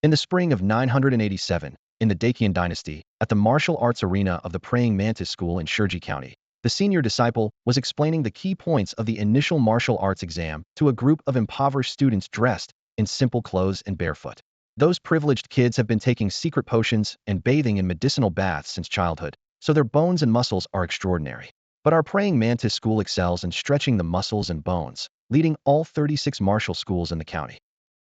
In the spring of 987, in the Dacian dynasty, at the martial arts arena of the Praying Mantis School in Shirji County, the senior disciple was explaining the key points of the initial martial arts exam to a group of impoverished students dressed in simple clothes and barefoot. Those privileged kids have been taking secret potions and bathing in medicinal baths since childhood, so their bones and muscles are extraordinary. But our Praying Mantis School excels in stretching the muscles and bones, leading all 36 martial schools in the county.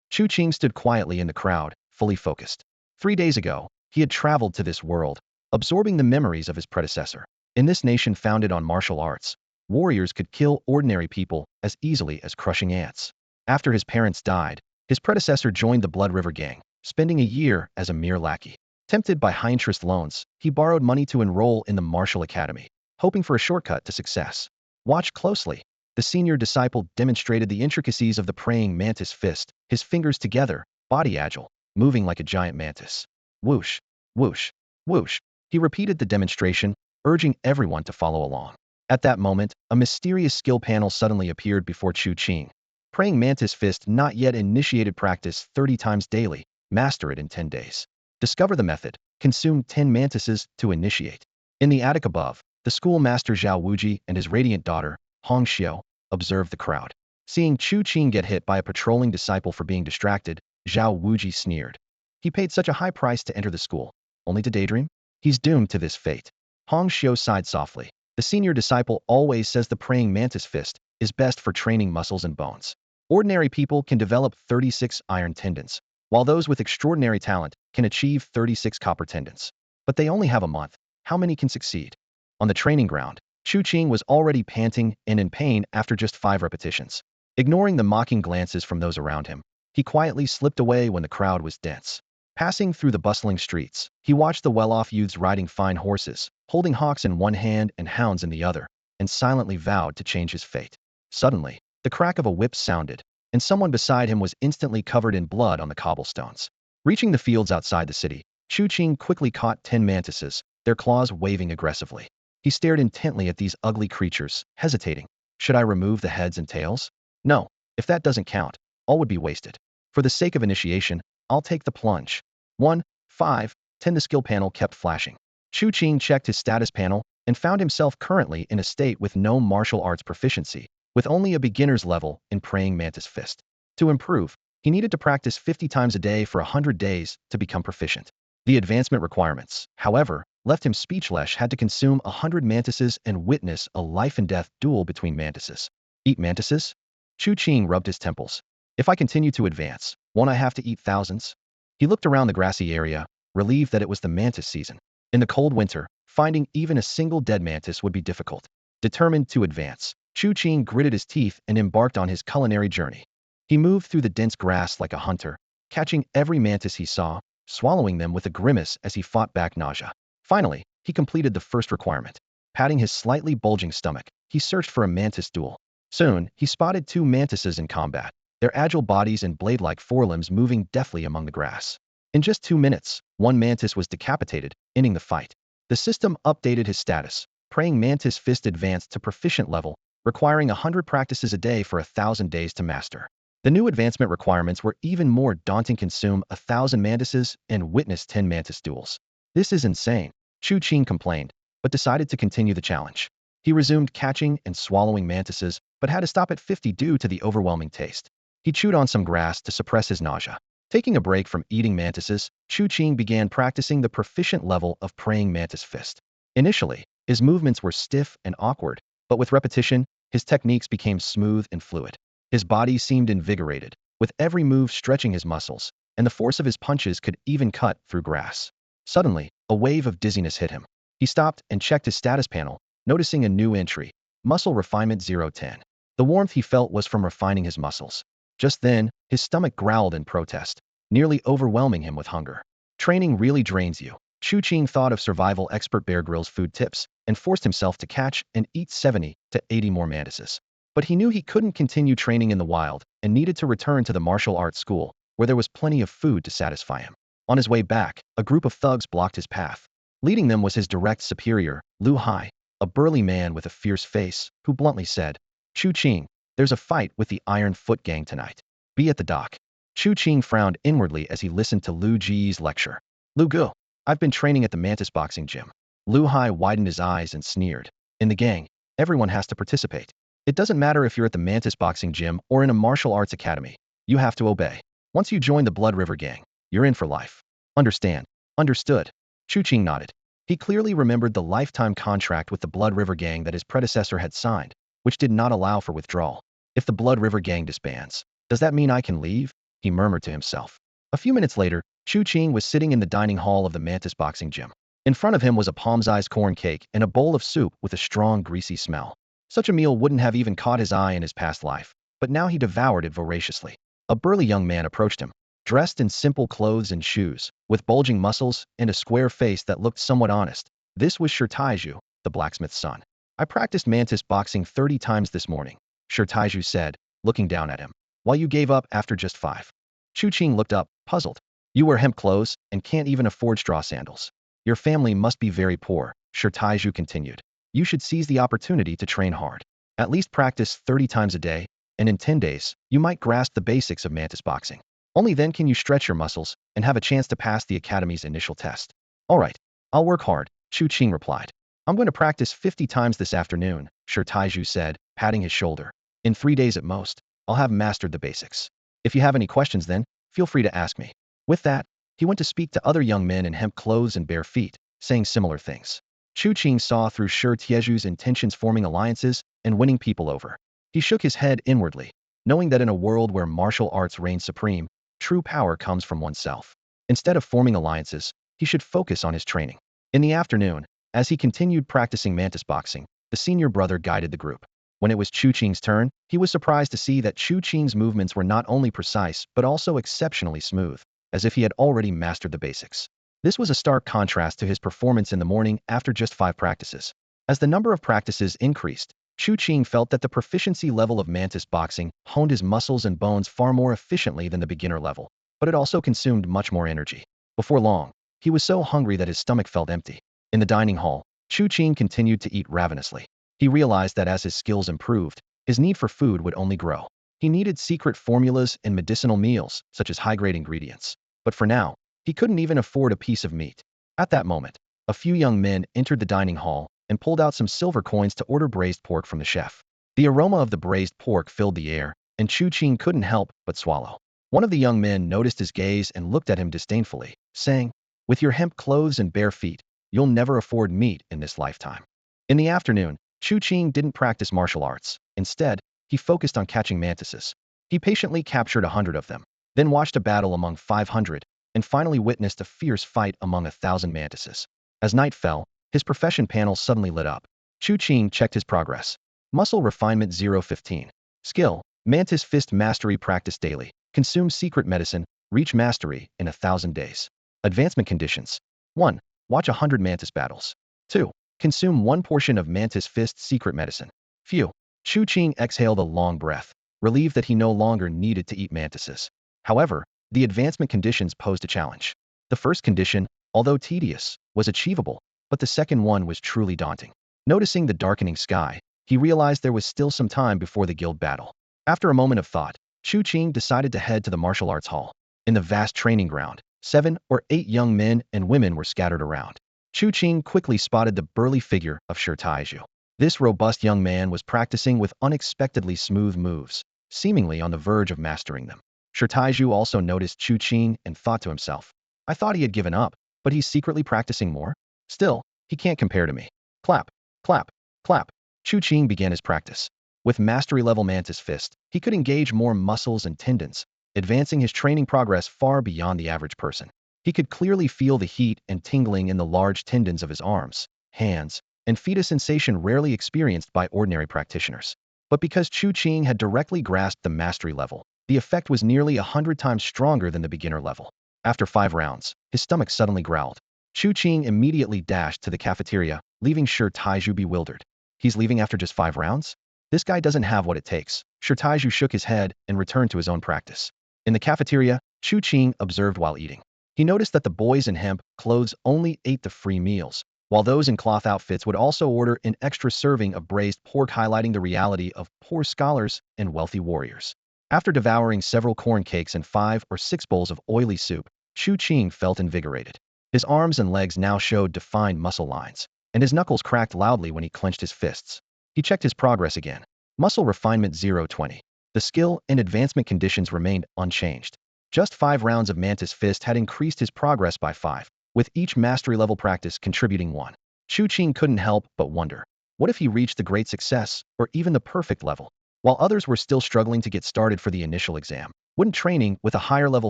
Chu Qing stood quietly in the crowd, fully focused. 3 days ago, he had traveled to this world, absorbing the memories of his predecessor. In this nation founded on martial arts, warriors could kill ordinary people as easily as crushing ants. After his parents died, his predecessor joined the Blood River Gang, spending a year as a mere lackey. Tempted by high-interest loans, he borrowed money to enroll in the martial academy, hoping for a shortcut to success. Watch closely. The senior disciple demonstrated the intricacies of the Praying Mantis fist, his fingers together, body agile, moving like a giant mantis. Whoosh, whoosh, whoosh. He repeated the demonstration, urging everyone to follow along. At that moment, a mysterious skill panel suddenly appeared before Chu Qing. Praying Mantis fist not yet initiated, practice 30 times daily, master it in 10 days. Discover the method, consume 10 mantises to initiate. In the attic above, the schoolmaster Zhao Wuji and his radiant daughter, Hong Xiao, observed the crowd. Seeing Chu Qing get hit by a patrolling disciple for being distracted, Zhao Wuji sneered. He paid such a high price to enter the school, only to daydream? He's doomed to this fate. Hong Xiao sighed softly. The senior disciple always says the Praying Mantis fist is best for training muscles and bones. Ordinary people can develop 36 iron tendons, while those with extraordinary talent can achieve 36 copper tendons. But they only have a month. How many can succeed? On the training ground, Chu Qing was already panting and in pain after just 5 repetitions. Ignoring the mocking glances from those around him, he quietly slipped away when the crowd was dense. Passing through the bustling streets, he watched the well-off youths riding fine horses, holding hawks in one hand and hounds in the other, and silently vowed to change his fate. Suddenly, the crack of a whip sounded, and someone beside him was instantly covered in blood on the cobblestones. Reaching the fields outside the city, Chu Qing quickly caught 10 mantises, their claws waving aggressively. He stared intently at these ugly creatures, hesitating. Should I remove the heads and tails? No, if that doesn't count, all would be wasted. For the sake of initiation, I'll take the plunge. 1, 5, 10. The skill panel kept flashing. Chu Qing checked his status panel and found himself currently in a state with no martial arts proficiency, with only a beginner's level in Praying Mantis fist. To improve, he needed to practice 50 times a day for 100 days to become proficient. The advancement requirements, however, left him speechless. Had to consume 100 mantises and witness a life-and-death duel between mantises. Eat mantises? Chu Qing rubbed his temples. If I continue to advance, won't I have to eat thousands? He looked around the grassy area, relieved that it was the mantis season. In the cold winter, finding even a single dead mantis would be difficult. Determined to advance, Chu Qing gritted his teeth and embarked on his culinary journey. He moved through the dense grass like a hunter, catching every mantis he saw, swallowing them with a grimace as he fought back nausea. Finally, he completed the first requirement. Patting his slightly bulging stomach, he searched for a mantis duel. Soon, he spotted 2 mantises in combat, their agile bodies and blade-like forelimbs moving deftly among the grass. In just 2 minutes, one mantis was decapitated, ending the fight. The system updated his status. Praying Mantis fist advanced to proficient level, requiring 100 practices a day for 1,000 days to master. The new advancement requirements were even more daunting: consume 1,000 mantises and witness 10 mantis duels. This is insane, Chu Qing complained, but decided to continue the challenge. He resumed catching and swallowing mantises, but had to stop at 50 due to the overwhelming taste. He chewed on some grass to suppress his nausea. Taking a break from eating mantises, Chu Qing began practicing the proficient level of Praying Mantis fist. Initially, his movements were stiff and awkward, but with repetition, his techniques became smooth and fluid. His body seemed invigorated, with every move stretching his muscles, and the force of his punches could even cut through grass. Suddenly, a wave of dizziness hit him. He stopped and checked his status panel, noticing a new entry: Muscle Refinement 010. The warmth he felt was from refining his muscles. Just then, his stomach growled in protest, nearly overwhelming him with hunger. Training really drains you. Chu Qing thought of survival expert Bear Grylls' food tips and forced himself to catch and eat 70 to 80 more mantises. But he knew he couldn't continue training in the wild and needed to return to the martial arts school, where there was plenty of food to satisfy him. On his way back, a group of thugs blocked his path. Leading them was his direct superior, Lu Hai, a burly man with a fierce face, who bluntly said, "Chu Qing, there's a fight with the Iron Foot Gang tonight. Be at the dock." Chu Qing frowned inwardly as he listened to Lu Ji's lecture. Lu Gu, I've been training at the Mantis boxing gym. Lu Hai widened his eyes and sneered. In the gang, everyone has to participate. It doesn't matter if you're at the Mantis boxing gym or in a martial arts academy. You have to obey. Once you join the Blood River gang, you're in for life. Understand? Understood. Chu Qing nodded. He clearly remembered the lifetime contract with the Blood River gang that his predecessor had signed, which did not allow for withdrawal. If the Blood River gang disbands, does that mean I can leave? He murmured to himself. A few minutes later, Chu Qing was sitting in the dining hall of the Mantis boxing gym. In front of him was a palm-sized corn cake and a bowl of soup with a strong, greasy smell. Such a meal wouldn't have even caught his eye in his past life, but now he devoured it voraciously. A burly young man approached him, dressed in simple clothes and shoes, with bulging muscles and a square face that looked somewhat honest. This was Taiju, the blacksmith's son. I practiced Mantis boxing 30 times this morning, Taiju said, looking down at him. While you gave up after just 5. Chu Qing looked up, puzzled. You wear hemp clothes and can't even afford straw sandals. Your family must be very poor, Taiju continued. You should seize the opportunity to train hard. At least practice 30 times a day, and in 10 days, you might grasp the basics of Mantis boxing. Only then can you stretch your muscles and have a chance to pass the academy's initial test. All right, I'll work hard, Chu Qing replied. I'm going to practice 50 times this afternoon, Taiju said, patting his shoulder. In 3 days at most, I'll have mastered the basics. If you have any questions then, feel free to ask me. With that, he went to speak to other young men in hemp clothes and bare feet, saying similar things. Chu Qing saw through Tieju's intentions, forming alliances and winning people over. He shook his head inwardly, knowing that in a world where martial arts reign supreme, true power comes from oneself. Instead of forming alliances, he should focus on his training. In the afternoon, as he continued practicing Mantis boxing, the senior brother guided the group. When it was Chu Qing's turn, he was surprised to see that Chu Qing's movements were not only precise but also exceptionally smooth, as if he had already mastered the basics. This was a stark contrast to his performance in the morning after just 5 practices. As the number of practices increased, Chu Qing felt that the proficiency level of Mantis boxing honed his muscles and bones far more efficiently than the beginner level, but it also consumed much more energy. Before long, he was so hungry that his stomach felt empty. In the dining hall, Chu Qing continued to eat ravenously. He realized that as his skills improved, his need for food would only grow. He needed secret formulas and medicinal meals, such as high-grade ingredients. But for now, he couldn't even afford a piece of meat. At that moment, a few young men entered the dining hall and pulled out some silver coins to order braised pork from the chef. The aroma of the braised pork filled the air, and Chu Qing couldn't help but swallow. One of the young men noticed his gaze and looked at him disdainfully, saying, "With your hemp clothes and bare feet, you'll never afford meat in this lifetime." In the afternoon, Chu Qing didn't practice martial arts. Instead, he focused on catching mantises. He patiently captured 100 of them, then watched a battle among 500, and finally witnessed a fierce fight among 1,000 mantises. As night fell, his profession panel suddenly lit up. Chu Qing checked his progress. Muscle refinement 015. Skill, Mantis fist mastery practice daily. Consume secret medicine, reach mastery in 1,000 days. Advancement conditions. 1. Watch 100 Mantis battles. 2. Consume 1 portion of Mantis fist secret medicine. Phew. Chu Qing exhaled a long breath, relieved that he no longer needed to eat mantises. However, the advancement conditions posed a challenge. The first condition, although tedious, was achievable, but the second one was truly daunting. Noticing the darkening sky, he realized there was still some time before the guild battle. After a moment of thought, Chu Qing decided to head to the martial arts hall. In the vast training ground, 7 or 8 young men and women were scattered around. Chu Qing quickly spotted the burly figure of Taiju. This robust young man was practicing with unexpectedly smooth moves, seemingly on the verge of mastering them. Taiju also noticed Chu Qing and thought to himself, I thought he had given up, but he's secretly practicing more? Still, he can't compare to me. Clap, clap, clap. Chu Qing began his practice. With mastery-level Mantis fist, he could engage more muscles and tendons, advancing his training progress far beyond the average person. He could clearly feel the heat and tingling in the large tendons of his arms, hands, and feet, a sensation rarely experienced by ordinary practitioners. But because Chu Qing had directly grasped the mastery level, the effect was nearly 100 times stronger than the beginner level. After 5 rounds, his stomach suddenly growled. Chu Qing immediately dashed to the cafeteria, leaving Taiju bewildered. He's leaving after just 5 rounds? This guy doesn't have what it takes. Taiju shook his head and returned to his own practice. In the cafeteria, Chu Qing observed while eating. He noticed that the boys in hemp clothes only ate the free meals, while those in cloth outfits would also order an extra serving of braised pork, highlighting the reality of poor scholars and wealthy warriors. After devouring several corn cakes and 5 or 6 bowls of oily soup, Chu Qing felt invigorated. His arms and legs now showed defined muscle lines, and his knuckles cracked loudly when he clenched his fists. He checked his progress again. Muscle refinement 0-20. The skill and advancement conditions remained unchanged. Just 5 rounds of Mantis Fist had increased his progress by 5, with each mastery level practice contributing 1. Chu Qing couldn't help but wonder, what if he reached the great success, or even the perfect level? While others were still struggling to get started for the initial exam, wouldn't training with a higher level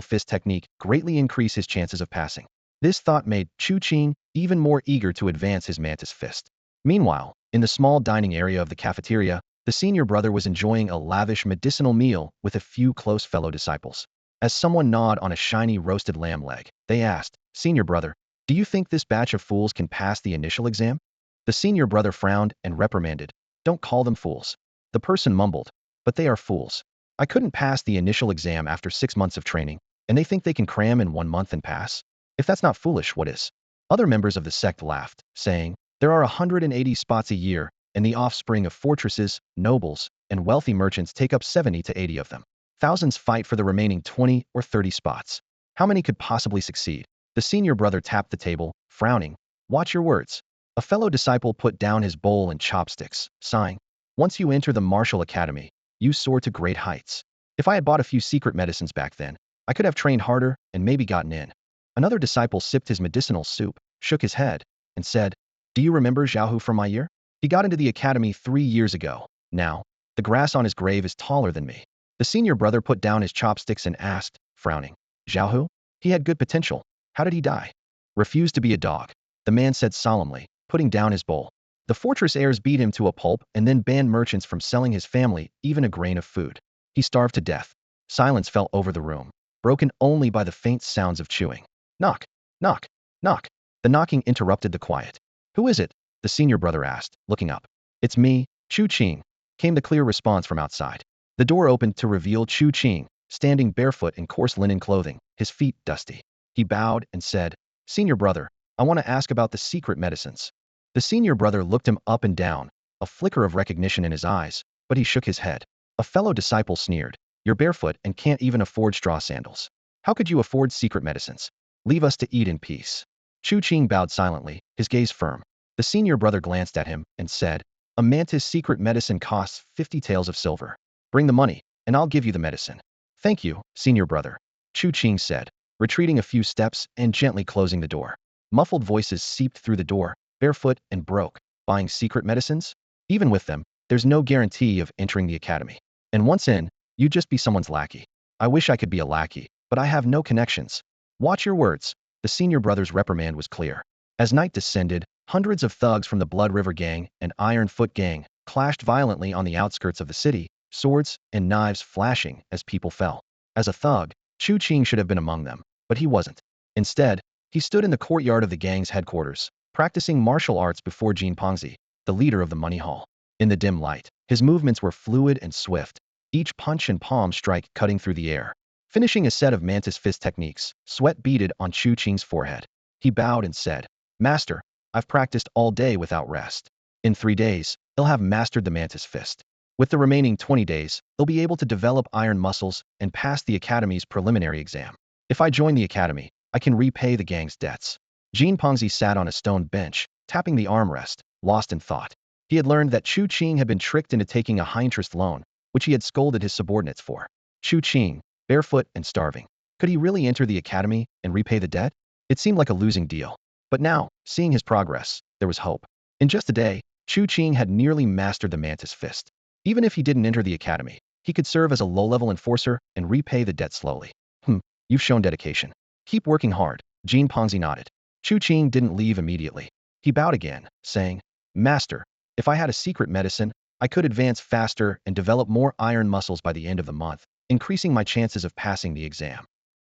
fist technique greatly increase his chances of passing? This thought made Chu Qing even more eager to advance his Mantis Fist. Meanwhile, in the small dining area of the cafeteria, the senior brother was enjoying a lavish medicinal meal with a few close fellow disciples. As someone gnawed on a shiny roasted lamb leg, they asked, "Senior brother, do you think this batch of fools can pass the initial exam?" The senior brother frowned and reprimanded, "Don't call them fools." The person mumbled, "But they are fools. I couldn't pass the initial exam after 6 months of training, and they think they can cram in 1 month and pass? If that's not foolish, what is?" Other members of the sect laughed, saying, "There are 180 spots a year, and the offspring of fortresses, nobles, and wealthy merchants take up 70 to 80 of them. Thousands fight for the remaining 20 or 30 spots. How many could possibly succeed?" The senior brother tapped the table, frowning. "Watch your words." A fellow disciple put down his bowl and chopsticks, sighing. "Once you enter the martial academy, you soar to great heights. If I had bought a few secret medicines back then, I could have trained harder and maybe gotten in." Another disciple sipped his medicinal soup, shook his head, and said, "Do you remember Xiaohu from my year? He got into the academy 3 years ago. Now, the grass on his grave is taller than me." The senior brother put down his chopsticks and asked, frowning, "Xiaohu? He had good potential. How did he die?" "Refused to be a dog," the man said solemnly, putting down his bowl. "The fortress heirs beat him to a pulp and then banned merchants from selling his family even a grain of food. He starved to death." Silence fell over the room, broken only by the faint sounds of chewing. Knock, knock, knock. The knocking interrupted the quiet. "Who is it?" the senior brother asked, looking up. "It's me, Chu Qing," came the clear response from outside. The door opened to reveal Chu Qing, standing barefoot in coarse linen clothing, his feet dusty. He bowed and said, "Senior brother, I want to ask about the secret medicines." The senior brother looked him up and down, a flicker of recognition in his eyes, but he shook his head. A fellow disciple sneered, "You're barefoot and can't even afford straw sandals. How could you afford secret medicines? Leave us to eat in peace." Chu Qing bowed silently, his gaze firm. The senior brother glanced at him and said, "A mantis secret medicine costs 50 taels of silver. Bring the money, and I'll give you the medicine." "Thank you, senior brother," Chu Qing said, retreating a few steps and gently closing the door. Muffled voices seeped through the door, barefoot and broke. "Buying secret medicines? Even with them, there's no guarantee of entering the academy. And once in, you'd just be someone's lackey. I wish I could be a lackey, but I have no connections." "Watch your words." The senior brother's reprimand was clear. As night descended, hundreds of thugs from the Blood River Gang and Iron Foot Gang clashed violently on the outskirts of the city, swords and knives flashing as people fell. As a thug, Chu Qing should have been among them, but he wasn't. Instead, he stood in the courtyard of the gang's headquarters, practicing martial arts before Jin Pengzi, the leader of the money hall. In the dim light, his movements were fluid and swift, each punch and palm strike cutting through the air. Finishing a set of Mantis Fist techniques, sweat beaded on Chu Qing's forehead. He bowed and said, "Master, I've practiced all day without rest. In 3 days, he'll have mastered the Mantis Fist. With the remaining 20 days, he'll be able to develop iron muscles and pass the academy's preliminary exam. If I join the academy, I can repay the gang's debts." Jin Pengzi sat on a stone bench, tapping the armrest, lost in thought. He had learned that Chu Qing had been tricked into taking a high-interest loan, which he had scolded his subordinates for. Chu Qing, barefoot and starving. Could he really enter the academy and repay the debt? It seemed like a losing deal. But now, seeing his progress, there was hope. In just a day, Chu Qing had nearly mastered the Mantis Fist. Even if he didn't enter the academy, he could serve as a low-level enforcer and repay the debt slowly. You've shown dedication. Keep working hard." Jin Pengzi nodded. Chu Qing didn't leave immediately. He bowed again, saying, "Master, if I had a secret medicine, I could advance faster and develop more iron muscles by the end of the month, increasing my chances of passing the exam."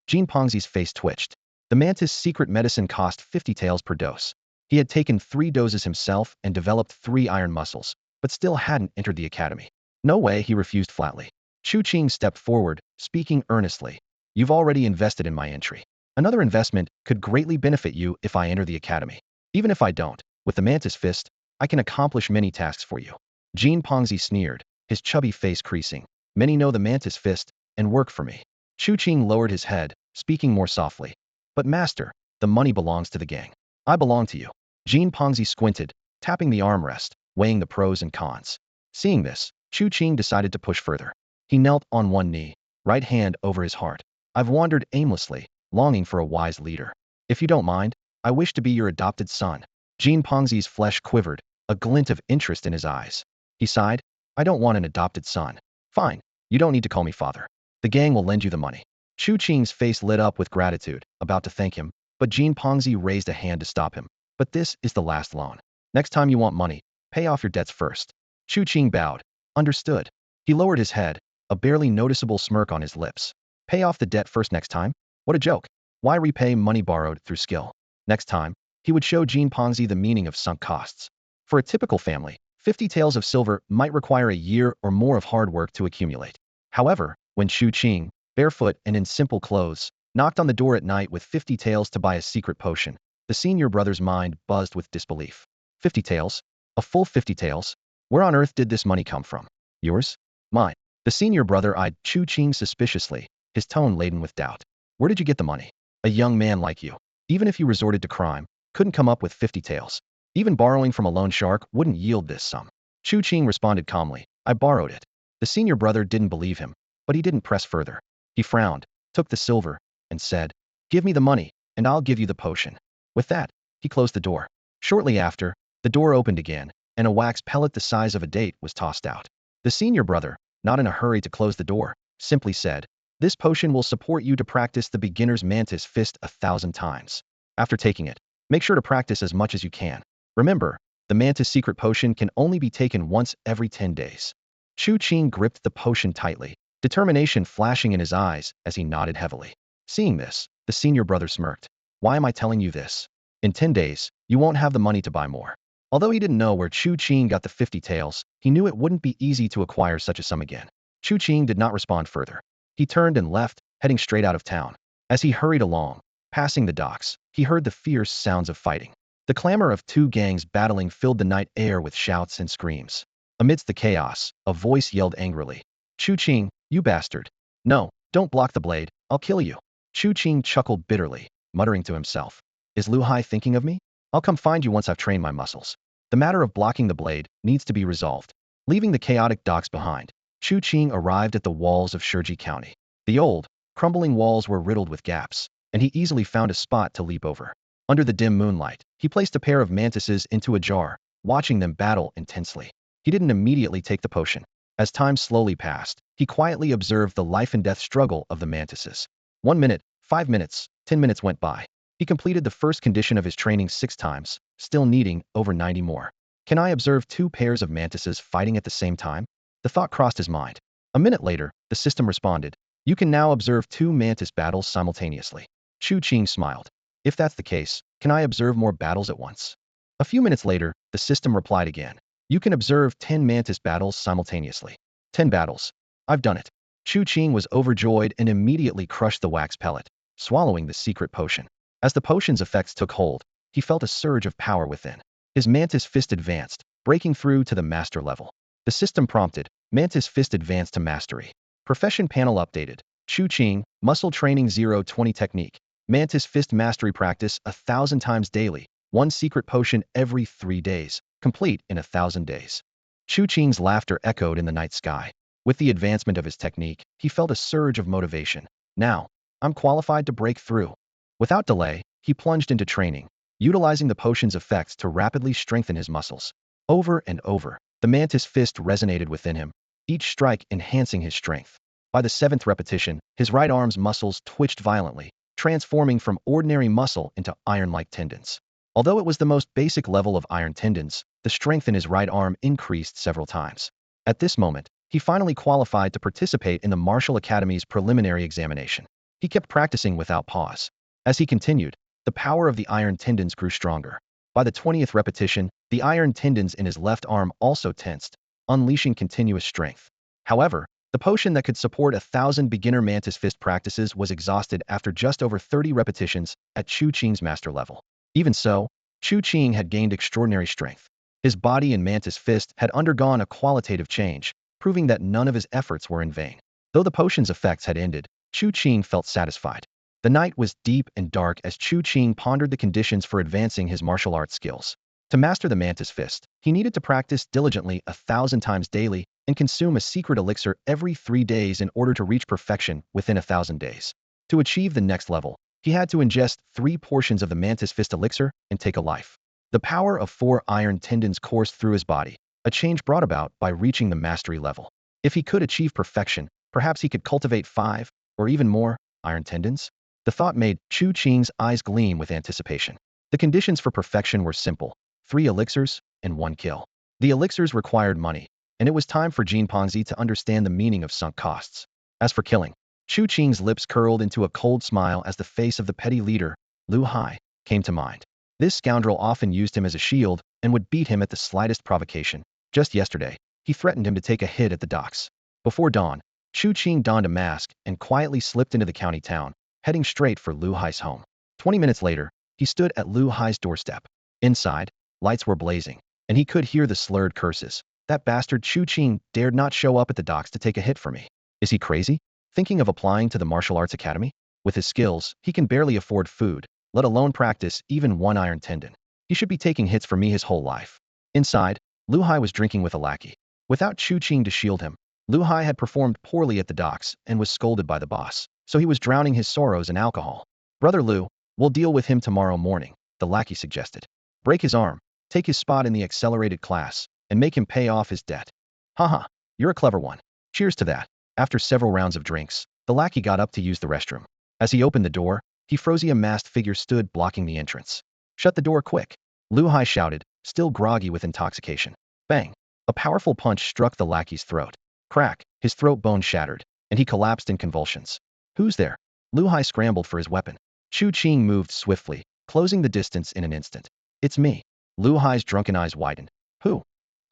Jin Pengzi's face twitched. The Mantis secret medicine cost 50 taels per dose. He had taken 3 doses himself and developed 3 iron muscles, but still hadn't entered the academy. "No way," he refused flatly. Chu Qing stepped forward, speaking earnestly. "You've already invested in my entry. Another investment could greatly benefit you if I enter the academy. Even if I don't, with the Mantis Fist, I can accomplish many tasks for you." Jin Pengzi sneered, his chubby face creasing. "Many know the Mantis Fist, and work for me. Chu Qing lowered his head, speaking more softly. But master, the money belongs to the gang. I belong to you. Jean Pongzi squinted, tapping the armrest, weighing the pros and cons. Seeing this, Chu Qing decided to push further. He knelt on one knee, right hand over his heart. I've wandered aimlessly, longing for a wise leader. If you don't mind, I wish to be your adopted son. Jean Pongzi's flesh quivered, a glint of interest in his eyes. He sighed, I don't want an adopted son. Fine, you don't need to call me father. The gang will lend you the money. Chu Qing's face lit up with gratitude, about to thank him, but Jean Pongzi raised a hand to stop him. But this is the last loan. Next time you want money, pay off your debts first. Chu Qing bowed. Understood. He lowered his head, a barely noticeable smirk on his lips. Pay off the debt first next time? What a joke. Why repay money borrowed through skill? Next time, he would show Jean Pongzi the meaning of sunk costs. For a typical family, 50 taels of silver might require a year or more of hard work to accumulate. However, when Chu Qing, barefoot and in simple clothes, knocked on the door at night with 50 taels to buy a secret potion, the senior brother's mind buzzed with disbelief. 50 taels? A full 50 taels? Where on earth did this money come from? Yours? Mine. The senior brother eyed Chu Qing suspiciously, his tone laden with doubt. Where did you get the money? A young man like you, even if you resorted to crime, couldn't come up with 50 taels. Even borrowing from a loan shark wouldn't yield this sum. Chu Qing responded calmly, I borrowed it. The senior brother didn't believe him, but he didn't press further. He frowned, took the silver, and said, give me the money, and I'll give you the potion. With that, he closed the door. Shortly after, the door opened again, and a wax pellet the size of a date was tossed out. The senior brother, not in a hurry to close the door, simply said, this potion will support you to practice the beginner's mantis fist 1,000 times. After taking it, make sure to practice as much as you can. Remember, the mantis secret potion can only be taken once every 10 days. Chu Qing gripped the potion tightly, determination flashing in his eyes as he nodded heavily. Seeing this, the senior brother smirked. Why am I telling you this? In 10 days, you won't have the money to buy more. Although he didn't know where Chu Qing got the 50 taels, he knew it wouldn't be easy to acquire such a sum again. Chu Qing did not respond further. He turned and left, heading straight out of town. As he hurried along, passing the docks, he heard the fierce sounds of fighting. The clamor of two gangs battling filled the night air with shouts and screams. Amidst the chaos, a voice yelled angrily. Chu Qing, you bastard. No, don't block the blade, I'll kill you. Chu Qing chuckled bitterly, muttering to himself. Is Lu Hai thinking of me? I'll come find you once I've trained my muscles. The matter of blocking the blade needs to be resolved. Leaving the chaotic docks behind, Chu Qing arrived at the walls of Shurji County. The old, crumbling walls were riddled with gaps, and he easily found a spot to leap over. Under the dim moonlight, he placed a pair of mantises into a jar, watching them battle intensely. He didn't immediately take the potion. As time slowly passed, he quietly observed the life-and-death struggle of the mantises. 1 minute, 5 minutes, 10 minutes went by. He completed the first condition of his training 6 times, still needing over 90 more. Can I observe 2 pairs of mantises fighting at the same time? The thought crossed his mind. A minute later, the system responded. You can now observe 2 mantis battles simultaneously. Chu Qing smiled. If that's the case, can I observe more battles at once? A few minutes later, the system replied again. You can observe 10 mantis battles simultaneously. 10 battles. I've done it. Chu Qing was overjoyed and immediately crushed the wax pellet, swallowing the secret potion. As the potion's effects took hold, he felt a surge of power within. His mantis fist advanced, breaking through to the master level. The system prompted, Mantis Fist advanced to mastery. Profession panel updated. Chu Qing, muscle training 0-20 technique. Mantis Fist mastery practice 1,000 times daily. 1 secret potion every 3 days. Complete in 1,000 days. Chu Qing's laughter echoed in the night sky. With the advancement of his technique, he felt a surge of motivation. Now, I'm qualified to break through. Without delay, he plunged into training, utilizing the potion's effects to rapidly strengthen his muscles. Over and over, the mantis fist resonated within him, each strike enhancing his strength. By the 7th repetition, his right arm's muscles twitched violently, transforming from ordinary muscle into iron-like tendons. Although it was the most basic level of iron tendons, the strength in his right arm increased several times. At this moment, he finally qualified to participate in the Martial Academy's preliminary examination. He kept practicing without pause. As he continued, the power of the iron tendons grew stronger. By the 20th repetition, the iron tendons in his left arm also tensed, unleashing continuous strength. However, the potion that could support 1,000 beginner mantis fist practices was exhausted after just over 30 repetitions at Chu Qing's master level. Even so, Chu Qing had gained extraordinary strength. His body and mantis fist had undergone a qualitative change, proving that none of his efforts were in vain. Though the potion's effects had ended, Chu Qing felt satisfied. The night was deep and dark as Chu Qing pondered the conditions for advancing his martial arts skills. To master the mantis fist, he needed to practice diligently 1,000 times daily and consume a secret elixir every 3 days in order to reach perfection within 1,000 days. To achieve the next level, he had to ingest 3 portions of the mantis fist elixir and take a life. The power of 4 iron tendons coursed through his body, a change brought about by reaching the mastery level. If he could achieve perfection, perhaps he could cultivate 5, or even more, iron tendons? The thought made Chu Qing's eyes gleam with anticipation. The conditions for perfection were simple: 3 elixirs and 1 kill. The elixirs required money, and it was time for Jin Pongzi to understand the meaning of sunk costs. As for killing, Chu Qing's lips curled into a cold smile as the face of the petty leader, Lu Hai, came to mind. This scoundrel often used him as a shield and would beat him at the slightest provocation. Just yesterday, he threatened him to take a hit at the docks. Before dawn, Chu Qing donned a mask and quietly slipped into the county town, heading straight for Lu Hai's home. 20 minutes later, he stood at Lu Hai's doorstep. Inside, lights were blazing, and he could hear the slurred curses. That bastard Chu Qing dared not show up at the docks to take a hit for me. Is he crazy? Thinking of applying to the martial arts academy? With his skills, he can barely afford food, let alone practice even 1 iron tendon. He should be taking hits for me his whole life. Inside, Lu Hai was drinking with a lackey. Without Chu Qing to shield him, Lu Hai had performed poorly at the docks and was scolded by the boss, so he was drowning his sorrows in alcohol. Brother Lu, we'll deal with him tomorrow morning, the lackey suggested. Break his arm, take his spot in the accelerated class, and make him pay off his debt. Haha, you're a clever one. Cheers to that. After several rounds of drinks, the lackey got up to use the restroom. As he opened the door, a frozy masked figure stood blocking the entrance. Shut the door quick, Lu Hai shouted, still groggy with intoxication. Bang! A powerful punch struck the lackey's throat. Crack! His throat bone shattered, and he collapsed in convulsions. Who's there? Lu Hai scrambled for his weapon. Chu Qing moved swiftly, closing the distance in an instant. It's me. Lu Hai's drunken eyes widened. Who?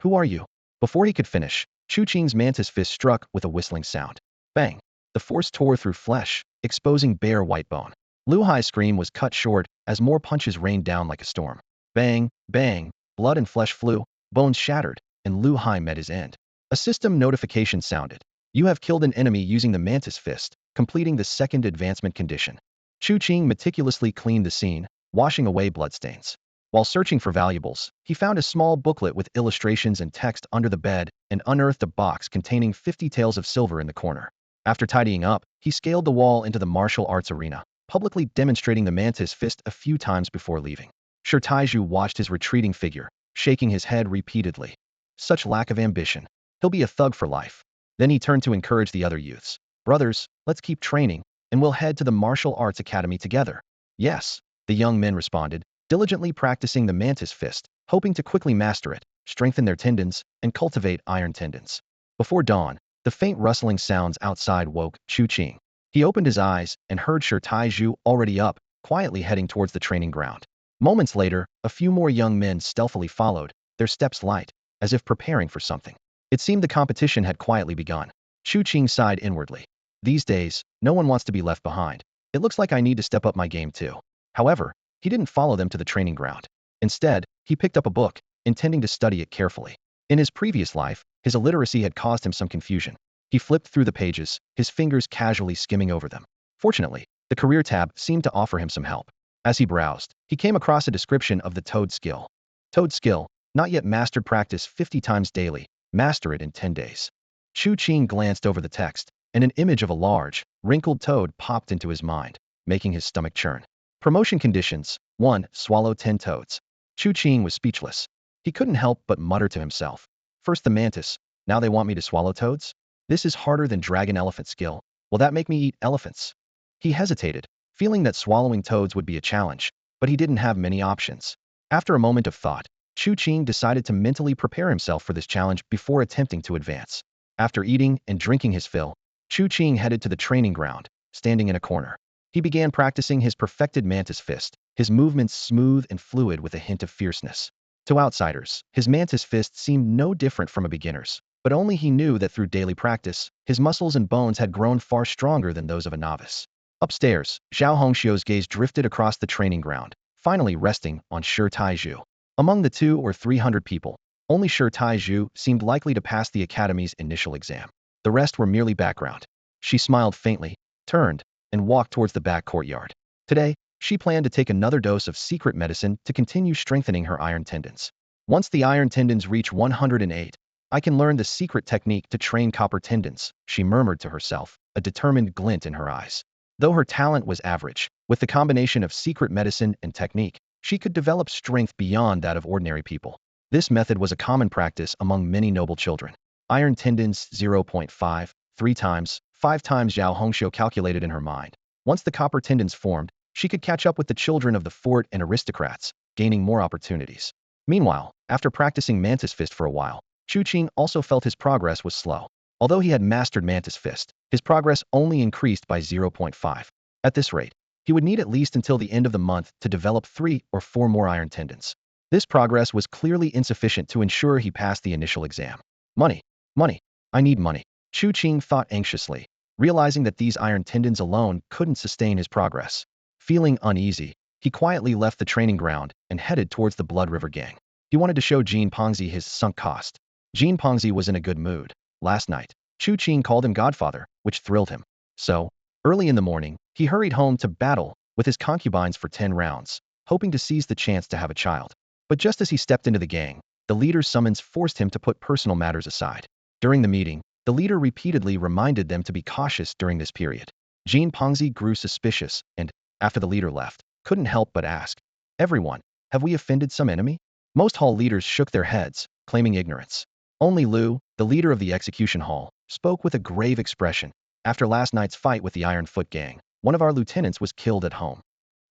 Who are you? Before he could finish, Chu Qing's mantis fist struck with a whistling sound. Bang! The force tore through flesh, exposing bare white bone. Lu Hai's scream was cut short as more punches rained down like a storm. Bang! Bang! Blood and flesh flew, bones shattered, and Lu Hai met his end. A system notification sounded. You have killed an enemy using the mantis fist, completing the 2nd advancement condition. Chu Qing meticulously cleaned the scene, washing away bloodstains. While searching for valuables, he found a small booklet with illustrations and text under the bed and unearthed a box containing 50 taels of silver in the corner. After tidying up, he scaled the wall into the martial arts arena, publicly demonstrating the mantis fist a few times before leaving. Shi Taizhu watched his retreating figure, shaking his head repeatedly. Such lack of ambition. He'll be a thug for life. Then he turned to encourage the other youths. Brothers, let's keep training, and we'll head to the martial arts academy together. Yes, the young men responded, diligently practicing the mantis fist, hoping to quickly master it, strengthen their tendons, and cultivate iron tendons. Before dawn, the faint rustling sounds outside woke Chu Qing. He opened his eyes and heard Shi Taizhu already up, quietly heading towards the training ground. Moments later, a few more young men stealthily followed, their steps light, as if preparing for something. It seemed the competition had quietly begun. Chu Qing sighed inwardly. These days, no one wants to be left behind. It looks like I need to step up my game too. However, he didn't follow them to the training ground. Instead, he picked up a book, intending to study it carefully. In his previous life, his illiteracy had caused him some confusion. He flipped through the pages, his fingers casually skimming over them. Fortunately, the career tab seemed to offer him some help. As he browsed, he came across a description of the toad skill. Toad skill, not yet mastered, practice 50 times daily, master it in 10 days. Chu Qing glanced over the text, and an image of a large, wrinkled toad popped into his mind, making his stomach churn. Promotion conditions: 1. Swallow 10 toads. Chu Qing was speechless. He couldn't help but mutter to himself. First the mantis, now they want me to swallow toads? This is harder than dragon elephant skill. Will that make me eat elephants? He hesitated, feeling that swallowing toads would be a challenge, but he didn't have many options. After a moment of thought, Chu Qing decided to mentally prepare himself for this challenge before attempting to advance. After eating and drinking his fill, Chu Qing headed to the training ground, standing in a corner. He began practicing his perfected mantis fist, his movements smooth and fluid with a hint of fierceness. To outsiders, his mantis fist seemed no different from a beginner's, but only he knew that through daily practice, his muscles and bones had grown far stronger than those of a novice. Upstairs, Zhao Hongxiu's gaze drifted across the training ground, finally resting on Shi Taizhu. Among the 200 or 300 people, only Shi Taizhu seemed likely to pass the academy's initial exam. The rest were merely background. She smiled faintly, turned, and walked towards the back courtyard. Today, she planned to take another dose of secret medicine to continue strengthening her iron tendons. Once the iron tendons reach 108, I can learn the secret technique to train copper tendons, she murmured to herself, a determined glint in her eyes. Though her talent was average, with the combination of secret medicine and technique, she could develop strength beyond that of ordinary people. This method was a common practice among many noble children. Iron tendons 0.5, 3 times, 5 times Zhao Hongxiu calculated in her mind. Once the copper tendons formed, she could catch up with the children of the fort and aristocrats, gaining more opportunities. Meanwhile, after practicing Mantis Fist for a while, Chu Qing also felt his progress was slow. Although he had mastered Mantis Fist, his progress only increased by 0.5. At this rate, he would need at least until the end of the month to develop 3 or 4 more iron tendons. This progress was clearly insufficient to ensure he passed the initial exam. Money. Money. I need money. Chu Qing thought anxiously, realizing that these iron tendons alone couldn't sustain his progress. Feeling uneasy, he quietly left the training ground and headed towards the Blood River gang. He wanted to show Jean Pongzi his sunk cost. Jean Pongzi was in a good mood. Last night, Chu Qing called him Godfather, which thrilled him. So, early in the morning, he hurried home to battle with his concubines for 10 rounds, hoping to seize the chance to have a child. But just as he stepped into the gang, the leader's summons forced him to put personal matters aside. During the meeting, the leader repeatedly reminded them to be cautious during this period. Jean Pongzi grew suspicious and, after the leader left, couldn't help but ask, "Everyone, have we offended some enemy?" Most hall leaders shook their heads, claiming ignorance. Only Lu, the leader of the execution hall, spoke with a grave expression. "After last night's fight with the Iron Foot gang, one of our lieutenants was killed at home."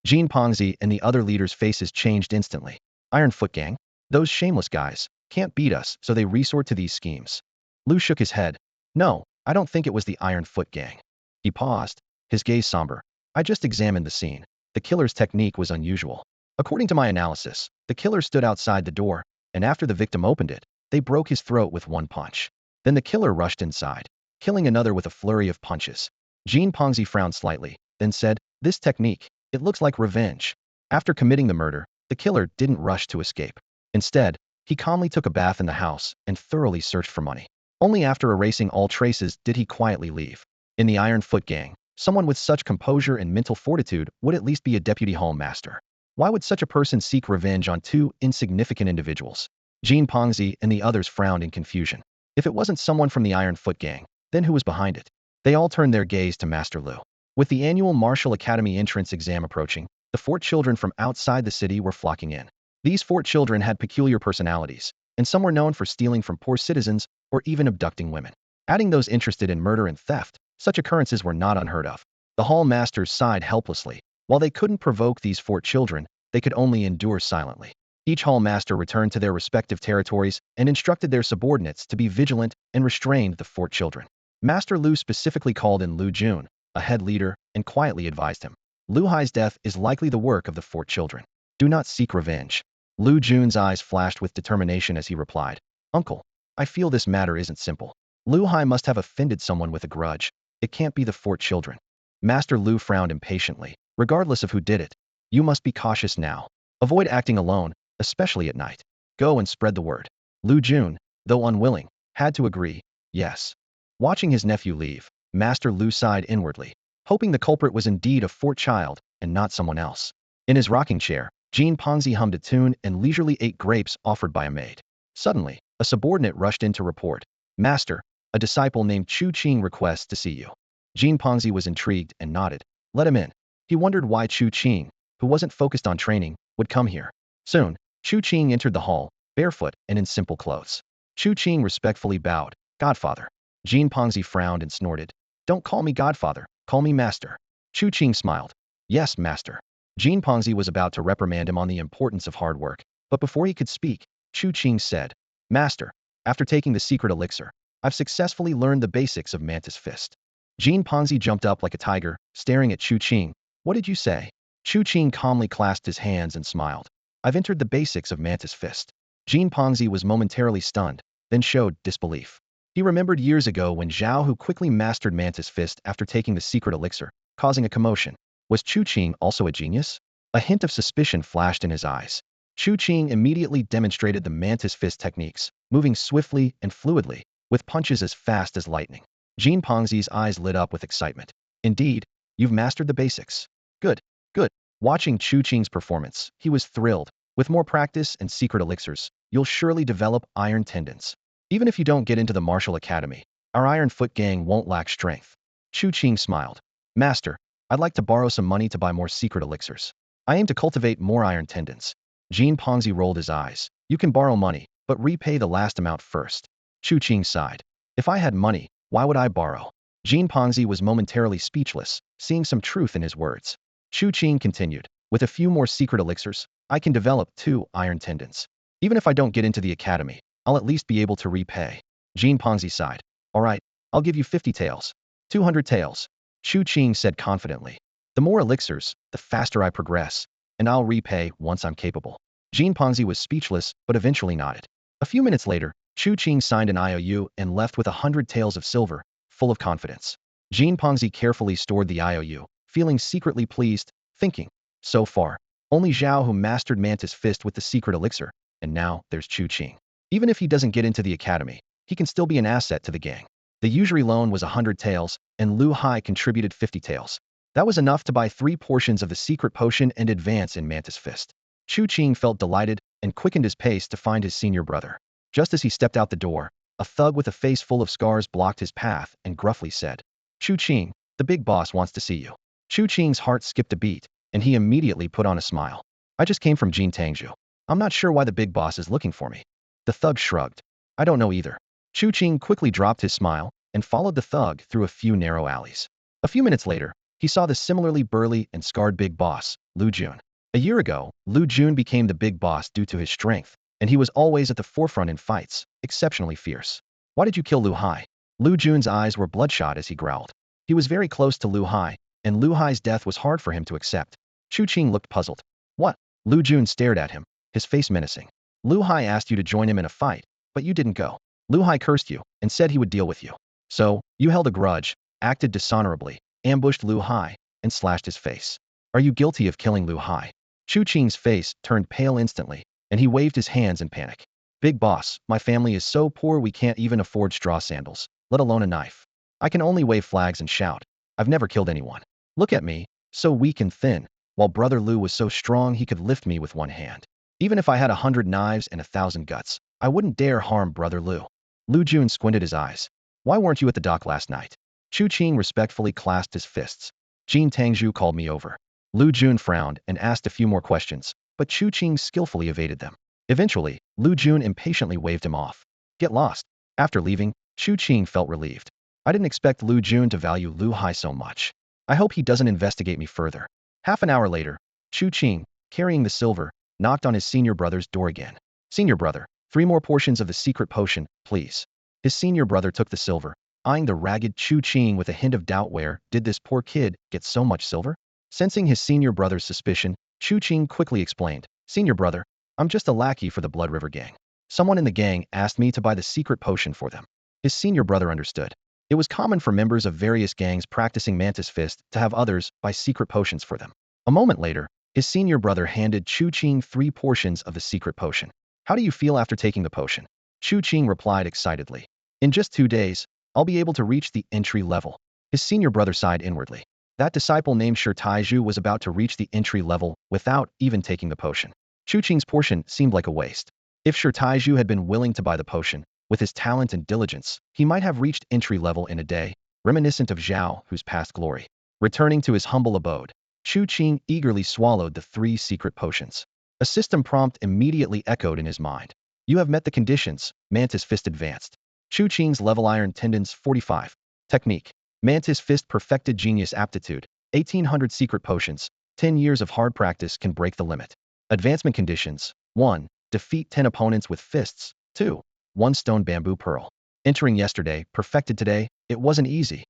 Jean Pongzi and the other leaders' faces changed instantly. Iron Foot gang? Those shameless guys can't beat us, so they resort to these schemes. Lu shook his head. "No, I don't think it was the Iron Foot gang." He paused, his gaze somber. "I just examined the scene. The killer's technique was unusual. According to my analysis, the killer stood outside the door, and after the victim opened it, they broke his throat with one punch. Then the killer rushed inside, killing another with a flurry of punches." Jean Pongzi frowned slightly, then said, "This technique, it looks like revenge." After committing the murder, the killer didn't rush to escape. Instead, he calmly took a bath in the house and thoroughly searched for money. Only after erasing all traces did he quietly leave. In the Iron Foot gang, someone with such composure and mental fortitude would at least be a deputy hall master. Why would such a person seek revenge on 2 insignificant individuals? Jean Pongzi and the others frowned in confusion. If it wasn't someone from the Iron Foot gang, then who was behind it? They all turned their gaze to Master Lu. With the annual Martial Academy entrance exam approaching, the fort children from outside the city were flocking in. These fort children had peculiar personalities, and some were known for stealing from poor citizens or even abducting women. Adding those interested in murder and theft, such occurrences were not unheard of. The hall masters sighed helplessly. While they couldn't provoke these fort children, they could only endure silently. Each hall master returned to their respective territories and instructed their subordinates to be vigilant and restrained the fort children. Master Lu specifically called in Lu Jun, a head leader, and quietly advised him. Lu Hai's death is likely the work of the fort children. Do not seek revenge. Lu Jun's eyes flashed with determination as he replied, "Uncle, I feel this matter isn't simple. Lu Hai must have offended someone with a grudge. It can't be the fort children." Master Lu frowned impatiently. "Regardless of who did it, you must be cautious now. Avoid acting alone, especially at night. Go and spread the word." Lu Jun, though unwilling, had to agree, "Yes." Watching his nephew leave, Master Lu sighed inwardly, hoping the culprit was indeed a fort child and not someone else. In his rocking chair, Jean Pongzi hummed a tune and leisurely ate grapes offered by a maid. Suddenly, a subordinate rushed in to report, "Master, a disciple named Chu Qing requests to see you." Jean Pongzi was intrigued and nodded. "Let him in." He wondered why Chu Qing, who wasn't focused on training, would come here. Soon, Chu Qing entered the hall, barefoot and in simple clothes. Chu Qing respectfully bowed. "Godfather." Jean Pongzi frowned and snorted. "Don't call me Godfather, call me Master." Chu Qing smiled. "Yes, Master." Jean Pongzi was about to reprimand him on the importance of hard work, but before he could speak, Chu Qing said, "Master, after taking the secret elixir, I've successfully learned the basics of Mantis Fist." Jean Pongzi jumped up like a tiger, staring at Chu Qing. "What did you say?" Chu Qing calmly clasped his hands and smiled. "I've entered the basics of Mantis Fist." Jean Pongzi was momentarily stunned, then showed disbelief. He remembered years ago when Zhao Hu quickly mastered Mantis Fist after taking the secret elixir, causing a commotion. Was Chu Qing also a genius? A hint of suspicion flashed in his eyes. Chu Qing immediately demonstrated the Mantis Fist techniques, moving swiftly and fluidly, with punches as fast as lightning. Jean Pongzi's eyes lit up with excitement. Indeed, you've mastered the basics. Good, good. Watching Chu Qing's performance, he was thrilled. With more practice and secret elixirs, you'll surely develop iron tendons. Even if you don't get into the martial academy, our Iron Foot gang won't lack strength. Chu Qing smiled. Master, I'd like to borrow some money to buy more secret elixirs. I aim to cultivate more iron tendons. Jean Pongzi rolled his eyes. You can borrow money, but repay the last amount first. Chu Qing sighed. If I had money, why would I borrow? Jean Pongzi was momentarily speechless, seeing some truth in his words. Chu Qing continued. With a few more secret elixirs, I can develop 2 iron tendons. Even if I don't get into the academy, I'll at least be able to repay. Jean Pongzi sighed. All right, I'll give you 50 taels. 200 taels. Chu Qing said confidently. The more elixirs, the faster I progress, and I'll repay once I'm capable. Jean Pongzi was speechless, but eventually nodded. A few minutes later, Chu Qing signed an IOU and left with 100 taels of silver, full of confidence. Jean Pongzi carefully stored the IOU, feeling secretly pleased, thinking, so far, only Zhao who mastered Mantis Fist with the secret elixir, and now there's Chu Qing. Even if he doesn't get into the academy, he can still be an asset to the gang. The usury loan was 100 taels, and Lu Hai contributed 50 taels. That was enough to buy 3 portions of the secret potion and advance in Mantis Fist. Chu Qing felt delighted and quickened his pace to find his senior brother. Just as he stepped out the door, a thug with a face full of scars blocked his path and gruffly said, Chu Qing, the big boss wants to see you. Chu Qing's heart skipped a beat, and he immediately put on a smile. I just came from Jin Tangzhou. I'm not sure why the big boss is looking for me. The thug shrugged. I don't know either. Chu Qing quickly dropped his smile and followed the thug through a few narrow alleys. A few minutes later, he saw the similarly burly and scarred big boss, Lu Jun. A year ago, Lu Jun became the big boss due to his strength, and he was always at the forefront in fights, exceptionally fierce. Why did you kill Lu Hai? Lu Jun's eyes were bloodshot as he growled. He was very close to Lu Hai, and Lu Hai's death was hard for him to accept. Chu Qing looked puzzled. What? Lu Jun stared at him, his face menacing. Lu Hai asked you to join him in a fight, but you didn't go. Lu Hai cursed you and said he would deal with you. So, you held a grudge, acted dishonorably, ambushed Lu Hai, and slashed his face. Are you guilty of killing Lu Hai? Chu Qing's face turned pale instantly, and he waved his hands in panic. Big boss, my family is so poor we can't even afford straw sandals, let alone a knife. I can only wave flags and shout. I've never killed anyone. Look at me, so weak and thin, while brother Lu was so strong he could lift me with one hand. Even if I had 100 knives and 1,000 guts, I wouldn't dare harm brother Lu. Lu Jun squinted his eyes. Why weren't you at the dock last night? Chu Qing respectfully clasped his fists. Jin Tangzhou called me over. Lu Jun frowned and asked a few more questions, but Chu Qing skillfully evaded them. Eventually, Lu Jun impatiently waved him off. Get lost. After leaving, Chu Qing felt relieved. I didn't expect Lu Jun to value Lu Hai so much. I hope he doesn't investigate me further. Half an hour later, Chu Qing, carrying the silver, knocked on his senior brother's door again. Senior brother, 3 more portions of the secret potion, please. His senior brother took the silver, eyeing the ragged Chu Qing with a hint of doubt. Where did this poor kid get so much silver? Sensing his senior brother's suspicion, Chu Qing quickly explained, Senior brother, I'm just a lackey for the Blood River gang. Someone in the gang asked me to buy the secret potion for them. His senior brother understood. It was common for members of various gangs practicing Mantis Fist to have others buy secret potions for them. A moment later, his senior brother handed Chu Qing 3 portions of the secret potion. How do you feel after taking the potion? Chu Qing replied excitedly. In just 2 days, I'll be able to reach the entry level. His senior brother sighed inwardly. That disciple named Shi Taizhu was about to reach the entry level without even taking the potion. Chu Qing's portion seemed like a waste. If Shi Taizhu had been willing to buy the potion, with his talent and diligence, he might have reached entry level in a day, reminiscent of Zhao, whose past glory. Returning to his humble abode, Chu Qing eagerly swallowed the 3 secret potions. A system prompt immediately echoed in his mind. You have met the conditions, Mantis Fist advanced. Chu Qing's level iron tendons 45. Technique. Mantis Fist perfected genius aptitude. 1800 secret potions. 10 years of hard practice can break the limit. Advancement conditions. 1. Defeat 10 opponents with fists. 2. 1 stone bamboo pearl. Entering yesterday, perfected today, it wasn't easy.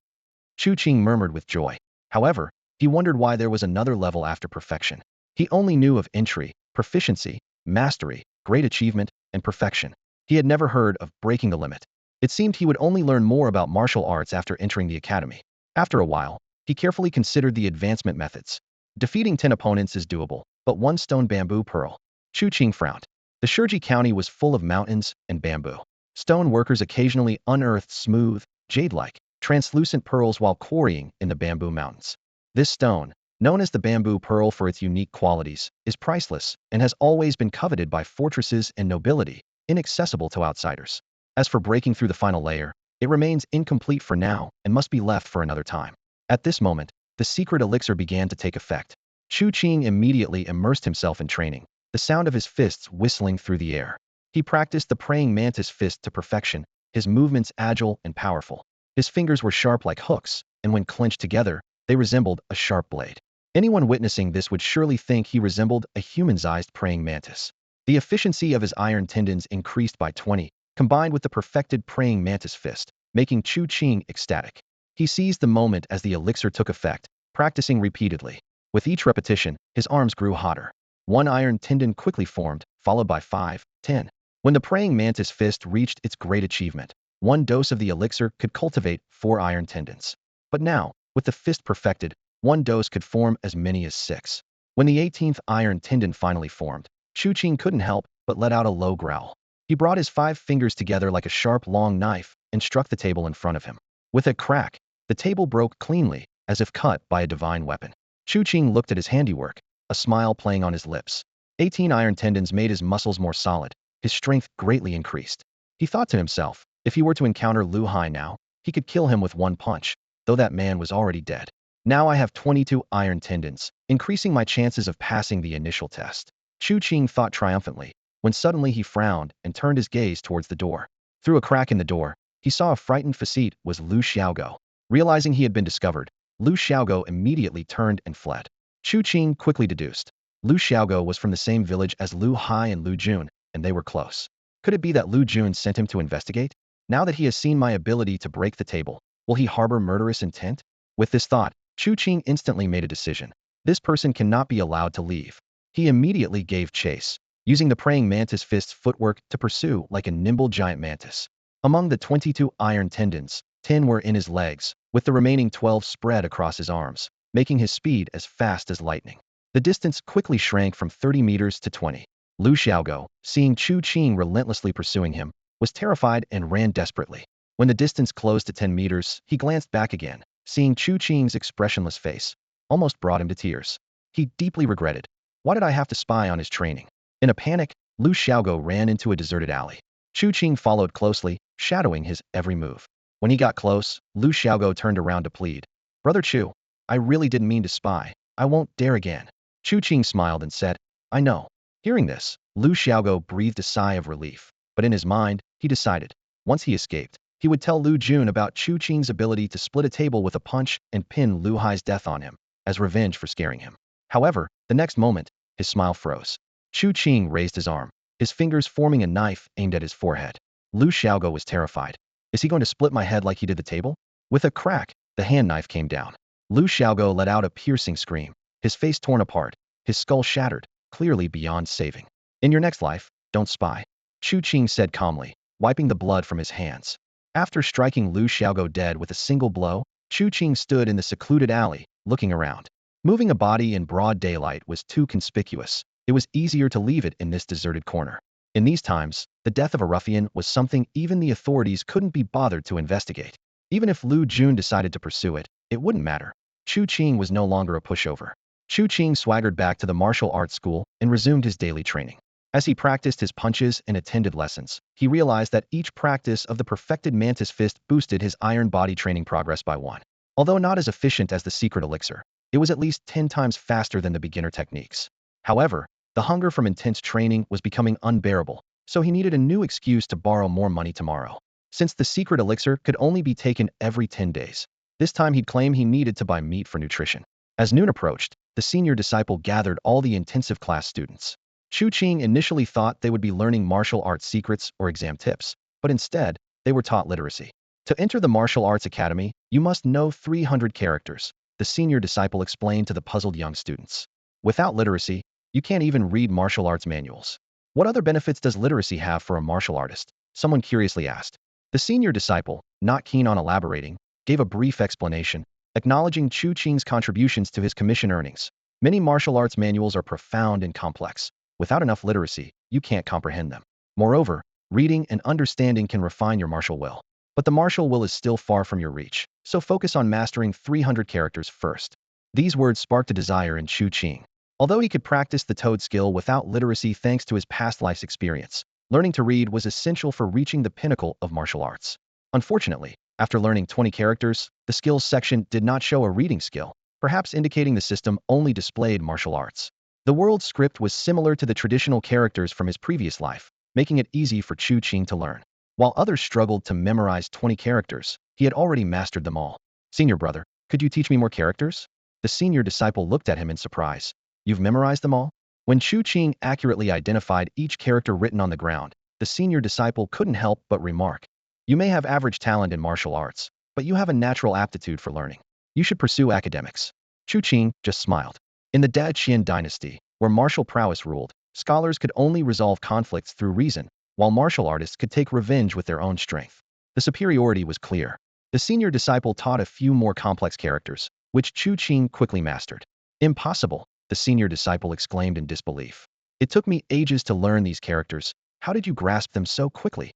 Chu Qing murmured with joy. However, he wondered why there was another level after perfection. He only knew of entry, proficiency, mastery, great achievement, and perfection. He had never heard of breaking the limit. It seemed he would only learn more about martial arts after entering the academy. After a while, he carefully considered the advancement methods. Defeating 10 opponents is doable, but 1 stone bamboo pearl. Chu Qing frowned. The Shurji County was full of mountains and bamboo. Stone workers occasionally unearthed smooth, jade-like, translucent pearls while quarrying in the bamboo mountains. This stone, known as the bamboo pearl for its unique qualities, is priceless and has always been coveted by fortresses and nobility, inaccessible to outsiders. As for breaking through the final layer, it remains incomplete for now and must be left for another time. At this moment, the secret elixir began to take effect. Chu Qing immediately immersed himself in training, the sound of his fists whistling through the air. He practiced the praying mantis fist to perfection, his movements agile and powerful. His fingers were sharp like hooks, and when clenched together, they resembled a sharp blade. Anyone witnessing this would surely think he resembled a human-sized praying mantis. The efficiency of his iron tendons increased by 20, combined with the perfected praying mantis fist, making Chu Qing ecstatic. He seized the moment as the elixir took effect, practicing repeatedly. With each repetition, his arms grew hotter. One iron tendon quickly formed, followed by 5, 10. When the praying mantis fist reached its great achievement, one dose of the elixir could cultivate 4 iron tendons. But now, with the fist perfected, one dose could form as many as 6. When the 18th iron tendon finally formed, Chu Qing couldn't help but let out a low growl. He brought his 5 fingers together like a sharp, long knife and struck the table in front of him. With a crack, the table broke cleanly, as if cut by a divine weapon. Chu Qing looked at his handiwork, a smile playing on his lips. 18 iron tendons made his muscles more solid, his strength greatly increased. He thought to himself, if he were to encounter Lu Hai now, he could kill him with one punch, though that man was already dead. Now I have 22 iron tendons, increasing my chances of passing the initial test. Chu Qing thought triumphantly, when suddenly he frowned and turned his gaze towards the door. Through a crack in the door, he saw a frightened facete was Lu Xiaogo. Realizing he had been discovered, Lu Xiaogo immediately turned and fled. Chu Qing quickly deduced. Lu Xiaogo was from the same village as Lu Hai and Lu Jun, and they were close. Could it be that Lu Jun sent him to investigate? Now that he has seen my ability to break the table, will he harbor murderous intent? With this thought, Chu Qing instantly made a decision. This person cannot be allowed to leave. He immediately gave chase, using the praying mantis fist's footwork to pursue like a nimble giant mantis. Among the 22 iron tendons, 10 were in his legs, with the remaining 12 spread across his arms, making his speed as fast as lightning. The distance quickly shrank from 30 meters to 20. Lu Xiaogo, seeing Chu Qing relentlessly pursuing him, was terrified and ran desperately. When the distance closed to 10 meters, he glanced back again, seeing Chu Qing's expressionless face, almost brought him to tears. He deeply regretted. Why did I have to spy on his training? In a panic, Lu Xiaogo ran into a deserted alley. Chu Qing followed closely, shadowing his every move. When he got close, Lu Xiaogo turned around to plead. Brother Chu, I really didn't mean to spy. I won't dare again. Chu Qing smiled and said, I know. Hearing this, Lu Xiaogo breathed a sigh of relief, but in his mind, he decided, once he escaped, he would tell Lu Jun about Chu Qing's ability to split a table with a punch and pin Lu Hai's death on him, as revenge for scaring him. However, the next moment, his smile froze. Chu Qing raised his arm, his fingers forming a knife aimed at his forehead. Lu Xiaogo was terrified. Is he going to split my head like he did the table? With a crack, the hand knife came down. Lu Xiaogo let out a piercing scream, his face torn apart, his skull shattered, clearly beyond saving. In your next life, don't spy, Chu Qing said calmly, wiping the blood from his hands. After striking Lu Xiaogo dead with a single blow, Chu Qing stood in the secluded alley, looking around. Moving a body in broad daylight was too conspicuous. It was easier to leave it in this deserted corner. In these times, the death of a ruffian was something even the authorities couldn't be bothered to investigate. Even if Lu Jun decided to pursue it, it wouldn't matter. Chu Qing was no longer a pushover. Chu Qing swaggered back to the martial arts school and resumed his daily training. As he practiced his punches and attended lessons, he realized that each practice of the perfected mantis fist boosted his iron body training progress by 1. Although not as efficient as the secret elixir, it was at least 10 times faster than the beginner techniques. However, the hunger from intense training was becoming unbearable, so he needed a new excuse to borrow more money tomorrow. Since the secret elixir could only be taken every 10 days, this time he'd claim he needed to buy meat for nutrition. As noon approached, the senior disciple gathered all the intensive class students. Chu Qing initially thought they would be learning martial arts secrets or exam tips, but instead, they were taught literacy. To enter the martial arts academy, you must know 300 characters, the senior disciple explained to the puzzled young students. Without literacy, you can't even read martial arts manuals. What other benefits does literacy have for a martial artist? Someone curiously asked. The senior disciple, not keen on elaborating, gave a brief explanation, acknowledging Chu Qing's contributions to his commission earnings. Many martial arts manuals are profound and complex. Without enough literacy, you can't comprehend them. Moreover, reading and understanding can refine your martial will. But the martial will is still far from your reach. so focus on mastering 300 characters first. These words sparked a desire in Chu Qing. Although he could practice the toad skill without literacy thanks to his past life's experience, learning to read was essential for reaching the pinnacle of martial arts. Unfortunately, after learning 20 characters, the skills section did not show a reading skill, perhaps indicating the system only displayed martial arts. The world script was similar to the traditional characters from his previous life, making it easy for Chu Qing to learn. While others struggled to memorize 20 characters, he had already mastered them all. Senior brother, could you teach me more characters? The senior disciple looked at him in surprise. You've memorized them all? When Chu Qing accurately identified each character written on the ground, the senior disciple couldn't help but remark, you may have average talent in martial arts, but you have a natural aptitude for learning. You should pursue academics. Chu Qing just smiled. In the Qin dynasty, where martial prowess ruled, scholars could only resolve conflicts through reason, while martial artists could take revenge with their own strength. The superiority was clear. The senior disciple taught a few more complex characters, which Chu Qing quickly mastered. Impossible, the senior disciple exclaimed in disbelief. It took me ages to learn these characters. How did you grasp them so quickly?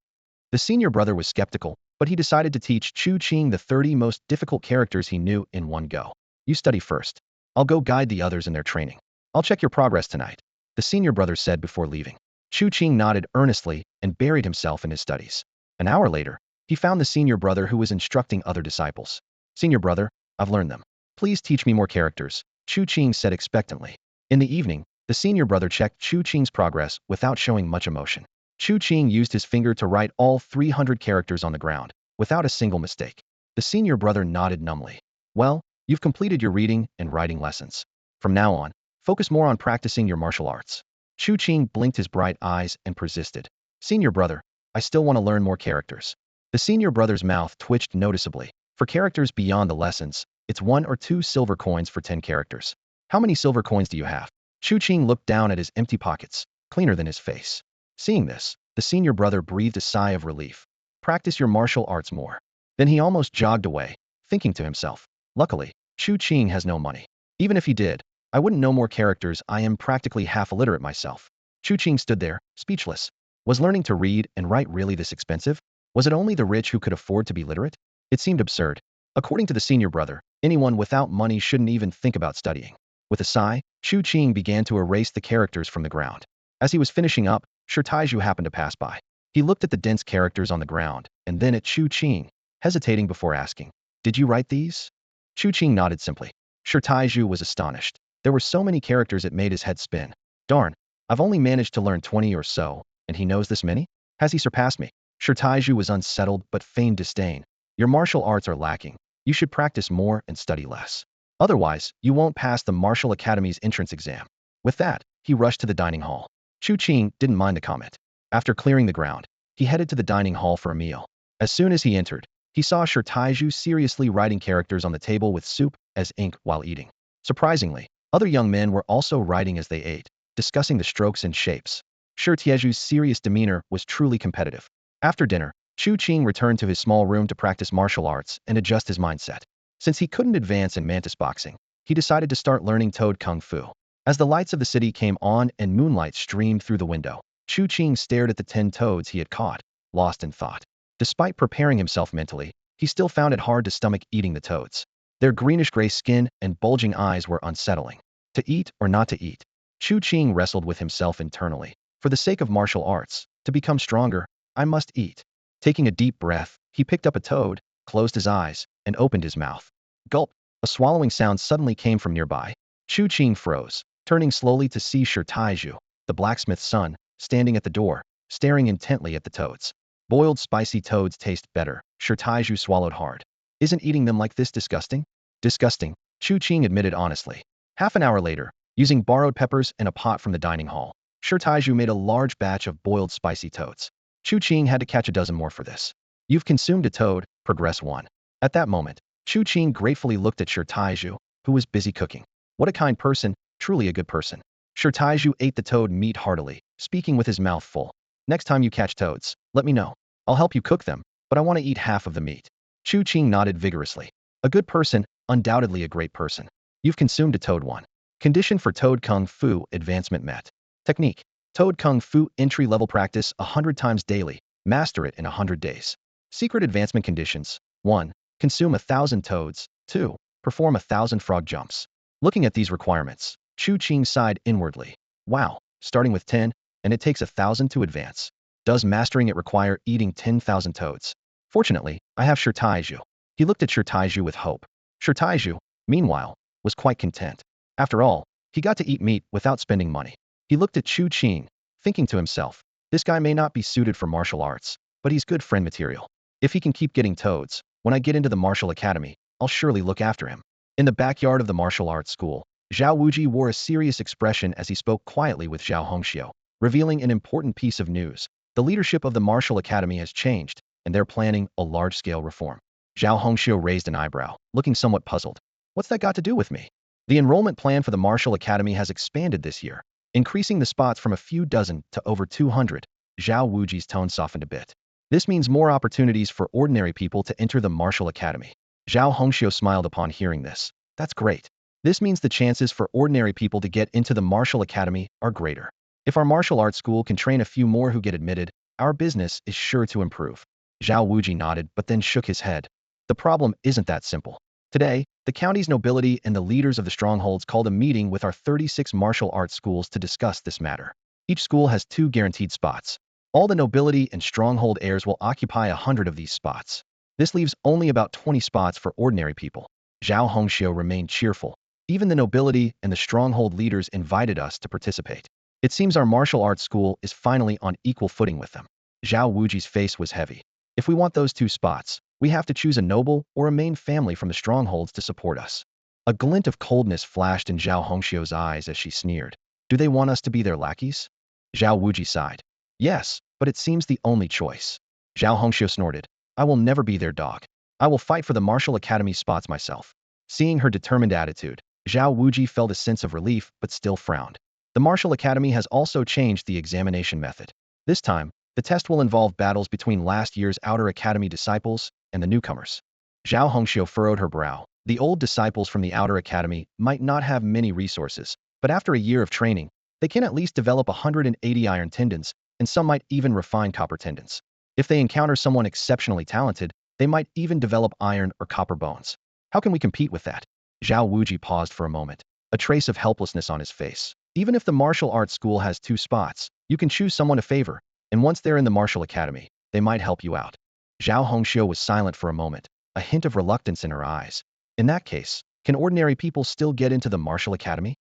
The senior brother was skeptical, but he decided to teach Chu Qing the 30 most difficult characters he knew in one go. You study first. I'll go guide the others in their training. I'll check your progress tonight, the senior brother said before leaving. Chu Qing nodded earnestly and buried himself in his studies. An hour later, he found the senior brother who was instructing other disciples. Senior brother, I've learned them. Please teach me more characters, Chu Qing said expectantly. In the evening, the senior brother checked Chu Qing's progress without showing much emotion. Chu Qing used his finger to write all 300 characters on the ground, without a single mistake. The senior brother nodded numbly. Well, you've completed your reading and writing lessons. From now on, focus more on practicing your martial arts. Chu Qing blinked his bright eyes and persisted. Senior brother, I still want to learn more characters. The senior brother's mouth twitched noticeably. For characters beyond the lessons, it's 1 or 2 silver coins for 10 characters. How many silver coins do you have? Chu Qing looked down at his empty pockets, cleaner than his face. Seeing this, the senior brother breathed a sigh of relief. Practice your martial arts more. Then he almost jogged away, thinking to himself, luckily, Chu Qing has no money. Even if he did, I wouldn't know more characters. I am practically half illiterate myself. Chu Qing stood there, speechless. Was learning to read and write really this expensive? Was it only the rich who could afford to be literate? It seemed absurd. According to the senior brother, anyone without money shouldn't even think about studying. With a sigh, Chu Qing began to erase the characters from the ground. As he was finishing up, Taiju happened to pass by. He looked at the dense characters on the ground, and then at Chu Qing, hesitating before asking, did you write these? Chu Qing nodded simply. Taiju was astonished. There were so many characters it made his head spin. Darn, I've only managed to learn 20 or so, and he knows this many? Has he surpassed me? Taiju was unsettled but feigned disdain. Your martial arts are lacking. You should practice more and study less. Otherwise, you won't pass the Martial Academy's entrance exam. With that, he rushed to the dining hall. Chu Qing didn't mind the comment. After clearing the ground, he headed to the dining hall for a meal. As soon as he entered, he saw Taiju seriously writing characters on the table with soup as ink while eating. Surprisingly, other young men were also writing as they ate, discussing the strokes and shapes. Tieju's serious demeanor was truly competitive. After dinner, Chu Qing returned to his small room to practice martial arts and adjust his mindset. Since he couldn't advance in mantis boxing, he decided to start learning Toad Kung Fu. As the lights of the city came on and moonlight streamed through the window, Chu Qing stared at the 10 toads he had caught, lost in thought. Despite preparing himself mentally, he still found it hard to stomach eating the toads. Their greenish-gray skin and bulging eyes were unsettling. To eat or not to eat? Chu Qing wrestled with himself internally. For the sake of martial arts, to become stronger, I must eat. Taking a deep breath, he picked up a toad, closed his eyes, and opened his mouth. Gulp! A swallowing sound suddenly came from nearby. Chu Qing froze, turning slowly to see Taiju, the blacksmith's son, standing at the door, staring intently at the toads. Boiled spicy toads taste better, Taiju swallowed hard. Isn't eating them like this disgusting? Disgusting, Chu Qing admitted honestly. Half an hour later, using borrowed peppers and a pot from the dining hall, Taiju made a large batch of boiled spicy toads. Chu Qing had to catch a dozen more for this. You've consumed a toad, progress 1. At that moment, Chu Qing gratefully looked at Taiju, who was busy cooking. What a kind person, truly a good person. Taiju ate the toad meat heartily, speaking with his mouth full. Next time you catch toads, let me know. I'll help you cook them, but I want to eat half of the meat. Chu Qing nodded vigorously. A good person, undoubtedly a great person. You've consumed a toad 1. Condition for Toad Kung Fu advancement met. Technique. Toad Kung Fu entry-level practice 100 times daily. Master it in 100 days. Secret advancement conditions. 1. Consume 1,000 toads. 2. Perform 1,000 frog jumps. Looking at these requirements, Chu Qing sighed inwardly. Wow, starting with 10, and it takes 1,000 to advance. Does mastering it require eating 10,000 toads? Fortunately, I have Shirtaiju. He looked at Shirtaiju with hope. Shirtaiju, meanwhile, was quite content. After all, he got to eat meat without spending money. He looked at Chu Qing, thinking to himself, this guy may not be suited for martial arts, but he's good friend material. If he can keep getting toads, when I get into the martial academy, I'll surely look after him. In the backyard of the martial arts school, Zhao Wuji wore a serious expression as he spoke quietly with Zhao Hongxiu, revealing an important piece of news. The leadership of the martial academy has changed, and they're planning a large-scale reform. Zhao Hongxiu raised an eyebrow, looking somewhat puzzled. What's that got to do with me? The enrollment plan for the martial academy has expanded this year, increasing the spots from a few dozen to over 200. Zhao Wuji's tone softened a bit. This means more opportunities for ordinary people to enter the martial academy. Zhao Hongxiu smiled upon hearing this. That's great. This means the chances for ordinary people to get into the martial academy are greater. If our martial arts school can train a few more who get admitted, our business is sure to improve. Zhao Wuji nodded but then shook his head. The problem isn't that simple. Today, the county's nobility and the leaders of the strongholds called a meeting with our 36 martial arts schools to discuss this matter. Each school has 2 guaranteed spots. All the nobility and stronghold heirs will occupy 100 of these spots. This leaves only about 20 spots for ordinary people. Zhao Hongxiu remained cheerful. Even the nobility and the stronghold leaders invited us to participate. It seems our martial arts school is finally on equal footing with them. Zhao Wuji's face was heavy. If we want those 2 spots, we have to choose a noble or a main family from the strongholds to support us. A glint of coldness flashed in Zhao Hongxiu's eyes as she sneered. Do they want us to be their lackeys? Zhao Wuji sighed. Yes, but it seems the only choice. Zhao Hongxiu snorted. I will never be their dog. I will fight for the martial academy spots myself. Seeing her determined attitude, Zhao Wuji felt a sense of relief but still frowned. The martial academy has also changed the examination method. This time, the test will involve battles between last year's outer academy disciples and the newcomers. Zhao Hongxiu furrowed her brow. The old disciples from the outer academy might not have many resources, but after a year of training, they can at least develop 180 iron tendons, and some might even refine copper tendons. If they encounter someone exceptionally talented, they might even develop iron or copper bones. How can we compete with that? Zhao Wuji paused for a moment, a trace of helplessness on his face. Even if the martial arts school has 2 spots, you can choose someone to favor, and once they're in the martial academy, they might help you out. Zhao Hongxiu was silent for a moment, a hint of reluctance in her eyes. In that case, can ordinary people still get into the martial academy?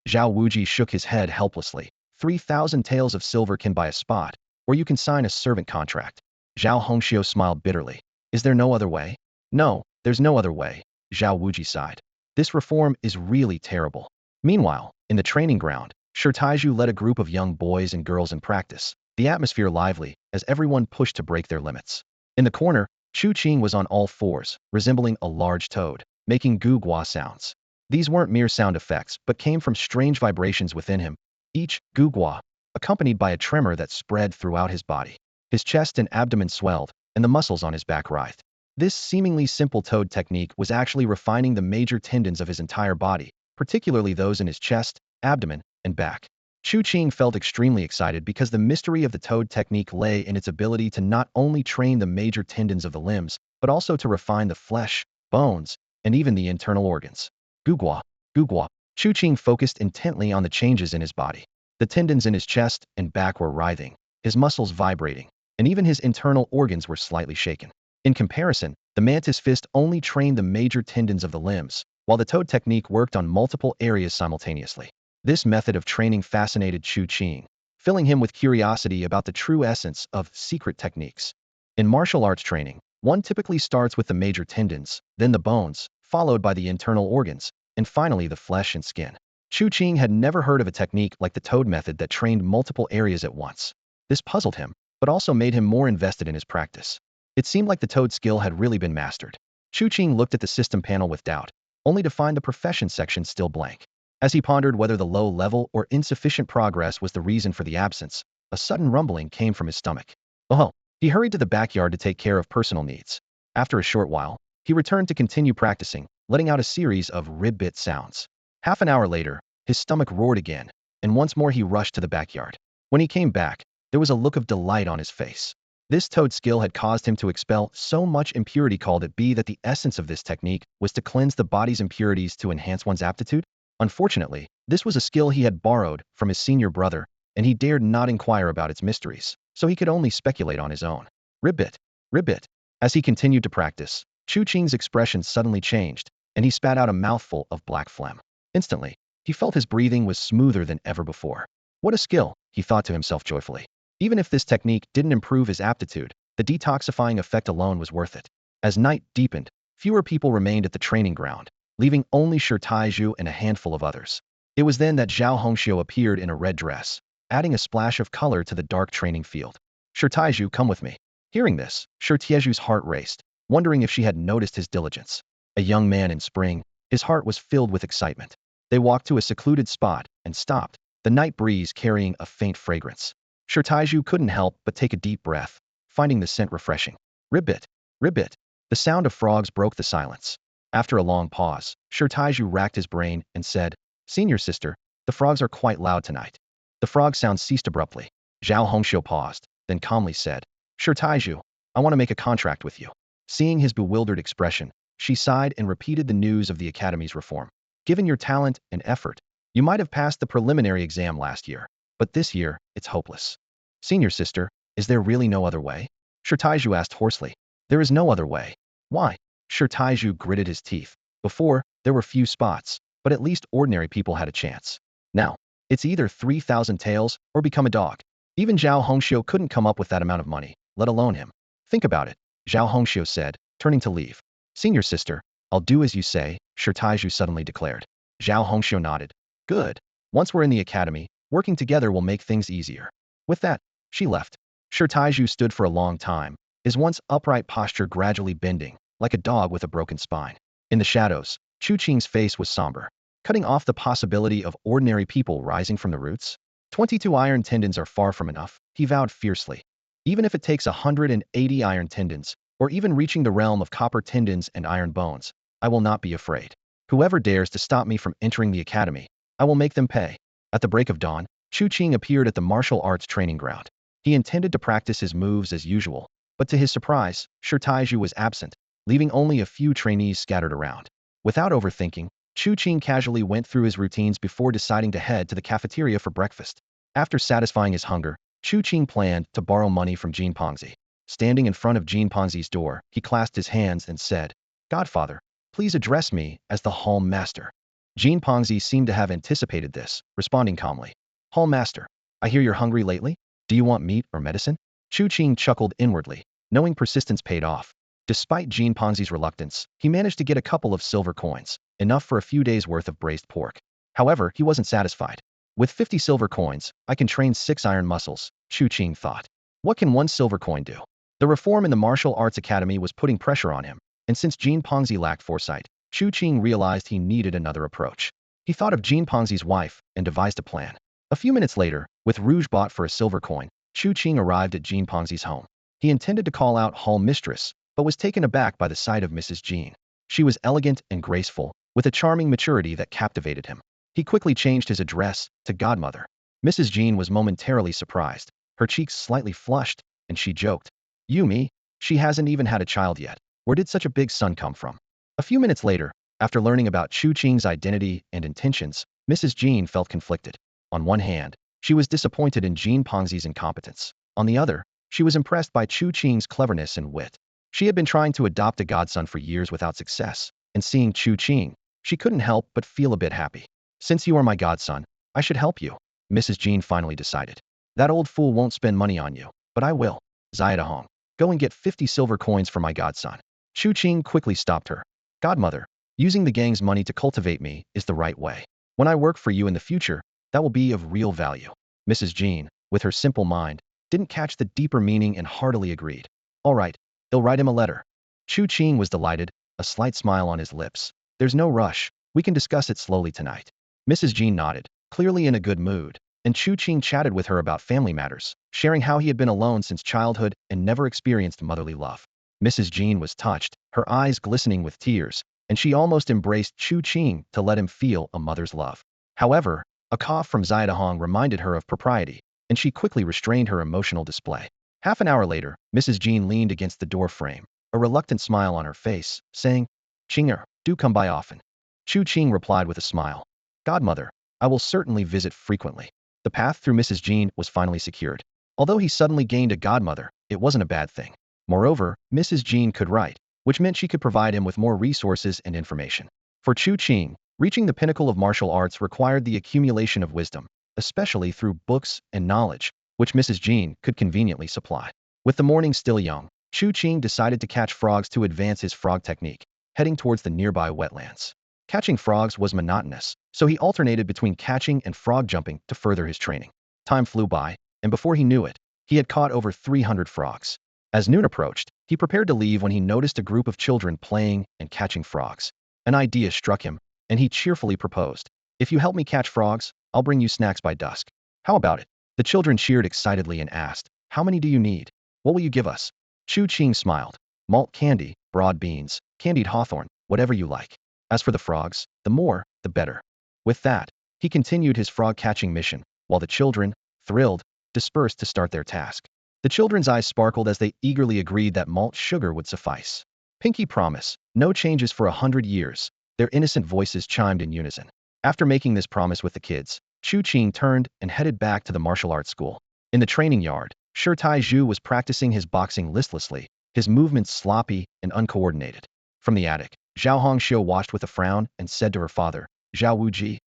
Zhao Wuji shook his head helplessly. 3,000 taels of silver can buy a spot, or you can sign a servant contract. Zhao Hongxiu smiled bitterly. Is there no other way? No, there's no other way. Zhao Wuji sighed. This reform is really terrible. Meanwhile, in the training ground, Shirtaiju led a group of young boys and girls in practice, the atmosphere lively, as everyone pushed to break their limits. In the corner, Chu Qing was on all fours, resembling a large toad, making goo-gua sounds. These weren't mere sound effects, but came from strange vibrations within him, each goo-gua accompanied by a tremor that spread throughout his body. His chest and abdomen swelled, and the muscles on his back writhed. This seemingly simple toad technique was actually refining the major tendons of his entire body, particularly those in his chest, abdomen, and back. Chu Qing felt extremely excited because the mystery of the toad technique lay in its ability to not only train the major tendons of the limbs, but also to refine the flesh, bones, and even the internal organs. Gugua, gugua. Chu Qing focused intently on the changes in his body. The tendons in his chest and back were writhing, his muscles vibrating, and even his internal organs were slightly shaken. In comparison, the mantis fist only trained the major tendons of the limbs, while the toad technique worked on multiple areas simultaneously. This method of training fascinated Chu Qing, filling him with curiosity about the true essence of secret techniques. In martial arts training, one typically starts with the major tendons, then the bones, followed by the internal organs, and finally the flesh and skin. Chu Qing had never heard of a technique like the toad method that trained multiple areas at once. This puzzled him, but also made him more invested in his practice. It seemed like the toad skill had really been mastered. Chu Qing looked at the system panel with doubt, only to find the profession section still blank. As he pondered whether the low level or insufficient progress was the reason for the absence, a sudden rumbling came from his stomach. Oh! He hurried to the backyard to take care of personal needs. After a short while, he returned to continue practicing, letting out a series of rib-bit sounds. Half an hour later, his stomach roared again, and once more he rushed to the backyard. When he came back, there was a look of delight on his face. This toad skill had caused him to expel so much impurity called it be that the essence of this technique was to cleanse the body's impurities to enhance one's aptitude. Unfortunately, this was a skill he had borrowed from his senior brother, and he dared not inquire about its mysteries, so he could only speculate on his own. Ribbit, ribbit. As he continued to practice, Chu Qing's expression suddenly changed, and he spat out a mouthful of black phlegm. Instantly, he felt his breathing was smoother than ever before. What a skill, he thought to himself joyfully. Even if this technique didn't improve his aptitude, the detoxifying effect alone was worth it. As night deepened, fewer people remained at the training ground, leaving only Shi Taizhu and a handful of others. It was then that Zhao Hongxiu appeared in a red dress, adding a splash of color to the dark training field. Shi Taizhu, come with me. Hearing this, Shi Taizhu's heart raced, wondering if she had noticed his diligence. A young man in spring, his heart was filled with excitement. They walked to a secluded spot and stopped, the night breeze carrying a faint fragrance. Shi Taizhu couldn't help but take a deep breath, finding the scent refreshing. Ribbit, ribbit. The sound of frogs broke the silence. After a long pause, Shi Taizhu racked his brain and said, Senior sister, the frogs are quite loud tonight. The frog sound ceased abruptly. Zhao Hongxiu paused, then calmly said, Shi Taizhu, I want to make a contract with you. Seeing his bewildered expression, she sighed and repeated the news of the academy's reform. Given your talent and effort, you might have passed the preliminary exam last year, but this year, it's hopeless. Senior sister, is there really no other way? Shi Taizhu asked hoarsely. There is no other way. Why? Shi Taizhu gritted his teeth. Before, there were few spots, but at least ordinary people had a chance. Now, it's either 3,000 taels or become a dog. Even Zhao Hongxiu couldn't come up with that amount of money, let alone him. Think about it, Zhao Hongxiu said, turning to leave. Senior sister, I'll do as you say, Shi Taizhu suddenly declared. Zhao Hongxiu nodded. Good. Once we're in the academy, working together will make things easier. With that, she left. Shi Taizhu stood for a long time, his once upright posture gradually bending, like a dog with a broken spine. In the shadows, Chu Qing's face was somber. Cutting off the possibility of ordinary people rising from the roots? 22 iron tendons are far from enough, he vowed fiercely. Even if it takes 180 iron tendons, or even reaching the realm of copper tendons and iron bones, I will not be afraid. Whoever dares to stop me from entering the academy, I will make them pay. At the break of dawn, Chu Qing appeared at the martial arts training ground. He intended to practice his moves as usual, but to his surprise, Shi Taizhu was absent, leaving only a few trainees scattered around. Without overthinking, Chu Qing casually went through his routines before deciding to head to the cafeteria for breakfast. After satisfying his hunger, Chu Qing planned to borrow money from Jin Pongzi. Standing in front of Jin Pongzi's door, he clasped his hands and said, Godfather, please address me as the Hall Master. Jin Pongzi seemed to have anticipated this, responding calmly. Hall Master, I hear you're hungry lately? Do you want meat or medicine? Chu Qing chuckled inwardly, knowing persistence paid off. Despite Jin Pongzi's reluctance, he managed to get a couple of silver coins, enough for a few days' worth of braised pork. However, he wasn't satisfied. With 50 silver coins, I can train 6 iron muscles, Chu Qing thought. What can 1 silver coin do? The reform in the martial arts academy was putting pressure on him, and since Jin Pongzi lacked foresight, Chu Qing realized he needed another approach. He thought of Jin Pongzi's wife and devised a plan. A few minutes later, with rouge bought for a silver coin, Chu Qing arrived at Jin Pongzi's home. He intended to call out Hall Mistress, but was taken aback by the sight of Mrs. Jin. She was elegant and graceful, with a charming maturity that captivated him. He quickly changed his address to Godmother. Mrs. Jin was momentarily surprised. Her cheeks slightly flushed, and she joked. You me? She hasn't even had a child yet. Where did such a big son come from? A few minutes later, after learning about Chu Qing's identity and intentions, Mrs. Jin felt conflicted. On one hand, she was disappointed in Jin Pongzi's incompetence. On the other, she was impressed by Chu Qing's cleverness and wit. She had been trying to adopt a godson for years without success, and seeing Chu Qing, she couldn't help but feel a bit happy. Since you are my godson, I should help you, Mrs. Jin finally decided. That old fool won't spend money on you, but I will. Ziadahong, go and get 50 silver coins for my godson. Chu Qing quickly stopped her. Godmother, using the gang's money to cultivate me is the right way. When I work for you in the future, that will be of real value. Mrs. Jin, with her simple mind, didn't catch the deeper meaning and heartily agreed. All right, he'll write him a letter. Chu Qing was delighted, a slight smile on his lips. There's no rush. We can discuss it slowly tonight. Mrs. Jin nodded, clearly in a good mood, and Chu Qing chatted with her about family matters, sharing how he had been alone since childhood and never experienced motherly love. Mrs. Jin was touched, her eyes glistening with tears, and she almost embraced Chu Qing to let him feel a mother's love. However, a cough from Ziadahong reminded her of propriety, and she quickly restrained her emotional display. Half an hour later, Mrs. Jean leaned against the door frame, a reluctant smile on her face, saying, "Qinger, do come by often." Chu Qing replied with a smile. "Godmother, I will certainly visit frequently." The path through Mrs. Jean was finally secured. Although he suddenly gained a godmother, it wasn't a bad thing. Moreover, Mrs. Jean could write, which meant she could provide him with more resources and information. For Chu Qing, reaching the pinnacle of martial arts required the accumulation of wisdom, especially through books and knowledge, which Mrs. Jean could conveniently supply. With the morning still young, Chu Qing decided to catch frogs to advance his frog technique, heading towards the nearby wetlands. Catching frogs was monotonous, so he alternated between catching and frog jumping to further his training. Time flew by, and before he knew it, he had caught over 300 frogs. As noon approached, he prepared to leave when he noticed a group of children playing and catching frogs. An idea struck him, and he cheerfully proposed, "If you help me catch frogs, I'll bring you snacks by dusk. How about it?" The children cheered excitedly and asked, "How many do you need? What will you give us?" Chu Qing smiled. "Malt candy, broad beans, candied hawthorn, whatever you like. As for the frogs, the more, the better." With that, he continued his frog-catching mission, while the children, thrilled, dispersed to start their task. The children's eyes sparkled as they eagerly agreed that malt sugar would suffice. "Pinky promise, no changes for 100 years." Their innocent voices chimed in unison. After making this promise with the kids, Chu Qing turned and headed back to the martial arts school. In the training yard, Shi Taizhu was practicing his boxing listlessly, his movements sloppy and uncoordinated. From the attic, Zhao Hongxiu watched with a frown and said to her father, "Zhao Wuji,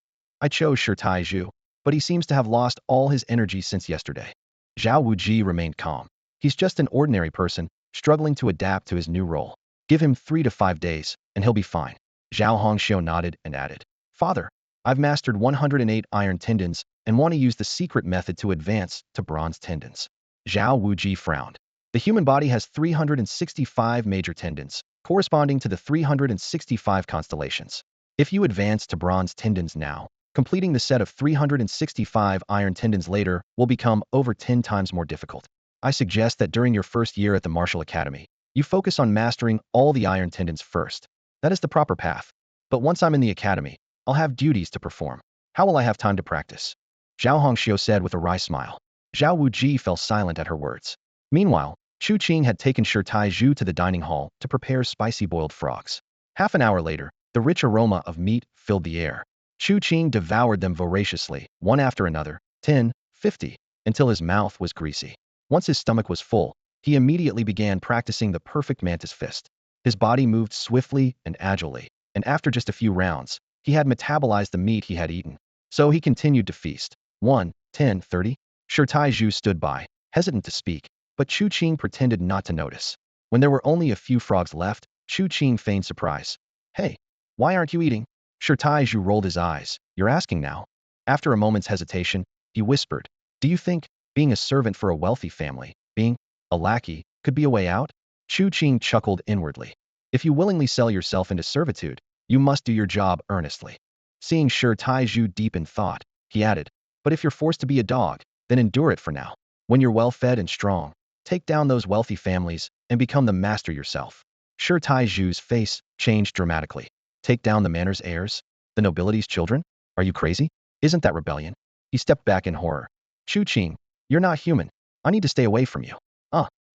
I chose Shi Taizhu, but he seems to have lost all his energy since yesterday." Zhao Wuji remained calm. "He's just an ordinary person, struggling to adapt to his new role. Give him 3 to 5 days, and he'll be fine." Zhao Hongxiu nodded and added, "Father, I've mastered 108 iron tendons and want to use the secret method to advance to bronze tendons." Zhao Wuji frowned. The human body has 365 major tendons, corresponding to the 365 constellations. If you advance to bronze tendons now, completing the set of 365 iron tendons later will become over 10 times more difficult. I suggest that during your first year at the Martial Academy, you focus on mastering all the iron tendons first. That is the proper path. But once I'm in the academy, I'll have duties to perform. How will I have time to practice?" Zhao Hongxiu said with a wry smile. Zhao Wuji fell silent at her words. Meanwhile, Chu Qing had taken Shi Taizhu to the dining hall to prepare spicy boiled frogs. Half an hour later, the rich aroma of meat filled the air. Chu Qing devoured them voraciously, one after another, 10, 50, until his mouth was greasy. Once his stomach was full, he immediately began practicing the perfect mantis fist. His body moved swiftly and agilely, and after just a few rounds, he had metabolized the meat he had eaten. So he continued to feast. 1, 10, 30. Shi Taizhu stood by, hesitant to speak, but Chu Qing pretended not to notice. When there were only a few frogs left, Chu Qing feigned surprise. "Hey, why aren't you eating?" Shi Taizhu rolled his eyes. "You're asking now?" After a moment's hesitation, he whispered, "Do you think being a servant for a wealthy family, being a lackey, could be a way out?" Chu Qing chuckled inwardly. "If you willingly sell yourself into servitude, you must do your job earnestly." Seeing Shi Taizhu deep in thought, he added, "But if you're forced to be a dog, then endure it for now. When you're well-fed and strong, take down those wealthy families and become the master yourself." Shi Taizhu's face changed dramatically. "Take down the manor's heirs? The nobility's children? Are you crazy? Isn't that rebellion?" He stepped back in horror. "Chu Qing, you're not human. I need to stay away from you.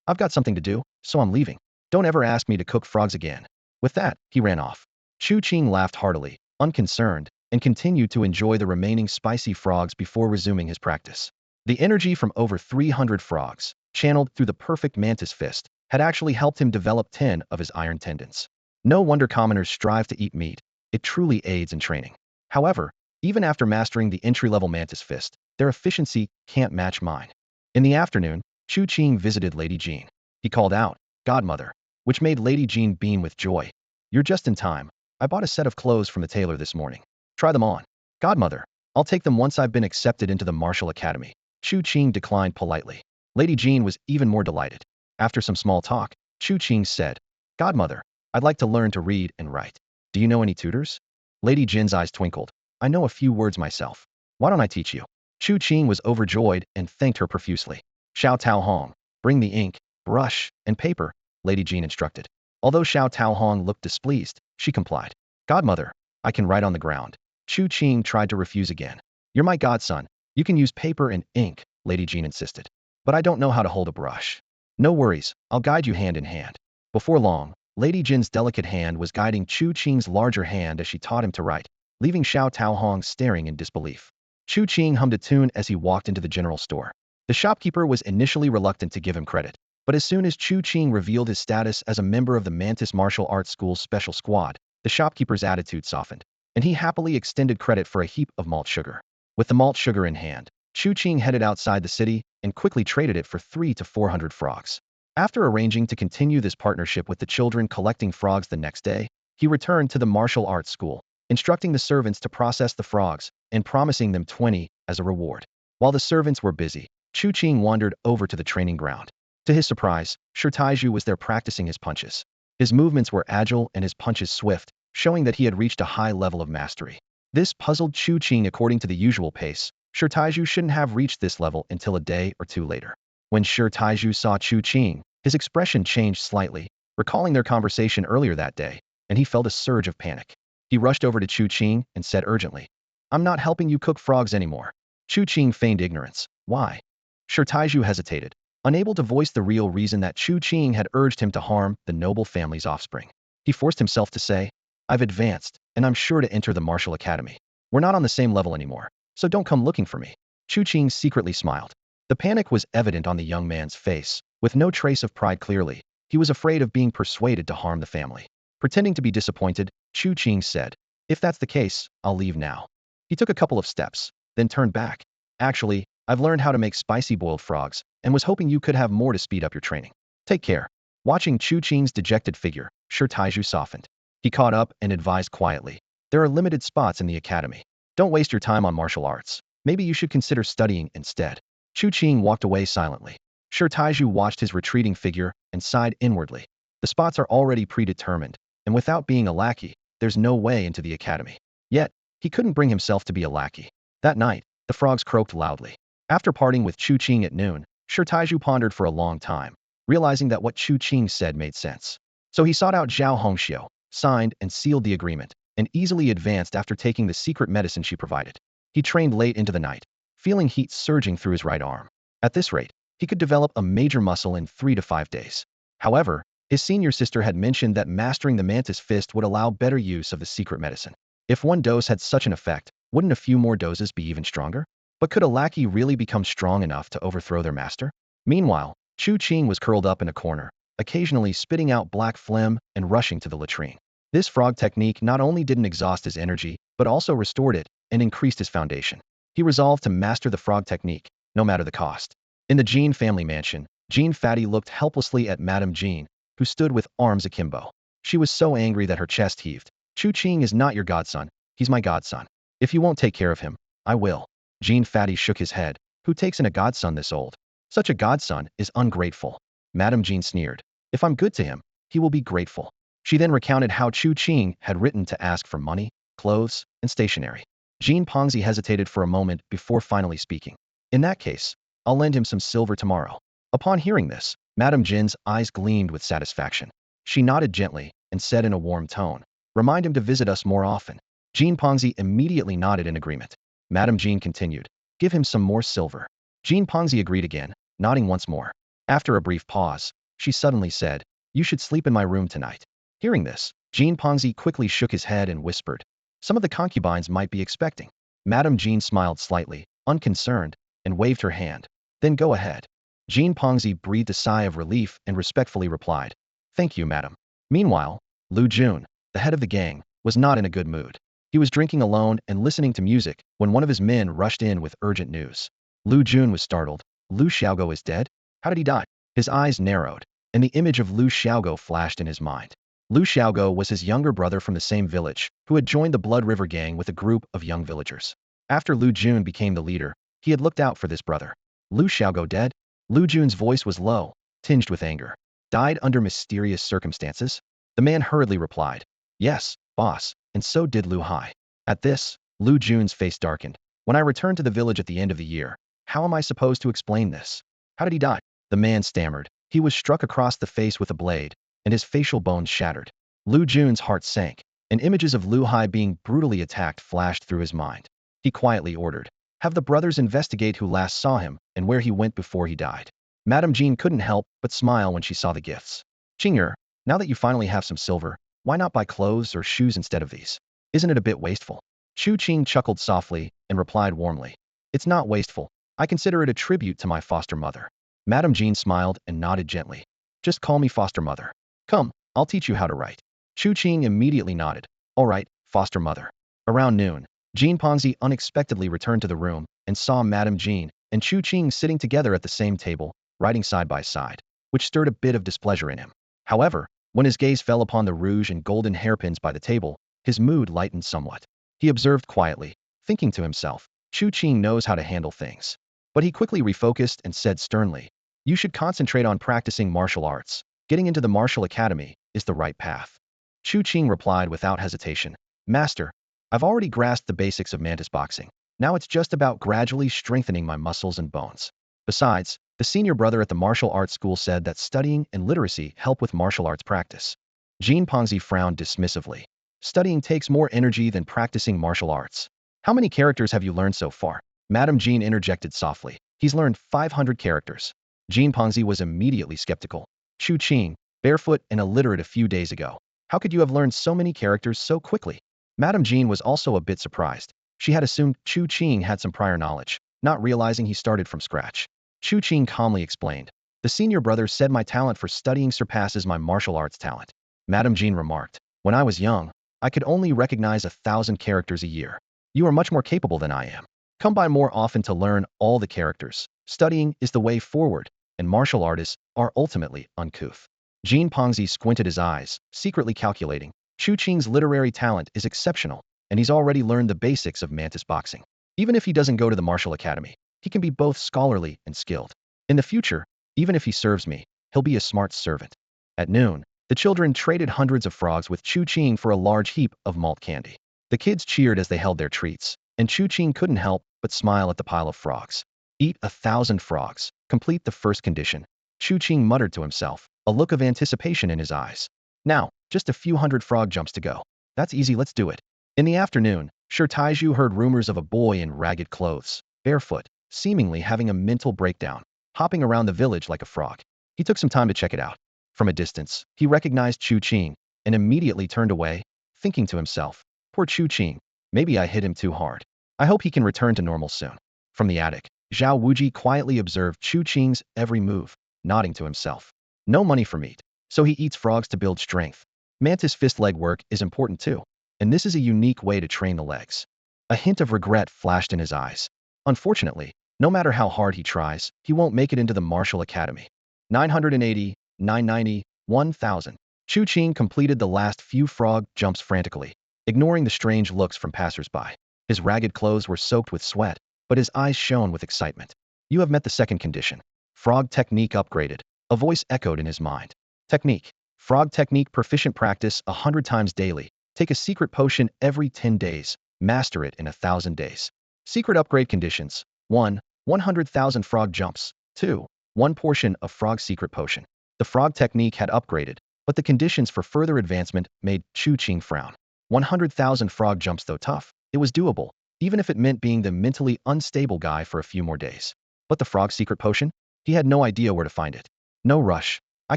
I've got something to do, so I'm leaving. Don't ever ask me to cook frogs again." With that, he ran off. Chu Qing laughed heartily, unconcerned, and continued to enjoy the remaining spicy frogs before resuming his practice. The energy from over 300 frogs, channeled through the perfect mantis fist, had actually helped him develop 10 of his iron tendons. No wonder commoners strive to eat meat. It truly aids in training. However, even after mastering the entry-level mantis fist, their efficiency can't match mine. In the afternoon, Chu Qing visited Lady Jean. He called out, "Godmother," which made Lady Jean beam with joy. "You're just in time. I bought a set of clothes from the tailor this morning. Try them on." "Godmother, I'll take them once I've been accepted into the martial academy." Chu Qing declined politely. Lady Jean was even more delighted. After some small talk, Chu Qing said, "Godmother, I'd like to learn to read and write. Do you know any tutors?" Lady Jin's eyes twinkled. "I know a few words myself. Why don't I teach you?" Chu Qing was overjoyed and thanked her profusely. "Xiao Tao Hong, bring the ink, brush, and paper," Lady Jean instructed. Although Xiao Tao Hong looked displeased, she complied. "Godmother, I can write on the ground." Chu Qing tried to refuse again. "You're my godson. You can use paper and ink," Lady Jean insisted. "But I don't know how to hold a brush." No worries, I'll guide you hand in hand. Before long, Lady Jin's delicate hand was guiding Chu Qing's larger hand as she taught him to write, leaving Xiao Taohong staring in disbelief. Chu Qing hummed a tune as he walked into the general store. The shopkeeper was initially reluctant to give him credit, but as soon as Chu Qing revealed his status as a member of the Mantis Martial Arts School's special squad, the shopkeeper's attitude softened, and he happily extended credit for a heap of malt sugar. With the malt sugar in hand, Chu Qing headed outside the city and quickly traded it for 300 to 400 frogs. After arranging to continue this partnership with the children collecting frogs the next day, he returned to the martial arts school, instructing the servants to process the frogs and promising them 20 as a reward. While the servants were busy, Chu Qing wandered over to the training ground. To his surprise, Taiju was there practicing his punches. His movements were agile and his punches swift, showing that he had reached a high level of mastery. This puzzled Chu Qing. According to the usual pace, Taiju shouldn't have reached this level until a day or two later. When Taiju saw Chu Qing, his expression changed slightly, recalling their conversation earlier that day, and he felt a surge of panic. He rushed over to Chu Qing and said urgently, "I'm not helping you cook frogs anymore." Chu Qing feigned ignorance. Why? Taiju hesitated, unable to voice the real reason that Chu Qing had urged him to harm the noble family's offspring. He forced himself to say, "I've advanced, and I'm sure to enter the martial academy. We're not on the same level anymore, so don't come looking for me." Chu Qing secretly smiled. The panic was evident on the young man's face, with no trace of pride clearly. He was afraid of being persuaded to harm the family. Pretending to be disappointed, Chu Qing said, "If that's the case, I'll leave now." He took a couple of steps, then turned back. "Actually, I've learned how to make spicy boiled frogs, and was hoping you could have more to speed up your training. Take care." Watching Chu Qing's dejected figure, Taiju softened. He caught up and advised quietly, "There are limited spots in the academy. Don't waste your time on martial arts. Maybe you should consider studying instead." Chu Qing walked away silently. Taiju watched his retreating figure and sighed inwardly. The spots are already predetermined, and without being a lackey, there's no way into the academy. Yet, he couldn't bring himself to be a lackey. That night, the frogs croaked loudly. After parting with Chu Qing at noon, Taiju pondered for a long time, realizing that what Chu Qing said made sense. So he sought out Zhao Hongxiu, signed and sealed the agreement, and easily advanced after taking the secret medicine she provided. He trained late into the night, feeling heat surging through his right arm. At this rate, he could develop a major muscle in 3 to 5 days. However, his senior sister had mentioned that mastering the mantis fist would allow better use of the secret medicine. If one dose had such an effect, wouldn't a few more doses be even stronger? But could a lackey really become strong enough to overthrow their master? Meanwhile, Chu Qing was curled up in a corner, occasionally spitting out black phlegm and rushing to the latrine. This frog technique not only didn't exhaust his energy, but also restored it and increased his foundation. He resolved to master the frog technique, no matter the cost. In the Jean family mansion, Jean Fatty looked helplessly at Madame Jean, who stood with arms akimbo. She was so angry that her chest heaved. "Chu Qing is not your godson, he's my godson. If you won't take care of him, I will." Jean Fatty shook his head. "Who takes in a godson this old? Such a godson is ungrateful." Madame Jean sneered. "If I'm good to him, he will be grateful." She then recounted how Chu Qing had written to ask for money, clothes, and stationery. Jean Pongzi hesitated for a moment before finally speaking. "In that case, I'll lend him some silver tomorrow." Upon hearing this, Madame Jin's eyes gleamed with satisfaction. She nodded gently and said in a warm tone, "Remind him to visit us more often." Jean Pongzi immediately nodded in agreement. Madame Jean continued, "Give him some more silver." Jean Pongzi agreed again, nodding once more. After a brief pause, she suddenly said, "You should sleep in my room tonight." Hearing this, Jean Pongzi quickly shook his head and whispered, "Some of the concubines might be expecting." Madame Jean smiled slightly, unconcerned, and waved her hand. "Then go ahead." Jean Pongzi breathed a sigh of relief and respectfully replied, "Thank you, madam." Meanwhile, Lu Jun, the head of the gang, was not in a good mood. He was drinking alone and listening to music when one of his men rushed in with urgent news. Lu Jun was startled. "Lu Xiaogo is dead? How did he die?" His eyes narrowed, and the image of Lu Xiaogo flashed in his mind. Lu Xiaogo was his younger brother from the same village, who had joined the Blood River gang with a group of young villagers. After Lu Jun became the leader, he had looked out for this brother. "Lu Xiaogo dead?" Lu Jun's voice was low, tinged with anger. "Died under mysterious circumstances?" The man hurriedly replied, "Yes, boss, and so did Lu Hai." At this, Lu Jun's face darkened. "When I return to the village at the end of the year, how am I supposed to explain this? How did he die?" The man stammered. "He was struck across the face with a blade, and his facial bones shattered." Lu Jun's heart sank, and images of Lu Hai being brutally attacked flashed through his mind. He quietly ordered, "Have the brothers investigate who last saw him and where he went before he died." Madame Jean couldn't help but smile when she saw the gifts. Qing'er, now that you finally have some silver, why not buy clothes or shoes instead of these? Isn't it a bit wasteful? Chu Qing chuckled softly and replied warmly. It's not wasteful. I consider it a tribute to my foster mother. Madame Jean smiled and nodded gently. Just call me foster mother. Come, I'll teach you how to write. Chu Qing immediately nodded. All right, foster mother. Around noon, Jean Pongzi unexpectedly returned to the room and saw Madame Jean and Chu Qing sitting together at the same table, writing side by side, which stirred a bit of displeasure in him. However, when his gaze fell upon the rouge and golden hairpins by the table, his mood lightened somewhat. He observed quietly, thinking to himself, Chu Qing knows how to handle things. But he quickly refocused and said sternly, you should concentrate on practicing martial arts. Getting into the martial academy is the right path. Chu Qing replied without hesitation, Master, I've already grasped the basics of mantis boxing. Now it's just about gradually strengthening my muscles and bones. Besides, the senior brother at the martial arts school said that studying and literacy help with martial arts practice. Jean Pongzi frowned dismissively. Studying takes more energy than practicing martial arts. How many characters have you learned so far? Madame Jean interjected softly. He's learned 500 characters. Jean Pongzi was immediately skeptical. Chu Qing, barefoot and illiterate a few days ago. How could you have learned so many characters so quickly? Madame Jean was also a bit surprised. She had assumed Chu Qing had some prior knowledge, not realizing he started from scratch. Chu Qing calmly explained. The senior brother said my talent for studying surpasses my martial arts talent. Madame Jean remarked. When I was young, I could only recognize 1,000 characters a year. You are much more capable than I am. Come by more often to learn all the characters. Studying is the way forward, and martial artists are ultimately uncouth. Jean Pongzi squinted his eyes, secretly calculating. Chu Qing's literary talent is exceptional, and he's already learned the basics of mantis boxing. Even if he doesn't go to the martial academy, he can be both scholarly and skilled. In the future, even if he serves me, he'll be a smart servant. At noon, the children traded hundreds of frogs with Chu Qing for a large heap of malt candy. The kids cheered as they held their treats, and Chu Qing couldn't help but smile at the pile of frogs. Eat 1,000 frogs. Complete the first condition. Chu Qing muttered to himself, a look of anticipation in his eyes. Now, just a few hundred frog jumps to go. That's easy, let's do it. In the afternoon, Shi Taiju heard rumors of a boy in ragged clothes, barefoot, seemingly having a mental breakdown, hopping around the village like a frog. He took some time to check it out. From a distance, he recognized Chu Qing and immediately turned away, thinking to himself, poor Chu Qing, maybe I hit him too hard. I hope he can return to normal soon. From the attic, Zhao Wuji quietly observed Chu Qing's every move, nodding to himself. No money for meat, so he eats frogs to build strength. Mantis fist leg work is important too, and this is a unique way to train the legs. A hint of regret flashed in his eyes. Unfortunately, no matter how hard he tries, he won't make it into the martial academy. 980, 990, 1,000. Chu Qing completed the last few frog jumps frantically, ignoring the strange looks from passers-by. His ragged clothes were soaked with sweat, but his eyes shone with excitement. You have met the second condition. Frog technique upgraded. A voice echoed in his mind. Technique. Frog technique proficient practice 100 times daily. Take a secret potion every 10 days. Master it in 1,000 days. Secret upgrade conditions. 1. 100,000 frog jumps. 2. 1 portion of frog secret potion. The frog technique had upgraded, but the conditions for further advancement made Chu Qing frown. 100,000 frog jumps though tough, it was doable, even if it meant being the mentally unstable guy for a few more days. But the frog secret potion? He had no idea where to find it. No rush. I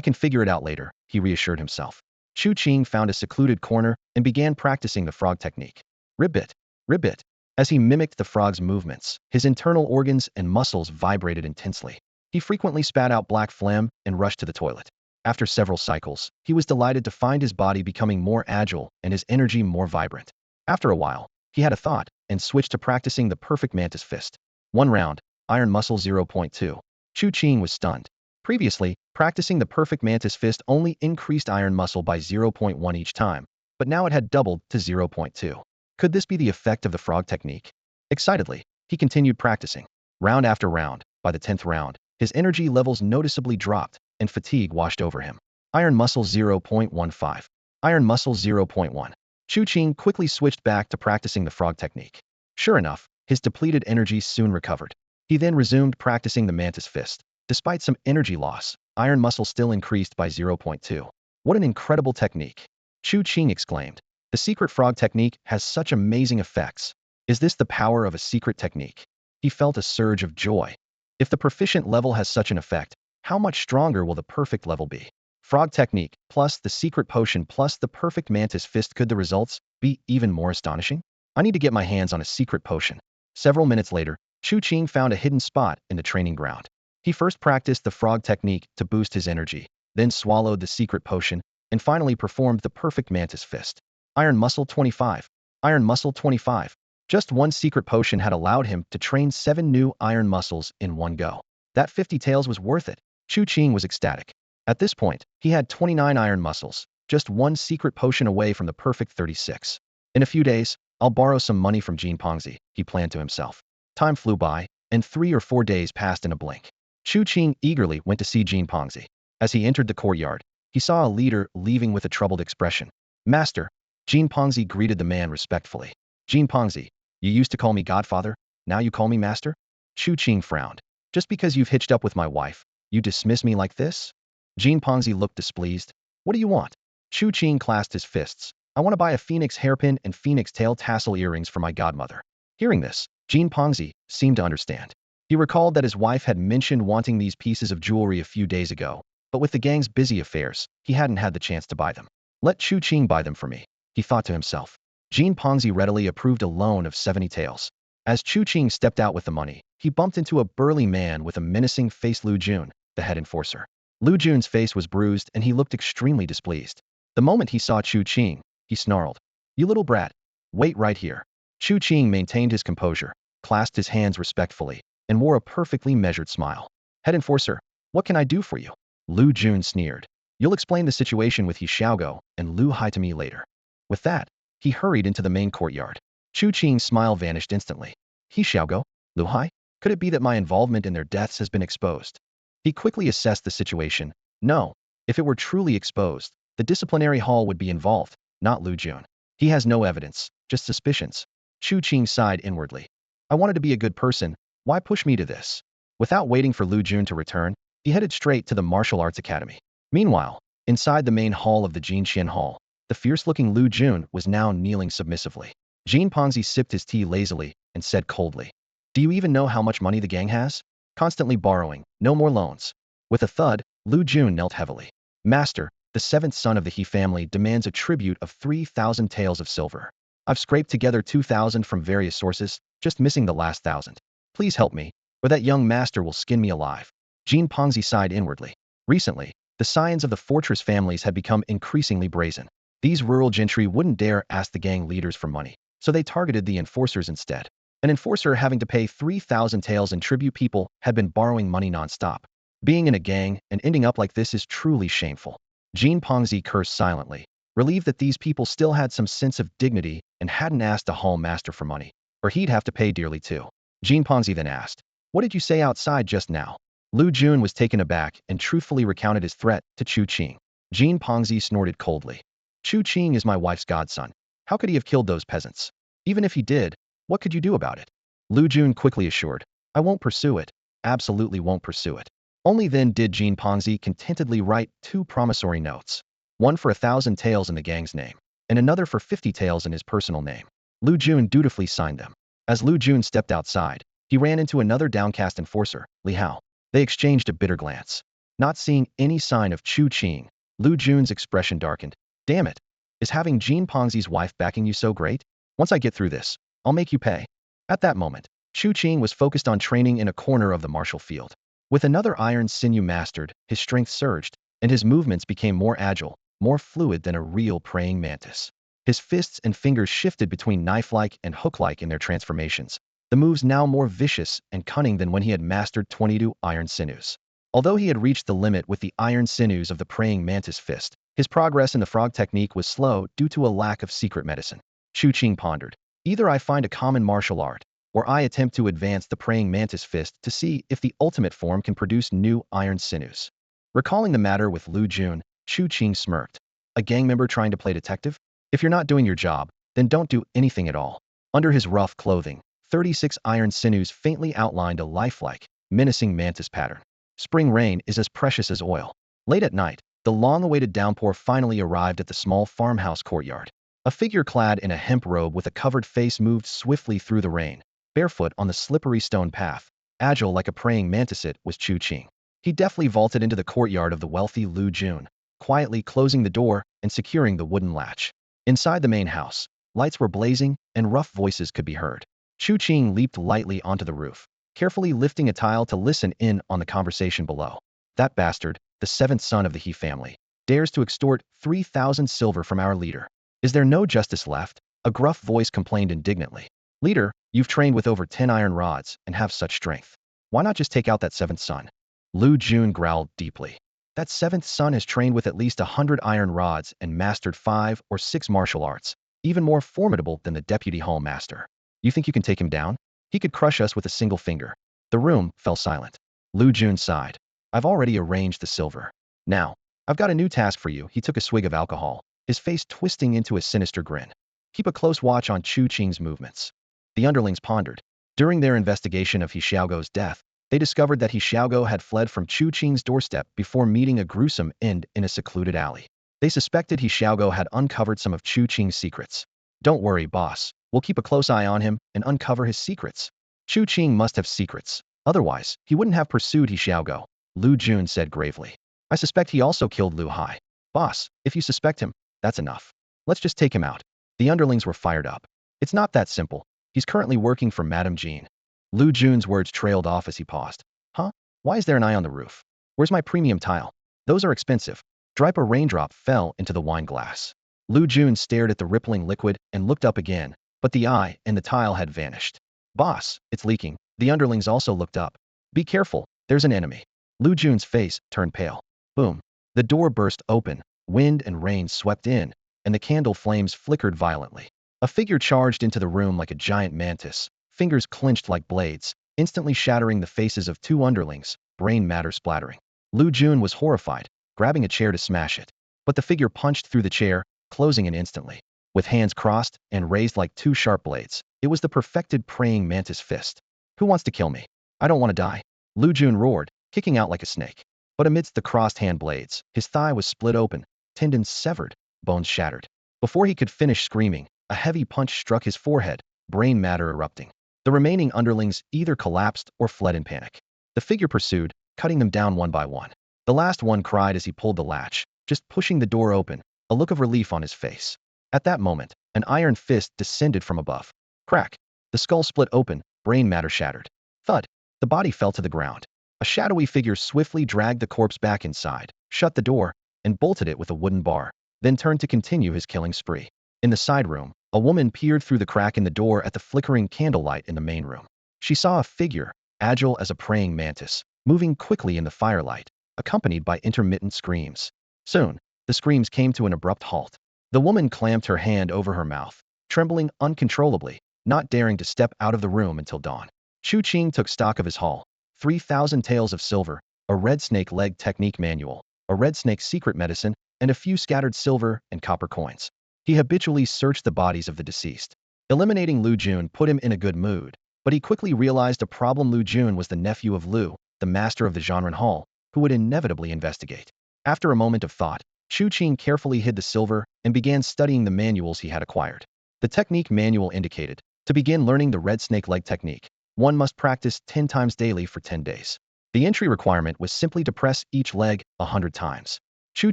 can figure it out later, he reassured himself. Chu Qing found a secluded corner and began practicing the frog technique. Ribbit, ribbit. As he mimicked the frog's movements, his internal organs and muscles vibrated intensely. He frequently spat out black phlegm and rushed to the toilet. After several cycles, he was delighted to find his body becoming more agile and his energy more vibrant. After a while, he had a thought and switched to practicing the perfect mantis fist. 1 round, iron muscle 0.2. Chu Qing was stunned. Previously, practicing the perfect mantis fist only increased iron muscle by 0.1 each time, but now it had doubled to 0.2. Could this be the effect of the frog technique? Excitedly, he continued practicing. Round after round, by the 10th round, his energy levels noticeably dropped, and fatigue washed over him. Iron muscle 0.15. Iron muscle 0.1. Chu Qing quickly switched back to practicing the frog technique. Sure enough, his depleted energy soon recovered. He then resumed practicing the mantis fist. Despite some energy loss, iron muscle still increased by 0.2. What an incredible technique! Chu Qing exclaimed. The secret frog technique has such amazing effects. Is this the power of a secret technique? He felt a surge of joy. If the proficient level has such an effect, How much stronger will the perfect level be? Frog technique, plus the secret potion, plus the perfect mantis fist. Could the results be even more astonishing? I need to get my hands on a secret potion. Several minutes later, Chu Qing found a hidden spot in the training ground. He first practiced the frog technique to boost his energy, then swallowed the secret potion, and finally performed the perfect mantis fist. Iron Muscle 25. Iron Muscle 25. Just one secret potion had allowed him to train 7 new iron muscles in one go. That 50 taels was worth it. Chu Qing was ecstatic. At this point, he had 29 iron muscles, just one secret potion away from the perfect 36. In a few days, I'll borrow some money from Jean Pongzi, he planned to himself. Time flew by, and 3 or 4 days passed in a blink. Chu Qing eagerly went to see Jean Pongzi. As he entered the courtyard, he saw a leader leaving with a troubled expression. Master, Jean Pongzi greeted the man respectfully. Jean Pongzi, you used to call me Godfather, now you call me Master? Chu Qing frowned. Just because you've hitched up with my wife, you dismiss me like this? Jean Pongzi looked displeased. What do you want? Chu Qing clasped his fists. I want to buy a phoenix hairpin and phoenix tail tassel earrings for my godmother. Hearing this, Jean Pongzi seemed to understand. He recalled that his wife had mentioned wanting these pieces of jewelry a few days ago, but with the gang's busy affairs, he hadn't had the chance to buy them. Let Chu Qing buy them for me, he thought to himself. Jean Pongzi readily approved a loan of 70 taels. As Chu Qing stepped out with the money, he bumped into a burly man with a menacing face. Lu Jun, the head enforcer. Lu Jun's face was bruised and he looked extremely displeased. The moment he saw Chu Qing, he snarled. You little brat. Wait right here. Chu Qing maintained his composure, clasped his hands respectfully, and wore a perfectly measured smile. Head enforcer, what can I do for you? Lu Jun sneered. You'll explain the situation with He Xiaogo and Lu Hai to me later. With that, he hurried into the main courtyard. Chu Qing's smile vanished instantly. He Xiaogo? Lu Hai? Could it be that my involvement in their deaths has been exposed? He quickly assessed the situation. No, if it were truly exposed, the disciplinary hall would be involved, not Lu Jun. He has no evidence, just suspicions. Chu Qing sighed inwardly. I wanted to be a good person, why push me to this? Without waiting for Lu Jun to return, he headed straight to the martial arts academy. Meanwhile, inside the main hall of the Jinxian Hall, the fierce-looking Lu Jun was now kneeling submissively. Jean Pongzi sipped his tea lazily and said coldly, do you even know how much money the gang has? Constantly borrowing, no more loans. With a thud, Lu Jun knelt heavily. Master, the 7th son of the He family demands a tribute of 3,000 taels of silver. I've scraped together 2,000 from various sources, just missing the last 1,000. Please help me, or that young master will skin me alive. Jean Pongzi sighed inwardly. Recently, the scions of the fortress families had become increasingly brazen. These rural gentry wouldn't dare ask the gang leaders for money, so they targeted the enforcers instead. An enforcer having to pay 3,000 taels in tribute. People had been borrowing money non-stop. Being in a gang and ending up like this is truly shameful. Jean Pongzi cursed silently, relieved that these people still had some sense of dignity and hadn't asked a hall master for money, or he'd have to pay dearly too. Jean Pongzi then asked, what did you say outside just now? Lu Jun was taken aback and truthfully recounted his threat to Chu Qing. Jean Pongzi snorted coldly. Chu Qing is my wife's godson. How could he have killed those peasants? Even if he did, what could you do about it? Lu Jun quickly assured, I won't pursue it, absolutely won't pursue it. Only then did Jean Pongzi contentedly write 2 promissory notes, one for 1,000 taels in the gang's name, and another for 50 taels in his personal name. Lu Jun dutifully signed them. As Lu Jun stepped outside, he ran into another downcast enforcer, Li Hao. They exchanged a bitter glance. Not seeing any sign of Chu Qing, Lu Jun's expression darkened. Damn it, is having Jean Pongzi's wife backing you so great? Once I get through this, I'll make you pay. At that moment, Chu Qing was focused on training in a corner of the martial field. With another iron sinew mastered, his strength surged, and his movements became more agile, more fluid than a real praying mantis. His fists and fingers shifted between knife-like and hook-like in their transformations, the moves now more vicious and cunning than when he had mastered 22 iron sinews. Although he had reached the limit with the iron sinews of the praying mantis fist, his progress in the frog technique was slow due to a lack of secret medicine. Chu Qing pondered. Either I find a common martial art, or I attempt to advance the praying mantis fist to see if the ultimate form can produce new iron sinews. Recalling the matter with Lu Jun, Chu Qing smirked. A gang member trying to play detective? If you're not doing your job, then don't do anything at all. Under his rough clothing, 36 iron sinews faintly outlined a lifelike, menacing mantis pattern. Spring rain is as precious as oil. Late at night, the long-awaited downpour finally arrived at the small farmhouse courtyard. A figure clad in a hemp robe with a covered face moved swiftly through the rain, barefoot on the slippery stone path. Agile like a praying mantis, it was Chu Qing. He deftly vaulted into the courtyard of the wealthy Lu Jun, quietly closing the door and securing the wooden latch. Inside the main house, lights were blazing and rough voices could be heard. Chu Qing leaped lightly onto the roof, carefully lifting a tile to listen in on the conversation below. That bastard, the seventh son of the He family, dares to extort 3,000 silver from our leader. Is there no justice left? A gruff voice complained indignantly. Leader, you've trained with over 10 iron rods and have such strength. Why not just take out that seventh son? Lu Jun growled deeply. That seventh son has trained with at least 100 iron rods and mastered 5 or 6 martial arts, even more formidable than the deputy hall master. You think you can take him down? He could crush us with a single finger. The room fell silent. Lu Jun sighed. I've already arranged the silver. Now, I've got a new task for you. He took a swig of alcohol, his face twisting into a sinister grin. Keep a close watch on Chu Qing's movements. The underlings pondered. During their investigation of He Xiaogo's death, they discovered that He Xiaogo had fled from Chu Qing's doorstep before meeting a gruesome end in a secluded alley. They suspected He Xiaogo had uncovered some of Chu Qing's secrets. Don't worry, boss. We'll keep a close eye on him and uncover his secrets. Chu Qing must have secrets. Otherwise, he wouldn't have pursued He Xiaogo, Lu Jun said gravely. I suspect he also killed Lu Hai. Boss, if you suspect him, that's enough. Let's just take him out. The underlings were fired up. It's not that simple. He's currently working for Madame Jean. Lu Jun's words trailed off as he paused. Huh? Why is there an eye on the roof? Where's my premium tile? Those are expensive. A raindrop fell into the wine glass. Lu Jun stared at the rippling liquid and looked up again, but the eye and the tile had vanished. Boss, it's leaking. The underlings also looked up. Be careful, there's an enemy. Lu Jun's face turned pale. Boom. The door burst open, wind and rain swept in, and the candle flames flickered violently. A figure charged into the room like a giant mantis, fingers clenched like blades, instantly shattering the faces of 2 underlings, brain matter splattering. Lu Jun was horrified, grabbing a chair to smash it. But the figure punched through the chair, closing it instantly. With hands crossed and raised like 2 sharp blades, it was the perfected praying mantis fist. Who wants to kill me? I don't want to die. Lu Jun roared, kicking out like a snake. But amidst the crossed hand blades, his thigh was split open, tendons severed, bones shattered. Before he could finish screaming, a heavy punch struck his forehead, brain matter erupting. The remaining underlings either collapsed or fled in panic. The figure pursued, cutting them down one by one. The last one cried as he pulled the latch, just pushing the door open, a look of relief on his face. At that moment, an iron fist descended from above. Crack! The skull split open, brain matter shattered. Thud! The body fell to the ground. A shadowy figure swiftly dragged the corpse back inside, shut the door, and bolted it with a wooden bar, then turned to continue his killing spree. In the side room, a woman peered through the crack in the door at the flickering candlelight in the main room. She saw a figure, agile as a praying mantis, moving quickly in the firelight, accompanied by intermittent screams. Soon, the screams came to an abrupt halt. The woman clamped her hand over her mouth, trembling uncontrollably, not daring to step out of the room until dawn. Chu Qing took stock of his haul. 3,000 taels of silver, a red snake leg technique manual, a red snake secret medicine, and a few scattered silver and copper coins. He habitually searched the bodies of the deceased. Eliminating Lu Jun put him in a good mood, but he quickly realized a problem. Lu Jun was the nephew of Lu, the master of the Zhanren Hall, who would inevitably investigate. After a moment of thought, Chu Qing carefully hid the silver and began studying the manuals he had acquired. The technique manual indicated, to begin learning the red snake leg technique, one must practice 10 times daily for 10 days. The entry requirement was simply to press each leg 100 times. Chu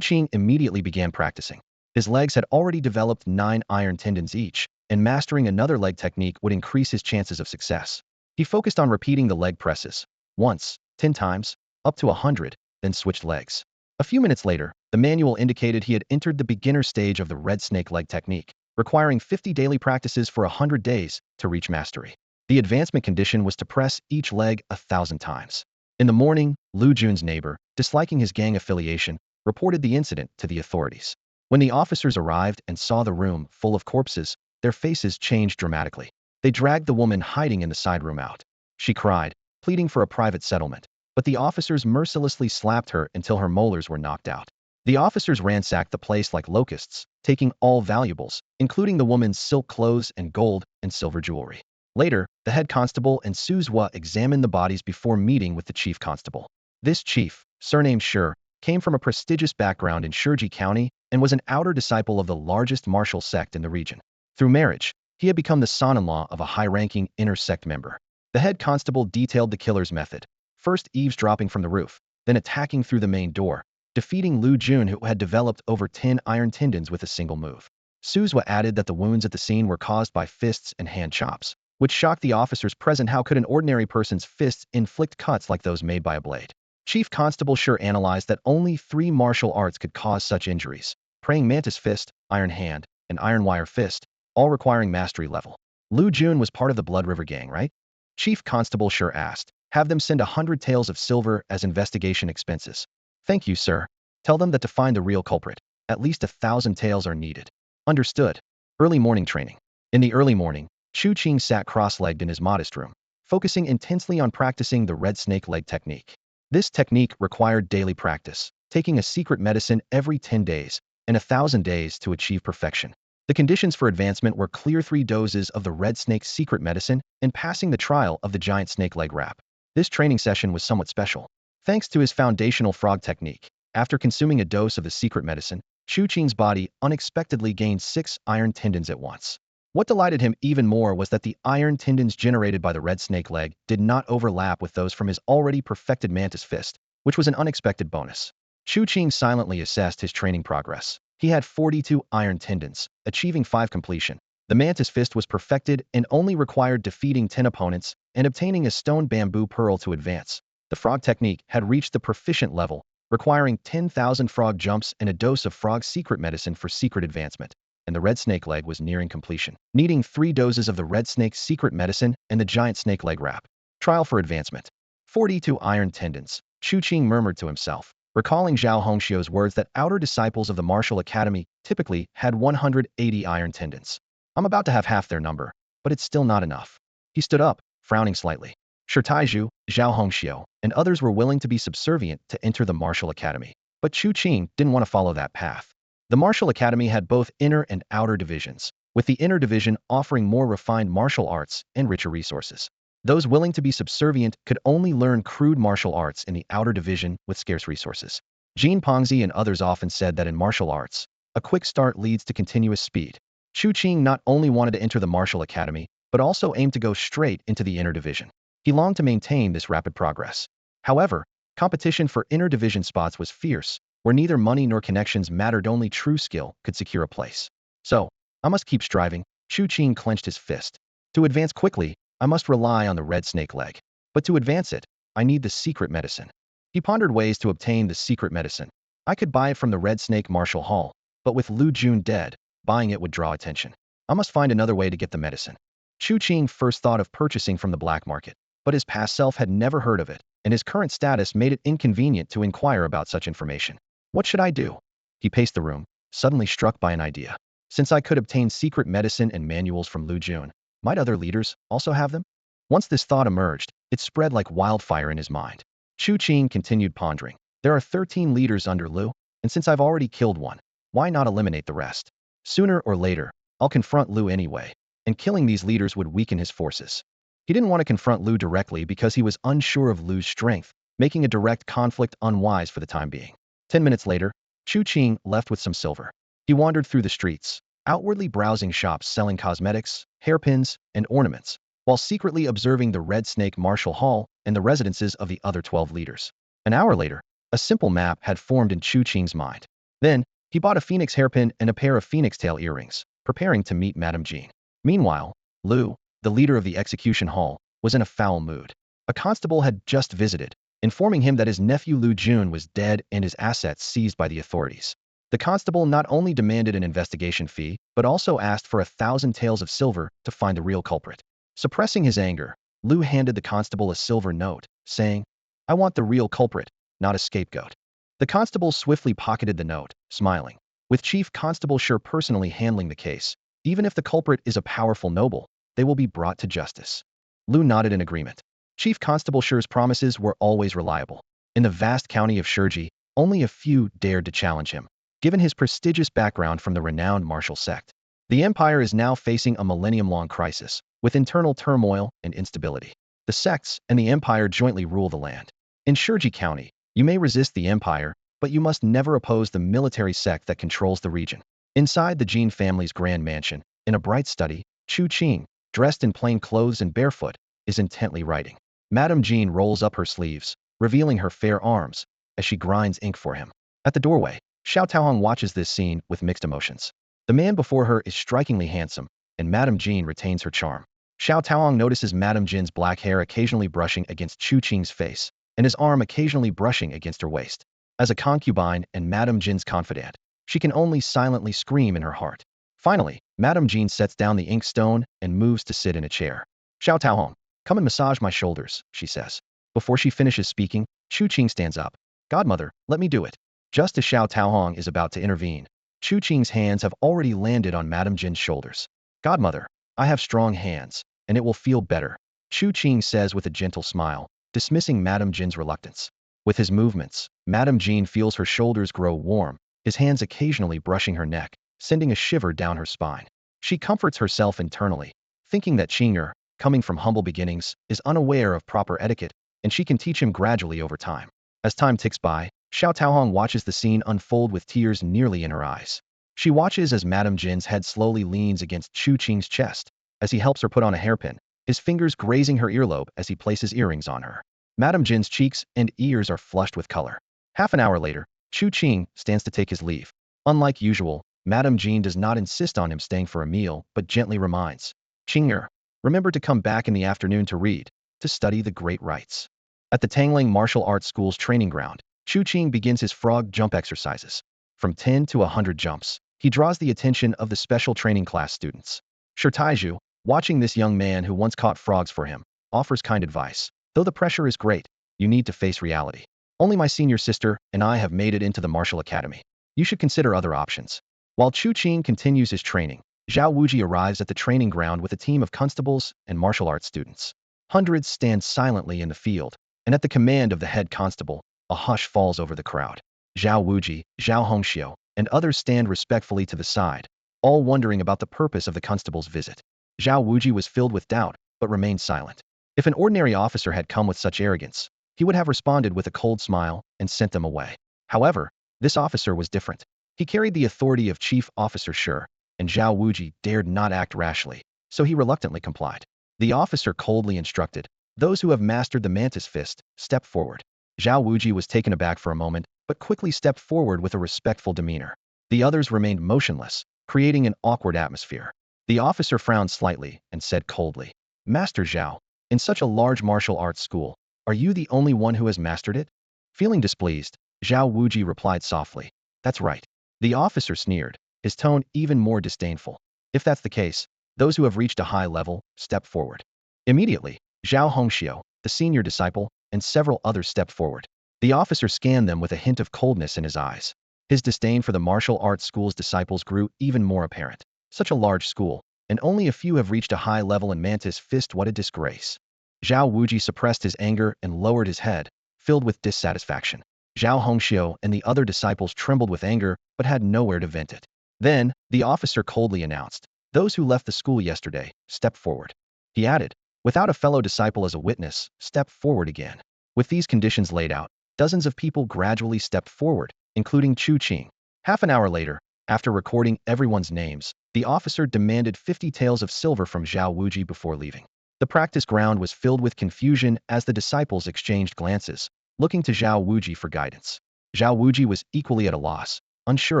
Qing immediately began practicing. His legs had already developed 9 iron tendons each, and mastering another leg technique would increase his chances of success. He focused on repeating the leg presses, once, 10 times, up to 100, then switched legs. A few minutes later, the manual indicated he had entered the beginner stage of the red snake leg technique, requiring 50 daily practices for 100 days to reach mastery. The advancement condition was to press each leg 1,000 times. In the morning, Lu Jun's neighbor, disliking his gang affiliation, reported the incident to the authorities. When the officers arrived and saw the room full of corpses, their faces changed dramatically. They dragged the woman hiding in the side room out. She cried, pleading for a private settlement, but the officers mercilessly slapped her until her molars were knocked out. The officers ransacked the place like locusts, taking all valuables, including the woman's silk clothes and gold and silver jewelry. Later, the head constable and Su Zhua examined the bodies before meeting with the chief constable. This chief, surnamed Shi, came from a prestigious background in Shiji County and was an outer disciple of the largest martial sect in the region. Through marriage, he had become the son-in-law of a high-ranking inner sect member. The head constable detailed the killer's method. First, eavesdropping from the roof. then attacking through the main door, defeating Lu Jun, who had developed over 10 iron tendons with a single move. Suzhua added that the wounds at the scene were caused by fists and hand chops, which shocked the officers present. How could an ordinary person's fists inflict cuts like those made by a blade? Chief Constable Sure analyzed that only 3 martial arts could cause such injuries: praying mantis fist, iron hand, and iron wire fist, all requiring mastery level. Lu Jun was part of the Blood River gang, right? Chief Constable Sure asked. Have them send 100 taels of silver as investigation expenses. Thank you, sir. Tell them that to find the real culprit, at least 1,000 taels are needed. Understood. Early morning training. In the early morning, Chu Qing sat cross-legged in his modest room, focusing intensely on practicing the red snake leg technique. This technique required daily practice, taking a secret medicine every 10 days and 1,000 days to achieve perfection. The conditions for advancement were clear 3 doses of the red snake's secret medicine and passing the trial of the giant snake leg wrap. This training session was somewhat special. Thanks to his foundational frog technique, after consuming a dose of the secret medicine, Chu Qing's body unexpectedly gained 6 iron tendons at once. What delighted him even more was that the iron tendons generated by the red snake leg did not overlap with those from his already perfected mantis fist, which was an unexpected bonus. Chu Qing silently assessed his training progress. He had 42 iron tendons, achieving 5 completion. The mantis fist was perfected and only required defeating 10 opponents and obtaining a stone bamboo pearl to advance. The frog technique had reached the proficient level, requiring 10,000 frog jumps and a dose of frog secret medicine for secret advancement, and the red snake leg was nearing completion, needing 3 doses of the red snake's secret medicine and the giant snake leg wrap. Trial for advancement. 42 iron tendons. Chu Qing murmured to himself, recalling Zhao Hongxiu's words that outer disciples of the martial academy typically had 180 iron tendons. I'm about to have half their number, but it's still not enough. He stood up, frowning slightly. Shi Taizhu, Zhao Hongxiu, and others were willing to be subservient to enter the martial academy, but Chu Qing didn't want to follow that path. The martial academy had both inner and outer divisions, with the inner division offering more refined martial arts and richer resources. Those willing to be subservient could only learn crude martial arts in the outer division with scarce resources. Jin Pongzi and others often said that in martial arts, a quick start leads to continuous speed. Chu Qing not only wanted to enter the martial academy, but also aimed to go straight into the inner division. He longed to maintain this rapid progress. However, competition for inner division spots was fierce, where neither money nor connections mattered, only true skill could secure a place. So, I must keep striving. Chu Qing clenched his fist. To advance quickly, I must rely on the red snake leg. But to advance it, I need the secret medicine. He pondered ways to obtain the secret medicine. I could buy it from the Red Snake Martial Hall, but with Lu Jun dead, buying it would draw attention. I must find another way to get the medicine. Chu Qing first thought of purchasing from the black market, but his past self had never heard of it, and his current status made it inconvenient to inquire about such information. What should I do? He paced the room, suddenly struck by an idea. Since I could obtain secret medicine and manuals from Lu Jun, might other leaders also have them? Once this thought emerged, it spread like wildfire in his mind. Chu Qing continued pondering. There are 13 leaders under Lu, and since I've already killed one, why not eliminate the rest? Sooner or later, I'll confront Lu anyway, and killing these leaders would weaken his forces. He didn't want to confront Lu directly because he was unsure of Lu's strength, making a direct conflict unwise for the time being. 10 minutes later, Chu Qing left with some silver. He wandered through the streets, outwardly browsing shops selling cosmetics, hairpins, and ornaments, while secretly observing the Red Snake Martial Hall and the residences of the other 12 leaders. An hour later, a simple map had formed in Chu Qing's mind. Then, he bought a phoenix hairpin and a pair of phoenix tail earrings, preparing to meet Madame Jean. Meanwhile, Lu, the leader of the execution hall, was in a foul mood. A constable had just visited, informing him that his nephew Lu Jun was dead and his assets seized by the authorities. The constable not only demanded an investigation fee, but also asked for 1,000 taels of silver to find the real culprit. Suppressing his anger, Lu handed the constable a silver note, saying, "I want the real culprit, not a scapegoat." The constable swiftly pocketed the note, smiling. With Chief Constable Sure personally handling the case, even if the culprit is a powerful noble, they will be brought to justice. Lu nodded in agreement. Chief Constable Sure's promises were always reliable. In the vast county of Shiji, only a few dared to challenge him, given his prestigious background from the renowned martial sect. The empire is now facing a millennium-long crisis, with internal turmoil and instability. The sects and the empire jointly rule the land. In Shiji County, you may resist the empire, but you must never oppose the military sect that controls the region. Inside the Jin family's grand mansion, in a bright study, Chu Qing, dressed in plain clothes and barefoot, is intently writing. Madame Jean rolls up her sleeves, revealing her fair arms, as she grinds ink for him. At the doorway, Xiao Taohong watches this scene with mixed emotions. The man before her is strikingly handsome, and Madame Jean retains her charm. Xiao Taohong notices Madame Jin's black hair occasionally brushing against Chu Qing's face, and his arm occasionally brushing against her waist. As a concubine and Madame Jin's confidant, she can only silently scream in her heart. Finally, Madame Jean sets down the inkstone and moves to sit in a chair. Xiao Taohong, come and massage my shoulders, she says. Before she finishes speaking, Chu Qing stands up. Godmother, let me do it. Just as Xiao Taohong is about to intervene, Chu Qing's hands have already landed on Madame Jin's shoulders. Godmother, I have strong hands, and it will feel better, Chu Qing says with a gentle smile, dismissing Madame Jin's reluctance. With his movements, Madame Jean feels her shoulders grow warm, his hands occasionally brushing her neck, sending a shiver down her spine. She comforts herself internally, thinking that Qinger, coming from humble beginnings, is unaware of proper etiquette, and she can teach him gradually over time. As time ticks by, Xiao Taohong watches the scene unfold with tears nearly in her eyes. She watches as Madame Jin's head slowly leans against Chu Qing's chest, as he helps her put on a hairpin, his fingers grazing her earlobe as he places earrings on her. Madame Jin's cheeks and ears are flushed with color. Half an hour later, Chu Qing stands to take his leave. Unlike usual, Madame Jean does not insist on him staying for a meal, but gently reminds, Qinger, remember to come back in the afternoon to read, to study the great rites. At the Tangling Martial Arts School's training ground, Chu Qing begins his frog jump exercises. From 10 to 100 jumps, he draws the attention of the special training class students. Shi Taiju, watching this young man who once caught frogs for him, offers kind advice. Though the pressure is great, you need to face reality. Only my senior sister and I have made it into the martial academy. You should consider other options. While Chu Qing continues his training, Zhao Wuji arrives at the training ground with a team of constables and martial arts students. Hundreds stand silently in the field, and at the command of the head constable, a hush falls over the crowd. Zhao Wuji, Zhao Hongxiu, and others stand respectfully to the side, all wondering about the purpose of the constable's visit. Zhao Wuji was filled with doubt, but remained silent. If an ordinary officer had come with such arrogance, he would have responded with a cold smile and sent them away. However, this officer was different. He carried the authority of Chief Officer Shi, and Zhao Wuji dared not act rashly, so he reluctantly complied. The officer coldly instructed, those who have mastered the mantis fist, step forward. Zhao Wuji was taken aback for a moment, but quickly stepped forward with a respectful demeanor. The others remained motionless, creating an awkward atmosphere. The officer frowned slightly and said coldly, Master Zhao, in such a large martial arts school, are you the only one who has mastered it? Feeling displeased, Zhao Wuji replied softly, that's right. The officer sneered, his tone even more disdainful. If that's the case, those who have reached a high level, step forward. Immediately, Zhao Hongxiu, the senior disciple, and several others stepped forward. The officer scanned them with a hint of coldness in his eyes. His disdain for the martial arts school's disciples grew even more apparent. Such a large school, and only a few have reached a high level in mantis fist, what a disgrace. Zhao Wuji suppressed his anger and lowered his head, filled with dissatisfaction. Zhao Hongxiu and the other disciples trembled with anger, but had nowhere to vent it. Then, the officer coldly announced, those who left the school yesterday, step forward. He added, without a fellow disciple as a witness, step forward again. With these conditions laid out, dozens of people gradually stepped forward, including Chu Qing. Half an hour later, after recording everyone's names, the officer demanded 50 taels of silver from Zhao Wuji before leaving. The practice ground was filled with confusion as the disciples exchanged glances, looking to Zhao Wuji for guidance. Zhao Wuji was equally at a loss, unsure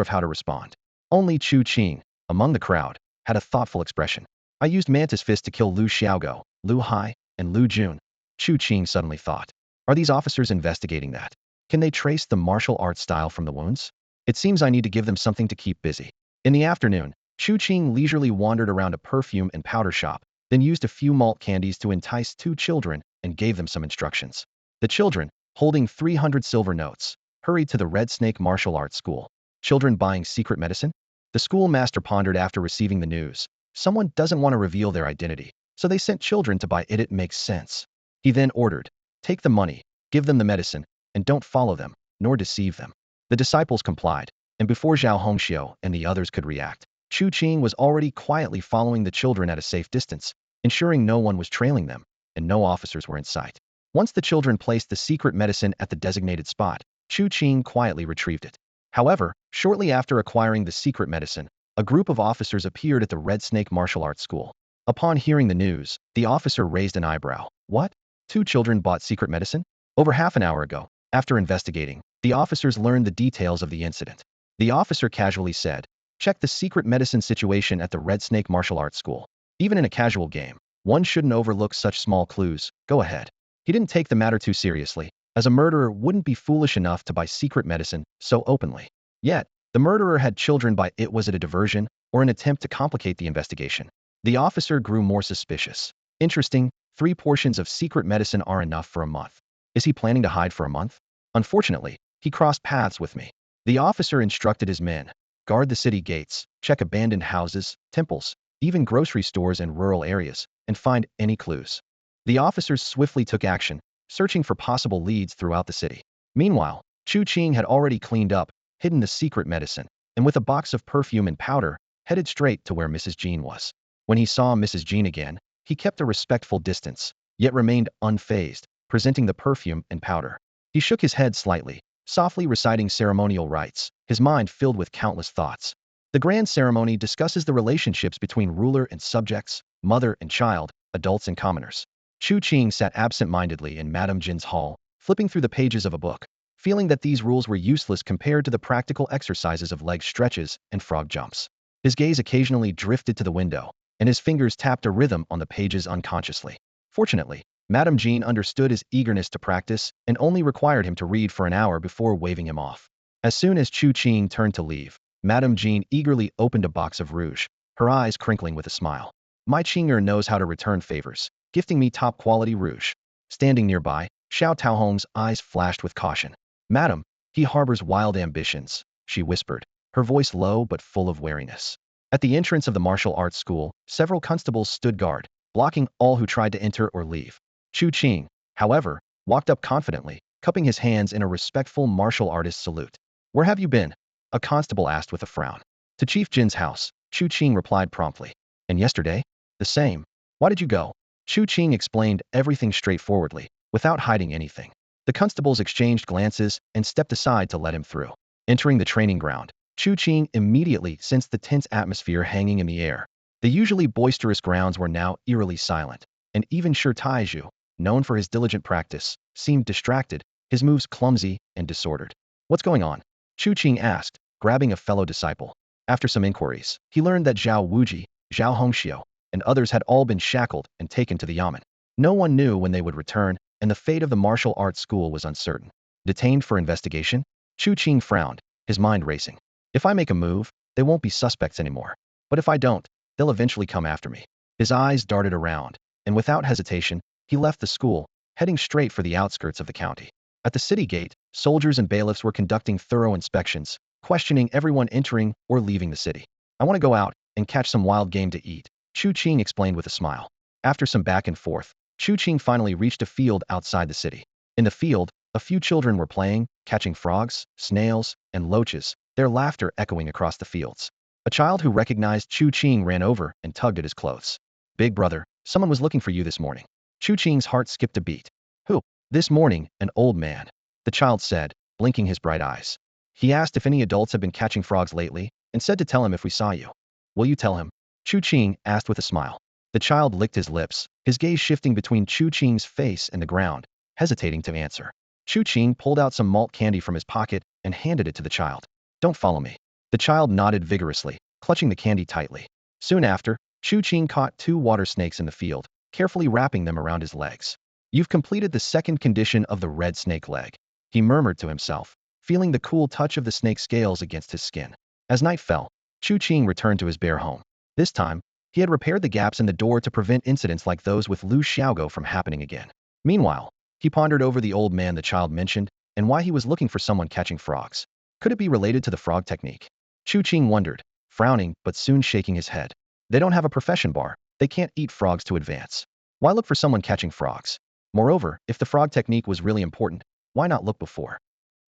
of how to respond. Only Chu Qing, among the crowd, had a thoughtful expression. I used Mantis Fist to kill Lu Xiaogo, Lu Hai, and Lu Jun. Chu Qing suddenly thought. Are these officers investigating that? Can they trace the martial arts style from the wounds? It seems I need to give them something to keep busy. In the afternoon, Chu Qing leisurely wandered around a perfume and powder shop, then used a few malt candies to entice 2 children and gave them some instructions. The children, holding 300 silver notes, hurried to the Red Snake Martial Arts School. Children buying secret medicine? The schoolmaster pondered after receiving the news. Someone doesn't want to reveal their identity, so they sent children to buy it. It makes sense. He then ordered, take the money, give them the medicine, and don't follow them, nor deceive them. The disciples complied, and before Zhao Hongxiu and the others could react, Chu Qing was already quietly following the children at a safe distance, ensuring no one was trailing them, and no officers were in sight. Once the children placed the secret medicine at the designated spot, Chu Qing quietly retrieved it. However, shortly after acquiring the secret medicine, a group of officers appeared at the Red Snake Martial Arts School. Upon hearing the news, the officer raised an eyebrow. What? 2 children bought secret medicine? Over half an hour ago, After investigating, the officers learned the details of the incident. The officer casually said, "Check the secret medicine situation at the Red Snake Martial Arts School. Even in a casual game, one shouldn't overlook such small clues. Go ahead." He didn't take the matter too seriously, as a murderer wouldn't be foolish enough to buy secret medicine so openly. Yet, the murderer had children. Was it a diversion or an attempt to complicate the investigation? The officer grew more suspicious. Interesting, 3 portions of secret medicine are enough for a month. Is he planning to hide for a month? Unfortunately, he crossed paths with me. The officer instructed his men, guard the city gates, check abandoned houses, temples, even grocery stores in rural areas, and find any clues. The officers swiftly took action, searching for possible leads throughout the city. Meanwhile, Chu Qing had already cleaned up, hidden the secret medicine, and with a box of perfume and powder, headed straight to where Mrs. Jean was. When he saw Mrs. Jean again, he kept a respectful distance, yet remained unfazed, presenting the perfume and powder. He shook his head slightly, softly reciting ceremonial rites, his mind filled with countless thoughts. The grand ceremony discusses the relationships between ruler and subjects, mother and child, adults and commoners. Chu Qing sat absent-mindedly in Madame Jin's hall, flipping through the pages of a book, feeling that these rules were useless compared to the practical exercises of leg stretches and frog jumps. His gaze occasionally drifted to the window, and his fingers tapped a rhythm on the pages unconsciously. Fortunately, Madame Jean understood his eagerness to practice and only required him to read for an hour before waving him off. As soon as Chu Qing turned to leave, Madame Jean eagerly opened a box of rouge, her eyes crinkling with a smile. "My Qinger knows how to return favors, gifting me top-quality rouge." Standing nearby, Xiao Taohong's eyes flashed with caution. "Madam, he harbors wild ambitions," she whispered, her voice low but full of wariness. At the entrance of the martial arts school, several constables stood guard, blocking all who tried to enter or leave. Chu Qing, however, walked up confidently, cupping his hands in a respectful martial artist salute. "Where have you been?" a constable asked with a frown. "To Chief Jin's house," Chu Qing replied promptly. "And yesterday?" "The same." "Why did you go?" Chu Qing explained everything straightforwardly, without hiding anything. The constables exchanged glances and stepped aside to let him through. Entering the training ground, Chu Qing immediately sensed the tense atmosphere hanging in the air. The usually boisterous grounds were now eerily silent, and even Shi Taizhu, known for his diligent practice, seemed distracted, his moves clumsy and disordered. "What's going on?" Chu Qing asked, grabbing a fellow disciple. After some inquiries, he learned that Zhao Wuji, Zhao Hongxiu, and others had all been shackled and taken to the yamen. No one knew when they would return, and the fate of the martial arts school was uncertain. Detained for investigation? Chu Qing frowned, his mind racing. "If I make a move, they won't be suspects anymore. But if I don't, they'll eventually come after me." His eyes darted around, and without hesitation, he left the school, heading straight for the outskirts of the county. At the city gate, soldiers and bailiffs were conducting thorough inspections, questioning everyone entering or leaving the city. "I want to go out and catch some wild game to eat," Chu Qing explained with a smile. After some back and forth, Chu Qing finally reached a field outside the city. In the field, a few children were playing, catching frogs, snails, and loaches, their laughter echoing across the fields. A child who recognized Chu Qing ran over and tugged at his clothes. "Big brother, someone was looking for you this morning." Chu Qing's heart skipped a beat. "Who?" "This morning, an old man," the child said, blinking his bright eyes. "He asked if any adults have been catching frogs lately, and said to tell him if we saw you." "Will you tell him?" Chu Qing asked with a smile. The child licked his lips, his gaze shifting between Chu Qing's face and the ground, hesitating to answer. Chu Qing pulled out some malt candy from his pocket and handed it to the child. "Don't follow me." The child nodded vigorously, clutching the candy tightly. Soon after, Chu Qing caught 2 water snakes in the field, carefully wrapping them around his legs. "You've completed the second condition of the red snake leg," he murmured to himself, feeling the cool touch of the snake's scales against his skin. As night fell, Chu Qing returned to his bare home. This time, he had repaired the gaps in the door to prevent incidents like those with Lu Xiaogo from happening again. Meanwhile, he pondered over the old man the child mentioned and why he was looking for someone catching frogs. Could it be related to the frog technique? Chu Qing wondered, frowning but soon shaking his head. They don't have a profession bar. They can't eat frogs to advance. Why look for someone catching frogs? Moreover, if the frog technique was really important, why not look before?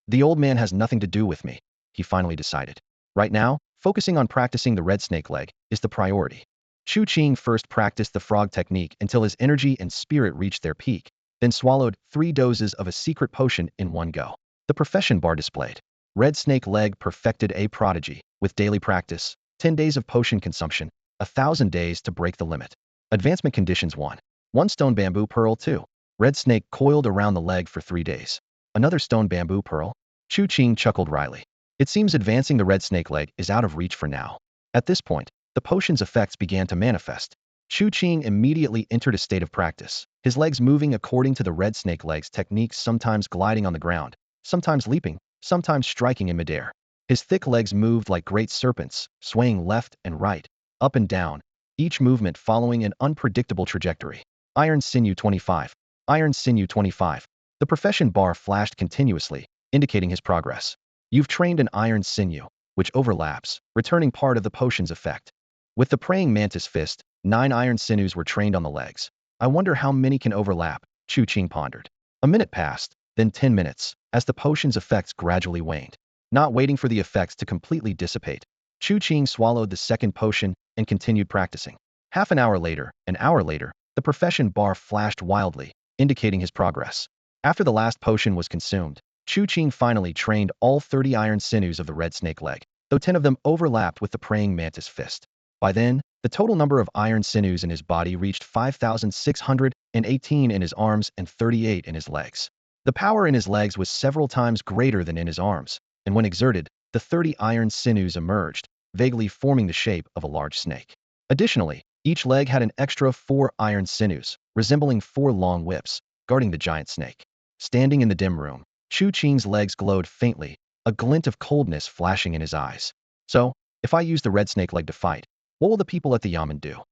The old man has nothing to do with me, he finally decided. Right now, focusing on practicing the red snake leg is the priority. Chu Qing first practiced the frog technique until his energy and spirit reached their peak, then swallowed 3 doses of a secret potion in one go. The profession bar displayed. Red snake leg perfected a prodigy, with daily practice, 10 days of potion consumption, 1,000 days to break the limit. Advancement conditions 1. 1 stone bamboo pearl 2. Red snake coiled around the leg for 3 days. Another stone bamboo pearl? Chu Qing chuckled wryly. It seems advancing the red snake leg is out of reach for now. At this point, the potion's effects began to manifest. Chu Qing immediately entered a state of practice, his legs moving according to the red snake leg's techniques, sometimes gliding on the ground, sometimes leaping, sometimes striking in midair. His thick legs moved like great serpents, swaying left and right, up and down, each movement following an unpredictable trajectory. Iron sinew 25. Iron sinew 25. The profession bar flashed continuously, indicating his progress. You've trained an iron sinew, which overlaps, returning part of the potion's effect. With the praying mantis fist, 9 iron sinews were trained on the legs. I wonder how many can overlap, Chu Qing pondered. A minute passed, then 10 minutes, as the potion's effects gradually waned. Not waiting for the effects to completely dissipate, Chu Qing swallowed the second potion and continued practicing. Half an hour later, the profession bar flashed wildly, indicating his progress. After the last potion was consumed, Chu Qing finally trained all 30 iron sinews of the red snake leg, though 10 of them overlapped with the praying mantis fist. By then, the total number of iron sinews in his body reached 5,618 in his arms and 38 in his legs. The power in his legs was several times greater than in his arms, and when exerted, the 30 iron sinews emerged, vaguely forming the shape of a large snake. Additionally, each leg had an extra 4 iron sinews, resembling 4 long whips, guarding the giant snake. Standing in the dim room, Chu Qing's legs glowed faintly, a glint of coldness flashing in his eyes. So, if I use the red snake leg to fight, what will the people at the Yamen do?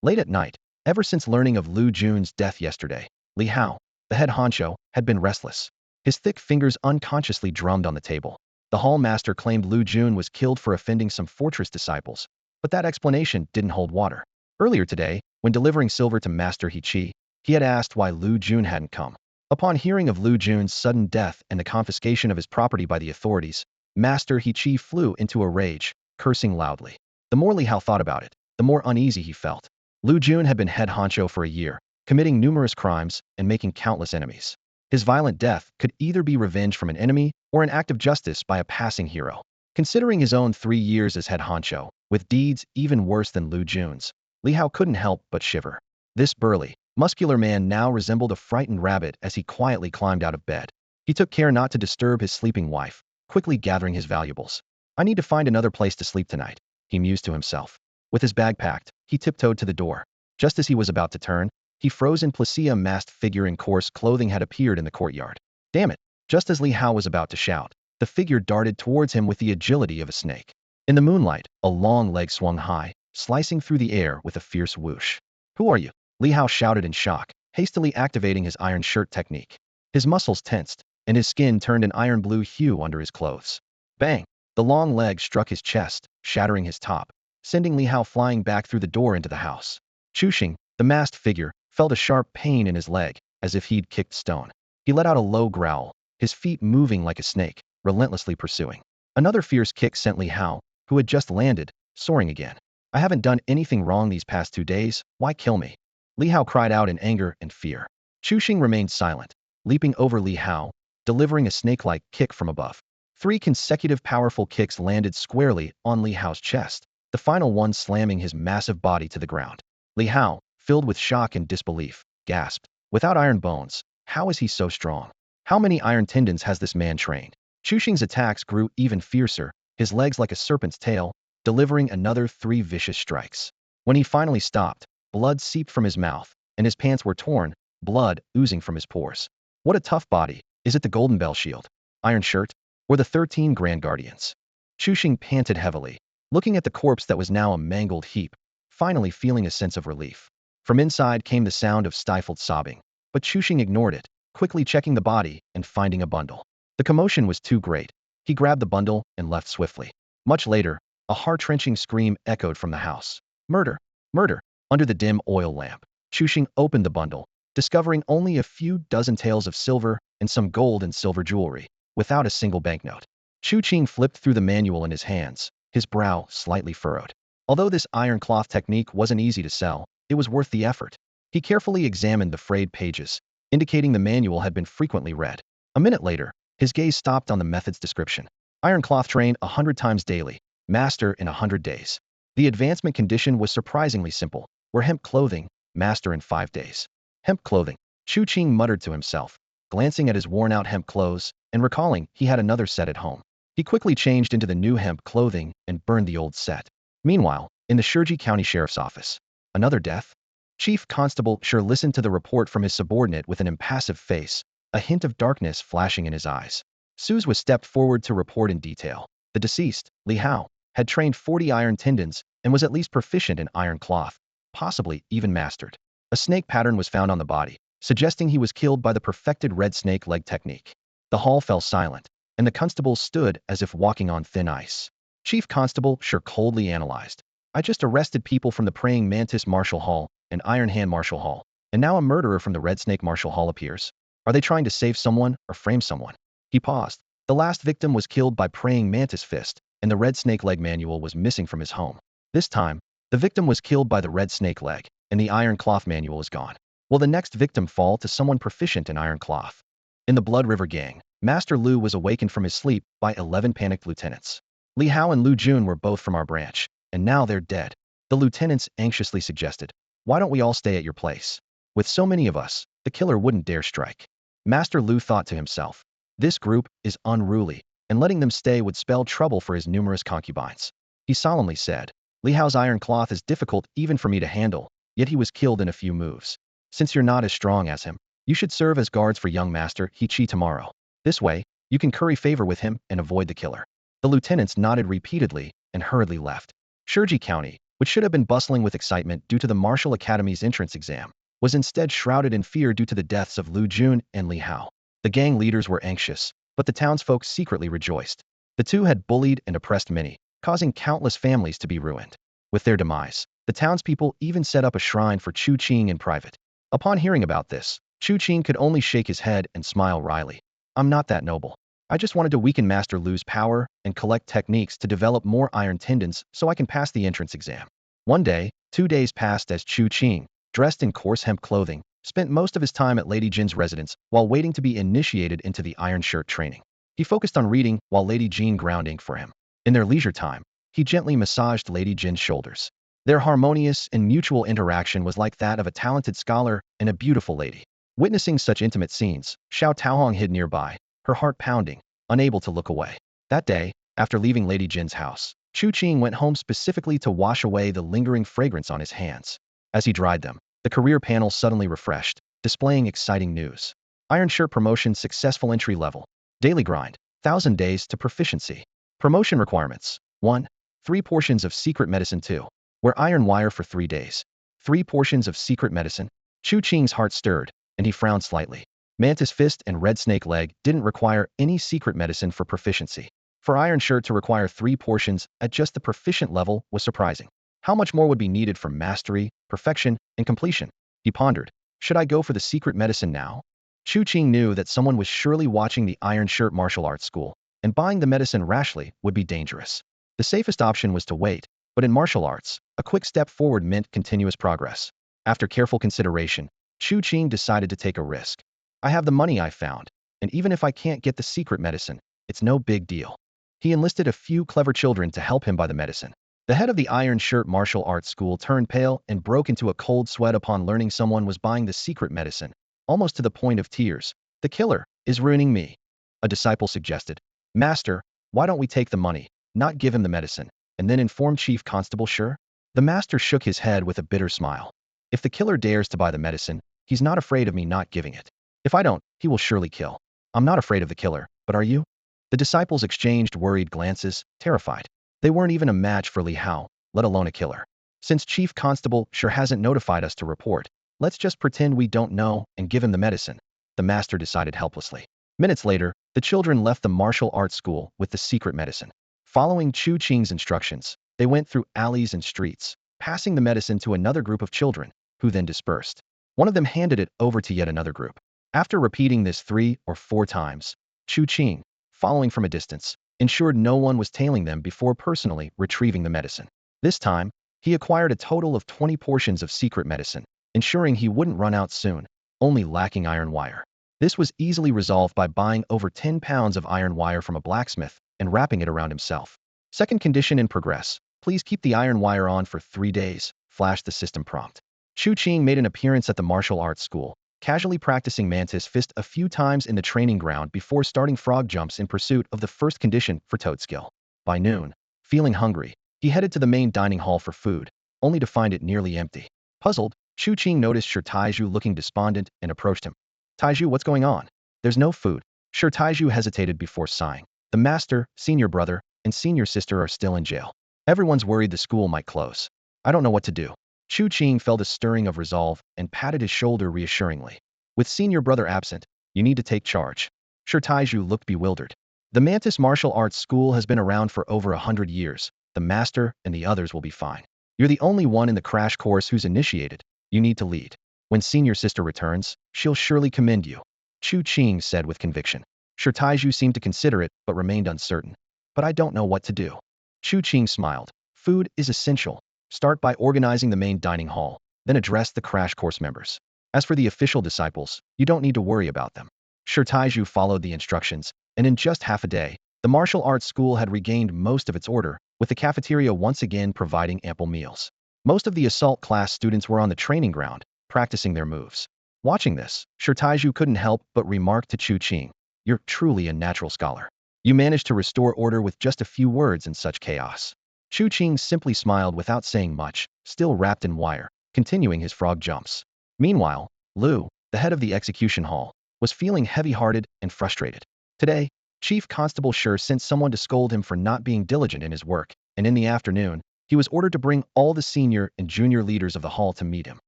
Late at night, ever since learning of Lu Jun's death yesterday, Li Hao, the head honcho, had been restless. His thick fingers unconsciously drummed on the table. The hall master claimed Lu Jun was killed for offending some fortress disciples, but that explanation didn't hold water. Earlier today, when delivering silver to Master He Chi, he had asked why Lu Jun hadn't come. Upon hearing of Lu Jun's sudden death and the confiscation of his property by the authorities, Master He Chi flew into a rage, cursing loudly. The more Li Hao thought about it, the more uneasy he felt. Lu Jun had been head honcho for a year, committing numerous crimes and making countless enemies. His violent death could either be revenge from an enemy or an act of justice by a passing hero. Considering his own 3 years as head honcho, with deeds even worse than Lu Jun's, Li Hao couldn't help but shiver. This burly, muscular man now resembled a frightened rabbit as he quietly climbed out of bed. He took care not to disturb his sleeping wife, quickly gathering his valuables. I need to find another place to sleep tonight, he mused to himself. With his bag packed, he tiptoed to the door. Just as he was about to turn, he froze in place. A masked figure in coarse clothing had appeared in the courtyard. Damn it! Just as Li Hao was about to shout, the figure darted towards him with the agility of a snake. In the moonlight, a long leg swung high, slicing through the air with a fierce whoosh. Who are you? Li Hao shouted in shock, hastily activating his iron shirt technique. His muscles tensed, and his skin turned an iron blue hue under his clothes. Bang! The long leg struck his chest, shattering his top, sending Li Hao flying back through the door into the house. Chu Qing, the masked figure, felt a sharp pain in his leg, as if he'd kicked stone. He let out a low growl, his feet moving like a snake, relentlessly pursuing. Another fierce kick sent Li Hao, who had just landed, soaring again. I haven't done anything wrong these past 2 days, why kill me? Li Hao cried out in anger and fear. Chu Qing remained silent, leaping over Li Hao, delivering a snake-like kick from above. 3 consecutive powerful kicks landed squarely on Li Hao's chest, the final one slamming his massive body to the ground. Li Hao, filled with shock and disbelief, gasped. Without iron bones, how is he so strong? How many iron tendons has this man trained? Chu Qing's attacks grew even fiercer, his legs like a serpent's tail, delivering another 3 vicious strikes. When he finally stopped, blood seeped from his mouth, and his pants were torn, blood oozing from his pores. What a tough body. Is it the Golden Bell Shield, Iron Shirt, or the 13 Grand Guardians? Chu Qing panted heavily, looking at the corpse that was now a mangled heap, finally feeling a sense of relief. From inside came the sound of stifled sobbing, but Chu Qing ignored it, quickly checking the body and finding a bundle. The commotion was too great. He grabbed the bundle and left swiftly. Much later, a heart-wrenching scream echoed from the house. Murder! Murder! Under the dim oil lamp, Chu Qing opened the bundle, discovering only a few dozen taels of silver and some gold and silver jewelry, without a single banknote. Chu Qing flipped through the manual in his hands, his brow slightly furrowed. Although this iron cloth technique wasn't easy to sell, it was worth the effort. He carefully examined the frayed pages, indicating the manual had been frequently read. A minute later, his gaze stopped on the method's description. Iron cloth train 100 times daily, master in 100 days. The advancement condition was surprisingly simple. Wear hemp clothing, master in 5 days. Hemp clothing. Chu Qing muttered to himself. glancing at his worn-out hemp clothes and recalling he had another set at home. He quickly changed into the new hemp clothing and burned the old set. Meanwhile, in the Sherji County Sheriff's Office, another death? Chief Constable Sher listened to the report from his subordinate with an impassive face, a hint of darkness flashing in his eyes. Suze was stepped forward to report in detail. The deceased, Li Hao, had trained 40 iron tendons and was at least proficient in iron cloth, possibly even mastered. A snake pattern was found on the body, suggesting he was killed by the perfected red snake leg technique. The hall fell silent, and the constables stood as if walking on thin ice. Chief Constable Sher coldly analyzed. I just arrested people from the praying mantis martial hall and Iron Hand martial hall, and now a murderer from the red snake martial hall appears. Are they trying to save someone or frame someone? He paused. The last victim was killed by praying mantis fist, and the red snake leg manual was missing from his home. This time, the victim was killed by the red snake leg, and the iron cloth manual is gone. Will the next victim fall to someone proficient in iron cloth? In the Blood River Gang, Master Lu was awakened from his sleep by 11 panicked lieutenants. Li Hao and Lu Jun were both from our branch, and now they're dead. The lieutenants anxiously suggested, why don't we all stay at your place? With so many of us, the killer wouldn't dare strike. Master Lu thought to himself, this group is unruly, and letting them stay would spell trouble for his numerous concubines. He solemnly said, Li Hao's iron cloth is difficult even for me to handle, yet he was killed in a few moves. Since you're not as strong as him, you should serve as guards for young Master He Chi tomorrow. This way, you can curry favor with him and avoid the killer. The lieutenants nodded repeatedly and hurriedly left. Sherji County, which should have been bustling with excitement due to the Martial Academy's entrance exam, was instead shrouded in fear due to the deaths of Lu Jun and Li Hao. The gang leaders were anxious, but the townsfolk secretly rejoiced. The two had bullied and oppressed many, causing countless families to be ruined. With their demise, the townspeople even set up a shrine for Chu Qing in private. Upon hearing about this, Chu Qing could only shake his head and smile wryly. I'm not that noble. I just wanted to weaken Master Lu's power and collect techniques to develop more iron tendons so I can pass the entrance exam. One day, 2 days passed as Chu Qing, dressed in coarse hemp clothing, spent most of his time at Lady Jin's residence while waiting to be initiated into the iron shirt training. He focused on reading while Lady Jin ground ink for him. In their leisure time, he gently massaged Lady Jin's shoulders. Their harmonious and mutual interaction was like that of a talented scholar and a beautiful lady. Witnessing such intimate scenes, Xiao Taohong hid nearby, her heart pounding, unable to look away. That day, after leaving Lady Jin's house, Chu Qing went home specifically to wash away the lingering fragrance on his hands. As he dried them, the career panel suddenly refreshed, displaying exciting news. Iron Shirt Promotion Successful Entry Level. Daily Grind. 1,000 Days to Proficiency. Promotion Requirements. 1. 3 portions of Secret Medicine. 2. Wear iron wire for 3 days. 3 portions of Secret Medicine. Chu Qing's heart stirred, and he frowned slightly. Mantis Fist and Red Snake Leg didn't require any secret medicine for proficiency. For Iron Shirt to require 3 portions at just the proficient level was surprising. How much more would be needed for mastery, perfection, and completion? He pondered. Should I go for the secret medicine now? Chu Qing knew that someone was surely watching the Iron Shirt martial arts school, and buying the medicine rashly would be dangerous. The safest option was to wait, but in martial arts, a quick step forward meant continuous progress. After careful consideration, Chu Qing decided to take a risk. I have the money I found, and even if I can't get the secret medicine, it's no big deal. He enlisted a few clever children to help him buy the medicine. The head of the Iron Shirt martial arts school turned pale and broke into a cold sweat upon learning someone was buying the secret medicine, almost to the point of tears. The killer is ruining me. A disciple suggested. Master, why don't we take the money, not give him the medicine, and then inform Chief Constable Sher? The master shook his head with a bitter smile. If the killer dares to buy the medicine, he's not afraid of me not giving it. If I don't, he will surely kill. I'm not afraid of the killer, but are you? The disciples exchanged worried glances, terrified. They weren't even a match for Li Hao, let alone a killer. Since Chief Constable Sher hasn't notified us to report, let's just pretend we don't know and give him the medicine, the master decided helplessly. Minutes later, the children left the martial arts school with the secret medicine. Following Chu Qing's instructions, they went through alleys and streets, passing the medicine to another group of children, who then dispersed. One of them handed it over to yet another group. After repeating this 3 or 4 times, Chu Qing, following from a distance, ensured no one was tailing them before personally retrieving the medicine. This time, he acquired a total of 20 portions of secret medicine, ensuring he wouldn't run out soon, only lacking iron wire. This was easily resolved by buying over 10 pounds of iron wire from a blacksmith and wrapping it around himself. Second condition in progress. Please keep the iron wire on for 3 days, flashed the system prompt. Chu Qing made an appearance at the martial arts school, casually practicing mantis fist a few times in the training ground before starting frog jumps in pursuit of the first condition for toad skill. By noon, feeling hungry, he headed to the main dining hall for food, only to find it nearly empty. Puzzled, Chu Qing noticed Shi Taizhu looking despondent and approached him. Taizhu, what's going on? There's no food. Shi Taizhu hesitated before sighing. The master, senior brother, and senior sister are still in jail. Everyone's worried the school might close. I don't know what to do. Chu Qing felt a stirring of resolve and patted his shoulder reassuringly. With senior brother absent, you need to take charge. Shi Taizhu looked bewildered. The Mantis Martial Arts School has been around for over 100 years. The master and the others will be fine. You're the only one in the crash course who's initiated. You need to lead. When senior sister returns, she'll surely commend you. Chu Qing said with conviction. Shi Taizhu seemed to consider it, but remained uncertain. But I don't know what to do. Chu Qing smiled. Food is essential. Start by organizing the main dining hall, then address the crash course members. As for the official disciples, you don't need to worry about them. Shi Taizhu followed the instructions, and in just half a day, the martial arts school had regained most of its order, with the cafeteria once again providing ample meals. Most of the assault class students were on the training ground, practicing their moves. Watching this, Shi Taizhu couldn't help but remark to Chu Qing, you're truly a natural scholar. You managed to restore order with just a few words in such chaos. Chu Qing simply smiled without saying much, still wrapped in wire, continuing his frog jumps. Meanwhile, Lu, the head of the execution hall, was feeling heavy-hearted and frustrated. Today, Chief Constable Shi sent someone to scold him for not being diligent in his work, and in the afternoon, he was ordered to bring all the senior and junior leaders of the hall to meet him.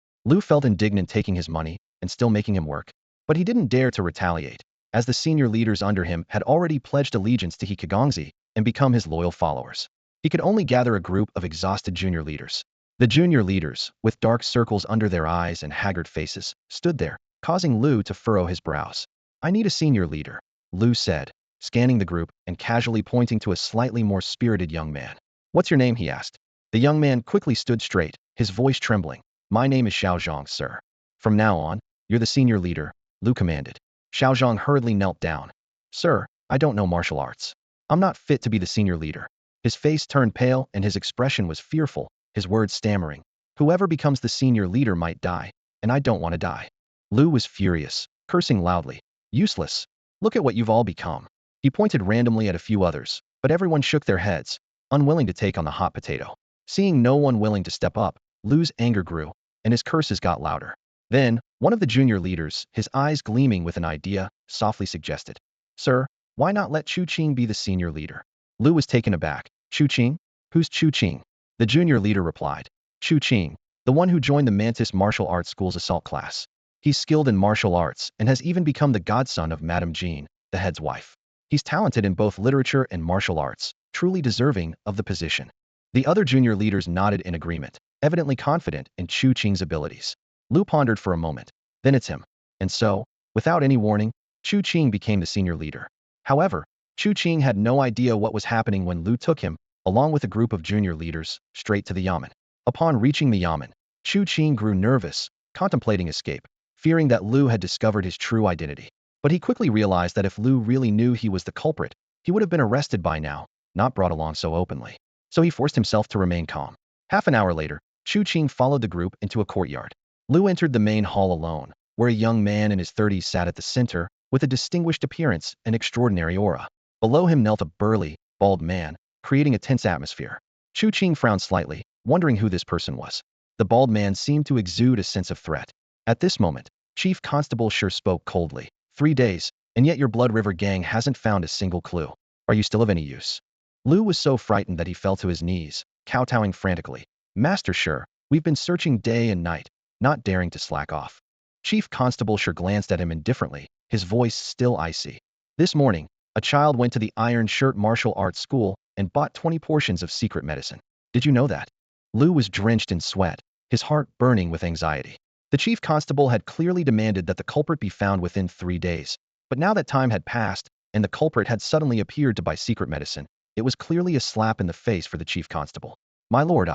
Lu felt indignant taking his money and still making him work, but he didn't dare to retaliate, as the senior leaders under him had already pledged allegiance to Hikigongzi and become his loyal followers. He could only gather a group of exhausted junior leaders. The junior leaders, with dark circles under their eyes and haggard faces, stood there, causing Lu to furrow his brows. I need a senior leader, Lu said, scanning the group and casually pointing to a slightly more spirited young man. What's your name? He asked. The young man quickly stood straight, his voice trembling. My name is Xiaozhang, sir. From now on, you're the senior leader, Lu commanded. Xiaozhang hurriedly knelt down. Sir, I don't know martial arts. I'm not fit to be the senior leader. His face turned pale and his expression was fearful, his words stammering. Whoever becomes the senior leader might die, and I don't want to die. Lu was furious, cursing loudly. Useless. Look at what you've all become. He pointed randomly at a few others, but everyone shook their heads, unwilling to take on the hot potato. Seeing no one willing to step up, Lu's anger grew, and his curses got louder. Then, one of the junior leaders, his eyes gleaming with an idea, softly suggested, Sir, why not let Chu Qing be the senior leader? Lu was taken aback. Chu Qing? Who's Chu Qing? The junior leader replied. Chu Qing, the one who joined the Mantis Martial Arts School's assault class. He's skilled in martial arts and has even become the godson of Madame Jean, the head's wife. He's talented in both literature and martial arts, truly deserving of the position. The other junior leaders nodded in agreement, evidently confident in Chu Qing's abilities. Lu pondered for a moment. Then it's him. And so, without any warning, Chu Qing became the senior leader. However, Chu Qing had no idea what was happening when Lu took him, along with a group of junior leaders, straight to the yamen. Upon reaching the yamen, Chu Qing grew nervous, contemplating escape, fearing that Lu had discovered his true identity. But he quickly realized that if Lu really knew he was the culprit, he would have been arrested by now, not brought along so openly. So he forced himself to remain calm. Half an hour later, Chu Qing followed the group into a courtyard. Lu entered the main hall alone, where a young man in his 30s sat at the center, with a distinguished appearance and extraordinary aura. Below him knelt a burly, bald man, creating a tense atmosphere. Chu Qing frowned slightly, wondering who this person was. The bald man seemed to exude a sense of threat. At this moment, Chief Constable Shi spoke coldly. 3 days, and yet your Blood River gang hasn't found a single clue. Are you still of any use? Lu was so frightened that he fell to his knees, kowtowing frantically. Master Shi, we've been searching day and night, not daring to slack off. Chief Constable Shi glanced at him indifferently, his voice still icy. This morning, a child went to the Iron Shirt Martial Arts School and bought 20 portions of secret medicine. Did you know that? Lu was drenched in sweat, his heart burning with anxiety. The chief constable had clearly demanded that the culprit be found within 3 days. But now that time had passed, and the culprit had suddenly appeared to buy secret medicine, it was clearly a slap in the face for the chief constable. My lord,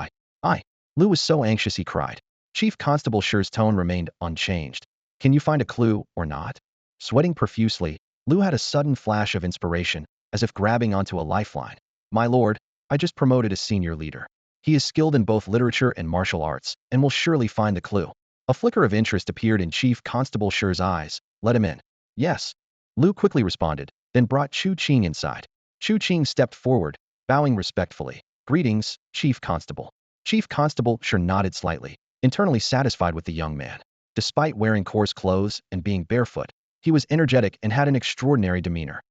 Lu was so anxious he cried. Chief Constable Shi's tone remained unchanged. Can you find a clue, or not? Sweating profusely, Lu had a sudden flash of inspiration, as if grabbing onto a lifeline. My lord, I just promoted a senior leader. He is skilled in both literature and martial arts, and will surely find the clue. A flicker of interest appeared in Chief Constable Shi's eyes. Let him in. Yes. Lu quickly responded, then brought Chu Qing inside. Chu Qing stepped forward, bowing respectfully. Greetings, Chief Constable. Chief Constable Shi nodded slightly, internally satisfied with the young man. Despite wearing coarse clothes and being barefoot, he was energetic and had an extraordinary demeanor.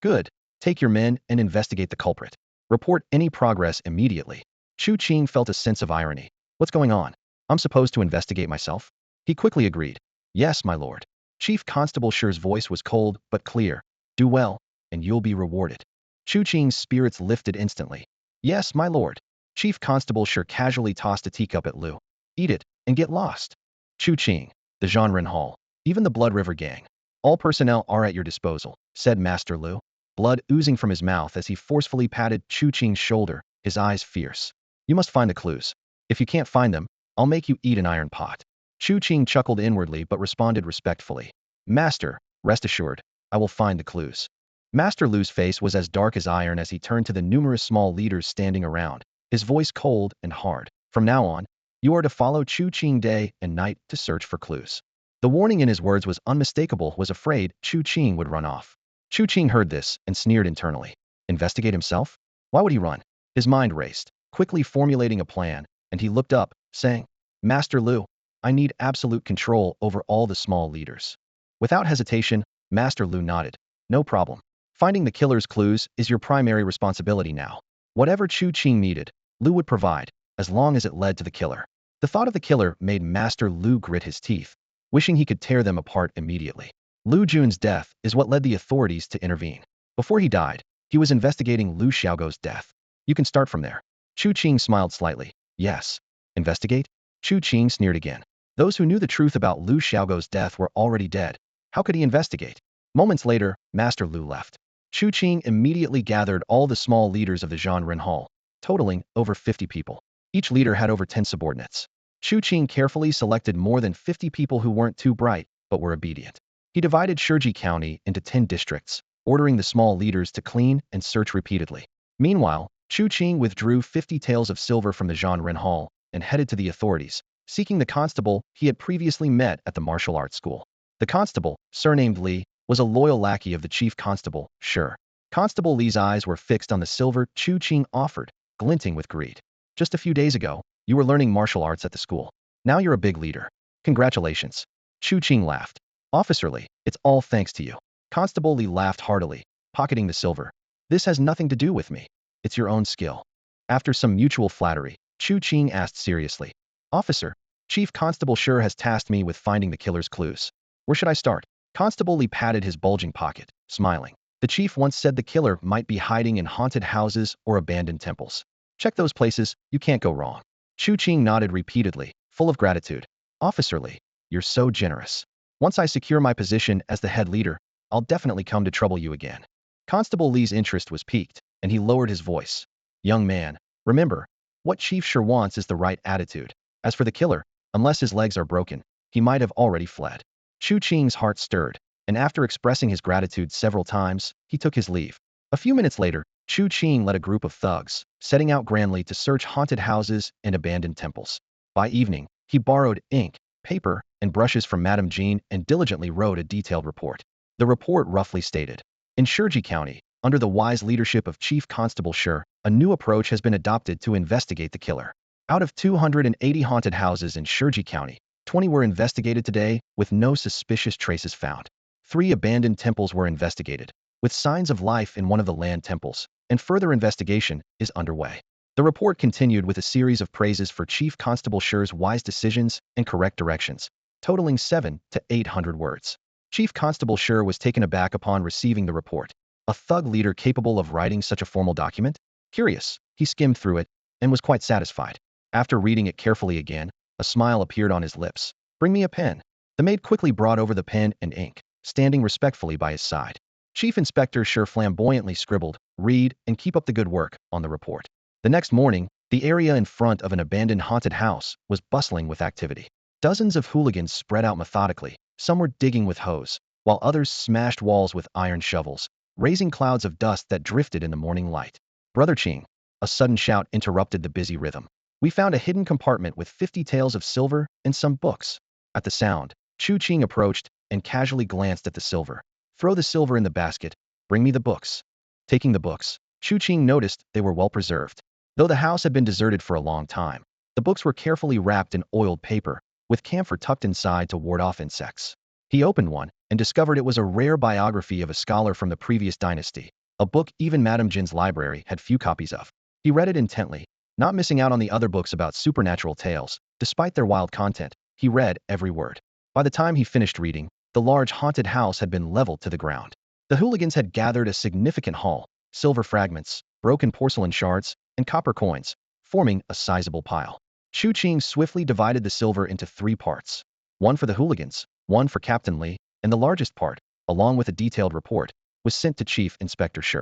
Good. Take your men and investigate the culprit. Report any progress immediately. Chu Qing felt a sense of irony. What's going on? I'm supposed to investigate myself? He quickly agreed. Yes, my lord. Chief Constable Shi's voice was cold but clear. Do well, and you'll be rewarded. Chu Qing's spirits lifted instantly. Yes, my lord. Chief Constable Shi casually tossed a teacup at Lu. Eat it, and get lost. Chu Qing, the Zhanren Hall, even the Blood River Gang. All personnel are at your disposal, said Master Lu, blood oozing from his mouth as he forcefully patted Chu Qing's shoulder, his eyes fierce. You must find the clues. If you can't find them, I'll make you eat an iron pot. Chu Qing chuckled inwardly but responded respectfully. Master, rest assured, I will find the clues. Master Lu's face was as dark as iron as he turned to the numerous small leaders standing around, his voice cold and hard. From now on, you are to follow Chu Qing day and night to search for clues. The warning in his words was unmistakable, was afraid Chu Qing would run off. Chu Qing heard this and sneered internally. Investigate himself? Why would he run? His mind raced, quickly formulating a plan, and he looked up, saying, Master Lu, I need absolute control over all the small leaders. Without hesitation, Master Lu nodded. No problem. Finding the killer's clues is your primary responsibility now. Whatever Chu Qing needed, Lu would provide, as long as it led to the killer. The thought of the killer made Master Lu grit his teeth, wishing he could tear them apart immediately. Lu Jun's death is what led the authorities to intervene. Before he died, he was investigating Lu Xiaogo's death. You can start from there. Chu Qing smiled slightly. Yes. Investigate? Chu Qing sneered again. Those who knew the truth about Lu Xiaogo's death were already dead. How could he investigate? Moments later, Master Lu left. Chu Qing immediately gathered all the small leaders of the Zhanren Hall, totaling over 50 people. Each leader had over 10 subordinates. Chu Qing carefully selected more than 50 people who weren't too bright, but were obedient. He divided Shiji County into 10 districts, ordering the small leaders to clean and search repeatedly. Meanwhile, Chu Qing withdrew 50 taels of silver from the Zhanren Hall and headed to the authorities, seeking the constable he had previously met at the martial arts school. The constable, surnamed Li, was a loyal lackey of the chief constable, Shi. Constable Li's eyes were fixed on the silver Chu Qing offered, glinting with greed. Just a few days ago, you were learning martial arts at the school. Now you're a big leader. Congratulations. Chu Qing laughed. Officer Li, it's all thanks to you. Constable Li laughed heartily, pocketing the silver. This has nothing to do with me. It's your own skill. After some mutual flattery, Chu Qing asked seriously. Officer, Chief Constable Shi has tasked me with finding the killer's clues. Where should I start? Constable Li patted his bulging pocket, smiling. The chief once said the killer might be hiding in haunted houses or abandoned temples. Check those places, you can't go wrong. Chu Qing nodded repeatedly, full of gratitude. Officer Li, you're so generous. Once I secure my position as the head leader, I'll definitely come to trouble you again. Constable Li's interest was piqued, and he lowered his voice. Young man, remember, what Chief Shi wants is the right attitude. As for the killer, unless his legs are broken, he might have already fled. Chu Qing's heart stirred, and after expressing his gratitude several times, he took his leave. A few minutes later, Chu Qing led a group of thugs, setting out grandly to search haunted houses and abandoned temples. By evening, he borrowed ink, paper, and brushes from Madame Jean and diligently wrote a detailed report. The report roughly stated, in Shiji County, under the wise leadership of Chief Constable Shi, a new approach has been adopted to investigate the killer. Out of 280 haunted houses in Shiji County, 20 were investigated today, with no suspicious traces found. 3 abandoned temples were investigated, with signs of life in one of the land temples, and further investigation is underway. The report continued with a series of praises for Chief Constable Shi's wise decisions and correct directions, totaling 700 to 800 words. Chief Constable Shi was taken aback upon receiving the report. A thug leader capable of writing such a formal document? Curious, he skimmed through it, and was quite satisfied. After reading it carefully again, a smile appeared on his lips. Bring me a pen. The maid quickly brought over the pen and ink, standing respectfully by his side. Chief Inspector Shi flamboyantly scribbled, read, and keep up the good work, on the report. The next morning, the area in front of an abandoned haunted house was bustling with activity. Dozens of hooligans spread out methodically, some were digging with hoes, while others smashed walls with iron shovels, raising clouds of dust that drifted in the morning light. Brother Qing, a sudden shout interrupted the busy rhythm. We found a hidden compartment with 50 taels of silver and some books. At the sound, Chu Qing approached and casually glanced at the silver. Throw the silver in the basket. Bring me the books. Taking the books, Chu Qing noticed they were well preserved. Though the house had been deserted for a long time, the books were carefully wrapped in oiled paper, with camphor tucked inside to ward off insects. He opened one and discovered it was a rare biography of a scholar from the previous dynasty, a book even Madame Jin's library had few copies of. He read it intently, not missing out on the other books about supernatural tales. Despite their wild content, he read every word. By the time he finished reading, the large haunted house had been leveled to the ground. The hooligans had gathered a significant haul, silver fragments, broken porcelain shards, and copper coins, forming a sizable pile. Chu Qing swiftly divided the silver into 3 parts. One for the hooligans, one for Captain Li, and the largest part, along with a detailed report, was sent to Chief Inspector Shi.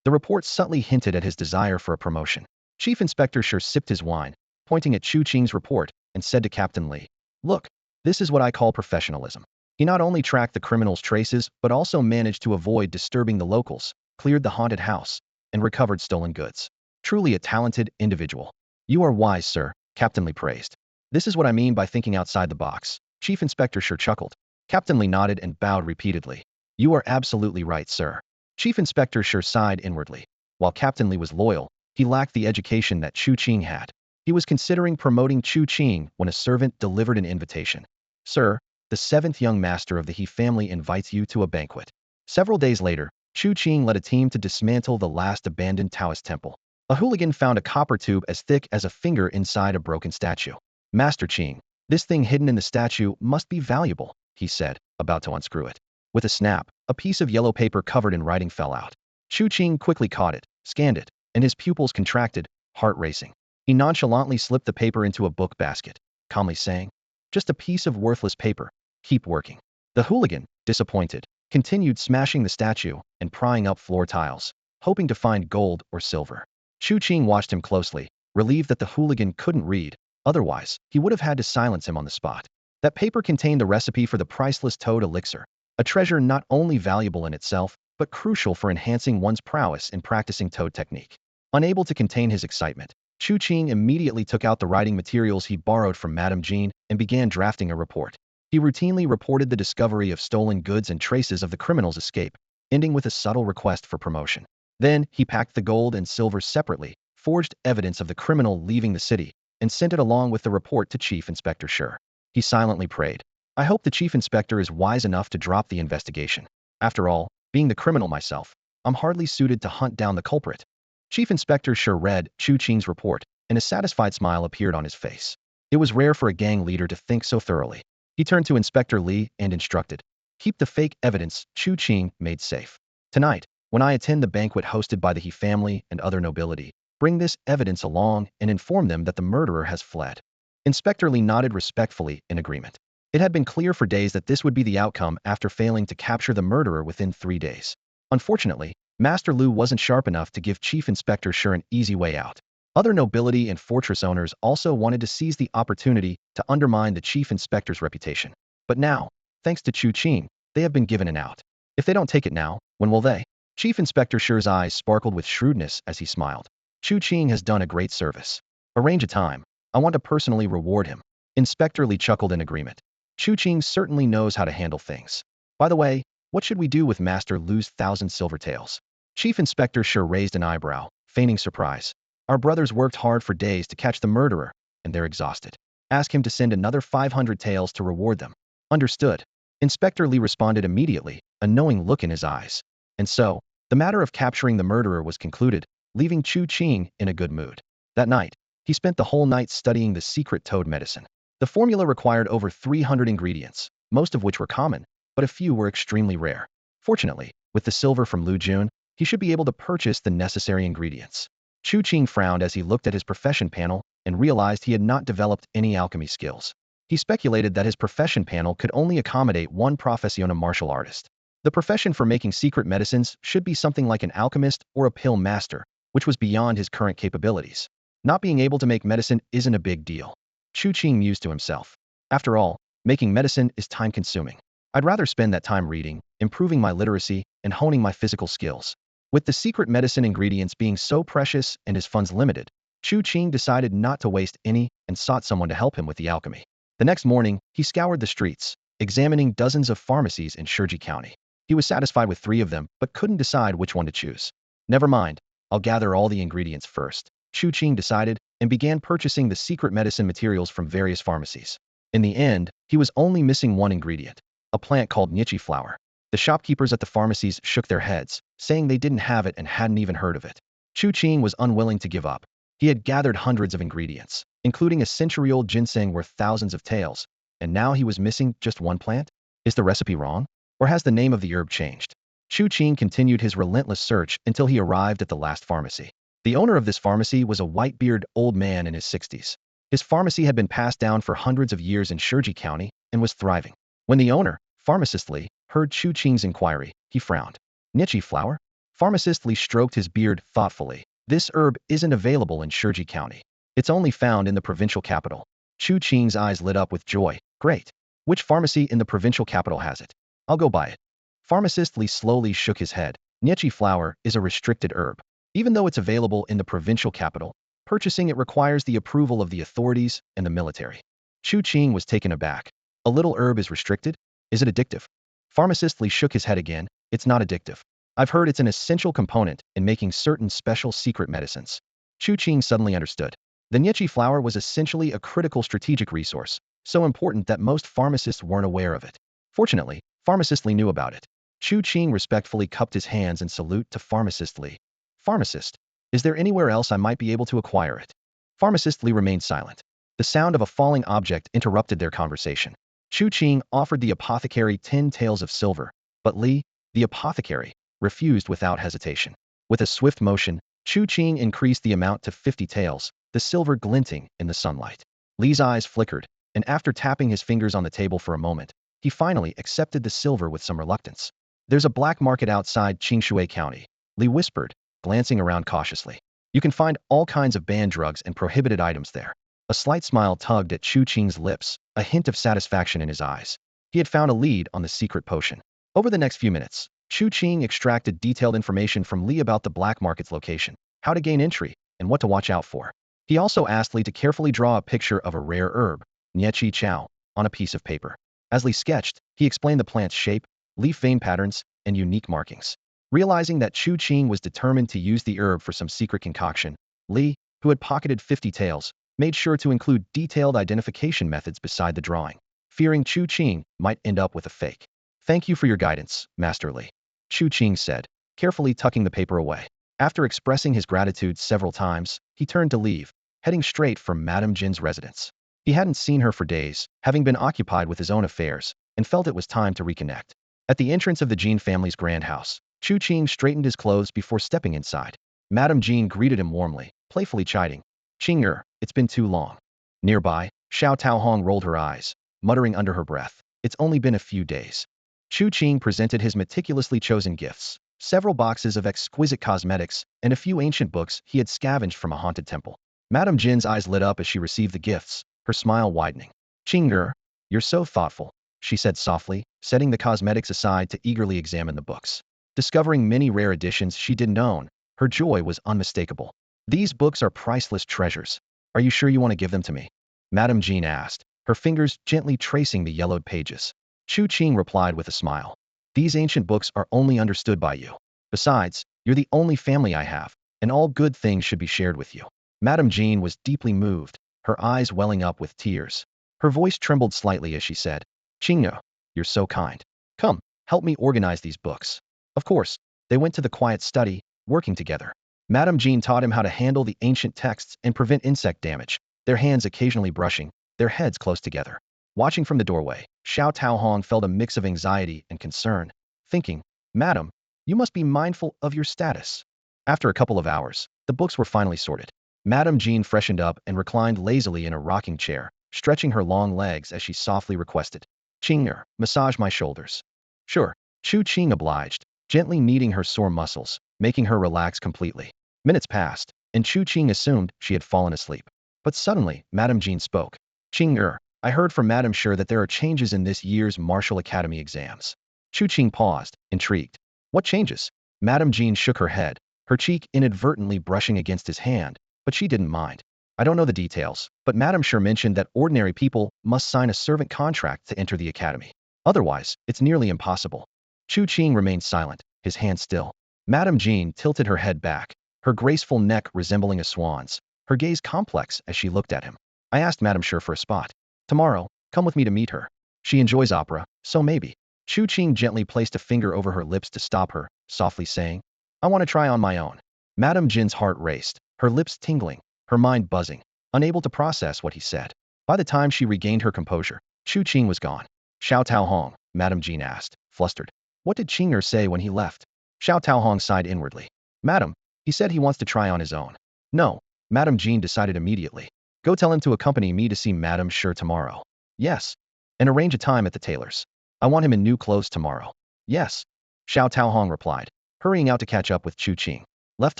The report subtly hinted at his desire for a promotion. Chief Inspector Shi sipped his wine, pointing at Chu Qing's report, and said to Captain Li, "Look, this is what I call professionalism." He not only tracked the criminals' traces, but also managed to avoid disturbing the locals, cleared the haunted house, and recovered stolen goods. Truly a talented individual. "You are wise, sir," Captain Li praised. "This is what I mean by thinking outside the box." Chief Inspector Shi chuckled. Captain Li nodded and bowed repeatedly. "You are absolutely right, sir." Chief Inspector Shi sighed inwardly. While Captain Li was loyal, he lacked the education that Chu Qing had. He was considering promoting Chu Qing when a servant delivered an invitation. "Sir, the 7th young master of the He family invites you to a banquet." Several days later, Chu Qing led a team to dismantle the last abandoned Taoist temple. A hooligan found a copper tube as thick as a finger inside a broken statue. "Master Qing, this thing hidden in the statue must be valuable," he said, about to unscrew it. With a snap, a piece of yellow paper covered in writing fell out. Chu Qing quickly caught it, scanned it, and his pupils contracted, heart racing. He nonchalantly slipped the paper into a book basket, calmly saying, "Just a piece of worthless paper. Keep working." The hooligan, disappointed, continued smashing the statue and prying up floor tiles, hoping to find gold or silver. Chu Qing watched him closely, relieved that the hooligan couldn't read. Otherwise, he would have had to silence him on the spot. That paper contained the recipe for the priceless toad elixir, a treasure not only valuable in itself, but crucial for enhancing one's prowess in practicing toad technique. Unable to contain his excitement, Chu Qing immediately took out the writing materials he borrowed from Madame Jean and began drafting a report. He routinely reported the discovery of stolen goods and traces of the criminal's escape, ending with a subtle request for promotion. Then, he packed the gold and silver separately, forged evidence of the criminal leaving the city, and sent it along with the report to Chief Inspector Shi. He silently prayed, "I hope the Chief Inspector is wise enough to drop the investigation. After all, being the criminal myself, I'm hardly suited to hunt down the culprit." Chief Inspector Shi read Chu Qing's report, and a satisfied smile appeared on his face. It was rare for a gang leader to think so thoroughly. He turned to Inspector Li and instructed, "Keep the fake evidence Chu Qing made safe. Tonight, when I attend the banquet hosted by the He family and other nobility, bring this evidence along and inform them that the murderer has fled." Inspector Li nodded respectfully in agreement. It had been clear for days that this would be the outcome after failing to capture the murderer within 3 days. Unfortunately, Master Lu wasn't sharp enough to give Chief Inspector Shi an easy way out. Other nobility and fortress owners also wanted to seize the opportunity to undermine the Chief Inspector's reputation. But now, thanks to Chu Qing, they have been given an out. If they don't take it now, when will they? Chief Inspector Shi's eyes sparkled with shrewdness as he smiled. "Chu Qing has done a great service. Arrange a time. I want to personally reward him." Inspector Li chuckled in agreement. Chu Qing certainly knows how to handle things. "By the way, what should we do with Master Lu's 1,000 silver taels?" Chief Inspector Shi raised an eyebrow, feigning surprise. "Our brothers worked hard for days to catch the murderer, and they're exhausted. Ask him to send another 500 taels to reward them." "Understood." Inspector Li responded immediately, a knowing look in his eyes. And so, the matter of capturing the murderer was concluded, leaving Chu Qing in a good mood. That night, he spent the whole night studying the secret toad medicine. The formula required over 300 ingredients, most of which were common, but a few were extremely rare. Fortunately, with the silver from Lu Jun, he should be able to purchase the necessary ingredients. Chu Qing frowned as he looked at his profession panel and realized he had not developed any alchemy skills. He speculated that his profession panel could only accommodate one profession, a martial artist. The profession for making secret medicines should be something like an alchemist or a pill master, which was beyond his current capabilities. Not being able to make medicine isn't a big deal. Chu Qing mused to himself. After all, making medicine is time-consuming. I'd rather spend that time reading, improving my literacy, and honing my physical skills. With the secret medicine ingredients being so precious and his funds limited, Chu Qing decided not to waste any and sought someone to help him with the alchemy. The next morning, he scoured the streets, examining dozens of pharmacies in Shurji County. He was satisfied with 3 of them, but couldn't decide which one to choose. Never mind, I'll gather all the ingredients first, Chu Qing decided, and began purchasing the secret medicine materials from various pharmacies. In the end, he was only missing one ingredient, a plant called Nichi flower. The shopkeepers at the pharmacies shook their heads, saying they didn't have it and hadn't even heard of it. Chu Qing was unwilling to give up. He had gathered hundreds of ingredients, including a century-old ginseng worth thousands of taels, and now he was missing just one plant? Is the recipe wrong? Or has the name of the herb changed? Chu Qing continued his relentless search until he arrived at the last pharmacy. The owner of this pharmacy was a white-bearded old man in his 60s. His pharmacy had been passed down for hundreds of years in Shurji County and was thriving. When the owner, Pharmacist Li, heard Chu Qing's inquiry, he frowned. Nichi flower? Pharmacist Li stroked his beard thoughtfully. This herb isn't available in Shurji County. It's only found in the provincial capital. Chu Qing's eyes lit up with joy. Great. Which pharmacy in the provincial capital has it? I'll go buy it. Pharmacist Li slowly shook his head. Nichi flower is a restricted herb. Even though it's available in the provincial capital, purchasing it requires the approval of the authorities and the military. Chu Qing was taken aback. A little herb is restricted? Is it addictive? Pharmacist Li shook his head again. It's not addictive. I've heard it's an essential component in making certain special secret medicines. Chu Qing suddenly understood. The Nichi flower was essentially a critical strategic resource, so important that most pharmacists weren't aware of it. Fortunately, Pharmacist Li knew about it. Chu Qing respectfully cupped his hands in salute to Pharmacist Li. Pharmacist, is there anywhere else I might be able to acquire it? Pharmacist Li remained silent. The sound of a falling object interrupted their conversation. Chu Qing offered the apothecary 10 taels of silver, but Li, the apothecary, refused without hesitation. With a swift motion, Chu Qing increased the amount to 50 taels, the silver glinting in the sunlight. Li's eyes flickered, and after tapping his fingers on the table for a moment, he finally accepted the silver with some reluctance. There's a black market outside Qingshui County, Li whispered, glancing around cautiously. You can find all kinds of banned drugs and prohibited items there. A slight smile tugged at Chu Qing's lips, a hint of satisfaction in his eyes. He had found a lead on the secret potion. Over the next few minutes, Chu Qing extracted detailed information from Li about the black market's location, how to gain entry, and what to watch out for. He also asked Li to carefully draw a picture of a rare herb, Niechi Chow, on a piece of paper. As Li sketched, he explained the plant's shape, leaf vein patterns, and unique markings. Realizing that Chu Qing was determined to use the herb for some secret concoction, Li, who had pocketed 50 taels, made sure to include detailed identification methods beside the drawing, fearing Chu Qing might end up with a fake. Thank you for your guidance, Master Li, Chu Qing said, carefully tucking the paper away. After expressing his gratitude several times, he turned to leave, heading straight for Madame Jin's residence. He hadn't seen her for days, having been occupied with his own affairs, and felt it was time to reconnect. At the entrance of the Jin family's grand house, Chu Qing straightened his clothes before stepping inside. Madame Jin greeted him warmly, playfully chiding. Qing, it's been too long. Nearby, Xiao Taohong rolled her eyes, muttering under her breath, it's only been a few days. Chu Qing presented his meticulously chosen gifts, several boxes of exquisite cosmetics, and a few ancient books he had scavenged from a haunted temple. Madame Jin's eyes lit up as she received the gifts, her smile widening. Qing, you're so thoughtful, she said softly, setting the cosmetics aside to eagerly examine the books. Discovering many rare editions she didn't own, her joy was unmistakable. These books are priceless treasures. Are you sure you want to give them to me? Madame Jin asked, her fingers gently tracing the yellowed pages. Chu Qing replied with a smile. These ancient books are only understood by you. Besides, you're the only family I have, and all good things should be shared with you. Madame Jin was deeply moved, her eyes welling up with tears. Her voice trembled slightly as she said, Qing, you're so kind. Come, help me organize these books. Of course, they went to the quiet study, working together. Madame Jin taught him how to handle the ancient texts and prevent insect damage, their hands occasionally brushing, their heads close together. Watching from the doorway, Xiao Taohong felt a mix of anxiety and concern, thinking, Madam, you must be mindful of your status. After a couple of hours, the books were finally sorted. Madame Jin freshened up and reclined lazily in a rocking chair, stretching her long legs as she softly requested, Qing, massage my shoulders. Sure, Chu Qing obliged, gently kneading her sore muscles, making her relax completely. Minutes passed, and Chu Qing assumed she had fallen asleep. But suddenly, Madame Jin spoke. Qing, I heard from Madame Sure that there are changes in this year's Martial Academy exams. Chu Qing paused, intrigued. What changes? Madame Jin shook her head, her cheek inadvertently brushing against his hand, but she didn't mind. I don't know the details, but Madame sure mentioned that ordinary people must sign a servant contract to enter the academy. Otherwise, it's nearly impossible. Chu Qing remained silent, his hand still. Madame Jean tilted her head back, her graceful neck resembling a swan's, her gaze complex as she looked at him. I asked Madame Sure for a spot. Tomorrow, come with me to meet her. She enjoys opera, so maybe. Chu Qing gently placed a finger over her lips to stop her, softly saying, I want to try on my own. Madame Jin's heart raced, her lips tingling, her mind buzzing, unable to process what he said. By the time she regained her composure, Chu Qing was gone. Xiao Taohong, Madame Jean asked, flustered. What did Qing'er say when he left? Xiao Taohong sighed inwardly. Madam, he said he wants to try on his own. No, Madame Jean decided immediately. Go tell him to accompany me to see Madame Sure tomorrow. Yes. And arrange a time at the tailor's. I want him in new clothes tomorrow. Yes. Xiao Taohong replied, hurrying out to catch up with Chu Qing. Left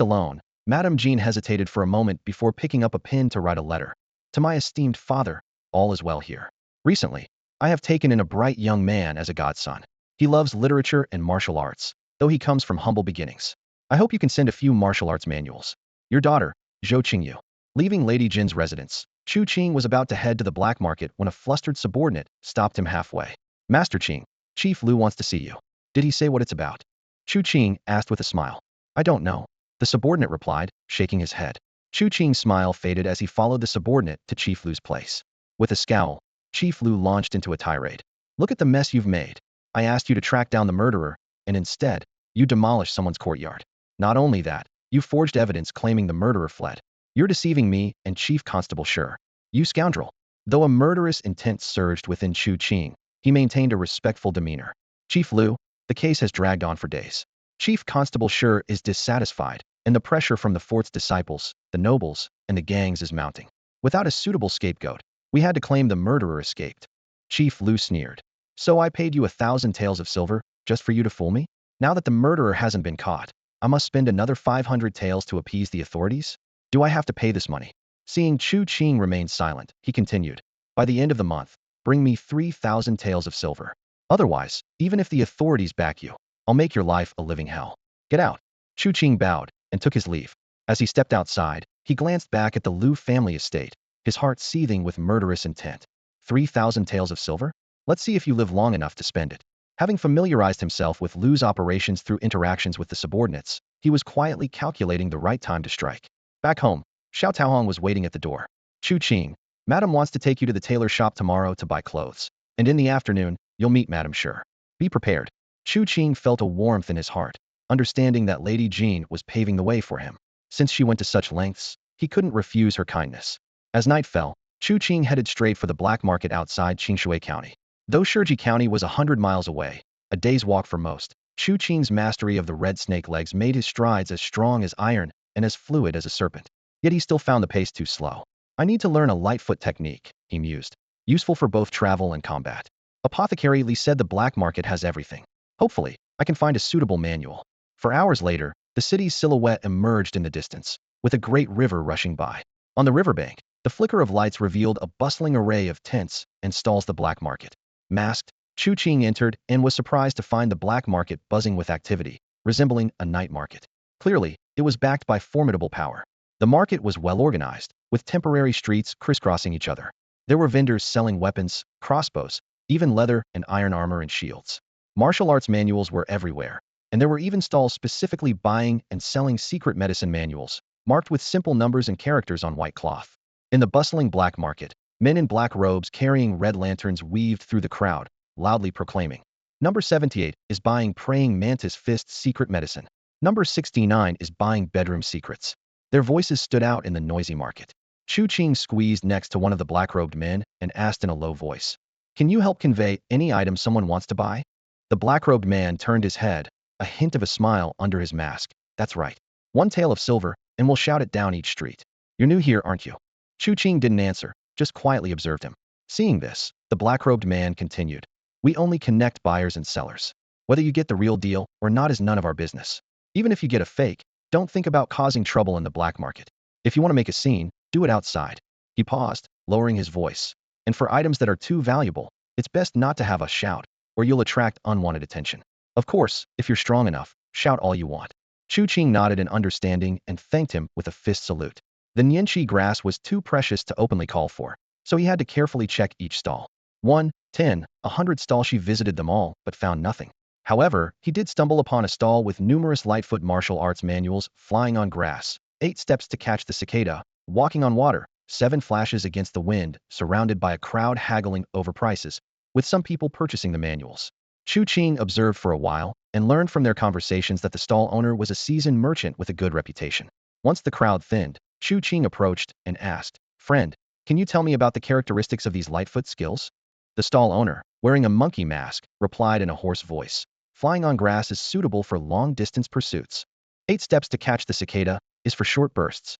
alone, Madame Jean hesitated for a moment before picking up a pen to write a letter. To my esteemed father, all is well here. Recently, I have taken in a bright young man as a godson. He loves literature and martial arts, though he comes from humble beginnings. I hope you can send a few martial arts manuals. Your daughter, Zhou Qingyu. Leaving Lady Jin's residence, Chu Qing was about to head to the black market when a flustered subordinate stopped him halfway. Master Qing, Chief Lu wants to see you. Did he say what it's about? Chu Qing asked with a smile. I don't know. The subordinate replied, shaking his head. Chu Qing's smile faded as he followed the subordinate to Chief Lu's place. With a scowl, Chief Lu launched into a tirade. Look at the mess you've made. I asked you to track down the murderer, and instead, you demolished someone's courtyard. Not only that, you forged evidence claiming the murderer fled. You're deceiving me and Chief Constable Sure. You scoundrel. Though a murderous intent surged within Chu Qing, he maintained a respectful demeanor. Chief Lu, the case has dragged on for days. Chief Constable Sure is dissatisfied, and the pressure from the fort's disciples, the nobles, and the gangs is mounting. Without a suitable scapegoat, we had to claim the murderer escaped. Chief Lu sneered. So I paid you 1,000 taels of silver, just for you to fool me? Now that the murderer hasn't been caught, I must spend another 500 taels to appease the authorities? Do I have to pay this money? Seeing Chu Qing remain silent, he continued. By the end of the month, bring me 3,000 taels of silver. Otherwise, even if the authorities back you, I'll make your life a living hell. Get out. Chu Qing bowed and took his leave. As he stepped outside, he glanced back at the Lu family estate, his heart seething with murderous intent. 3,000 taels of silver? Let's see if you live long enough to spend it. Having familiarized himself with Lu's operations through interactions with the subordinates, he was quietly calculating the right time to strike. Back home, Xiao Taohong was waiting at the door. Chu Qing, Madam wants to take you to the tailor shop tomorrow to buy clothes. And in the afternoon, you'll meet Madam Sure. Be prepared. Chu Qing felt a warmth in his heart, understanding that Lady Jean was paving the way for him. Since she went to such lengths, he couldn't refuse her kindness. As night fell, Chu Qing headed straight for the black market outside Qingshui County. Though Shiji County was 100 miles away, a day's walk for most, Chu Qing's mastery of the red snake legs made his strides as strong as iron and as fluid as a serpent. Yet he still found the pace too slow. I need to learn a light foot technique, he mused. Useful for both travel and combat. Apothecary Lee said the black market has everything. Hopefully, I can find a suitable manual. For hours later, the city's silhouette emerged in the distance, with a great river rushing by. On the riverbank, the flicker of lights revealed a bustling array of tents and stalls the black market. Masked, Chu Qing entered and was surprised to find the black market buzzing with activity, resembling a night market. Clearly, it was backed by formidable power. The market was well organized, with temporary streets crisscrossing each other. There were vendors selling weapons, crossbows, even leather and iron armor and shields. Martial arts manuals were everywhere, and there were even stalls specifically buying and selling secret medicine manuals, marked with simple numbers and characters on white cloth. In the bustling black market, men in black robes carrying red lanterns weaved through the crowd, loudly proclaiming, Number 78 is buying praying mantis fist secret medicine. Number 69 is buying bedroom secrets. Their voices stood out in the noisy market. Chu Qing squeezed next to one of the black-robed men and asked in a low voice, Can you help convey any item someone wants to buy? The black-robed man turned his head, a hint of a smile under his mask. That's right. 1 tael of silver, and we'll shout it down each street. You're new here, aren't you? Chu Qing didn't answer, just quietly observed him. Seeing this, the black-robed man continued, We only connect buyers and sellers. Whether you get the real deal or not is none of our business. Even if you get a fake, don't think about causing trouble in the black market. If you want to make a scene, do it outside. He paused, lowering his voice. And for items that are too valuable, it's best not to have a shout, or you'll attract unwanted attention. Of course, if you're strong enough, shout all you want. Chu Qing nodded in understanding and thanked him with a fist salute. The Nianqi grass was too precious to openly call for, so he had to carefully check each stall. 1, 10, 100 stalls. She visited them all, but found nothing. However, he did stumble upon a stall with numerous Lightfoot martial arts manuals, flying on grass, 8 steps to catch the cicada, walking on water, 7 flashes against the wind, surrounded by a crowd haggling over prices, with some people purchasing the manuals. Chu Qing observed for a while, and learned from their conversations that the stall owner was a seasoned merchant with a good reputation. Once the crowd thinned, Chu Qing approached and asked, "Friend, can you tell me about the characteristics of these Lightfoot skills?" The stall owner, wearing a monkey mask, replied in a hoarse voice, "Flying on grass is suitable for long-distance pursuits. 8 steps to catch the cicada is for short bursts.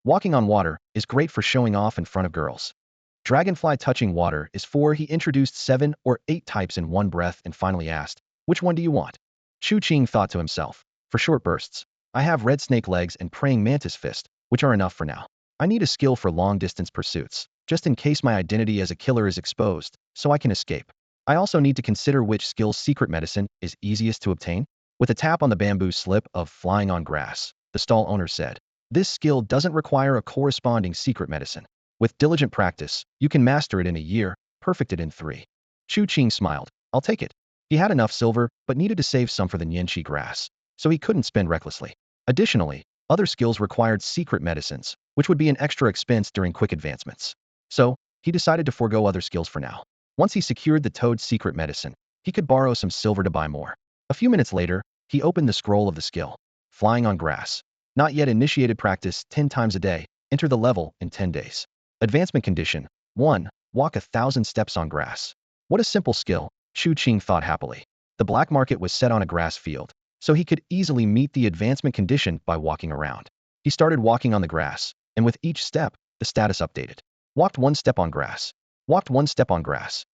Walking on water is great for showing off in front of girls. Dragonfly touching water is for..." He introduced 7 or 8 types in one breath and finally asked, "Which one do you want?" Chu Qing thought to himself, "For short bursts, I have red snake legs and praying mantis fist, which are enough for now. I need a skill for long-distance pursuits, just in case my identity as a killer is exposed, so I can escape. I also need to consider which skill's secret medicine is easiest to obtain." With a tap on the bamboo slip of flying on grass, the stall owner said, "This skill doesn't require a corresponding secret medicine. With diligent practice, you can master it in a year, perfect it in 3. Chu Qing smiled. "I'll take it." He had enough silver, but needed to save some for the Nianqi grass, so he couldn't spend recklessly. Additionally, other skills required secret medicines, which would be an extra expense during quick advancements. So, he decided to forego other skills for now. Once he secured the toad's secret medicine, he could borrow some silver to buy more. A few minutes later, he opened the scroll of the skill. Flying on grass. Not yet initiated, practice 10 times a day. Enter the level in 10 days. Advancement condition. 1. Walk 1,000 steps on grass. What a simple skill, Chu Qing thought happily. The black market was set on a grass field, so he could easily meet the advancement condition by walking around. He started walking on the grass, and with each step, the status updated. Walked 1 step on grass. Walked 1 step on grass.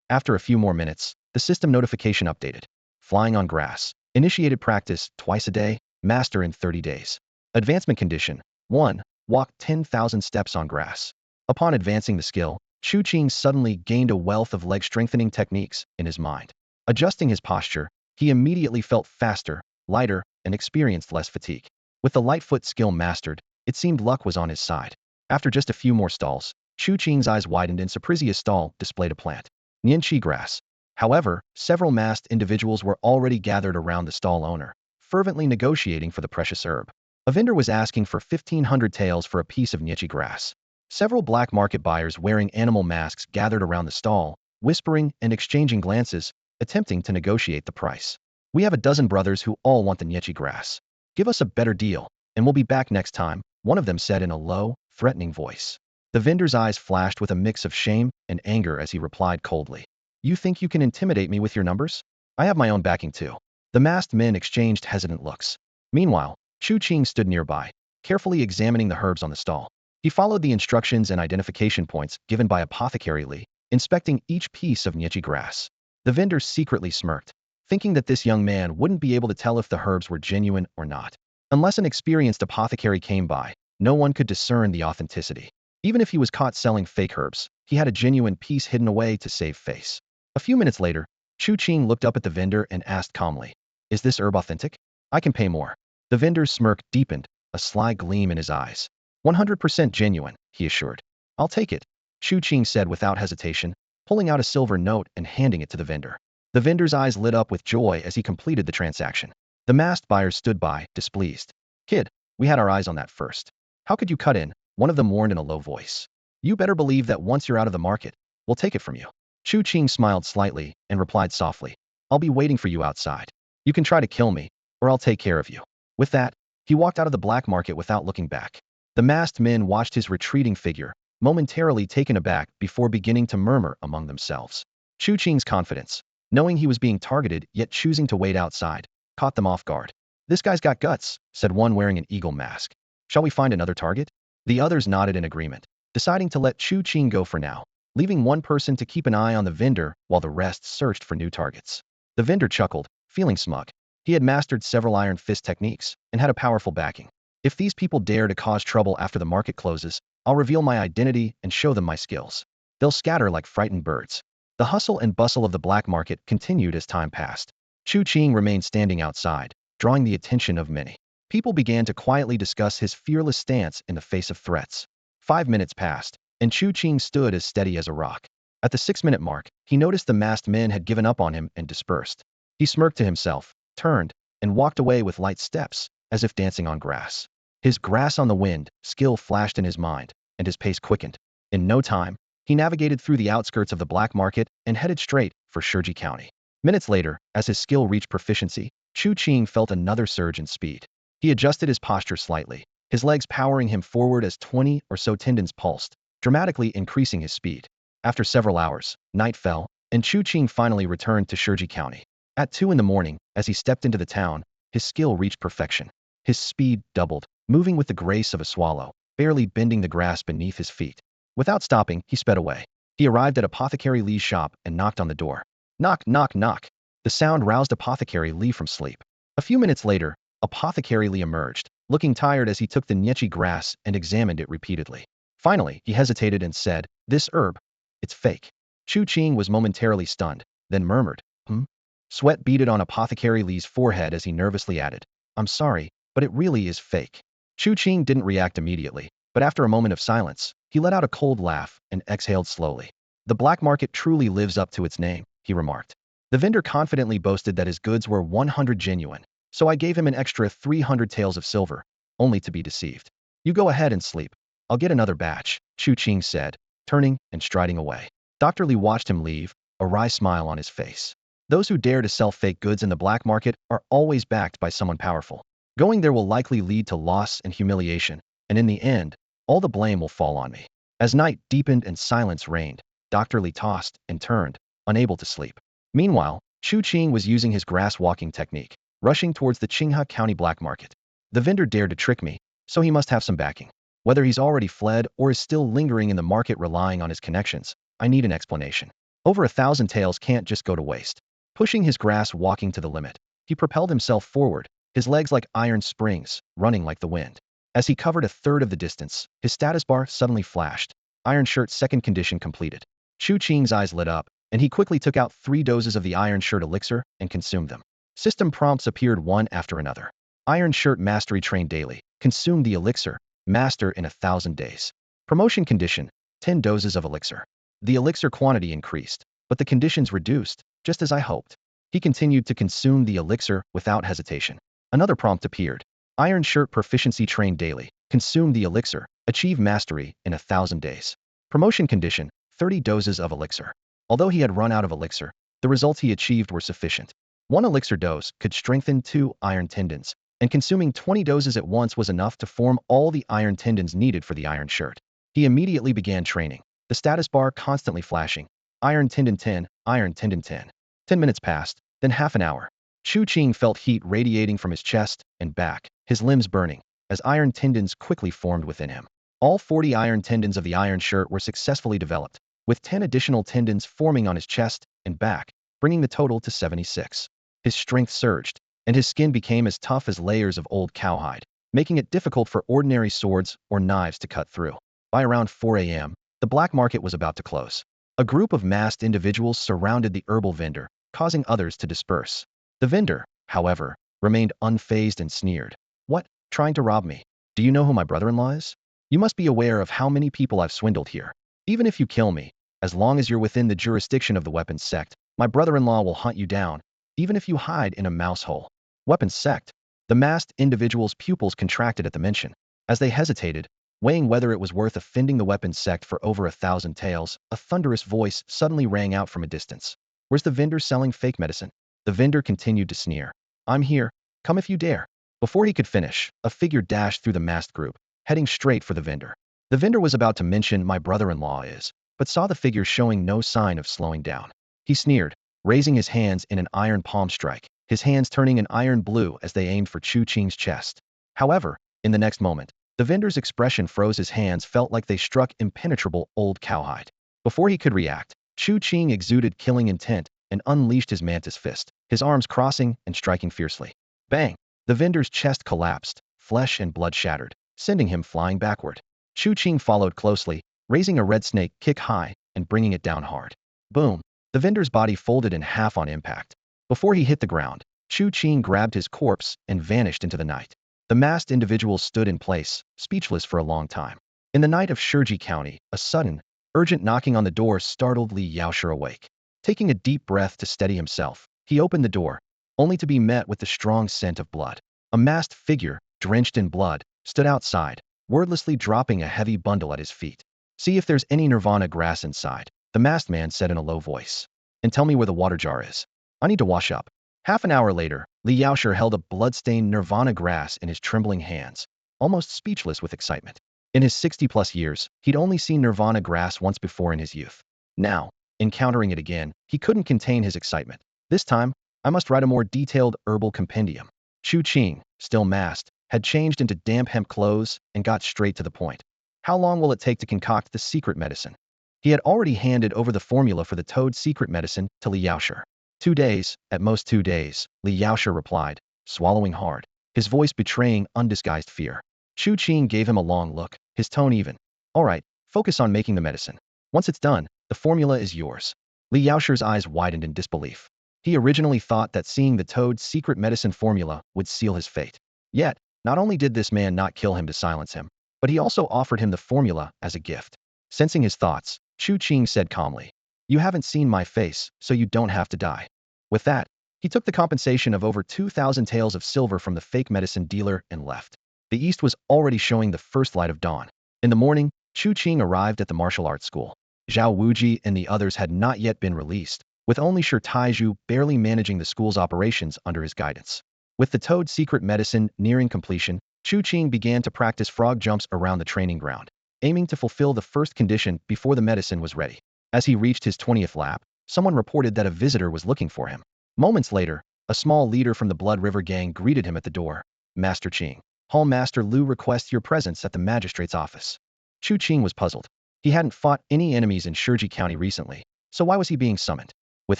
After a few more minutes, the system notification updated. Flying on grass. Initiated practice twice a day, master in 30 days. Advancement condition. 1. Walk 10,000 steps on grass. Upon advancing the skill, Chu Qing suddenly gained a wealth of leg-strengthening techniques in his mind. Adjusting his posture, he immediately felt faster, lighter, and experienced less fatigue. With the Lightfoot skill mastered, it seemed luck was on his side. After just a few more stalls, Chu Qing's eyes widened and Saprizia's stall displayed a plant. Nianqi grass. However, several masked individuals were already gathered around the stall owner, fervently negotiating for the precious herb. A vendor was asking for 1,500 taels for a piece of Nianqi grass. Several black market buyers wearing animal masks gathered around the stall, whispering and exchanging glances, attempting to negotiate the price. "We have a dozen brothers who all want the Nianqi grass. Give us a better deal, and we'll be back next time," one of them said in a low, threatening voice. The vendor's eyes flashed with a mix of shame and anger as he replied coldly, "You think you can intimidate me with your numbers? I have my own backing too." The masked men exchanged hesitant looks. Meanwhile, Chu Qing stood nearby, carefully examining the herbs on the stall. He followed the instructions and identification points given by Apothecary Li, inspecting each piece of Nianqi grass. The vendor secretly smirked, thinking that this young man wouldn't be able to tell if the herbs were genuine or not. Unless an experienced apothecary came by, no one could discern the authenticity. Even if he was caught selling fake herbs, he had a genuine piece hidden away to save face. A few minutes later, Chu Qing looked up at the vendor and asked calmly, "Is this herb authentic? I can pay more." The vendor's smirk deepened, a sly gleam in his eyes. 100% genuine, he assured. "I'll take it," Chu Qing said without hesitation, pulling out a silver note and handing it to the vendor. The vendor's eyes lit up with joy as he completed the transaction. The masked buyers stood by, displeased. "Kid, we had our eyes on that first. How could you cut in?" one of them warned in a low voice. "You better believe that once you're out of the market, we'll take it from you." Chu Qing smiled slightly and replied softly, "I'll be waiting for you outside. You can try to kill me, or I'll take care of you." With that, he walked out of the black market without looking back. The masked men watched his retreating figure, momentarily taken aback before beginning to murmur among themselves. Chu Qing's confidence, knowing he was being targeted yet choosing to wait outside, caught them off guard. "This guy's got guts," said one wearing an eagle mask. "Shall we find another target?" The others nodded in agreement, deciding to let Chu Qing go for now, leaving one person to keep an eye on the vendor while the rest searched for new targets. The vendor chuckled, feeling smug. He had mastered several iron fist techniques and had a powerful backing. "If these people dare to cause trouble after the market closes, I'll reveal my identity and show them my skills. They'll scatter like frightened birds." The hustle and bustle of the black market continued as time passed. Chu Qing remained standing outside, drawing the attention of many. People began to quietly discuss his fearless stance in the face of threats. 5 minutes passed, and Chu Qing stood as steady as a rock. At the 6-minute mark, he noticed the masked men had given up on him and dispersed. He smirked to himself, turned, and walked away with light steps, as if dancing on grass. His grass on the wind skill flashed in his mind, and his pace quickened. In no time, he navigated through the outskirts of the black market and headed straight for Shurji County. Minutes later, as his skill reached proficiency, Chu Qing felt another surge in speed. He adjusted his posture slightly, his legs powering him forward as 20 or so tendons pulsed, dramatically increasing his speed. After several hours, night fell, and Chu Qing finally returned to Shurji County. At 2 in the morning, as he stepped into the town, his skill reached perfection. His speed doubled, moving with the grace of a swallow, barely bending the grass beneath his feet. Without stopping, he sped away. He arrived at Apothecary Lee's shop and knocked on the door. Knock, knock, knock. The sound roused Apothecary Lee from sleep. A few minutes later, Apothecary Lee emerged, looking tired as he took the Nyechi grass and examined it repeatedly. Finally, he hesitated and said, "This herb, it's fake." Chu Qing was momentarily stunned, then murmured, "Hmm?" Sweat beaded on Apothecary Lee's forehead as he nervously added, "I'm sorry, but it really is fake." Chu Qing didn't react immediately, but after a moment of silence, he let out a cold laugh and exhaled slowly. "The black market truly lives up to its name," he remarked. The vendor confidently boasted that his goods were 100 genuine, so I gave him an extra 300 taels of silver, only to be deceived. "You go ahead and sleep. I'll get another batch," Chu Qing said, turning and striding away. Dr. Lee watched him leave, a wry smile on his face. Those who dare to sell fake goods in the black market are always backed by someone powerful. Going there will likely lead to loss and humiliation, and in the end, all the blame will fall on me. As night deepened and silence reigned, Dr. Lee tossed and turned, unable to sleep. Meanwhile, Chu Qing was using his grass-walking technique, rushing towards the Qinghe County black market. The vendor dared to trick me, so he must have some backing. Whether he's already fled or is still lingering in the market relying on his connections, I need an explanation. Over 1,000 taels can't just go to waste. Pushing his grass walking to the limit, he propelled himself forward, his legs like iron springs, running like the wind. As he covered a third of the distance, his status bar suddenly flashed. Iron Shirt second condition completed. Chu Qing's eyes lit up, and he quickly took out 3 doses of the Iron Shirt elixir and consumed them. System prompts appeared one after another. Iron Shirt mastery trained daily. Consume the elixir. Master in 1,000 days. Promotion condition, 10 doses of elixir. The elixir quantity increased, but the conditions reduced, just as I hoped. He continued to consume the elixir without hesitation. Another prompt appeared. Iron Shirt proficiency trained daily. Consume the elixir. Achieve mastery in 1,000 days. Promotion condition, 30 doses of elixir. Although he had run out of elixir, the results he achieved were sufficient. 1 elixir dose could strengthen 2 iron tendons, and consuming 20 doses at once was enough to form all the iron tendons needed for the Iron Shirt. He immediately began training, the status bar constantly flashing. Iron tendon 10, iron tendon 10. 10 minutes passed, then half an hour. Chu Qing felt heat radiating from his chest and back, his limbs burning, as iron tendons quickly formed within him. All 40 iron tendons of the Iron Shirt were successfully developed, with 10 additional tendons forming on his chest and back, bringing the total to 76. His strength surged, and his skin became as tough as layers of old cowhide, making it difficult for ordinary swords or knives to cut through. By around 4 a.m., the black market was about to close. A group of masked individuals surrounded the herbal vendor, causing others to disperse. The vendor, however, remained unfazed and sneered. "What? Trying to rob me? Do you know who my brother-in-law is? You must be aware of how many people I've swindled here. Even if you kill me, as long as you're within the jurisdiction of the weapons sect, my brother-in-law will hunt you down, even if you hide in a mouse hole." Weapons sect. The masked individual's pupils contracted at the mention. As they hesitated, weighing whether it was worth offending the weapons sect for over 1,000 taels, a thunderous voice suddenly rang out from a distance. "Where's the vendor selling fake medicine?" The vendor continued to sneer. "I'm here. Come if you dare." Before he could finish, a figure dashed through the masked group, heading straight for the vendor. The vendor was about to mention "my brother-in-law is," but saw the figure showing no sign of slowing down. He sneered, raising his hands in an iron palm strike, his hands turning an iron blue as they aimed for Chu Qing's chest. However, in the next moment, the vendor's expression froze. His hands felt like they struck impenetrable old cowhide. Before he could react, Chu Qing exuded killing intent and unleashed his mantis fist, his arms crossing and striking fiercely. Bang! The vendor's chest collapsed, flesh and blood shattered, sending him flying backward. Chu Qing followed closely, raising a red snake kick high and bringing it down hard. Boom! The vendor's body folded in half on impact. Before he hit the ground, Chu Qing grabbed his corpse and vanished into the night. The The masked individual stood in place, speechless for a long time. In the night of Shurji County, a sudden, urgent knocking on the door startled Li Yaoshi awake. Taking a deep breath to steady himself, he opened the door, only to be met with the strong scent of blood. A masked figure, drenched in blood, stood outside, wordlessly dropping a heavy bundle at his feet. "See if there's any nirvana grass inside," the masked man said in a low voice. "And tell me where the water jar is. I need to wash up." Half an hour later, Li Yaoshi held a blood-stained nirvana grass in his trembling hands, almost speechless with excitement. In his 60-plus years, he'd only seen nirvana grass once before in his youth. Now, encountering it again, he couldn't contain his excitement. "This time, I must write a more detailed herbal compendium." Chu Qing, still masked, had changed into damp hemp clothes and got straight to the point. "How long will it take to concoct the secret medicine?" He had already handed over the formula for the toad secret medicine to Li Yaoshi. 2 days, at most 2 days, Li Yaoshi replied, swallowing hard, his voice betraying undisguised fear. Chu Qing gave him a long look, his tone even. "All right, focus on making the medicine. Once it's done, the formula is yours." Li Yaoshi's eyes widened in disbelief. He originally thought that seeing the toad's secret medicine formula would seal his fate. Yet, not only did this man not kill him to silence him, but he also offered him the formula as a gift. Sensing his thoughts, Chu Qing said calmly, "You haven't seen my face, so you don't have to die." With that, he took the compensation of over 2,000 taels of silver from the fake medicine dealer and left. The east was already showing the first light of dawn. In the morning, Chu Qing arrived at the martial arts school. Zhao Wuji and the others had not yet been released, with only Shi Taizhu barely managing the school's operations under his guidance. With the toad secret medicine nearing completion, Chu Qing began to practice frog jumps around the training ground, aiming to fulfill the first condition before the medicine was ready. As he reached his 20th lap, someone reported that a visitor was looking for him. Moments later, a small leader from the Blood River gang greeted him at the door. "Master Qing, Hall Master Lu requests your presence at the magistrate's office." Chu Qing was puzzled. He hadn't fought any enemies in Shurji County recently, so why was he being summoned? With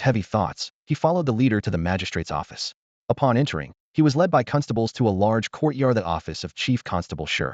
heavy thoughts, he followed the leader to the magistrate's office. Upon entering, he was led by constables to a large courtyard, the office of Chief Constable Shi.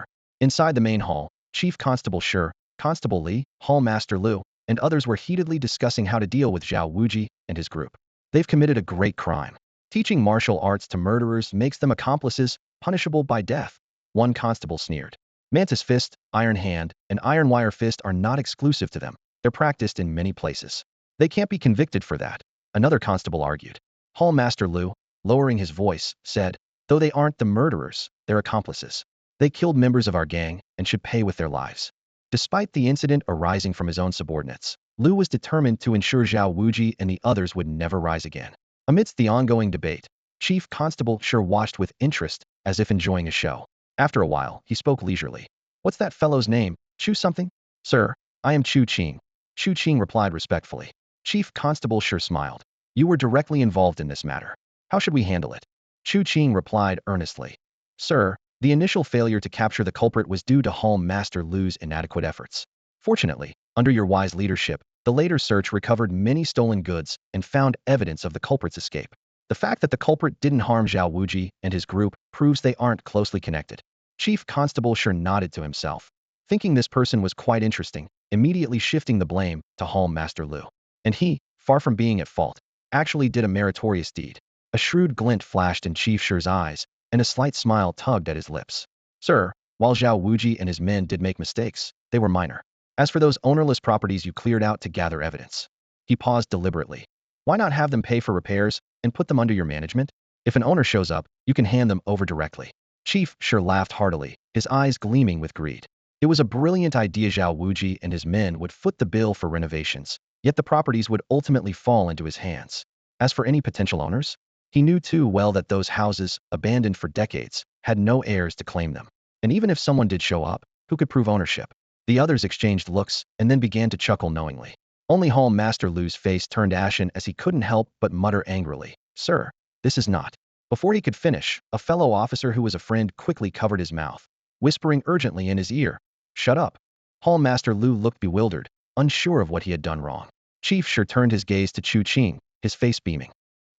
Inside the main hall, Chief Constable Shi, Constable Li, Hall Master Lu, and others were heatedly discussing how to deal with Zhao Wuji and his group. "They've committed a great crime. Teaching martial arts to murderers makes them accomplices, punishable by death," one constable sneered. "Mantis fist, iron hand, and iron wire fist are not exclusive to them. They're practiced in many places. They can't be convicted for that," another constable argued. Hall Master Lu, lowering his voice, said, "Though they aren't the murderers, they're accomplices. They killed members of our gang and should pay with their lives." Despite the incident arising from his own subordinates, Lu was determined to ensure Zhao Wuji and the others would never rise again. Amidst the ongoing debate, Chief Constable Shi watched with interest, as if enjoying a show. After a while, he spoke leisurely. "What's that fellow's name? Chu something?" "Sir, I am Chu Qing." Chu Qing replied respectfully. Chief Constable Shi smiled. "You were directly involved in this matter. How should we handle it?" Chu Qing replied earnestly. "Sir, the initial failure to capture the culprit was due to Hall Master Lu's inadequate efforts. Fortunately, under your wise leadership, the later search recovered many stolen goods and found evidence of the culprit's escape. The fact that the culprit didn't harm Zhao Wuji and his group proves they aren't closely connected." Chief Constable Shi nodded to himself, thinking this person was quite interesting, immediately shifting the blame to Hall Master Lu. And he, far from being at fault, actually did a meritorious deed. A shrewd glint flashed in Chief Shi's eyes, and a slight smile tugged at his lips. "Sir, while Zhao Wuji and his men did make mistakes, they were minor. As for those ownerless properties you cleared out to gather evidence." He paused deliberately. "Why not have them pay for repairs and put them under your management? If an owner shows up, you can hand them over directly." Chief Shi laughed heartily, his eyes gleaming with greed. It was a brilliant idea. Zhao Wuji and his men would foot the bill for renovations, yet the properties would ultimately fall into his hands. As for any potential owners, he knew too well that those houses, abandoned for decades, had no heirs to claim them. And even if someone did show up, who could prove ownership? The others exchanged looks and then began to chuckle knowingly. Only Hall Master Lu's face turned ashen as he couldn't help but mutter angrily, "Sir, this is not." Before he could finish, a fellow officer who was a friend quickly covered his mouth, whispering urgently in his ear, "Shut up." Hall Master Lu looked bewildered, unsure of what he had done wrong. Chief Shi turned his gaze to Chu Qing, his face beaming.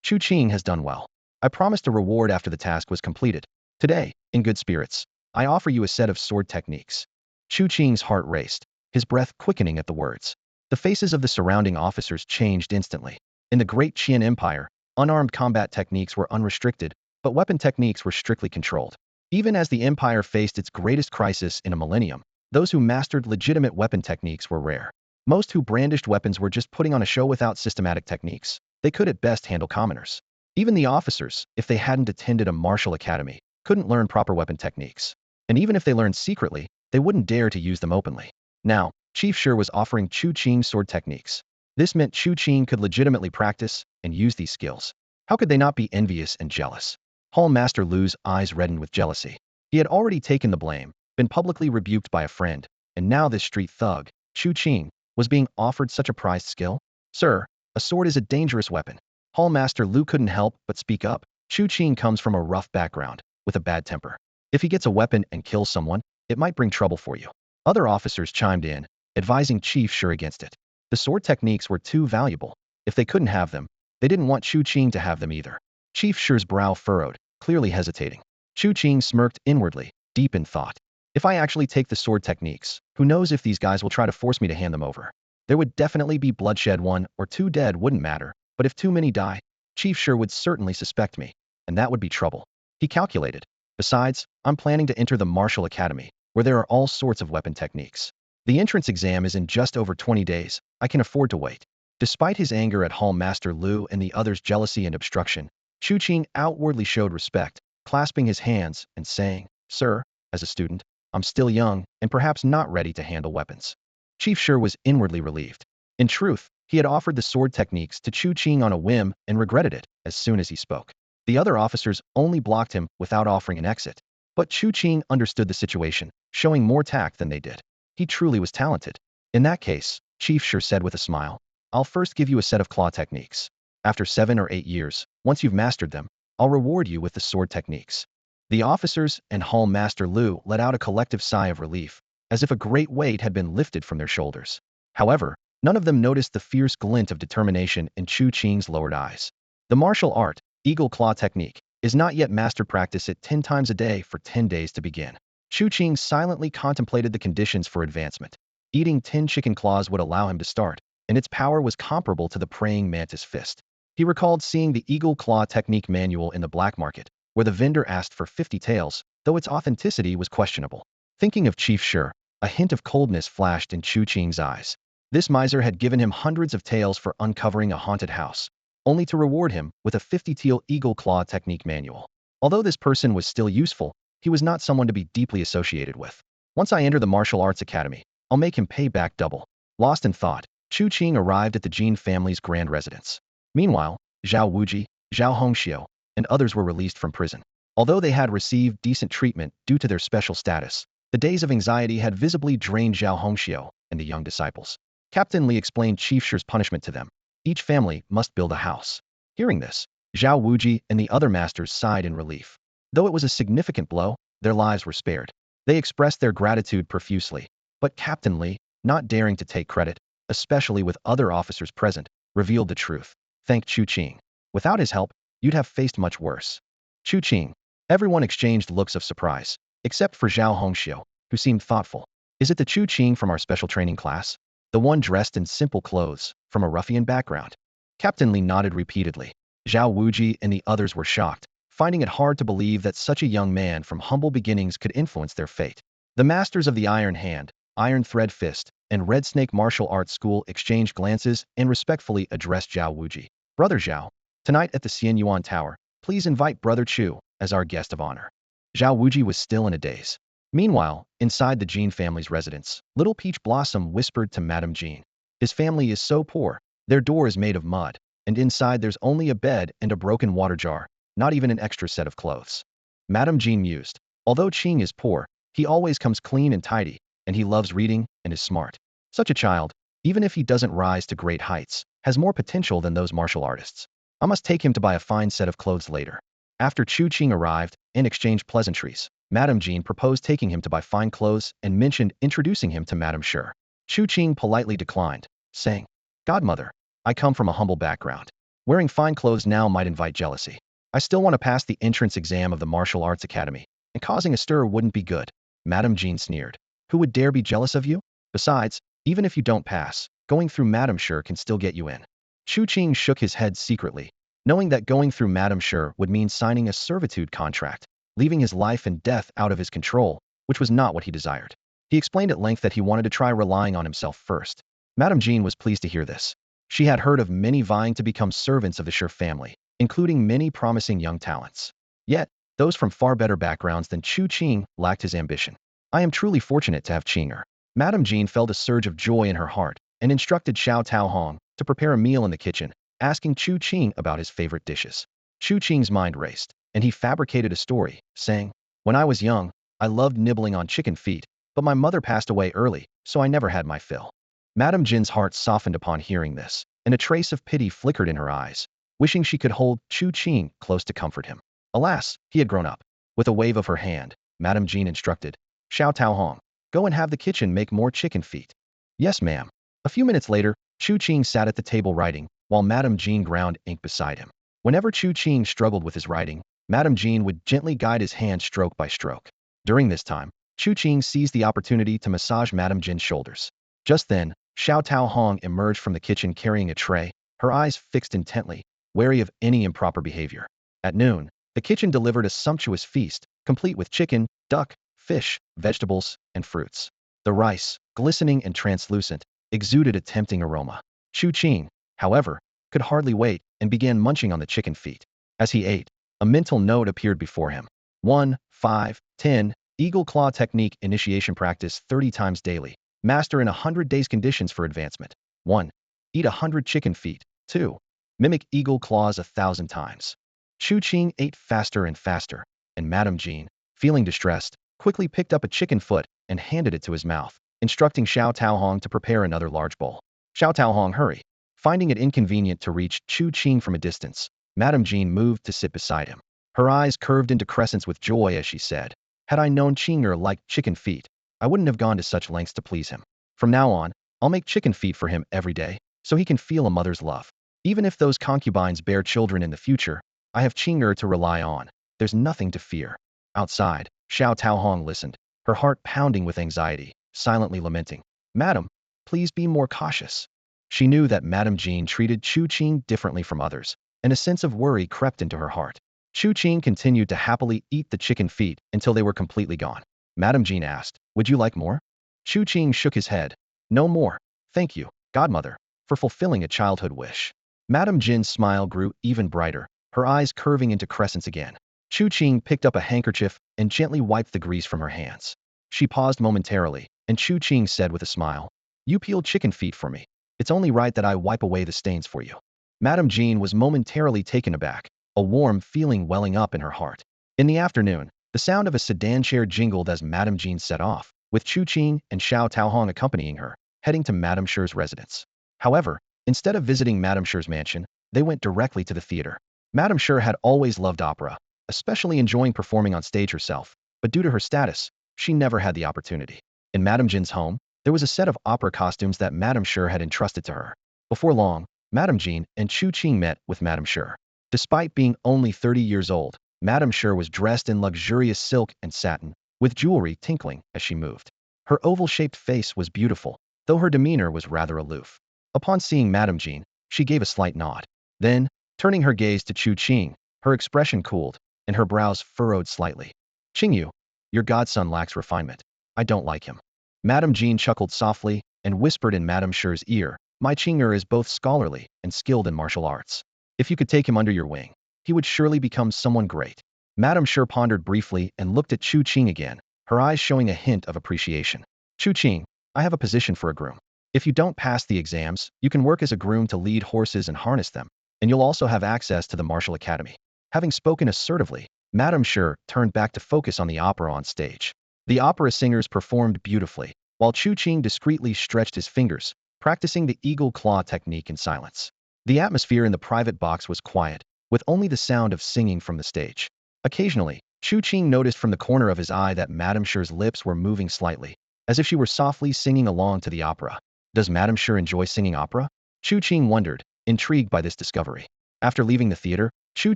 "Chu Qing has done well. I promised a reward after the task was completed. Today, in good spirits, I offer you a set of sword techniques." Chu Qing's heart raced, his breath quickening at the words. The faces of the surrounding officers changed instantly. In the Great Qian Empire, unarmed combat techniques were unrestricted, but weapon techniques were strictly controlled. Even as the empire faced its greatest crisis in a millennium, those who mastered legitimate weapon techniques were rare. Most who brandished weapons were just putting on a show without systematic techniques. They could at best handle commoners. Even the officers, if they hadn't attended a martial academy, couldn't learn proper weapon techniques. And even if they learned secretly, they wouldn't dare to use them openly. Now, Chief Sure was offering Chu Qing sword techniques. This meant Chu Qing could legitimately practice and use these skills. How could they not be envious and jealous? Hall Master Lu's eyes reddened with jealousy. He had already taken the blame, been publicly rebuked by a friend, and now this street thug, Chu Qing, was being offered such a prized skill? Sir, a sword is a dangerous weapon. Hall Master Lu couldn't help but speak up. Chu Qing comes from a rough background, with a bad temper. If he gets a weapon and kills someone, it might bring trouble for you. Other officers chimed in, advising Chief Sure against it. The sword techniques were too valuable. If they couldn't have them, they didn't want Chu Qing to have them either. Chief Sure's brow furrowed, clearly hesitating. Chu Qing smirked inwardly, deep in thought. If I actually take the sword techniques, who knows if these guys will try to force me to hand them over. There would definitely be bloodshed. 1 or 2 dead wouldn't matter, but if too many die, Chief Sure would certainly suspect me, and that would be trouble. He calculated. Besides, I'm planning to enter the martial academy, where there are all sorts of weapon techniques. The entrance exam is in just over 20 days. I can afford to wait. Despite his anger at Hall Master Lu and the others' jealousy and obstruction, Chu Qing outwardly showed respect, clasping his hands and saying, Sir, as a student, I'm still young and perhaps not ready to handle weapons. Chief Sure was inwardly relieved. In truth, he had offered the sword techniques to Chu Qing on a whim and regretted it as soon as he spoke. The other officers only blocked him without offering an exit. But Chu Qing understood the situation, showing more tact than they did. He truly was talented. In that case, Chief Sure said with a smile, I'll first give you a set of claw techniques. After 7 or 8 years, once you've mastered them, I'll reward you with the sword techniques. The officers and Hall Master Lu let out a collective sigh of relief, as if a great weight had been lifted from their shoulders. However, none of them noticed the fierce glint of determination in Chu Qing's lowered eyes. The martial art, Eagle Claw technique, is not yet mastered. Practice it 10 times a day for 10 days to begin. Chu Qing silently contemplated the conditions for advancement. Eating 10 chicken claws would allow him to start, and its power was comparable to the praying mantis fist. He recalled seeing the Eagle Claw technique manual in the black market, where the vendor asked for 50 taels, though its authenticity was questionable. Thinking of Chief Sure, a hint of coldness flashed in Chu Qing's eyes. This miser had given him hundreds of taels for uncovering a haunted house, only to reward him with a 50-tael Eagle Claw technique manual. Although this person was still useful, he was not someone to be deeply associated with. Once I enter the martial arts academy, I'll make him pay back double. Lost in thought, Chu Qing arrived at the Jin family's grand residence. Meanwhile, Zhao Wuji, Zhao Hongxiu, and others were released from prison. Although they had received decent treatment due to their special status, the days of anxiety had visibly drained Zhao Hongxiu and the young disciples. Captain Li explained Chief Sure's punishment to them. Each family must build a house. Hearing this, Zhao Wuji and the other masters sighed in relief. Though it was a significant blow, their lives were spared. They expressed their gratitude profusely, but Captain Li, not daring to take credit, especially with other officers present, revealed the truth. Thank Chu Qing. Without his help, you'd have faced much worse. Chu Qing. Everyone exchanged looks of surprise, except for Zhao Hongxiu, who seemed thoughtful. Is it the Chu Qing from our special training class? The one dressed in simple clothes, from a ruffian background? Captain Li nodded repeatedly. Zhao Wuji and the others were shocked, finding it hard to believe that such a young man from humble beginnings could influence their fate. The masters of the Iron Hand, Iron Thread Fist, and Red Snake Martial Arts School exchanged glances and respectfully addressed Zhao Wuji. Brother Zhao, tonight at the Xian Yuan Tower, please invite Brother Chu as our guest of honor. Zhao Wuji was still in a daze. Meanwhile, inside the Jin family's residence, Little Peach Blossom whispered to Madame Jean. His family is so poor, their door is made of mud, and inside there's only a bed and a broken water jar, not even an extra set of clothes. Madame Jean mused. Although Qing is poor, he always comes clean and tidy, and he loves reading and is smart. Such a child, even if he doesn't rise to great heights, has more potential than those martial artists. I must take him to buy a fine set of clothes later. After Chu Qing arrived and exchanged pleasantries, Madame Jean proposed taking him to buy fine clothes and mentioned introducing him to Madame Sure. Chu Qing politely declined, saying, Godmother, I come from a humble background. Wearing fine clothes now might invite jealousy. I still want to pass the entrance exam of the Martial Arts Academy, and causing a stir wouldn't be good. Madame Jean sneered. Who would dare be jealous of you? Besides, even if you don't pass, going through Madame Sure can still get you in. Chu Qing shook his head secretly, knowing that going through Madame Sure would mean signing a servitude contract. leaving his life and death out of his control, which was not what he desired. He explained at length that he wanted to try relying on himself first. Madame Jean was pleased to hear this. She had heard of many vying to become servants of the Sher family, including many promising young talents. Yet, those from far better backgrounds than Chu Qing lacked his ambition. I am truly fortunate to have Qinger. Madame Jean felt a surge of joy in her heart and instructed Xiao Tao Hong to prepare a meal in the kitchen, asking Chu Qing about his favorite dishes. Chu Qing's mind raced, and he fabricated a story, saying, "When I was young, I loved nibbling on chicken feet, but my mother passed away early, so I never had my fill." Madame Jin's heart softened upon hearing this, and a trace of pity flickered in her eyes, wishing she could hold Chu Qing close to comfort him. Alas, he had grown up. With a wave of her hand, Madame Jean instructed, "Xiao Tao Hong, go and have the kitchen make more chicken feet." "Yes, ma'am." A few minutes later, Chu Qing sat at the table writing, while Madame Jean ground ink beside him. Whenever Chu Qing struggled with his writing, Madame Jean would gently guide his hand stroke by stroke. During this time, Chu Qing seized the opportunity to massage Madame Jin's shoulders. Just then, Xiao Tao Hong emerged from the kitchen carrying a tray, her eyes fixed intently, wary of any improper behavior. At noon, the kitchen delivered a sumptuous feast, complete with chicken, duck, fish, vegetables, and fruits. The rice, glistening and translucent, exuded a tempting aroma. Chu Qing, however, could hardly wait and began munching on the chicken feet. As he ate, a mental note appeared before him. 1, 5, 10, Eagle Claw Technique Initiation Practice 30 times daily. Master in 100 days conditions for advancement. 1. Eat 100 chicken feet. 2. Mimic eagle claws 1,000 times. Chu Qing ate faster and faster, and Madame Jean, feeling distressed, quickly picked up a chicken foot and handed it to his mouth, instructing Xiao Tao Hong to prepare another large bowl. Xiao Tao Hong hurried. Finding it inconvenient to reach Chu Qing from a distance, Madame Jean moved to sit beside him. Her eyes curved into crescents with joy as she said, "Had I known Qinger liked chicken feet, I wouldn't have gone to such lengths to please him. From now on, I'll make chicken feet for him every day, so he can feel a mother's love. Even if those concubines bear children in the future, I have Qinger to rely on. There's nothing to fear." Outside, Xiao Tao Hong listened, her heart pounding with anxiety, silently lamenting, "Madam, please be more cautious." She knew that Madame Jean treated Chu Qing differently from others, and a sense of worry crept into her heart. Chu Qing continued to happily eat the chicken feet until they were completely gone. Madame Jean asked, "Would you like more?" Chu Qing shook his head. "No more, thank you, godmother, for fulfilling a childhood wish." Madame Jin's smile grew even brighter, her eyes curving into crescents again. Chu Qing picked up a handkerchief and gently wiped the grease from her hands. She paused momentarily, and Chu Qing said with a smile, "You peeled chicken feet for me. It's only right that I wipe away the stains for you." Madame Jean was momentarily taken aback, a warm feeling welling up in her heart. In the afternoon, the sound of a sedan chair jingled as Madame Jean set off, with Chu Qing and Xiao Tao Hong accompanying her, heading to Madame Sher's residence. However, instead of visiting Madame Sher's mansion, they went directly to the theater. Madame Sher had always loved opera, especially enjoying performing on stage herself, but due to her status, she never had the opportunity. In Madame Jin's home, there was a set of opera costumes that Madame Sher had entrusted to her. Before long, Madame Jean and Chu Qing met with Madame Sher. Despite being only 30 years old, Madame Sher was dressed in luxurious silk and satin, with jewelry tinkling as she moved. Her oval-shaped face was beautiful, though her demeanor was rather aloof. Upon seeing Madame Jean, she gave a slight nod. Then, turning her gaze to Chu Qing, her expression cooled, and her brows furrowed slightly. "Qingyu, your godson lacks refinement. I don't like him." Madame Jean chuckled softly and whispered in Madame Sher's ear, "My Qinger is both scholarly and skilled in martial arts. If you could take him under your wing, he would surely become someone great." Madame Sher pondered briefly and looked at Chu Qing again, her eyes showing a hint of appreciation. "Chu Qing, I have a position for a groom. If you don't pass the exams, you can work as a groom to lead horses and harness them, and you'll also have access to the martial academy." Having spoken assertively, Madame Sher turned back to focus on the opera on stage. The opera singers performed beautifully, while Chu Qing discreetly stretched his fingers, practicing the eagle claw technique in silence. The atmosphere in the private box was quiet, with only the sound of singing from the stage. Occasionally, Chu Qing noticed from the corner of his eye that Madame Sher's lips were moving slightly, as if she were softly singing along to the opera. Does Madame Sher enjoy singing opera? Chu Qing wondered, intrigued by this discovery. After leaving the theater, Chu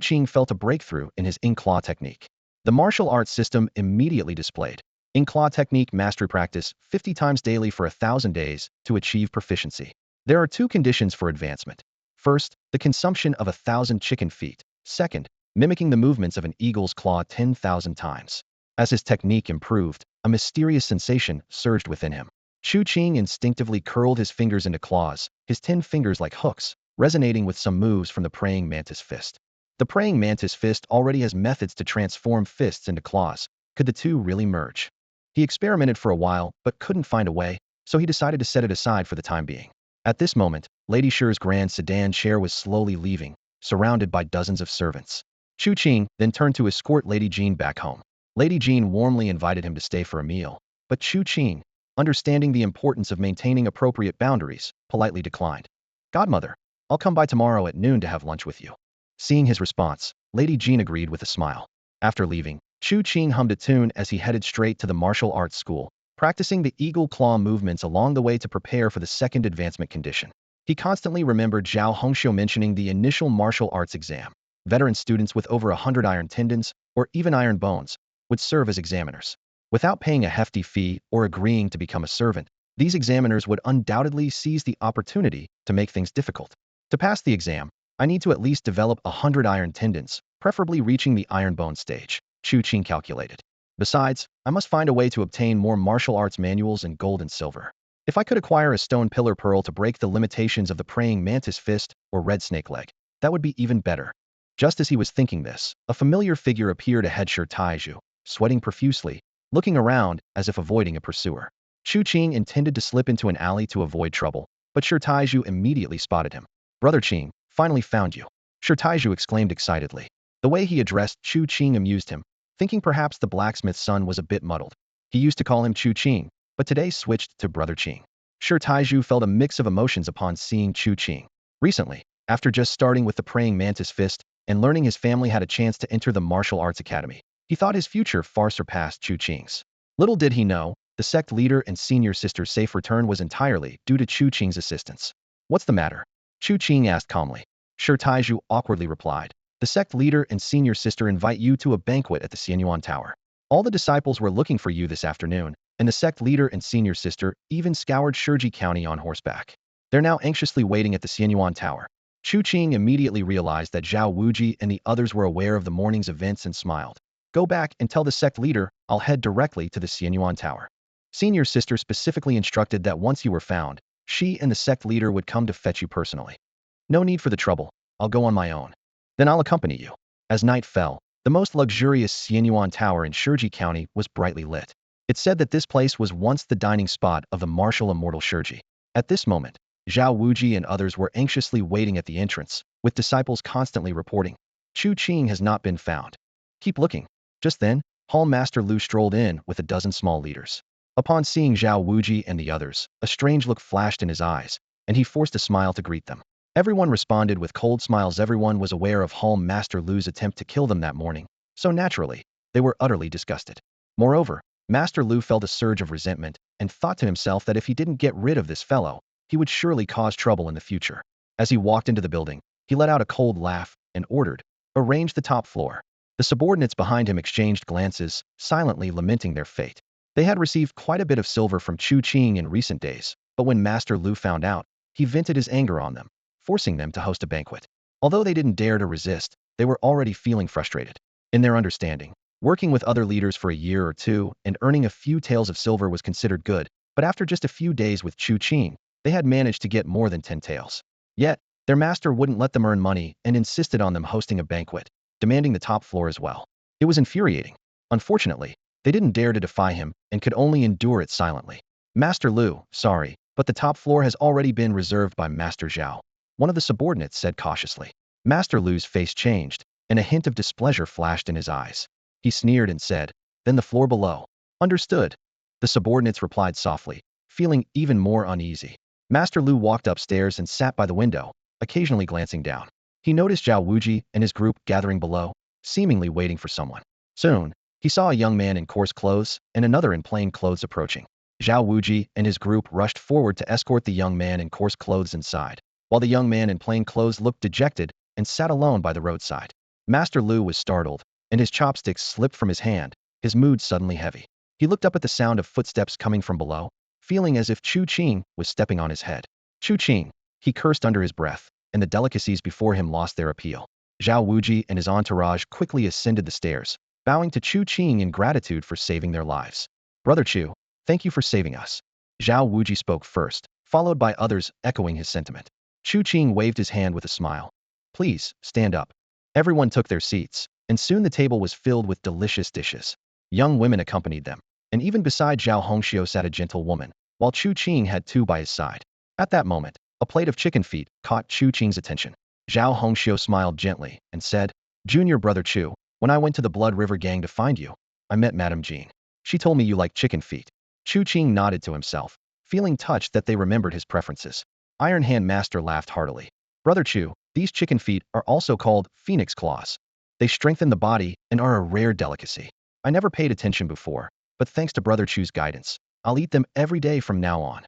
Qing felt a breakthrough in his in-claw technique. The martial arts system immediately displayed in-claw technique mastery practice 50 times daily for 1,000 days to achieve proficiency. There are two conditions for advancement. First, the consumption of 1,000 chicken feet. Second, mimicking the movements of an eagle's claw 10,000 times. As his technique improved, a mysterious sensation surged within him. Chu Qing instinctively curled his fingers into claws, his 10 fingers like hooks, resonating with some moves from the praying mantis fist. The praying mantis fist already has methods to transform fists into claws. Could the two really merge? He experimented for a while, but couldn't find a way, so he decided to set it aside for the time being. At this moment, Lady Shi's grand sedan chair was slowly leaving, surrounded by dozens of servants. Chu Qing then turned to escort Lady Jean back home. Lady Jean warmly invited him to stay for a meal, but Chu Qing, understanding the importance of maintaining appropriate boundaries, politely declined. Godmother, I'll come by tomorrow at noon to have lunch with you. Seeing his response, Lady Jean agreed with a smile. After leaving, Chu Qing hummed a tune as he headed straight to the martial arts school, practicing the eagle claw movements along the way to prepare for the second advancement condition. He constantly remembered Zhao Hongxiu mentioning the initial martial arts exam. Veteran students with over 100 iron tendons, or even iron bones, would serve as examiners. Without paying a hefty fee or agreeing to become a servant, these examiners would undoubtedly seize the opportunity to make things difficult. To pass the exam, I need to at least develop 100 iron tendons, preferably reaching the iron bone stage, Chu Qing calculated. Besides, I must find a way to obtain more martial arts manuals in gold and silver. If I could acquire a stone pillar pearl to break the limitations of the praying mantis fist or red snake leg, that would be even better. Just as he was thinking this, a familiar figure appeared ahead. Taiju, sweating profusely, looking around as if avoiding a pursuer. Chu Qing intended to slip into an alley to avoid trouble, but Taiju immediately spotted him. Brother Qing, finally found you. Taiju exclaimed excitedly. The way he addressed Chu Qing amused him, thinking perhaps the blacksmith's son was a bit muddled. He used to call him Chu Qing, but today switched to Brother Qing. Taiju felt a mix of emotions upon seeing Chu Qing. Recently, after just starting with the praying mantis fist and learning his family had a chance to enter the martial arts academy, he thought his future far surpassed Chu Qing's. Little did he know, the sect leader and senior sister's safe return was entirely due to Chu Qing's assistance. What's the matter? Chu Qing asked calmly. Taiju awkwardly replied. The sect leader and senior sister invite you to a banquet at the Xianyuan Tower. All the disciples were looking for you this afternoon, and the sect leader and senior sister even scoured Shiji County on horseback. They're now anxiously waiting at the Xianyuan Tower. Chu Qing immediately realized that Zhao Wuji and the others were aware of the morning's events and smiled. Go back and tell the sect leader I'll head directly to the Xianyuan Tower. Senior sister specifically instructed that once you were found, she and the sect leader would come to fetch you personally. No need for the trouble, I'll go on my own. Then I'll accompany you. As night fell, the most luxurious Xianyuan Tower in Shiji County was brightly lit. It said that this place was once the dining spot of the martial immortal Shiji. At this moment, Zhao Wuji and others were anxiously waiting at the entrance, with disciples constantly reporting. Chu Qing has not been found. Keep looking. Just then, Hall Master Lu strolled in with a dozen small leaders. Upon seeing Zhao Wuji and the others, a strange look flashed in his eyes, and he forced a smile to greet them. Everyone responded with cold smiles. Everyone was aware of Hall Master Lu's attempt to kill them that morning, so naturally, they were utterly disgusted. Moreover, Master Lu felt a surge of resentment and thought to himself that if he didn't get rid of this fellow, he would surely cause trouble in the future. As he walked into the building, he let out a cold laugh and ordered, "Arrange the top floor." The subordinates behind him exchanged glances, silently lamenting their fate. They had received quite a bit of silver from Chu Qing in recent days, but when Master Lu found out, he vented his anger on them, forcing them to host a banquet. Although they didn't dare to resist, they were already feeling frustrated. In their understanding, working with other leaders for a year or two and earning a few taels of silver was considered good, but after just a few days with Chu Qing, they had managed to get more than 10 taels. Yet, their master wouldn't let them earn money and insisted on them hosting a banquet, demanding the top floor as well. It was infuriating. Unfortunately, they didn't dare to defy him and could only endure it silently. Master Lu, sorry, but the top floor has already been reserved by Master Zhao, one of the subordinates said cautiously. Master Lu's face changed, and a hint of displeasure flashed in his eyes. He sneered and said, "Then the floor below." "Understood." The subordinates replied softly, feeling even more uneasy. Master Lu walked upstairs and sat by the window, occasionally glancing down. He noticed Zhao Wuji and his group gathering below, seemingly waiting for someone. Soon, he saw a young man in coarse clothes and another in plain clothes approaching. Zhao Wuji and his group rushed forward to escort the young man in coarse clothes inside, while the young man in plain clothes looked dejected and sat alone by the roadside. Master Lu was startled, and his chopsticks slipped from his hand, his mood suddenly heavy. He looked up at the sound of footsteps coming from below, feeling as if Chu Qing was stepping on his head. Chu Qing, he cursed under his breath, and the delicacies before him lost their appeal. Zhao Wuji and his entourage quickly ascended the stairs, bowing to Chu Qing in gratitude for saving their lives. Brother Chu, thank you for saving us. Zhao Wuji spoke first, followed by others echoing his sentiment. Chu Qing waved his hand with a smile. Please, stand up. Everyone took their seats, and soon the table was filled with delicious dishes. Young women accompanied them, and even beside Zhao Hongxiu sat a gentle woman, while Chu Qing had two by his side. At that moment, a plate of chicken feet caught Chu Qing's attention. Zhao Hongxiu smiled gently and said, Junior brother Chu, when I went to the Blood River gang to find you, I met Madame Jean. She told me you like chicken feet. Chu Qing nodded to himself, feeling touched that they remembered his preferences. Iron Hand Master laughed heartily. Brother Chu, these chicken feet are also called phoenix claws. They strengthen the body and are a rare delicacy. I never paid attention before, but thanks to Brother Chu's guidance, I'll eat them every day from now on.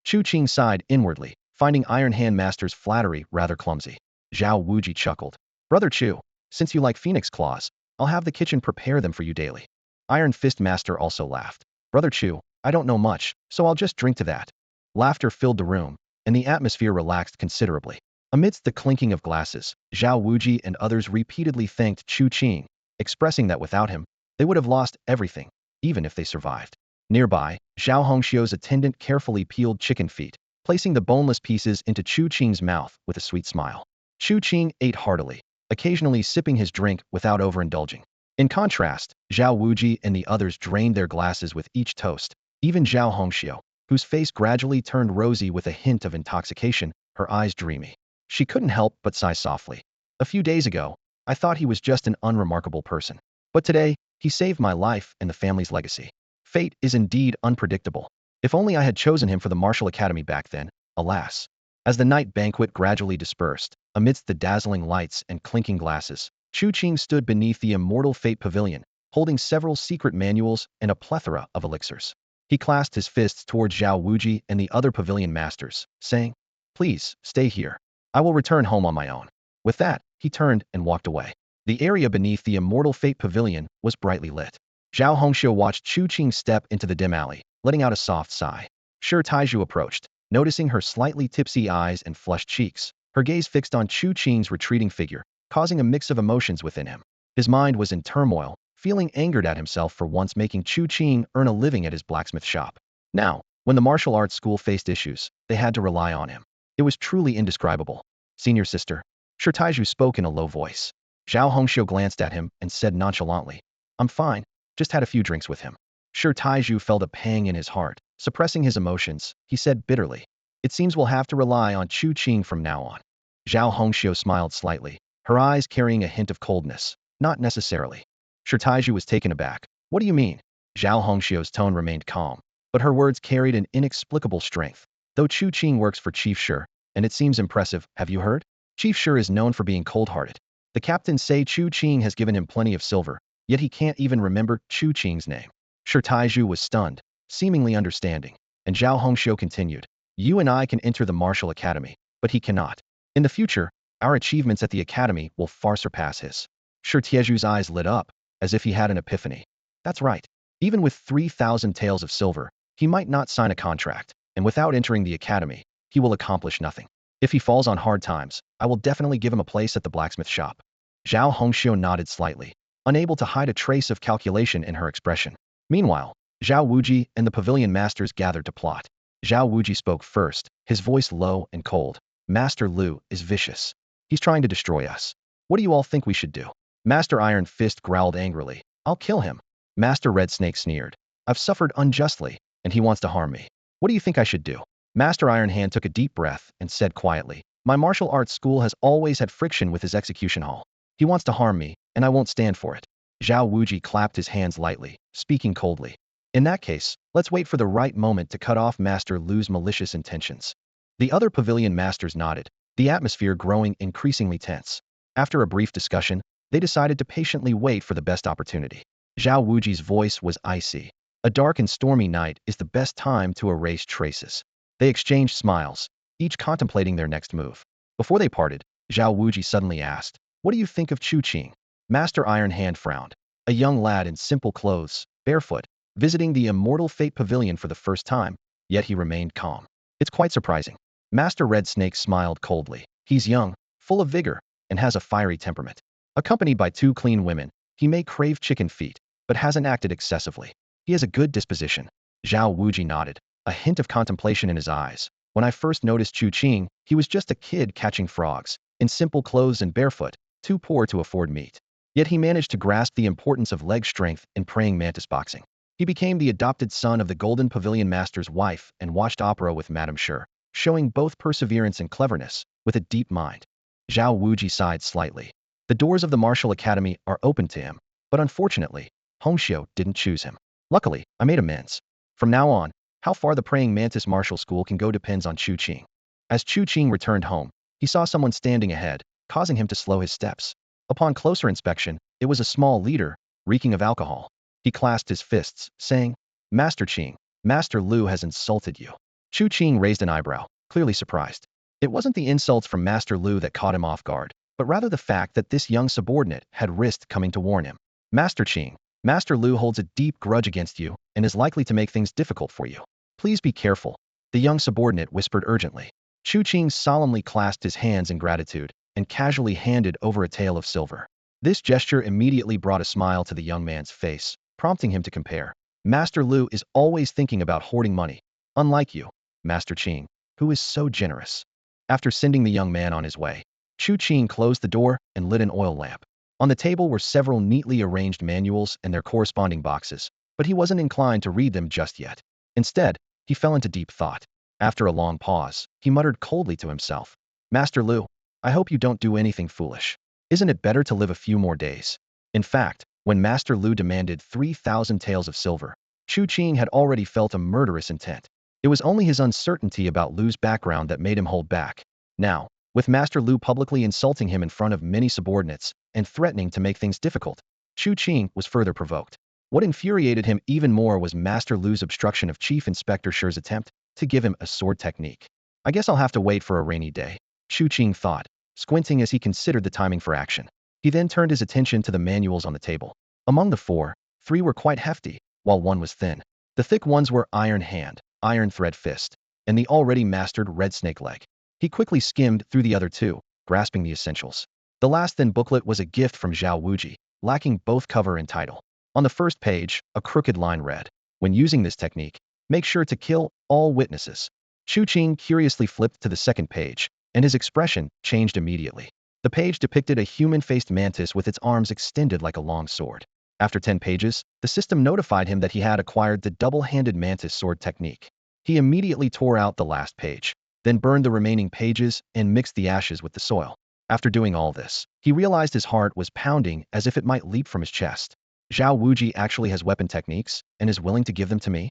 Chu Qing sighed inwardly, finding Iron Hand Master's flattery rather clumsy. Zhao Wuji chuckled. Brother Chu, since you like phoenix claws, I'll have the kitchen prepare them for you daily. Iron Fist Master also laughed. Brother Chu, I don't know much, so I'll just drink to that. Laughter filled the room, and the atmosphere relaxed considerably. Amidst the clinking of glasses, Zhao Wuji and others repeatedly thanked Chu Qing, expressing that without him, they would have lost everything, even if they survived. Nearby, Zhao Hongxiu's attendant carefully peeled chicken feet, placing the boneless pieces into Chu Qing's mouth with a sweet smile. Chu Qing ate heartily, occasionally sipping his drink without overindulging. In contrast, Zhao Wuji and the others drained their glasses with each toast. Even Zhao Hongxiu, whose face gradually turned rosy with a hint of intoxication, her eyes dreamy. She couldn't help but sigh softly. A few days ago, I thought he was just an unremarkable person. But today, he saved my life and the family's legacy. Fate is indeed unpredictable. If only I had chosen him for the martial academy back then, alas. As the night banquet gradually dispersed, amidst the dazzling lights and clinking glasses, Chu Qing stood beneath the immortal fate pavilion, holding several secret manuals and a plethora of elixirs. He clasped his fists towards Zhao Wuji and the other pavilion masters, saying, Please, stay here. I will return home on my own. With that, he turned and walked away. The area beneath the immortal fate pavilion was brightly lit. Zhao Hongxiu watched Chu Qing step into the dim alley, letting out a soft sigh. Shi Taizhu approached, noticing her slightly tipsy eyes and flushed cheeks, her gaze fixed on Chu Qing's retreating figure, causing a mix of emotions within him. His mind was in turmoil, feeling angered at himself for once making Chu Qing earn a living at his blacksmith shop. Now, when the martial arts school faced issues, they had to rely on him. It was truly indescribable. Senior sister, Shi Taizhu spoke in a low voice. Zhao Hongxiu glanced at him and said nonchalantly, I'm fine, just had a few drinks with him. Shi Taizhu felt a pang in his heart. Suppressing his emotions, he said bitterly, It seems we'll have to rely on Chu Qing from now on. Zhao Hongxiu smiled slightly, her eyes carrying a hint of coldness. Not necessarily. Shi Taizhu was taken aback. What do you mean? Zhao Hongxiu's tone remained calm, but her words carried an inexplicable strength. Though Chu Qing works for Chief Shi, and it seems impressive, have you heard? Chief Shi is known for being cold-hearted. The captains say Chu Qing has given him plenty of silver, yet he can't even remember Chu Qing's name. Shi Taizhu was stunned, seemingly understanding, and Zhao Hongxiu continued, You and I can enter the martial academy, but he cannot. In the future, our achievements at the academy will far surpass his. Shi Taizhu's eyes lit up, as if he had an epiphany. That's right. Even with 3,000 taels of silver, he might not sign a contract, and without entering the academy, he will accomplish nothing. If he falls on hard times, I will definitely give him a place at the blacksmith shop. Zhao Hongxiu nodded slightly, unable to hide a trace of calculation in her expression. Meanwhile, Zhao Wuji and the pavilion masters gathered to plot. Zhao Wuji spoke first, his voice low and cold. Master Lu is vicious. He's trying to destroy us. What do you all think we should do? Master Iron Fist growled angrily. I'll kill him. Master Red Snake sneered. I've suffered unjustly, and he wants to harm me. What do you think I should do? Master Iron Hand took a deep breath and said quietly, My martial arts school has always had friction with his execution hall. He wants to harm me, and I won't stand for it. Zhao Wuji clapped his hands lightly, speaking coldly. In that case, let's wait for the right moment to cut off Master Lu's malicious intentions. The other pavilion masters nodded, the atmosphere growing increasingly tense. After a brief discussion, they decided to patiently wait for the best opportunity. Zhao Wuji's voice was icy. A dark and stormy night is the best time to erase traces. They exchanged smiles, each contemplating their next move. Before they parted, Zhao Wuji suddenly asked, What do you think of Chu Qing? Master Iron Hand frowned. A young lad in simple clothes, barefoot, visiting the immortal fate pavilion for the first time, yet he remained calm. It's quite surprising. Master Red Snake smiled coldly. He's young, full of vigor, and has a fiery temperament. Accompanied by two clean women, he may crave chicken feet, but hasn't acted excessively. He has a good disposition. Zhao Wuji nodded, a hint of contemplation in his eyes. When I first noticed Chu Qing, he was just a kid catching frogs, in simple clothes and barefoot, too poor to afford meat. Yet he managed to grasp the importance of leg strength in praying mantis boxing. He became the adopted son of the Golden Pavilion Master's wife and watched opera with Madame Sure, showing both perseverance and cleverness, with a deep mind. Zhao Wuji sighed slightly. The doors of the martial academy are open to him, but unfortunately, Hongxiu didn't choose him. Luckily, I made amends. From now on, how far the praying mantis martial school can go depends on Chu Qing. As Chu Qing returned home, he saw someone standing ahead, causing him to slow his steps. Upon closer inspection, it was a small leader, reeking of alcohol. He clasped his fists, saying, "Master Qing, Master Lu has insulted you." Chu Qing raised an eyebrow, clearly surprised. It wasn't the insults from Master Lu that caught him off guard, but rather the fact that this young subordinate had risked coming to warn him. "Master Qing, Master Lu holds a deep grudge against you and is likely to make things difficult for you. Please be careful," the young subordinate whispered urgently. Chu Qing solemnly clasped his hands in gratitude and casually handed over a tael of silver. This gesture immediately brought a smile to the young man's face, prompting him to compare. "Master Lu is always thinking about hoarding money, unlike you, Master Qing, who is so generous." After sending the young man on his way, Chu Qing closed the door and lit an oil lamp. On the table were several neatly arranged manuals and their corresponding boxes, but he wasn't inclined to read them just yet. Instead, he fell into deep thought. After a long pause, he muttered coldly to himself, "Master Lu, I hope you don't do anything foolish. Isn't it better to live a few more days?" In fact, when Master Lu demanded 3,000 taels of silver, Chu Qing had already felt a murderous intent. It was only his uncertainty about Lu's background that made him hold back. Now, with Master Lu publicly insulting him in front of many subordinates and threatening to make things difficult, Chu Qing was further provoked. What infuriated him even more was Master Lu's obstruction of Chief Inspector Shi's attempt to give him a sword technique. "I guess I'll have to wait for a rainy day," Chu Qing thought, squinting as he considered the timing for action. He then turned his attention to the manuals on the table. Among the four, 3 were quite hefty, while 1 was thin. The thick ones were Iron Hand, Iron Thread Fist, and the already mastered Red Snake Leg. He quickly skimmed through the other 2, grasping the essentials. The last thin booklet was a gift from Zhao Wuji, lacking both cover and title. On the first page, a crooked line read, "When using this technique, make sure to kill all witnesses." Chu Qing curiously flipped to the second page, and his expression changed immediately. The page depicted a human-faced mantis with its arms extended like a long sword. After 10 pages, the system notified him that he had acquired the double-handed mantis sword technique. He immediately tore out the last page, then burned the remaining pages and mixed the ashes with the soil. After doing all this, he realized his heart was pounding as if it might leap from his chest. Zhao Wuji actually has weapon techniques and is willing to give them to me?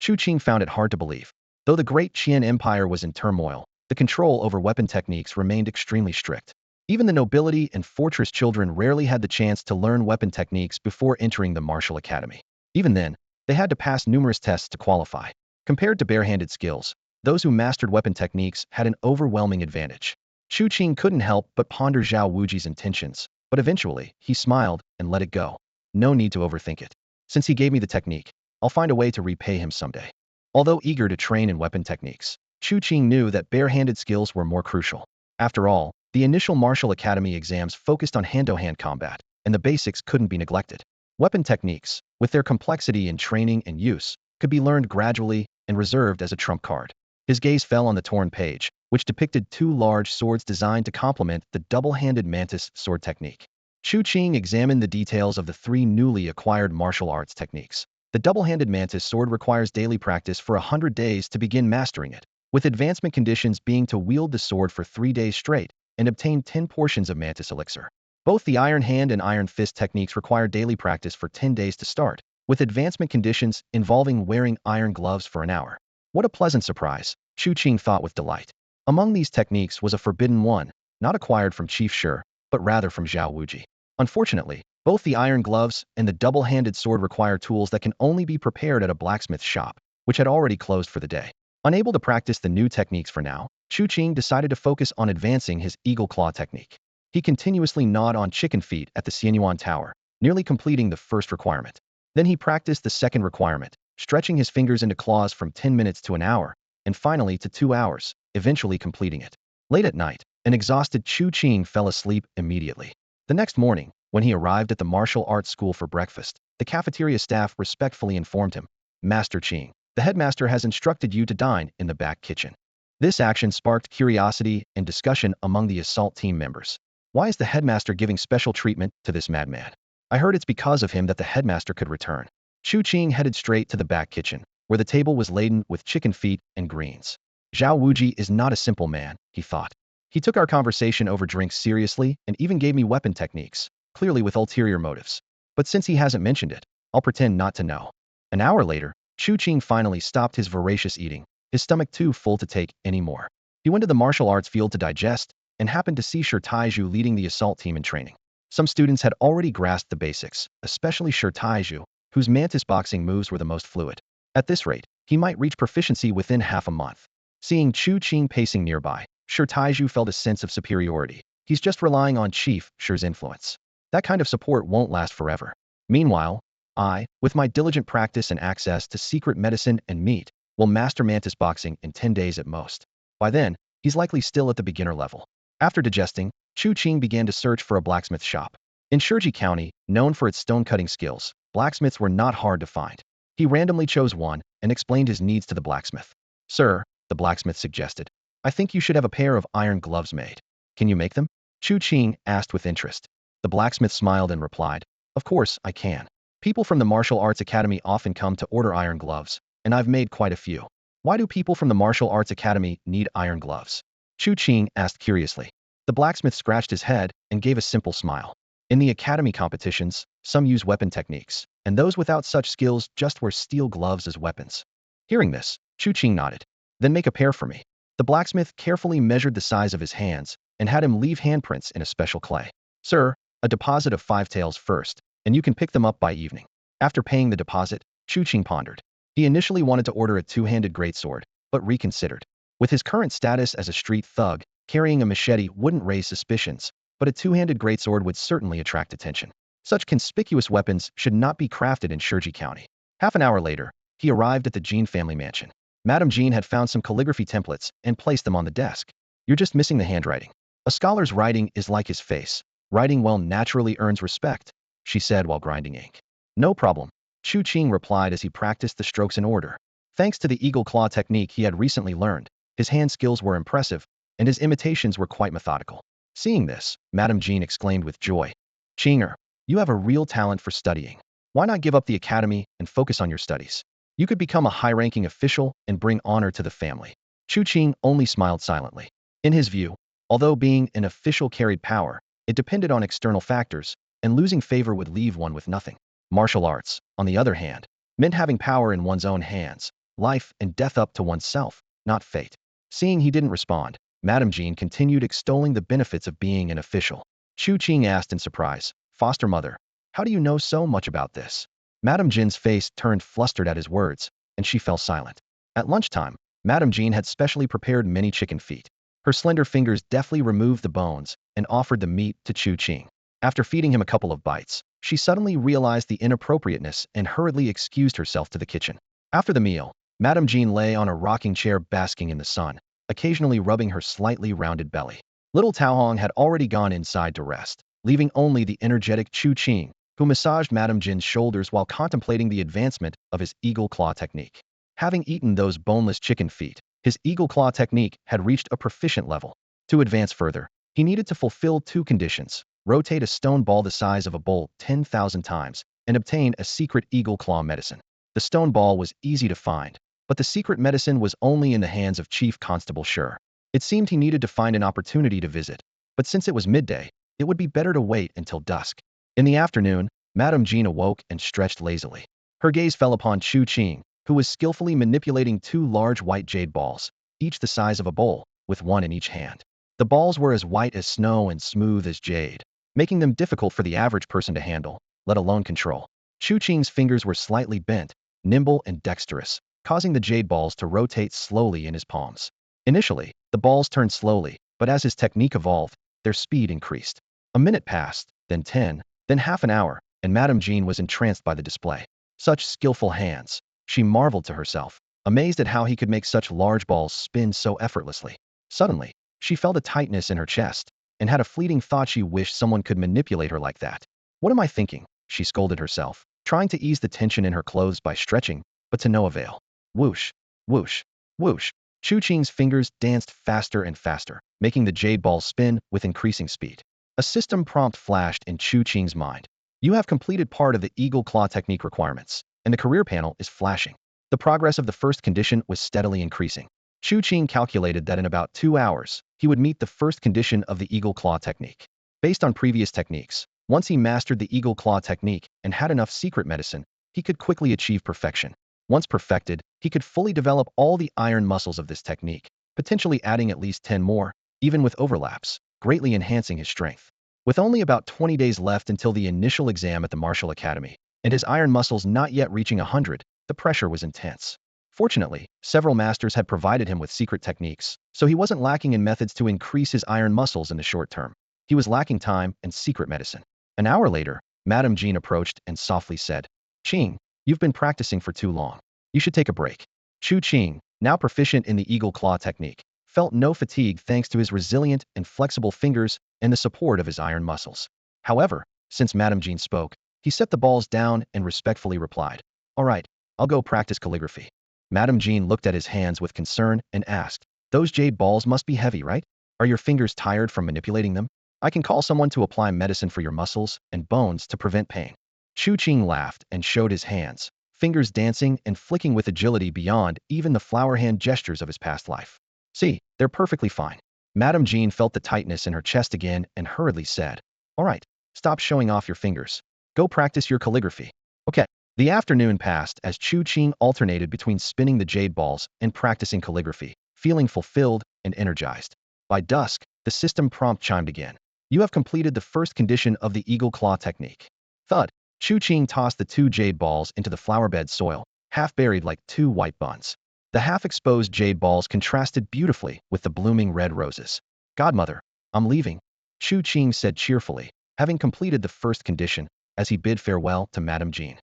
Chu Qing found it hard to believe. Though the great Qian Empire was in turmoil, the control over weapon techniques remained extremely strict. Even the nobility and fortress children rarely had the chance to learn weapon techniques before entering the martial academy. Even then, they had to pass numerous tests to qualify. Compared to barehanded skills, those who mastered weapon techniques had an overwhelming advantage. Chu Qing couldn't help but ponder Zhao Wuji's intentions, but eventually, he smiled and let it go. No need to overthink it. Since he gave me the technique, I'll find a way to repay him someday. Although eager to train in weapon techniques, Chu Qing knew that barehanded skills were more crucial. After all, the initial martial academy exams focused on hand-to-hand combat, and the basics couldn't be neglected. Weapon techniques, with their complexity in training and use, could be learned gradually and reserved as a trump card. His gaze fell on the torn page, which depicted 2 large swords designed to complement the double-handed mantis sword technique. Chu Qing examined the details of the 3 newly acquired martial arts techniques. The double-handed mantis sword requires daily practice for 100 days to begin mastering it, with advancement conditions being to wield the sword for 3 days straight and obtain 10 portions of mantis elixir. Both the Iron Hand and Iron Fist techniques require daily practice for 10 days to start, with advancement conditions involving wearing iron gloves for an hour. What a pleasant surprise, Chu Qing thought with delight. Among these techniques was a forbidden one, not acquired from Chief Shi, but rather from Zhao Wuji. Unfortunately, both the iron gloves and the double-handed sword require tools that can only be prepared at a blacksmith shop, which had already closed for the day. Unable to practice the new techniques for now, Chu Qing decided to focus on advancing his eagle claw technique. He continuously gnawed on chicken feet at the Xianyuan Tower, nearly completing the first requirement. Then he practiced the second requirement, stretching his fingers into claws from 10 minutes to an hour, and finally to 2 hours, eventually completing it. Late at night, An exhausted Chu Qing fell asleep immediately. The next morning, when he arrived at the martial arts school for breakfast, the cafeteria staff respectfully informed him, "Master Qing, the headmaster has instructed you to dine in the back kitchen." This action sparked curiosity and discussion among the assault team members. Why is the headmaster giving special treatment to this madman? I heard it's because of him that the headmaster could return. Chu Qing headed straight to the back kitchen, where the table was laden with chicken feet and greens. Zhao Wuji is not a simple man, he thought. He took our conversation over drinks seriously and even gave me weapon techniques, clearly with ulterior motives. But since he hasn't mentioned it, I'll pretend not to know. An hour later, Chu Qing finally stopped his voracious eating, his stomach too full to take any more. He went to the martial arts field to digest and happened to see Shi Taizhu leading the assault team in training. Some students had already grasped the basics, especially Shi Taizhu, whose mantis boxing moves were the most fluid. At this rate, he might reach proficiency within half a month. Seeing Chu Qing pacing nearby, Shi Taizhu felt a sense of superiority. He's just relying on Chief Shi's influence. That kind of support won't last forever. Meanwhile, I, with my diligent practice and access to secret medicine and meat, will master mantis boxing in 10 days at most. By then, he's likely still at the beginner level. After digesting, Chu Qing began to search for a blacksmith shop. In Shiji County, known for its stone-cutting skills, blacksmiths were not hard to find. He randomly chose one and explained his needs to the blacksmith. "Sir," the blacksmith suggested, "I think you should have a pair of iron gloves made. Can you make them?" Chu Qing asked with interest. The blacksmith smiled and replied, "Of course, I can. People from the martial arts academy often come to order iron gloves, and I've made quite a few." "Why do people from the martial arts academy need iron gloves?" Chu Qing asked curiously. The blacksmith scratched his head and gave a simple smile. "In the academy competitions, some use weapon techniques, and those without such skills just wear steel gloves as weapons." Hearing this, Chu Qing nodded. "Then make a pair for me." The blacksmith carefully measured the size of his hands and had him leave handprints in a special clay. "Sir, a deposit of 5 taels first, and you can pick them up by evening." After paying the deposit, Chu Qing pondered. He initially wanted to order a two-handed greatsword, but reconsidered. With his current status as a street thug, carrying a machete wouldn't raise suspicions, but a two-handed greatsword would certainly attract attention. Such conspicuous weapons should not be crafted in Shiji County. Half an hour later, he arrived at the Jean family mansion. Madame Jean had found some calligraphy templates and placed them on the desk. "You're just missing the handwriting. A scholar's writing is like his face. Writing well naturally earns respect," she said while grinding ink. "No problem," Chu Qing replied as he practiced the strokes in order. Thanks to the eagle claw technique he had recently learned, his hand skills were impressive, and his imitations were quite methodical. Seeing this, Madame Jean exclaimed with joy, "Qinger, you have a real talent for studying. Why not give up the academy and focus on your studies? You could become a high-ranking official and bring honor to the family." Chu Qing only smiled silently. In his view, although being an official carried power, it depended on external factors, and losing favor would leave one with nothing. Martial arts, on the other hand, meant having power in one's own hands, life and death up to oneself, not fate. Seeing he didn't respond, Madame Jean continued extolling the benefits of being an official. Chu Qing asked in surprise, "Foster mother, how do you know so much about this?" Madame Jean's face turned flustered at his words, and she fell silent. At lunchtime, Madame Jean had specially prepared many chicken feet. Her slender fingers deftly removed the bones and offered the meat to Chu Qing. After feeding him a couple of bites, she suddenly realized the inappropriateness and hurriedly excused herself to the kitchen. After the meal, Madame Jean lay on a rocking chair basking in the sun, occasionally rubbing her slightly rounded belly. Little Tao Hong had already gone inside to rest, leaving only the energetic Chu Qing, who massaged Madame Jin's shoulders while contemplating the advancement of his eagle claw technique. Having eaten those boneless chicken feet, his eagle claw technique had reached a proficient level. To advance further, he needed to fulfill 2 conditions: rotate a stone ball the size of a bowl 10,000 times, and obtain a secret eagle claw medicine. The stone ball was easy to find, but the secret medicine was only in the hands of Chief Constable Shi. It seemed he needed to find an opportunity to visit, but since it was midday, it would be better to wait until dusk. In the afternoon, Madame Jean awoke and stretched lazily. Her gaze fell upon Chu Qing, who was skillfully manipulating 2 large white jade balls, each the size of a bowl, with one in each hand. The balls were as white as snow and smooth as jade, making them difficult for the average person to handle, let alone control. Chu Qing's fingers were slightly bent, nimble and dexterous, causing the jade balls to rotate slowly in his palms. Initially, the balls turned slowly, but as his technique evolved, their speed increased. A minute passed, then 10, then half an hour, and Madame Jean was entranced by the display. Such skillful hands, she marveled to herself, amazed at how he could make such large balls spin so effortlessly. Suddenly, She felt a tightness in her chest and had a fleeting thought she wished someone could manipulate her like that. What am I thinking? She scolded herself, trying to ease the tension in her clothes by stretching, but to no avail. Whoosh, whoosh, whoosh. Chu Qing's fingers danced faster and faster, making the jade ball spin with increasing speed. A system prompt flashed in Chu Qing's mind. You have completed part of the eagle claw technique requirements, and the career panel is flashing. The progress of the first condition was steadily increasing. Chu Qing calculated that in about 2 hours, he would meet the first condition of the eagle claw technique. Based on previous techniques, once he mastered the eagle claw technique and had enough secret medicine, he could quickly achieve perfection. Once perfected, he could fully develop all the iron muscles of this technique, potentially adding at least 10 more, even with overlaps, greatly enhancing his strength. With only about 20 days left until the initial exam at the Martial Academy, and his iron muscles not yet reaching 100, the pressure was intense. Fortunately, several masters had provided him with secret techniques, so he wasn't lacking in methods to increase his iron muscles in the short term. He was lacking time and secret medicine. An hour later, Madame Jean approached and softly said, "Qing, you've been practicing for too long. You should take a break." Chu Qing, now proficient in the eagle claw technique, felt no fatigue thanks to his resilient and flexible fingers and the support of his iron muscles. However, since Madame Jean spoke, he set the balls down and respectfully replied, "All right, I'll go practice calligraphy." Madame Jean looked at his hands with concern and asked, "Those jade balls must be heavy, right? Are your fingers tired from manipulating them? I can call someone to apply medicine for your muscles and bones to prevent pain." Chu Qing laughed and showed his hands, fingers dancing and flicking with agility beyond even the flower hand gestures of his past life. "See, they're perfectly fine." Madame Jean felt the tightness in her chest again and hurriedly said, "All right, stop showing off your fingers. Go practice your calligraphy." Okay. The afternoon passed as Chu Qing alternated between spinning the jade balls and practicing calligraphy, feeling fulfilled and energized. By dusk, the system prompt chimed again. "You have completed the first condition of the eagle claw technique." Thud. Chu Qing tossed the 2 jade balls into the flowerbed soil, half buried like 2 white buns. The half-exposed jade balls contrasted beautifully with the blooming red roses. "Godmother, I'm leaving," Chu Qing said cheerfully, having completed the first condition, as he bid farewell to Madame Jean.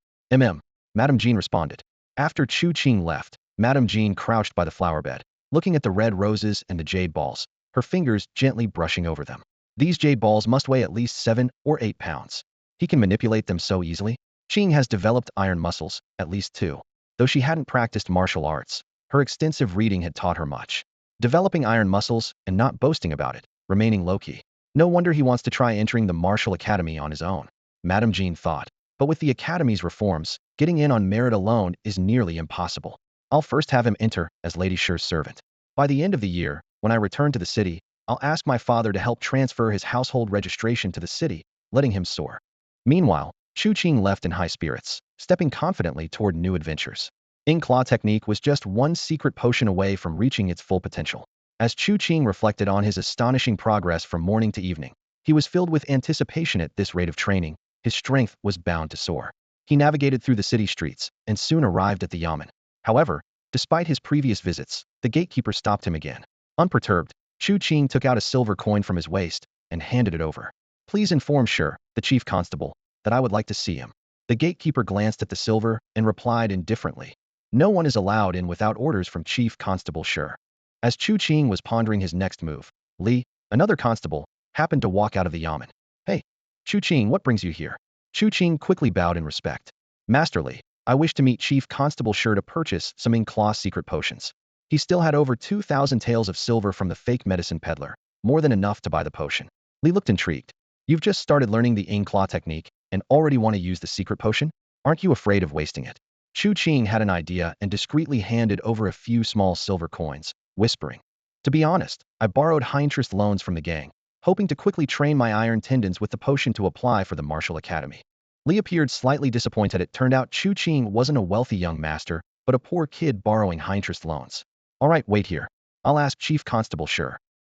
Madame Jean responded. After Chu Qing left, Madame Jean crouched by the flowerbed, looking at the red roses and the jade balls, her fingers gently brushing over them. These jade balls must weigh at least 7 or 8 pounds. He can manipulate them so easily. Qing has developed iron muscles, at least 2. Though she hadn't practiced martial arts, her extensive reading had taught her much. Developing iron muscles and not boasting about it, remaining low-key. No wonder he wants to try entering the Martial Academy on his own, Madame Jean thought. But with the Academy's reforms, getting in on merit alone is nearly impossible. I'll first have him enter as Lady Shi's servant. By the end of the year, when I return to the city, I'll ask my father to help transfer his household registration to the city, letting him soar. Meanwhile, Chu Qing left in high spirits, stepping confidently toward new adventures. Claw technique was just one secret potion away from reaching its full potential. As Chu Qing reflected on his astonishing progress from morning to evening, he was filled with anticipation at this rate of training. His strength was bound to soar. He navigated through the city streets and soon arrived at the yamen. However, despite his previous visits, the gatekeeper stopped him again. Unperturbed, Chu Qing took out a silver coin from his waist and handed it over. "Please inform Shi, the chief constable, that I would like to see him." The gatekeeper glanced at the silver and replied indifferently, "No one is allowed in without orders from Chief Constable Shi." As Chu Qing was pondering his next move, Li, another constable, happened to walk out of the yamen. "Hey, Chu Qing, what brings you here?" Chu Qing quickly bowed in respect. "Master Li, I wish to meet Chief Constable Shi to purchase some Claw secret potions." He still had over 2,000 taels of silver from the fake medicine peddler, more than enough to buy the potion. Li looked intrigued. "You've just started learning the Claw technique and already want to use the secret potion? Aren't you afraid of wasting it?" Chu Qing had an idea and discreetly handed over a few small silver coins, whispering, "To be honest, I borrowed high-interest loans from the gang, hoping to quickly train my iron tendons with the potion to apply for the Martial Academy." Li appeared slightly disappointed. It turned out Chu Qing wasn't a wealthy young master, but a poor kid borrowing high-interest loans. "All right, wait here. I'll ask Chief Constable Shi."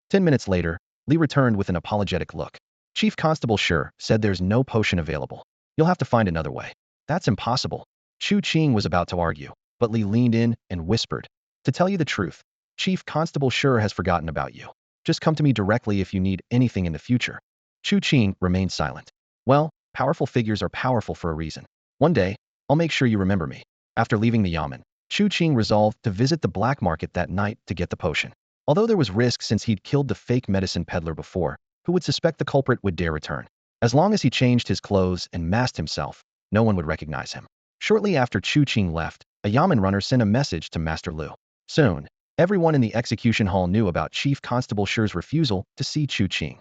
10 minutes later, Li returned with an apologetic look. Chief Constable Shi said there's no potion available. "You'll have to find another way." "That's impossible." Chu Qing was about to argue, but Li leaned in and whispered, "To tell you the truth, Chief Constable Shi has forgotten about you. Just come to me directly if you need anything in the future." Chu Qing remained silent. "Well, powerful figures are powerful for a reason. One day, I'll make sure you remember me." After leaving the yamen, Chu Qing resolved to visit the black market that night to get the potion. Although there was risk since he'd killed the fake medicine peddler before, who would suspect the culprit would dare return? As long as he changed his clothes and masked himself, no one would recognize him. Shortly after Chu Qing left, a Yamen runner sent a message to Master Lu. Soon, everyone in the execution hall knew about Chief Constable Shi's refusal to see Chu Qing.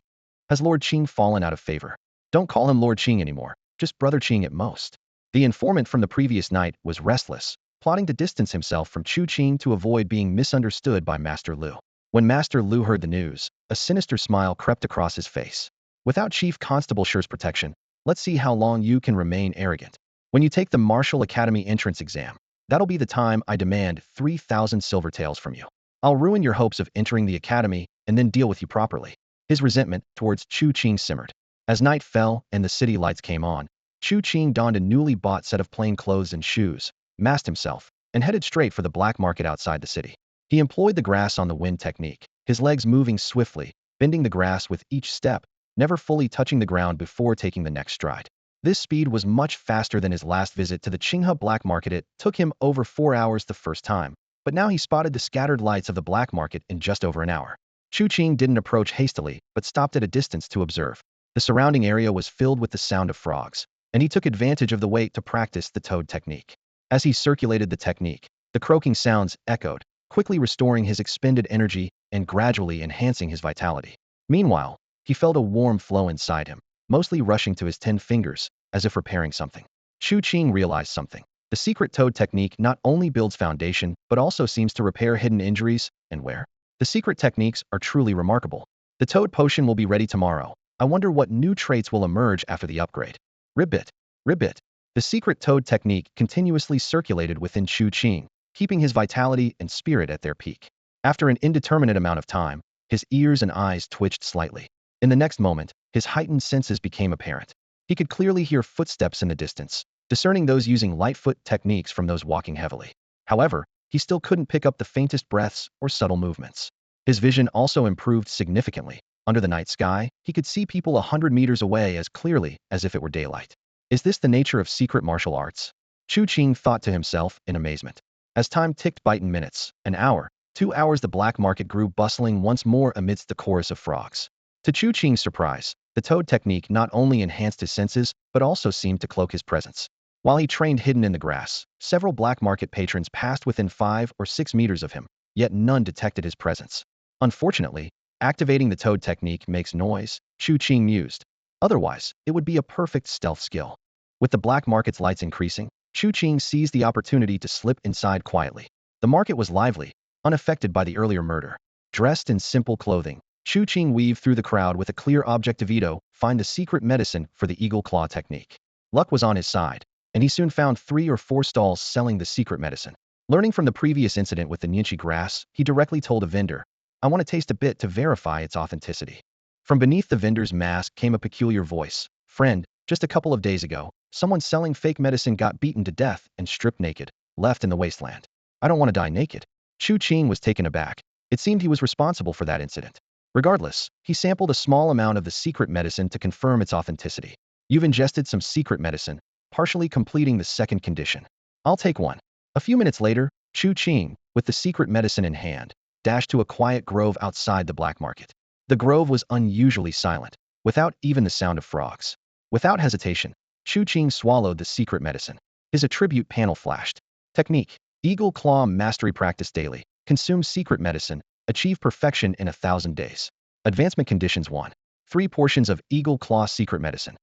Has Lord Qing fallen out of favor? Don't call him Lord Qing anymore, just Brother Qing at most. The informant from the previous night was restless, plotting to distance himself from Chu Qing to avoid being misunderstood by Master Lu. When Master Lu heard the news, a sinister smile crept across his face. Without Chief Constable Shi's protection, let's see how long you can remain arrogant. When you take the Martial Academy entrance exam, that'll be the time I demand 3,000 silver taels from you. I'll ruin your hopes of entering the academy and then deal with you properly. His resentment towards Chu Qing simmered. As night fell and the city lights came on, Chu Qing donned a newly bought set of plain clothes and shoes, masked himself, and headed straight for the black market outside the city. He employed the grass on the wind technique, his legs moving swiftly, bending the grass with each step, never fully touching the ground before taking the next stride. This speed was much faster than his last visit to the Qinghe black market. It took him over 4 hours the first time, but now he spotted the scattered lights of the black market in just over an hour. Chu Qing didn't approach hastily, but stopped at a distance to observe. The surrounding area was filled with the sound of frogs, and he took advantage of the wait to practice the toad technique. As he circulated the technique, the croaking sounds echoed, quickly restoring his expended energy and gradually enhancing his vitality. Meanwhile, he felt a warm flow inside him, mostly rushing to his 10 fingers, as if repairing something. Chu Qing realized something. The secret toad technique not only builds foundation, but also seems to repair hidden injuries, and where? The secret techniques are truly remarkable. The toad potion will be ready tomorrow. I wonder what new traits will emerge after the upgrade. Ribbit. Ribbit. The secret toad technique continuously circulated within Chu Qing, keeping his vitality and spirit at their peak. After an indeterminate amount of time, his ears and eyes twitched slightly. In the next moment, his heightened senses became apparent. He could clearly hear footsteps in the distance, discerning those using lightfoot techniques from those walking heavily. However, he still couldn't pick up the faintest breaths or subtle movements. His vision also improved significantly. Under the night sky, he could see people 100 meters away as clearly as if it were daylight. Is this the nature of secret martial arts? Chu Qing thought to himself in amazement. As time ticked by in minutes, an hour, 2 hours, the black market grew bustling once more amidst the chorus of frogs. To Chu Qing's surprise, the toad technique not only enhanced his senses, but also seemed to cloak his presence. While he trained hidden in the grass, several black market patrons passed within 5 or 6 meters of him, yet none detected his presence. Unfortunately, activating the toad technique makes noise, Chu Qing mused. Otherwise, it would be a perfect stealth skill. With the black market's lights increasing, Chu Qing seized the opportunity to slip inside quietly. The market was lively, unaffected by the earlier murder. Dressed in simple clothing, Chu Qing weaved through the crowd with a clear objectivito, find the secret medicine for the eagle claw technique. Luck was on his side, and he soon found 3 or 4 stalls selling the secret medicine. Learning from the previous incident with the Nyichi grass, he directly told a vendor, I want to taste a bit to verify its authenticity. From beneath the vendor's mask came a peculiar voice. Friend, just a couple of days ago, someone selling fake medicine got beaten to death and stripped naked, left in the wasteland. I don't want to die naked. Chu Qing was taken aback. It seemed he was responsible for that incident. Regardless, he sampled a small amount of the secret medicine to confirm its authenticity. You've ingested some secret medicine, partially completing the second condition. I'll take one. A few minutes later, Chu Qing, with the secret medicine in hand, dashed to a quiet grove outside the black market. The grove was unusually silent, without even the sound of frogs. Without hesitation, Chu Qing swallowed the secret medicine. His attribute panel flashed. Technique. Eagle Claw Mastery Practice Daily. Consume secret medicine. Achieve perfection in 1,000 days. Advancement Conditions 1. 3 portions of Eagle Claw Secret Medicine.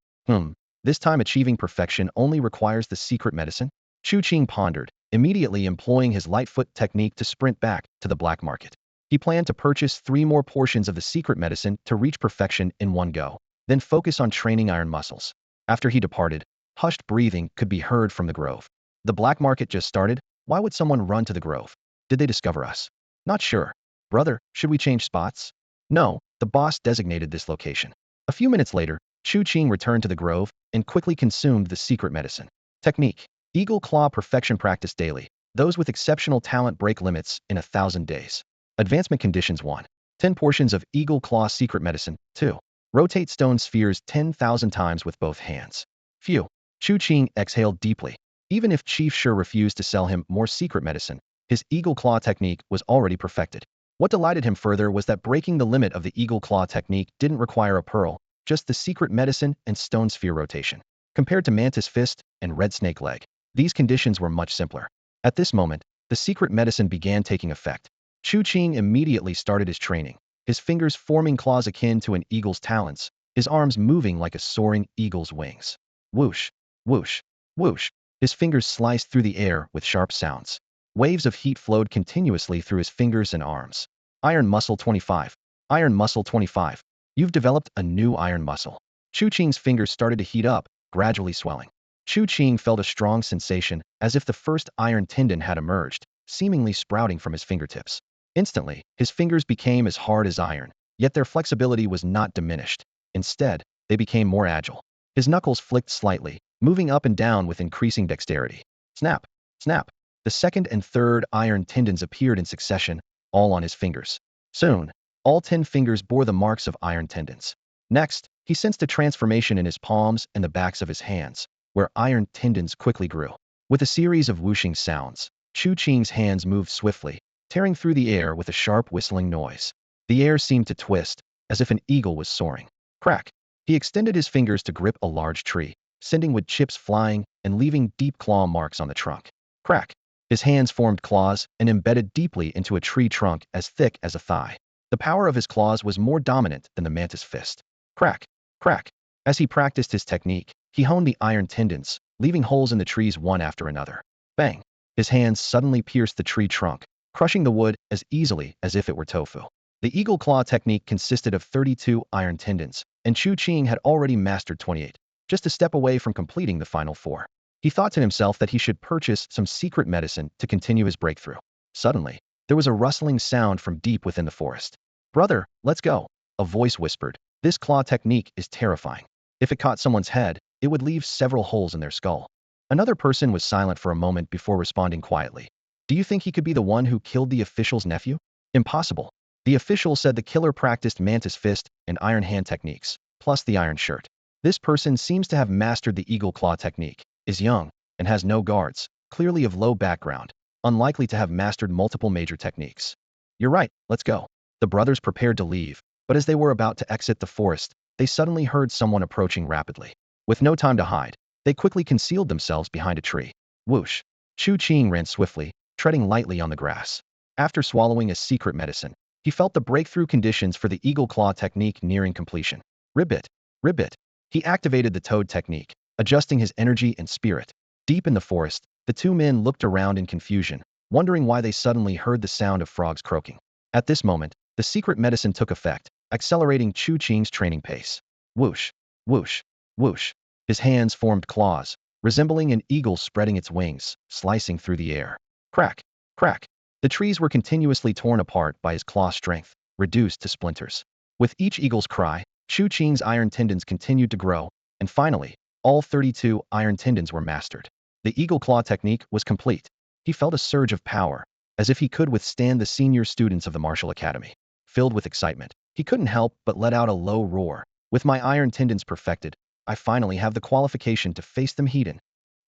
This time achieving perfection only requires the secret medicine? Chu Qing pondered, immediately employing his lightfoot technique to sprint back to the black market. He planned to purchase 3 more portions of the secret medicine to reach perfection in one go, then focus on training iron muscles. After he departed, hushed breathing could be heard from the grove. The black market just started. Why would someone run to the grove? Did they discover us? Not sure. Brother, should we change spots? No, the boss designated this location. A few minutes later, Chu Qing returned to the grove and quickly consumed the secret medicine. Technique. Eagle Claw Perfection Practice Daily. Those with exceptional talent break limits in 1,000 days. Advancement Conditions 1. 10 portions of Eagle Claw Secret Medicine. 2. Rotate stone spheres 10,000 times with both hands. Phew. Chu Qing exhaled deeply. Even if Chief Shi refused to sell him more secret medicine, his Eagle Claw technique was already perfected. What delighted him further was that breaking the limit of the eagle claw technique didn't require a pearl, just the secret medicine and stone sphere rotation. Compared to mantis fist and red snake leg, these conditions were much simpler. At this moment, the secret medicine began taking effect. Chu Qing immediately started his training, his fingers forming claws akin to an eagle's talons, his arms moving like a soaring eagle's wings. Whoosh, whoosh, whoosh. His fingers sliced through the air with sharp sounds. Waves of heat flowed continuously through his fingers and arms. Iron Muscle 25. Iron Muscle 25. You've developed a new iron muscle. Chu Qing's fingers started to heat up, gradually swelling. Chu Qing felt a strong sensation, as if the first iron tendon had emerged, seemingly sprouting from his fingertips. Instantly, his fingers became as hard as iron, yet their flexibility was not diminished. Instead, they became more agile. His knuckles flicked slightly, moving up and down with increasing dexterity. Snap! Snap! The second and third iron tendons appeared in succession, all on his fingers. Soon, all 10 fingers bore the marks of iron tendons. Next, he sensed a transformation in his palms and the backs of his hands, where iron tendons quickly grew. With a series of whooshing sounds, Chu Qing's hands moved swiftly, tearing through the air with a sharp whistling noise. The air seemed to twist, as if an eagle was soaring. Crack! He extended his fingers to grip a large tree, sending wood chips flying and leaving deep claw marks on the trunk. Crack! His hands formed claws and embedded deeply into a tree trunk as thick as a thigh. The power of his claws was more dominant than the mantis fist. Crack! Crack! As he practiced his technique, he honed the iron tendons, leaving holes in the trees one after another. Bang! His hands suddenly pierced the tree trunk, crushing the wood as easily as if it were tofu. The eagle claw technique consisted of 32 iron tendons, and Chu Qing had already mastered 28, just a step away from completing the final 4. He thought to himself that he should purchase some secret medicine to continue his breakthrough. Suddenly, there was a rustling sound from deep within the forest. "Brother, let's go," a voice whispered. "This claw technique is terrifying. If it caught someone's head, it would leave several holes in their skull." Another person was silent for a moment before responding quietly. "Do you think he could be the one who killed the official's nephew?" "Impossible." The official said the killer practiced mantis fist and iron hand techniques, plus the iron shirt. This person seems to have mastered the eagle claw technique, is young, and has no guards, clearly of low background, unlikely to have mastered multiple major techniques. "You're right, let's go." The brothers prepared to leave, but as they were about to exit the forest, they suddenly heard someone approaching rapidly. With no time to hide, they quickly concealed themselves behind a tree. Whoosh! Chu Qing ran swiftly, treading lightly on the grass. After swallowing a secret medicine, he felt the breakthrough conditions for the eagle claw technique nearing completion. Ribbit! Ribbit! He activated the toad technique, adjusting his energy and spirit. Deep in the forest, the two men looked around in confusion, wondering why they suddenly heard the sound of frogs croaking. At this moment, the secret medicine took effect, accelerating Chu Qing's training pace. Whoosh! Whoosh! Whoosh! His hands formed claws, resembling an eagle spreading its wings, slicing through the air. Crack! Crack! The trees were continuously torn apart by his claw strength, reduced to splinters. With each eagle's cry, Chu Qing's iron tendons continued to grow, and finally, all 32 iron tendons were mastered. The eagle claw technique was complete. He felt a surge of power, as if he could withstand the senior students of the martial academy. Filled with excitement, he couldn't help but let out a low roar. "With my iron tendons perfected, I finally have the qualification to face them heathen."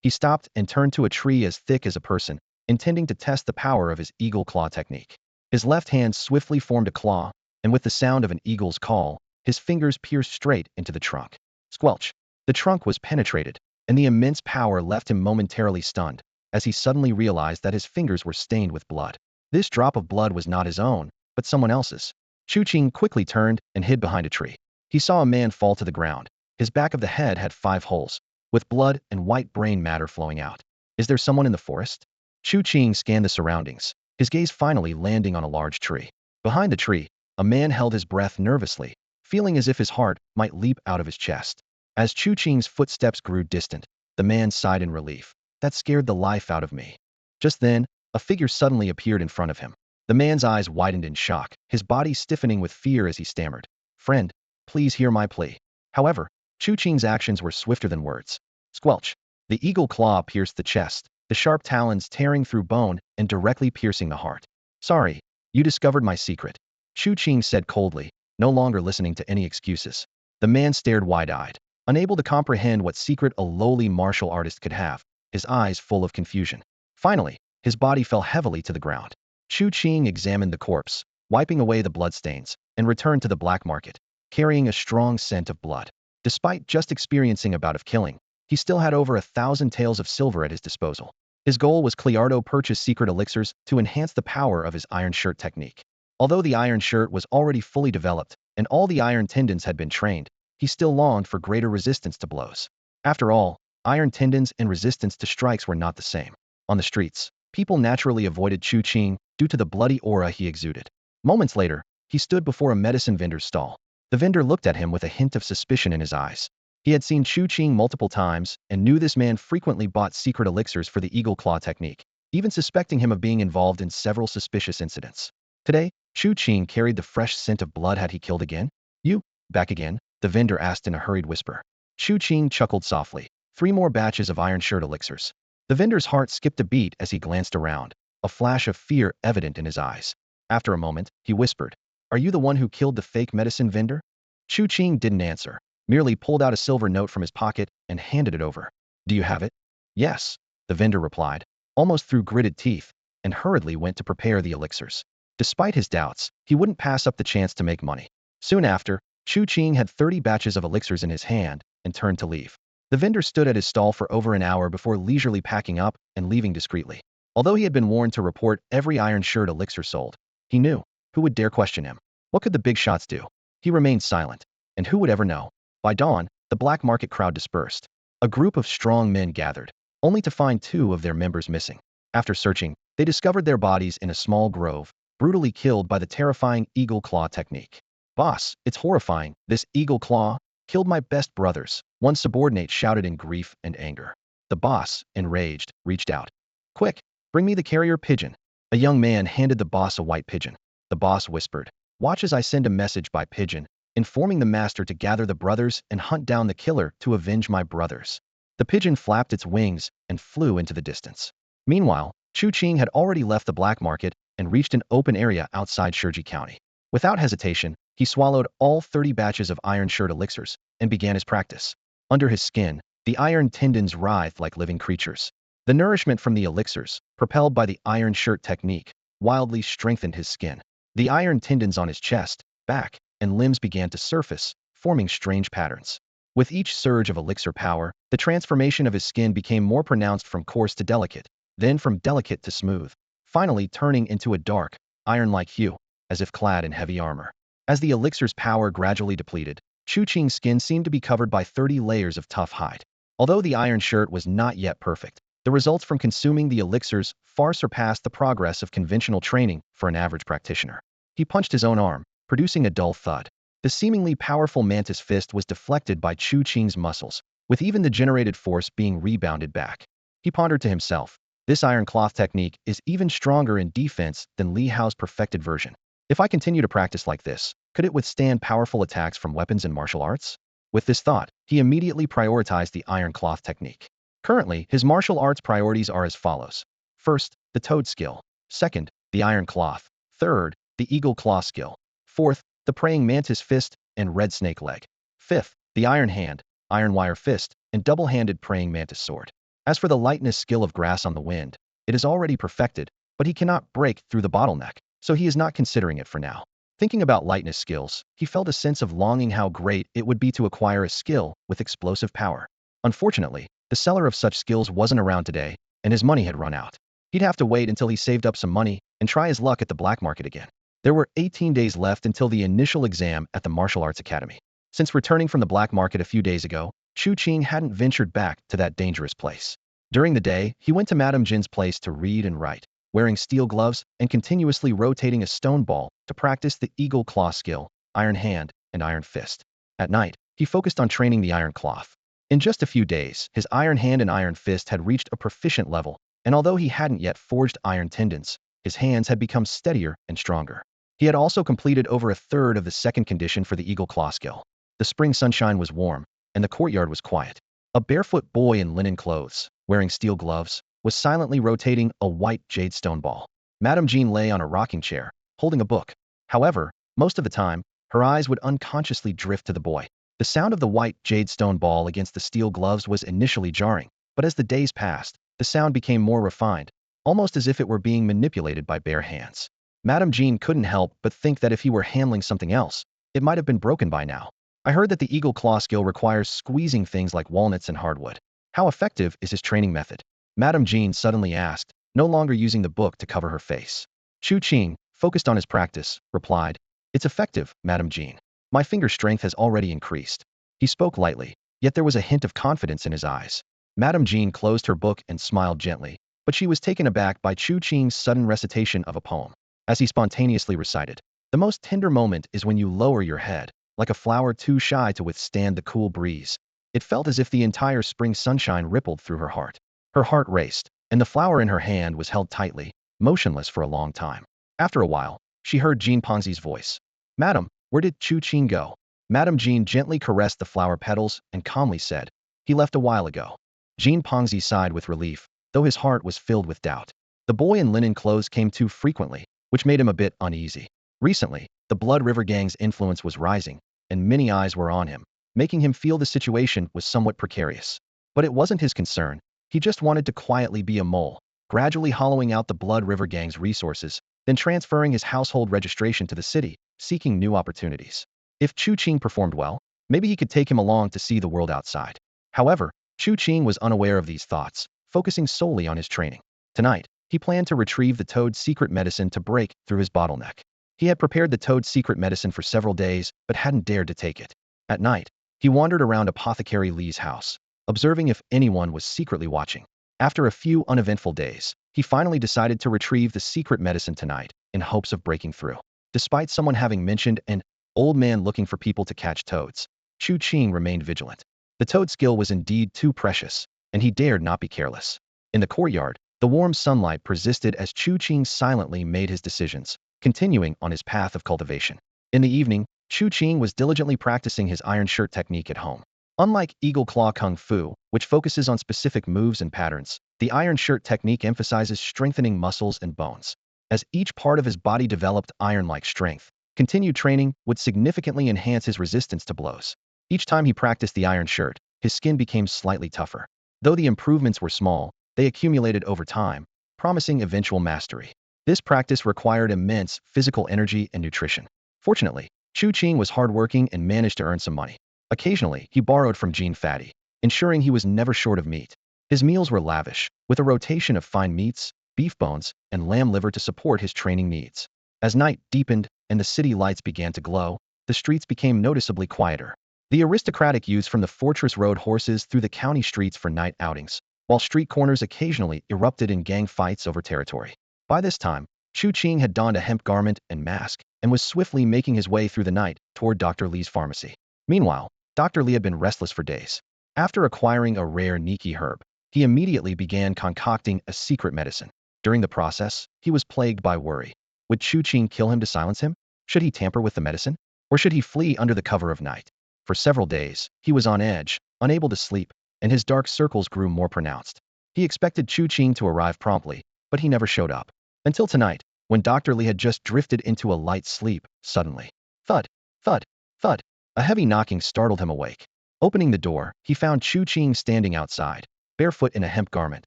He stopped and turned to a tree as thick as a person, intending to test the power of his eagle claw technique. His left hand swiftly formed a claw, and with the sound of an eagle's call, his fingers pierced straight into the trunk. Squelch! The trunk was penetrated, and the immense power left him momentarily stunned, as he suddenly realized that his fingers were stained with blood. This drop of blood was not his own, but someone else's. Chu Qing quickly turned and hid behind a tree. He saw a man fall to the ground. His back of the head had 5 holes, with blood and white brain matter flowing out. Is there someone in the forest? Chu Qing scanned the surroundings, his gaze finally landing on a large tree. Behind the tree, a man held his breath nervously, feeling as if his heart might leap out of his chest. As Chu Qing's footsteps grew distant, the man sighed in relief. "That scared the life out of me." Just then, a figure suddenly appeared in front of him. The man's eyes widened in shock, his body stiffening with fear as he stammered, "Friend, please hear my plea." However, Chu Qing's actions were swifter than words. Squelch! The eagle claw pierced the chest, the sharp talons tearing through bone and directly piercing the heart. "Sorry, you discovered my secret," Chu Qing said coldly, no longer listening to any excuses. The man stared wide-eyed, unable to comprehend what secret a lowly martial artist could have, his eyes full of confusion. Finally, his body fell heavily to the ground. Chu Qing examined the corpse, wiping away the bloodstains, and returned to the black market, carrying a strong scent of blood. Despite just experiencing a bout of killing, he still had over 1,000 taels of silver at his disposal. His goal was Cleardo purchase secret elixirs to enhance the power of his iron shirt technique. Although the iron shirt was already fully developed and all the iron tendons had been trained, he still longed for greater resistance to blows. After all, iron tendons and resistance to strikes were not the same. On the streets, people naturally avoided Chu Qing due to the bloody aura he exuded. Moments later, he stood before a medicine vendor's stall. The vendor looked at him with a hint of suspicion in his eyes. He had seen Chu Qing multiple times and knew this man frequently bought secret elixirs for the eagle claw technique, even suspecting him of being involved in several suspicious incidents. Today, Chu Qing carried the fresh scent of blood. Had he killed again? You, back again? The vendor asked in a hurried whisper. Chu Qing chuckled softly. 3 more batches of iron shirt elixirs. The vendor's heart skipped a beat as he glanced around, a flash of fear evident in his eyes. After a moment, he whispered, "Are you the one who killed the fake medicine vendor?" Chu Qing didn't answer, merely pulled out a silver note from his pocket and handed it over. "Do you have it?" "Yes," the vendor replied, almost through gritted teeth, and hurriedly went to prepare the elixirs. Despite his doubts, he wouldn't pass up the chance to make money. Soon after, Chu Qing had 30 batches of elixirs in his hand and turned to leave. The vendor stood at his stall for over an hour before leisurely packing up and leaving discreetly. Although he had been warned to report every iron shirt elixir sold, he knew who would dare question him. What could the big shots do? He remained silent, and who would ever know? By dawn, the black market crowd dispersed. A group of strong men gathered, only to find 2 of their members missing. After searching, they discovered their bodies in a small grove, brutally killed by the terrifying eagle claw technique. "Boss, it's horrifying. This eagle claw killed my best brothers," one subordinate shouted in grief and anger. The boss, enraged, reached out. "Quick, bring me the carrier pigeon." A young man handed the boss a white pigeon. The boss whispered, "Watch as I send a message by pigeon, informing the master to gather the brothers and hunt down the killer to avenge my brothers." The pigeon flapped its wings and flew into the distance. Meanwhile, Chu Qing had already left the black market and reached an open area outside Sergi County. Without hesitation, he swallowed all 30 batches of iron shirt elixirs and began his practice. Under his skin, the iron tendons writhed like living creatures. The nourishment from the elixirs, propelled by the iron shirt technique, wildly strengthened his skin. The iron tendons on his chest, back, and limbs began to surface, forming strange patterns. With each surge of elixir power, the transformation of his skin became more pronounced from coarse to delicate, then from delicate to smooth, finally turning into a dark, iron-like hue, as if clad in heavy armor. As the elixir's power gradually depleted, Chu Qing's skin seemed to be covered by 30 layers of tough hide. Although the iron shirt was not yet perfect, the results from consuming the elixirs far surpassed the progress of conventional training for an average practitioner. He punched his own arm, producing a dull thud. The seemingly powerful mantis fist was deflected by Chu Qing's muscles, with even the generated force being rebounded back. He pondered to himself, "This iron cloth technique is even stronger in defense than Li Hao's perfected version. If I continue to practice like this, could it withstand powerful attacks from weapons and martial arts?" With this thought, he immediately prioritized the iron cloth technique. Currently, his martial arts priorities are as follows. First, the toad skill. Second, the iron cloth. Third, the eagle claw skill. Fourth, the praying mantis fist and red snake leg. Fifth, the iron hand, iron wire fist, and double-handed praying mantis sword. As for the lightness skill of grass on the wind, it is already perfected, but he cannot break through the bottleneck, so he is not considering it for now. Thinking about lightness skills, he felt a sense of longing how great it would be to acquire a skill with explosive power. Unfortunately, the seller of such skills wasn't around today, and his money had run out. He'd have to wait until he saved up some money and try his luck at the black market again. There were 18 days left until the initial exam at the Martial Arts Academy. Since returning from the black market a few days ago, Chu Qing hadn't ventured back to that dangerous place. During the day, he went to Madame Jin's place to read and write, wearing steel gloves and continuously rotating a stone ball to practice the eagle claw skill, iron hand, and iron fist. At night, he focused on training the iron cloth. In just a few days, his iron hand and iron fist had reached a proficient level, and although he hadn't yet forged iron tendons, his hands had become steadier and stronger. He had also completed over a third of the second condition for the eagle claw skill. The spring sunshine was warm, and the courtyard was quiet. A barefoot boy in linen clothes, wearing steel gloves, was silently rotating a white jade stone ball. Madame Jean lay on a rocking chair, holding a book. However, most of the time, her eyes would unconsciously drift to the boy. The sound of the white jade stone ball against the steel gloves was initially jarring, but as the days passed, the sound became more refined, almost as if it were being manipulated by bare hands. Madame Jean couldn't help but think that if he were handling something else, it might have been broken by now. I heard that the eagle claw skill requires squeezing things like walnuts and hardwood. How effective is his training method? Madame Jean suddenly asked, no longer using the book to cover her face. Chu Qing, focused on his practice, replied, "It's effective, Madame Jean. My finger strength has already increased." He spoke lightly, yet there was a hint of confidence in his eyes. Madame Jean closed her book and smiled gently, but she was taken aback by Chu Qing's sudden recitation of a poem. As he spontaneously recited, "The most tender moment is when you lower your head, like a flower too shy to withstand the cool breeze." It felt as if the entire spring sunshine rippled through her heart. Her heart raced, and the flower in her hand was held tightly, motionless for a long time. After a while, she heard Jean Pongzi's voice. "Madam, where did Chu Qing go?" Madame Jean gently caressed the flower petals and calmly said, "He left a while ago." Jean Pongzi sighed with relief, though his heart was filled with doubt. The boy in linen clothes came too frequently, which made him a bit uneasy. Recently, the Blood River Gang's influence was rising, and many eyes were on him, making him feel the situation was somewhat precarious. But it wasn't his concern. He just wanted to quietly be a mole, gradually hollowing out the Blood River Gang's resources, then transferring his household registration to the city, seeking new opportunities. If Chu Qing performed well, maybe he could take him along to see the world outside. However, Chu Qing was unaware of these thoughts, focusing solely on his training. Tonight, he planned to retrieve the toad's secret medicine to break through his bottleneck. He had prepared the toad's secret medicine for several days, but hadn't dared to take it. At night, he wandered around Apothecary Lee's house, observing if anyone was secretly watching. After a few uneventful days, he finally decided to retrieve the secret medicine tonight, in hopes of breaking through. Despite someone having mentioned an old man looking for people to catch toads, Chu Qing remained vigilant. The toad skill was indeed too precious, and he dared not be careless. In the courtyard, the warm sunlight persisted as Chu Qing silently made his decisions, continuing on his path of cultivation. In the evening, Chu Qing was diligently practicing his iron shirt technique at home. Unlike Eagle Claw Kung Fu, which focuses on specific moves and patterns, the iron shirt technique emphasizes strengthening muscles and bones. As each part of his body developed iron-like strength, continued training would significantly enhance his resistance to blows. Each time he practiced the iron shirt, his skin became slightly tougher. Though the improvements were small, they accumulated over time, promising eventual mastery. This practice required immense physical energy and nutrition. Fortunately, Chu Qing was hardworking and managed to earn some money. Occasionally, he borrowed from Jean Fatty, ensuring he was never short of meat. His meals were lavish, with a rotation of fine meats, beef bones, and lamb liver to support his training needs. As night deepened and the city lights began to glow, the streets became noticeably quieter. The aristocratic youths from the fortress rode horses through the county streets for night outings, while street corners occasionally erupted in gang fights over territory. By this time, Chu Qing had donned a hemp garment and mask, and was swiftly making his way through the night toward Dr. Lee's pharmacy. Meanwhile, Dr. Lee had been restless for days. After acquiring a rare Niki herb, he immediately began concocting a secret medicine. During the process, he was plagued by worry. Would Chu Qing kill him to silence him? Should he tamper with the medicine? Or should he flee under the cover of night? For several days, he was on edge, unable to sleep, and his dark circles grew more pronounced. He expected Chu Qing to arrive promptly, but he never showed up. Until tonight, when Dr. Lee had just drifted into a light sleep, suddenly. Thud, thud, thud. A heavy knocking startled him awake. Opening the door, he found Chu Qing standing outside, barefoot in a hemp garment,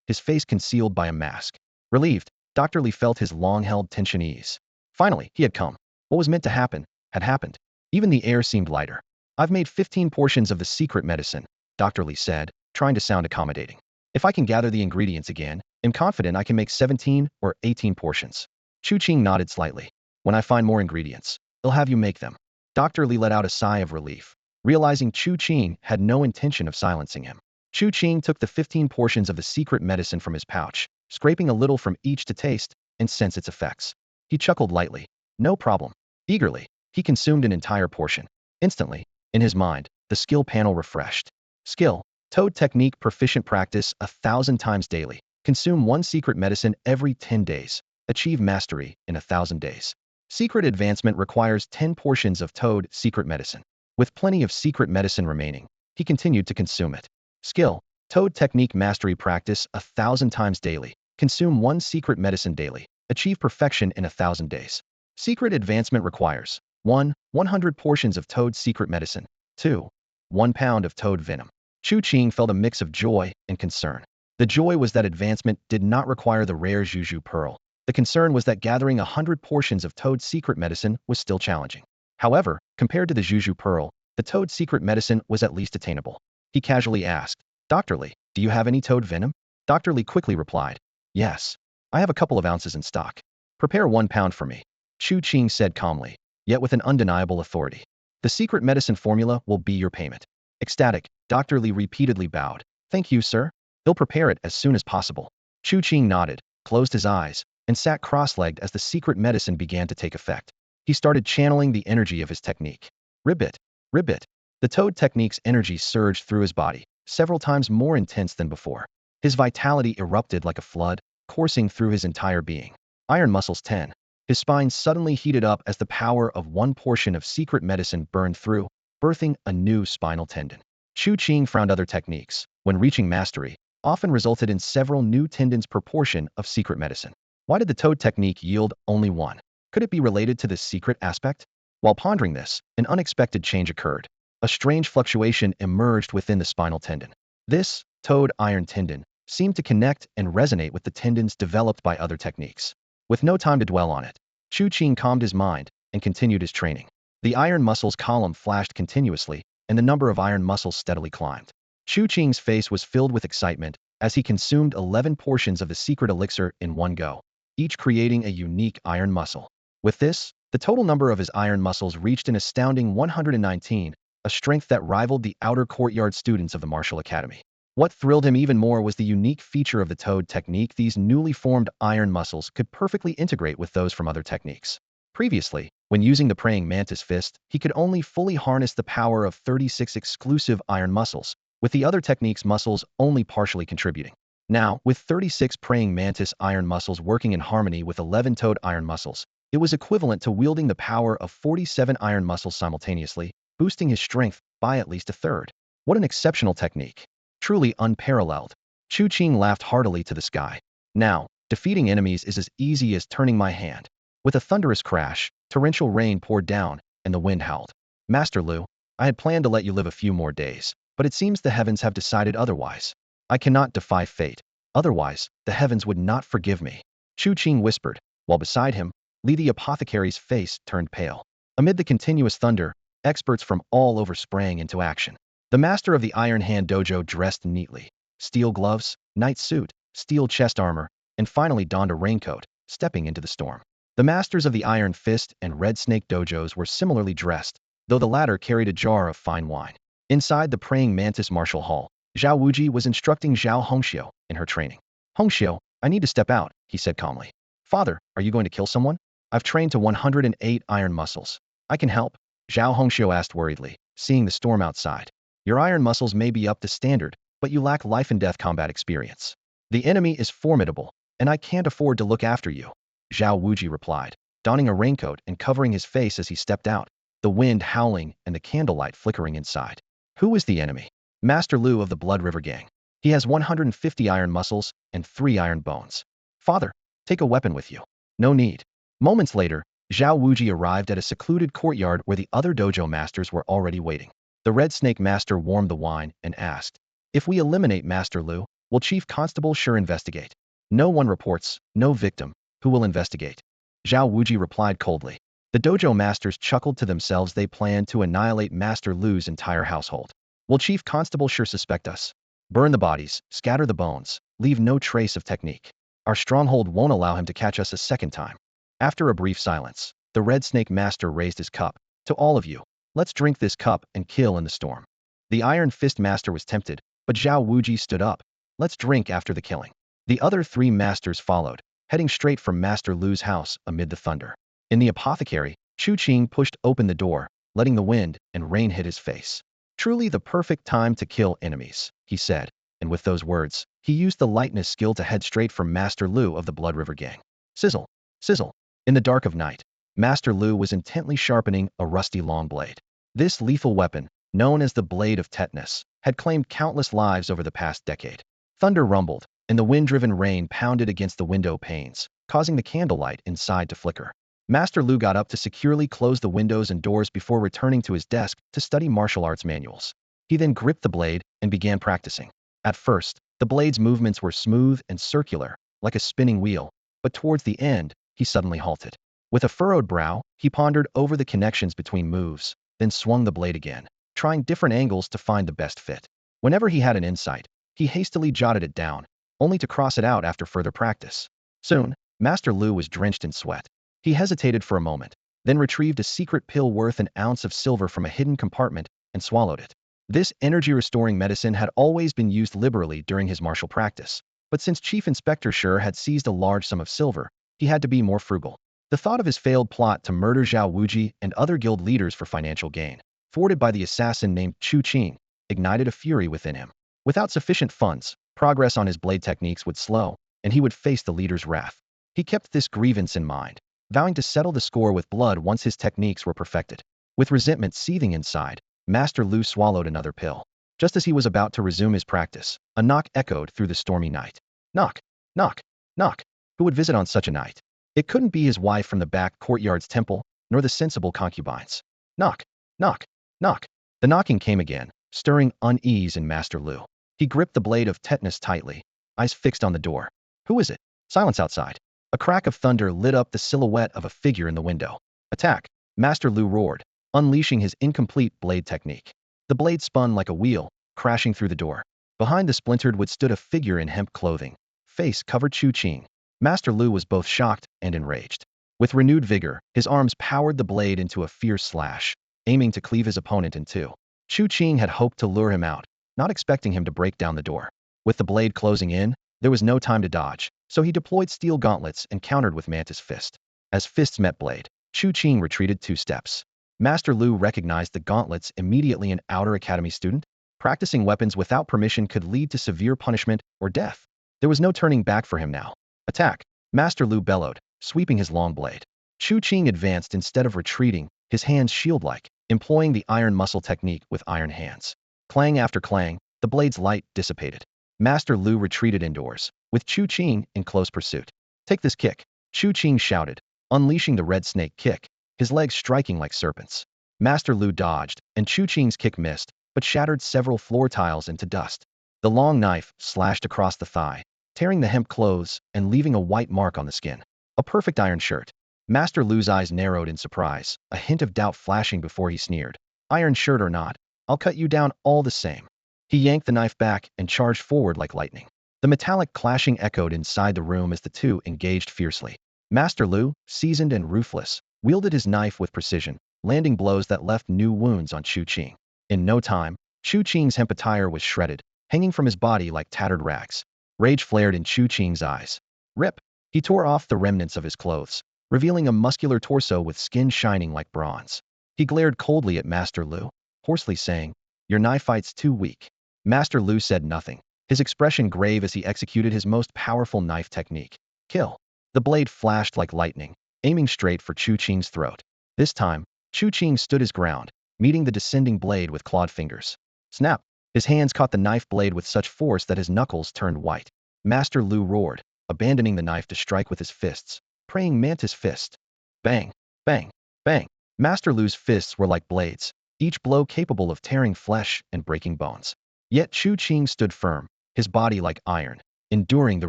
his face concealed by a mask. Relieved, Dr. Lee felt his long-held tension ease. Finally, he had come. What was meant to happen had happened. Even the air seemed lighter. "I've made 15 portions of the secret medicine," Dr. Lee said, trying to sound accommodating. "If I can gather the ingredients again, I'm confident I can make 17 or 18 portions." Chu Qing nodded slightly. "When I find more ingredients, I'll have you make them." Dr. Lee let out a sigh of relief, realizing Chu Qing had no intention of silencing him. Chu Qing took the 15 portions of the secret medicine from his pouch, scraping a little from each to taste and sense its effects. He chuckled lightly. "No problem." Eagerly, he consumed an entire portion. Instantly, in his mind, the skill panel refreshed. Skill: Toad technique proficient practice 1,000 times daily. Consume one secret medicine every 10 days. Achieve mastery in 1,000 days. Secret advancement requires 10 portions of Toad secret medicine. With plenty of secret medicine remaining, he continued to consume it. Skill: Toad technique mastery practice 1,000 times daily. Consume one secret medicine daily. Achieve perfection in 1,000 days. Secret advancement requires 1. 100 portions of Toad secret medicine. 2. 1 pound of Toad venom. Chu Qing felt a mix of joy and concern. The joy was that advancement did not require the rare Juju pearl, The concern was that gathering 100 portions of Toad's secret medicine was still challenging. However, compared to the Juju Pearl, the Toad's secret medicine was at least attainable. He casually asked, "Dr. Li, do you have any toad venom?" Dr. Li quickly replied, "Yes. I have a couple of ounces in stock. Prepare 1 pound for me," Chu Qing said calmly, yet with an undeniable authority. "The secret medicine formula will be your payment." Ecstatic, Dr. Li repeatedly bowed. "Thank you, sir. He'll prepare it as soon as possible." Chu Qing nodded, closed his eyes, and sat cross-legged as the secret medicine began to take effect. He started channeling the energy of his technique. Ribbit, ribbit. The toad technique's energy surged through his body, several times more intense than before. His vitality erupted like a flood, coursing through his entire being. Iron muscles 10. His spine suddenly heated up as the power of 1 portion of secret medicine burned through, birthing a new spinal tendon. Chu Qing found other techniques, when reaching mastery, often resulted in several new tendons per portion of secret medicine. Why did the toad technique yield only one? Could it be related to this secret aspect? While pondering this, an unexpected change occurred. A strange fluctuation emerged within the spinal tendon. This toad iron tendon seemed to connect and resonate with the tendons developed by other techniques. With no time to dwell on it, Chu Qing calmed his mind and continued his training. The iron muscles column flashed continuously, and the number of iron muscles steadily climbed. Chu Qing's face was filled with excitement as he consumed 11 portions of the secret elixir in one go, each creating a unique iron muscle. With this, the total number of his iron muscles reached an astounding 119, a strength that rivaled the outer courtyard students of the martial academy. What thrilled him even more was the unique feature of the toad technique. These newly formed iron muscles could perfectly integrate with those from other techniques. Previously, when using the praying mantis fist, he could only fully harness the power of 36 exclusive iron muscles, with the other technique's muscles only partially contributing. Now, with 36 praying mantis iron muscles working in harmony with 11 toad iron muscles, it was equivalent to wielding the power of 47 iron muscles simultaneously, boosting his strength by at least a third. What an exceptional technique. Truly unparalleled. Chu Qing laughed heartily to the sky. Now, defeating enemies is as easy as turning my hand. With a thunderous crash, torrential rain poured down, and the wind howled. Master Lu, I had planned to let you live a few more days, but it seems the heavens have decided otherwise. I cannot defy fate. Otherwise, the heavens would not forgive me. Chu Qing whispered, while beside him, Li the apothecary's face turned pale. Amid the continuous thunder, experts from all over sprang into action. The master of the Iron Hand Dojo dressed neatly. Steel gloves, night suit, steel chest armor, and finally donned a raincoat, stepping into the storm. The masters of the Iron Fist and Red Snake dojos were similarly dressed, though the latter carried a jar of fine wine. Inside the Praying Mantis Martial Hall, Zhao Wuji was instructing Zhao Hongxiu in her training. "Hongxiu, I need to step out," he said calmly. "Father, are you going to kill someone? I've trained to 108 iron muscles. I can help," Zhao Hongxiu asked worriedly, seeing the storm outside. "Your iron muscles may be up to standard, but you lack life-and-death combat experience. The enemy is formidable, and I can't afford to look after you," Zhao Wuji replied, donning a raincoat and covering his face as he stepped out, the wind howling and the candlelight flickering inside. Who is the enemy? Master Lu of the Blood River Gang. He has 150 iron muscles and 3 iron bones. Father, take a weapon with you. No need. Moments later, Zhao Wuji arrived at a secluded courtyard where the other dojo masters were already waiting. The Red Snake Master warmed the wine and asked, "If we eliminate Master Lu, will Chief Constable sure investigate?" "No one reports, no victim. Who will investigate?" Zhao Wuji replied coldly. The dojo masters chuckled to themselves. They planned to annihilate Master Lu's entire household. "Will Chief Constable sure suspect us? Burn the bodies, scatter the bones, leave no trace of technique. Our stronghold won't allow him to catch us a second time." After a brief silence, the Red Snake Master raised his cup. "To all of you, let's drink this cup and kill in the storm." The Iron Fist Master was tempted, but Zhao Wuji stood up. "Let's drink after the killing." The other 3 masters followed, heading straight for Master Lu's house amid the thunder. In the apothecary, Chu Qing pushed open the door, letting the wind and rain hit his face. "Truly the perfect time to kill enemies," he said, and with those words, he used the lightness skill to head straight for Master Lu of the Blood River Gang. Sizzle, sizzle. In the dark of night, Master Lu was intently sharpening a rusty long blade. This lethal weapon, known as the Blade of Tetanus, had claimed countless lives over the past decade. Thunder rumbled, and the wind-driven rain pounded against the window panes, causing the candlelight inside to flicker. Master Lu got up to securely close the windows and doors before returning to his desk to study martial arts manuals. He then gripped the blade and began practicing. At first, the blade's movements were smooth and circular, like a spinning wheel, but towards the end, he suddenly halted. With a furrowed brow, he pondered over the connections between moves, then swung the blade again, trying different angles to find the best fit. Whenever he had an insight, he hastily jotted it down, only to cross it out after further practice. Soon, Master Lu was drenched in sweat. He hesitated for a moment, then retrieved a secret pill worth an ounce of silver from a hidden compartment and swallowed it. This energy-restoring medicine had always been used liberally during his martial practice, but since Chief Inspector Shi had seized a large sum of silver, he had to be more frugal. The thought of his failed plot to murder Zhao Wuji and other guild leaders for financial gain, thwarted by the assassin named Chu Qing, ignited a fury within him. Without sufficient funds, progress on his blade techniques would slow, and he would face the leader's wrath. He kept this grievance in mind, vowing to settle the score with blood once his techniques were perfected. With resentment seething inside, Master Lu swallowed another pill. Just as he was about to resume his practice, a knock echoed through the stormy night. Knock, knock, knock. Who would visit on such a night? It couldn't be his wife from the back courtyard's temple, nor the sensible concubines. Knock, knock, knock. The knocking came again, stirring unease in Master Lu. He gripped the blade of tetanus tightly, eyes fixed on the door. Who is it? Silence outside. A crack of thunder lit up the silhouette of a figure in the window. Attack! Master Lu roared, unleashing his incomplete blade technique. The blade spun like a wheel, crashing through the door. Behind the splintered wood stood a figure in hemp clothing, face covered Chu Qing. Master Lu was both shocked and enraged. With renewed vigor, his arms powered the blade into a fierce slash, aiming to cleave his opponent in two. Chu Qing had hoped to lure him out, not expecting him to break down the door. With the blade closing in, there was no time to dodge, so he deployed steel gauntlets and countered with Mantis Fist. As fists met blade, Chu Qing retreated 2 steps. Master Lu recognized the gauntlets immediately. An outer academy student? Practicing weapons without permission could lead to severe punishment or death. There was no turning back for him now. Attack! Master Lu bellowed, sweeping his long blade. Chu Qing advanced instead of retreating, his hands shield-like, employing the iron muscle technique with iron hands. Clang after clang, the blade's light dissipated. Master Lu retreated indoors, with Chu Qing in close pursuit. Take this kick, Chu Qing shouted, unleashing the red snake kick, his legs striking like serpents. Master Lu dodged, and Chu Qing's kick missed, but shattered several floor tiles into dust. The long knife slashed across the thigh, tearing the hemp clothes and leaving a white mark on the skin. A perfect iron shirt. Master Lu's eyes narrowed in surprise, a hint of doubt flashing before he sneered. Iron shirt or not, I'll cut you down all the same. He yanked the knife back and charged forward like lightning. The metallic clashing echoed inside the room as the two engaged fiercely. Master Lu, seasoned and ruthless, wielded his knife with precision, landing blows that left new wounds on Chu Qing. In no time, Chu Qing's hemp attire was shredded, hanging from his body like tattered rags. Rage flared in Chu Qing's eyes. Rip! He tore off the remnants of his clothes, revealing a muscular torso with skin shining like bronze. He glared coldly at Master Lu, hoarsely saying, "Your knife fight's too weak." Master Lu said nothing, his expression grave as he executed his most powerful knife technique. Kill. The blade flashed like lightning, aiming straight for Chu Qing's throat. This time, Chu Qing stood his ground, meeting the descending blade with clawed fingers. Snap! His hands caught the knife blade with such force that his knuckles turned white. Master Lu roared, abandoning the knife to strike with his fists, praying Mantis Fist. Bang! Bang! Bang! Master Lu's fists were like blades, each blow capable of tearing flesh and breaking bones. Yet Chu Qing stood firm, his body like iron, enduring the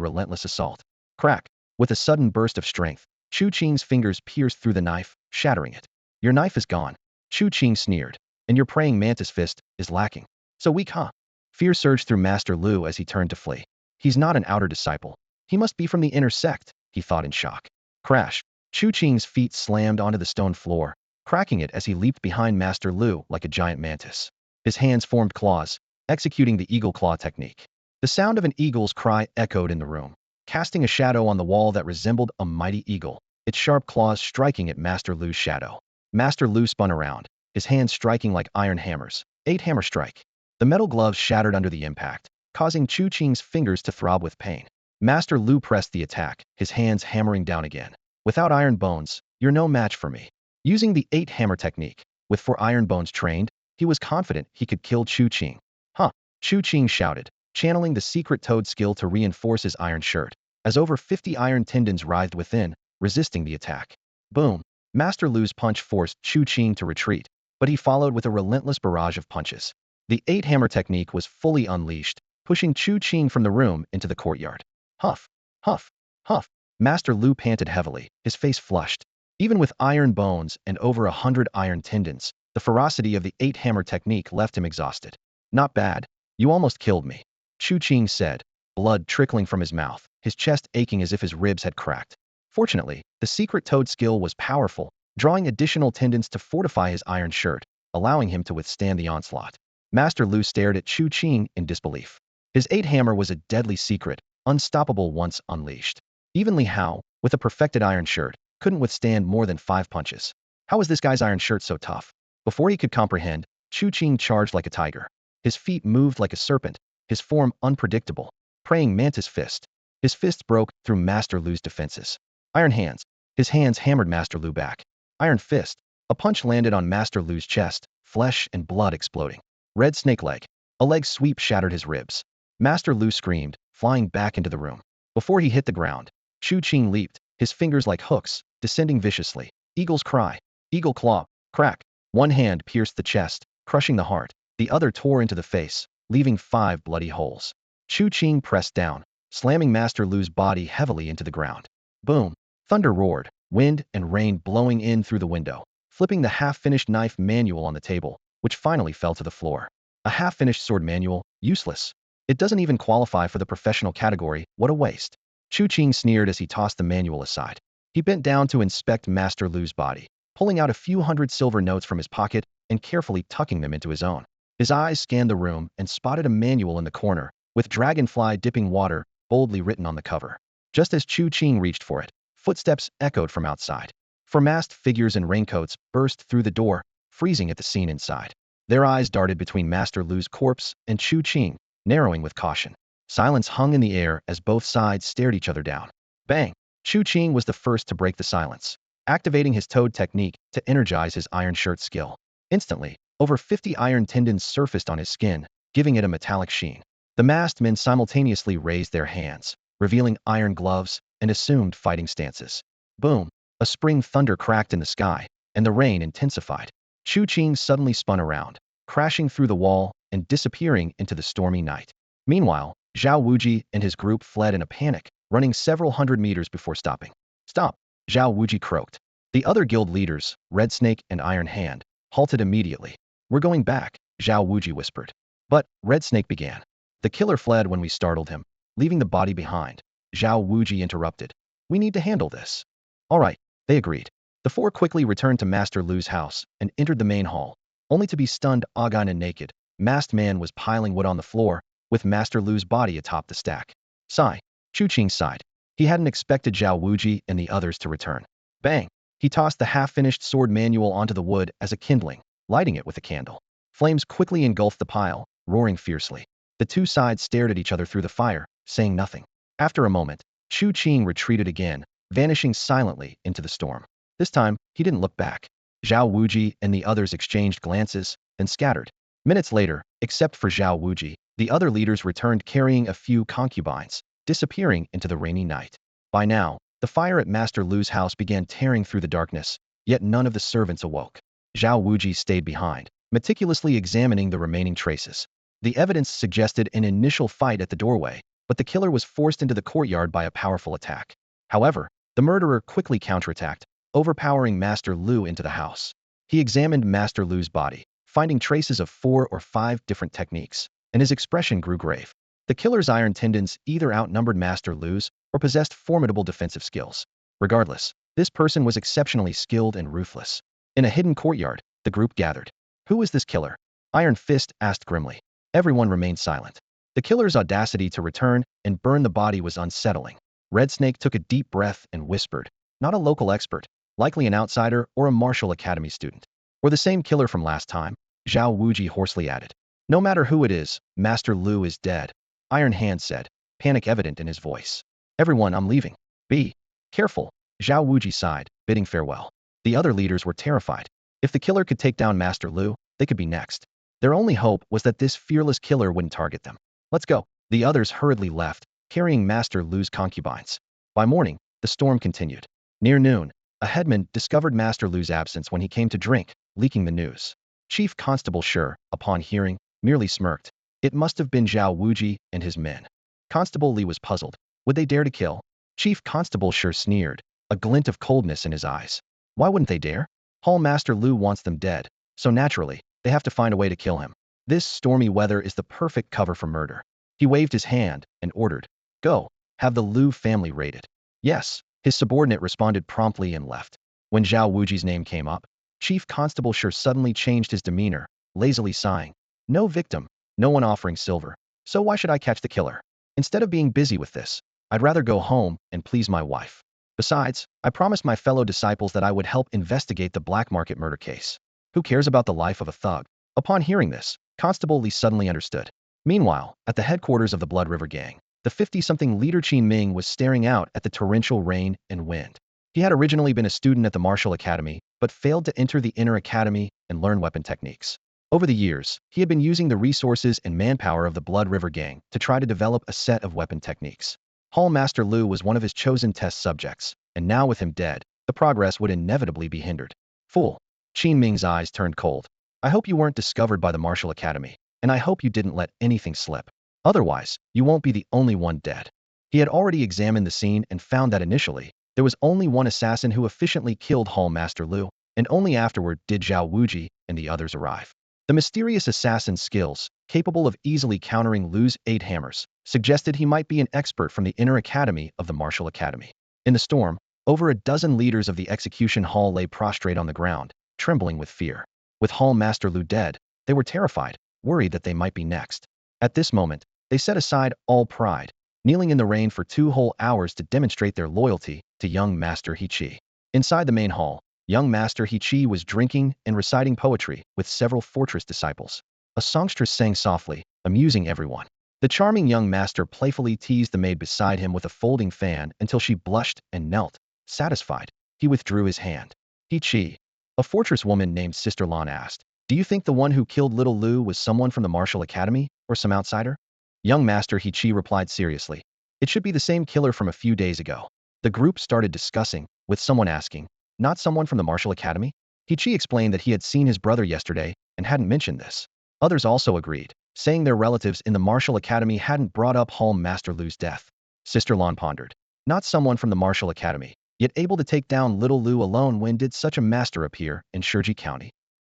relentless assault. Crack! With a sudden burst of strength, Chu Qing's fingers pierced through the knife, shattering it. Your knife is gone. Chu Qing sneered, and your praying Mantis Fist is lacking. So weak, huh? Fear surged through Master Lu as he turned to flee. He's not an outer disciple. He must be from the inner sect, he thought in shock. Crash! Chu Qing's feet slammed onto the stone floor, cracking it as he leaped behind Master Lu like a giant mantis. His hands formed claws, executing the eagle claw technique. The sound of an eagle's cry echoed in the room, casting a shadow on the wall that resembled a mighty eagle, its sharp claws striking at Master Lu's shadow. Master Lu spun around, his hands striking like iron hammers. 8 hammer strike. The metal gloves shattered under the impact, causing Chu Qing's fingers to throb with pain. Master Lu pressed the attack, his hands hammering down again. Without iron bones, you're no match for me. Using the 8 hammer technique, with 4 iron bones trained, he was confident he could kill Chu Qing. Huh! Chu Qing shouted, channeling the secret toad skill to reinforce his iron shirt, as over 50 iron tendons writhed within, resisting the attack. Boom! Master Lu's punch forced Chu Qing to retreat, but he followed with a relentless barrage of punches. The 8 hammer technique was fully unleashed, pushing Chu Qing from the room into the courtyard. Huff! Huff! Huff! Master Lu panted heavily, his face flushed. Even with iron bones and over 100 iron tendons, the ferocity of the 8-hammer technique left him exhausted. Not bad. You almost killed me, Chu Qing said, blood trickling from his mouth, his chest aching as if his ribs had cracked. Fortunately, the secret toad skill was powerful, drawing additional tendons to fortify his iron shirt, allowing him to withstand the onslaught. Master Lu stared at Chu Qing in disbelief. His 8-hammer was a deadly secret, unstoppable once unleashed. Even Li Hao, with a perfected iron shirt, couldn't withstand more than 5 punches. How was this guy's iron shirt so tough? Before he could comprehend, Chu Qing charged like a tiger. His feet moved like a serpent, his form unpredictable, praying mantis fist. His fists broke through Master Lu's defenses. Iron hands. His hands hammered Master Lu back. Iron fist. A punch landed on Master Lu's chest, flesh and blood exploding. Red snake leg. A leg sweep shattered his ribs. Master Lu screamed, flying back into the room. Before he hit the ground, Chu Qing leaped, his fingers like hooks, descending viciously. Eagle's cry. Eagle claw. Crack. One hand pierced the chest, crushing the heart. The other tore into the face, leaving 5 bloody holes. Chu Qing pressed down, slamming Master Lu's body heavily into the ground. Boom. Thunder roared, wind and rain blowing in through the window, flipping the half-finished knife manual on the table, which finally fell to the floor. A half-finished sword manual, useless. It doesn't even qualify for the professional category, what a waste. Chu Qing sneered as he tossed the manual aside. He bent down to inspect Master Lu's body, pulling out a few hundred silver notes from his pocket and carefully tucking them into his own. His eyes scanned the room and spotted a manual in the corner, with dragonfly dipping water boldly written on the cover. Just as Chu Qing reached for it, footsteps echoed from outside. 4 masked figures in raincoats burst through the door, freezing at the scene inside. Their eyes darted between Master Lu's corpse and Chu Qing, narrowing with caution. Silence hung in the air as both sides stared each other down. Bang! Chu Qing was the first to break the silence, activating his toad technique to energize his iron shirt skill. Instantly, over 50 iron tendons surfaced on his skin, giving it a metallic sheen. The masked men simultaneously raised their hands, revealing iron gloves and assumed fighting stances. Boom! A spring thunder cracked in the sky, and the rain intensified. Chu Qing suddenly spun around, crashing through the wall and disappearing into the stormy night. Meanwhile, Zhao Wuji and his group fled in a panic, running several hundred meters before stopping. Stop! Zhao Wuji croaked. The other guild leaders, Red Snake and Iron Hand, halted immediately. We're going back, Zhao Wuji whispered. But, Red Snake began. The killer fled when we startled him, leaving the body behind. Zhao Wuji interrupted. We need to handle this. All right, they agreed. The 4 quickly returned to Master Lu's house and entered the main hall, only to be stunned. Ogine and naked, masked man was piling wood on the floor, with Master Lu's body atop the stack. Sigh. Chu Qing sighed. He hadn't expected Zhao Wuji and the others to return. Bang! He tossed the half-finished sword manual onto the wood as a kindling, lighting it with a candle. Flames quickly engulfed the pile, roaring fiercely. The 2 sides stared at each other through the fire, saying nothing. After a moment, Chu Qing retreated again, vanishing silently into the storm. This time, he didn't look back. Zhao Wuji and the others exchanged glances, then scattered. Minutes later, except for Zhao Wuji, the other leaders returned carrying a few concubines, disappearing into the rainy night. By now, the fire at Master Lu's house began tearing through the darkness, yet none of the servants awoke. Zhao Wuji stayed behind, meticulously examining the remaining traces. The evidence suggested an initial fight at the doorway, but the killer was forced into the courtyard by a powerful attack. However, the murderer quickly counterattacked, overpowering Master Lu into the house. He examined Master Lu's body, finding traces of 4 or 5 different techniques, and his expression grew grave. The killer's iron tendons either outnumbered Master Lu's or possessed formidable defensive skills. Regardless, this person was exceptionally skilled and ruthless. In a hidden courtyard, the group gathered. Who is this killer? Iron Fist asked grimly. Everyone remained silent. The killer's audacity to return and burn the body was unsettling. Red Snake took a deep breath and whispered, not a local expert, likely an outsider or a Martial Academy student. Or the same killer from last time, Zhao Wuji hoarsely added. No matter who it is, Master Lu is dead, Iron Hand said, panic evident in his voice. Everyone, I'm leaving. Be careful, Zhao Wuji sighed, bidding farewell. The other leaders were terrified. If the killer could take down Master Lu, they could be next. Their only hope was that this fearless killer wouldn't target them. Let's go. The others hurriedly left, carrying Master Lu's concubines. By morning, the storm continued. Near noon, a headman discovered Master Lu's absence when he came to drink, leaking the news. Chief Constable Shi, upon hearing, merely smirked. It must have been Zhao Wuji and his men. Constable Li was puzzled. Would they dare to kill? Chief Constable sure sneered, a glint of coldness in his eyes. Why wouldn't they dare? Hall Master Lu wants them dead, so naturally, they have to find a way to kill him. This stormy weather is the perfect cover for murder. He waved his hand and ordered, "Go, have the Lu family raided." Yes, his subordinate responded promptly and left. When Zhao Wuji's name came up, Chief Constable sure suddenly changed his demeanor, lazily sighing. No victim, no one offering silver, so why should I catch the killer? Instead of being busy with this, I'd rather go home and please my wife. Besides, I promised my fellow disciples that I would help investigate the black market murder case. Who cares about the life of a thug? Upon hearing this, Constable Li suddenly understood. Meanwhile, at the headquarters of the Blood River Gang, the 50-something leader Qin Ming was staring out at the torrential rain and wind. He had originally been a student at the Martial Academy, but failed to enter the Inner Academy and learn weapon techniques. Over the years, he had been using the resources and manpower of the Blood River Gang to try to develop a set of weapon techniques. Hall Master Lu was one of his chosen test subjects, and now with him dead, the progress would inevitably be hindered. Fool. Qin Ming's eyes turned cold. I hope you weren't discovered by the Martial Academy, and I hope you didn't let anything slip. Otherwise, you won't be the only one dead. He had already examined the scene and found that initially, there was only one assassin who efficiently killed Hall Master Lu, and only afterward did Zhao Wuji and the others arrive. The mysterious assassin's skills, capable of easily countering Lu's 8 hammers, suggested he might be an expert from the Inner Academy of the Martial Academy. In the storm, over a dozen leaders of the execution hall lay prostrate on the ground, trembling with fear. With Hall Master Lu dead, they were terrified, worried that they might be next. At this moment, they set aside all pride, kneeling in the rain for 2 whole hours to demonstrate their loyalty to young Master He Qi. Inside the main hall, young Master He Qi was drinking and reciting poetry with several fortress disciples. A songstress sang softly, amusing everyone. The charming young master playfully teased the maid beside him with a folding fan until she blushed and knelt. Satisfied, he withdrew his hand. He Qi. A fortress woman named Sister Lan asked, "Do you think the one who killed little Lu was someone from the Martial Academy, or some outsider?" Young Master He Qi replied seriously, "It should be the same killer from a few days ago." The group started discussing, with someone asking, "Not someone from the Martial Academy?" He Qi explained that he had seen his brother yesterday and hadn't mentioned this. Others also agreed, saying their relatives in the Martial Academy hadn't brought up Hall Master Lu's death. Sister Lan pondered. Not someone from the Martial Academy, yet able to take down little Lu alone. When did such a master appear in Shiji County?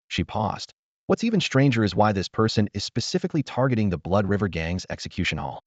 She paused. What's even stranger is why this person is specifically targeting the Blood River Gang's execution hall.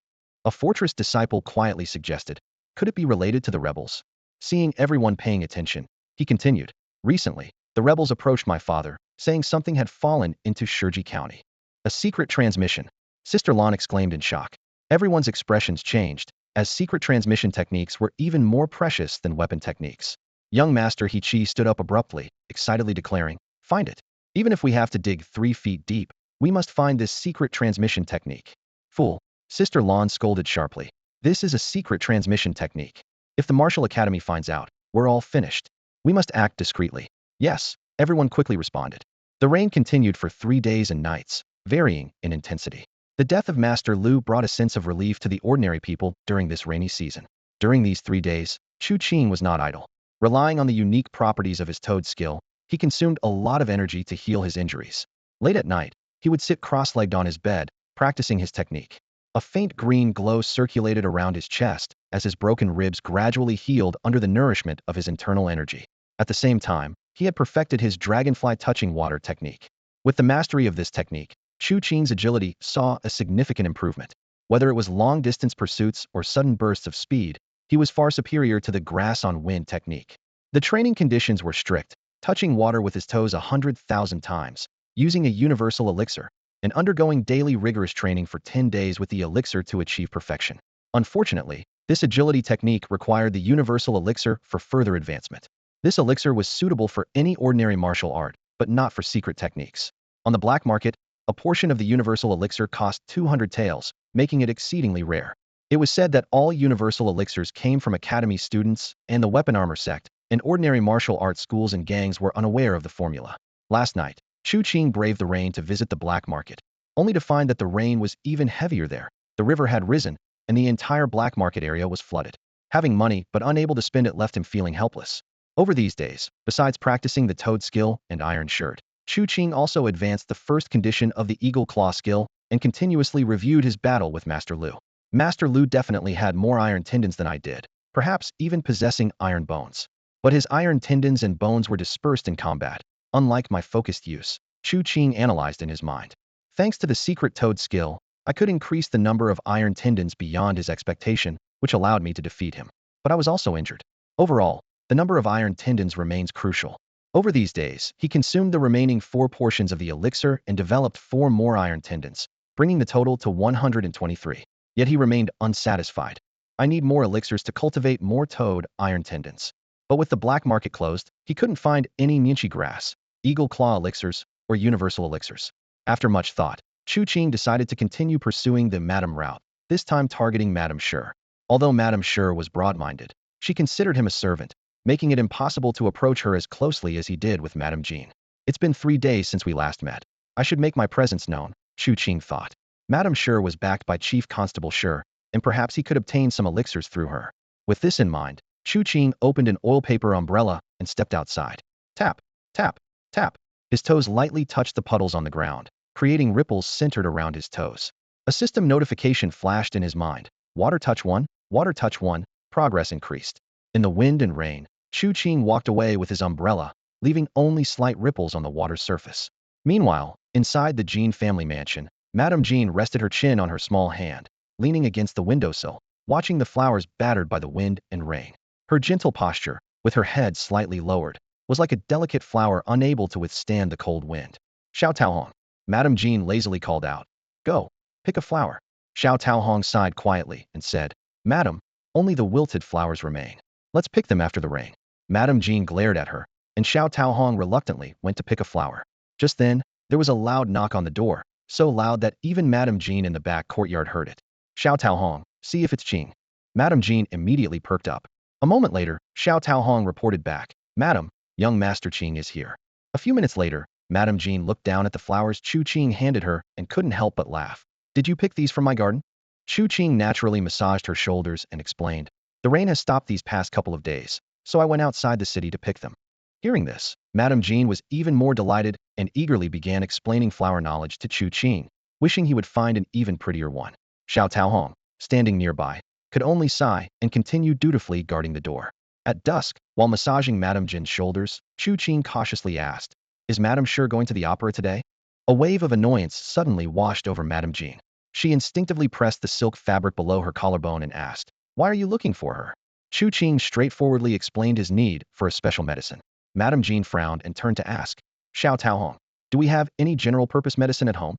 A fortress disciple quietly suggested, could it be related to the rebels? Seeing everyone paying attention, he continued, recently, the rebels approached my father, saying something had fallen into Shiji County. A secret transmission. Sister Lan exclaimed in shock. Everyone's expressions changed, as secret transmission techniques were even more precious than weapon techniques. Young Master He Qi stood up abruptly, excitedly declaring, find it. Even if we have to dig 3 feet deep, we must find this secret transmission technique. Fool. Sister Lan scolded sharply. This is a secret transmission technique. If the Martial Academy finds out, we're all finished. We must act discreetly. Yes, everyone quickly responded. The rain continued for 3 days and nights, varying in intensity. The death of Master Lu brought a sense of relief to the ordinary people during this rainy season. During these 3 days, Chu Qing was not idle. Relying on the unique properties of his toad skill, he consumed a lot of energy to heal his injuries. Late at night, he would sit cross-legged on his bed, practicing his technique. A faint green glow circulated around his chest as his broken ribs gradually healed under the nourishment of his internal energy. At the same time, he had perfected his dragonfly touching water technique. With the mastery of this technique, Chu Qing's agility saw a significant improvement. Whether it was long-distance pursuits or sudden bursts of speed, he was far superior to the grass-on-wind technique. The training conditions were strict, touching water with his toes 100,000 times, using a universal elixir, and undergoing daily rigorous training for 10 days with the elixir to achieve perfection. Unfortunately, this agility technique required the universal elixir for further advancement. This elixir was suitable for any ordinary martial art, but not for secret techniques. On the black market, a portion of the universal elixir cost 200 taels, making it exceedingly rare. It was said that all universal elixirs came from academy students and the weapon armor sect, and ordinary martial arts schools and gangs were unaware of the formula. Last night, Chu Qing braved the rain to visit the black market, only to find that the rain was even heavier there. The river had risen, and the entire black market area was flooded. Having money but unable to spend it left him feeling helpless. Over these days, besides practicing the toad skill and iron shirt, Chu Qing also advanced the first condition of the eagle claw skill and continuously reviewed his battle with Master Lu. Master Lu definitely had more iron tendons than I did. perhaps even possessing iron bones. But his iron tendons and bones were dispersed in combat, unlike my focused use, Chu Qing analyzed in his mind. Thanks to the secret toad skill, I could increase the number of iron tendons beyond his expectation, which allowed me to defeat him. But I was also injured. Overall, the number of iron tendons remains crucial. Over these days, he consumed the remaining 4 portions of the elixir and developed 4 more iron tendons, bringing the total to 123. Yet he remained unsatisfied. I need more elixirs to cultivate more toad iron tendons. But with the black market closed, he couldn't find any Nyenchi grass, eagle claw elixirs, or universal elixirs. After much thought, Chu Qing decided to continue pursuing the Madame route, this time targeting Madame Sure. Although Madame Sure was broad-minded, she considered him a servant, making it impossible to approach her as closely as he did with Madame Jean. It's been 3 days since we last met. I should make my presence known, Chu Qing thought. Madame Sure was backed by Chief Constable Sure, and perhaps he could obtain some elixirs through her. With this in mind, Chu Qing opened an oil paper umbrella and stepped outside. Tap, tap, tap. His toes lightly touched the puddles on the ground, creating ripples centered around his toes. A system notification flashed in his mind. Water touch 1, progress increased. In the wind and rain, Chu Qing walked away with his umbrella, leaving only slight ripples on the water's surface. Meanwhile, inside the Jean family mansion, Madame Jean rested her chin on her small hand, leaning against the windowsill, watching the flowers battered by the wind and rain. Her gentle posture, with her head slightly lowered, was like a delicate flower unable to withstand the cold wind. Xiao Taohong, Madame Jean lazily called out. Go, pick a flower. Xiao Taohong sighed quietly and said, Madam, only the wilted flowers remain. Let's pick them after the rain. Madame Jean glared at her, and Xiao Taohong reluctantly went to pick a flower. Just then, there was a loud knock on the door, so loud that even Madame Jean in the back courtyard heard it. Xiao Taohong, see if it's Qing. Madame Jean immediately perked up. A moment later, Xiao Taohong reported back, Madam, young Master Qing is here. A few minutes later, Madame Jean looked down at the flowers Chu Qing handed her and couldn't help but laugh. Did you pick these from my garden? Chu Qing naturally massaged her shoulders and explained, the rain has stopped these past couple of days, so I went outside the city to pick them. Hearing this, Madame Jean was even more delighted and eagerly began explaining flower knowledge to Chu Qing, wishing he would find an even prettier one. Xiao Taohong, standing nearby, could only sigh and continue dutifully guarding the door. At dusk, while massaging Madame Jean's shoulders, Chu Qing cautiously asked, is Madame Sure going to the opera today? A wave of annoyance suddenly washed over Madame Jean. She instinctively pressed the silk fabric below her collarbone and asked, why are you looking for her? Chu Qing straightforwardly explained his need for a special medicine. Madame Jean frowned and turned to ask, Xiao Taohong, do we have any general-purpose medicine at home?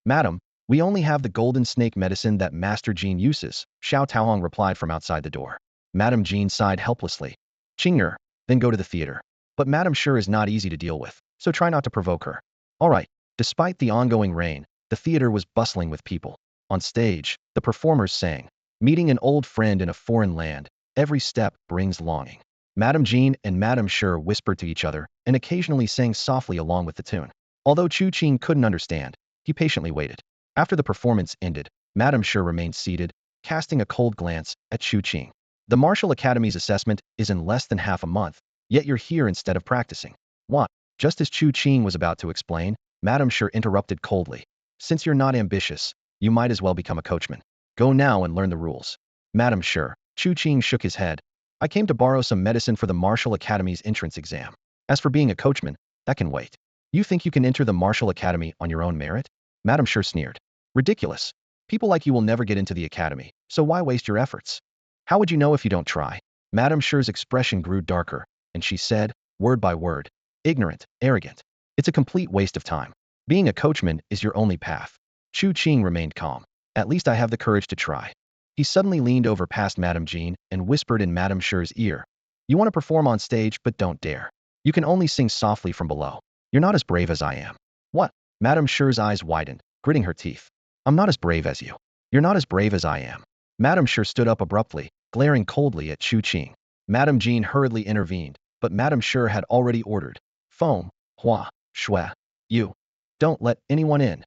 Madam, we only have the golden snake medicine that Master Jean uses, Xiao Taohong replied from outside the door. Madame Jean sighed helplessly. Qing'er, then go to the theater. But Madame Sure is not easy to deal with, so try not to provoke her. All right. Despite the ongoing rain, the theater was bustling with people. On stage, the performers sang, meeting an old friend in a foreign land, every step brings longing. Madame Jean and Madame Sure whispered to each other and occasionally sang softly along with the tune. Although Chu Qing couldn't understand, he patiently waited. After the performance ended, Madame Sure remained seated, casting a cold glance at Chu Qing. The Martial Academy's assessment is in less than half a month, yet you're here instead of practicing. What? Just as Chu Qing was about to explain, Madame Sure interrupted coldly. Since you're not ambitious, you might as well become a coachman. Go now and learn the rules. Madame Sure, Chu Qing shook his head. I came to borrow some medicine for the Martial Academy's entrance exam. As for being a coachman, that can wait. You think you can enter the Martial Academy on your own merit? Madame Sure sneered. Ridiculous. People like you will never get into the academy, so why waste your efforts? How would you know if you don't try? Madame Sure's expression grew darker, and she said, word by word, ignorant, arrogant. It's a complete waste of time. Being a coachman is your only path. Chu Qing remained calm. At least I have the courage to try. He suddenly leaned over past Madame Jean and whispered in Madame Sure's ear. You want to perform on stage, but don't dare. You can only sing softly from below. You're not as brave as I am. What? Madame Sure's eyes widened, gritting her teeth. I'm not as brave as you. You're not as brave as I am. Madame Sure stood up abruptly, glaring coldly at Chu Qing. Madame Jean hurriedly intervened, but Madame Sure had already ordered. Foam, hua, shue, you. Don't let anyone in.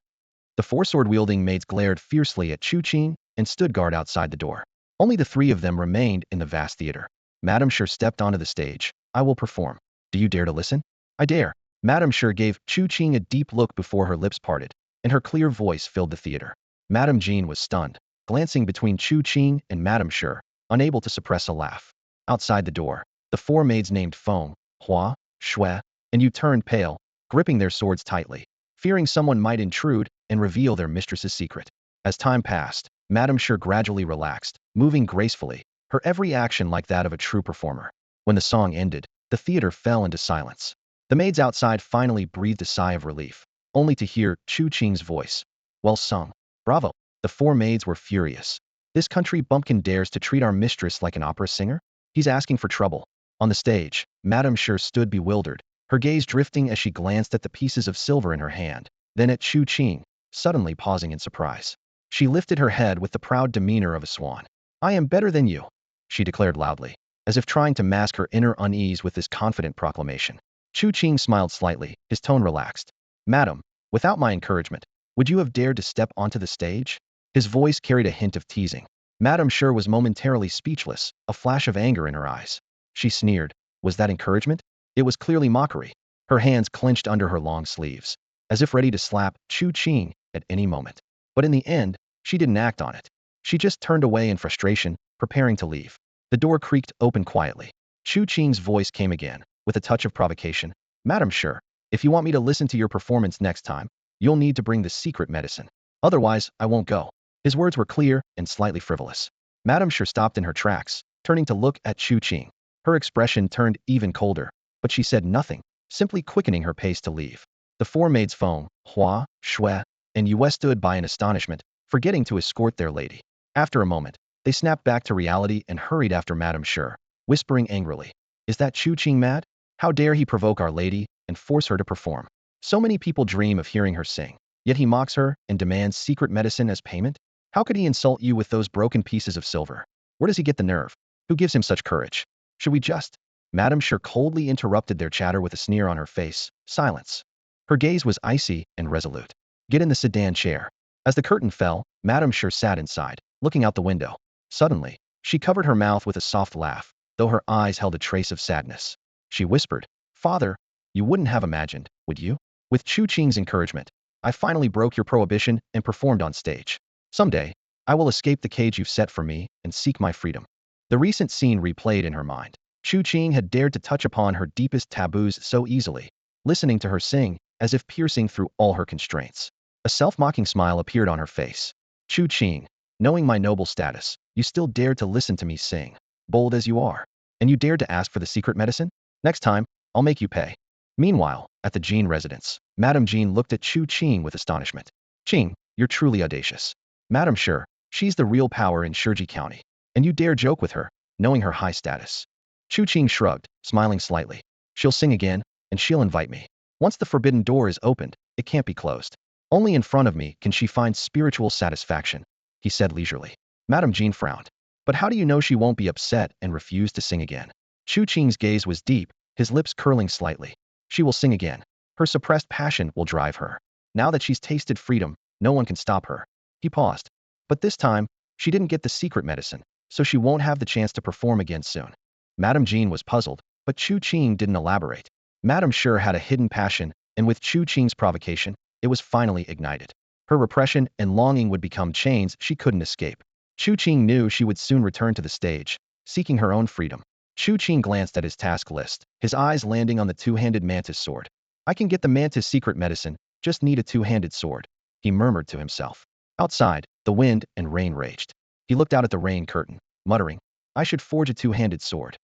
The 4 sword-wielding maids glared fiercely at Chu Qing and stood guard outside the door. Only the 3 of them remained in the vast theater. Madame Sure stepped onto the stage. I will perform. Do you dare to listen? I dare. Madame Sure gave Chu Qing a deep look before her lips parted, and her clear voice filled the theater. Madame Jean was stunned, glancing between Chu Qing and Madame Sure. unable to suppress a laugh. Outside the door, the four maids named Feng, Hua, Shui, and Yu turned pale, gripping their swords tightly, fearing someone might intrude and reveal their mistress's secret. As time passed, Madame Sure gradually relaxed, moving gracefully, her every action like that of a true performer. When the song ended, the theater fell into silence. The maids outside finally breathed a sigh of relief, only to hear Chu Qing's voice. Well sung. Bravo. The four maids were furious. This country bumpkin dares to treat our mistress like an opera singer? He's asking for trouble. On the stage, Madame Sure stood bewildered, her gaze drifting as she glanced at the pieces of silver in her hand, then at Chu Qing, suddenly pausing in surprise. She lifted her head with the proud demeanor of a swan. I am better than you, she declared loudly, as if trying to mask her inner unease with this confident proclamation. Chu Qing smiled slightly, his tone relaxed. Madam, without my encouragement, would you have dared to step onto the stage? His voice carried a hint of teasing. Madame Sure was momentarily speechless, a flash of anger in her eyes. She sneered. Was that encouragement? It was clearly mockery. Her hands clenched under her long sleeves, as if ready to slap Chu Qing at any moment. But in the end, she didn't act on it. She just turned away in frustration, preparing to leave. The door creaked open quietly. Chu Qing's voice came again, with a touch of provocation. Madam Sure, if you want me to listen to your performance next time, you'll need to bring the secret medicine. Otherwise, I won't go. His words were clear and slightly frivolous. Madame Sure stopped in her tracks, turning to look at Chu Qing. Her expression turned even colder, but she said nothing, simply quickening her pace to leave. The four maids Feng, Hua, Shui, and Yue stood by in astonishment, forgetting to escort their lady. After a moment, they snapped back to reality and hurried after Madame Sure, whispering angrily. Is that Chu Qing mad? How dare he provoke our lady and force her to perform? So many people dream of hearing her sing, yet he mocks her and demands secret medicine as payment? How could he insult you with those broken pieces of silver? Where does he get the nerve? Who gives him such courage? Should we just? Madame Sure coldly interrupted their chatter with a sneer on her face. Silence. Her gaze was icy and resolute. Get in the sedan chair. As the curtain fell, Madame Sure sat inside, looking out the window. Suddenly, she covered her mouth with a soft laugh, though her eyes held a trace of sadness. She whispered, Father, you wouldn't have imagined, would you? With Chu Qing's encouragement, I finally broke your prohibition and performed on stage. Someday, I will escape the cage you've set for me and seek my freedom. The recent scene replayed in her mind. Chu Qing had dared to touch upon her deepest taboos so easily, listening to her sing, as if piercing through all her constraints. A self-mocking smile appeared on her face. Chu Qing, knowing my noble status, you still dared to listen to me sing, bold as you are. And you dared to ask for the secret medicine? Next time, I'll make you pay. Meanwhile, at the Jean residence, Madame Jean looked at Chu Qing with astonishment. Qing, you're truly audacious. Madame Sure, she's the real power in Shiji County. And you dare joke with her, knowing her high status. Chu Qing shrugged, smiling slightly. She'll sing again, and she'll invite me. Once the forbidden door is opened, it can't be closed. Only in front of me can she find spiritual satisfaction, he said leisurely. Madame Jean frowned. But how do you know she won't be upset and refuse to sing again? Chu Qing's gaze was deep, his lips curling slightly. She will sing again. Her suppressed passion will drive her. Now that she's tasted freedom, no one can stop her. He paused. But this time, she didn't get the secret medicine, so she won't have the chance to perform again soon. Madame Jean was puzzled, but Chu Qing didn't elaborate. Madame Sure had a hidden passion, and with Chu Qing's provocation, it was finally ignited. Her repression and longing would become chains she couldn't escape. Chu Qing knew she would soon return to the stage, seeking her own freedom. Chu Qing glanced at his task list, his eyes landing on the two-handed mantis sword. I can get the mantis secret medicine, just need a two-handed sword, he murmured to himself. Outside, the wind and rain raged. He looked out at the rain curtain, muttering, I should forge a two-handed sword.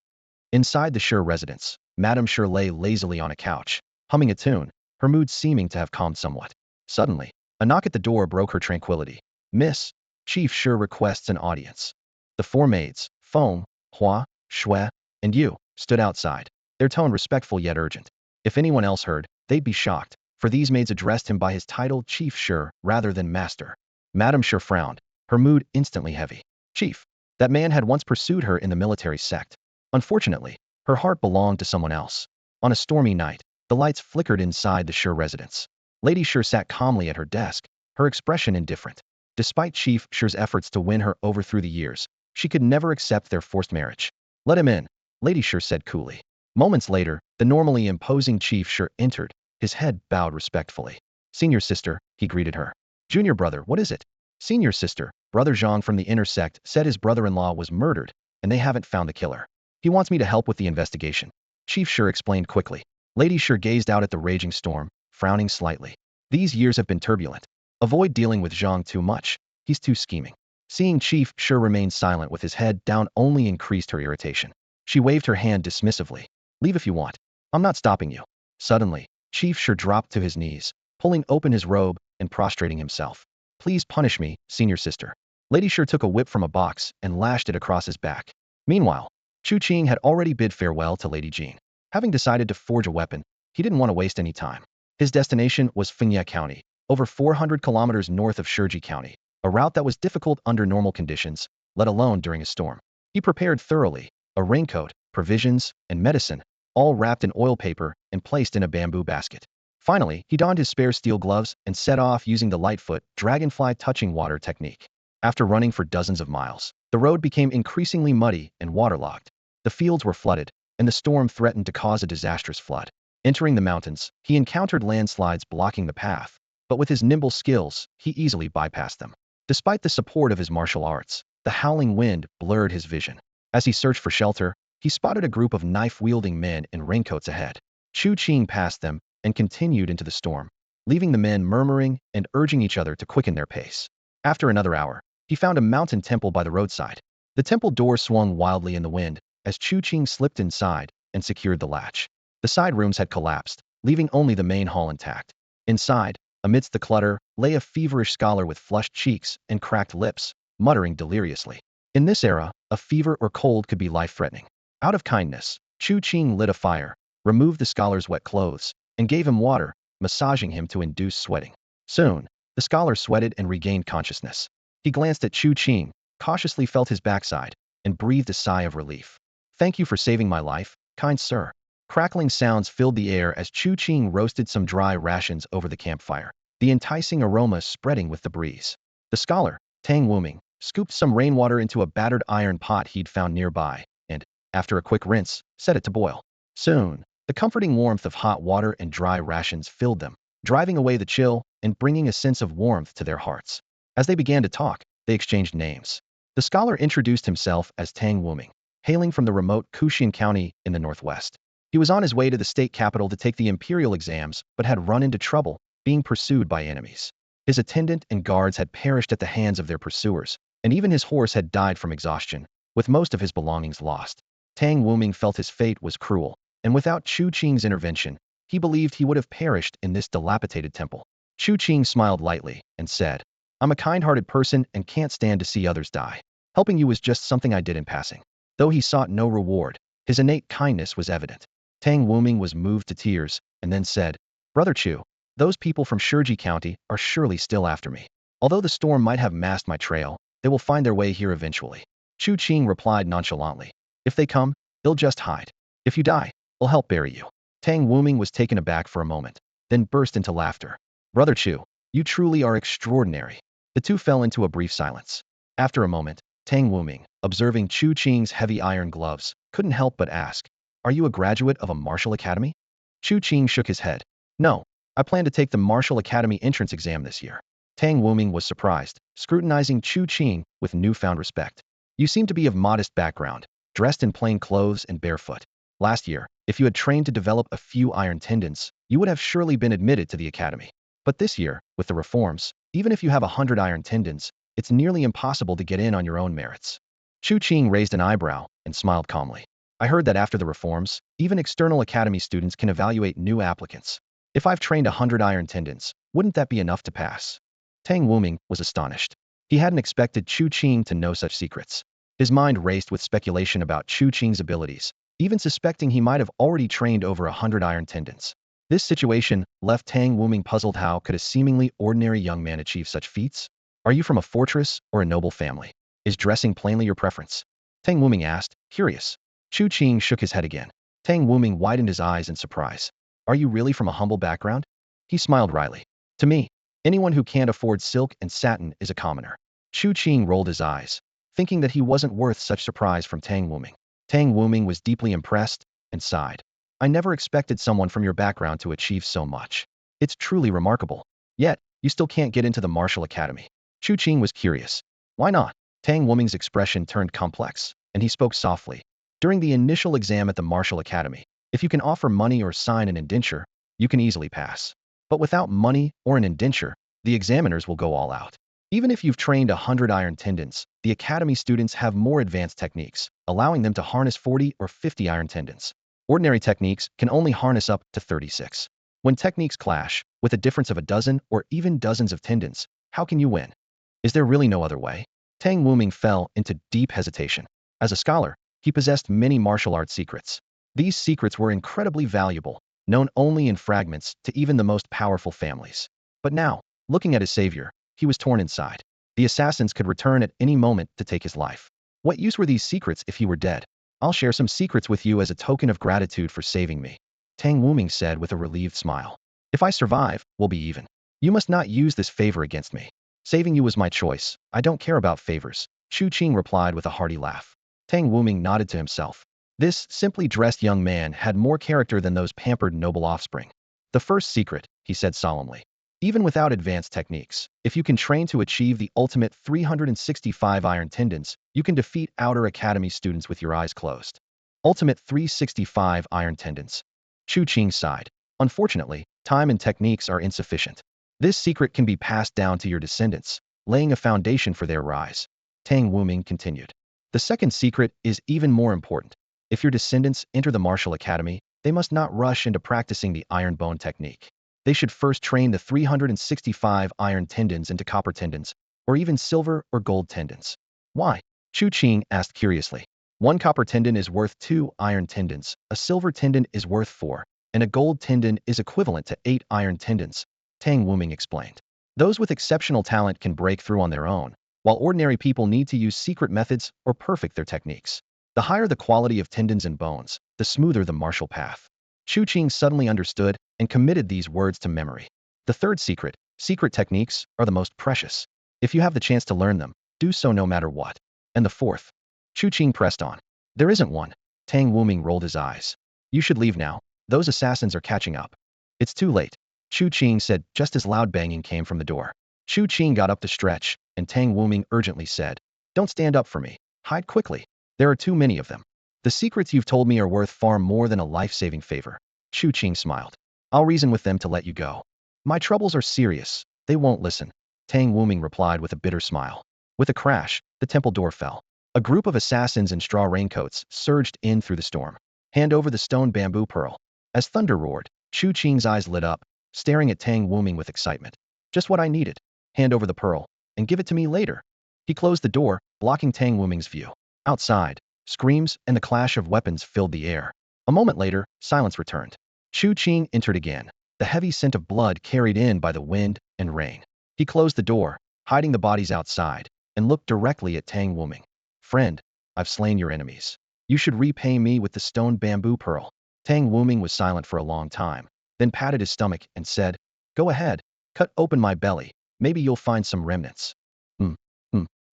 Inside the Sure residence, Madame Sure lay lazily on a couch, humming a tune, her mood seeming to have calmed somewhat. Suddenly, a knock at the door broke her tranquility. Miss, Chief Sure requests an audience. The four maids, Feng, Hua, Shui, and Yu, stood outside, their tone respectful yet urgent. If anyone else heard, they'd be shocked, for these maids addressed him by his title Chief Sure rather than Master. Madame Sure frowned, her mood instantly heavy. Chief, that man had once pursued her in the military sect. Unfortunately, her heart belonged to someone else. On a stormy night, the lights flickered inside the Sure residence. Lady Sure sat calmly at her desk, her expression indifferent. Despite Chief Sure's efforts to win her over through the years, she could never accept their forced marriage. Let him in, Lady Sure said coolly. Moments later, the normally imposing Chief Sure entered, his head bowed respectfully. Senior sister, he greeted her. Junior brother, what is it? Senior sister, Brother Zhang from the inner sect said his brother-in-law was murdered, and they haven't found the killer. He wants me to help with the investigation. Chief Shi explained quickly. Lady Shi gazed out at the raging storm, frowning slightly. These years have been turbulent. Avoid dealing with Zhang too much. He's too scheming. Seeing Chief Shi remain silent with his head down only increased her irritation. She waved her hand dismissively. Leave if you want. I'm not stopping you. Suddenly, Chief Shi dropped to his knees, pulling open his robe and prostrating himself. Please punish me, senior sister. Lady Shi took a whip from a box and lashed it across his back. Meanwhile, Chu Qing had already bid farewell to Lady Jean. Having decided to forge a weapon, he didn't want to waste any time. His destination was Fengye County, over 400 kilometers north of Shiji County, a route that was difficult under normal conditions, let alone during a storm. He prepared thoroughly, a raincoat, provisions, and medicine, all wrapped in oil paper and placed in a bamboo basket. Finally, he donned his spare steel gloves and set off using the Lightfoot dragonfly touching water technique. After running for dozens of miles, the road became increasingly muddy and waterlogged. The fields were flooded, and the storm threatened to cause a disastrous flood. Entering the mountains, he encountered landslides blocking the path, but with his nimble skills, he easily bypassed them. Despite the support of his martial arts, the howling wind blurred his vision. As he searched for shelter, he spotted a group of knife-wielding men in raincoats ahead. Chu Qing passed them and continued into the storm, leaving the men murmuring and urging each other to quicken their pace. After another hour, he found a mountain temple by the roadside. The temple door swung wildly in the wind as Chu Qing slipped inside and secured the latch. The side rooms had collapsed, leaving only the main hall intact. Inside, amidst the clutter, lay a feverish scholar with flushed cheeks and cracked lips, muttering deliriously. In this era, a fever or cold could be life-threatening. Out of kindness, Chu Qing lit a fire, removed the scholar's wet clothes, and gave him water, massaging him to induce sweating. Soon, the scholar sweated and regained consciousness. He glanced at Chu Qing, cautiously felt his backside, and breathed a sigh of relief. Thank you for saving my life, kind sir. Crackling sounds filled the air as Chu Qing roasted some dry rations over the campfire, the enticing aroma spreading with the breeze. The scholar, Tang Wuming, scooped some rainwater into a battered iron pot he'd found nearby, and, after a quick rinse, set it to boil. Soon, the comforting warmth of hot water and dry rations filled them, driving away the chill and bringing a sense of warmth to their hearts. As they began to talk, they exchanged names. The scholar introduced himself as Tang Wuming, hailing from the remote Qixin County in the northwest. He was on his way to the state capital to take the imperial exams, but had run into trouble, being pursued by enemies. His attendant and guards had perished at the hands of their pursuers, and even his horse had died from exhaustion, with most of his belongings lost. Tang Wuming felt his fate was cruel, and without Chu Qing's intervention, he believed he would have perished in this dilapidated temple. Chu Qing smiled lightly and said, I'm a kind-hearted person and can't stand to see others die. Helping you was just something I did in passing. Though he sought no reward, his innate kindness was evident. Tang Wuming was moved to tears and then said, Brother Chu, those people from Shiji County are surely still after me. Although the storm might have masked my trail, they will find their way here eventually. Chu Qing replied nonchalantly, If they come, they'll just hide. If you die, I'll help bury you. Tang Wuming was taken aback for a moment, then burst into laughter. Brother Chu, you truly are extraordinary. The two fell into a brief silence. After a moment, Tang Wuming, observing Chu Qing's heavy iron gloves, couldn't help but ask, Are you a graduate of a martial academy? Chu Qing shook his head. No, I plan to take the martial academy entrance exam this year. Tang Wuming was surprised, scrutinizing Chu Qing with newfound respect. You seem to be of modest background, dressed in plain clothes and barefoot. Last year, if you had trained to develop a few iron tendons, you would have surely been admitted to the academy. But this year, with the reforms, even if you have 100 iron tendons, it's nearly impossible to get in on your own merits. Chu Qing raised an eyebrow and smiled calmly. I heard that after the reforms, even external academy students can evaluate new applicants. If I've trained 100 iron tendons, wouldn't that be enough to pass? Tang Wuming was astonished. He hadn't expected Chu Qing to know such secrets. His mind raced with speculation about Chu Qing's abilities, even suspecting he might have already trained over 100 iron tendons. This situation left Tang Wuming puzzled. How could a seemingly ordinary young man achieve such feats? Are you from a fortress or a noble family? Is dressing plainly your preference? Tang Wuming asked, curious. Chu Qing shook his head again. Tang Wuming widened his eyes in surprise. Are you really from a humble background? He smiled wryly. To me, anyone who can't afford silk and satin is a commoner. Chu Qing rolled his eyes, thinking that he wasn't worth such surprise from Tang Wuming. Tang Wuming was deeply impressed and sighed. I never expected someone from your background to achieve so much. It's truly remarkable. Yet, you still can't get into the martial academy. Chu Qing was curious. Why not? Tang Wuming's expression turned complex, and he spoke softly. During the initial exam at the Martial Academy, if you can offer money or sign an indenture, you can easily pass. But without money or an indenture, the examiners will go all out. Even if you've trained 100 iron tendons, the academy students have more advanced techniques, allowing them to harness 40 or 50 iron tendons. Ordinary techniques can only harness up to 36. When techniques clash, with a difference of a dozen or even dozens of tendons, how can you win? Is there really no other way? Tang Wuming fell into deep hesitation. As a scholar, he possessed many martial arts secrets. These secrets were incredibly valuable, known only in fragments to even the most powerful families. But now, looking at his savior, he was torn inside. The assassins could return at any moment to take his life. What use were these secrets if he were dead? I'll share some secrets with you as a token of gratitude for saving me, Tang Wuming said with a relieved smile. If I survive, we'll be even. You must not use this favor against me. Saving you was my choice. I don't care about favors, Chu Qing replied with a hearty laugh. Tang Wuming nodded to himself. This simply dressed young man had more character than those pampered noble offspring. The first secret, he said solemnly. Even without advanced techniques, if you can train to achieve the ultimate 365 iron tendons, you can defeat outer academy students with your eyes closed. Ultimate 365 iron tendons. Chu Qing sighed. Unfortunately, time and techniques are insufficient. This secret can be passed down to your descendants, laying a foundation for their rise. Tang Wuming continued. The second secret is even more important. If your descendants enter the martial academy, they must not rush into practicing the iron bone technique. They should first train the 365 iron tendons into copper tendons, or even silver or gold tendons. Why? Chu Qing asked curiously. One copper tendon is worth 2 iron tendons, a silver tendon is worth 4, and a gold tendon is equivalent to 8 iron tendons, Tang Wuming explained. Those with exceptional talent can break through on their own, while ordinary people need to use secret methods or perfect their techniques. The higher the quality of tendons and bones, the smoother the martial path. Chu Qing suddenly understood and committed these words to memory. The third secret, secret techniques, are the most precious. If you have the chance to learn them, do so no matter what. And the fourth? Chu Qing pressed on. There isn't one. Tang Wuming rolled his eyes. You should leave now. Those assassins are catching up. It's too late, Chu Qing said just as loud banging came from the door. Chu Qing got up to stretch, and Tang Wuming urgently said, Don't stand up for me. Hide quickly. There are too many of them. The secrets you've told me are worth far more than a life-saving favor. Chu Qing smiled. I'll reason with them to let you go. My troubles are serious. They won't listen. Tang Wuming replied with a bitter smile. With a crash, the temple door fell. A group of assassins in straw raincoats surged in through the storm. Hand over the stone bamboo pearl. As thunder roared, Chu Qing's eyes lit up, staring at Tang Wuming with excitement. Just what I needed. Hand over the pearl, and give it to me later. He closed the door, blocking Tang Wuming's view. Outside, screams and the clash of weapons filled the air. A moment later, silence returned. Chu Qing entered again, the heavy scent of blood carried in by the wind and rain. He closed the door, hiding the bodies outside, and looked directly at Tang Wuming. Friend, I've slain your enemies. You should repay me with the stone bamboo pearl. Tang Wuming was silent for a long time, then patted his stomach and said, Go ahead, cut open my belly, maybe you'll find some remnants.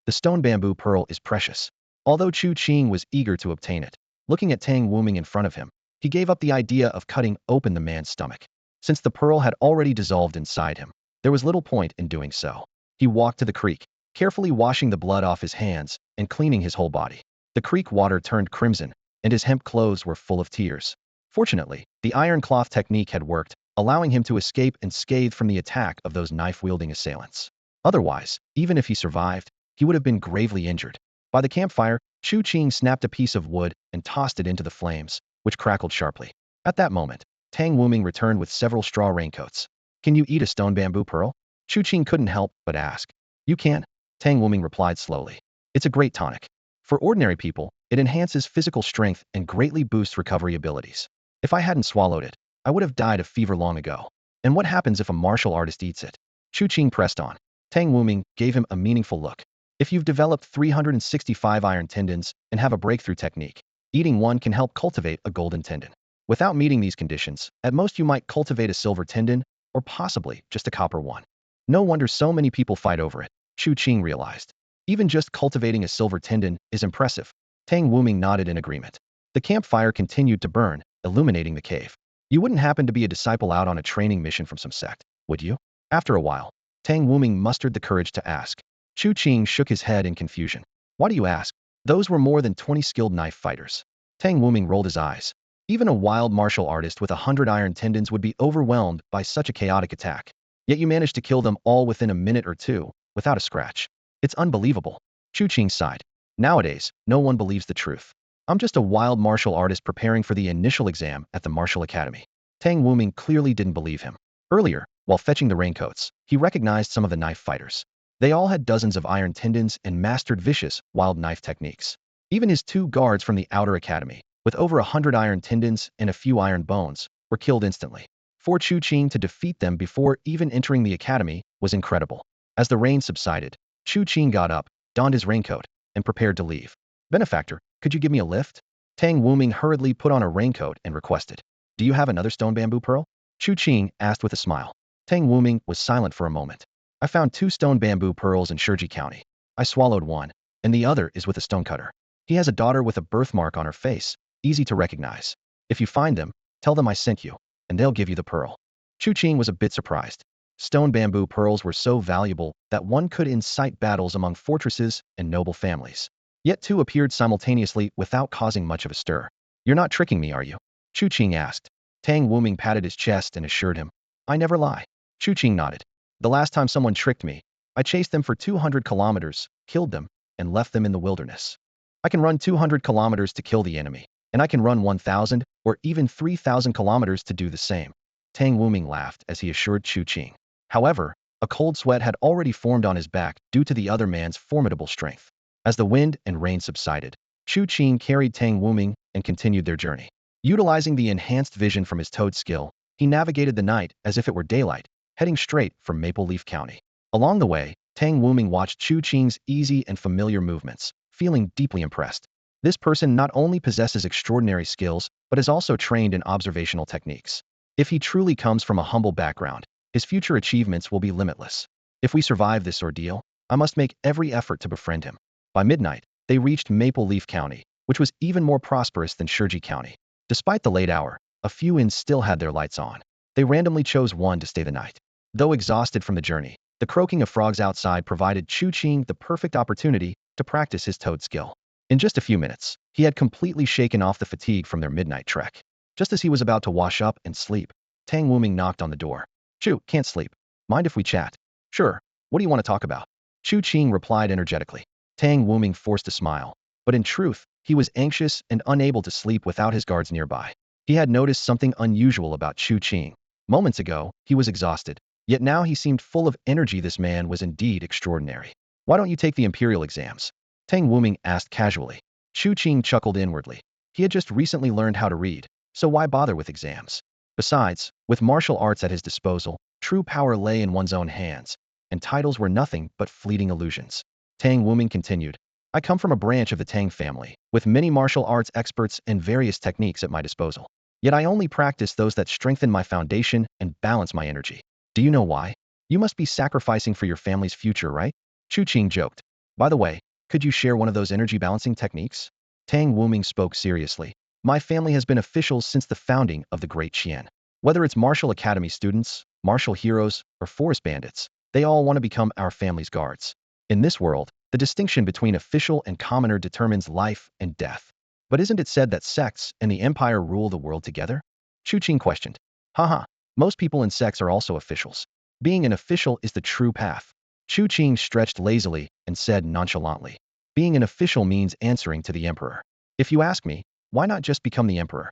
The stone bamboo pearl is precious. Although Chu Qing was eager to obtain it, looking at Tang Wuming in front of him, he gave up the idea of cutting open the man's stomach. Since the pearl had already dissolved inside him, there was little point in doing so. He walked to the creek, carefully washing the blood off his hands and cleaning his whole body. The creek water turned crimson, and his hemp clothes were full of tears. Fortunately, the iron cloth technique had worked, allowing him to escape unscathed from the attack of those knife-wielding assailants. Otherwise, even if he survived, he would have been gravely injured. By the campfire, Chu Qing snapped a piece of wood and tossed it into the flames, which crackled sharply. At that moment, Tang Wuming returned with several straw raincoats. Can you eat a stone bamboo pearl? Chu Qing couldn't help but ask. You can, Tang Wuming replied slowly. It's a great tonic. For ordinary people, it enhances physical strength and greatly boosts recovery abilities. If I hadn't swallowed it, I would have died of fever long ago. And what happens if a martial artist eats it? Chu Qing pressed on. Tang Wuming gave him a meaningful look. If you've developed 365 iron tendons and have a breakthrough technique, eating one can help cultivate a golden tendon. Without meeting these conditions, at most you might cultivate a silver tendon, or possibly just a copper one. No wonder so many people fight over it, Chu Qing realized. Even just cultivating a silver tendon is impressive. Tang Wuming nodded in agreement. The campfire continued to burn, illuminating the cave. You wouldn't happen to be a disciple out on a training mission from some sect, would you? After a while, Tang Wuming mustered the courage to ask. Chu Qing shook his head in confusion. Why do you ask? Those were more than 20 skilled knife fighters. Tang Wuming rolled his eyes. Even a wild martial artist with 100 iron tendons would be overwhelmed by such a chaotic attack. Yet you managed to kill them all within a minute or two, without a scratch. It's unbelievable. Chu Qing sighed. Nowadays, no one believes the truth. I'm just a wild martial artist preparing for the initial exam at the Martial Academy. Tang Wuming clearly didn't believe him. Earlier, while fetching the raincoats, he recognized some of the knife fighters. They all had dozens of iron tendons and mastered vicious, wild knife techniques. Even his 2 guards from the outer academy, with over 100 iron tendons and a few iron bones, were killed instantly. For Chu Qing to defeat them before even entering the academy was incredible. As the rain subsided, Chu Qing got up, donned his raincoat, and prepared to leave. Benefactor, could you give me a lift? Tang Wuming hurriedly put on a raincoat and requested. Do you have another stone bamboo pearl? Chu Qing asked with a smile. Tang Wuming was silent for a moment. I found 2 stone bamboo pearls in Shiji County. I swallowed one, and the other is with a stonecutter. He has a daughter with a birthmark on her face, easy to recognize. If you find them, tell them I sent you, and they'll give you the pearl. Chu Qing was a bit surprised. Stone bamboo pearls were so valuable that one could incite battles among fortresses and noble families. Yet 2 appeared simultaneously without causing much of a stir. You're not tricking me, are you? Chu Qing asked. Tang Wuming patted his chest and assured him. I never lie. Chu Qing nodded. The last time someone tricked me, I chased them for 200 kilometers, killed them, and left them in the wilderness. I can run 200 kilometers to kill the enemy, and I can run 1,000 or even 3,000 kilometers to do the same. Tang Wuming laughed as he assured Chu Qing. However, a cold sweat had already formed on his back due to the other man's formidable strength. As the wind and rain subsided, Chu Qing carried Tang Wuming and continued their journey. Utilizing the enhanced vision from his toad skill, he navigated the night as if it were daylight, heading straight for Maple Leaf County. Along the way, Tang Wuming watched Chu Qing's easy and familiar movements, feeling deeply impressed. This person not only possesses extraordinary skills, but is also trained in observational techniques. If he truly comes from a humble background, his future achievements will be limitless. If we survive this ordeal, I must make every effort to befriend him. By midnight, they reached Maple Leaf County, which was even more prosperous than Shiji County. Despite the late hour, a few inns still had their lights on. They randomly chose one to stay the night. Though exhausted from the journey, the croaking of frogs outside provided Chu Qing the perfect opportunity to practice his toad skill. In just a few minutes, he had completely shaken off the fatigue from their midnight trek. Just as he was about to wash up and sleep, Tang Wuming knocked on the door. Chu, can't sleep. Mind if we chat? Sure. What do you want to talk about? Chu Qing replied energetically. Tang Wuming forced a smile, but in truth, he was anxious and unable to sleep without his guards nearby. He had noticed something unusual about Chu Qing. Moments ago, he was exhausted, yet now he seemed full of energy. This man was indeed extraordinary. Why don't you take the imperial exams? Tang Wuming asked casually. Chu Qing chuckled inwardly. He had just recently learned how to read, so why bother with exams? Besides, with martial arts at his disposal, true power lay in one's own hands, and titles were nothing but fleeting illusions. Tang Wuming continued. I come from a branch of the Tang family, with many martial arts experts and various techniques at my disposal. Yet I only practice those that strengthen my foundation and balance my energy. Do you know why? You must be sacrificing for your family's future, right? Chu Qing joked. By the way, could you share one of those energy balancing techniques? Tang Wuming spoke seriously. My family has been officials since the founding of the Great Qian. Whether it's martial academy students, martial heroes, or forest bandits, they all want to become our family's guards. In this world, the distinction between official and commoner determines life and death. But isn't it said that sects and the empire rule the world together? Chu Qing questioned. Haha, most people in sects are also officials. Being an official is the true path. Chu Qing stretched lazily and said nonchalantly. Being an official means answering to the emperor. If you ask me, why not just become the emperor?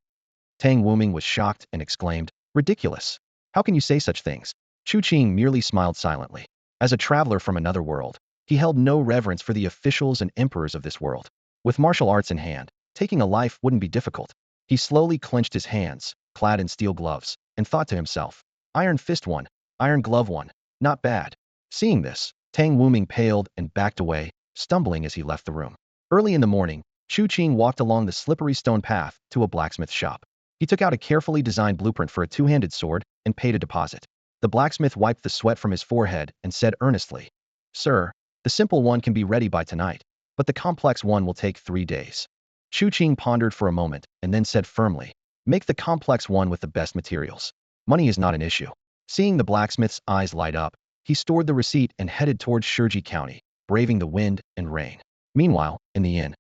Tang Wuming was shocked and exclaimed, ridiculous. How can you say such things? Chu Qing merely smiled silently. As a traveler from another world, he held no reverence for the officials and emperors of this world. With martial arts in hand, taking a life wouldn't be difficult. He slowly clenched his hands, clad in steel gloves, and thought to himself, Iron Fist one, Iron Glove one, not bad. Seeing this, Tang Wuming paled and backed away, stumbling as he left the room. Early in the morning, Chu Qing walked along the slippery stone path to a blacksmith shop. He took out a carefully designed blueprint for a two-handed sword and paid a deposit. The blacksmith wiped the sweat from his forehead and said earnestly, Sir, the simple one can be ready by tonight, but the complex one will take 3 days. Chu Qing pondered for a moment and then said firmly, Make the complex one with the best materials. Money is not an issue. Seeing the blacksmith's eyes light up, he stored the receipt and headed towards Shiji County, braving the wind and rain. Meanwhile, in the inn,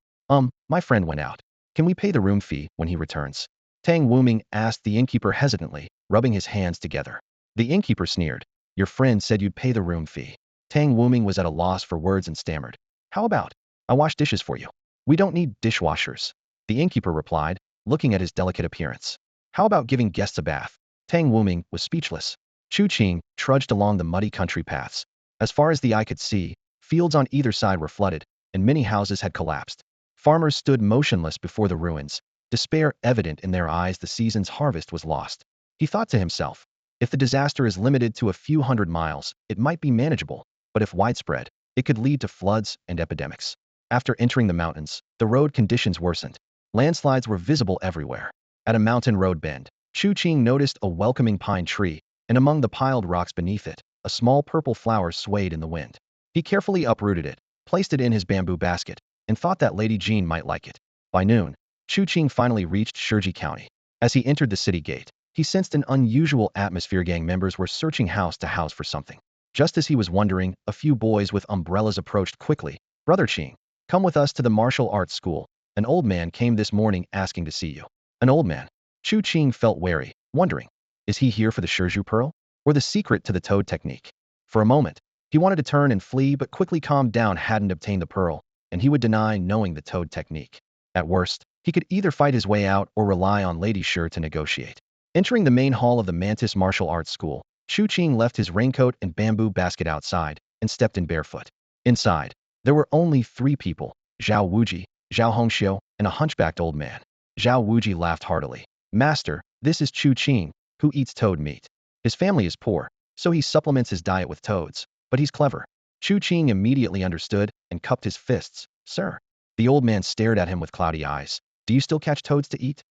My friend went out. Can we pay the room fee when he returns? Tang Wuming asked the innkeeper hesitantly, rubbing his hands together. The innkeeper sneered. Your friend said you'd pay the room fee. Tang Wuming was at a loss for words and stammered. How about I wash dishes for you? We don't need dishwashers. The innkeeper replied, looking at his delicate appearance. How about giving guests a bath? Tang Wuming was speechless. Chu Qing trudged along the muddy country paths. As far as the eye could see, fields on either side were flooded, and many houses had collapsed. Farmers stood motionless before the ruins, despair evident in their eyes. The season's harvest was lost. He thought to himself, if the disaster is limited to a few hundred miles, it might be manageable, but if widespread, it could lead to floods and epidemics. After entering the mountains, the road conditions worsened. Landslides were visible everywhere. At a mountain road bend, Chu Qing noticed a welcoming pine tree, and among the piled rocks beneath it, a small purple flower swayed in the wind. He carefully uprooted it, placed it in his bamboo basket, and thought that Lady Jean might like it. By noon, Chu Qing finally reached Shiji County. As he entered the city gate, he sensed an unusual atmosphere. Gang members were searching house to house for something. Just as he was wondering, a few boys with umbrellas approached quickly. Brother Qing, come with us to the martial arts school. An old man came this morning asking to see you. An old man. Chu Qing felt wary, wondering, is he here for the Shizhu Pearl? Or the secret to the toad technique? For a moment, he wanted to turn and flee but quickly calmed down. Hadn't obtained the pearl, and he would deny knowing the toad technique. At worst, he could either fight his way out or rely on Lady Shi to negotiate. Entering the main hall of the Mantis Martial Arts School, Chu Qing left his raincoat and bamboo basket outside and stepped in barefoot. Inside, there were only 3 people, Zhao Wuji, Zhao Hongxiu, and a hunchbacked old man. Zhao Wuji laughed heartily. Master, this is Chu Qing, who eats toad meat. His family is poor, so he supplements his diet with toads, but he's clever. Chu Qing immediately understood and cupped his fists. Sir. The old man stared at him with cloudy eyes. Do you still catch toads to eat?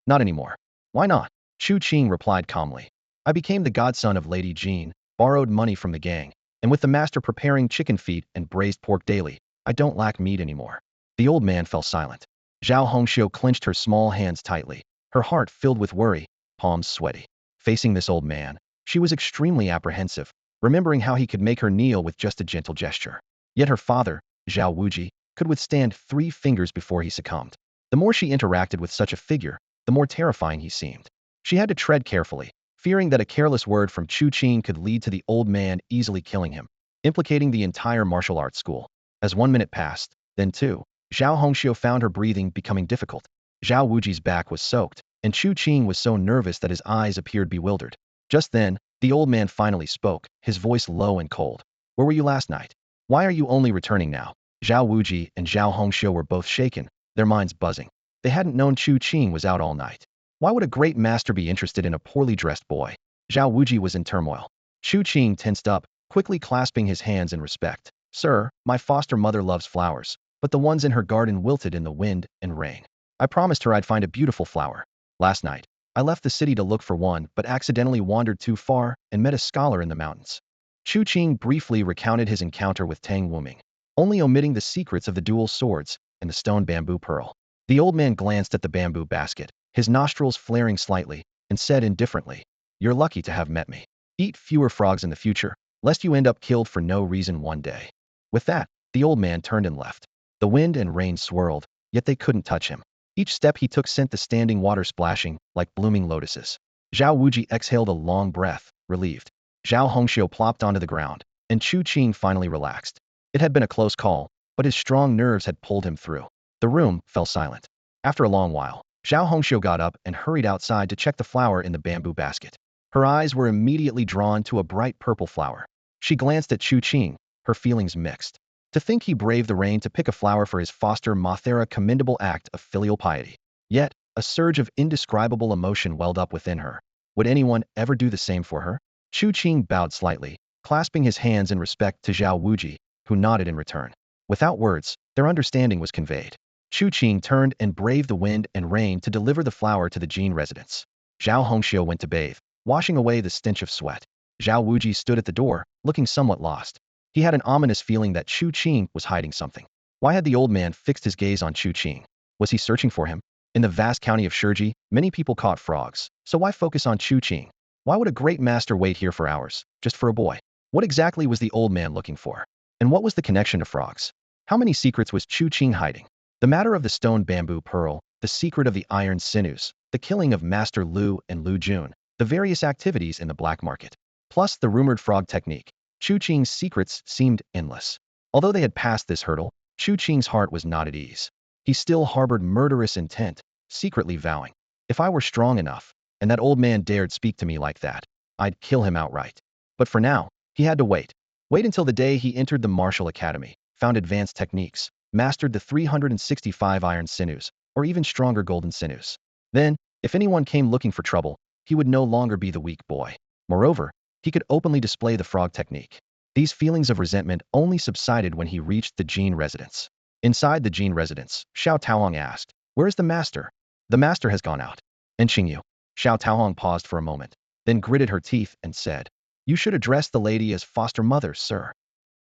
Not anymore. Why not? Chu Qing replied calmly. I became the godson of Lady Jean, borrowed money from the gang, and with the master preparing chicken feet and braised pork daily, I don't lack meat anymore. The old man fell silent. Zhao Hongxiu clenched her small hands tightly, her heart filled with worry, palms sweaty. Facing this old man, she was extremely apprehensive, remembering how he could make her kneel with just a gentle gesture. Yet her father, Zhao Wuji, could withstand 3 fingers before he succumbed. The more she interacted with such a figure, the more terrifying he seemed. She had to tread carefully, fearing that a careless word from Chu Qing could lead to the old man easily killing him, implicating the entire martial arts school. As 1 minute passed, then 2, Zhao Hongxiu found her breathing becoming difficult. Zhao Wuji's back was soaked, and Chu Qing was so nervous that his eyes appeared bewildered. Just then, the old man finally spoke, his voice low and cold. Where were you last night? Why are you only returning now? Zhao Wuji and Zhao Hongxiu were both shaken, their minds buzzing. They hadn't known Chu Qing was out all night. Why would a great master be interested in a poorly dressed boy? Zhao Wuji was in turmoil. Chu Qing tensed up, quickly clasping his hands in respect. Sir, my foster mother loves flowers, but the ones in her garden wilted in the wind and rain. I promised her I'd find a beautiful flower. Last night, I left the city to look for one but accidentally wandered too far and met a scholar in the mountains. Chu Qing briefly recounted his encounter with Tang Wuming, only omitting the secrets of the dual swords and the stone bamboo pearl. The old man glanced at the bamboo basket, his nostrils flaring slightly, and said indifferently, You're lucky to have met me. Eat fewer frogs in the future, lest you end up killed for no reason one day. With that, the old man turned and left. The wind and rain swirled, yet they couldn't touch him. Each step he took sent the standing water splashing like blooming lotuses. Zhao Wuji exhaled a long breath, relieved. Zhao Hongxiu plopped onto the ground, and Chu Qing finally relaxed. It had been a close call, but his strong nerves had pulled him through. The room fell silent. After a long while, Zhao Hongxiu got up and hurried outside to check the flower in the bamboo basket. Her eyes were immediately drawn to a bright purple flower. She glanced at Chu Qing, her feelings mixed. To think he braved the rain to pick a flower for his foster mother, a commendable act of filial piety. Yet, a surge of indescribable emotion welled up within her. Would anyone ever do the same for her? Chu Qing bowed slightly, clasping his hands in respect to Zhao Wuji, who nodded in return. Without words, their understanding was conveyed. Chu Qing turned and braved the wind and rain to deliver the flower to the Jin residence. Zhao Hongxiu went to bathe, washing away the stench of sweat. Zhao Wuji stood at the door, looking somewhat lost. He had an ominous feeling that Chu Qing was hiding something. Why had the old man fixed his gaze on Chu Qing? Was he searching for him? In the vast county of Shiji, many people caught frogs, so why focus on Chu Qing? Why would a great master wait here for hours, just for a boy? What exactly was the old man looking for? And what was the connection to frogs? How many secrets was Chu Qing hiding? The The matter of the stone bamboo pearl, the secret of the iron sinews, the killing of Master Lu and Lu Jun, the various activities in the black market, plus the rumored frog technique. Chu Qing's secrets seemed endless. Although they had passed this hurdle, Chu Qing's heart was not at ease. He still harbored murderous intent, secretly vowing, if I were strong enough, and that old man dared speak to me like that, I'd kill him outright. But for now, he had to wait. Wait until the day he entered the martial academy, found advanced techniques, mastered the 365 iron sinews, or even stronger golden sinews. Then, if anyone came looking for trouble, he would no longer be the weak boy. Moreover, he could openly display the frog technique. These feelings of resentment only subsided when he reached the Jin residence. Inside the Jin residence, Xiao Taohong asked, "Where is the master?" "The master has gone out." "And Xingyu?" Xiao Taohong paused for a moment, then gritted her teeth and said, "You should address the lady as foster mother, sir."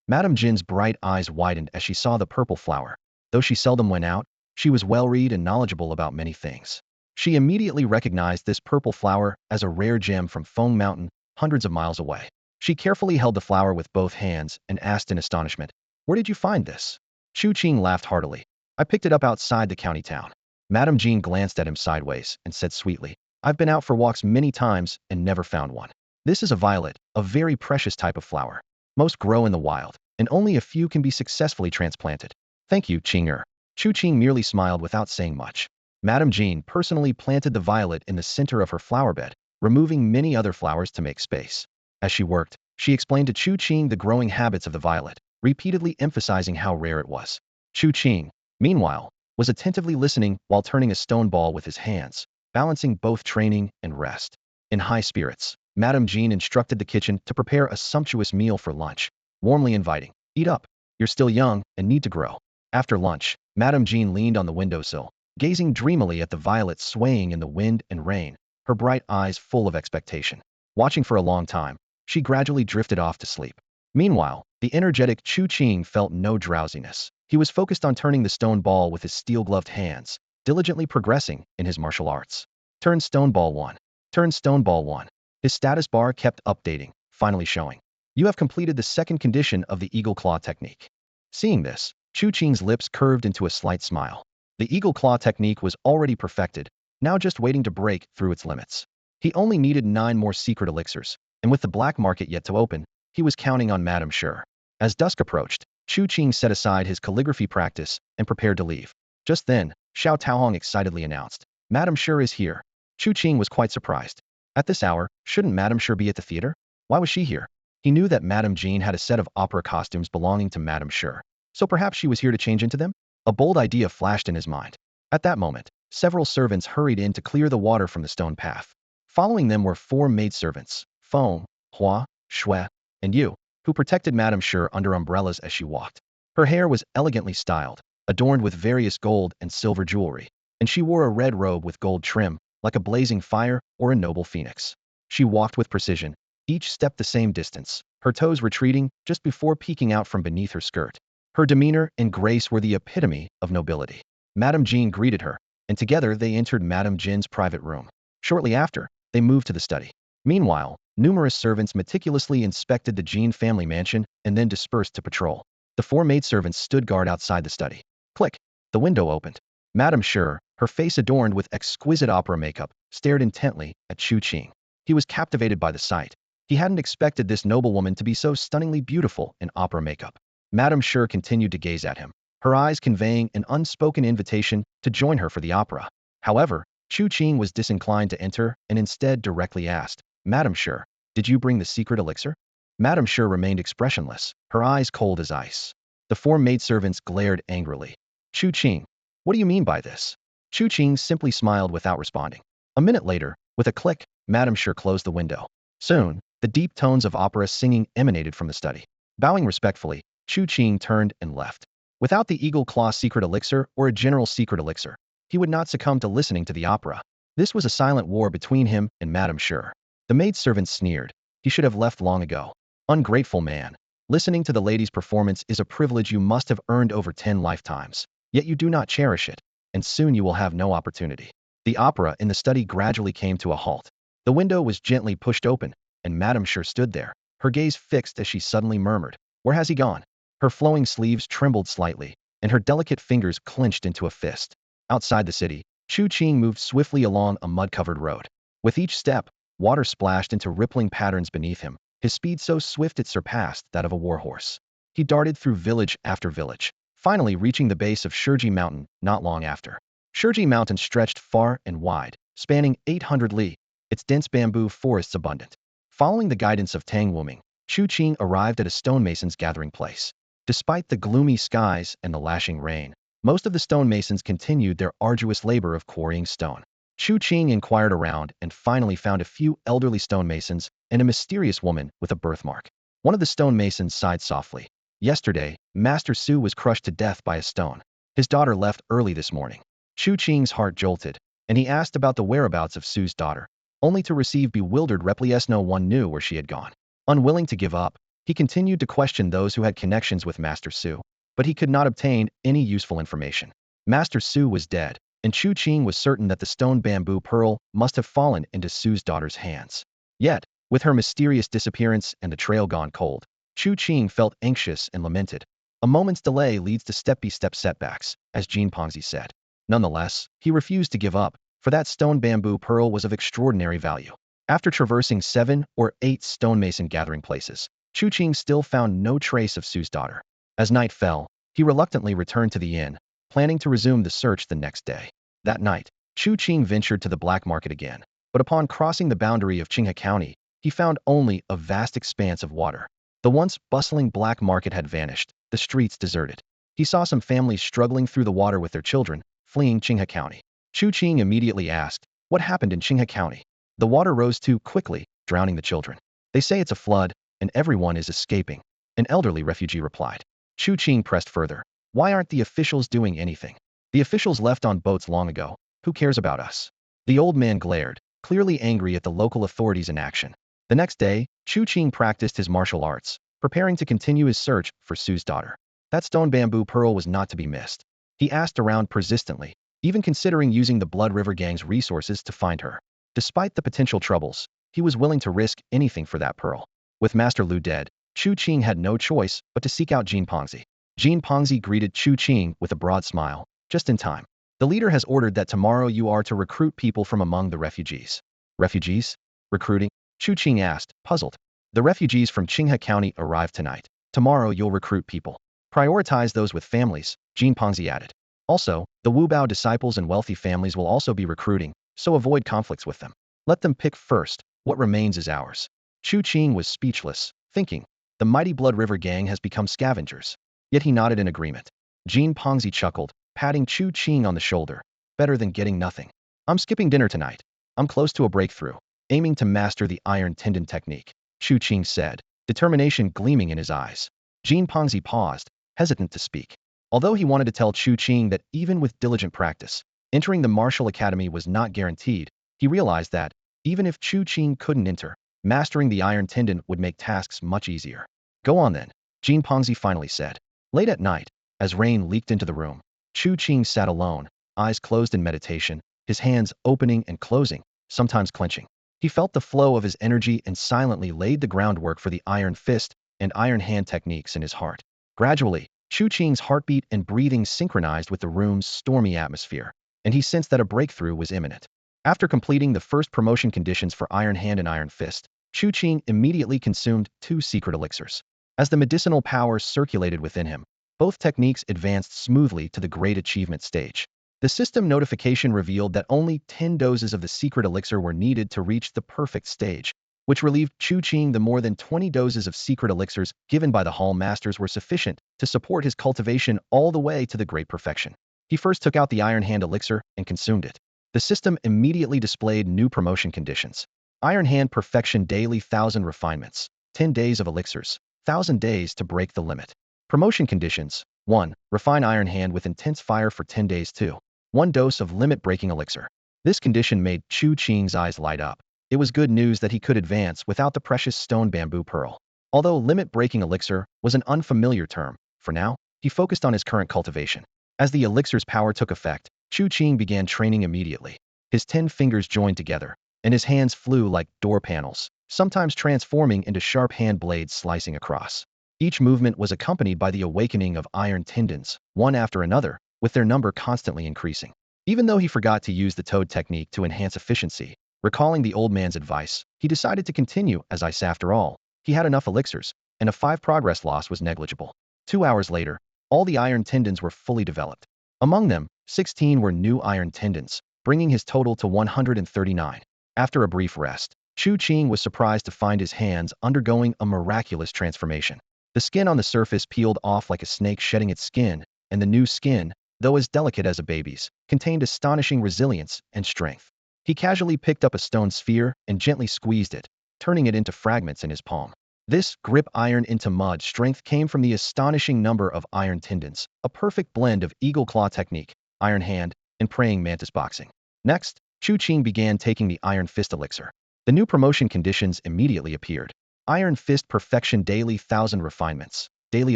Madame Jin's bright eyes widened as she saw the purple flower. Though she seldom went out, she was well-read and knowledgeable about many things. She immediately recognized this purple flower as a rare gem from Feng Mountain, hundreds of miles away. She carefully held the flower with both hands and asked in astonishment, "Where did you find this?" Chu Qing laughed heartily. "I picked it up outside the county town." Madame Jean glanced at him sideways and said sweetly, "I've been out for walks many times and never found one. This is a violet, a very precious type of flower. Most grow in the wild, and only a few can be successfully transplanted." "Thank you, Qinger." Chu Qing merely smiled without saying much. Madame Jean personally planted the violet in the center of her flower bed, removing many other flowers to make space. As she worked, she explained to Chu Qing the growing habits of the violet, repeatedly emphasizing how rare it was. Chu Qing, meanwhile, was attentively listening while turning a stone ball with his hands, balancing both training and rest. In high spirits, Madame Jean instructed the kitchen to prepare a sumptuous meal for lunch, warmly inviting, "Eat up. You're still young and need to grow." After lunch, Madame Jean leaned on the windowsill, gazing dreamily at the violets swaying in the wind and rain, her bright eyes full of expectation. Watching for a long time, she gradually drifted off to sleep. Meanwhile, the energetic Chu Qing felt no drowsiness. He was focused on turning the stone ball with his steel-gloved hands, diligently progressing in his martial arts. Turn stone ball 1. Turn stone ball 1. His status bar kept updating, finally showing, "You have completed the second condition of the eagle claw technique." Seeing this, Chu Qing's lips curved into a slight smile. The eagle claw technique was already perfected, now just waiting to break through its limits. He only needed 9 more secret elixirs, and with the black market yet to open, he was counting on Madame Sure. As dusk approached, Chu Qing set aside his calligraphy practice and prepared to leave. Just then, Xiao Taohong excitedly announced, "Madame Sure is here." Chu Qing was quite surprised. At this hour, shouldn't Madame Sure be at the theater? Why was she here? He knew that Madame Jean had a set of opera costumes belonging to Madame Sure, so perhaps she was here to change into them? A bold idea flashed in his mind. At that moment, several servants hurried in to clear the water from the stone path. Following them were 4 maidservants, Feng, Hua, Shui, and Yu, who protected Madame Sure under umbrellas as she walked. Her hair was elegantly styled, adorned with various gold and silver jewelry, and she wore a red robe with gold trim, like a blazing fire or a noble phoenix. She walked with precision, each step the same distance, her toes retreating just before peeking out from beneath her skirt. Her demeanor and grace were the epitome of nobility. Madame Jean greeted her, and together they entered Madame Jin's private room. Shortly after, they moved to the study. Meanwhile, numerous servants meticulously inspected the Jean family mansion and then dispersed to patrol. The 4 maidservants stood guard outside the study. Click! The window opened. Madame Sure, her face adorned with exquisite opera makeup, stared intently at Chu Qing. He was captivated by the sight. He hadn't expected this noblewoman to be so stunningly beautiful in opera makeup. Madame Sure continued to gaze at him, her eyes conveying an unspoken invitation to join her for the opera. However, Chu Qing was disinclined to enter and instead directly asked, "Madame Sure, did you bring the secret elixir?" Madame Sure remained expressionless, her eyes cold as ice. The 4 maidservants glared angrily. "Chu Qing, what do you mean by this?" Chu Qing simply smiled without responding. A minute later, with a click, Madame Sure closed the window. Soon, the deep tones of opera singing emanated from the study. Bowing respectfully, Chu Qing turned and left. Without the Eagle Claw secret elixir or a general secret elixir, he would not succumb to listening to the opera. This was a silent war between him and Madame Sure. The maidservant sneered. He should have left long ago. Ungrateful man. Listening to the lady's performance is a privilege you must have earned over 10 lifetimes. Yet you do not cherish it, and soon you will have no opportunity. The opera in the study gradually came to a halt. The window was gently pushed open, and Madame Sure stood there, her gaze fixed as she suddenly murmured, "Where has he gone?" Her flowing sleeves trembled slightly, and her delicate fingers clenched into a fist. Outside the city, Chu Qing moved swiftly along a mud-covered road. With each step, water splashed into rippling patterns beneath him, his speed so swift it surpassed that of a warhorse. He darted through village after village, finally reaching the base of Shiji Mountain not long after. Shiji Mountain stretched far and wide, spanning 800 li, its dense bamboo forests abundant. Following the guidance of Tang Wuming, Chu Qing arrived at a stonemason's gathering place. Despite the gloomy skies and the lashing rain, most of the stonemasons continued their arduous labor of quarrying stone. Chu Qing inquired around and finally found a few elderly stonemasons and a mysterious woman with a birthmark. One of the stonemasons sighed softly. Yesterday, Master Su was crushed to death by a stone. His daughter left early this morning. Chu Qing's heart jolted, and he asked about the whereabouts of Su's daughter, only to receive bewildered replies. No one knew where she had gone. Unwilling to give up, he continued to question those who had connections with Master Su, but he could not obtain any useful information. Master Su was dead, and Chu Qing was certain that the stone bamboo pearl must have fallen into Su's daughter's hands. Yet, with her mysterious disappearance and the trail gone cold, Chu Qing felt anxious and lamented. A moment's delay leads to step-by-step setbacks, as Jean Pongzi said. Nonetheless, he refused to give up, for that stone bamboo pearl was of extraordinary value. After traversing 7 or 8 stonemason gathering places, Chu Qing still found no trace of Su's daughter. As night fell, he reluctantly returned to the inn, planning to resume the search the next day. That night, Chu Qing ventured to the black market again, but upon crossing the boundary of Qinghe County, he found only a vast expanse of water. The once bustling black market had vanished, the streets deserted. He saw some families struggling through the water with their children, fleeing Qinghe County. Chu Qing immediately asked, "What happened in Qinghe County?" "The water rose too quickly, drowning the children. They say it's a flood, and everyone is escaping," an elderly refugee replied. Chu Qing pressed further. "Why aren't the officials doing anything? The officials left on boats long ago. Who cares about us?" The old man glared, clearly angry at the local authorities' inaction. The next day, Chu Qing practiced his martial arts, preparing to continue his search for Su's daughter. That stone bamboo pearl was not to be missed. He asked around persistently, even considering using the Blood River Gang's resources to find her. Despite the potential troubles, he was willing to risk anything for that pearl. With Master Lu dead, Chu Qing had no choice but to seek out Jean Pongzi. Jean Pongzi greeted Chu Qing with a broad smile, just in time. "The leader has ordered that tomorrow you are to recruit people from among the refugees." "Refugees? Recruiting?" Chu Qing asked, puzzled. "The refugees from Qinghe County arrive tonight. Tomorrow you'll recruit people. Prioritize those with families," Jean Pongzi added. "Also, the Wubao disciples and wealthy families will also be recruiting, so avoid conflicts with them. Let them pick first. What remains is ours." Chu Qing was speechless, thinking, the mighty Blood River Gang has become scavengers. Yet he nodded in agreement. Jean Pongzi chuckled, patting Chu Qing on the shoulder. "Better than getting nothing. I'm skipping dinner tonight. I'm close to a breakthrough, aiming to master the iron tendon technique," Chu Qing said, determination gleaming in his eyes. Jean Pongzi paused, hesitant to speak. Although he wanted to tell Chu Qing that even with diligent practice, entering the martial academy was not guaranteed, he realized that, even if Chu Qing couldn't enter, mastering the iron tendon would make tasks much easier. "Go on then," Jean Pongzi finally said. Late at night, as rain leaked into the room, Chu Qing sat alone, eyes closed in meditation, his hands opening and closing, sometimes clenching. He felt the flow of his energy and silently laid the groundwork for the iron fist and iron hand techniques in his heart. Gradually, Chu Qing's heartbeat and breathing synchronized with the room's stormy atmosphere, and he sensed that a breakthrough was imminent. After completing the first promotion conditions for Iron Hand and Iron Fist, Chu Qing immediately consumed 2 secret elixirs. As the medicinal power circulated within him, both techniques advanced smoothly to the Great Achievement stage. The system notification revealed that only 10 doses of the secret elixir were needed to reach the perfect stage, which relieved Chu Qing. The more than 20 doses of secret elixirs given by the Hall Masters were sufficient to support his cultivation all the way to the great perfection. He first took out the Iron Hand elixir and consumed it. The system immediately displayed new promotion conditions. Iron Hand Perfection Daily 1000 Refinements, 10 days of elixirs, 1000 days to break the limit. Promotion conditions: 1. Refine Iron Hand with intense fire for 10 days. 2. 1 dose of limit-breaking elixir. This condition made Chu Qing's eyes light up. It was good news that he could advance without the precious stone bamboo pearl. Although limit-breaking elixir was an unfamiliar term, for now, he focused on his current cultivation. As the elixir's power took effect, Chu Qing began training immediately. His 10 fingers joined together, and his hands flew like door panels, sometimes transforming into sharp hand blades slicing across. Each movement was accompanied by the awakening of iron tendons, one after another, with their number constantly increasing. Even though he forgot to use the toad technique to enhance efficiency, recalling the old man's advice, he decided to continue as ice after all. He had enough elixirs, and a 5 progress loss was negligible. 2 hours later, all the iron tendons were fully developed. Among them, 16 were new iron tendons, bringing his total to 139. After a brief rest, Chu Qing was surprised to find his hands undergoing a miraculous transformation. The skin on the surface peeled off like a snake shedding its skin, and the new skin, though as delicate as a baby's, contained astonishing resilience and strength. He casually picked up a stone sphere and gently squeezed it, turning it into fragments in his palm. This grip iron into mud strength came from the astonishing number of iron tendons, a perfect blend of eagle claw technique, iron hand, and praying mantis boxing. Next, Chu Qing began taking the iron fist elixir. The new promotion conditions immediately appeared. Iron fist perfection daily 1,000 refinements, daily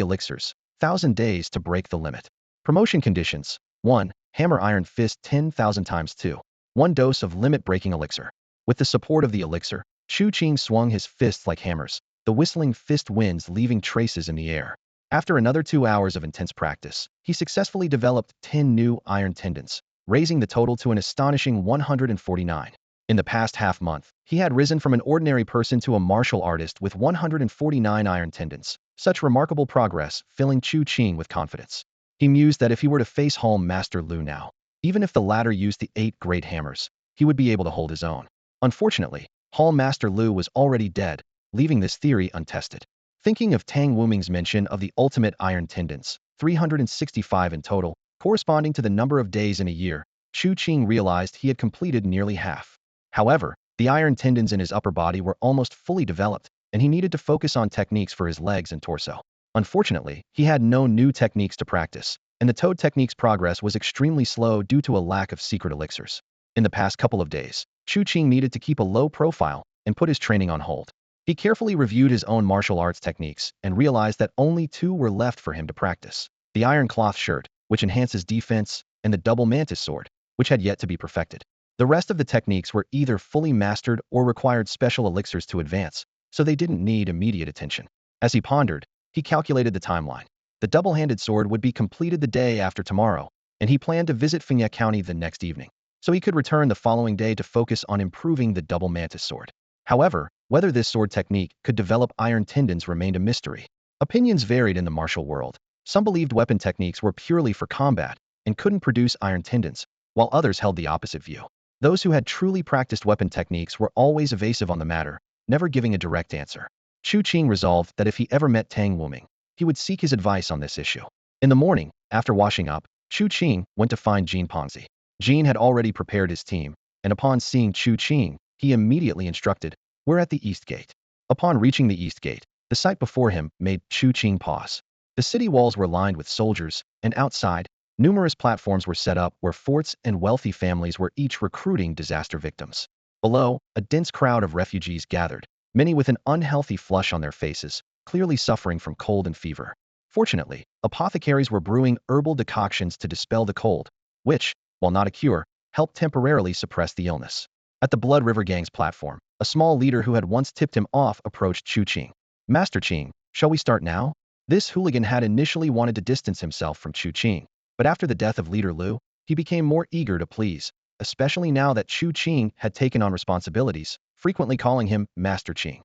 elixirs, 1,000 days to break the limit. Promotion conditions: 1. Hammer iron fist 10,000 times 2. 1 dose of limit-breaking elixir. With the support of the elixir, Chu Qing swung his fists like hammers, the whistling fist winds leaving traces in the air. After another 2 hours of intense practice, he successfully developed 10 new iron tendons, raising the total to an astonishing 149. In the past half-month, he had risen from an ordinary person to a martial artist with 149 iron tendons. Such remarkable progress filling Chu Qing with confidence. He mused that if he were to face Halm Master Lu now, even if the latter used the 8 great hammers, he would be able to hold his own. Unfortunately, Halm Master Lu was already dead, leaving this theory untested. Thinking of Tang Wuming's mention of the ultimate iron tendons, 365 in total, corresponding to the number of days in a year, Chu Qing realized he had completed nearly half. However, the iron tendons in his upper body were almost fully developed, and he needed to focus on techniques for his legs and torso. Unfortunately, he had no new techniques to practice, and the toad technique's progress was extremely slow due to a lack of secret elixirs. In the past couple of days, Chu Qing needed to keep a low profile and put his training on hold. He carefully reviewed his own martial arts techniques and realized that only 2 were left for him to practice: the iron cloth shirt, which enhances defense, and the double mantis sword, which had yet to be perfected. The rest of the techniques were either fully mastered or required special elixirs to advance, so they didn't need immediate attention. As he pondered, he calculated the timeline. The double-handed sword would be completed the day after tomorrow, and he planned to visit Fengye County the next evening, so he could return the following day to focus on improving the double mantis sword. However, whether this sword technique could develop iron tendons remained a mystery. Opinions varied in the martial world. Some believed weapon techniques were purely for combat and couldn't produce iron tendons, while others held the opposite view. Those who had truly practiced weapon techniques were always evasive on the matter, never giving a direct answer. Chu Qing resolved that if he ever met Tang Wuming, he would seek his advice on this issue. In the morning, after washing up, Chu Qing went to find Jean Pongzi. Jean had already prepared his team, and upon seeing Chu Qing, he immediately instructed, "We're at the East Gate." Upon reaching the East Gate, the sight before him made Chu Qing pause. The city walls were lined with soldiers, and outside, numerous platforms were set up where forts and wealthy families were each recruiting disaster victims. Below, a dense crowd of refugees gathered, many with an unhealthy flush on their faces, clearly suffering from cold and fever. Fortunately, apothecaries were brewing herbal decoctions to dispel the cold, which, while not a cure, helped temporarily suppress the illness. At the Blood River Gang's platform, a small leader who had once tipped him off approached Chu Qing. "Master Qing, shall we start now?" This hooligan had initially wanted to distance himself from Chu Qing, but after the death of Leader Lu, he became more eager to please, especially now that Chu Qing had taken on responsibilities, frequently calling him Master Qing.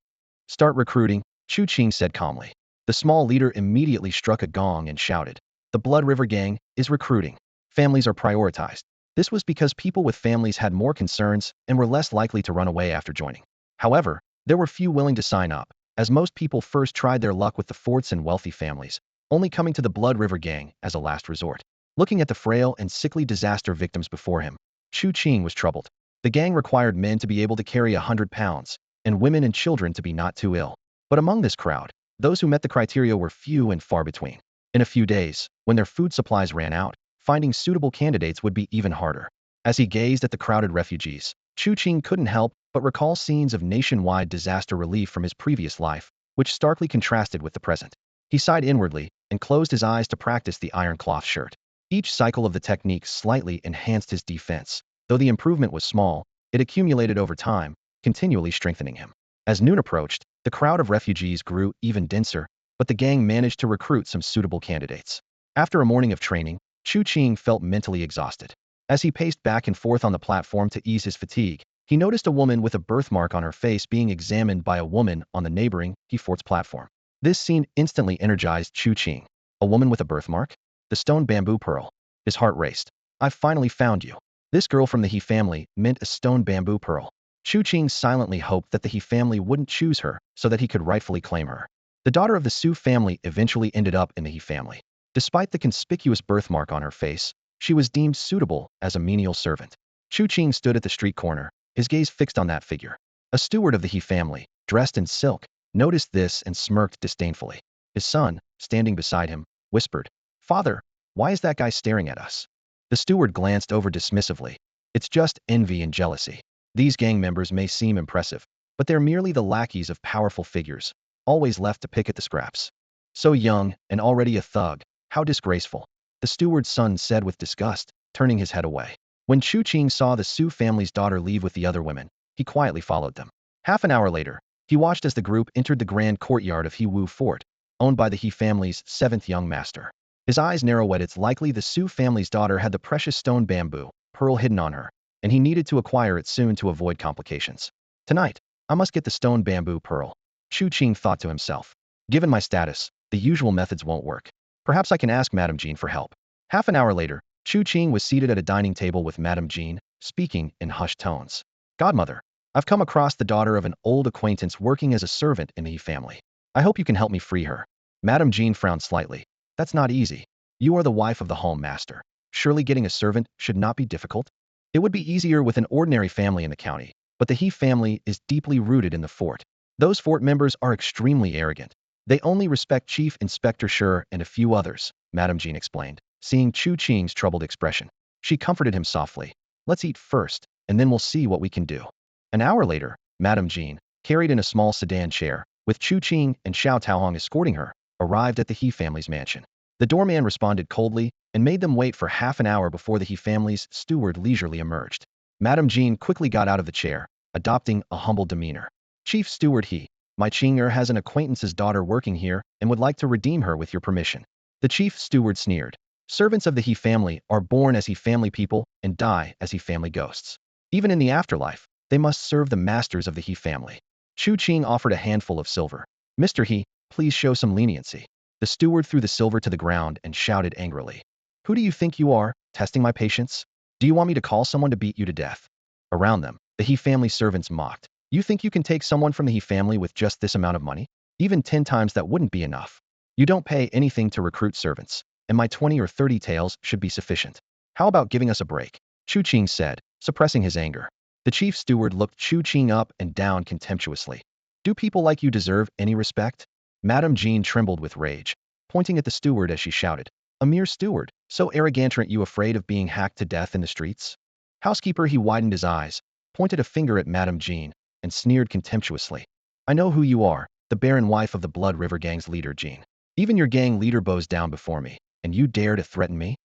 "Start recruiting," Chu Qing said calmly. The small leader immediately struck a gong and shouted, "The Blood River Gang is recruiting. Families are prioritized." This was because people with families had more concerns and were less likely to run away after joining. However, there were few willing to sign up, as most people first tried their luck with the forts and wealthy families, only coming to the Blood River Gang as a last resort. Looking at the frail and sickly disaster victims before him, Chu Qing was troubled. The gang required men to be able to carry 100 pounds, and women and children to be not too ill. But among this crowd, those who met the criteria were few and far between. In a few days, when their food supplies ran out, finding suitable candidates would be even harder. As he gazed at the crowded refugees, Chu Qing couldn't help but recall scenes of nationwide disaster relief from his previous life, which starkly contrasted with the present. He sighed inwardly and closed his eyes to practice the iron cloth shirt. Each cycle of the technique slightly enhanced his defense. Though the improvement was small, it accumulated over time, continually strengthening him. As noon approached, the crowd of refugees grew even denser, but the gang managed to recruit some suitable candidates. After a morning of training, Chu Qing felt mentally exhausted. As he paced back and forth on the platform to ease his fatigue, he noticed a woman with a birthmark on her face being examined by a woman on the neighboring Fort's platform. This scene instantly energized Chu Qing. A woman with a birthmark? The stone bamboo pearl. His heart raced. I've finally found you. This girl from the He family meant a stone bamboo pearl. Chu Qing silently hoped that the He family wouldn't choose her so that he could rightfully claim her. The daughter of the Su family eventually ended up in the He family. Despite the conspicuous birthmark on her face, she was deemed suitable as a menial servant. Chu Qing stood at the street corner, his gaze fixed on that figure. A steward of the He family, dressed in silk, noticed this and smirked disdainfully. His son, standing beside him, whispered, "Father, why is that guy staring at us?" The steward glanced over dismissively. It's just envy and jealousy. These gang members may seem impressive, but they're merely the lackeys of powerful figures, always left to pick at the scraps. So young, and already a thug, how disgraceful, the steward's son said with disgust, turning his head away. When Chu Qing saw the Su family's daughter leave with the other women, he quietly followed them. Half an hour later, he watched as the group entered the grand courtyard of He Wu Fort, owned by the He family's seventh young master. His eyes narrowed. It's likely the Su family's daughter had the precious stone bamboo pearl hidden on her, and he needed to acquire it soon to avoid complications. Tonight, I must get the stone bamboo pearl, Chu Qing thought to himself. Given my status, the usual methods won't work. Perhaps I can ask Madame Jean for help. Half an hour later, Chu Qing was seated at a dining table with Madame Jean, speaking in hushed tones. Godmother, I've come across the daughter of an old acquaintance working as a servant in the He family. I hope you can help me free her. Madame Jean frowned slightly. That's not easy. You are the wife of the home master. Surely getting a servant should not be difficult? It would be easier with an ordinary family in the county, but the He family is deeply rooted in the fort. Those fort members are extremely arrogant. They only respect Chief Inspector Sher and a few others, Madame Jean explained, seeing Chu Qing's troubled expression. She comforted him softly. Let's eat first, and then we'll see what we can do. An hour later, Madame Jean, carried in a small sedan chair, with Chu Qing and Xiao Taohong escorting her, arrived at the He family's mansion. The doorman responded coldly and made them wait for half an hour before the He family's steward leisurely emerged. Madame Jean quickly got out of the chair, adopting a humble demeanor. Chief Steward He, my Qing'er has an acquaintance's daughter working here and would like to redeem her with your permission. The chief steward sneered. Servants of the He family are born as He family people and die as He family ghosts. Even in the afterlife, they must serve the masters of the He family. Chu Qing offered a handful of silver. Mr. He, please show some leniency. The steward threw the silver to the ground and shouted angrily. Who do you think you are, testing my patience? Do you want me to call someone to beat you to death? Around them, the He family servants mocked. You think you can take someone from the He family with just this amount of money? Even 10 times that wouldn't be enough. You don't pay anything to recruit servants, and my 20 or 30 taels should be sufficient. How about giving us a break? Chu Qing said, suppressing his anger. The chief steward looked Chu Qing up and down contemptuously. Do people like you deserve any respect? Madame Jean trembled with rage, pointing at the steward as she shouted. A mere steward, so arrogant, aren't you afraid of being hacked to death in the streets? Housekeeper, he widened his eyes, pointed a finger at Madame Jean, and sneered contemptuously. I know who you are, the barren wife of the Blood River Gang's leader, Jean. Even your gang leader bows down before me, and you dare to threaten me?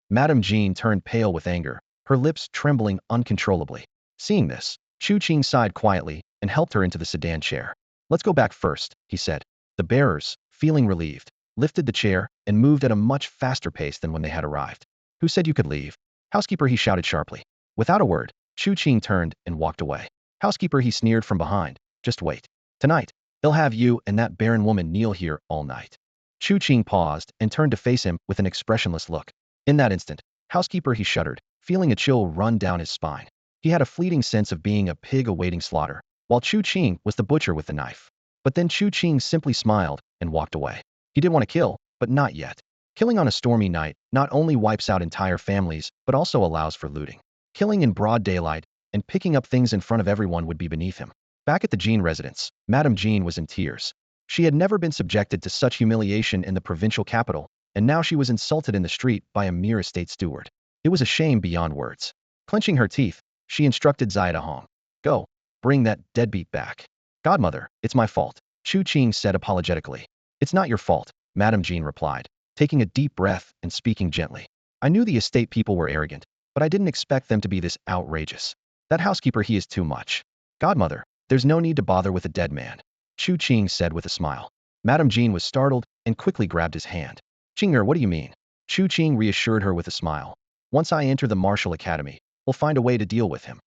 Madame Jean turned pale with anger, her lips trembling uncontrollably. Seeing this, Chu Qing sighed quietly and helped her into the sedan chair. Let's go back first, he said. The bearers, feeling relieved, lifted the chair and moved at a much faster pace than when they had arrived. Who said you could leave? Housekeeper, he shouted sharply. Without a word, Chu Qing turned and walked away. Housekeeper, he sneered from behind. Just wait. Tonight, they'll have you and that barren woman kneel here all night. Chu Qing paused and turned to face him with an expressionless look. In that instant, Housekeeper, he shuddered, feeling a chill run down his spine. He had a fleeting sense of being a pig awaiting slaughter, while Chu Qing was the butcher with the knife. But then Chu Qing simply smiled and walked away. He did want to kill, but not yet. Killing on a stormy night not only wipes out entire families, but also allows for looting. Killing in broad daylight and picking up things in front of everyone would be beneath him. Back at the Jean residence, Madame Jean was in tears. She had never been subjected to such humiliation in the provincial capital, and now she was insulted in the street by a mere estate steward. It was a shame beyond words. Clenching her teeth, she instructed Xiao Hong. Go, bring that deadbeat back. Godmother, it's my fault, Chu Qing said apologetically. It's not your fault, Madame Jean replied, taking a deep breath and speaking gently. I knew the estate people were arrogant, but I didn't expect them to be this outrageous. That housekeeper, he is too much. Godmother, there's no need to bother with a dead man, Chu Qing said with a smile. Madame Jean was startled and quickly grabbed his hand. Qing'er, what do you mean? Chu Qing reassured her with a smile. Once I enter the martial academy, we'll find a way to deal with him.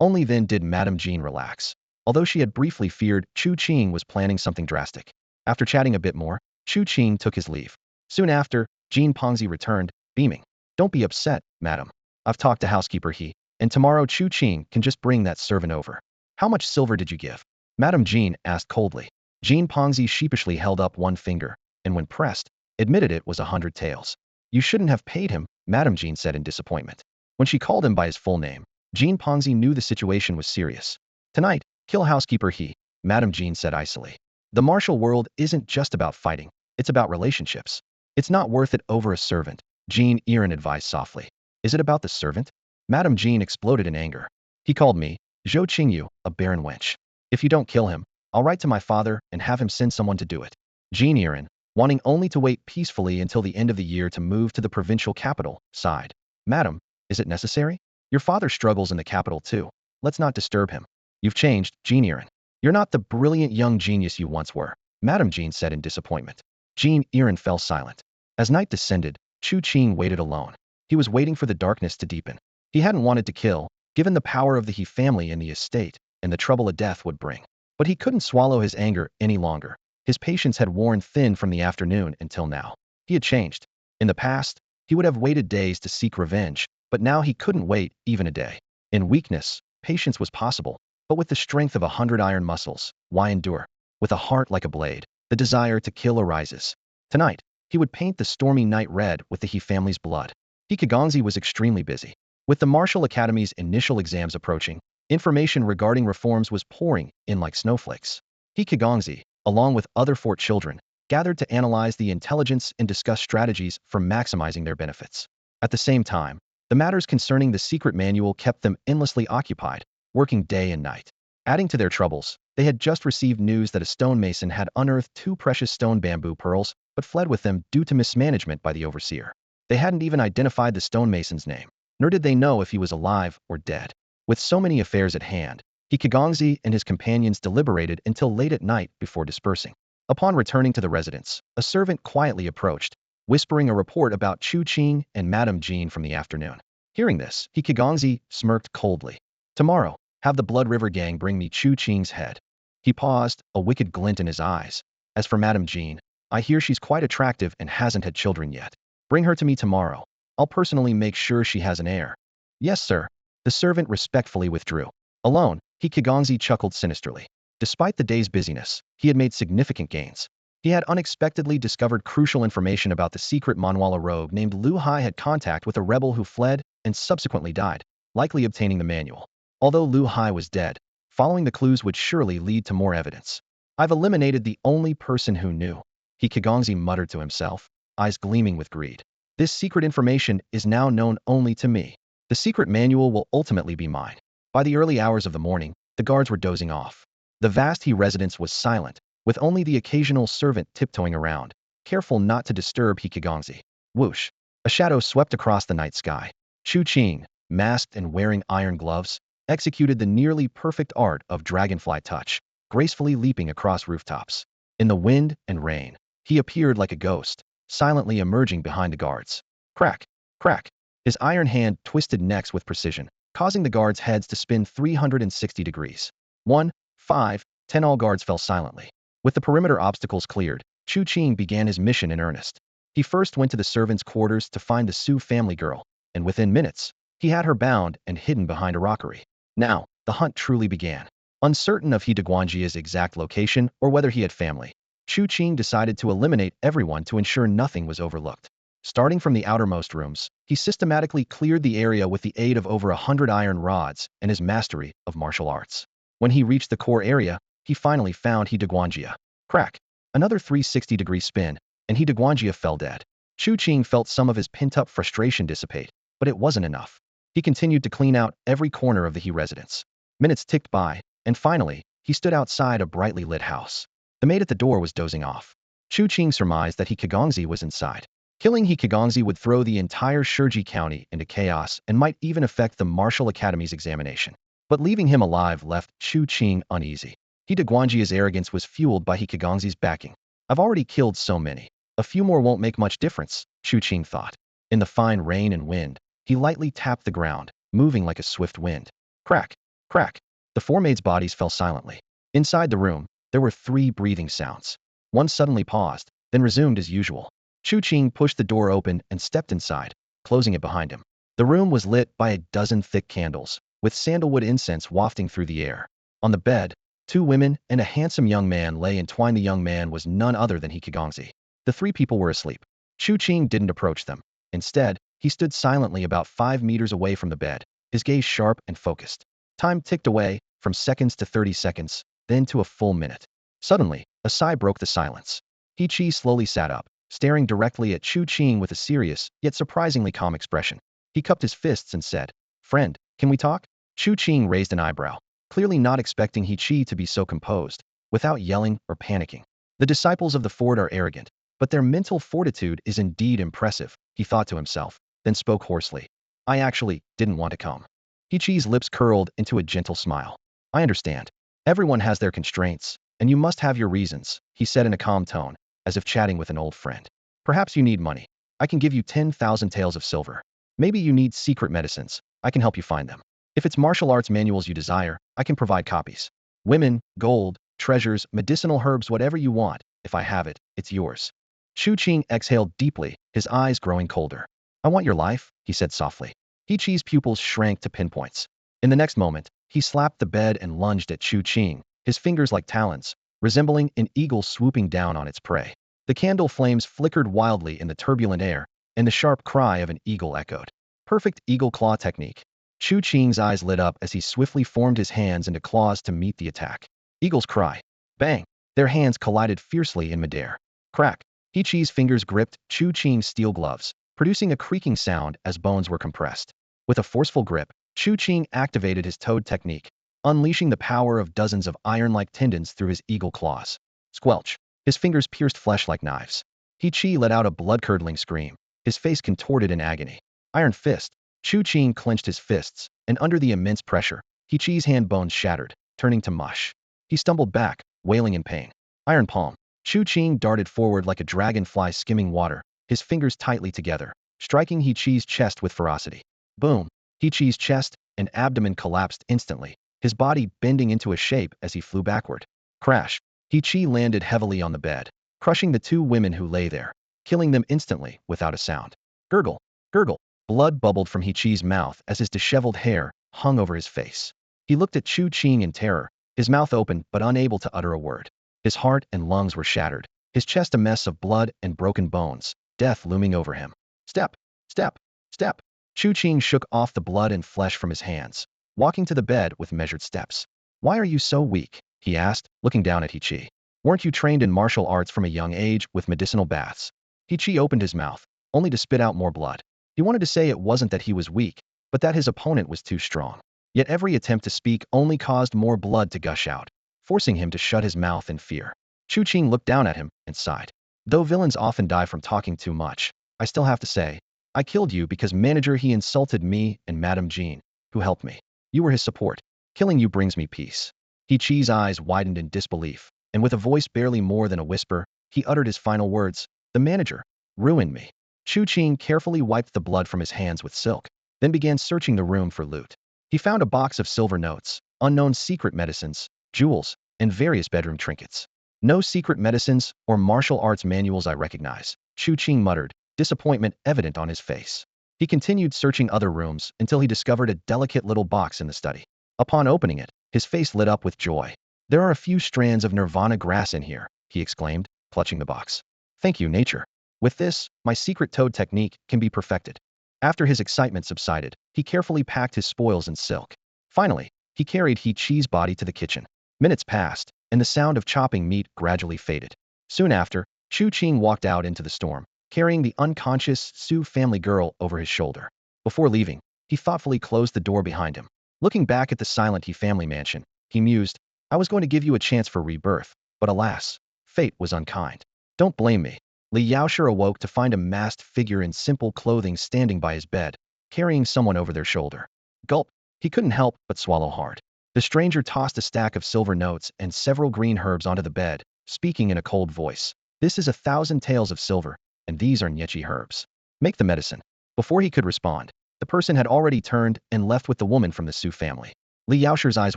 Only then did Madame Jean relax. Although she had briefly feared Chu Qing was planning something drastic. After chatting a bit more, Chu Qing took his leave. Soon after, Jean Pongzi returned, beaming. Don't be upset, madam. I've talked to housekeeper He, and tomorrow Chu Qing can just bring that servant over. How much silver did you give? Madame Jean asked coldly. Jean Pongzi sheepishly held up one finger, and when pressed, admitted it was 100 taels. You shouldn't have paid him, Madame Jean said in disappointment. When she called him by his full name, Jean Pongzi knew the situation was serious. Tonight, kill housekeeper He, Madame Jean said icily. The martial world isn't just about fighting, it's about relationships. It's not worth it over a servant, Jean Erin advised softly. Is it about the servant? Madame Jean exploded in anger. He called me, Zhou Qingyu, a barren wench. If you don't kill him, I'll write to my father and have him send someone to do it. Jean Erin, wanting only to wait peacefully until the end of the year to move to the provincial capital, sighed. Madam, is it necessary? Your father struggles in the capital too. Let's not disturb him. You've changed, Jean Erin. You're not the brilliant young genius you once were, Madame Jean said in disappointment. Jean Erin fell silent. As night descended, Chu Qing waited alone. He was waiting for the darkness to deepen. He hadn't wanted to kill, given the power of the He family in the estate, and the trouble a death would bring. But he couldn't swallow his anger any longer. His patience had worn thin from the afternoon until now. He had changed. In the past, he would have waited days to seek revenge, but now he couldn't wait even a day. In weakness, patience was possible, but with the strength of 100 iron muscles, why endure? With a heart like a blade, the desire to kill arises. Tonight, he would paint the stormy night red with the He family's blood. Hikigongzi was extremely busy. With the Martial Academy's initial exams approaching, information regarding reforms was pouring in like snowflakes. Hikigongzi, along with other fort children, gathered to analyze the intelligence and discuss strategies for maximizing their benefits. At the same time, the matters concerning the secret manual kept them endlessly occupied, working day and night. Adding to their troubles, they had just received news that a stonemason had unearthed 2 precious stone bamboo pearls, but fled with them due to mismanagement by the overseer. They hadn't even identified the stonemason's name, nor did they know if he was alive or dead. With so many affairs at hand, Hikigongzi and his companions deliberated until late at night before dispersing. Upon returning to the residence, a servant quietly approached, whispering a report about Chu Qing and Madame Jean from the afternoon. Hearing this, Hikigongzi smirked coldly. Tomorrow, have the Blood River gang bring me Chu Qing's head. He paused, a wicked glint in his eyes. As for Madame Jean, I hear she's quite attractive and hasn't had children yet. Bring her to me tomorrow. I'll personally make sure she has an heir. Yes, sir. The servant respectfully withdrew. Alone, Hikigongzi chuckled sinisterly. Despite the day's busyness, he had made significant gains. He had unexpectedly discovered crucial information about the secret Manwala rogue named Lu Hai had contact with a rebel who fled and subsequently died, likely obtaining the manual. Although Lu Hai was dead, following the clues would surely lead to more evidence. I've eliminated the only person who knew, Hikigongzi muttered to himself, eyes gleaming with greed. This secret information is now known only to me. The secret manual will ultimately be mine. By the early hours of the morning, the guards were dozing off. The vast He residence was silent, with only the occasional servant tiptoeing around, careful not to disturb Hikigongzi. Whoosh! A shadow swept across the night sky. Chu Qing, masked and wearing iron gloves, executed the nearly perfect art of dragonfly touch, gracefully leaping across rooftops. In the wind and rain, he appeared like a ghost, silently emerging behind the guards. Crack! Crack! His iron hand twisted necks with precision, causing the guards' heads to spin 360 degrees. 1, 5, 10 all guards fell silently. With the perimeter obstacles cleared, Chu Qing began his mission in earnest. He first went to the servants' quarters to find the Su family girl, and within minutes, he had her bound and hidden behind a rockery. Now, the hunt truly began. Uncertain of Hidiguanjia's exact location or whether he had family, Chu Qing decided to eliminate everyone to ensure nothing was overlooked. Starting from the outermost rooms, he systematically cleared the area with the aid of over 100 iron rods and his mastery of martial arts. When he reached the core area, he finally found Hidiguanjia. Crack! Another 360-degree spin, and Hidiguanjia fell dead. Chu Qing felt some of his pent-up frustration dissipate, but it wasn't enough. He continued to clean out every corner of the He residence. Minutes ticked by, and finally, he stood outside a brightly lit house. The maid at the door was dozing off. Chu Qing surmised that Hikigongzi was inside. Killing Hikigongzi would throw the entire Shurji County into chaos and might even affect the Martial Academy's examination. But leaving him alive left Chu Qing uneasy. Hidiguanjia's arrogance was fueled by Hikigongzi's backing. I've already killed so many. A few more won't make much difference, Chu Qing thought. In the fine rain and wind, he lightly tapped the ground, moving like a swift wind. Crack, crack. The four maids' bodies fell silently. Inside the room, there were 3 breathing sounds. One suddenly paused, then resumed as usual. Chu Qing pushed the door open and stepped inside, closing it behind him. The room was lit by a dozen thick candles, with sandalwood incense wafting through the air. On the bed, 2 women and a handsome young man lay entwined. The young man was none other than Hikigongzi. The 3 people were asleep. Chu Qing didn't approach them. Instead, he stood silently about 5 meters away from the bed, his gaze sharp and focused. Time ticked away, from seconds to 30 seconds, then to a full minute. Suddenly, a sigh broke the silence. He slowly sat up, staring directly at Chu Qing with a serious, yet surprisingly calm expression. He cupped his fists and said, "Friend, can we talk?" Chu Qing raised an eyebrow, clearly not expecting He to be so composed, without yelling or panicking. The disciples of the Ford are arrogant, but their mental fortitude is indeed impressive, he thought to himself, then spoke hoarsely. "I actually didn't want to come." He lips curled into a gentle smile. "I understand. Everyone has their constraints, and you must have your reasons," he said in a calm tone, as if chatting with an old friend. "Perhaps you need money. I can give you 10,000 taels of silver. Maybe you need secret medicines. I can help you find them. If it's martial arts manuals you desire, I can provide copies. Women, gold, treasures, medicinal herbs, whatever you want. If I have it, it's yours." Chu Qing exhaled deeply, his eyes growing colder. "I want your life," he said softly. He pupils shrank to pinpoints. In the next moment, he slapped the bed and lunged at Chu Qing, his fingers like talons, resembling an eagle swooping down on its prey. The candle flames flickered wildly in the turbulent air, and the sharp cry of an eagle echoed. Perfect eagle claw technique. Chu Qing's eyes lit up as he swiftly formed his hands into claws to meet the attack. Eagle's cry. Bang! Their hands collided fiercely in midair. Crack! He fingers gripped Chu Qing's steel gloves, producing a creaking sound as bones were compressed. With a forceful grip, Chu Qing activated his toad technique, unleashing the power of dozens of iron-like tendons through his eagle claws. Squelch! His fingers pierced flesh like knives. He let out a blood-curdling scream, his face contorted in agony. Iron fist! Chu Qing clenched his fists, and under the immense pressure, He hand bones shattered, turning to mush. He stumbled back, wailing in pain. Iron palm! Chu Qing darted forward like a dragonfly skimming water, his fingers tightly together, striking He's chest with ferocity. Boom! He's chest and abdomen collapsed instantly, his body bending into a shape as he flew backward. Crash! He landed heavily on the bed, crushing the 2 women who lay there, killing them instantly without a sound. Gurgle! Gurgle! Blood bubbled from He's mouth as his disheveled hair hung over his face. He looked at Chu Qing in terror, his mouth open but unable to utter a word. His heart and lungs were shattered, his chest a mess of blood and broken bones, death looming over him. Step! Step! Step! Chu Qing shook off the blood and flesh from his hands, walking to the bed with measured steps. "Why are you so weak?" he asked, looking down at He. "Weren't you trained in martial arts from a young age with medicinal baths?" He opened his mouth, only to spit out more blood. He wanted to say it wasn't that he was weak, but that his opponent was too strong. Yet every attempt to speak only caused more blood to gush out, forcing him to shut his mouth in fear. Chu Qing looked down at him and sighed. "Though villains often die from talking too much, I still have to say, I killed you because manager he insulted me and Madame Jean, who helped me. You were his support. Killing you brings me peace." He's eyes widened in disbelief, and with a voice barely more than a whisper, he uttered his final words. "The manager ruined me." Chu Qing carefully wiped the blood from his hands with silk, then began searching the room for loot. He found a box of silver notes, unknown secret medicines, jewels, and various bedroom trinkets. "No secret medicines or martial arts manuals I recognize," Chu Qing muttered, disappointment evident on his face. He continued searching other rooms until he discovered a delicate little box in the study. Upon opening it, his face lit up with joy. "There are a few strands of nirvana grass in here," he exclaimed, clutching the box. "Thank you, nature. With this, my secret toad technique can be perfected." After his excitement subsided, he carefully packed his spoils in silk. Finally, he carried He's body to the kitchen. Minutes passed, and the sound of chopping meat gradually faded. Soon after, Chu Qing walked out into the storm, carrying the unconscious Su family girl over his shoulder. Before leaving, he thoughtfully closed the door behind him. Looking back at the silent He family mansion, he mused, "I was going to give you a chance for rebirth, but alas, fate was unkind. Don't blame me." Li Yaoshi awoke to find a masked figure in simple clothing standing by his bed, carrying someone over their shoulder. Gulp! He couldn't help but swallow hard. The stranger tossed a stack of silver notes and several green herbs onto the bed, speaking in a cold voice. This is 1,000 taels of silver, and these are Niechi herbs. Make the medicine. Before he could respond, the person had already turned and left with the woman from the Su family. Li Yaosher's eyes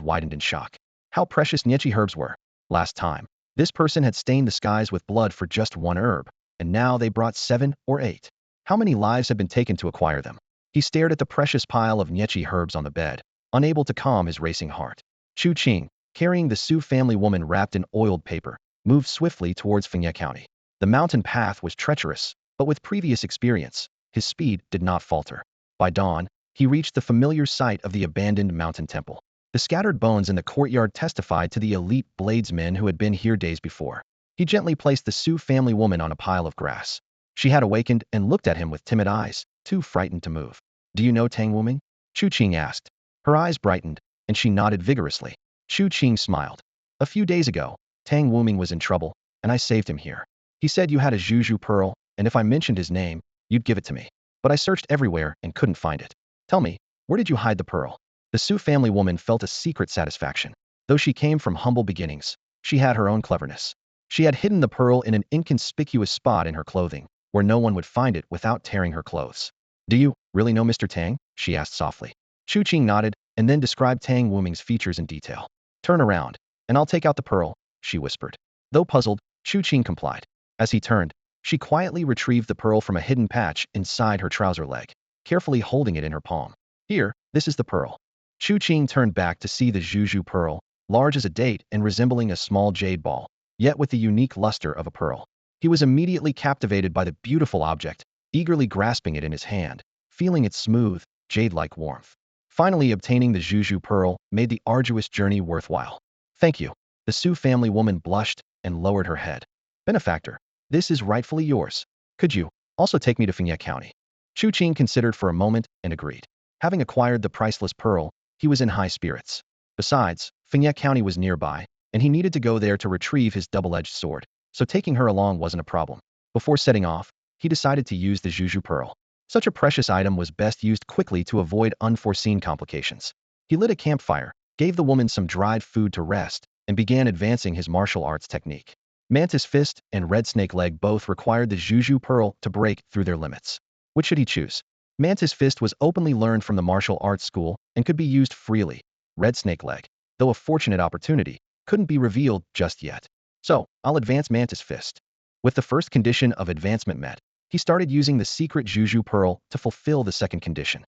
widened in shock. How precious Niechi herbs were. Last time, this person had stained the skies with blood for just one herb, and now they brought 7 or 8. How many lives had been taken to acquire them? He stared at the precious pile of Niechi herbs on the bed, unable to calm his racing heart. Chu Qing, carrying the Su family woman wrapped in oiled paper, moved swiftly towards Fengye County. The mountain path was treacherous, but with previous experience, his speed did not falter. By dawn, he reached the familiar site of the abandoned mountain temple. The scattered bones in the courtyard testified to the elite bladesmen who had been here days before. He gently placed the Su family woman on a pile of grass. She had awakened and looked at him with timid eyes, too frightened to move. Do you know Tang Wuming? Chu Qing asked. Her eyes brightened, and she nodded vigorously. Chu Qing smiled. A few days ago, Tang Wuming was in trouble, and I saved him here. He said you had a Zhuju pearl, and if I mentioned his name, you'd give it to me. But I searched everywhere and couldn't find it. Tell me, where did you hide the pearl? The Su family woman felt a secret satisfaction. Though she came from humble beginnings, she had her own cleverness. She had hidden the pearl in an inconspicuous spot in her clothing, where no one would find it without tearing her clothes. Do you really know Mr. Tang? She asked softly. Chu Qing nodded, and then described Tang Wuming's features in detail. Turn around, and I'll take out the pearl, she whispered. Though puzzled, Chu Qing complied. As he turned, she quietly retrieved the pearl from a hidden patch inside her trouser leg, carefully holding it in her palm. Here, this is the pearl. Chu Qing turned back to see the Zhuju pearl, large as a date and resembling a small jade ball, yet with the unique luster of a pearl. He was immediately captivated by the beautiful object, eagerly grasping it in his hand, feeling its smooth, jade-like warmth. Finally obtaining the Zhuju pearl made the arduous journey worthwhile. Thank you. The Su family woman blushed and lowered her head. Benefactor, this is rightfully yours. Could you also take me to Fengye County? Chu Qing considered for a moment and agreed. Having acquired the priceless pearl, he was in high spirits. Besides, Fengye County was nearby, and he needed to go there to retrieve his double-edged sword, so taking her along wasn't a problem. Before setting off, he decided to use the Zhuju pearl. Such a precious item was best used quickly to avoid unforeseen complications. He lit a campfire, gave the woman some dried food to rest, and began advancing his martial arts technique. Mantis Fist and Red Snake Leg both required the Zhuju pearl to break through their limits. Which should he choose? Mantis Fist was openly learned from the martial arts school and could be used freely. Red Snake Leg, though a fortunate opportunity, couldn't be revealed just yet. So, I'll advance Mantis Fist. With the first condition of advancement met, he started using the secret Zhuju pearl to fulfill the second condition.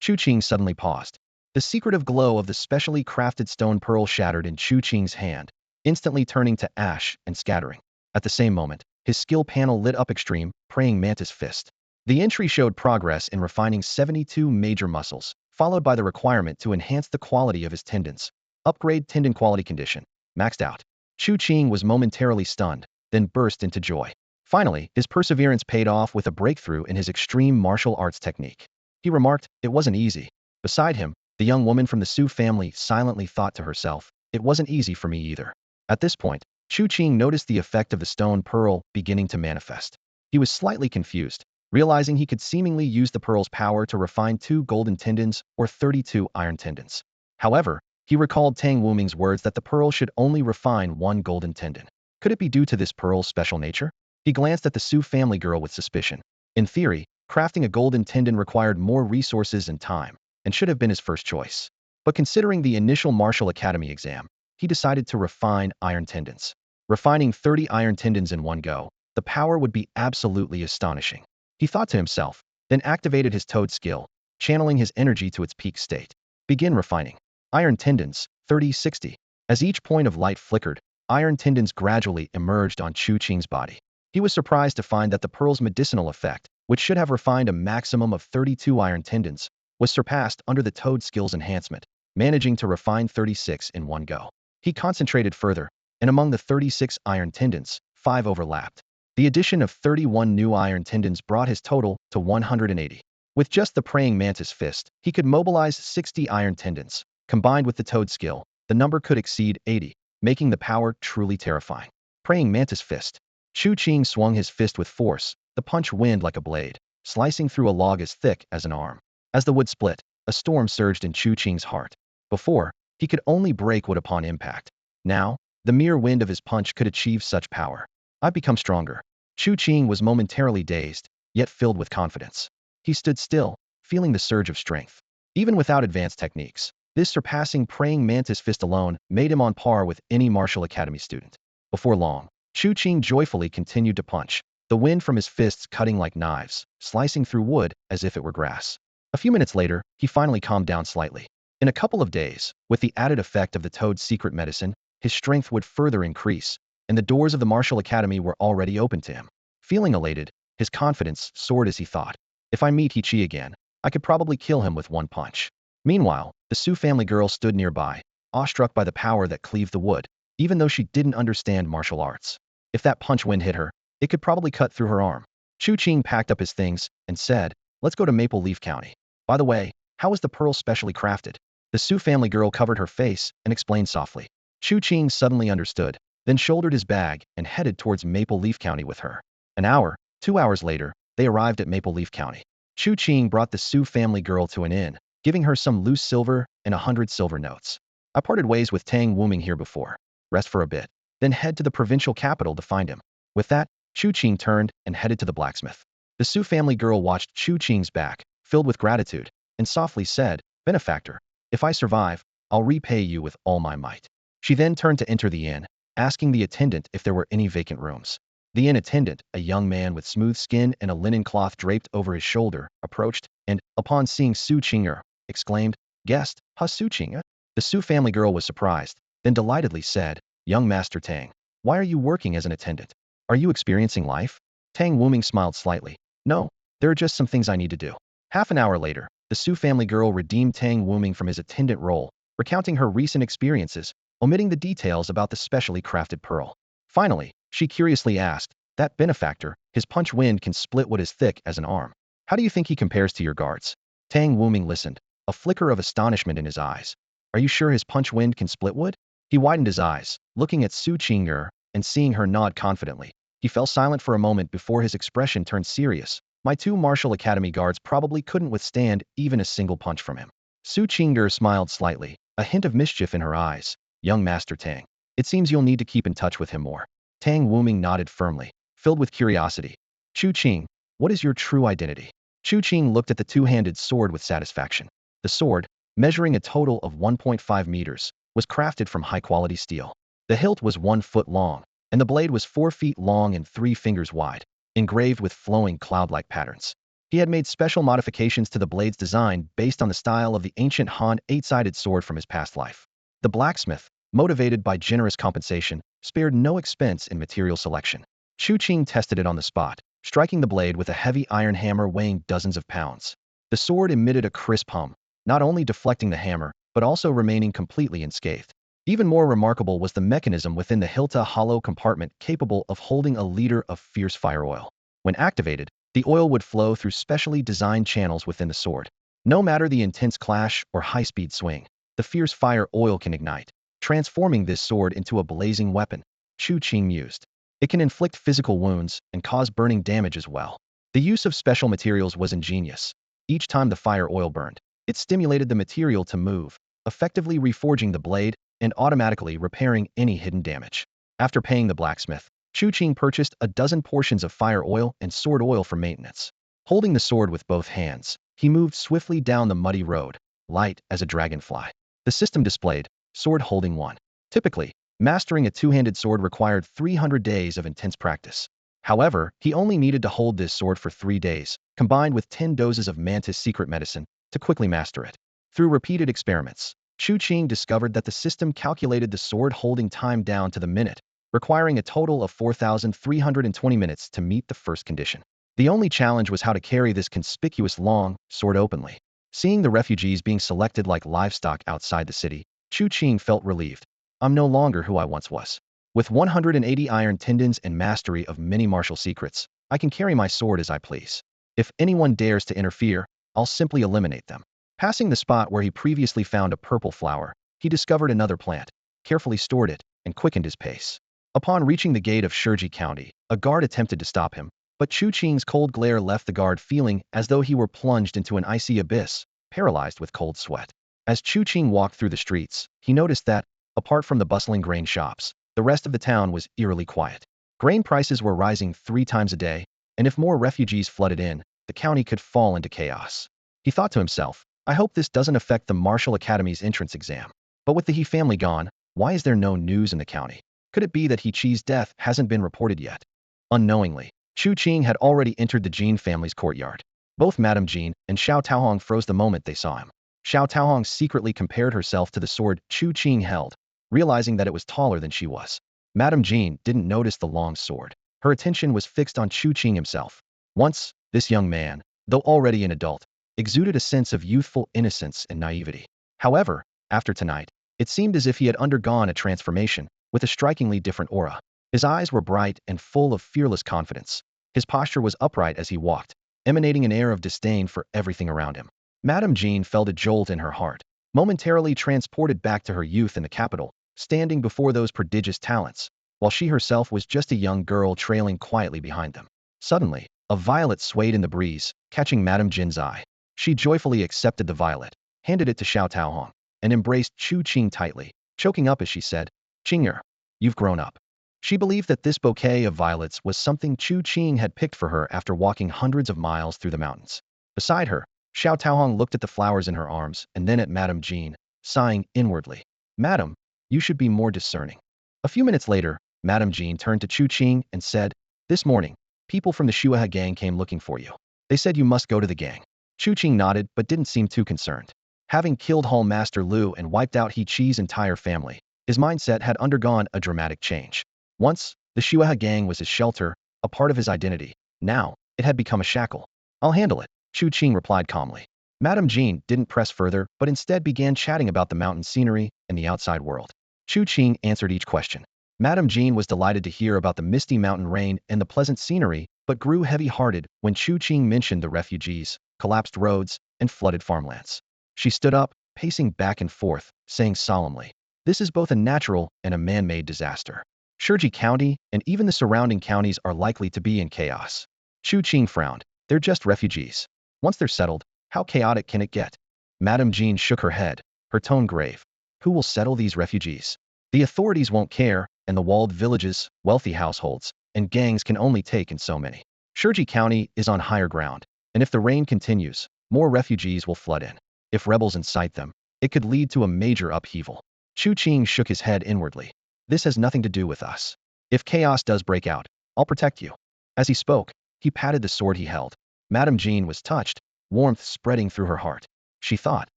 Chu Qing suddenly paused. The secretive glow of the specially crafted stone pearl shattered in Chu Qing's hand, instantly turning to ash and scattering. At the same moment, his skill panel lit up extreme, praying Mantis Fist. The entry showed progress in refining 72 major muscles, followed by the requirement to enhance the quality of his tendons. Upgrade tendon quality condition. Maxed out. Chu Qing was momentarily stunned, then burst into joy. Finally, his perseverance paid off with a breakthrough in his extreme martial arts technique. He remarked, it wasn't easy. Beside him, the young woman from the Su family silently thought to herself, it wasn't easy for me either. At this point, Chu Qing noticed the effect of the stone pearl beginning to manifest. He was slightly confused, realizing he could seemingly use the pearl's power to refine 2 golden tendons or 32 iron tendons. However, he recalled Tang Wuming's words that the pearl should only refine 1 golden tendon. Could it be due to this pearl's special nature? He glanced at the Su family girl with suspicion. In theory, crafting a golden tendon required more resources and time, and should have been his first choice. But considering the initial martial academy exam, he decided to refine iron tendons. Refining 30 iron tendons in one go, the power would be absolutely astonishing. He thought to himself, then activated his toad skill, channeling his energy to its peak state. Begin refining. Iron tendons, 30-60. As each point of light flickered, iron tendons gradually emerged on Chu Qing's body. He was surprised to find that the pearl's medicinal effect, which should have refined a maximum of 32 iron tendons, was surpassed under the toad skill's enhancement, managing to refine 36 in one go. He concentrated further, and among the 36 iron tendons, 5 overlapped. The addition of 31 new iron tendons brought his total to 180. With just the praying mantis fist, he could mobilize 60 iron tendons. Combined with the toad skill, the number could exceed 80, making the power truly terrifying. Praying mantis fist. Chu Qing swung his fist with force, the punch wind like a blade, slicing through a log as thick as an arm. As the wood split, a storm surged in Chu Qing's heart. Before, he could only break wood upon impact. Now, the mere wind of his punch could achieve such power. I've become stronger. Chu Qing was momentarily dazed, yet filled with confidence. He stood still, feeling the surge of strength. Even without advanced techniques, this surpassing praying mantis fist alone made him on par with any martial academy student. Before long, Chu Qing joyfully continued to punch, the wind from his fists cutting like knives, slicing through wood as if it were grass. A few minutes later, he finally calmed down slightly. In a couple of days, with the added effect of the toad's secret medicine, his strength would further increase, and the doors of the martial academy were already open to him. Feeling elated, his confidence soared as he thought, if I meet He again, I could probably kill him with one punch. Meanwhile, the Su family girl stood nearby, awestruck by the power that cleaved the wood, even though she didn't understand martial arts. If that punch wind hit her, it could probably cut through her arm. Chu Qing packed up his things and said, let's go to Maple Leaf County. By the way, how is the pearl specially crafted? The Su family girl covered her face and explained softly. Chu Qing suddenly understood, then shouldered his bag and headed towards Maple Leaf County with her. An hour, 2 hours later, they arrived at Maple Leaf County. Chu Qing brought the Su family girl to an inn, giving her some loose silver and 100 silver notes. I parted ways with Tang Wuming here before. Rest for a bit, then head to the provincial capital to find him. With that, Chu Qing turned and headed to the blacksmith. The Su family girl watched Chu Qing's back, filled with gratitude, and softly said, benefactor, if I survive, I'll repay you with all my might. She then turned to enter the inn, asking the attendant if there were any vacant rooms. The inn attendant, a young man with smooth skin and a linen cloth draped over his shoulder, approached, and, upon seeing Su Qing'er, exclaimed, guest, Su Qing'er? The Su family girl was surprised, then delightedly said, young Master Tang, why are you working as an attendant? Are you experiencing life? Tang Wuming smiled slightly. No, there are just some things I need to do. Half an hour later, the Su family girl redeemed Tang Wuming from his attendant role, recounting her recent experiences, omitting the details about the specially crafted pearl. Finally, she curiously asked, that benefactor, his punch wind can split wood as thick as an arm. How do you think he compares to your guards? Tang Wuming listened, a flicker of astonishment in his eyes. Are you sure his punch wind can split wood? He widened his eyes, looking at Su Qing'er, and seeing her nod confidently. He fell silent for a moment before his expression turned serious. My 2 martial academy guards probably couldn't withstand even a single punch from him. Su Qing'er smiled slightly, a hint of mischief in her eyes. Young Master Tang, it seems you'll need to keep in touch with him more. Tang Wuming nodded firmly, filled with curiosity. Chu Qing, what is your true identity? Chu Qing looked at the two-handed sword with satisfaction. The sword, measuring a total of 1.5 meters, was crafted from high-quality steel. The hilt was 1 foot long, and the blade was 4 feet long and 3 fingers wide, engraved with flowing cloud-like patterns. He had made special modifications to the blade's design based on the style of the ancient Han 8-sided sword from his past life. The blacksmith, motivated by generous compensation, spared no expense in material selection. Chu Qing tested it on the spot, striking the blade with a heavy iron hammer weighing dozens of pounds. The sword emitted a crisp hum, not only deflecting the hammer, but also remaining completely unscathed. Even more remarkable was the mechanism within the hilta hollow compartment capable of holding a liter of fierce fire oil. When activated, the oil would flow through specially designed channels within the sword. No matter the intense clash or high-speed swing, the fierce fire oil can ignite, transforming this sword into a blazing weapon. Chu Qing mused. It can inflict physical wounds and cause burning damage as well. The use of special materials was ingenious. Each time the fire oil burned, it stimulated the material to move, effectively reforging the blade and automatically repairing any hidden damage. After paying the blacksmith, Chu Qing purchased a dozen portions of fire oil and sword oil for maintenance. Holding the sword with both hands, he moved swiftly down the muddy road, light as a dragonfly. The system displayed, sword holding 1. Typically, mastering a two-handed sword required 300 days of intense practice. However, he only needed to hold this sword for 3 days, combined with 10 doses of Mantis secret medicine, to quickly master it. Through repeated experiments, Chu Qing discovered that the system calculated the sword holding time down to the minute, requiring a total of 4,320 minutes to meet the first condition. The only challenge was how to carry this conspicuous long sword openly. Seeing the refugees being selected like livestock outside the city, Chu Qing felt relieved. I'm no longer who I once was. With 180 iron tendons and mastery of many martial secrets, I can carry my sword as I please. If anyone dares to interfere, I'll simply eliminate them. Passing the spot where he previously found a purple flower, he discovered another plant, carefully stored it, and quickened his pace. Upon reaching the gate of Shurji County, a guard attempted to stop him, but Chu Qing's cold glare left the guard feeling as though he were plunged into an icy abyss, paralyzed with cold sweat. As Chu Qing walked through the streets, he noticed that, apart from the bustling grain shops, the rest of the town was eerily quiet. Grain prices were rising 3 times a day, and if more refugees flooded in, the county could fall into chaos. He thought to himself, I hope this doesn't affect the Martial Academy's entrance exam. But with the He family gone, why is there no news in the county? Could it be that He Chi's death hasn't been reported yet? Unknowingly, Chu Qing had already entered the Jin family's courtyard. Both Madame Jin and Xiao Taohong froze the moment they saw him. Xiao Taohong secretly compared herself to the sword Chu Qing held, realizing that it was taller than she was. Madame Jean didn't notice the long sword. Her attention was fixed on Chu Qing himself. Once, this young man, though already an adult, exuded a sense of youthful innocence and naivety. However, after tonight, it seemed as if he had undergone a transformation, with a strikingly different aura. His eyes were bright and full of fearless confidence. His posture was upright as he walked, emanating an air of disdain for everything around him. Madame Jean felt a jolt in her heart, momentarily transported back to her youth in the capital, standing before those prodigious talents, while she herself was just a young girl trailing quietly behind them. Suddenly, a violet swayed in the breeze, catching Madame Jin's eye. She joyfully accepted the violet, handed it to Xiao Taohong, and embraced Chu Qing tightly, choking up as she said, Qing'er, you've grown up. She believed that this bouquet of violets was something Chu Qing had picked for her after walking hundreds of miles through the mountains. Beside her, Xiao Taohong looked at the flowers in her arms and then at Madame Jean, sighing inwardly. Madam, you should be more discerning. A few minutes later, Madame Jean turned to Chu Qing and said, This morning, people from the Shuahe gang came looking for you. They said you must go to the gang. Chu Qing nodded but didn't seem too concerned. Having killed Hall Master Lu and wiped out He Chi's entire family, his mindset had undergone a dramatic change. Once, the Shuahe gang was his shelter, a part of his identity. Now, it had become a shackle. I'll handle it, Chu Qing replied calmly. Madame Jean didn't press further but instead began chatting about the mountain scenery and the outside world. Chu Qing answered each question. Madame Jean was delighted to hear about the misty mountain rain and the pleasant scenery, but grew heavy-hearted when Chu Qing mentioned the refugees, collapsed roads, and flooded farmlands. She stood up, pacing back and forth, saying solemnly, This is both a natural and a man-made disaster. Shurji County and even the surrounding counties are likely to be in chaos. Chu Qing frowned. They're just refugees. Once they're settled, how chaotic can it get? Madame Jean shook her head, her tone grave. Who will settle these refugees? The authorities won't care, and the walled villages, wealthy households, and gangs can only take in so many. Shurji County is on higher ground, and if the rain continues, more refugees will flood in. If rebels incite them, it could lead to a major upheaval. Chu Qing shook his head inwardly. This has nothing to do with us. If chaos does break out, I'll protect you. As he spoke, he patted the sword he held. Madame Jean was touched, warmth spreading through her heart. She thought,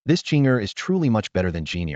this Qing'er is truly much better than Jin.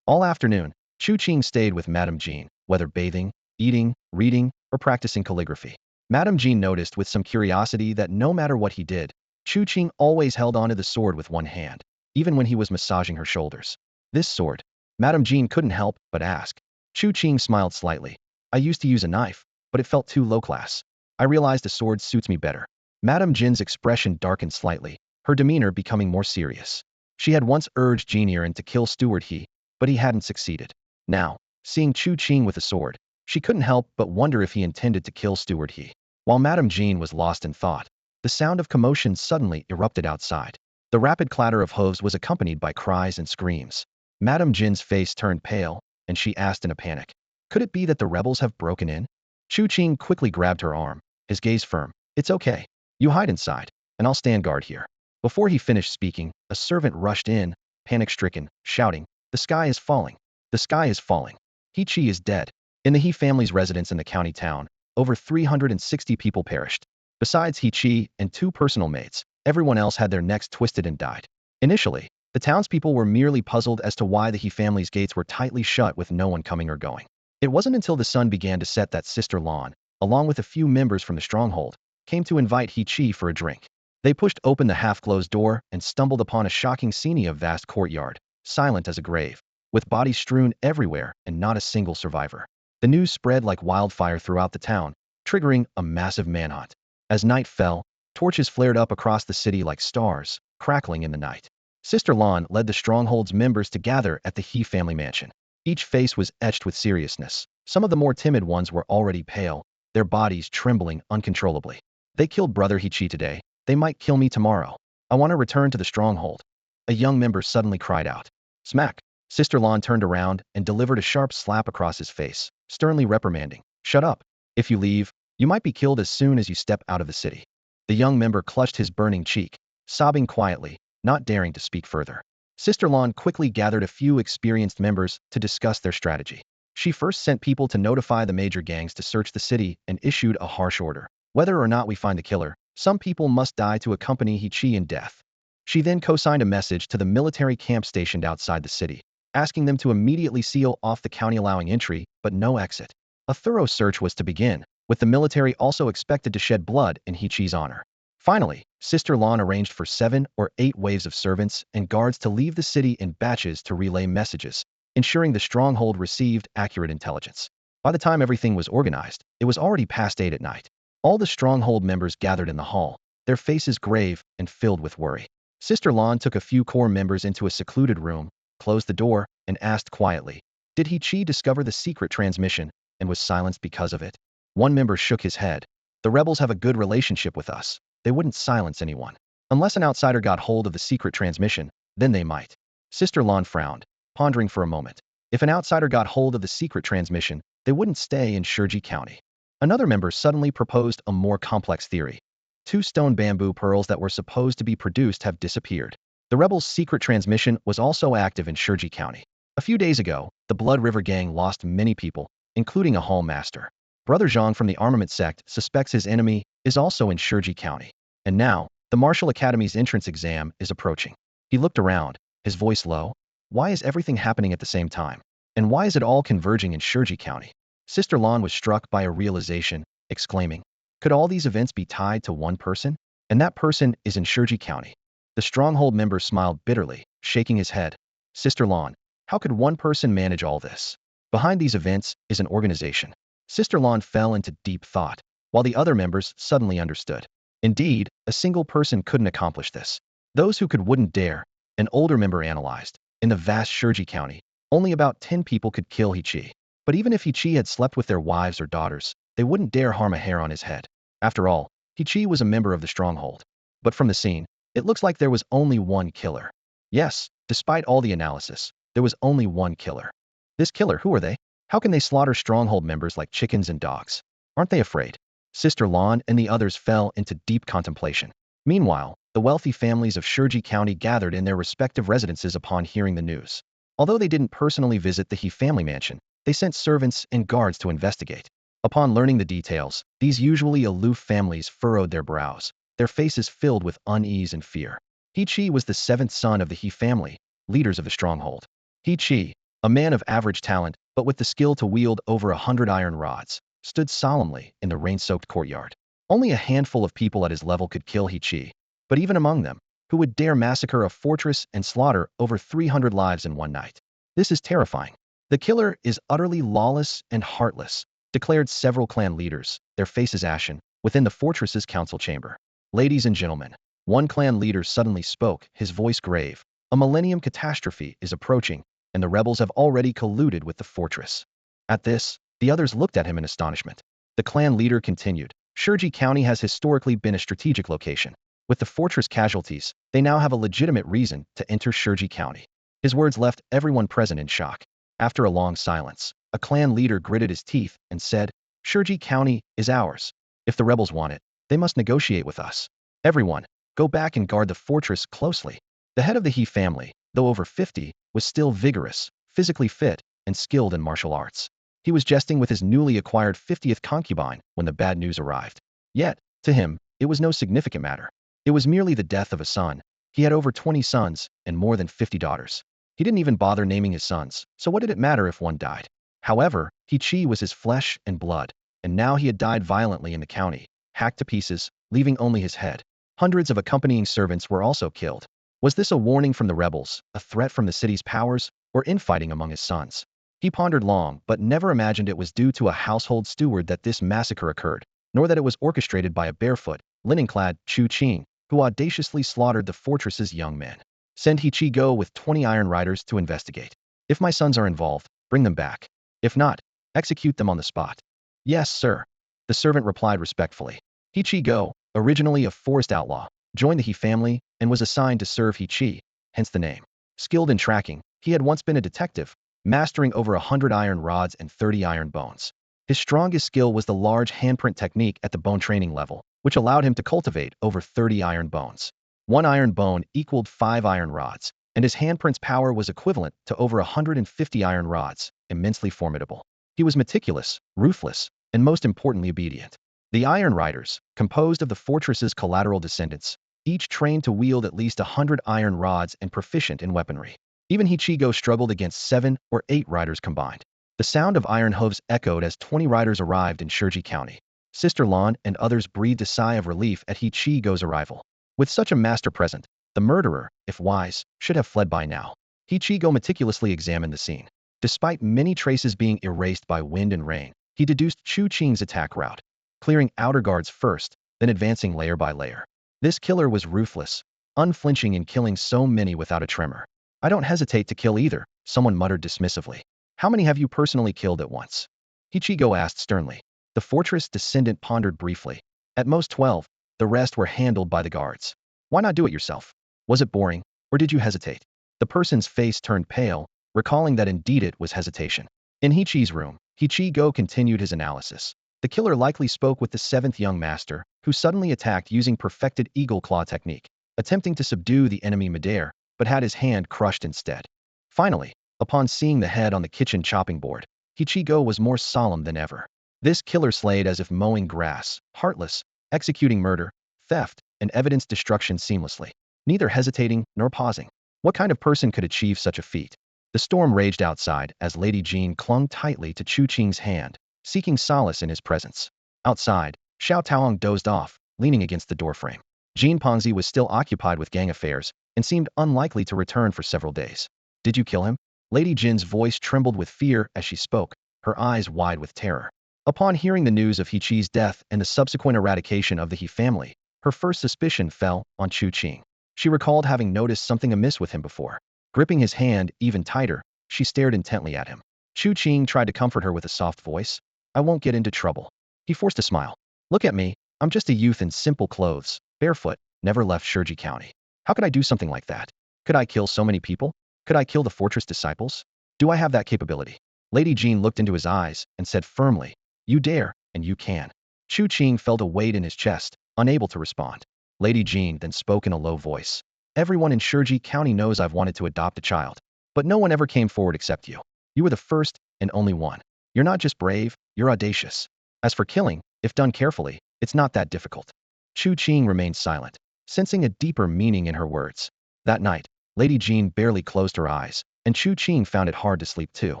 All afternoon, Chu Qing stayed with Madame Jean, whether bathing, eating, reading, or practicing calligraphy. Madame Jean noticed with some curiosity that no matter what he did, Chu Qing always held onto the sword with one hand, even when he was massaging her shoulders. This sword? Madame Jean couldn't help but ask. Chu Qing smiled slightly. I used to use a knife, but it felt too low class. I realized a sword suits me better. Madame Jin's expression darkened slightly, her demeanor becoming more serious. She had once urged Jin to kill Steward He, but he hadn't succeeded. Now, seeing Chu Qing with a sword, she couldn't help but wonder if he intended to kill Steward He. While Madame Jean was lost in thought, the sound of commotion suddenly erupted outside. The rapid clatter of hooves was accompanied by cries and screams. Madame Jin's face turned pale, and she asked in a panic, Could it be that the rebels have broken in? Chu Qing quickly grabbed her arm, his gaze firm. It's okay. You hide inside, and I'll stand guard here. Before he finished speaking, a servant rushed in, panic-stricken, shouting, The sky is falling. The sky is falling. He Chi is dead. In the He family's residence in the county town, over 360 people perished. Besides He Chi and 2 personal maids, everyone else had their necks twisted and died. Initially, the townspeople were merely puzzled as to why the He family's gates were tightly shut with no one coming or going. It wasn't until the sun began to set that Sister Lan, along with a few members from the stronghold, came to invite He Chi for a drink. They pushed open the half-closed door and stumbled upon a shocking scene of vast courtyard, silent as a grave, with bodies strewn everywhere and not a single survivor. The news spread like wildfire throughout the town, triggering a massive manhunt. As night fell, torches flared up across the city like stars, crackling in the night. Sister Lan led the stronghold's members to gather at the He family mansion. Each face was etched with seriousness. Some of the more timid ones were already pale, their bodies trembling uncontrollably. They killed Brother He Chi today. They might kill me tomorrow. I want to return to the stronghold. A young member suddenly cried out. Smack! Sister Lan turned around and delivered a sharp slap across his face, sternly reprimanding. Shut up. If you leave, you might be killed as soon as you step out of the city. The young member clutched his burning cheek, sobbing quietly, not daring to speak further. Sister Lan quickly gathered a few experienced members to discuss their strategy. She first sent people to notify the major gangs to search the city and issued a harsh order. Whether or not we find the killer, some people must die to accompany He in death. She then co-signed a message to the military camp stationed outside the city, asking them to immediately seal off the county, allowing entry, but no exit. A thorough search was to begin, with the military also expected to shed blood in He's honor. Finally, Sister Lan arranged for 7 or 8 waves of servants and guards to leave the city in batches to relay messages, ensuring the stronghold received accurate intelligence. By the time everything was organized, it was already past 8 at night. All the stronghold members gathered in the hall, their faces grave and filled with worry. Sister Lan took a few core members into a secluded room, closed the door, and asked quietly, "Did He discover the secret transmission and was silenced because of it?" One member shook his head. "The rebels have a good relationship with us. They wouldn't silence anyone. Unless an outsider got hold of the secret transmission, then they might." Sister Lan frowned, pondering for a moment. If an outsider got hold of the secret transmission, they wouldn't stay in Shurji County. Another member suddenly proposed a more complex theory. 2 stone bamboo pearls that were supposed to be produced have disappeared. The rebels' secret transmission was also active in Shurji County. A few days ago, the Blood River Gang lost many people, including a hall master. Brother Zhang from the armament sect suspects his enemy is also in Shurji County. And now, the Martial Academy's entrance exam is approaching. He looked around, his voice low. Why is everything happening at the same time? And why is it all converging in Shurji County? Sister Lan was struck by a realization, exclaiming, "Could all these events be tied to one person? And that person is in Shurji County." The stronghold member smiled bitterly, shaking his head. "Sister Lan, how could one person manage all this? Behind these events is an organization." Sister Lan fell into deep thought, while the other members suddenly understood. Indeed, a single person couldn't accomplish this. Those who could wouldn't dare. An older member analyzed. In the vast Shurji County, only about 10 people could kill He. But even if He had slept with their wives or daughters, they wouldn't dare harm a hair on his head. After all, He was a member of the stronghold. But from the scene, it looks like there was only one killer. Yes, despite all the analysis, there was only one killer. This killer, who are they? How can they slaughter stronghold members like chickens and dogs? Aren't they afraid? Sister Lan and the others fell into deep contemplation. Meanwhile, the wealthy families of Shurji County gathered in their respective residences upon hearing the news. Although they didn't personally visit the He family mansion, they sent servants and guards to investigate. Upon learning the details, these usually aloof families furrowed their brows, their faces filled with unease and fear. He was the 7th son of the He family, leaders of the stronghold. He, a man of average talent, but with the skill to wield over 100 iron rods, stood solemnly in the rain-soaked courtyard. Only a handful of people at his level could kill He, but even among them, who would dare massacre a fortress and slaughter over 300 lives in one night? This is terrifying. The killer is utterly lawless and heartless, declared several clan leaders, their faces ashen, within the fortress's council chamber. Ladies and gentlemen, one clan leader suddenly spoke, his voice grave. A millennium catastrophe is approaching, and the rebels have already colluded with the fortress. At this, the others looked at him in astonishment. The clan leader continued, Shurji County has historically been a strategic location. With the fortress casualties, they now have a legitimate reason to enter Shurji County. His words left everyone present in shock. After a long silence, a clan leader gritted his teeth and said, Shurji County is ours. If the rebels want it, they must negotiate with us. Everyone, go back and guard the fortress closely. The head of the He family, though over 50, was still vigorous, physically fit, and skilled in martial arts. He was jesting with his newly acquired 50th concubine when the bad news arrived. Yet, to him, it was no significant matter. It was merely the death of a son. He had over 20 sons and more than 50 daughters. He didn't even bother naming his sons, so what did it matter if one died? However, He was his flesh and blood, and now he had died violently in the county, hacked to pieces, leaving only his head. Hundreds of accompanying servants were also killed. Was this a warning from the rebels, a threat from the city's powers, or infighting among his sons? He pondered long, but never imagined it was due to a household steward that this massacre occurred, nor that it was orchestrated by a barefoot, linen-clad Chu Qing, who audaciously slaughtered the fortress's young men. Send He go with 20 iron riders to investigate. If my sons are involved, bring them back. If not, execute them on the spot. Yes, sir. The servant replied respectfully. He go, originally a forest outlaw, joined the He family and was assigned to serve He, hence the name. Skilled in tracking, he had once been a detective, mastering over 100 iron rods and 30 iron bones. His strongest skill was the large handprint technique at the bone training level, which allowed him to cultivate over 30 iron bones. One iron bone equaled 5 iron rods, and his handprint's power was equivalent to over 150 iron rods, immensely formidable. He was meticulous, ruthless, and most importantly obedient. The Iron Riders, composed of the fortress's collateral descendants, each trained to wield at least 100 iron rods and proficient in weaponry. Even Ichigo struggled against 7 or 8 riders combined. The sound of iron hooves echoed as 20 riders arrived in Shirji County. Sister Lan and others breathed a sigh of relief at Ichigo's arrival. With such a master present, the murderer, if wise, should have fled by now. Ichigo meticulously examined the scene. Despite many traces being erased by wind and rain, he deduced Chu Qing's attack route, clearing outer guards first, then advancing layer by layer. This killer was ruthless, unflinching in killing so many without a tremor. I don't hesitate to kill either, someone muttered dismissively. How many have you personally killed at once? Ichigo asked sternly. The fortress descendant pondered briefly. At most 12, the rest were handled by the guards. Why not do it yourself? Was it boring, or did you hesitate? The person's face turned pale, recalling that indeed it was hesitation. In Hichi's room, Ichigo continued his analysis. The killer likely spoke with the 7th young master, who suddenly attacked using perfected eagle claw technique, attempting to subdue the enemy midair, but had his hand crushed instead. Finally, upon seeing the head on the kitchen chopping board, Ichigo was more solemn than ever. This killer slayed as if mowing grass, heartless, executing murder, theft, and evidence destruction seamlessly, neither hesitating nor pausing. What kind of person could achieve such a feat? The storm raged outside as Lady Jean clung tightly to Chu Qing's hand, seeking solace in his presence. Outside, Xiao Taohong dozed off, leaning against the doorframe. Jean Pongzi was still occupied with gang affairs and seemed unlikely to return for several days. Did you kill him? Lady Jin's voice trembled with fear as she spoke, her eyes wide with terror. Upon hearing the news of Hichi's death and the subsequent eradication of the He family, her first suspicion fell on Chu Qing. She recalled having noticed something amiss with him before. Gripping his hand even tighter, she stared intently at him. Chu Qing tried to comfort her with a soft voice. I won't get into trouble. He forced a smile. Look at me, I'm just a youth in simple clothes, barefoot, never left Shirji County. How could I do something like that? Could I kill so many people? Could I kill the fortress disciples? Do I have that capability? Lady Jean looked into his eyes and said firmly, you dare, and you can. Chu Qing felt a weight in his chest, unable to respond. Lady Jean then spoke in a low voice. Everyone in Shirji County knows I've wanted to adopt a child, but no one ever came forward except you. You were the first and only one. You're not just brave, you're audacious. As for killing, if done carefully, it's not that difficult. Chu Qing remained silent, sensing a deeper meaning in her words. That night, Lady Jean barely closed her eyes, and Chu Qing found it hard to sleep too.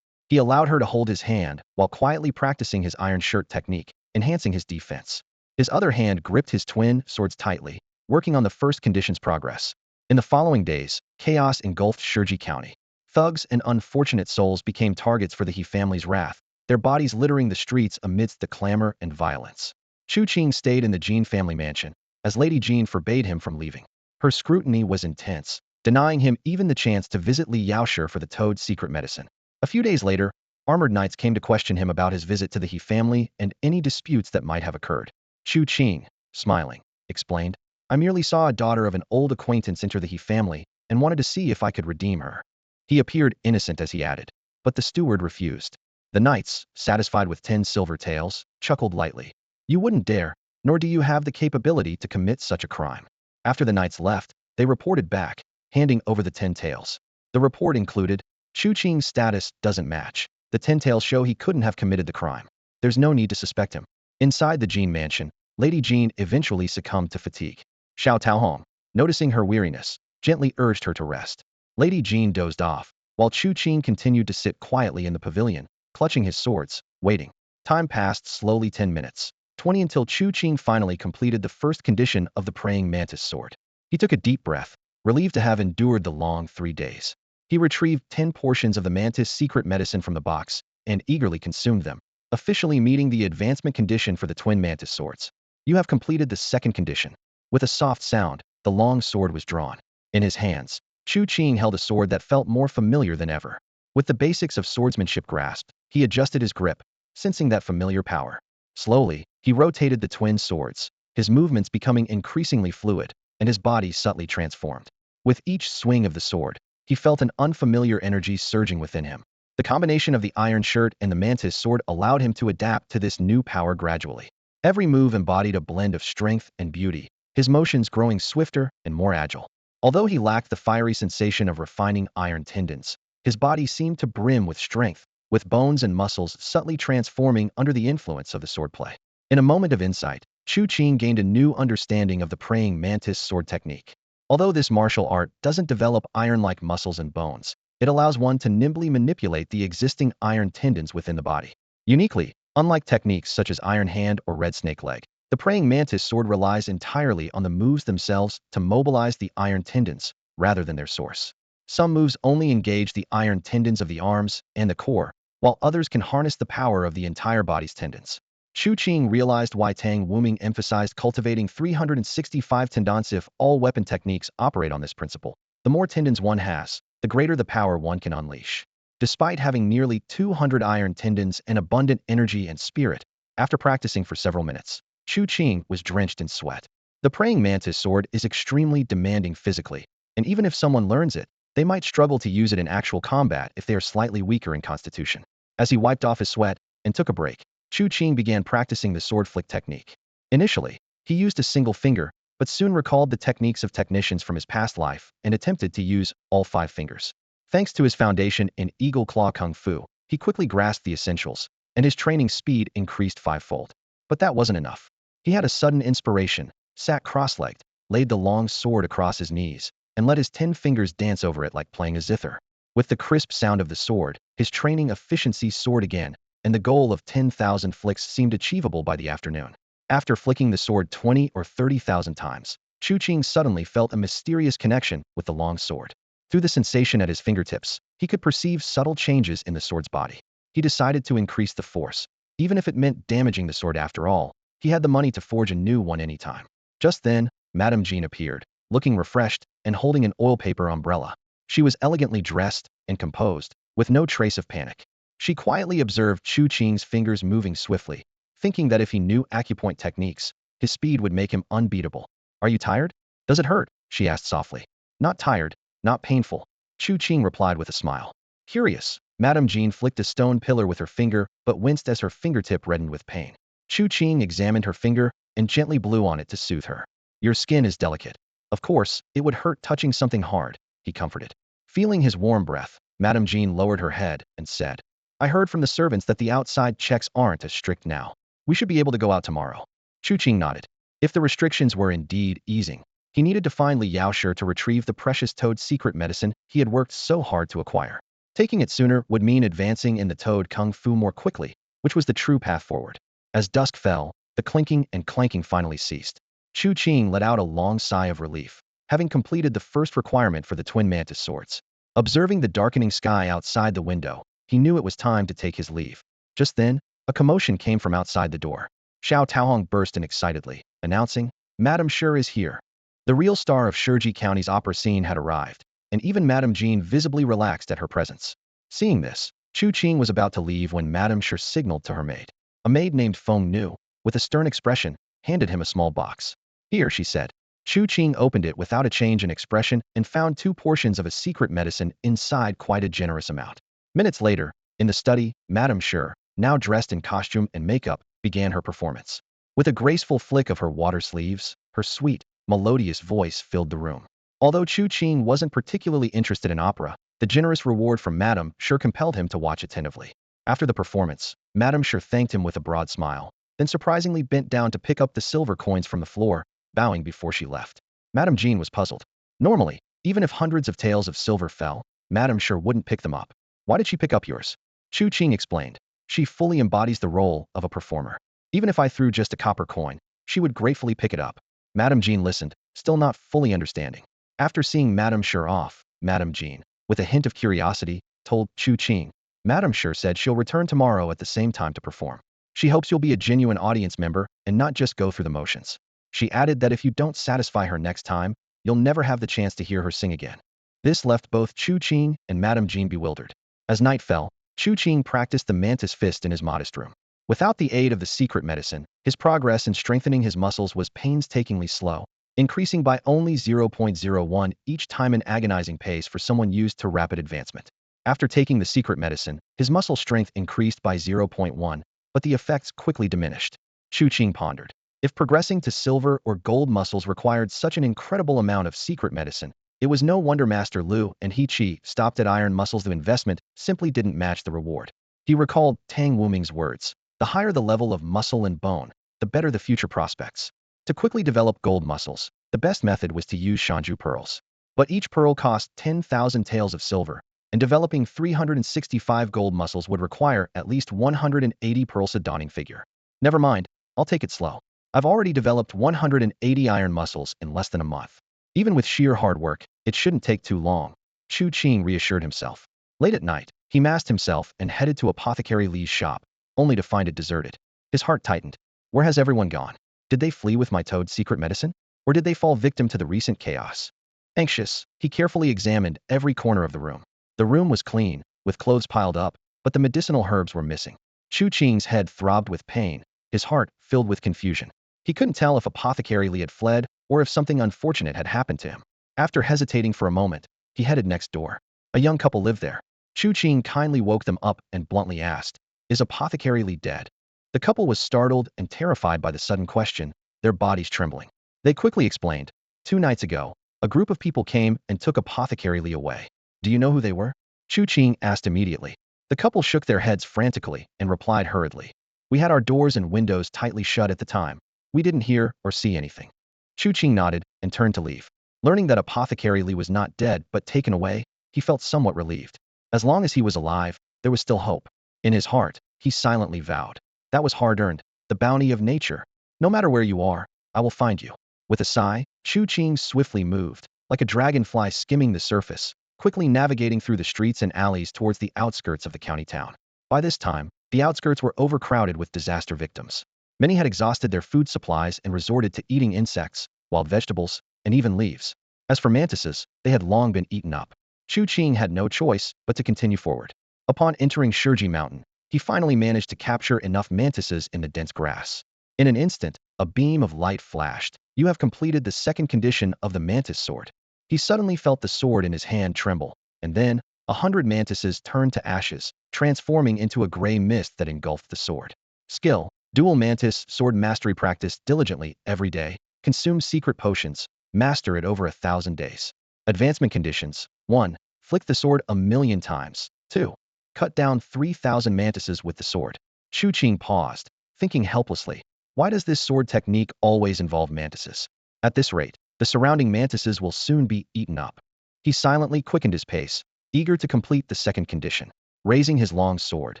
He allowed her to hold his hand while quietly practicing his iron shirt technique, enhancing his defense. His other hand gripped his twin swords tightly, working on the first condition's progress. In the following days, chaos engulfed Shirji County. Thugs and unfortunate souls became targets for the He family's wrath, their bodies littering the streets amidst the clamor and violence. Chu Qing stayed in the Jean family mansion, as Lady Jean forbade him from leaving. Her scrutiny was intense, denying him even the chance to visit Li Yaoshi for the Toad's secret medicine. A few days later, armored knights came to question him about his visit to the He family and any disputes that might have occurred. Chu Qing, smiling, explained, I merely saw a daughter of an old acquaintance enter the He family and wanted to see if I could redeem her. He appeared innocent as he added, but the steward refused. The knights, satisfied with 10 silver taels, chuckled lightly. You wouldn't dare, nor do you have the capability to commit such a crime. After the knights left, they reported back, handing over the 10 taels. The report included, Chu Qing's status doesn't match. The 10 taels show he couldn't have committed the crime. There's no need to suspect him. Inside the Jean mansion, Lady Jean eventually succumbed to fatigue. Xiao Taohong, noticing her weariness, gently urged her to rest. Lady Jean dozed off, while Chu Qing continued to sit quietly in the pavilion, clutching his swords, waiting. Time passed slowly 10 minutes, 20 until Chu Qing finally completed the first condition of the praying mantis sword. He took a deep breath, relieved to have endured the long 3 days. He retrieved 10 portions of the mantis secret medicine from the box and eagerly consumed them, officially meeting the advancement condition for the twin mantis swords. You have completed the second condition. With a soft sound, the long sword was drawn. In his hands, Chu Qing held a sword that felt more familiar than ever. With the basics of swordsmanship grasped, he adjusted his grip, sensing that familiar power. Slowly, he rotated the twin swords, his movements becoming increasingly fluid, and his body subtly transformed. With each swing of the sword, he felt an unfamiliar energy surging within him. The combination of the iron shirt and the mantis sword allowed him to adapt to this new power gradually. Every move embodied a blend of strength and beauty, his motions growing swifter and more agile. Although he lacked the fiery sensation of refining iron tendons, his body seemed to brim with strength, with bones and muscles subtly transforming under the influence of the swordplay. In a moment of insight, Chu Qing gained a new understanding of the praying mantis sword technique. Although this martial art doesn't develop iron-like muscles and bones, it allows one to nimbly manipulate the existing iron tendons within the body. Uniquely, unlike techniques such as iron hand or red snake leg, the praying mantis sword relies entirely on the moves themselves to mobilize the iron tendons, rather than their source. Some moves only engage the iron tendons of the arms and the core, while others can harness the power of the entire body's tendons. Chu Qing realized why Tang Wuming emphasized cultivating 365 tendons. If all weapon techniques operate on this principle, the more tendons one has, the greater the power one can unleash. Despite having nearly 200 iron tendons and abundant energy and spirit, after practicing for several minutes, Chu Qing was drenched in sweat. The praying mantis sword is extremely demanding physically, and even if someone learns it, they might struggle to use it in actual combat if they are slightly weaker in constitution. As he wiped off his sweat and took a break, Chu Qing began practicing the sword flick technique. Initially, he used a single finger, but soon recalled the techniques of technicians from his past life and attempted to use all 5 fingers. Thanks to his foundation in Eagle Claw Kung Fu, he quickly grasped the essentials, and his training speed increased 5-fold. But that wasn't enough. He had a sudden inspiration, sat cross-legged, laid the long sword across his knees, and let his 10 fingers dance over it like playing a zither. With the crisp sound of the sword, his training efficiency soared again, and the goal of 10,000 flicks seemed achievable by the afternoon. After flicking the sword 20 or 30,000 times, Chu Qing suddenly felt a mysterious connection with the long sword. Through the sensation at his fingertips, he could perceive subtle changes in the sword's body. He decided to increase the force, even if it meant damaging the sword. After all, he had the money to forge a new one anytime. Just then, Madame Jean appeared, looking refreshed and holding an oil paper umbrella. She was elegantly dressed and composed, with no trace of panic. She quietly observed Chu Qing's fingers moving swiftly, thinking that if he knew acupoint techniques, his speed would make him unbeatable. "Are you tired? Does it hurt?" she asked softly. "Not tired, not painful," Chu Qing replied with a smile. Curious, Madame Jean flicked a stone pillar with her finger, but winced as her fingertip reddened with pain. Chu Qing examined her finger and gently blew on it to soothe her. "Your skin is delicate. Of course, it would hurt touching something hard," he comforted. Feeling his warm breath, Madame Jean lowered her head and said, "I heard from the servants that the outside checks aren't as strict now. We should be able to go out tomorrow." Chu Qing nodded. If the restrictions were indeed easing, he needed to find Li Yaoshi to retrieve the precious toad secret medicine he had worked so hard to acquire. Taking it sooner would mean advancing in the toad kung fu more quickly, which was the true path forward. As dusk fell, the clinking and clanking finally ceased. Chu Qing let out a long sigh of relief, having completed the first requirement for the twin mantis swords. Observing the darkening sky outside the window, he knew it was time to take his leave. Just then, a commotion came from outside the door. Xiao Taohong burst in excitedly, announcing, "Madame Shi is here." The real star of Shiji County's opera scene had arrived, and even Madame Jean visibly relaxed at her presence. Seeing this, Chu Qing was about to leave when Madame Shi signaled to her maid. A maid named Feng Nu, with a stern expression, handed him a small box. "Here," she said. Chu Qing opened it without a change in expression and found 2 portions of a secret medicine inside, quite a generous amount. Minutes later, in the study, Madame Shi, now dressed in costume and makeup, began her performance. With a graceful flick of her water sleeves, her sweet, melodious voice filled the room. Although Chu Qing wasn't particularly interested in opera, the generous reward from Madame Shi compelled him to watch attentively. After the performance, Madame Shi thanked him with a broad smile, then surprisingly bent down to pick up the silver coins from the floor, bowing before she left. Madame Jean was puzzled. Normally, even if hundreds of taels of silver fell, Madame Shi wouldn't pick them up. "Why did she pick up yours?" Chu Qing explained. "She fully embodies the role of a performer. Even if I threw just a copper coin, she would gratefully pick it up." Madame Jean listened, still not fully understanding. After seeing Madame Shi off, Madame Jean, with a hint of curiosity, told Chu Qing, "Madame Shi said she'll return tomorrow at the same time to perform. She hopes you'll be a genuine audience member and not just go through the motions." She added that if you don't satisfy her next time, you'll never have the chance to hear her sing again. This left both Chu Qing and Madame Jean bewildered. As night fell, Chu Qing practiced the mantis fist in his modest room. Without the aid of the secret medicine, his progress in strengthening his muscles was painstakingly slow, increasing by only 0.01 each time, an agonizing pace for someone used to rapid advancement. After taking the secret medicine, his muscle strength increased by zero point 0.1, but the effects quickly diminished. Chu Qing pondered. If progressing to silver or gold muscles required such an incredible amount of secret medicine, it was no wonder Master Lu and He Chi stopped at iron muscles. The investment simply didn't match the reward. He recalled Tang Wuming's words. The higher the level of muscle and bone, the better the future prospects. To quickly develop gold muscles, the best method was to use Shanju pearls. But each pearl cost 10,000 taels of silver, and developing 365 gold muscles would require at least 180 pearls. A daunting figure. Never mind, I'll take it slow. I've already developed 180 iron muscles in less than a month. Even with sheer hard work, it shouldn't take too long. Chu Qing reassured himself. Late at night, he masked himself and headed to Apothecary Li's shop, only to find it deserted. His heart tightened. Where has everyone gone? Did they flee with my toad's secret medicine? Or did they fall victim to the recent chaos? Anxious, he carefully examined every corner of the room. The room was clean, with clothes piled up, but the medicinal herbs were missing. Chu Qing's head throbbed with pain, his heart filled with confusion. He couldn't tell if Apothecary Li had fled or if something unfortunate had happened to him. After hesitating for a moment, he headed next door. A young couple lived there. Chu Qing kindly woke them up and bluntly asked, "Is Apothecary Li dead?" The couple was startled and terrified by the sudden question, their bodies trembling. They quickly explained, 2 nights ago, a group of people came and took Apothecary Li away. Do you know who they were? Chu Qing asked immediately. The couple shook their heads frantically and replied hurriedly. We had our doors and windows tightly shut at the time. We didn't hear or see anything. Chu Qing nodded and turned to leave. Learning that Apothecary Li was not dead but taken away, he felt somewhat relieved. As long as he was alive, there was still hope. In his heart, he silently vowed. That was hard-earned, the bounty of nature. No matter where you are, I will find you. With a sigh, Chu Qing swiftly moved, like a dragonfly skimming the surface, quickly navigating through the streets and alleys towards the outskirts of the county town. By this time, the outskirts were overcrowded with disaster victims. Many had exhausted their food supplies and resorted to eating insects, wild vegetables, and even leaves. As for mantises, they had long been eaten up. Chu Qing had no choice but to continue forward. Upon entering Shurji Mountain, he finally managed to capture enough mantises in the dense grass. In an instant, a beam of light flashed. You have completed the second condition of the mantis sword. He suddenly felt the sword in his hand tremble, and then 100 mantises turned to ashes, transforming into a gray mist that engulfed the sword. Skill: dual mantis sword mastery. Practice diligently every day. Consume secret potions. Master it over 1,000 days. Advancement conditions: 1. Flick the sword 1,000,000 times. 2. Cut down 3,000 mantises with the sword. Chu Qing paused, thinking helplessly. Why does this sword technique always involve mantises? At this rate, the surrounding mantises will soon be eaten up. He silently quickened his pace, eager to complete the second condition. Raising his long sword,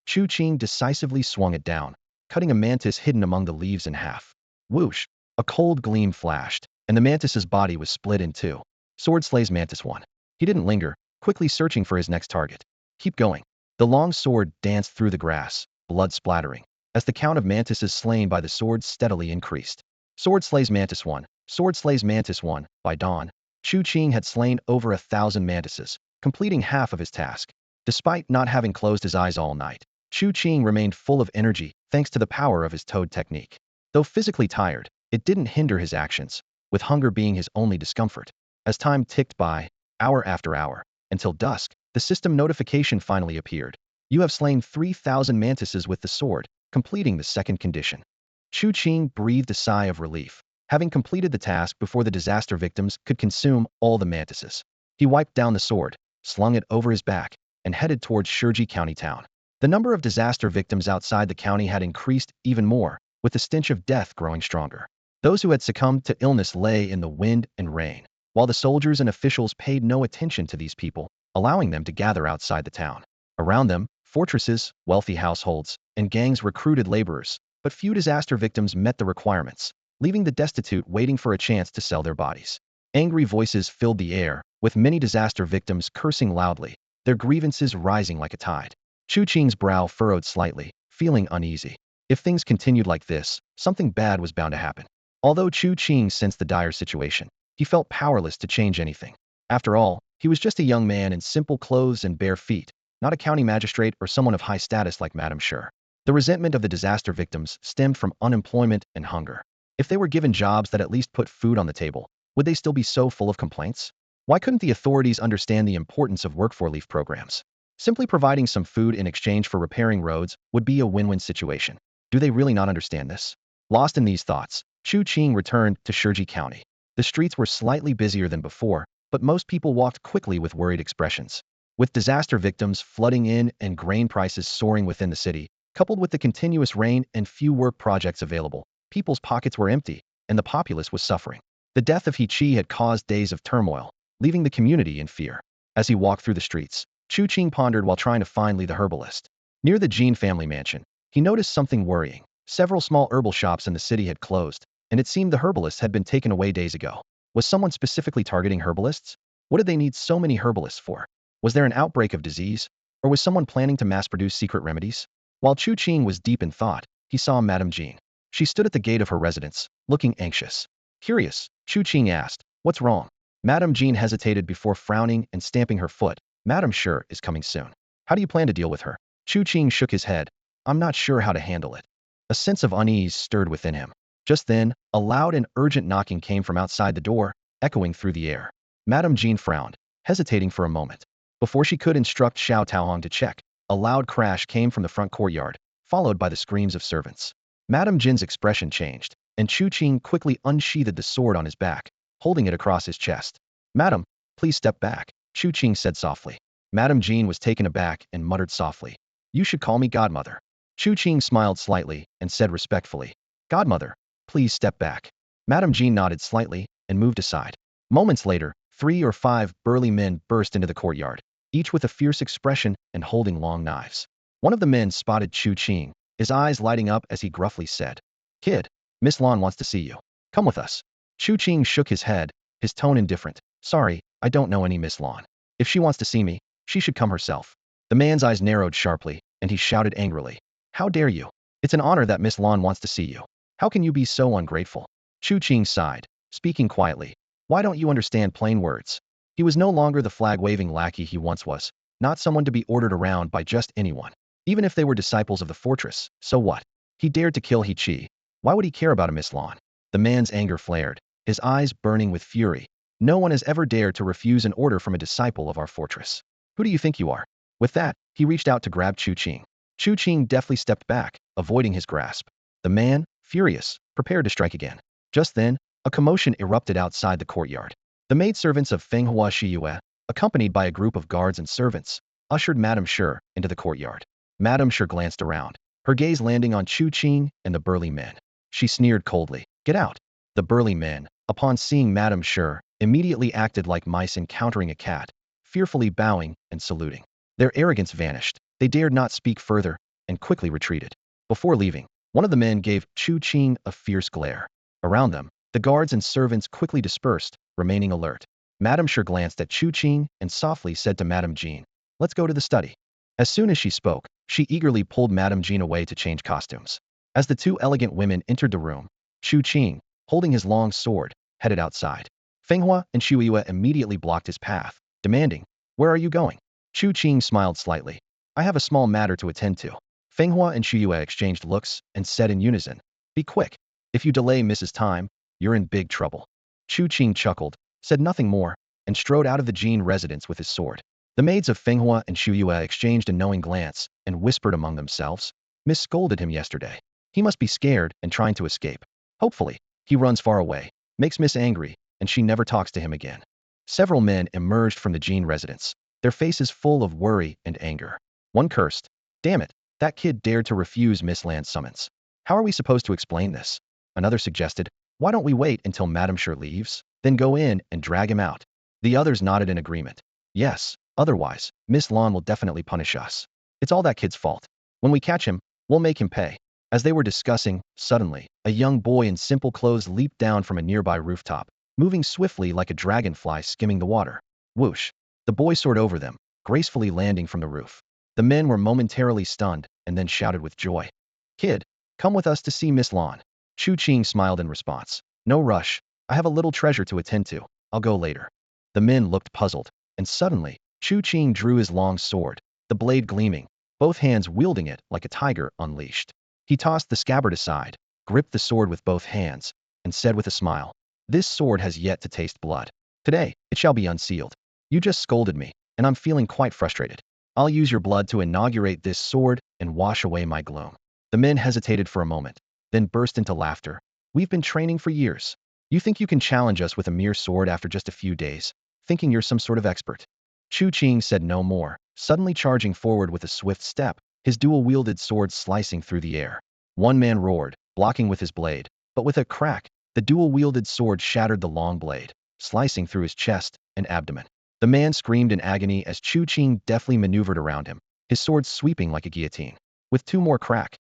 Chu Qing decisively swung it down, cutting a mantis hidden among the leaves in half. Whoosh! A cold gleam flashed, and the mantis's body was split in two. Sword slays Mantis 1. He didn't linger, quickly searching for his next target. Keep going. The long sword danced through the grass, blood splattering, as the count of mantises slain by the sword steadily increased. Sword slays Mantis 1. Sword slays Mantis 1. By dawn, Chu Qing had slain over 1,000 mantises, completing half of his task. Despite not having closed his eyes all night, Chu Qing remained full of energy thanks to the power of his toad technique. Though physically tired, it didn't hinder his actions, with hunger being his only discomfort. As time ticked by, hour after hour, until dusk, the system notification finally appeared. You have slain 3,000 mantises with the sword, completing the second condition. Chu Qing breathed a sigh of relief, having completed the task before the disaster victims could consume all the mantises. He wiped down the sword, slung it over his back, and headed towards Shurji County town. The number of disaster victims outside the county had increased even more, with the stench of death growing stronger. Those who had succumbed to illness lay in the wind and rain, while the soldiers and officials paid no attention to these people, allowing them to gather outside the town. Around them, fortresses, wealthy households, and gangs recruited laborers, but few disaster victims met the requirements, leaving the destitute waiting for a chance to sell their bodies. Angry voices filled the air, with many disaster victims cursing loudly, their grievances rising like a tide. Chu Qing's brow furrowed slightly, feeling uneasy. If things continued like this, something bad was bound to happen. Although Chu Qing sensed the dire situation, he felt powerless to change anything. After all, he was just a young man in simple clothes and bare feet, not a county magistrate or someone of high status like Madame Sure. The resentment of the disaster victims stemmed from unemployment and hunger. If they were given jobs that at least put food on the table, would they still be so full of complaints? Why couldn't the authorities understand the importance of work-for-relief programs? Simply providing some food in exchange for repairing roads would be a win-win situation. Do they really not understand this? Lost in these thoughts, Chu Qing returned to Shiji County. The streets were slightly busier than before, but most people walked quickly with worried expressions. With disaster victims flooding in and grain prices soaring within the city, coupled with the continuous rain and few work projects available, people's pockets were empty, and the populace was suffering. The death of He had caused days of turmoil, leaving the community in fear. As he walked through the streets, Chu Qing pondered while trying to find Li the herbalist. Near the Jean family mansion, he noticed something worrying. Several small herbal shops in the city had closed, and it seemed the herbalist had been taken away days ago. Was someone specifically targeting herbalists? What did they need so many herbalists for? Was there an outbreak of disease? Or was someone planning to mass-produce secret remedies? While Chu Qing was deep in thought, he saw Madame Jean. She stood at the gate of her residence, looking anxious. Curious, Chu Qing asked, "What's wrong?" Madame Jean hesitated before frowning and stamping her foot. "Madame Sure is coming soon. How do you plan to deal with her?" Chu Qing shook his head. "I'm not sure how to handle it." A sense of unease stirred within him. Just then, a loud and urgent knocking came from outside the door, echoing through the air. Madame Jean frowned, hesitating for a moment. Before she could instruct Xiao Taohong to check, a loud crash came from the front courtyard, followed by the screams of servants. Madame Jin's expression changed, and Chu Qing quickly unsheathed the sword on his back, holding it across his chest. "Madam, please step back," Chu Qing said softly. Madame Jean was taken aback and muttered softly, "You should call me godmother." Chu Qing smiled slightly and said respectfully, "Godmother, please step back." Madame Jean nodded slightly and moved aside. Moments later, 3 or 5 burly men burst into the courtyard, each with a fierce expression and holding long knives. One of the men spotted Chu Qing, his eyes lighting up as he gruffly said, "Kid, Miss Lan wants to see you. Come with us." Chu Qing shook his head, his tone indifferent. "Sorry, I don't know any Miss Lan. If she wants to see me, she should come herself." The man's eyes narrowed sharply, and he shouted angrily, "How dare you? It's an honor that Miss Lan wants to see you. How can you be so ungrateful?" Chu Qing sighed, speaking quietly. "Why don't you understand plain words?" He was no longer the flag-waving lackey he once was, not someone to be ordered around by just anyone. Even if they were disciples of the fortress, so what? He dared to kill He. Why would he care about a Miss Lan? The man's anger flared, his eyes burning with fury. "No one has ever dared to refuse an order from a disciple of our fortress. Who do you think you are?" With that, he reached out to grab Chu Qing. Chu Qing deftly stepped back, avoiding his grasp. The man, furious, prepared to strike again. Just then, a commotion erupted outside the courtyard. The maidservants of Fenghua Shiyue, accompanied by a group of guards and servants, ushered Madame Sure into the courtyard. Madame Sure glanced around, her gaze landing on Chu Qing and the burly men. She sneered coldly, "Get out." The burly men, upon seeing Madame Sure, immediately acted like mice encountering a cat, fearfully bowing and saluting. Their arrogance vanished. They dared not speak further and quickly retreated. Before leaving, one of the men gave Chu Qing a fierce glare. Around them, the guards and servants quickly dispersed, remaining alert. Madame Sure glanced at Chu Qing and softly said to Madame Jean, "Let's go to the study." As soon as she spoke, she eagerly pulled Madame Jean away to change costumes. As the 2 elegant women entered the room, Chu Qing, holding his long sword, headed outside. Fenghua and Shiyue immediately blocked his path, demanding, "Where are you going?" Chu Qing smiled slightly. "I have a small matter to attend to." Fenghua and Shiyue exchanged looks and said in unison, "Be quick. If you delay Mrs. Time, you're in big trouble." Chu Qing chuckled, said nothing more, and strode out of the Jean residence with his sword. The maids of Fenghua and Shiyue exchanged a knowing glance and whispered among themselves, "Miss scolded him yesterday. He must be scared and trying to escape. Hopefully, he runs far away, makes Miss angry, and she never talks to him again." Several men emerged from the Jean residence, their faces full of worry and anger. One cursed, "Damn it, that kid dared to refuse Miss Lan's summons. How are we supposed to explain this?" Another suggested, "Why don't we wait until Madame Sure leaves, then go in and drag him out?" The others nodded in agreement. "Yes, otherwise, Miss Lan will definitely punish us. It's all that kid's fault. When we catch him, we'll make him pay." As they were discussing, suddenly, a young boy in simple clothes leaped down from a nearby rooftop, moving swiftly like a dragonfly skimming the water. Whoosh! The boy soared over them, gracefully landing from the roof. The men were momentarily stunned and then shouted with joy, "Kid, come with us to see Miss Lan." Chu Qing smiled in response. "No rush. I have a little treasure to attend to. I'll go later." The men looked puzzled, and suddenly, Chu Qing drew his long sword, the blade gleaming, both hands wielding it like a tiger unleashed. He tossed the scabbard aside, gripped the sword with both hands, and said with a smile, "This sword has yet to taste blood. Today, it shall be unsealed. You just scolded me, and I'm feeling quite frustrated. I'll use your blood to inaugurate this sword and wash away my gloom." The men hesitated for a moment, then burst into laughter. "We've been training for years. You think you can challenge us with a mere sword after just a few days, thinking you're some sort of expert?" Chu Qing said no more, suddenly charging forward with a swift step, his dual-wielded sword slicing through the air. One man roared, blocking with his blade, but with a crack, the dual-wielded sword shattered the long blade, slicing through his chest and abdomen. The man screamed in agony as Chu Qing deftly maneuvered around him, his sword sweeping like a guillotine. With two more crack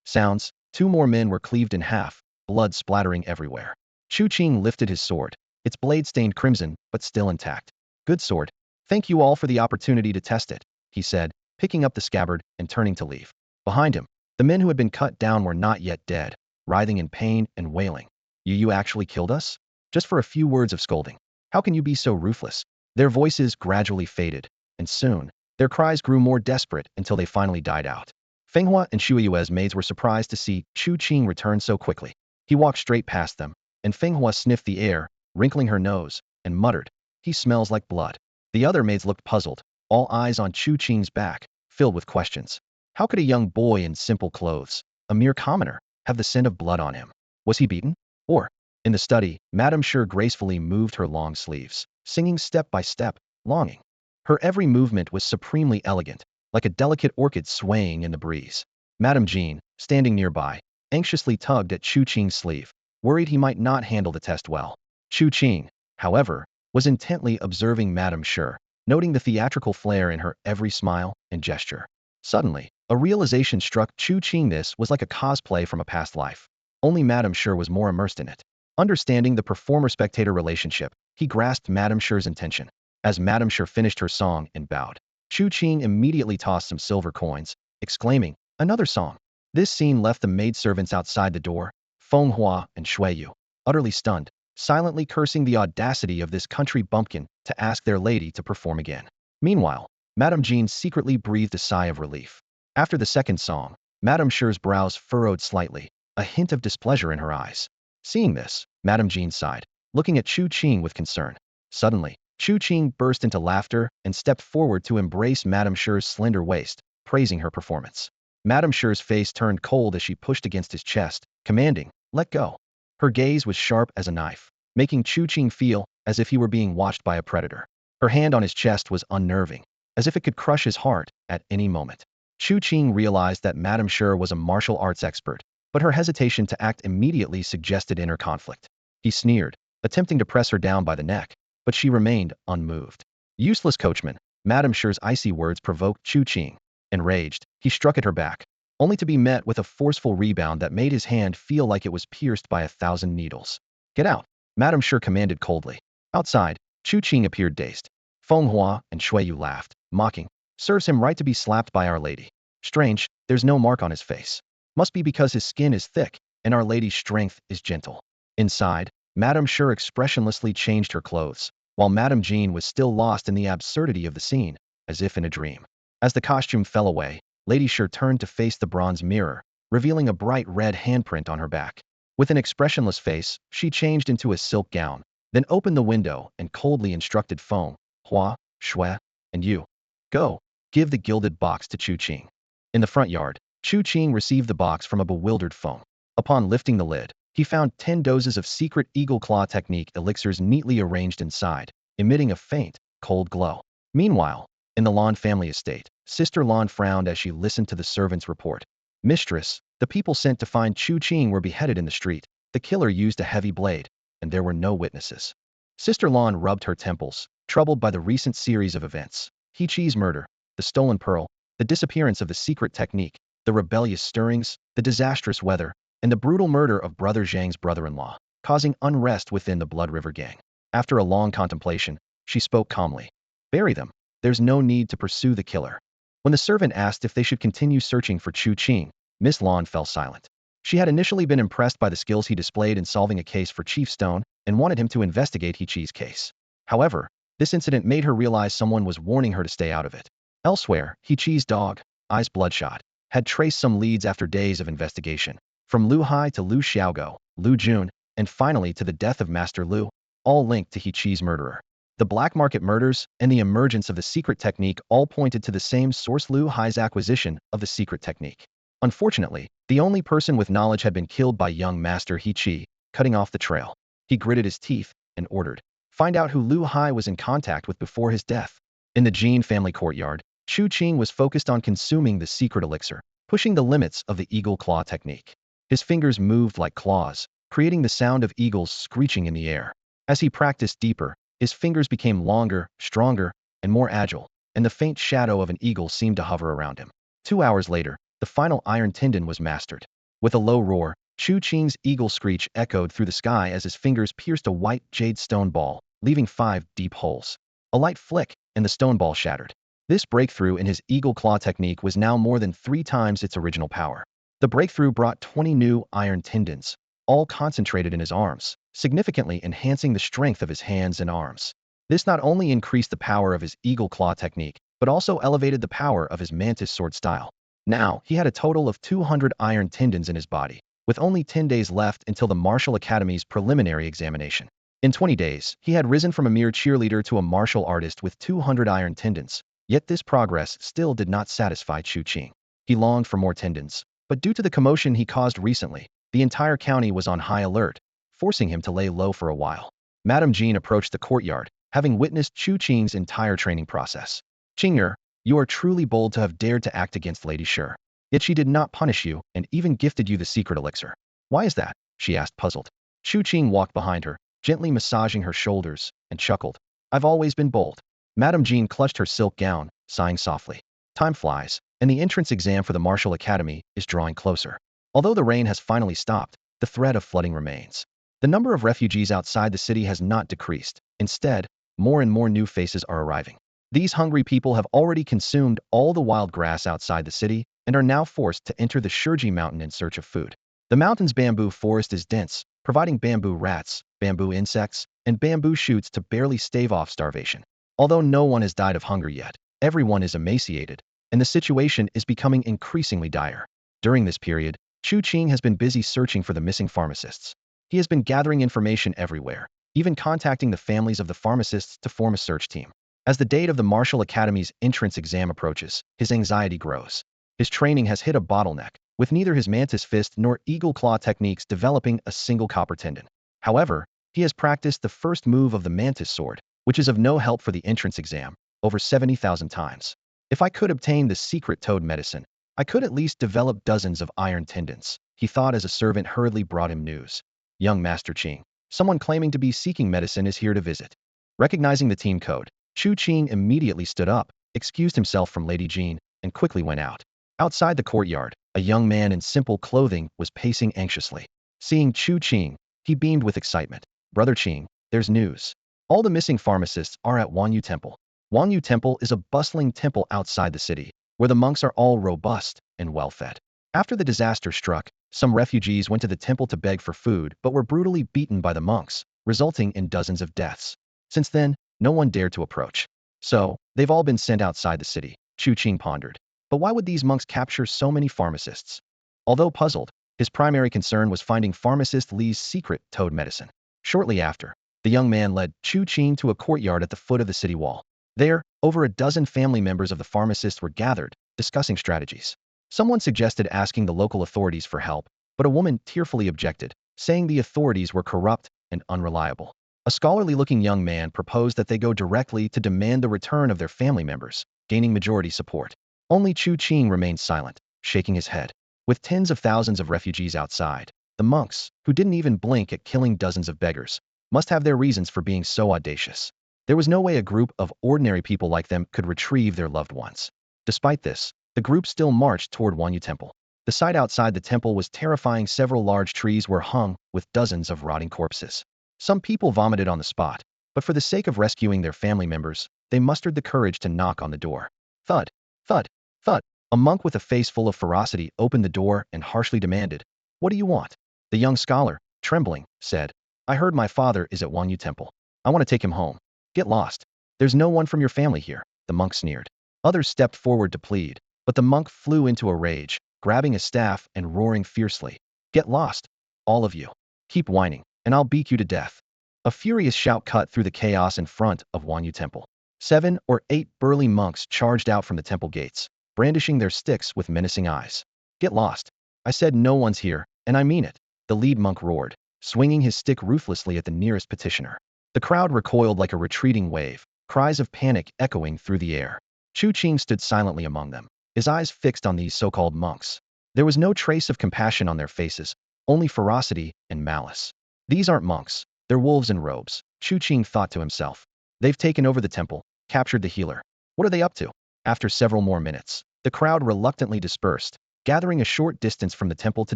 sounds, two more men were cleaved in half, blood splattering everywhere. Chu Qing lifted his sword, its blade stained crimson, but still intact. "Good sword. Thank you all for the opportunity to test it," he said, picking up the scabbard and turning to leave. Behind him, the men who had been cut down were not yet dead, writhing in pain and wailing. You actually killed us? Just for a few words of scolding. How can you be so ruthless?" Their voices gradually faded, and soon, their cries grew more desperate until they finally died out. Fenghua and Shuiyue's maids were surprised to see Chu Qing return so quickly. He walked straight past them, and Fenghua sniffed the air, wrinkling her nose, and muttered, "He smells like blood." The other maids looked puzzled, all eyes on Chu Qing's back, filled with questions. How could a young boy in simple clothes, a mere commoner, have the scent of blood on him? Was he beaten? Or, in the study, Madame Sure gracefully moved her long sleeves, singing step by step, longing. Her every movement was supremely elegant, like a delicate orchid swaying in the breeze. Madame Jean, standing nearby, anxiously tugged at Chu Qing's sleeve, worried he might not handle the test well. Chu Qing, however, was intently observing Madame Sure, noting the theatrical flair in her every smile and gesture. Suddenly, a realization struck Chu Qing. This was like a cosplay from a past life. Only Madame Sure was more immersed in it. Understanding the performer-spectator relationship, he grasped Madame Sure's intention. As Madame Sure finished her song and bowed, Chu Qing immediately tossed some silver coins, exclaiming, "Another song." This scene left the maidservants outside the door, Feng Hua and Shuiyu, utterly stunned, silently cursing the audacity of this country bumpkin to ask their lady to perform again. Meanwhile, Madame Jean secretly breathed a sigh of relief. After the second song, Madame Sure's brows furrowed slightly, a hint of displeasure in her eyes. Seeing this, Madame Jean sighed, looking at Chu Qing with concern. Suddenly, Chu Qing burst into laughter and stepped forward to embrace Madame Sure's slender waist, praising her performance. Madame Sure's face turned cold as she pushed against his chest, commanding, "Let go." Her gaze was sharp as a knife, making Chu Qing feel as if he were being watched by a predator. Her hand on his chest was unnerving, as if it could crush his heart at any moment. Chu Qing realized that Madame Sure was a martial arts expert, but her hesitation to act immediately suggested inner conflict. He sneered, attempting to press her down by the neck, but she remained unmoved. "Useless coachman." Madame Sure's icy words provoked Chu Qing. Enraged, he struck at her back, only to be met with a forceful rebound that made his hand feel like it was pierced by 1,000 needles. "Get out," Madame Sure commanded coldly. Outside, Chu Qing appeared dazed. Feng Hua and Shuiyu laughed, mocking, "Serves him right to be slapped by Our Lady. Strange, there's no mark on his face. Must be because his skin is thick and Our Lady's strength is gentle." Inside, Madame Sure expressionlessly changed her clothes, while Madame Jean was still lost in the absurdity of the scene, as if in a dream. As the costume fell away, Lady Sure turned to face the bronze mirror, revealing a bright red handprint on her back. With an expressionless face, she changed into a silk gown, then opened the window and coldly instructed Feng Hua, Shui, and you. "Go, give the gilded box to Chu Qing." In the front yard, Chu Qing received the box from a bewildered Feng. Upon lifting the lid, he found 10 doses of secret eagle claw technique elixirs neatly arranged inside, emitting a faint, cold glow. Meanwhile, in the Lan family estate, Sister Lan frowned as she listened to the servant's report. "Mistress, the people sent to find Chu Qing were beheaded in the street. The killer used a heavy blade, and there were no witnesses." Sister Lan rubbed her temples, troubled by the recent series of events. Heqi's murder, the stolen pearl, the disappearance of the secret technique, the rebellious stirrings, the disastrous weather, and the brutal murder of Brother Zhang's brother-in-law, causing unrest within the Blood River gang. After a long contemplation, she spoke calmly. "Bury them. There's no need to pursue the killer." When the servant asked if they should continue searching for Chu Qing, Miss Lan fell silent. She had initially been impressed by the skills he displayed in solving a case for Chief Stone and wanted him to investigate Heqi's case. However, this incident made her realize someone was warning her to stay out of it. Elsewhere, Heqi's dog, eyes bloodshot, had traced some leads after days of investigation. From Lu Hai to Lu Xiaogo, Lu Jun, and finally to the death of Master Lu, all linked to Heqi's murderer. The black market murders and the emergence of the secret technique all pointed to the same source: Lu Hai's acquisition of the secret technique. Unfortunately, the only person with knowledge had been killed by young Master He Qi, cutting off the trail. He gritted his teeth and ordered, "Find out who Lu Hai was in contact with before his death." In the Jin family courtyard, Chu Qing was focused on consuming the secret elixir, pushing the limits of the eagle claw technique. His fingers moved like claws, creating the sound of eagles screeching in the air. As he practiced deeper, his fingers became longer, stronger, and more agile, and the faint shadow of an eagle seemed to hover around him. 2 hours later, the final iron tendon was mastered. With a low roar, Chu Qing's eagle screech echoed through the sky as his fingers pierced a white jade stone ball, leaving 5 deep holes. A light flick, and the stone ball shattered. This breakthrough in his eagle claw technique was now more than 3 times its original power. The breakthrough brought 20 new iron tendons, all concentrated in his arms, significantly enhancing the strength of his hands and arms. This not only increased the power of his eagle claw technique, but also elevated the power of his mantis sword style. Now, he had a total of 200 iron tendons in his body, with only 10 days left until the Martial Academy's preliminary examination. In 20 days, he had risen from a mere cheerleader to a martial artist with 200 iron tendons. Yet this progress still did not satisfy Chu Qing. He longed for more tendons, but due to the commotion he caused recently, the entire county was on high alert, forcing him to lay low for a while. Madame Jean approached the courtyard, having witnessed Chu Qing's entire training process. "Qing'er, you are truly bold to have dared to act against Lady Shi. Yet she did not punish you and even gifted you the secret elixir. Why is that?" she asked, puzzled. Chu Qing walked behind her, gently massaging her shoulders, and chuckled. "I've always been bold." Madame Jean clutched her silk gown, sighing softly. Time flies, and the entrance exam for the Martial Academy is drawing closer. Although the rain has finally stopped, the threat of flooding remains. The number of refugees outside the city has not decreased. Instead, more and more new faces are arriving. These hungry people have already consumed all the wild grass outside the city and are now forced to enter the Shurji mountain in search of food. The mountain's bamboo forest is dense, providing bamboo rats, bamboo insects, and bamboo shoots to barely stave off starvation. Although no one has died of hunger yet, everyone is emaciated, and the situation is becoming increasingly dire. During this period, Chu Qing has been busy searching for the missing pharmacists. He has been gathering information everywhere, even contacting the families of the pharmacists to form a search team. As the date of the Martial Academy's entrance exam approaches, his anxiety grows. His training has hit a bottleneck, with neither his mantis fist nor eagle claw techniques developing a single copper tendon. However, he has practiced the first move of the mantis sword, which is of no help for the entrance exam, over 70,000 times. If I could obtain the secret toad medicine, I could at least develop dozens of iron tendons, he thought as a servant hurriedly brought him news. "Young Master Qing, someone claiming to be seeking medicine is here to visit." Recognizing the team code, Chu Qing immediately stood up, excused himself from Lady Jean, and quickly went out. Outside the courtyard, a young man in simple clothing was pacing anxiously. Seeing Chu Qing, he beamed with excitement. "Brother Qing, there's news. All the missing pharmacists are at Wanyu Temple." Wanyu Temple is a bustling temple outside the city, where the monks are all robust and well-fed. After the disaster struck, some refugees went to the temple to beg for food but were brutally beaten by the monks, resulting in dozens of deaths. Since then, no one dared to approach. "So, they've all been sent outside the city," Chu Qing pondered. But why would these monks capture so many pharmacists? Although puzzled, his primary concern was finding pharmacist Li's secret toad medicine. Shortly after, the young man led Chu Qing to a courtyard at the foot of the city wall. There, over a dozen family members of the pharmacist were gathered, discussing strategies. Someone suggested asking the local authorities for help, but a woman tearfully objected, saying the authorities were corrupt and unreliable. A scholarly-looking young man proposed that they go directly to demand the return of their family members, gaining majority support. Only Chu Qing remained silent, shaking his head. With tens of thousands of refugees outside, the monks, who didn't even blink at killing dozens of beggars, must have their reasons for being so audacious. There was no way a group of ordinary people like them could retrieve their loved ones. Despite this, the group still marched toward Wanyu Temple. The sight outside the temple was terrifying. Several large trees were hung with dozens of rotting corpses. Some people vomited on the spot, but for the sake of rescuing their family members, they mustered the courage to knock on the door. Thud, thud, thud. A monk with a face full of ferocity opened the door and harshly demanded, "What do you want?" The young scholar, trembling, said, "I heard my father is at Wanyu Temple. I want to take him home." "Get lost. There's no one from your family here," the monk sneered. Others stepped forward to plead, but the monk flew into a rage, grabbing a staff and roaring fiercely. "Get lost, all of you. Keep whining, and I'll beat you to death." A furious shout cut through the chaos in front of Wanyu Temple. 7 or 8 burly monks charged out from the temple gates, brandishing their sticks with menacing eyes. Get lost. I said no one's here, and I mean it, the lead monk roared, swinging his stick ruthlessly at the nearest petitioner. The crowd recoiled like a retreating wave, cries of panic echoing through the air. Chu Qing stood silently among them, his eyes fixed on these so-called monks. There was no trace of compassion on their faces, only ferocity and malice. These aren't monks, they're wolves in robes, Chu Qing thought to himself. They've taken over the temple, captured the healer. What are they up to? After several more minutes, the crowd reluctantly dispersed, gathering a short distance from the temple to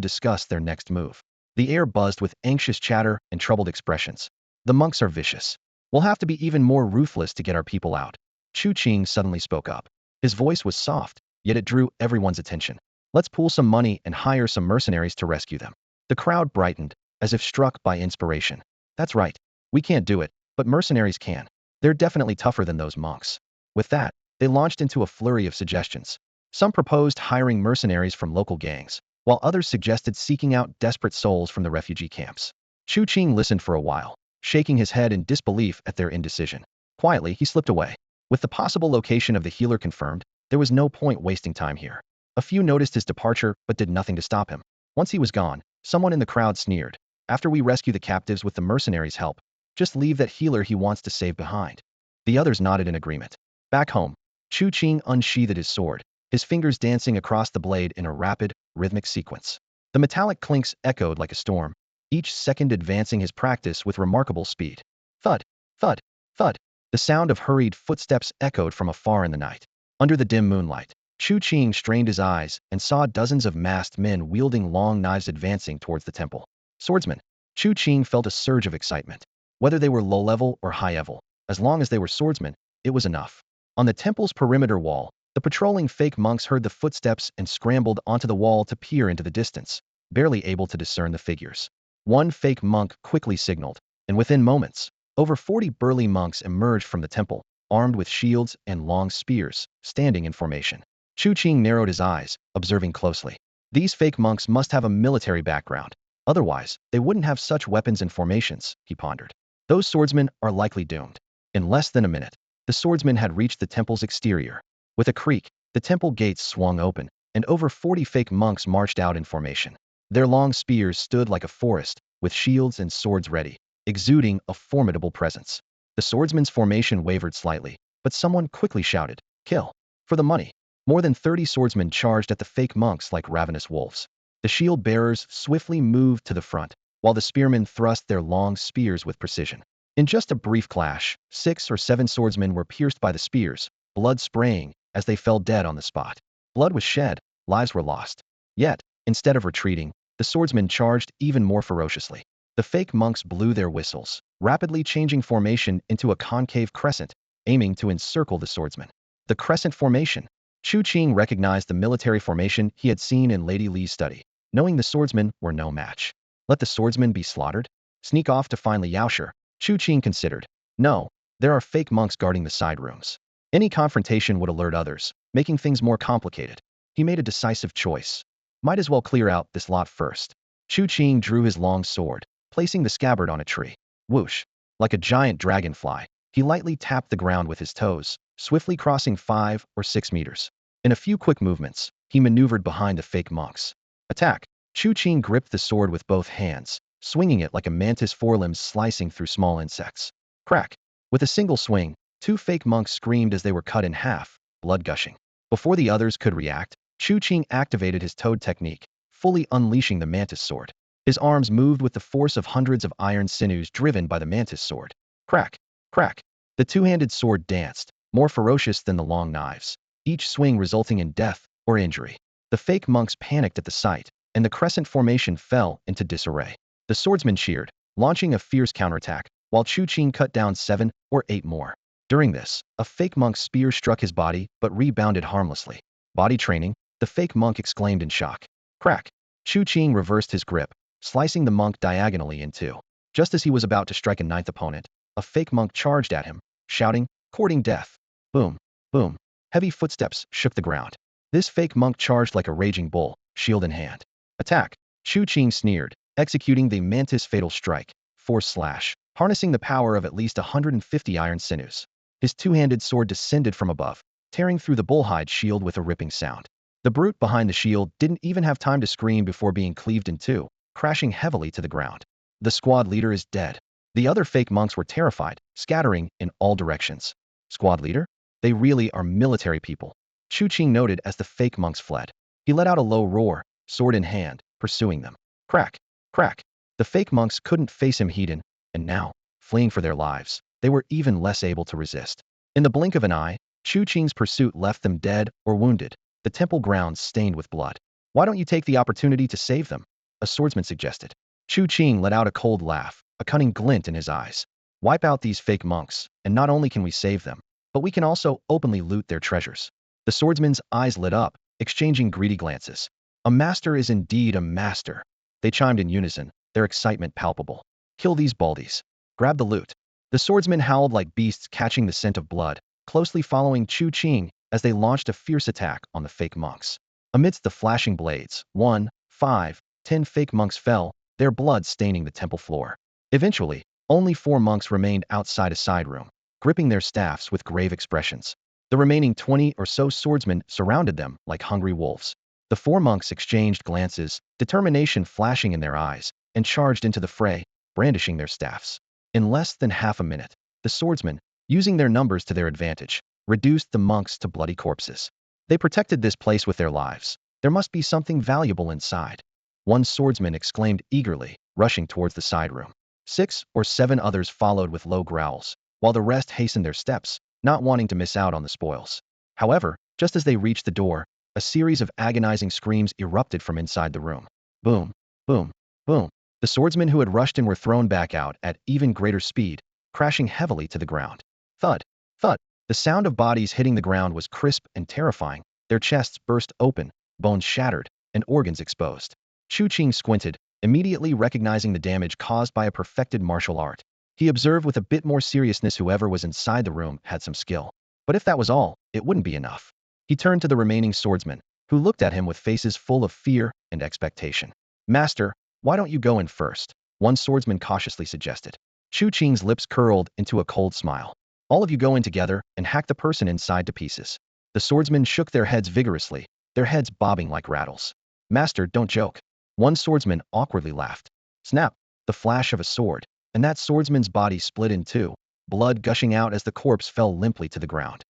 discuss their next move. The air buzzed with anxious chatter and troubled expressions. The monks are vicious. We'll have to be even more ruthless to get our people out. Chu Qing suddenly spoke up. His voice was soft, yet it drew everyone's attention. Let's pool some money and hire some mercenaries to rescue them. The crowd brightened, as if struck by inspiration. That's right. We can't do it, but mercenaries can. They're definitely tougher than those monks. With that, they launched into a flurry of suggestions. Some proposed hiring mercenaries from local gangs, while others suggested seeking out desperate souls from the refugee camps. Chu Qing listened for a while, shaking his head in disbelief at their indecision. Quietly, he slipped away. With the possible location of the healer confirmed, there was no point wasting time here. A few noticed his departure but did nothing to stop him. Once he was gone, someone in the crowd sneered. After we rescue the captives with the mercenaries' help, just leave that healer he wants to save behind. The others nodded in agreement. Back home, Chu Qing unsheathed his sword, his fingers dancing across the blade in a rapid, rhythmic sequence. The metallic clinks echoed like a storm, each second advancing his practice with remarkable speed. Thud, thud, thud. The sound of hurried footsteps echoed from afar in the night. Under the dim moonlight, Chu Qing strained his eyes and saw dozens of masked men wielding long knives advancing towards the temple. Swordsmen. Chu Qing felt a surge of excitement. Whether they were low-level or high-level, as long as they were swordsmen, it was enough. On the temple's perimeter wall, the patrolling fake monks heard the footsteps and scrambled onto the wall to peer into the distance, barely able to discern the figures. One fake monk quickly signaled, and within moments, over 40 burly monks emerged from the temple, armed with shields and long spears, standing in formation. Chu Qing narrowed his eyes, observing closely. These fake monks must have a military background. Otherwise, they wouldn't have such weapons and formations, he pondered. Those swordsmen are likely doomed. In less than a minute, the swordsmen had reached the temple's exterior. With a creak, the temple gates swung open, and over 40 fake monks marched out in formation. Their long spears stood like a forest, with shields and swords ready, exuding a formidable presence. The swordsmen's formation wavered slightly, but someone quickly shouted, "Kill! For the money!" More than 30 swordsmen charged at the fake monks like ravenous wolves. The shield bearers swiftly moved to the front, while the spearmen thrust their long spears with precision. In just a brief clash, 6 or 7 swordsmen were pierced by the spears, blood spraying as they fell dead on the spot. Blood was shed, lives were lost. Yet, instead of retreating, the swordsmen charged even more ferociously. The fake monks blew their whistles, rapidly changing formation into a concave crescent, aiming to encircle the swordsmen. The crescent formation. Chu Qing recognized the military formation he had seen in Lady Li's study, knowing the swordsmen were no match. Let the swordsmen be slaughtered? Sneak off to find the Yaosher? Chu Qing considered. No, there are fake monks guarding the side rooms. Any confrontation would alert others, making things more complicated. He made a decisive choice. Might as well clear out this lot first. Chu Qing drew his long sword, placing the scabbard on a tree. Whoosh! Like a giant dragonfly, he lightly tapped the ground with his toes, swiftly crossing 5 or 6 meters. In a few quick movements, he maneuvered behind the fake monks. Attack! Chu Qing gripped the sword with both hands, swinging it like a mantis forelimbs slicing through small insects. Crack! With a single swing, 2 fake monks screamed as they were cut in half, blood gushing. Before the others could react, Chu Qing activated his toad technique, fully unleashing the mantis sword. His arms moved with the force of hundreds of iron sinews driven by the mantis sword. Crack! Crack! The two-handed sword danced, more ferocious than the long knives, each swing resulting in death or injury. The fake monks panicked at the sight, and the crescent formation fell into disarray. The swordsmen cheered, launching a fierce counterattack, while Chu Qing cut down 7 or 8 more. During this, a fake monk's spear struck his body but rebounded harmlessly. Body training, the fake monk exclaimed in shock. Crack! Chu Qing reversed his grip, slicing the monk diagonally in two. Just as he was about to strike a 9th opponent, a fake monk charged at him, shouting, courting death. Boom! Boom! Heavy footsteps shook the ground. This fake monk charged like a raging bull, shield in hand. Attack! Chu Qing sneered, executing the mantis fatal strike. Force slash. harnessing the power of at least 150 iron sinews. His two-handed sword descended from above, tearing through the bullhide shield with a ripping sound. The brute behind the shield didn't even have time to scream before being cleaved in two, crashing heavily to the ground. The squad leader is dead. The other fake monks were terrified, scattering in all directions. Squad leader? They really are military people. Chu Qing noted as the fake monks fled. He let out a low roar, sword in hand, pursuing them. Crack! Crack! The fake monks couldn't face him heated, and now, fleeing for their lives, they were even less able to resist. In the blink of an eye, Chu Qing's pursuit left them dead or wounded, the temple grounds stained with blood. Why don't you take the opportunity to save them? A swordsman suggested. Chu Qing let out a cold laugh, a cunning glint in his eyes. Wipe out these fake monks, and not only can we save them, but we can also openly loot their treasures. The swordsman's eyes lit up, exchanging greedy glances. A master is indeed a master. They chimed in unison, their excitement palpable. Kill these baldies. Grab the loot. The swordsmen howled like beasts catching the scent of blood, closely following Chu Qing as they launched a fierce attack on the fake monks. Amidst the flashing blades, 1, 5, 10 fake monks fell, their blood staining the temple floor. Eventually, only 4 monks remained outside a side room, gripping their staffs with grave expressions. The remaining 20 or so swordsmen surrounded them like hungry wolves. The 4 monks exchanged glances, determination flashing in their eyes, and charged into the fray, brandishing their staffs. In less than half a minute, the swordsmen, using their numbers to their advantage, reduced the monks to bloody corpses. They protected this place with their lives. There must be something valuable inside. One swordsman exclaimed eagerly, rushing towards the side room. 6 or 7 others followed with low growls, while the rest hastened their steps, not wanting to miss out on the spoils. However, just as they reached the door, a series of agonizing screams erupted from inside the room. Boom, boom, boom. The swordsmen who had rushed in were thrown back out at even greater speed, crashing heavily to the ground. Thud, thud. The sound of bodies hitting the ground was crisp and terrifying. Their chests burst open, bones shattered, and organs exposed. Chu Qing squinted, immediately recognizing the damage caused by a perfected martial art. He observed with a bit more seriousness whoever was inside the room had some skill. But if that was all, it wouldn't be enough. He turned to the remaining swordsmen, who looked at him with faces full of fear and expectation. Master, why don't you go in first? One swordsman cautiously suggested. Chu Qing's lips curled into a cold smile. All of you go in together and hack the person inside to pieces. The swordsmen shook their heads vigorously, their heads bobbing like rattles. Master, don't joke. One swordsman awkwardly laughed. Snap! The flash of a sword, and that swordsman's body split in two, blood gushing out as the corpse fell limply to the ground.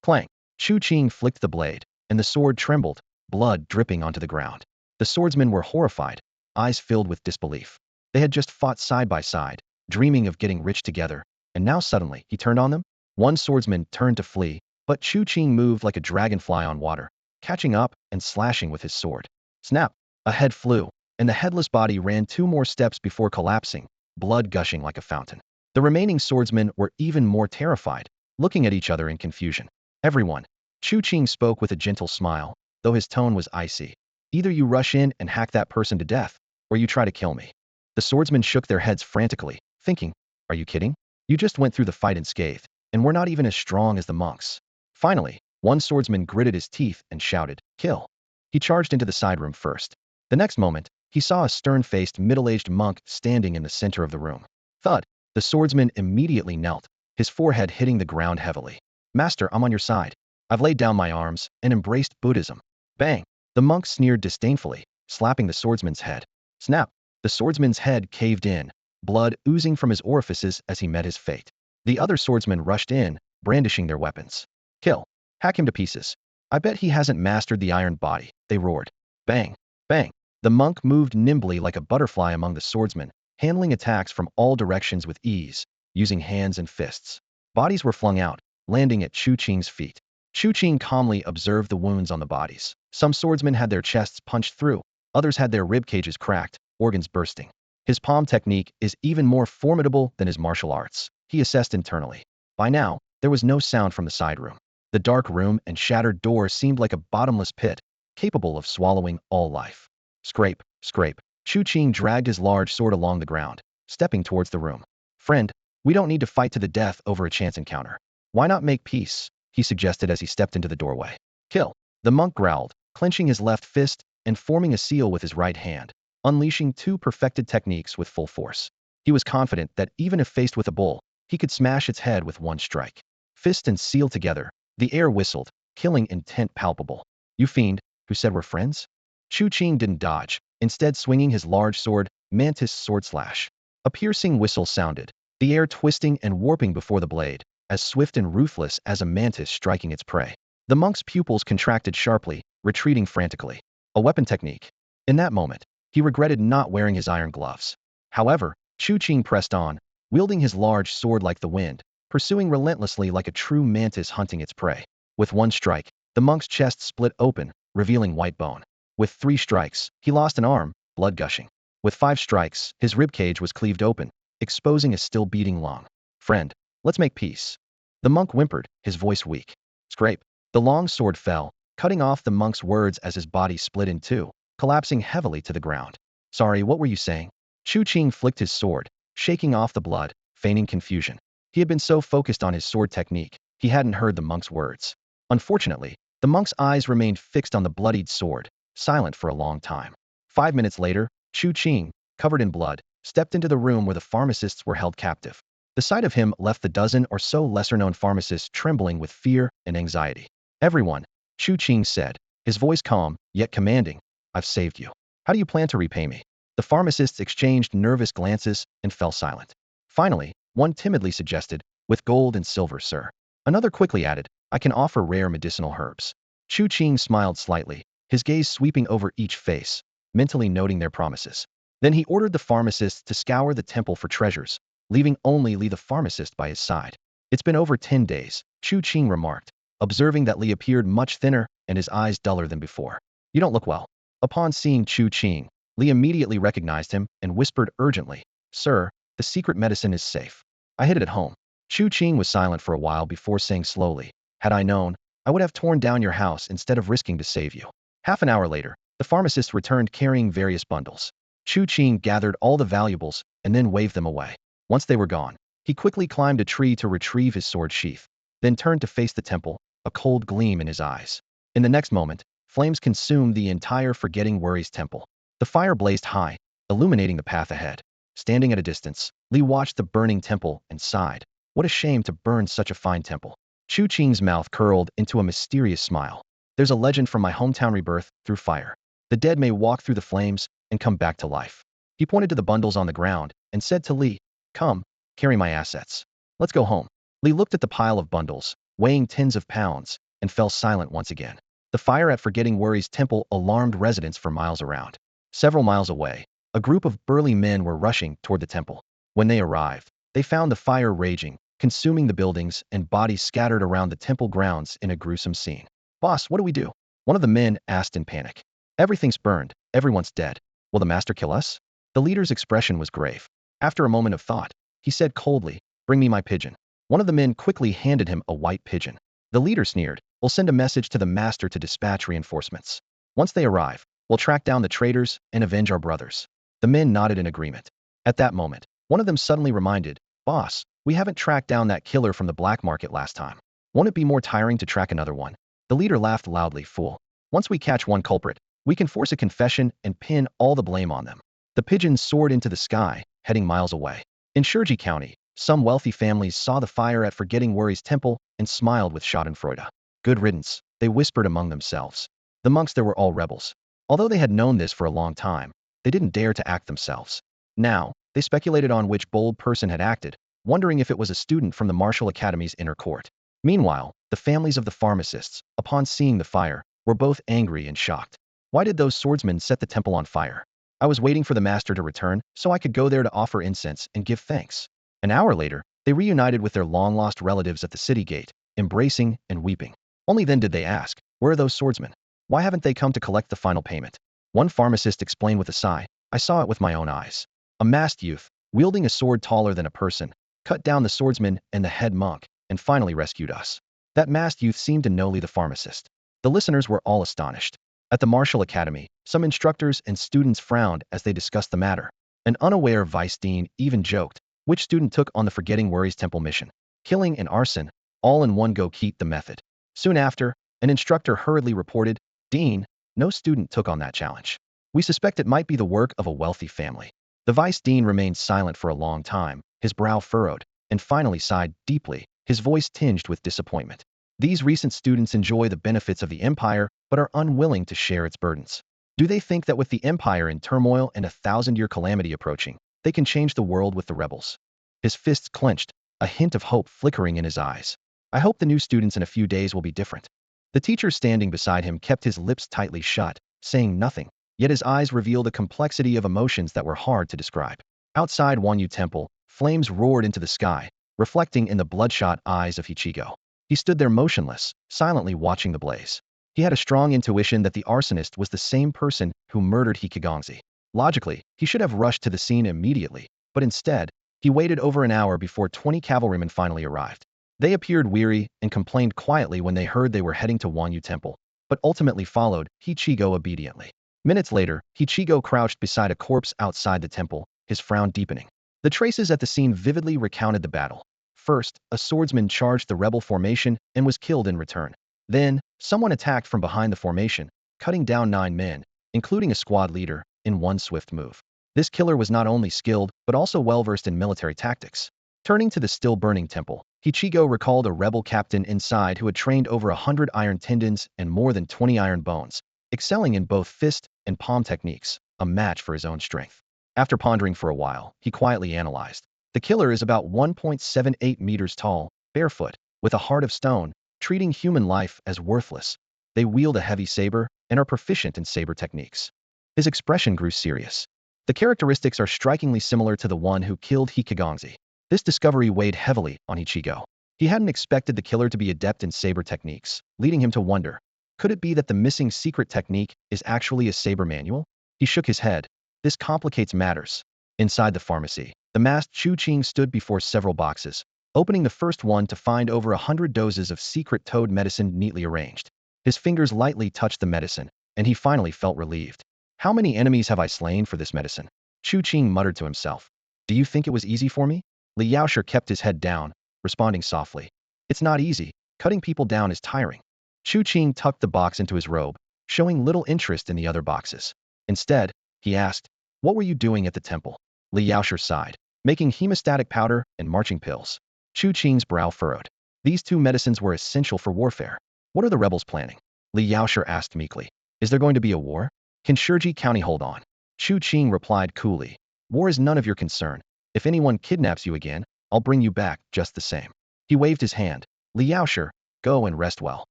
Clang! Chu Qing flicked the blade, and the sword trembled, blood dripping onto the ground. The swordsmen were horrified, eyes filled with disbelief. They had just fought side by side, dreaming of getting rich together, and now suddenly he turned on them? One swordsman turned to flee, but Chu Qing moved like a dragonfly on water, catching up and slashing with his sword. Snap! A head flew, and the headless body ran 2 more steps before collapsing, blood gushing like a fountain. The remaining swordsmen were even more terrified, looking at each other in confusion. Everyone. Chu Qing spoke with a gentle smile, though his tone was icy. Either you rush in and hack that person to death, or you try to kill me. The swordsmen shook their heads frantically, thinking, are you kidding? You just went through the fight unscathed, and we're not even as strong as the monks. Finally, one swordsman gritted his teeth and shouted, kill. He charged into the side room first. The next moment, he saw a stern-faced middle-aged monk standing in the center of the room. Thud! The swordsman immediately knelt, his forehead hitting the ground heavily. Master, I'm on your side. I've laid down my arms and embraced Buddhism. Bang! The monk sneered disdainfully, slapping the swordsman's head. Snap! The swordsman's head caved in, blood oozing from his orifices as he met his fate. The other swordsmen rushed in, brandishing their weapons. Kill! Hack him to pieces. I bet he hasn't mastered the iron body, they roared. Bang! Bang! The monk moved nimbly like a butterfly among the swordsmen, handling attacks from all directions with ease, using hands and fists. Bodies were flung out, landing at Chu Qing's feet. Chu Qing calmly observed the wounds on the bodies. Some swordsmen had their chests punched through, others had their rib cages cracked, organs bursting. His palm technique is even more formidable than his martial arts, he assessed internally. By now, there was no sound from the side room. The dark room and shattered door seemed like a bottomless pit, capable of swallowing all life. Scrape, scrape. Chu Qing dragged his large sword along the ground, stepping towards the room. Friend, we don't need to fight to the death over a chance encounter. Why not make peace? He suggested as he stepped into the doorway. Kill. The monk growled, clenching his left fist and forming a seal with his right hand, unleashing 2 perfected techniques with full force. He was confident that even if faced with a bull, he could smash its head with one strike. Fist and seal together, the air whistled, killing intent palpable. You fiend, who said we're friends? Chu Qing didn't dodge, instead swinging his large sword, mantis sword slash. A piercing whistle sounded, the air twisting and warping before the blade, as swift and ruthless as a mantis striking its prey. The monk's pupils contracted sharply, retreating frantically. A weapon technique. In that moment, he regretted not wearing his iron gloves. However, Chu Qing pressed on, wielding his large sword like the wind, pursuing relentlessly like a true mantis hunting its prey. With one strike, the monk's chest split open, revealing white bone. With 3 strikes, he lost an arm, blood gushing. With 5 strikes, his ribcage was cleaved open, exposing a still beating lung. Friend, let's make peace. The monk whimpered, his voice weak. Scrape. The long sword fell, cutting off the monk's words as his body split in two, collapsing heavily to the ground. Sorry, what were you saying? Chu Qing flicked his sword, shaking off the blood, feigning confusion. He had been so focused on his sword technique, he hadn't heard the monk's words. Unfortunately, the monk's eyes remained fixed on the bloodied sword, silent for a long time. 5 minutes later, Chu Qing, covered in blood, stepped into the room where the pharmacists were held captive. The sight of him left the dozen or so lesser-known pharmacists trembling with fear and anxiety. Everyone, Chu Qing said, his voice calm, yet commanding, I've saved you. How do you plan to repay me? The pharmacists exchanged nervous glances and fell silent. Finally, one timidly suggested, with gold and silver, sir. Another quickly added, I can offer rare medicinal herbs. Chu Qing smiled slightly, his gaze sweeping over each face, mentally noting their promises. Then he ordered the pharmacists to scour the temple for treasures, leaving only Li the pharmacist by his side. It's been over 10 days, Chu Qing remarked, observing that Li appeared much thinner and his eyes duller than before. You don't look well. Upon seeing Chu Qing, Li immediately recognized him and whispered urgently, Sir, the secret medicine is safe. I hid it at home. Chu Qing was silent for a while before saying slowly, Had I known, I would have torn down your house instead of risking to save you. Half an hour later, the pharmacist returned carrying various bundles. Chu Qing gathered all the valuables and then waved them away. Once they were gone, he quickly climbed a tree to retrieve his sword sheath, then turned to face the temple, a cold gleam in his eyes. In the next moment, flames consumed the entire Forgetting Worries temple. The fire blazed high, illuminating the path ahead. Standing at a distance, Li watched the burning temple and sighed. What a shame to burn such a fine temple. Chu Qing's mouth curled into a mysterious smile. There's a legend from my hometown rebirth through fire. The dead may walk through the flames and come back to life. He pointed to the bundles on the ground and said to Li, Come, carry my assets. Let's go home. Li looked at the pile of bundles, weighing tens of pounds, and fell silent once again. The fire at Forgetting Worries temple alarmed residents for miles around. Several miles away, a group of burly men were rushing toward the temple. When they arrived, they found the fire raging, consuming the buildings and bodies scattered around the temple grounds in a gruesome scene. Boss, what do we do? One of the men asked in panic. Everything's burned, everyone's dead. Will the master kill us? The leader's expression was grave. After a moment of thought, he said coldly, Bring me my pigeon. One of the men quickly handed him a white pigeon. The leader sneered, We'll send a message to the master to dispatch reinforcements. Once they arrive, we'll track down the traitors and avenge our brothers. The men nodded in agreement. At that moment, one of them suddenly reminded, Boss, we haven't tracked down that killer from the black market last time. Won't it be more tiring to track another one? The leader laughed loudly, Fool. Once we catch one culprit, we can force a confession and pin all the blame on them. The pigeons soared into the sky, heading miles away. In Sherji County, some wealthy families saw the fire at Forgetting Worries temple and smiled with schadenfreude. Good riddance, they whispered among themselves. The monks there were all rebels. Although they had known this for a long time, they didn't dare to act themselves. Now, they speculated on which bold person had acted, wondering if it was a student from the martial academy's inner court. Meanwhile, the families of the pharmacists, upon seeing the fire, were both angry and shocked. Why did those swordsmen set the temple on fire? I was waiting for the master to return so I could go there to offer incense and give thanks. An hour later, they reunited with their long-lost relatives at the city gate, embracing and weeping. Only then did they ask, Where are those swordsmen? Why haven't they come to collect the final payment? One pharmacist explained with a sigh, I saw it with my own eyes. A masked youth, wielding a sword taller than a person, cut down the swordsman and the head monk, and finally rescued us. That masked youth seemed to know Li the pharmacist. The listeners were all astonished. At the martial academy, some instructors and students frowned as they discussed the matter. An unaware vice dean even joked, which student took on the Forgetting Worries temple mission? Killing and arson, all in one go, keep the method. Soon after, an instructor hurriedly reported, Dean, no student took on that challenge. We suspect it might be the work of a wealthy family. The vice dean remained silent for a long time, his brow furrowed, and finally sighed deeply, his voice tinged with disappointment. These recent students enjoy the benefits of the empire, but are unwilling to share its burdens. Do they think that with the empire in turmoil and a thousand-year calamity approaching, they can change the world with the rebels? His fists clenched, a hint of hope flickering in his eyes. I hope the new students in a few days will be different. The teacher standing beside him kept his lips tightly shut, saying nothing, yet his eyes revealed a complexity of emotions that were hard to describe. Outside Wanyu Temple, flames roared into the sky, reflecting in the bloodshot eyes of Ichigo. He stood there motionless, silently watching the blaze. He had a strong intuition that the arsonist was the same person who murdered Hikigongzi. Logically, he should have rushed to the scene immediately, but instead, he waited over an hour before 20 cavalrymen finally arrived. They appeared weary and complained quietly when they heard they were heading to Wanyu Temple, but ultimately followed Ichigo obediently. Minutes later, Ichigo crouched beside a corpse outside the temple, his frown deepening. The traces at the scene vividly recounted the battle. First, a swordsman charged the rebel formation and was killed in return. Then, someone attacked from behind the formation, cutting down 9 men, including a squad leader, in one swift move. This killer was not only skilled, but also well-versed in military tactics. Turning to the still-burning temple, Ichigo recalled a rebel captain inside who had trained over 100 iron tendons and more than 20 iron bones, excelling in both fist and palm techniques, a match for his own strength. After pondering for a while, he quietly analyzed. The killer is about 1.78 meters tall, barefoot, with a heart of stone, treating human life as worthless. They wield a heavy saber and are proficient in saber techniques. His expression grew serious. The characteristics are strikingly similar to the one who killed Hikigongzi. This discovery weighed heavily on Ichigo. He hadn't expected the killer to be adept in saber techniques, leading him to wonder, could it be that the missing secret technique is actually a saber manual? He shook his head. This complicates matters. Inside the pharmacy, the masked Chu Qing stood before several boxes, opening the first one to find over 100 doses of secret toad medicine neatly arranged. His fingers lightly touched the medicine, and he finally felt relieved. How many enemies have I slain for this medicine? Chu Qing muttered to himself. Do you think it was easy for me? Li Yaoshe kept his head down, responding softly. It's not easy. Cutting people down is tiring. Chu Qing tucked the box into his robe, showing little interest in the other boxes. Instead, he asked, what were you doing at the temple? Li Yaoshe sighed, making hemostatic powder and marching pills. Chu Qing's brow furrowed. These two medicines were essential for warfare. What are the rebels planning? Li Yaoshe asked meekly. Is there going to be a war? Can Shurji County hold on? Chu Qing replied coolly. War is none of your concern. If anyone kidnaps you again, I'll bring you back just the same. He waved his hand. Li Yaoshe, go and rest well.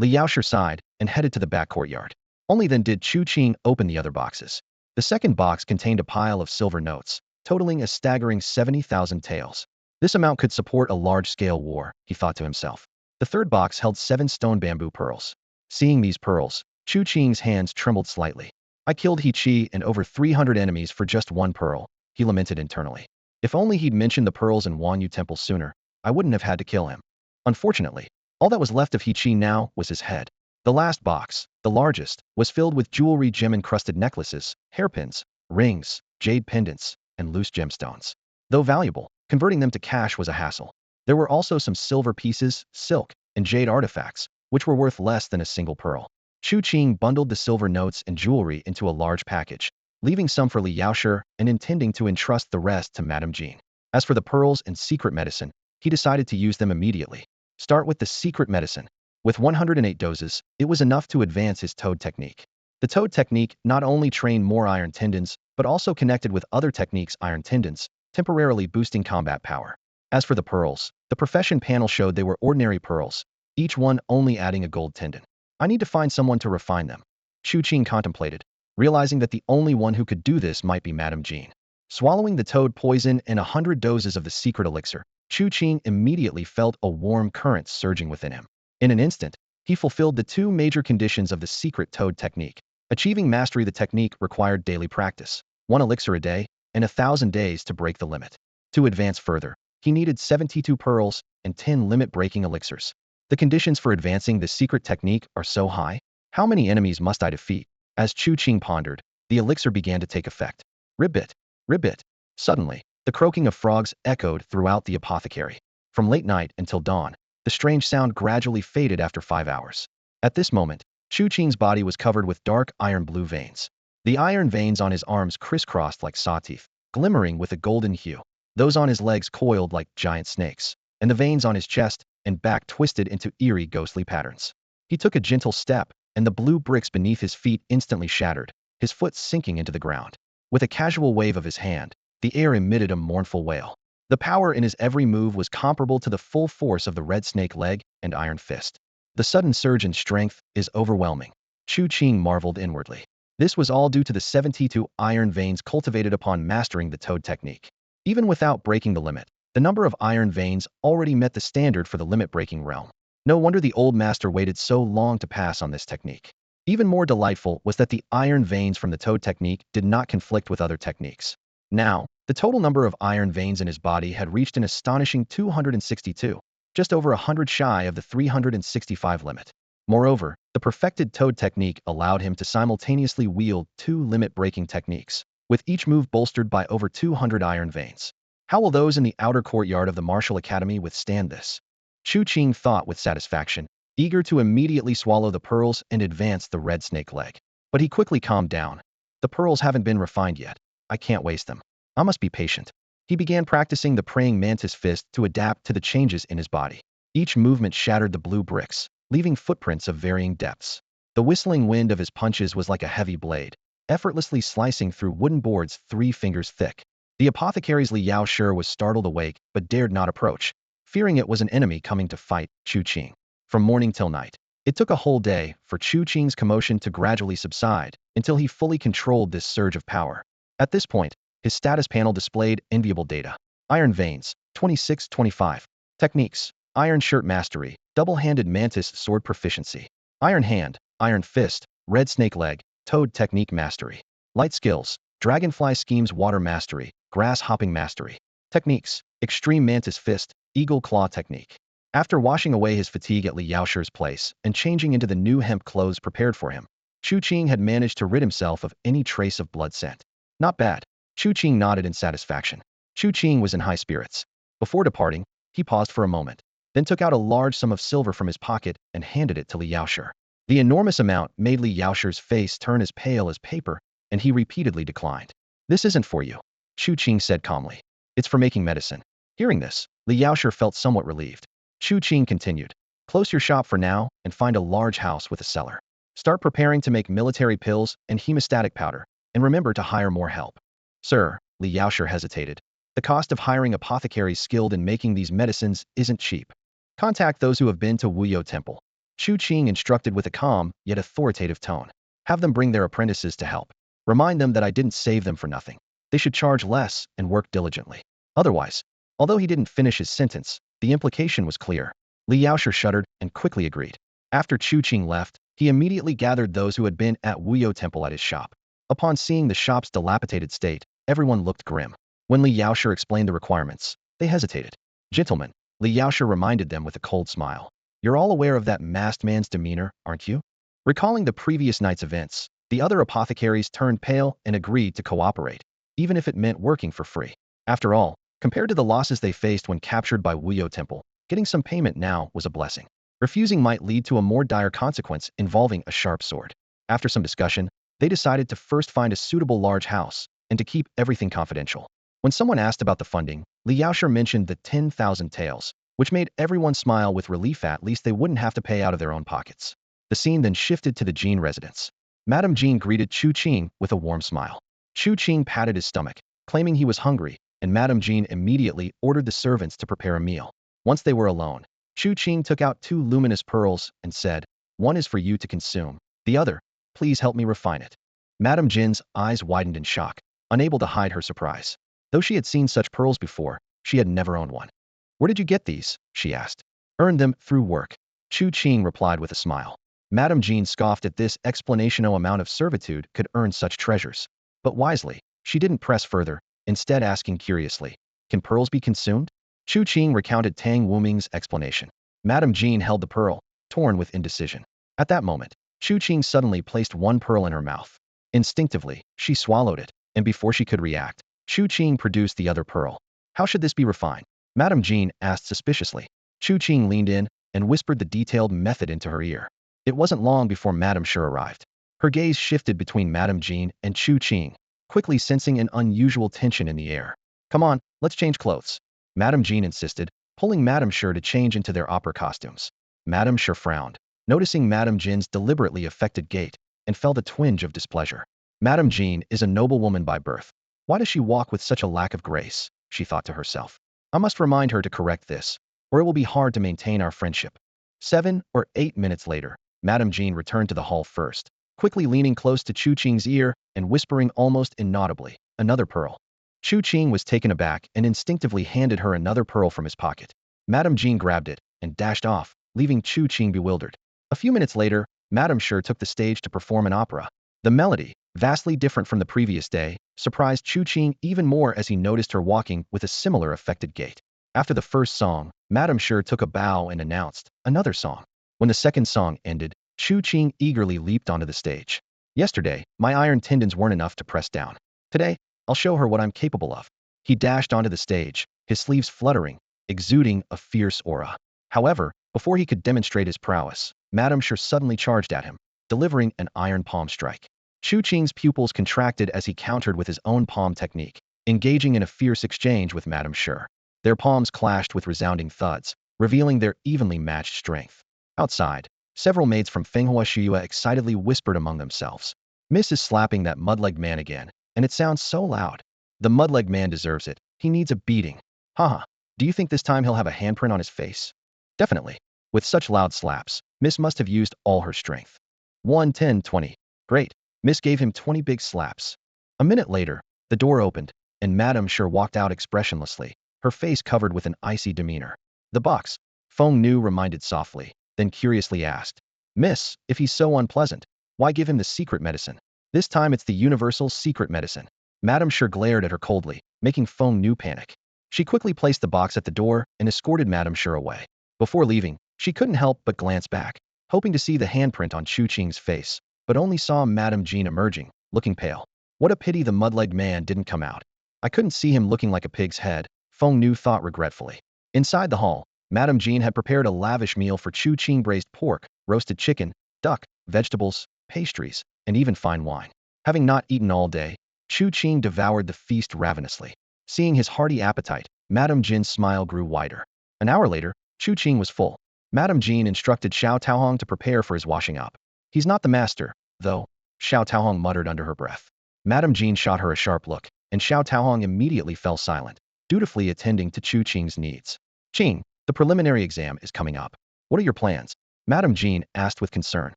Li Yaoshe sighed and headed to the back courtyard. Only then did Chu Qing open the other boxes. The second box contained a pile of silver notes, totaling a staggering 70,000 taels. This amount could support a large-scale war, he thought to himself. The third box held 7 stone bamboo pearls. Seeing these pearls, Chu Qing's hands trembled slightly. I killed He and over 300 enemies for just 1 pearl, he lamented internally. If only he'd mentioned the pearls in Wanyu Temple sooner, I wouldn't have had to kill him. Unfortunately, all that was left of He now was his head. The last box, the largest, was filled with jewelry, gem-encrusted necklaces, hairpins, rings, jade pendants, and loose gemstones. Though valuable, converting them to cash was a hassle. There were also some silver pieces, silk, and jade artifacts, which were worth less than a single pearl. Chu Qing bundled the silver notes and jewelry into a large package, leaving some for Li Yaoshe and intending to entrust the rest to Madame Jean. As for the pearls and secret medicine, he decided to use them immediately. Start with the secret medicine. With 108 doses, it was enough to advance his toad technique. The toad technique not only trained more iron tendons, but also connected with other techniques iron tendons, temporarily boosting combat power. As for the pearls, the profession panel showed they were ordinary pearls, each one only adding a gold tendon. I need to find someone to refine them. Chu Qing contemplated, realizing that the only one who could do this might be Madame Jean. Swallowing the toad poison and 100 doses of the secret elixir, Chu Qing immediately felt a warm current surging within him. In an instant, he fulfilled the 2 major conditions of the secret toad technique. Achieving mastery of the technique required daily practice, 1 elixir a day, and 1,000 days to break the limit. To advance further, he needed 72 pearls and 10 limit-breaking elixirs. The conditions for advancing the secret technique are so high. How many enemies must I defeat? As Chu Qing pondered, the elixir began to take effect. Ribbit! Ribbit! Suddenly, the croaking of frogs echoed throughout the apothecary. From late night until dawn, the strange sound gradually faded after 5 hours. At this moment, Chu Qing's body was covered with dark iron-blue veins. The iron veins on his arms crisscrossed like saw teeth, glimmering with a golden hue. Those on his legs coiled like giant snakes, and the veins on his chest and back twisted into eerie ghostly patterns. He took a gentle step, and the blue bricks beneath his feet instantly shattered, his foot sinking into the ground. With a casual wave of his hand, the air emitted a mournful wail. The power in his every move was comparable to the full force of the red snake leg and iron fist. The sudden surge in strength is overwhelming. Chu Qing marveled inwardly. This was all due to the 72 iron veins cultivated upon mastering the toad technique. Even without breaking the limit, the number of iron veins already met the standard for the limit-breaking realm. No wonder the old master waited so long to pass on this technique. Even more delightful was that the iron veins from the toad technique did not conflict with other techniques. Now, the total number of iron veins in his body had reached an astonishing 262, just over 100 shy of the 365 limit. Moreover, the perfected toad technique allowed him to simultaneously wield two limit-breaking techniques, with each move bolstered by over 200 iron veins. How will those in the outer courtyard of the martial academy withstand this? Chu Qing thought with satisfaction, eager to immediately swallow the pearls and advance the red snake leg. But he quickly calmed down. The pearls haven't been refined yet. I can't waste them. I must be patient. He began practicing the praying mantis fist to adapt to the changes in his body. Each movement shattered the blue bricks, leaving footprints of varying depths. The whistling wind of his punches was like a heavy blade, effortlessly slicing through wooden boards 3 fingers thick. The apothecary's Li Yao Shi was startled awake but dared not approach, fearing it was an enemy coming to fight Chu Qing. From morning till night, it took a whole day for Chu Qing's commotion to gradually subside until he fully controlled this surge of power. At this point, his status panel displayed enviable data. Iron veins, 26-25. Techniques, iron shirt mastery, double-handed mantis sword proficiency. Iron hand, iron fist, red snake leg, toad technique mastery. Light skills, dragonfly schemes water mastery, grass hopping mastery. Techniques, extreme mantis fist, eagle claw technique. After washing away his fatigue at Li Yaoshi's place and changing into the new hemp clothes prepared for him, Chu Qing had managed to rid himself of any trace of blood scent. Not bad. Chu Qing nodded in satisfaction. Chu Qing was in high spirits. Before departing, he paused for a moment, then took out a large sum of silver from his pocket and handed it to Li Yaoshi. The enormous amount made Li Yaoshi's face turn as pale as paper, and he repeatedly declined. This isn't for you, Chu Qing said calmly. It's for making medicine. Hearing this, Li Yaoshi felt somewhat relieved. Chu Qing continued. Close your shop for now and find a large house with a cellar. Start preparing to make military pills and hemostatic powder, and remember to hire more help. Sir, Li Yaoshi hesitated. The cost of hiring apothecaries skilled in making these medicines isn't cheap. Contact those who have been to Wuyo Temple. Chu Qing instructed with a calm, yet authoritative tone. Have them bring their apprentices to help. Remind them that I didn't save them for nothing. They should charge less and work diligently. Otherwise, although he didn't finish his sentence, the implication was clear. Li Yaoshi shuddered and quickly agreed. After Chu Qing left, he immediately gathered those who had been at Wuyo Temple at his shop. Upon seeing the shop's dilapidated state, everyone looked grim. When Li Yaoshi explained the requirements, they hesitated. Gentlemen, Li Yaoshi reminded them with a cold smile. You're all aware of that masked man's demeanor, aren't you? Recalling the previous night's events, the other apothecaries turned pale and agreed to cooperate, even if it meant working for free. After all, compared to the losses they faced when captured by Wuyo Temple, getting some payment now was a blessing. Refusing might lead to a more dire consequence involving a sharp sword. After some discussion, they decided to first find a suitable large house and to keep everything confidential. When someone asked about the funding, Li Yaoshi mentioned the 10,000 taels, which made everyone smile with relief. At least they wouldn't have to pay out of their own pockets. The scene then shifted to the Jean residence. Madame Jean greeted Chu Qing with a warm smile. Chu Qing patted his stomach, claiming he was hungry, and Madame Jean immediately ordered the servants to prepare a meal. Once they were alone, Chu Qing took out 2 luminous pearls and said, "One is for you to consume. The other, please help me refine it." Madame Jean's eyes widened in shock, unable to hide her surprise. Though she had seen such pearls before, she had never owned one. "Where did you get these?" she asked. "Earned them through work," Chu Qing replied with a smile. Madame Jean scoffed at this explanation. No amount of servitude could earn such treasures. But wisely, she didn't press further, instead asking curiously, "Can pearls be consumed?" Chu Qing recounted Tang Wuming's explanation. Madame Jean held the pearl, torn with indecision. At that moment, Chu Qing suddenly placed one pearl in her mouth. Instinctively, she swallowed it, and before she could react, Chu Qing produced the other pearl. "How should this be refined?" Madame Jean asked suspiciously. Chu Qing leaned in and whispered the detailed method into her ear. It wasn't long before Madame Shi arrived. Her gaze shifted between Madame Jean and Chu Qing. quickly sensing an unusual tension in the air. Come on, let's change clothes. Madame Jean insisted, pulling Madame Sure to change into their opera costumes. Madame Sure frowned, noticing Madame Jean's deliberately affected gait, and felt a twinge of displeasure. Madame Jean is a noblewoman by birth. Why does she walk with such a lack of grace? She thought to herself. I must remind her to correct this, or it will be hard to maintain our friendship. 7 or 8 minutes later, Madame Jean returned to the hall first, quickly leaning close to Chu Qing's ear and whispering almost inaudibly, "Another pearl." Chu Qing was taken aback and instinctively handed her another pearl from his pocket. Madame Jean grabbed it and dashed off, leaving Chu Qing bewildered. A few minutes later, Madame Sure took the stage to perform an opera. The melody, vastly different from the previous day, surprised Chu Qing even more as he noticed her walking with a similar affected gait. After the first song, Madame Sure took a bow and announced, "Another song." When the second song ended, Chu Qing eagerly leaped onto the stage. "Yesterday, my iron tendons weren't enough to press down. Today, I'll show her what I'm capable of." He dashed onto the stage, his sleeves fluttering, exuding a fierce aura. However, before he could demonstrate his prowess, Madame Sure suddenly charged at him, delivering an iron palm strike. Chu Qing's pupils contracted as he countered with his own palm technique, engaging in a fierce exchange with Madame Sure. Their palms clashed with resounding thuds, revealing their evenly matched strength. Outside, several maids from Fenghua Shuyue excitedly whispered among themselves. "Miss is slapping that mud-legged man again, and it sounds so loud. The mud-legged man deserves it. He needs a beating. Haha, do you think this time he'll have a handprint on his face?" Definitely. With such loud slaps, Miss must have used all her strength. 1, 10, 20. Great. Miss gave him 20 big slaps. A minute later, the door opened, and Madame Sure walked out expressionlessly, her face covered with an icy demeanor. "The box," Feng Nu reminded softly, then curiously asked, "Miss, if he's so unpleasant, why give him the secret medicine? This time it's the universal secret medicine." Madame Sure glared at her coldly, making Feng Nu panic. She quickly placed the box at the door and escorted Madame Sure away. Before leaving, she couldn't help but glance back, hoping to see the handprint on Chu Qing's face, but only saw Madame Jean emerging, looking pale. What a pity the mud-legged man didn't come out. I couldn't see him looking like a pig's head, Feng Nu thought regretfully. Inside the hall, Madame Jean had prepared a lavish meal for Chu Qing: braised pork, roasted chicken, duck, vegetables, pastries, and even fine wine. Having not eaten all day, Chu Qing devoured the feast ravenously. Seeing his hearty appetite, Madame Jean's smile grew wider. An hour later, Chu Qing was full. Madame Jean instructed Xiao Taohong to prepare for his washing up. "He's not the master, though," Xiao Taohong muttered under her breath. Madame Jean shot her a sharp look, and Xiao Taohong immediately fell silent, dutifully attending to Chu Qing's needs. "Qing, the preliminary exam is coming up. What are your plans?" Madame Jean asked with concern.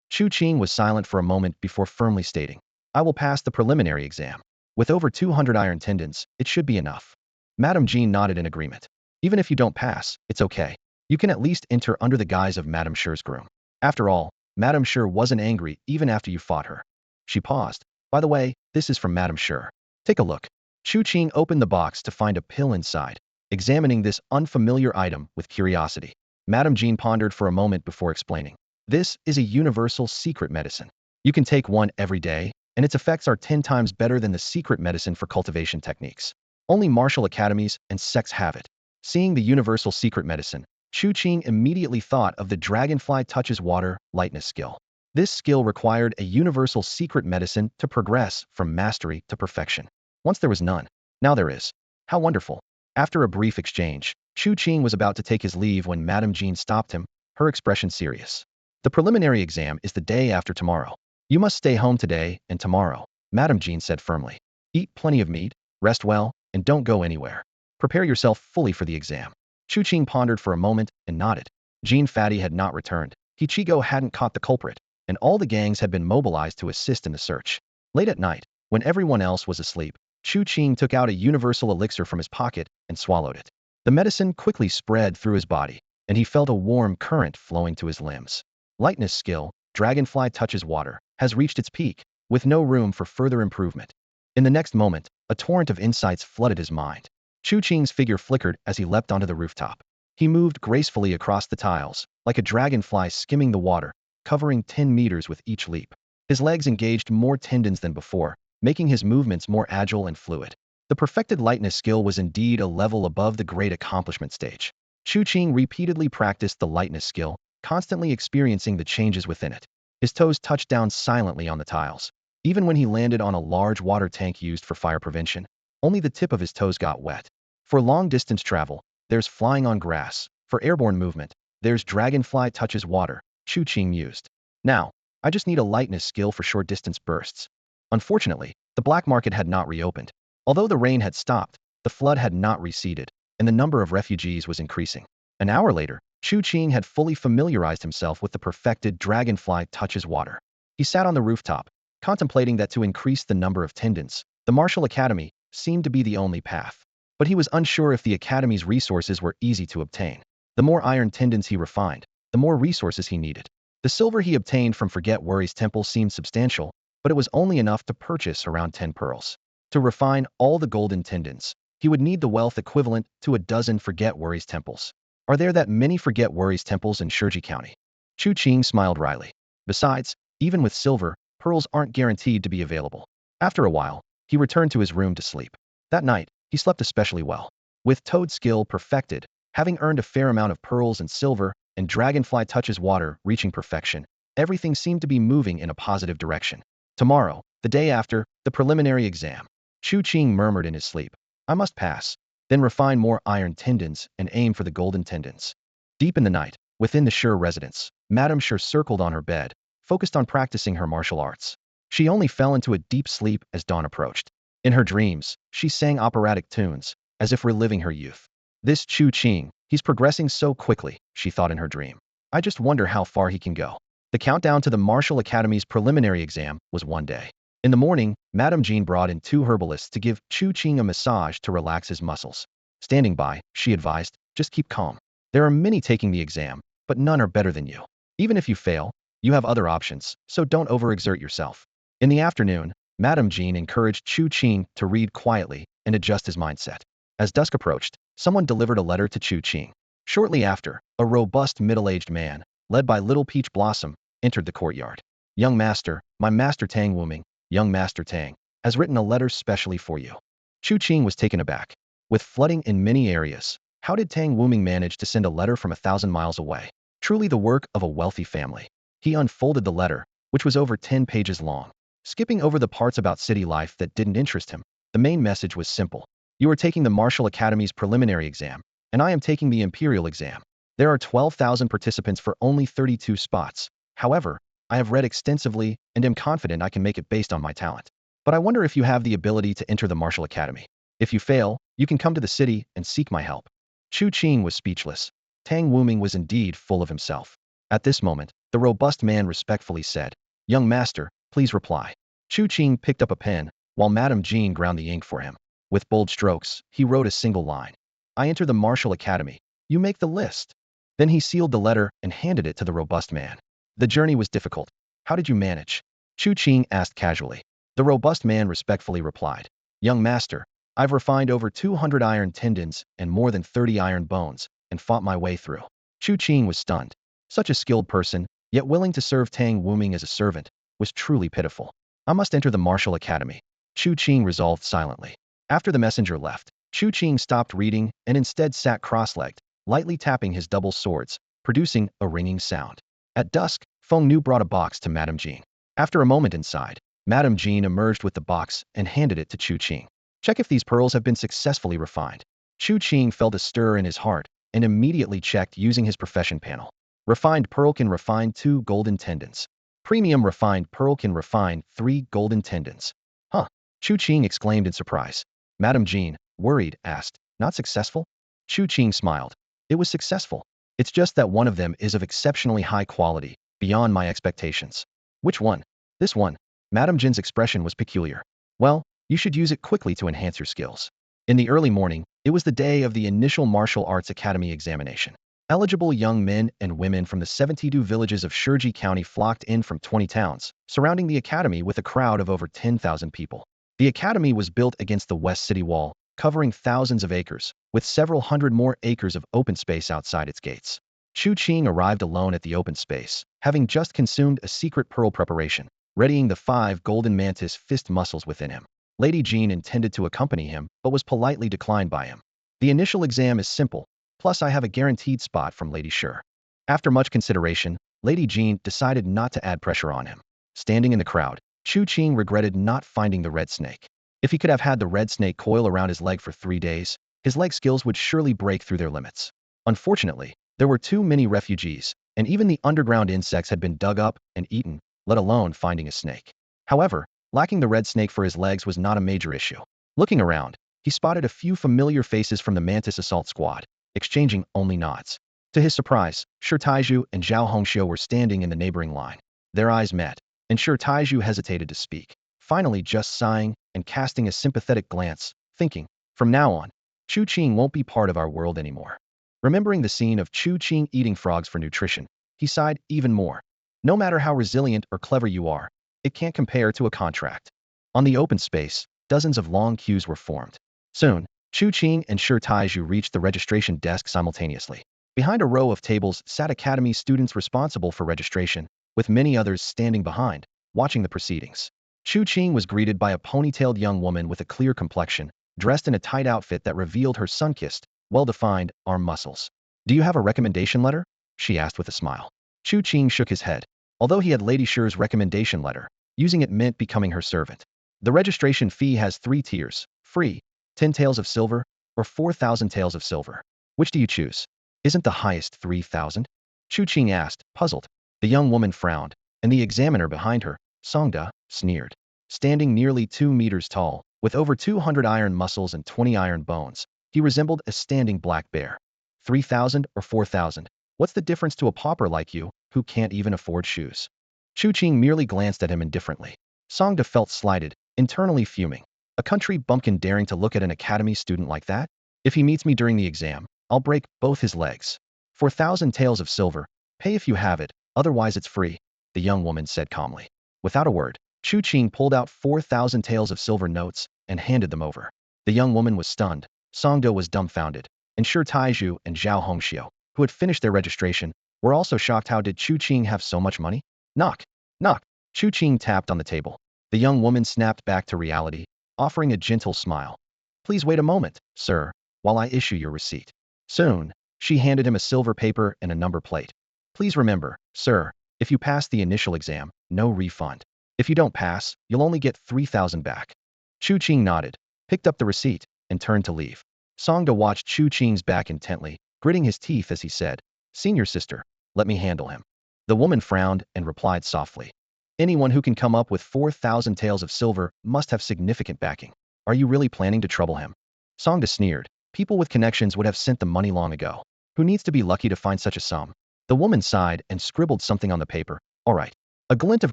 Chu Qing was silent for a moment before firmly stating, "I will pass the preliminary exam. With over 200 iron tendons, it should be enough." Madame Jean nodded in agreement. "Even if you don't pass, it's okay. You can at least enter under the guise of Madame Sure's groom. After all, Madame Sure wasn't angry even after you fought her." She paused. "By the way, this is from Madame Sure. Take a look." Chu Qing opened the box to find a pill inside, examining this unfamiliar item with curiosity. Madame Jean pondered for a moment before explaining. "This is a universal secret medicine. You can take one every day, and its effects are 10 times better than the secret medicine for cultivation techniques. Only martial academies and sects have it." Seeing the universal secret medicine, Chu Qing immediately thought of the dragonfly touches water lightness skill. This skill required a universal secret medicine to progress from mastery to perfection. Once there was none, now there is. How wonderful. After a brief exchange, Chu Qing was about to take his leave when Madame Jean stopped him, her expression serious. "The preliminary exam is the day after tomorrow. You must stay home today and tomorrow," Madame Jean said firmly. "Eat plenty of meat, rest well, and don't go anywhere. Prepare yourself fully for the exam." Chu Qing pondered for a moment and nodded. Jean Fatty had not returned. Hichigo hadn't caught the culprit, and all the gangs had been mobilized to assist in the search. Late at night, when everyone else was asleep, Chu Qing took out a universal elixir from his pocket and swallowed it. The medicine quickly spread through his body, and he felt a warm current flowing to his limbs. Lightness skill, Dragonfly Touches Water, has reached its peak, with no room for further improvement. In the next moment, a torrent of insights flooded his mind. Chu Qing's figure flickered as he leapt onto the rooftop. He moved gracefully across the tiles, like a dragonfly skimming the water, covering 10 meters with each leap. His legs engaged more tendons than before, making his movements more agile and fluid. The perfected lightness skill was indeed a level above the great accomplishment stage. Chu Qing repeatedly practiced the lightness skill, constantly experiencing the changes within it. His toes touched down silently on the tiles. Even when he landed on a large water tank used for fire prevention, only the tip of his toes got wet. For long-distance travel, there's flying on grass. For airborne movement, there's dragonfly touches water, Chu Qing mused. Now, I just need a lightness skill for short-distance bursts. Unfortunately, the black market had not reopened. Although the rain had stopped, the flood had not receded, and the number of refugees was increasing. An hour later, Chu Qing had fully familiarized himself with the perfected dragonfly touches water. He sat on the rooftop, contemplating that to increase the number of tendons, the martial academy seemed to be the only path. But he was unsure if the academy's resources were easy to obtain. The more iron tendons he refined, the more resources he needed. The silver he obtained from Forget Worry's temple seemed substantial, but it was only enough to purchase around 10 pearls. To refine all the golden tendons, he would need the wealth equivalent to a dozen Forget Worry's temples. Are there that many Forget Worry's temples in Shurji County? Chu Qing smiled wryly. Besides, even with silver, pearls aren't guaranteed to be available. After a while, he returned to his room to sleep. That night, he slept especially well. With Toad skill perfected, having earned a fair amount of pearls and silver, and Dragonfly touches water reaching perfection, everything seemed to be moving in a positive direction. Tomorrow, the day after, the preliminary exam. Chu Qing murmured in his sleep. I must pass, then refine more iron tendons and aim for the golden tendons. Deep in the night, within the Shur residence, Madame Shur circled on her bed, focused on practicing her martial arts. She only fell into a deep sleep as dawn approached. In her dreams, she sang operatic tunes, as if reliving her youth. This Chu Qing, he's progressing so quickly, she thought in her dream. I just wonder how far he can go. The countdown to the Martial Academy's preliminary exam was one day. In the morning, Madame Jean brought in 2 herbalists to give Chu Qing a massage to relax his muscles. Standing by, she advised, just keep calm. There are many taking the exam, but none are better than you. Even if you fail, you have other options, so don't overexert yourself. In the afternoon, Madame Jean encouraged Chu Qing to read quietly and adjust his mindset. As dusk approached, someone delivered a letter to Chu Qing. Shortly after, a robust middle-aged man, led by Little Peach Blossom, entered the courtyard. Young master, my master Tang Wuming, young master Tang, has written a letter specially for you. Chu Qing was taken aback. With flooding in many areas, how did Tang Wuming manage to send a letter from 1,000 miles away? Truly the work of a wealthy family. He unfolded the letter, which was over 10 pages long. Skipping over the parts about city life that didn't interest him, the main message was simple. You are taking the Martial Academy's preliminary exam, and I am taking the Imperial exam. There are 12,000 participants for only 32 spots. However, I have read extensively and am confident I can make it based on my talent. But I wonder if you have the ability to enter the Martial Academy. If you fail, you can come to the city and seek my help. Chu Qing was speechless. Tang Wuming was indeed full of himself. At this moment, the robust man respectfully said, Young master, please reply. Chu Qing picked up a pen, while Madame Jean ground the ink for him. With bold strokes, he wrote a single line. I enter the Martial Academy. You make the list. Then he sealed the letter and handed it to the robust man. The journey was difficult. How did you manage? Chu Qing asked casually. The robust man respectfully replied. Young master, I've refined over 200 iron tendons and more than 30 iron bones, and fought my way through. Chu Qing was stunned. Such a skilled person, yet willing to serve Tang Wuming as a servant, was truly pitiful. I must enter the Martial Academy. Chu Qing resolved silently. After the messenger left, Chu Qing stopped reading and instead sat cross-legged, lightly tapping his double swords, producing a ringing sound. At dusk, Feng Nu brought a box to Madame Jean. After a moment inside, Madame Jean emerged with the box and handed it to Chu Qing. Check if these pearls have been successfully refined. Chu Qing felt a stir in his heart and immediately checked using his profession panel. Refined pearl can refine 2 golden tendons. Premium refined pearl can refine 3 golden tendons. Huh? Chu Qing exclaimed in surprise. Madame Jean, worried, asked, not successful? Chu Qing smiled. It was successful. It's just that one of them is of exceptionally high quality, beyond my expectations. Which one? This one. Madame Jean's expression was peculiar. Well, you should use it quickly to enhance your skills. In the early morning, it was the day of the initial Martial Arts Academy examination. Eligible young men and women from the 72 villages of Shurji County flocked in from 20 towns, surrounding the academy with a crowd of over 10,000 people. The academy was built against the West City Wall, covering thousands of acres, with several hundred more acres of open space outside its gates. Chu Qing arrived alone at the open space, having just consumed a secret pearl preparation, readying the 5 golden mantis fist muscles within him. Lady Jean intended to accompany him, but was politely declined by him. The initial exam is simple, plus I have a guaranteed spot from Lady Shur. After much consideration, Lady Jean decided not to add pressure on him. Standing in the crowd, Chu Qing regretted not finding the red snake. If he could have had the red snake coil around his leg for 3 days, his leg skills would surely break through their limits. Unfortunately, there were too many refugees, and even the underground insects had been dug up and eaten, let alone finding a snake. However, lacking the red snake for his legs was not a major issue. Looking around, he spotted a few familiar faces from the Mantis assault squad, exchanging only nods. To his surprise, Shi Taiju and Zhao Hongxiu were standing in the neighboring line. Their eyes met, and Shi Taiju hesitated to speak, finally just sighing and casting a sympathetic glance, thinking, from now on, Chu Qing won't be part of our world anymore. Remembering the scene of Chu Qing eating frogs for nutrition, he sighed even more. No matter how resilient or clever you are, it can't compare to a contract. On the open space, dozens of long queues were formed. Soon, Chu Qing and Shi Taiju reached the registration desk simultaneously. Behind a row of tables sat academy students responsible for registration, with many others standing behind, watching the proceedings. Chu Qing was greeted by a ponytailed young woman with a clear complexion, dressed in a tight outfit that revealed her sun-kissed, well-defined arm muscles. "Do you have a recommendation letter?" she asked with a smile. Chu Qing shook his head. Although he had Lady Shi's recommendation letter, using it meant becoming her servant. The registration fee has 3 tiers: free, 10 taels of silver, or 4,000 taels of silver. Which do you choose? Isn't the highest 3,000? Chu Qing asked, puzzled. The young woman frowned, and the examiner behind her, Songda, sneered. Standing nearly 2 meters tall, with over 200 iron muscles and 20 iron bones, he resembled a standing black bear. 3,000 or 4,000? What's the difference to a pauper like you, who can't even afford shoes? Chu Qing merely glanced at him indifferently. Songda felt slighted, internally fuming. A country bumpkin daring to look at an academy student like that? If he meets me during the exam, I'll break both his legs. 4,000 taels of silver. Pay if you have it, otherwise it's free, the young woman said calmly. Without a word, Chu Qing pulled out 4,000 taels of silver notes and handed them over. The young woman was stunned, Songdo was dumbfounded, and Shi Taiju and Zhao Hongxiu, who had finished their registration, were also shocked. How did Chu Qing have so much money? Knock, knock. Chu Qing tapped on the table. The young woman snapped back to reality, offering a gentle smile. Please wait a moment, sir, while I issue your receipt. Soon, she handed him a silver paper and a number plate. Please remember, sir, if you pass the initial exam, no refund. If you don't pass, you'll only get 3,000 back. Chu Qing nodded, picked up the receipt, and turned to leave. Songda watched Chu Qing's back intently, gritting his teeth as he said, Senior sister, let me handle him. The woman frowned and replied softly. Anyone who can come up with 4,000 taels of silver must have significant backing. Are you really planning to trouble him? Songda sneered. People with connections would have sent the money long ago. Who needs to be lucky to find such a sum? The woman sighed and scribbled something on the paper. All right. A glint of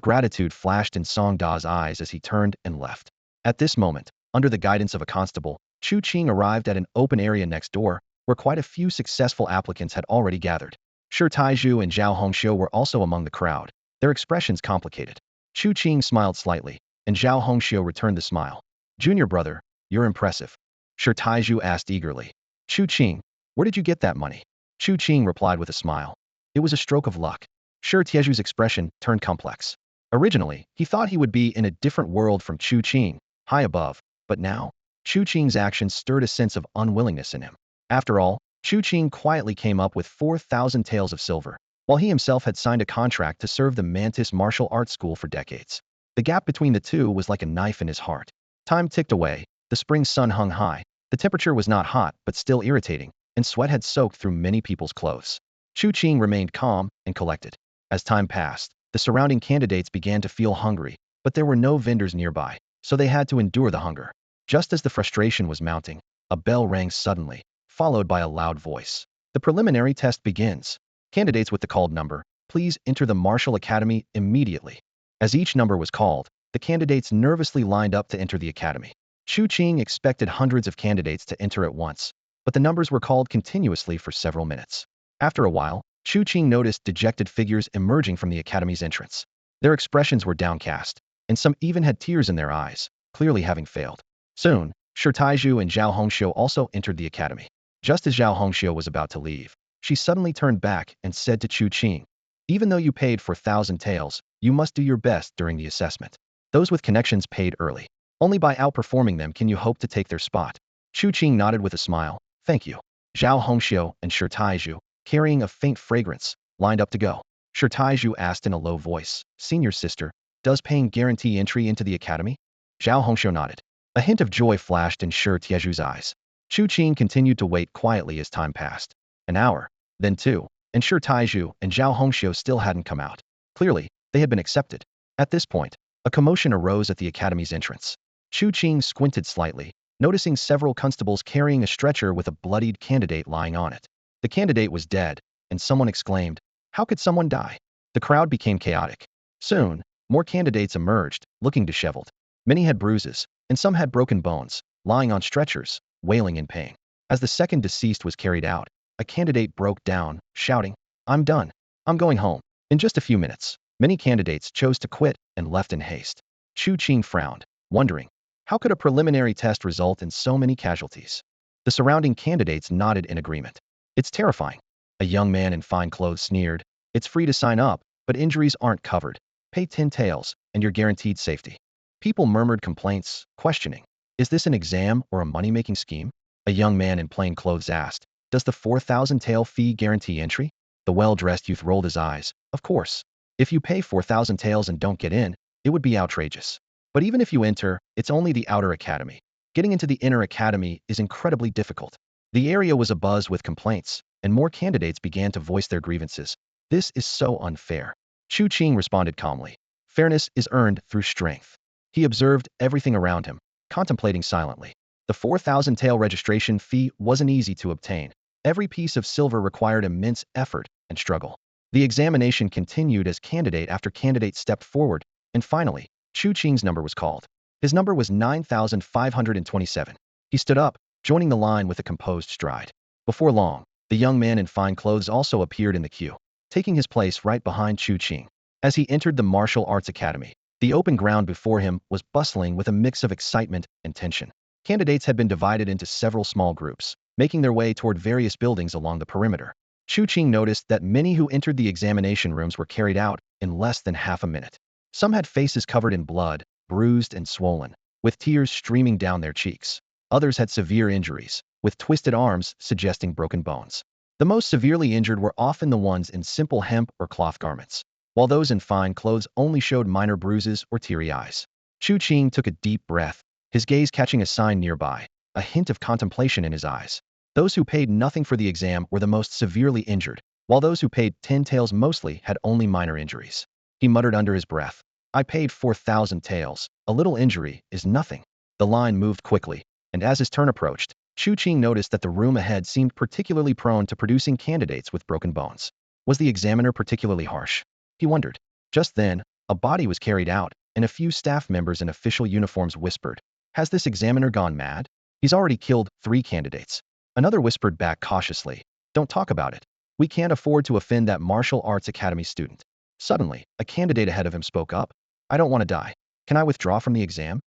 gratitude flashed in Songda's eyes as he turned and left. At this moment, under the guidance of a constable, Chu Qing arrived at an open area next door, where quite a few successful applicants had already gathered. Shi Taiju and Zhao Hongxiu were also among the crowd, their expressions complicated. Chu Qing smiled slightly, and Zhao Hongxiu returned the smile. Junior brother, you're impressive. Shi Taiju asked eagerly. Chu Qing, where did you get that money? Chu Qing replied with a smile. It was a stroke of luck. Shi Tieju's expression turned complex. Originally, he thought he would be in a different world from Chu Qing, high above, but now, Chu Qing's actions stirred a sense of unwillingness in him. After all, Chu Qing quietly came up with 4,000 taels of silver, while he himself had signed a contract to serve the Mantis Martial Arts School for decades. The gap between the two was like a knife in his heart. Time ticked away, the spring sun hung high, the temperature was not hot but still irritating, and sweat had soaked through many people's clothes. Chu Qing remained calm and collected. As time passed, the surrounding candidates began to feel hungry, but there were no vendors nearby, so they had to endure the hunger. Just as the frustration was mounting, a bell rang suddenly, followed by a loud voice. The preliminary test begins. Candidates with the called number, please enter the Martial Academy immediately. As each number was called, the candidates nervously lined up to enter the academy. Chu Qing expected hundreds of candidates to enter at once, but the numbers were called continuously for several minutes. After a while, Chu Qing noticed dejected figures emerging from the academy's entrance. Their expressions were downcast, and some even had tears in their eyes, clearly having failed. Soon, Shi Taiju and Zhao Hongxiu also entered the academy. Just as Zhao Hongxiu was about to leave, she suddenly turned back and said to Chu Qing, even though you paid for 1,000 taels, you must do your best during the assessment. Those with connections paid early. Only by outperforming them can you hope to take their spot. Chu Qing nodded with a smile. Thank you. Zhao Hongxiu and Shi Taiju, carrying a faint fragrance, lined up to go. Shi Taiju asked in a low voice, Senior sister, Does paying guarantee entry into the academy? Zhao Hongxiu nodded. A hint of joy flashed in Shi Tieju's eyes. Chu Qing continued to wait quietly as time passed. An hour, then two, and Shi Taiju and Zhao Hongxiu still hadn't come out. Clearly, they had been accepted. At this point, a commotion arose at the academy's entrance. Chu Qing squinted slightly, noticing several constables carrying a stretcher with a bloodied candidate lying on it. The candidate was dead, and someone exclaimed, "How could someone die?" The crowd became chaotic. Soon, more candidates emerged, looking disheveled. Many had bruises, and some had broken bones, lying on stretchers, wailing in pain. As the second deceased was carried out, a candidate broke down, shouting, "I'm done. I'm going home." In just a few minutes, many candidates chose to quit and left in haste. Chu Qing frowned, wondering, how could a preliminary test result in so many casualties? The surrounding candidates nodded in agreement. "It's terrifying." A young man in fine clothes sneered, "It's free to sign up, but injuries aren't covered. Pay 10 taels, and you're guaranteed safety." People murmured complaints, questioning, "Is this an exam or a money-making scheme?" A young man in plain clothes asked, "Does the 4,000 tael fee guarantee entry?" The well-dressed youth rolled his eyes. "Of course. If you pay 4,000 taels and don't get in, it would be outrageous. But even if you enter, it's only the outer academy. Getting into the inner academy is incredibly difficult." The area was abuzz with complaints, and more candidates began to voice their grievances. "This is so unfair." Chu Qing responded calmly. "Fairness is earned through strength." He observed everything around him, contemplating silently. The 4,000 tael registration fee wasn't easy to obtain. Every piece of silver required immense effort and struggle. The examination continued as candidate after candidate stepped forward, and finally, Chu Qing's number was called. His number was 9,527. He stood up, joining the line with a composed stride. Before long, the young man in fine clothes also appeared in the queue, taking his place right behind Chu Qing. As he entered the martial arts academy, the open ground before him was bustling with a mix of excitement and tension. Candidates had been divided into several small groups, making their way toward various buildings along the perimeter. Chu Qing noticed that many who entered the examination rooms were carried out in less than half a minute. Some had faces covered in blood, bruised and swollen, with tears streaming down their cheeks. Others had severe injuries, with twisted arms suggesting broken bones. The most severely injured were often the ones in simple hemp or cloth garments, while those in fine clothes only showed minor bruises or teary eyes. Chu Qing took a deep breath, his gaze catching a sign nearby, a hint of contemplation in his eyes. Those who paid nothing for the exam were the most severely injured, while those who paid 10 taels mostly had only minor injuries. He muttered under his breath, "I paid 4,000 taels. A little injury is nothing." The line moved quickly, and as his turn approached, Chu Qing noticed that the room ahead seemed particularly prone to producing candidates with broken bones. Was the examiner particularly harsh? He wondered. Just then, a body was carried out, and a few staff members in official uniforms whispered, "Has this examiner gone mad? He's already killed 3 candidates." Another whispered back cautiously, "Don't talk about it. We can't afford to offend that martial arts academy student." Suddenly, a candidate ahead of him spoke up, "I don't want to die. Can I withdraw from the exam?"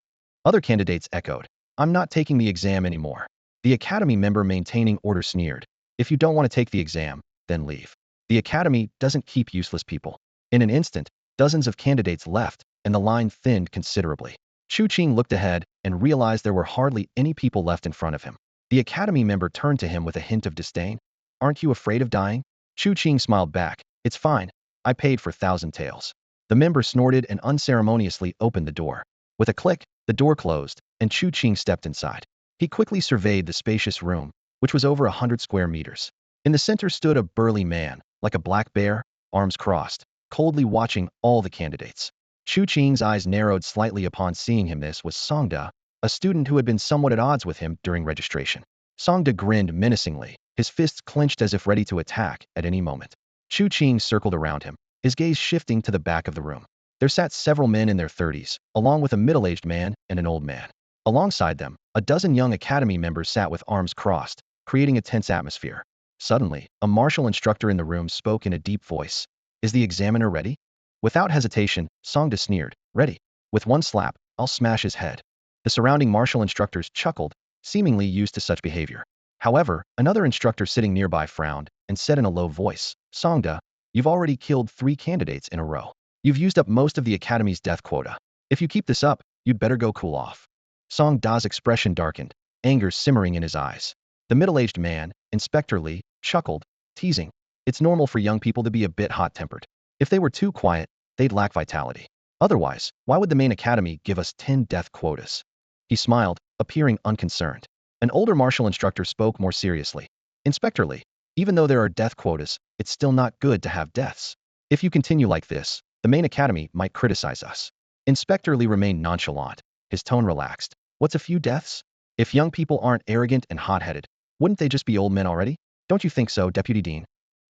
Other candidates echoed, "I'm not taking the exam anymore." The academy member maintaining order sneered, "If you don't want to take the exam, then leave. The academy doesn't keep useless people." In an instant, dozens of candidates left, and the line thinned considerably. Chu Qing looked ahead and realized there were hardly any people left in front of him. The academy member turned to him with a hint of disdain. "Aren't you afraid of dying?" Chu Qing smiled back, "It's fine. I paid for 1,000 taels." The member snorted and unceremoniously opened the door. With a click, the door closed, and Chu Qing stepped inside. He quickly surveyed the spacious room, which was over 100 square meters. In the center stood a burly man, like a black bear, arms crossed, coldly watching all the candidates. Chu Qing's eyes narrowed slightly upon seeing him. This was Songda, a student who had been somewhat at odds with him during registration. Songda grinned menacingly, his fists clenched as if ready to attack at any moment. Chu Qing circled around him, his gaze shifting to the back of the room. There sat several men in their 30s, along with a middle-aged man and an old man. Alongside them, a dozen young academy members sat with arms crossed, creating a tense atmosphere. Suddenly, a martial instructor in the room spoke in a deep voice. "Is the examiner ready?" Without hesitation, Songda sneered, "Ready. With one slap, I'll smash his head." The surrounding martial instructors chuckled, seemingly used to such behavior. However, another instructor sitting nearby frowned and said in a low voice, "Songda, you've already killed 3 candidates in a row. You've used up most of the academy's death quota. If you keep this up, you'd better go cool off." Song Da's expression darkened, anger simmering in his eyes. The middle-aged man, Inspector Li, chuckled, teasing, "It's normal for young people to be a bit hot-tempered. If they were too quiet, they'd lack vitality." Otherwise, why would the main academy give us 10 death quotas? He smiled, appearing unconcerned. An older martial instructor spoke more seriously. Inspector Lee, even though there are death quotas, it's still not good to have deaths. If you continue like this, the main academy might criticize us. Inspector Lee remained nonchalant, his tone relaxed. What's a few deaths? If young people aren't arrogant and hot-headed, wouldn't they just be old men already? Don't you think so, Deputy Dean?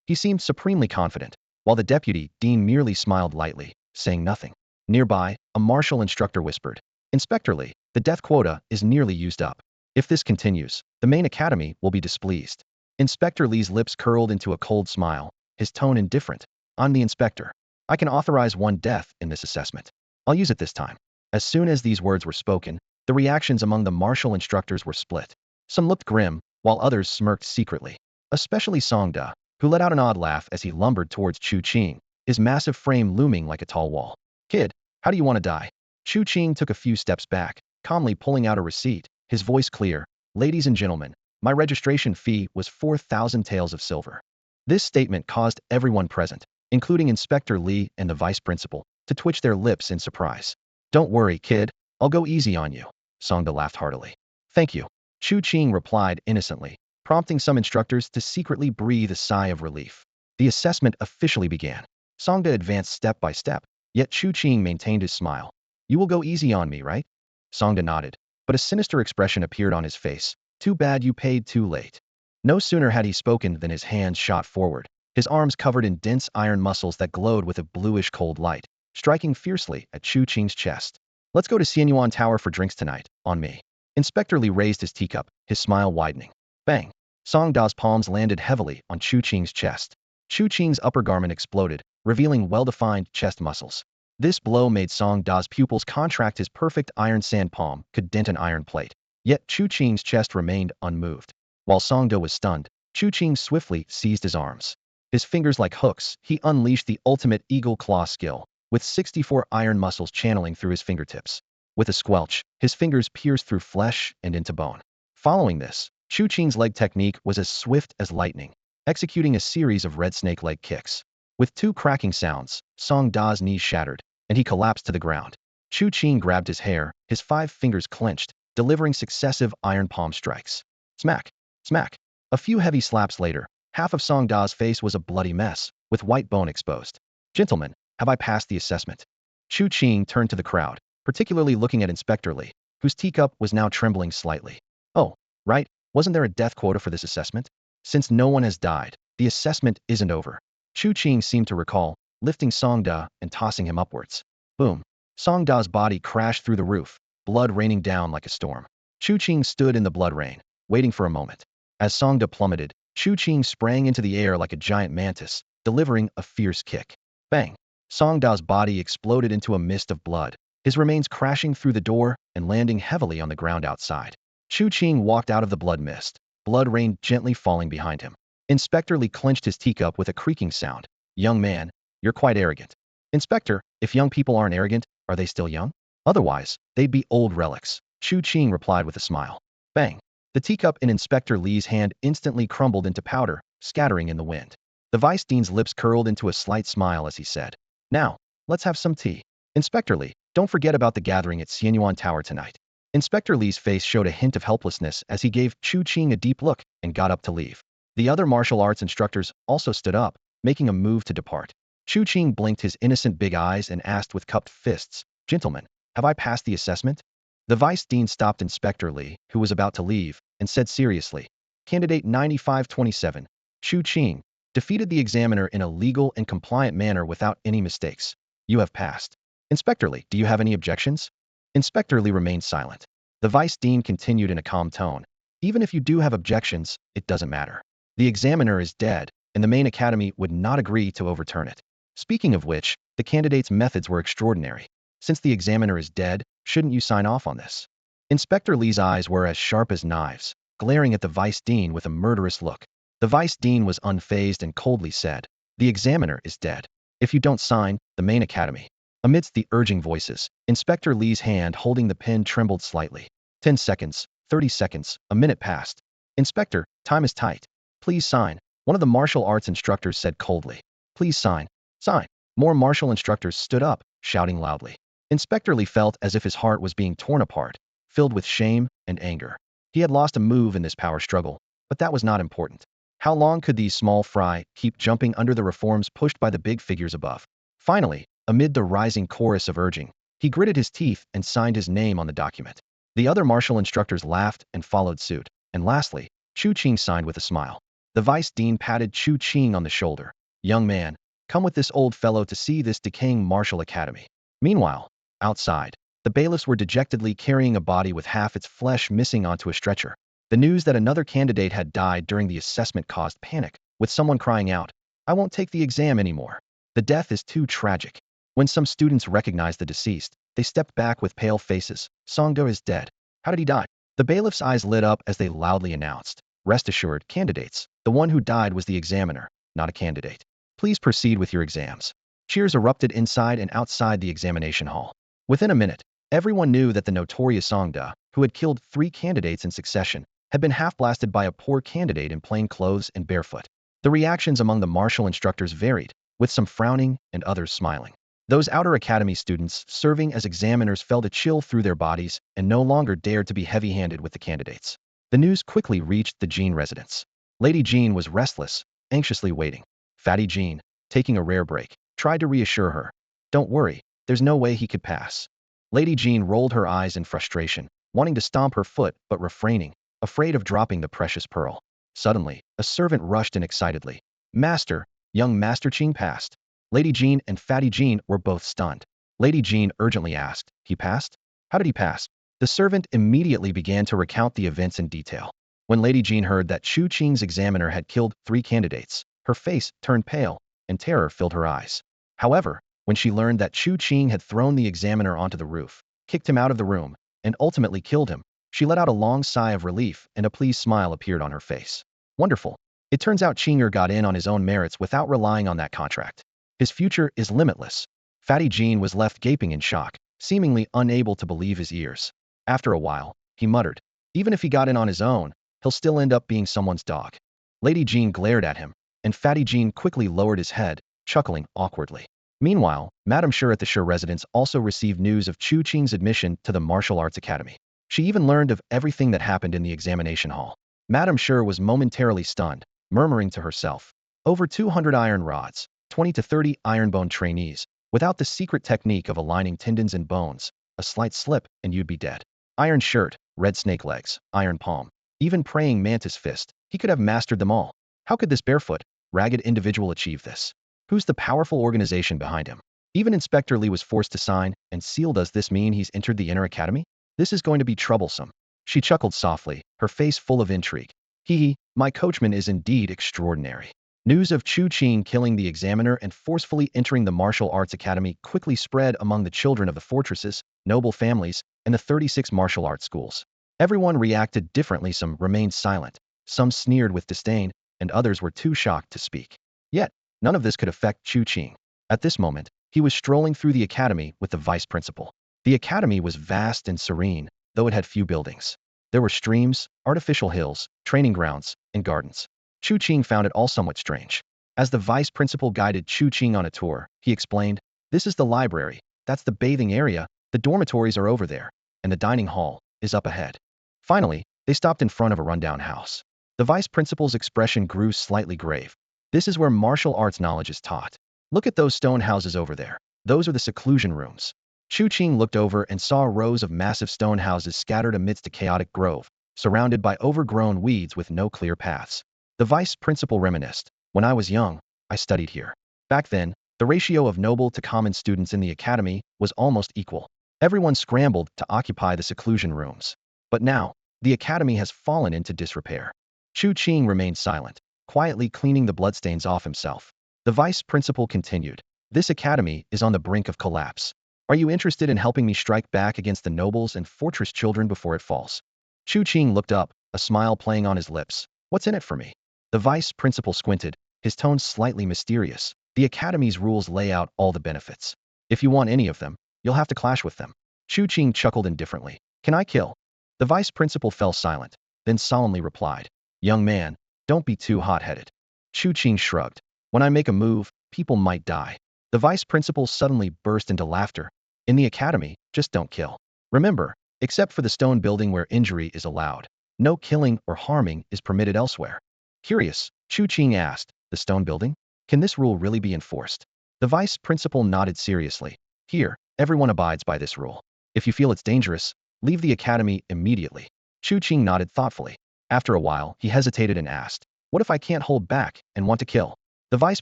He seemed supremely confident, while the Deputy Dean merely smiled lightly, saying nothing. Nearby, a martial instructor whispered, Inspector Lee, the death quota is nearly used up. If this continues, the main academy will be displeased. Inspector Lee's lips curled into a cold smile, his tone indifferent. I'm the inspector. I can authorize one death in this assessment. I'll use it this time. As soon as these words were spoken, the reactions among the martial instructors were split. Some looked grim, while others smirked secretly. Especially Songda, who let out an odd laugh as he lumbered towards Chu Qing, his massive frame looming like a tall wall. Kid, how do you want to die? Chu Qing took a few steps back, calmly pulling out a receipt, his voice clear. Ladies and gentlemen, my registration fee was 4,000 taels of silver. This statement caused everyone present, including Inspector Lee and the vice principal, to twitch their lips in surprise. Don't worry, kid. I'll go easy on you. Songda laughed heartily. Thank you. Chu Qing replied innocently, prompting some instructors to secretly breathe a sigh of relief. The assessment officially began. Songda advanced step by step, yet Chu Qing maintained his smile. You will go easy on me, right? Songda nodded, but a sinister expression appeared on his face. Too bad you paid too late. No sooner had he spoken than his hands shot forward, his arms covered in dense iron muscles that glowed with a bluish cold light, striking fiercely at Chu Qing's chest. Let's go to Xianyuan Tower for drinks tonight, on me. Inspector Lee raised his teacup, his smile widening. Bang! Song Da's palms landed heavily on Chu Qing's chest. Chu Qing's upper garment exploded, revealing well-defined chest muscles. This blow made Song Da's pupils contract. His perfect iron sand palm could dent an iron plate. Yet Chu Qing's chest remained unmoved. While Song Da was stunned, Chu Qing swiftly seized his arms. His fingers like hooks, he unleashed the ultimate eagle claw skill, with 64 iron muscles channeling through his fingertips. With a squelch, his fingers pierced through flesh and into bone. Following this, Chu Qing's leg technique was as swift as lightning, executing a series of red snake leg kicks. With two cracking sounds, Song Da's knees shattered, and he collapsed to the ground. Chu Qing grabbed his hair, his 5 fingers clenched, delivering successive iron palm strikes. Smack! Smack! A few heavy slaps later, half of Song Da's face was a bloody mess, with white bone exposed. Gentlemen, have I passed the assessment? Chu Qing turned to the crowd, particularly looking at Inspector Lee, whose teacup was now trembling slightly. Oh, right, wasn't there a death quota for this assessment? Since no one has died, the assessment isn't over. Chu Qing seemed to recall, lifting Song Da and tossing him upwards. Boom! Song Da's body crashed through the roof, blood raining down like a storm. Chu Qing stood in the blood rain, waiting for a moment. As Song Da plummeted, Chu Qing sprang into the air like a giant mantis, delivering a fierce kick. Bang! Song Da's body exploded into a mist of blood, his remains crashing through the door and landing heavily on the ground outside. Chu Qing walked out of the blood mist, blood rain gently falling behind him. Inspector Lee clenched his teacup with a creaking sound. Young man, you're quite arrogant. Inspector, if young people aren't arrogant, are they still young? Otherwise, they'd be old relics. Chu Qing replied with a smile. Bang! The teacup in Inspector Lee's hand instantly crumbled into powder, scattering in the wind. The Vice Dean's lips curled into a slight smile as he said, Now, let's have some tea. Inspector Lee, don't forget about the gathering at Xianyuan Tower tonight. Inspector Lee's face showed a hint of helplessness as he gave Chu Qing a deep look and got up to leave. The other martial arts instructors also stood up, making a move to depart. Chu Qing blinked his innocent big eyes and asked with cupped fists, Gentlemen, have I passed the assessment? The Vice Dean stopped Inspector Lee, who was about to leave, and said seriously, Candidate 9527, Chu Qing, defeated the examiner in a legal and compliant manner without any mistakes. You have passed. Inspector Lee, do you have any objections? Inspector Lee remained silent. The Vice Dean continued in a calm tone. Even if you do have objections, it doesn't matter. The examiner is dead, and the main academy would not agree to overturn it. Speaking of which, the candidate's methods were extraordinary. Since the examiner is dead, shouldn't you sign off on this? Inspector Lee's eyes were as sharp as knives, glaring at the Vice Dean with a murderous look. The Vice Dean was unfazed and coldly said, The examiner is dead. If you don't sign, the main academy. Amidst the urging voices, Inspector Lee's hand holding the pen trembled slightly. 10 seconds, 30 seconds, a minute passed. Inspector, time is tight. Please sign. One of the martial arts instructors said coldly. Please sign. Sign. More martial instructors stood up, shouting loudly. Inspector Lee felt as if his heart was being torn apart, filled with shame and anger. He had lost a move in this power struggle, but that was not important. How long could these small fry keep jumping under the reforms pushed by the big figures above? Finally, amid the rising chorus of urging, he gritted his teeth and signed his name on the document. The other martial instructors laughed and followed suit, and lastly, Chu Qing signed with a smile. The vice dean patted Chu Qing on the shoulder. Young man, come with this old fellow to see this decaying martial academy. Meanwhile, outside, the bailiffs were dejectedly carrying a body with half its flesh missing onto a stretcher. The news that another candidate had died during the assessment caused panic, with someone crying out, "I won't take the exam anymore. The death is too tragic." When some students recognized the deceased, they stepped back with pale faces. Songdo is dead. How did he die? The bailiff's eyes lit up as they loudly announced, "Rest assured, candidates, the one who died was the examiner, not a candidate. Please proceed with your exams." Cheers erupted inside and outside the examination hall. Within a minute, everyone knew that the notorious Songda, who had killed 3 candidates in succession, had been half-blasted by a poor candidate in plain clothes and barefoot. The reactions among the martial instructors varied, with some frowning and others smiling. Those outer academy students serving as examiners felt a chill through their bodies and no longer dared to be heavy-handed with the candidates. The news quickly reached the Jean residence. Lady Jean was restless, anxiously waiting. Fatty Jean, taking a rare break, tried to reassure her. "Don't worry, there's no way he could pass." Lady Jean rolled her eyes in frustration, wanting to stomp her foot but refraining, afraid of dropping the precious pearl. Suddenly, a servant rushed in excitedly. "Master, young Master Qing passed." Lady Jean and Fatty Jean were both stunned. Lady Jean urgently asked, "He passed? How did he pass?" The servant immediately began to recount the events in detail. When Lady Jean heard that Chu Qing's examiner had killed 3 candidates, her face turned pale, and terror filled her eyes. However, when she learned that Chu Qing had thrown the examiner onto the roof, kicked him out of the room, and ultimately killed him, she let out a long sigh of relief and a pleased smile appeared on her face. Wonderful. It turns out Qinger got in on his own merits without relying on that contract. His future is limitless. Fatty Jean was left gaping in shock, seemingly unable to believe his ears. After a while, he muttered, "Even if he got in on his own, he'll still end up being someone's dog." Lady Jean glared at him, and Fatty Jean quickly lowered his head, chuckling awkwardly. Meanwhile, Madame Sher at the Sher residence also received news of Chu Qing's admission to the Martial Arts Academy. She even learned of everything that happened in the examination hall. Madame Sher was momentarily stunned, murmuring to herself, "Over 200 iron rods, 20 to 30 iron-bone trainees, without the secret technique of aligning tendons and bones, a slight slip and you'd be dead. Iron shirt, red snake legs, iron palm, even praying mantis fist, he could have mastered them all. How could this barefoot, ragged individual achieve this? Who's the powerful organization behind him? Even Inspector Lee was forced to sign and seal. Does this mean he's entered the inner academy? This is going to be troublesome." She chuckled softly, her face full of intrigue. "Hee, my coachman is indeed extraordinary." News of Chu Qing killing the examiner and forcefully entering the martial arts academy quickly spread among the children of the fortresses, noble families, and the 36 martial arts schools. Everyone reacted differently. Some remained silent, some sneered with disdain, and others were too shocked to speak. Yet, none of this could affect Chu Qing. At this moment, he was strolling through the academy with the vice principal. The academy was vast and serene, though it had few buildings. There were streams, artificial hills, training grounds, and gardens. Chu Qing found it all somewhat strange. As the vice principal guided Chu Qing on a tour, he explained, "This is the library, that's the bathing area, the dormitories are over there, and the dining hall is up ahead." Finally, they stopped in front of a rundown house. The vice principal's expression grew slightly grave. "This is where martial arts knowledge is taught. Look at those stone houses over there. Those are the seclusion rooms." Chu Qing looked over and saw rows of massive stone houses scattered amidst a chaotic grove, surrounded by overgrown weeds with no clear paths. The vice principal reminisced, "When I was young, I studied here. Back then, the ratio of noble to common students in the academy was almost equal. Everyone scrambled to occupy the seclusion rooms. But now, the academy has fallen into disrepair." Chu Qing remained silent, quietly cleaning the bloodstains off himself. The vice principal continued, "This academy is on the brink of collapse. Are you interested in helping me strike back against the nobles and fortress children before it falls?" Chu Qing looked up, a smile playing on his lips. "What's in it for me?" The vice principal squinted, his tone slightly mysterious. "The academy's rules lay out all the benefits. If you want any of them, you'll have to clash with them." Chu Qing chuckled indifferently. "Can I kill?" The vice principal fell silent, then solemnly replied, "Young man, don't be too hot-headed." Chu Qing shrugged. "When I make a move, people might die. The vice principal suddenly burst into laughter. In the academy, just don't kill. Remember, except for the stone building where injury is allowed, no killing or harming is permitted elsewhere. Curious, Chu Qing asked, the stone building? Can this rule really be enforced? The vice principal nodded seriously. Here, everyone abides by this rule. If you feel it's dangerous, leave the academy immediately. Chu Qing nodded thoughtfully. After a while, he hesitated and asked, what if I can't hold back and want to kill? The vice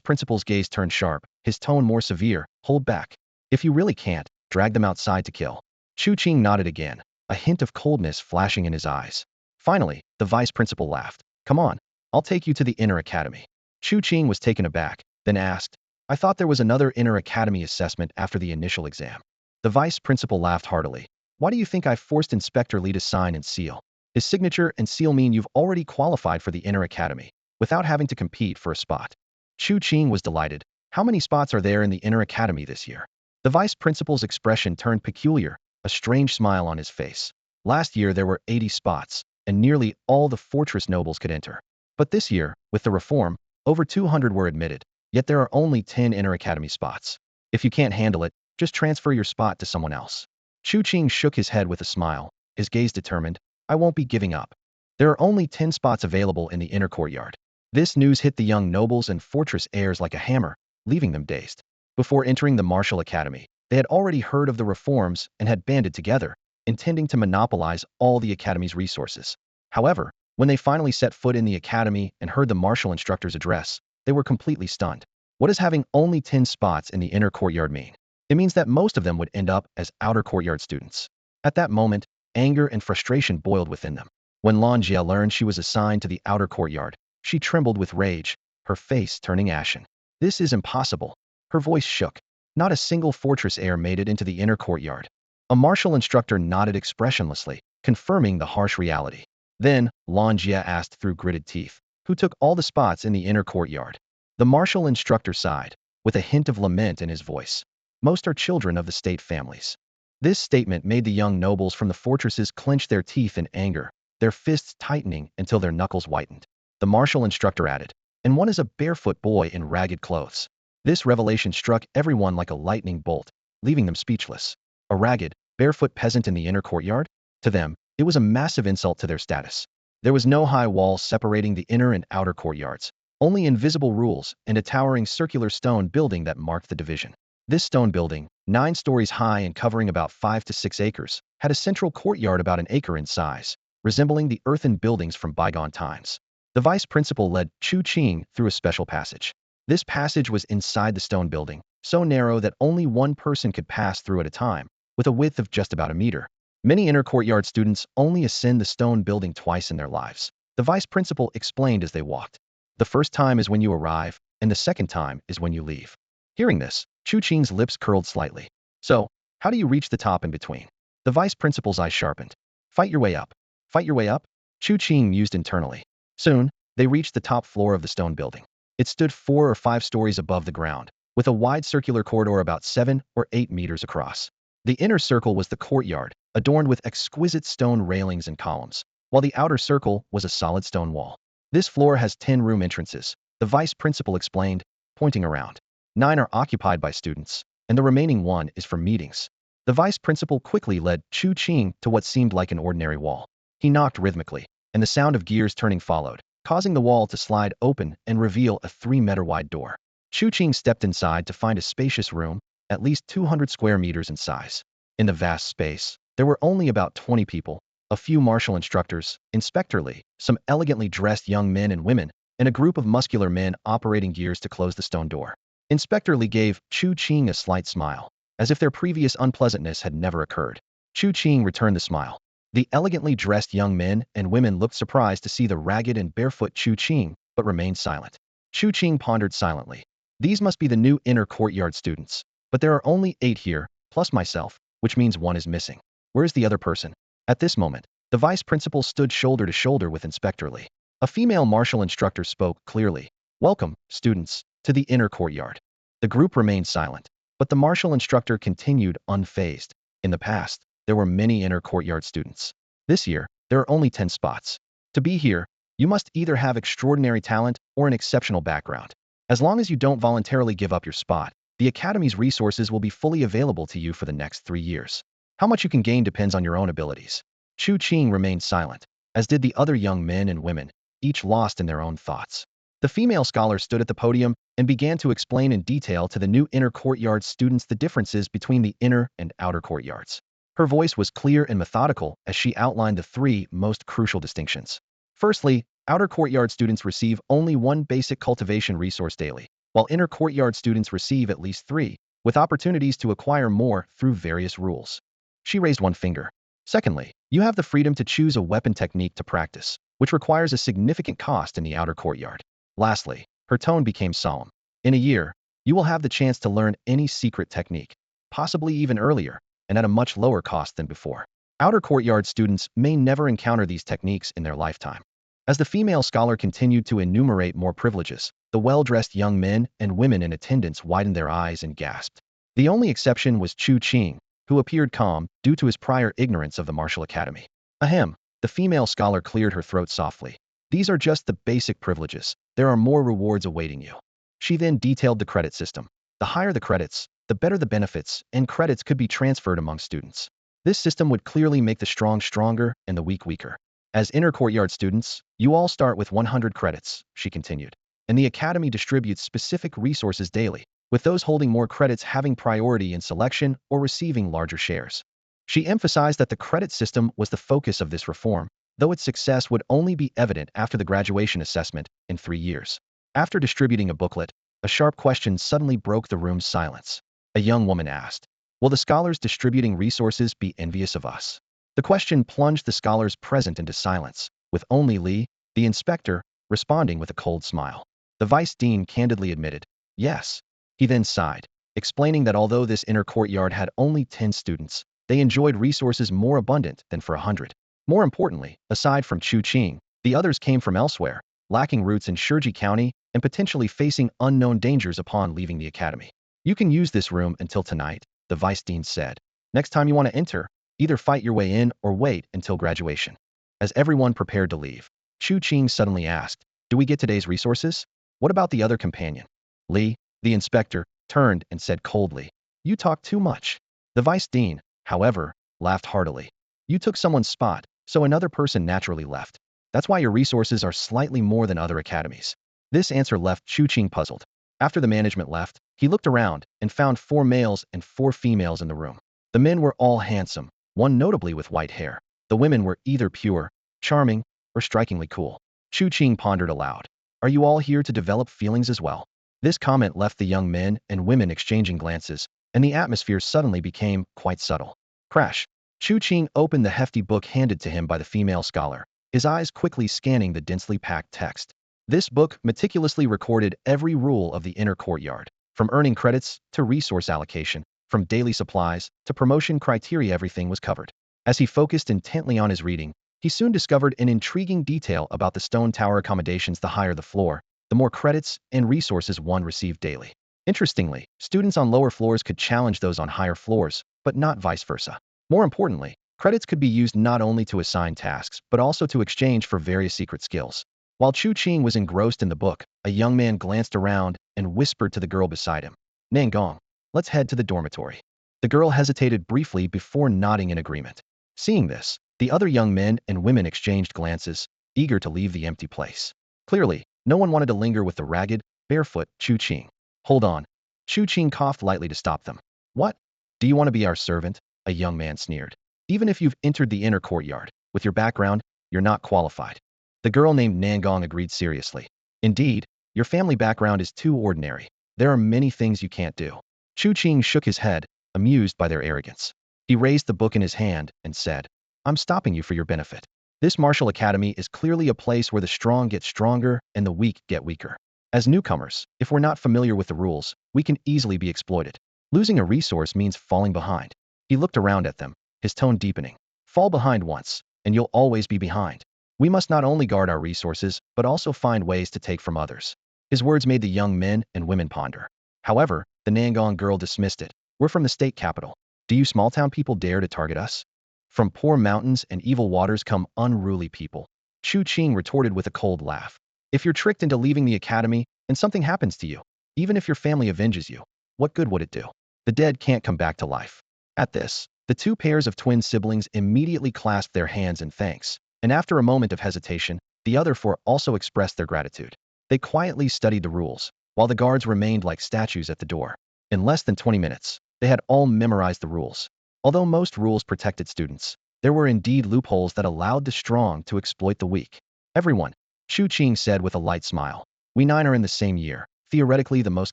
principal's gaze turned sharp, his tone more severe. Hold back. If you really can't, drag them outside to kill. Chu Qing nodded again, a hint of coldness flashing in his eyes. Finally, the vice principal laughed. Come on, I'll take you to the inner academy. Chu Qing was taken aback, then asked, I thought there was another inner academy assessment after the initial exam. The vice principal laughed heartily. Why do you think I forced Inspector Lee to sign and seal? His signature and seal mean you've already qualified for the inner academy, without having to compete for a spot. Chu Qing was delighted. How many spots are there in the inner academy this year? The vice principal's expression turned peculiar, a strange smile on his face. Last year there were 80 spots, and nearly all the fortress nobles could enter. But this year, with the reform, over 200 were admitted, yet there are only 10 inner academy spots. If you can't handle it, just transfer your spot to someone else. Chu Qing shook his head with a smile, his gaze determined. I won't be giving up. There are only 10 spots available in the inner courtyard. This news hit the young nobles and fortress heirs like a hammer, leaving them dazed. Before entering the martial academy, they had already heard of the reforms and had banded together, intending to monopolize all the academy's resources. However, when they finally set foot in the academy and heard the martial instructor's address, they were completely stunned. What does having only 10 spots in the inner courtyard mean? It means that most of them would end up as outer courtyard students. At that moment, anger and frustration boiled within them. When Lan Jia learned she was assigned to the outer courtyard, she trembled with rage, her face turning ashen. This is impossible. Her voice shook. Not a single fortress heir made it into the inner courtyard. A martial instructor nodded expressionlessly, confirming the harsh reality. Then, Lan Jia asked through gritted teeth, who took all the spots in the inner courtyard? The martial instructor sighed, with a hint of lament in his voice. Most are children of the state families. This statement made the young nobles from the fortresses clench their teeth in anger, their fists tightening until their knuckles whitened. The martial instructor added, and one is a barefoot boy in ragged clothes. This revelation struck everyone like a lightning bolt, leaving them speechless. A ragged, barefoot peasant in the inner courtyard? To them, it was a massive insult to their status. There was no high wall separating the inner and outer courtyards, only invisible rules and a towering circular stone building that marked the division. This stone building, 9 stories high and covering about 5 to 6 acres, had a central courtyard about an acre in size, resembling the earthen buildings from bygone times. The vice principal led Chu Qing through a special passage. This passage was inside the stone building, so narrow that only one person could pass through at a time, with a width of just about a meter. Many inner courtyard students only ascend the stone building twice in their lives. The vice principal explained as they walked. The first time is when you arrive, and the second time is when you leave. Hearing this, Chu Qing's lips curled slightly. So, how do you reach the top in between? The vice principal's eyes sharpened. Fight your way up. Fight your way up? Chu Qing mused internally. Soon, they reached the top floor of the stone building. It stood 4 or 5 stories above the ground, with a wide circular corridor about 7 or 8 meters across. The inner circle was the courtyard, adorned with exquisite stone railings and columns, while the outer circle was a solid stone wall. This floor has 10 room entrances, the vice principal explained, pointing around. 9 are occupied by students, and the remaining 1 is for meetings. The vice principal quickly led Chu Qing to what seemed like an ordinary wall. He knocked rhythmically, and the sound of gears turning followed, causing the wall to slide open and reveal a 3-meter-wide door. Chu Qing stepped inside to find a spacious room, at least 200 square meters in size. In the vast space, there were only about 20 people, a few martial instructors, Inspector Lee, some elegantly dressed young men and women, and a group of muscular men operating gears to close the stone door. Inspector Lee gave Chu Qing a slight smile, as if their previous unpleasantness had never occurred. Chu Qing returned the smile. The elegantly dressed young men and women looked surprised to see the ragged and barefoot Chu Qing, but remained silent. Chu Qing pondered silently. These must be the new inner courtyard students, but there are only 8 here, plus myself, which means 1 is missing. Where's the other person? At this moment, the vice principal stood shoulder to shoulder with Inspector Lee. A female martial instructor spoke clearly. Welcome, students, to the inner courtyard. The group remained silent, but the martial instructor continued unfazed. In the past, there were many inner courtyard students. This year, there are only 10 spots. To be here, you must either have extraordinary talent or an exceptional background. As long as you don't voluntarily give up your spot, The Academy's resources will be fully available to you for the next 3 years. How much you can gain depends on your own abilities. Chu Qing remained silent, as did the other young men and women, each lost in their own thoughts. The female scholar stood at the podium and began to explain in detail to the new inner courtyard students the differences between the inner and outer courtyards. Her voice was clear and methodical as she outlined the 3 most crucial distinctions. Firstly, outer courtyard students receive only 1 basic cultivation resource daily, while inner courtyard students receive at least 3, with opportunities to acquire more through various rules. She raised one finger. Secondly, you have the freedom to choose a weapon technique to practice, which requires a significant cost in the outer courtyard. Lastly, her tone became solemn. In a year, you will have the chance to learn any secret technique, possibly even earlier, and at a much lower cost than before. Outer courtyard students may never encounter these techniques in their lifetime. As the female scholar continued to enumerate more privileges, the well-dressed young men and women in attendance widened their eyes and gasped. The only exception was Chu Qing, who appeared calm due to his prior ignorance of the martial academy. Ahem, the female scholar cleared her throat softly. These are just the basic privileges. There are more rewards awaiting you. She then detailed the credit system. The higher the credits, the better the benefits, and credits could be transferred among students. This system would clearly make the strong stronger and the weak weaker. As inner courtyard students, you all start with 100 credits, she continued. And the academy distributes specific resources daily, with those holding more credits having priority in selection or receiving larger shares. She emphasized that the credit system was the focus of this reform, though its success would only be evident after the graduation assessment in 3 years. After distributing a booklet, a sharp question suddenly broke the room's silence. A young woman asked, "Will the scholars distributing resources be envious of us?" The question plunged the scholars present into silence, with only Li, the inspector, responding with a cold smile. The vice dean candidly admitted, "Yes." He then sighed, explaining that although this inner courtyard had only 10 students, they enjoyed resources more abundant than for 100. More importantly, aside from Chu Qing, the others came from elsewhere, lacking roots in Shiji County and potentially facing unknown dangers upon leaving the academy. "You can use this room until tonight," the vice dean said. "Next time you want to enter, either fight your way in or wait until graduation." As everyone prepared to leave, Chu Qing suddenly asked, "Do we get today's resources? What about the other companion?" Li, the inspector, turned and said coldly, "You talk too much." The vice dean, however, laughed heartily. "You took someone's spot, so another person naturally left. That's why your resources are slightly more than other academies." This answer left Chu Qing puzzled. After the management left, he looked around and found 4 males and 4 females in the room. The men were all handsome, one notably with white hair. The women were either pure, charming, or strikingly cool. Chu Qing pondered aloud. "Are you all here to develop feelings as well?" This comment left the young men and women exchanging glances, and the atmosphere suddenly became quite subtle. Crash. Chu Qing opened the hefty book handed to him by the female scholar, his eyes quickly scanning the densely packed text. This book meticulously recorded every rule of the inner courtyard, from earning credits to resource allocation, from daily supplies to promotion criteria. Everything was covered. As he focused intently on his reading, he soon discovered an intriguing detail about the stone tower accommodations. The higher the floor, the more credits and resources one received daily. Interestingly, students on lower floors could challenge those on higher floors, but not vice versa. More importantly, credits could be used not only to assign tasks, but also to exchange for various secret skills. While Chu Qing was engrossed in the book, a young man glanced around and whispered to the girl beside him, "Nangong, let's head to the dormitory." The girl hesitated briefly before nodding in agreement. Seeing this, the other young men and women exchanged glances, eager to leave the empty place. Clearly, no one wanted to linger with the ragged, barefoot Chu Qing. "Hold on." Chu Qing coughed lightly to stop them. "What? Do you want to be our servant?" A young man sneered. "Even if you've entered the inner courtyard, with your background, you're not qualified." The girl named Nangong agreed seriously. "Indeed, your family background is too ordinary. There are many things you can't do." Chu Qing shook his head, amused by their arrogance. He raised the book in his hand and said, "I'm stopping you for your benefit. This martial academy is clearly a place where the strong get stronger and the weak get weaker. As newcomers, if we're not familiar with the rules, we can easily be exploited. Losing a resource means falling behind." He looked around at them, his tone deepening. "Fall behind once, and you'll always be behind. We must not only guard our resources, but also find ways to take from others." His words made the young men and women ponder. However, the Nangong girl dismissed it. "We're from the state capital. Do you small-town people dare to target us? From poor mountains and evil waters come unruly people." Chu Qing retorted with a cold laugh. "If you're tricked into leaving the academy and something happens to you, even if your family avenges you, What good would it do? The dead can't come back to life. At this, the two pairs of twin siblings immediately clasped their hands in thanks, and after a moment of hesitation, the other four also expressed their gratitude. They quietly studied the rules, while the guards remained like statues at the door. In less than 20 minutes, they had all memorized the rules. Although most rules protected students, there were indeed loopholes that allowed the strong to exploit the weak. Everyone, Chu Qing said with a light smile. We nine are in the same year, theoretically the most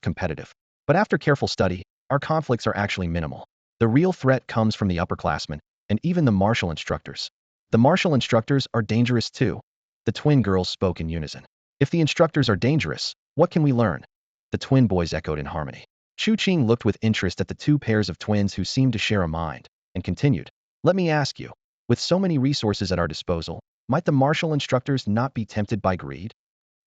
competitive. But after careful study, our conflicts are actually minimal. The real threat comes from the upperclassmen, and even the martial instructors. The martial instructors are dangerous too. The twin girls spoke in unison. If the instructors are dangerous, what can we learn? The twin boys echoed in harmony. Chu Qing looked with interest at the two pairs of twins who seemed to share a mind, and continued. Let me ask you, with so many resources at our disposal, might the martial instructors not be tempted by greed?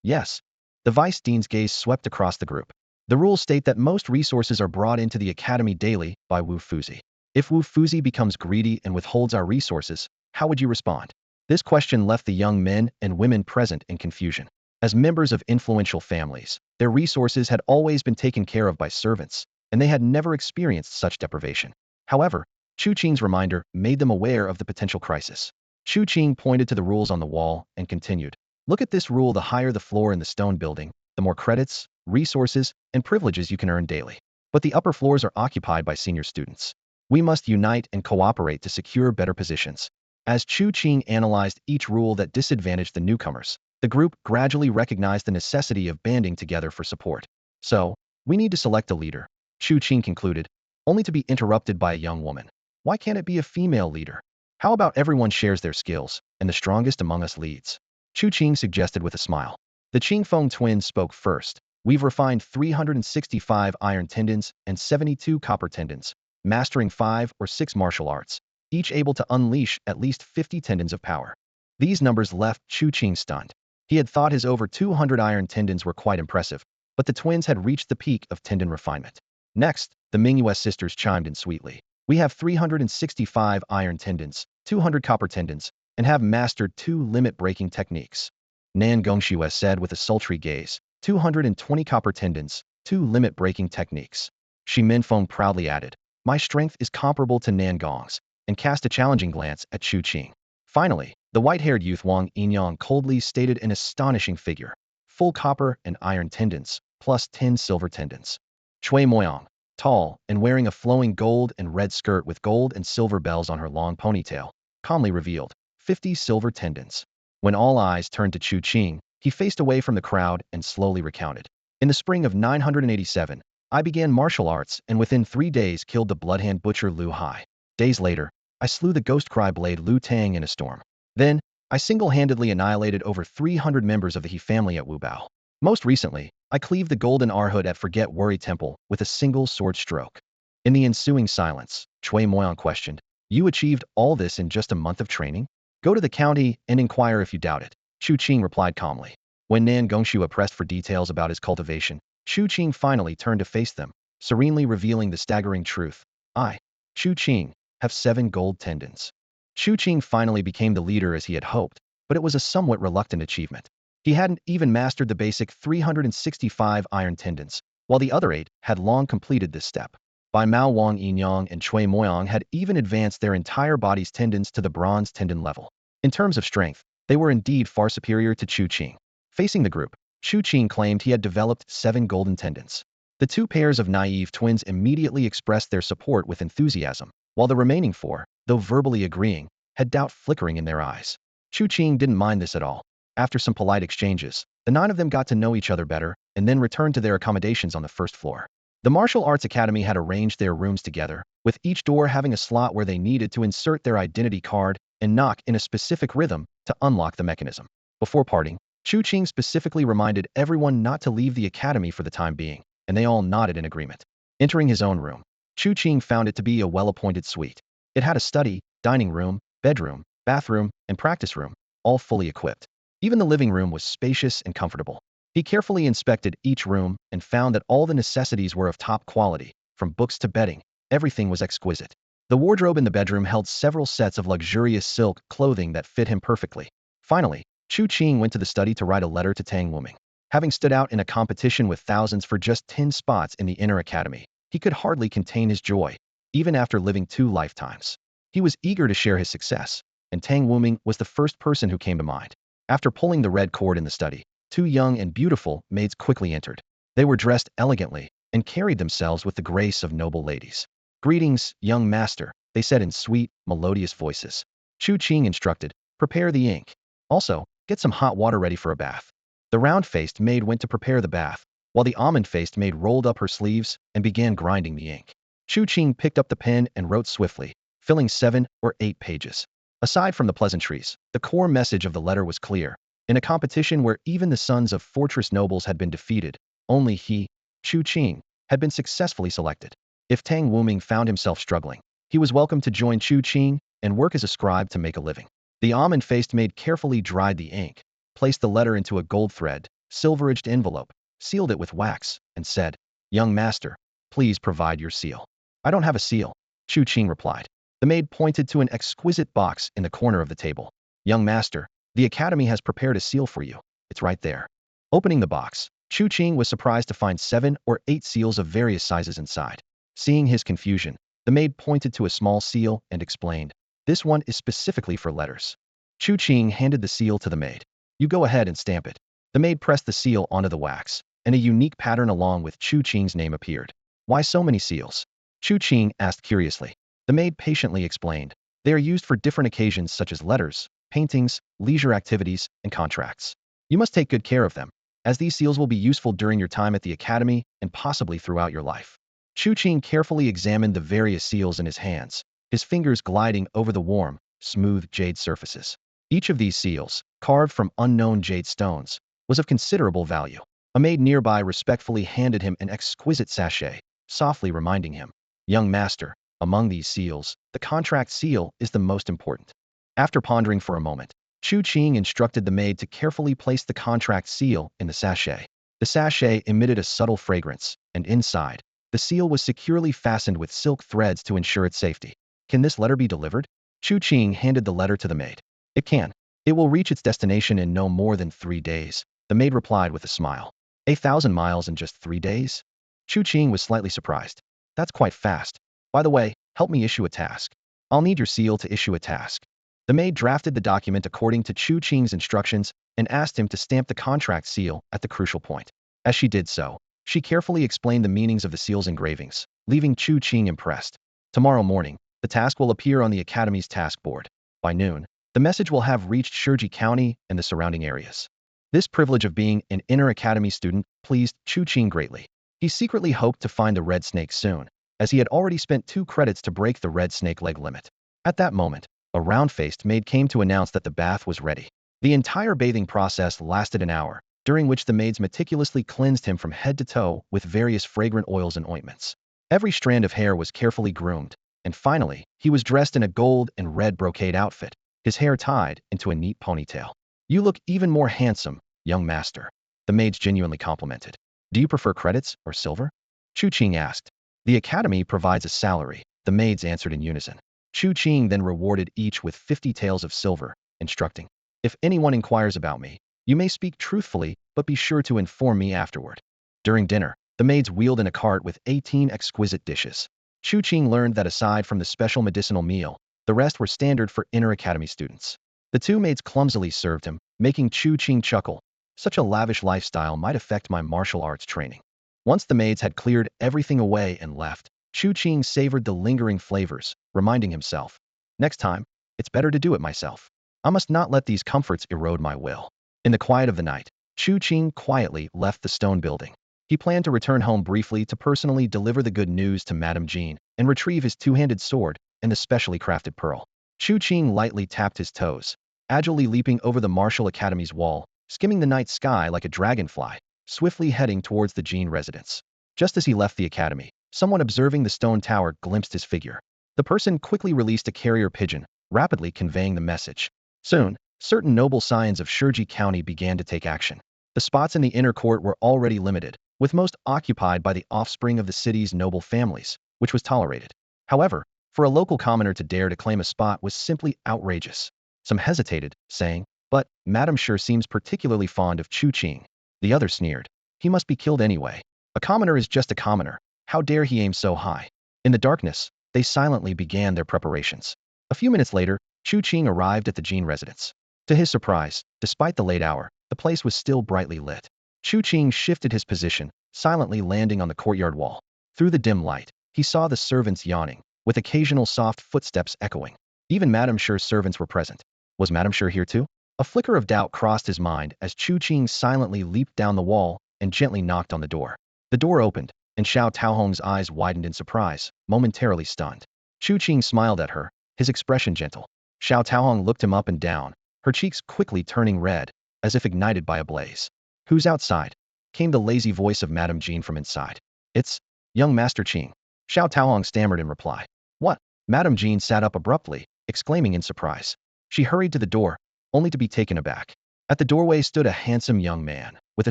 Yes. The vice dean's gaze swept across the group. The rules state that most resources are brought into the academy daily by Wu Fuzi. If Wu Fuzi becomes greedy and withholds our resources, how would you respond? This question left the young men and women present in confusion. As members of influential families, their resources had always been taken care of by servants, and they had never experienced such deprivation. However, Chu Qing's reminder made them aware of the potential crisis. Chu Qing pointed to the rules on the wall and continued. Look at this rule: the higher the floor in the stone building, the more credits, resources, and privileges you can earn daily. But the upper floors are occupied by senior students. We must unite and cooperate to secure better positions. As Chu Qing analyzed each rule that disadvantaged the newcomers, the group gradually recognized the necessity of banding together for support. So, we need to select a leader, Chu Qing concluded, only to be interrupted by a young woman. Why can't it be a female leader? How about everyone shares their skills, and the strongest among us leads? Chu Qing suggested with a smile. The Qingfeng twins spoke first. We've refined 365 iron tendons and 72 copper tendons, mastering 5 or 6 martial arts, each able to unleash at least 50 tendons of power. These numbers left Chu Qing stunned. He had thought his over 200 iron tendons were quite impressive, but the twins had reached the peak of tendon refinement. Next, the Mingyue sisters chimed in sweetly. We have 365 iron tendons, 200 copper tendons, and have mastered 2 limit-breaking techniques. Nan Gongxue said with a sultry gaze, 220 copper tendons, 2 limit-breaking techniques. Shi Minfeng proudly added, my strength is comparable to Nan Gong's, and cast a challenging glance at Chu Qing. Finally, the white-haired youth Wang Yinyang coldly stated an astonishing figure. Full copper and iron tendons, plus 10 silver tendons. Cui Moyang, tall and wearing a flowing gold and red skirt with gold and silver bells on her long ponytail, calmly revealed, 50 silver tendons. When all eyes turned to Chu Qing, he faced away from the crowd and slowly recounted. In the spring of 987, I began martial arts and within 3 days killed the bloodhand butcher Lu Hai. Days later, I slew the ghost cry blade Lu Tang in a storm. Then, I single-handedly annihilated over 300 members of the He family at Wu Bao. Most recently, I cleaved the golden Arhood at Forget Worry Temple with a single sword stroke. In the ensuing silence, Cui Moyang questioned, you achieved all this in just a month of training? Go to the county and inquire if you doubt it, Chu Qing replied calmly. When Nan Gongxue pressed for details about his cultivation, Chu Qing finally turned to face them, serenely revealing the staggering truth. I, Chu Qing, have 7 gold tendons. Chu Qing finally became the leader as he had hoped, but it was a somewhat reluctant achievement. He hadn't even mastered the basic 365 iron tendons, while the other 8 had long completed this step. By Mao Wang Yinyang and Cui Moyang had even advanced their entire body's tendons to the bronze tendon level. In terms of strength, they were indeed far superior to Chu Qing. Facing the group, Chu Qing claimed he had developed 7 golden tendons. The two pairs of naive twins immediately expressed their support with enthusiasm, while the remaining 4, though verbally agreeing, had doubt flickering in their eyes. Chu Qing didn't mind this at all. After some polite exchanges, the 9 of them got to know each other better and then returned to their accommodations on the first floor. The Martial Arts Academy had arranged their rooms together, with each door having a slot where they needed to insert their identity card and knock in a specific rhythm to unlock the mechanism. Before parting, Chu Qing specifically reminded everyone not to leave the academy for the time being, and they all nodded in agreement. Entering his own room, Chu Qing found it to be a well-appointed suite. It had a study, dining room, bedroom, bathroom, and practice room, all fully equipped. Even the living room was spacious and comfortable. He carefully inspected each room and found that all the necessities were of top quality, from books to bedding. Everything was exquisite. The wardrobe in the bedroom held several sets of luxurious silk clothing that fit him perfectly. Finally, Chu Qing went to the study to write a letter to Tang Wuming. Having stood out in a competition with thousands for just 10 spots in the inner academy, He could hardly contain his joy, even after living 2 lifetimes. He was eager to share his success, and Tang Wuming was the first person who came to mind. After pulling the red cord in the study, 2 young and beautiful maids quickly entered. They were dressed elegantly and carried themselves with the grace of noble ladies. "Greetings, young master," they said in sweet, melodious voices. Chu Qing instructed, "Prepare the ink. Also, get some hot water ready for a bath." The round-faced maid went to prepare the bath, while the almond-faced maid rolled up her sleeves and began grinding the ink. Chu Qing picked up the pen and wrote swiftly, filling 7 or 8 pages. Aside from the pleasantries, the core message of the letter was clear. In a competition where even the sons of fortress nobles had been defeated, only he, Chu Qing, had been successfully selected. If Tang Wuming found himself struggling, he was welcome to join Chu Qing and work as a scribe to make a living. The almond-faced maid carefully dried the ink, placed the letter into a gold-thread, silver-edged envelope, sealed it with wax, and said, "Young master, please provide your seal." "I don't have a seal," Chu Qing replied. The maid pointed to an exquisite box in the corner of the table. "Young master, the academy has prepared a seal for you. It's right there." Opening the box, Chu Qing was surprised to find 7 or 8 seals of various sizes inside. Seeing his confusion, the maid pointed to a small seal and explained, "This one is specifically for letters." Chu Qing handed the seal to the maid. "You go ahead and stamp it." The maid pressed the seal onto the wax, and a unique pattern along with Chu Qing's name appeared. "Why so many seals?" Chu Qing asked curiously. The maid patiently explained, "They are used for different occasions such as letters, paintings, leisure activities, and contracts. You must take good care of them, as these seals will be useful during your time at the academy and possibly throughout your life." Chu Qing carefully examined the various seals in his hands, his fingers gliding over the warm, smooth jade surfaces. Each of these seals, carved from unknown jade stones, was of considerable value. A maid nearby respectfully handed him an exquisite sachet, softly reminding him, "Young master, among these seals, the contract seal is the most important." After pondering for a moment, Chu Qing instructed the maid to carefully place the contract seal in the sachet. The sachet emitted a subtle fragrance, and inside, the seal was securely fastened with silk threads to ensure its safety. "Can this letter be delivered?" Chu Qing handed the letter to the maid. "It can. It will reach its destination in no more than 3 days," the maid replied with a smile. 1,000 miles in just 3 days? Chu Qing was slightly surprised. "That's quite fast. By the way, help me issue a task." "I'll need your seal to issue a task." The maid drafted the document according to Chu Qing's instructions and asked him to stamp the contract seal at the crucial point. As she did so, she carefully explained the meanings of the seal's engravings, leaving Chu Qing impressed. "Tomorrow morning, the task will appear on the academy's task board. By noon, the message will have reached Shurji County and the surrounding areas." This privilege of being an inner academy student pleased Chu Qing greatly. He secretly hoped to find the red snake soon, as he had already spent 2 credits to break the red snake leg limit. At that moment, a round-faced maid came to announce that the bath was ready. The entire bathing process lasted an hour, during which the maids meticulously cleansed him from head to toe with various fragrant oils and ointments. Every strand of hair was carefully groomed, and finally, he was dressed in a gold and red brocade outfit, his hair tied into a neat ponytail. "You look even more handsome, young master," the maids genuinely complimented. "Do you prefer credits or silver?" Chu Qing asked. "The academy provides a salary," the maids answered in unison. Chu Qing then rewarded each with 50 taels of silver, instructing, "If anyone inquires about me, you may speak truthfully, but be sure to inform me afterward." During dinner, the maids wheeled in a cart with 18 exquisite dishes. Chu Qing learned that aside from the special medicinal meal, the rest were standard for inner academy students. The 2 maids clumsily served him, making Chu Qing chuckle. Such a lavish lifestyle might affect my martial arts training. Once the maids had cleared everything away and left, Chu Qing savored the lingering flavors, reminding himself, "Next time, it's better to do it myself. I must not let these comforts erode my will." In the quiet of the night, Chu Qing quietly left the stone building. He planned to return home briefly to personally deliver the good news to Madame Jean and retrieve his 2-handed sword and the specially crafted pearl. Chu Qing lightly tapped his toes, agilely leaping over the Martial Academy's wall, skimming the night sky like a dragonfly, swiftly heading towards the Jean residence. Just as he left the academy, someone observing the stone tower glimpsed his figure. The person quickly released a carrier pigeon, rapidly conveying the message. Soon, certain noble scions of Shurji County began to take action. The spots in the inner court were already limited, with most occupied by the offspring of the city's noble families, which was tolerated. However, for a local commoner to dare to claim a spot was simply outrageous. Some hesitated, saying, "But, Madame sure seems particularly fond of Chu Qing." The other sneered, "He must be killed anyway. A commoner is just a commoner. How dare he aim so high? In the darkness, they silently began their preparations. A few minutes later, Chu Qing arrived at the Jin residence. To his surprise, despite the late hour, the place was still brightly lit. Chu Qing shifted his position, silently landing on the courtyard wall. Through the dim light, he saw the servants yawning, with occasional soft footsteps echoing. Even Madame Sher's servants were present. Was Madame Sher here too? A flicker of doubt crossed his mind as Chu Qing silently leaped down the wall and gently knocked on the door. The door opened, and Xiao Taohong's eyes widened in surprise, momentarily stunned. Chu Qing smiled at her, his expression gentle. Xiao Taohong looked him up and down, her cheeks quickly turning red, as if ignited by a blaze. Who's outside? Came the lazy voice of Madame Jean from inside. It's young Master Qing. Xiao Taohong stammered in reply. What? Madame Jean sat up abruptly, exclaiming in surprise. She hurried to the door, only to be taken aback. At the doorway stood a handsome young man, with a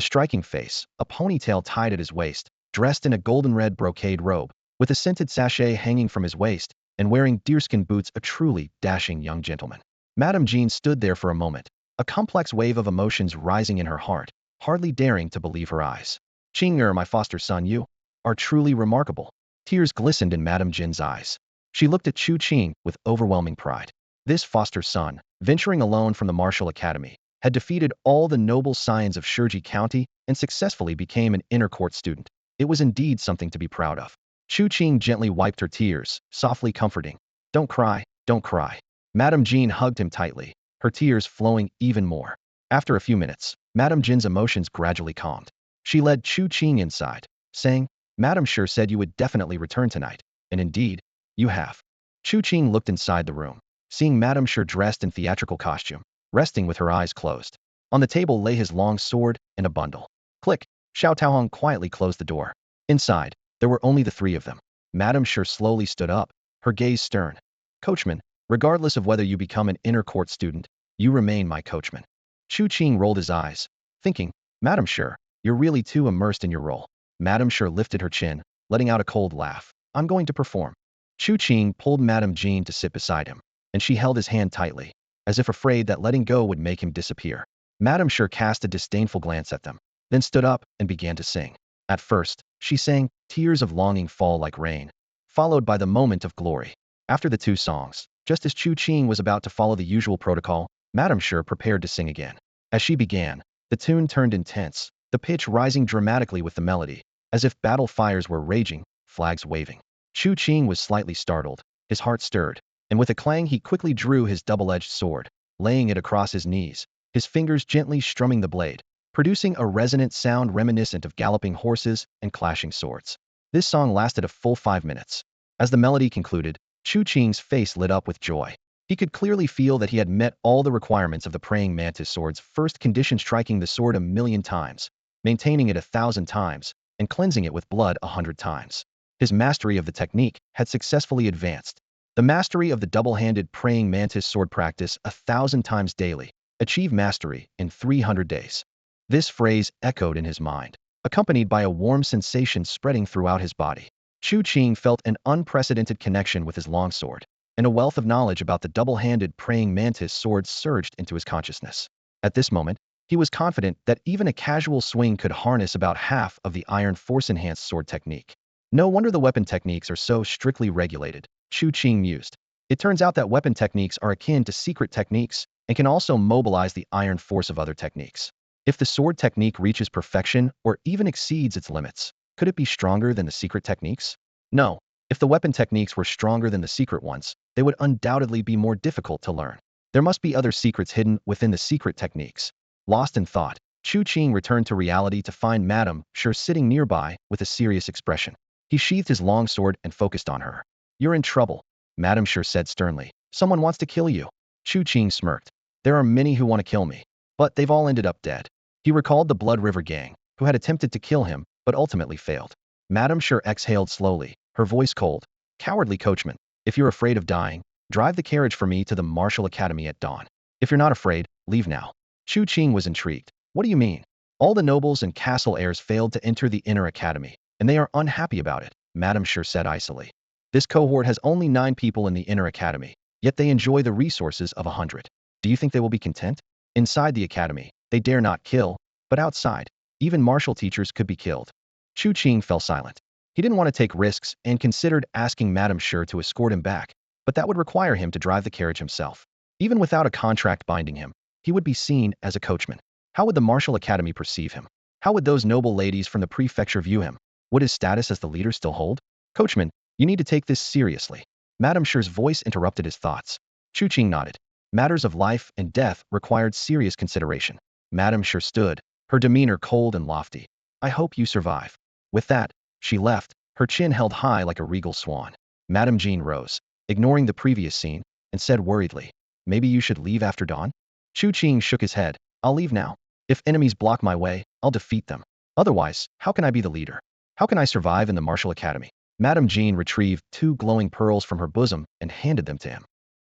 striking face, a ponytail tied at his waist, dressed in a golden-red brocade robe, with a scented sachet hanging from his waist, and wearing deerskin boots, a truly dashing young gentleman. Madame Jean stood there for a moment, a complex wave of emotions rising in her heart, hardly daring to believe her eyes. Qing, my foster son, you are truly remarkable. Tears glistened in Madame Jean's eyes. She looked at Chu Qing with overwhelming pride. This foster son, venturing alone from the martial academy, had defeated all the noble scions of Shiji County and successfully became an inner court student. It was indeed something to be proud of. Chu Qing gently wiped her tears, softly comforting. Don't cry, don't cry. Madame Jean hugged him tightly, her tears flowing even more. After a few minutes, Madame Jean's emotions gradually calmed. She led Chu Qing inside, saying, Madame Sher said you would definitely return tonight, and indeed, you have. Chu Qing looked inside the room, seeing Madame Sher dressed in theatrical costume, resting with her eyes closed. On the table lay his long sword and a bundle. Click! Xiao Taohong quietly closed the door. Inside, there were only the three of them. Madame Sher slowly stood up, her gaze stern. Coachman, regardless of whether you become an inner court student, you remain my coachman. Chu Qing rolled his eyes, thinking, Madame Sher, you're really too immersed in your role. Madame Sher lifted her chin, letting out a cold laugh. I'm going to perform. Chu Qing pulled Madame Jean to sit beside him, and she held his hand tightly, as if afraid that letting go would make him disappear. Madame Sher cast a disdainful glance at them, then stood up and began to sing. At first, she sang, Tears of Longing Fall Like Rain, followed by The Moment of Glory. After the two songs, just as Chu Qing was about to follow the usual protocol, Madame Sher prepared to sing again. As she began, the tune turned intense, the pitch rising dramatically with the melody, as if battle fires were raging, flags waving. Chu Qing was slightly startled, his heart stirred, and with a clang he quickly drew his double-edged sword, laying it across his knees, his fingers gently strumming the blade, producing a resonant sound reminiscent of galloping horses and clashing swords. This song lasted a full 5 minutes. As the melody concluded, Chu Qing's face lit up with joy. He could clearly feel that he had met all the requirements of the praying mantis sword's first condition, striking the sword 1,000,000 times, maintaining it 1,000 times, and cleansing it with blood 100 times. His mastery of the technique had successfully advanced. The mastery of the double-handed praying mantis sword, practice 1,000 times daily, achieve mastery in 300 days. This phrase echoed in his mind, accompanied by a warm sensation spreading throughout his body. Chu Qing felt an unprecedented connection with his longsword, and a wealth of knowledge about the double-handed praying mantis sword surged into his consciousness. At this moment, he was confident that even a casual swing could harness about half of the iron force-enhanced sword technique. No wonder the weapon techniques are so strictly regulated, Chu Qing mused. It turns out that weapon techniques are akin to secret techniques and can also mobilize the iron force of other techniques. If the sword technique reaches perfection or even exceeds its limits, could it be stronger than the secret techniques? No. If the weapon techniques were stronger than the secret ones, they would undoubtedly be more difficult to learn. There must be other secrets hidden within the secret techniques. Lost in thought, Chu Qing returned to reality to find Madame Sher sitting nearby with a serious expression. He sheathed his long sword and focused on her. You're in trouble, Madame Sher said sternly. Someone wants to kill you. Chu Qing smirked. There are many who want to kill me, but they've all ended up dead. He recalled the Blood River gang, who had attempted to kill him, but ultimately failed. Madame Sher exhaled slowly, her voice cold. Cowardly coachman, if you're afraid of dying, drive the carriage for me to the martial academy at dawn. If you're not afraid, leave now. Chu Qing was intrigued. What do you mean? All the nobles and castle heirs failed to enter the inner academy, and they are unhappy about it, Madame Sher said icily. This cohort has only 9 people in the inner academy, yet they enjoy the resources of 100. Do you think they will be content? Inside the academy, they dare not kill, but outside, even martial teachers could be killed. Chu Qing fell silent. He didn't want to take risks and considered asking Madame Sure to escort him back, but that would require him to drive the carriage himself. Even without a contract binding him, he would be seen as a coachman. How would the Martial Academy perceive him? How would those noble ladies from the prefecture view him? Would his status as the leader still hold? Coachman, you need to take this seriously. Madame Sure's voice interrupted his thoughts. Chu Qing nodded. Matters of life and death required serious consideration. Madame Sure stood, her demeanor cold and lofty. I hope you survive. With that, she left, her chin held high like a regal swan. Madame Jean rose, ignoring the previous scene, and said worriedly, maybe you should leave after dawn? Chu Qing shook his head. I'll leave now. If enemies block my way, I'll defeat them. Otherwise, how can I be the leader? How can I survive in the Martial Academy? Madame Jean retrieved 2 glowing pearls from her bosom and handed them to him.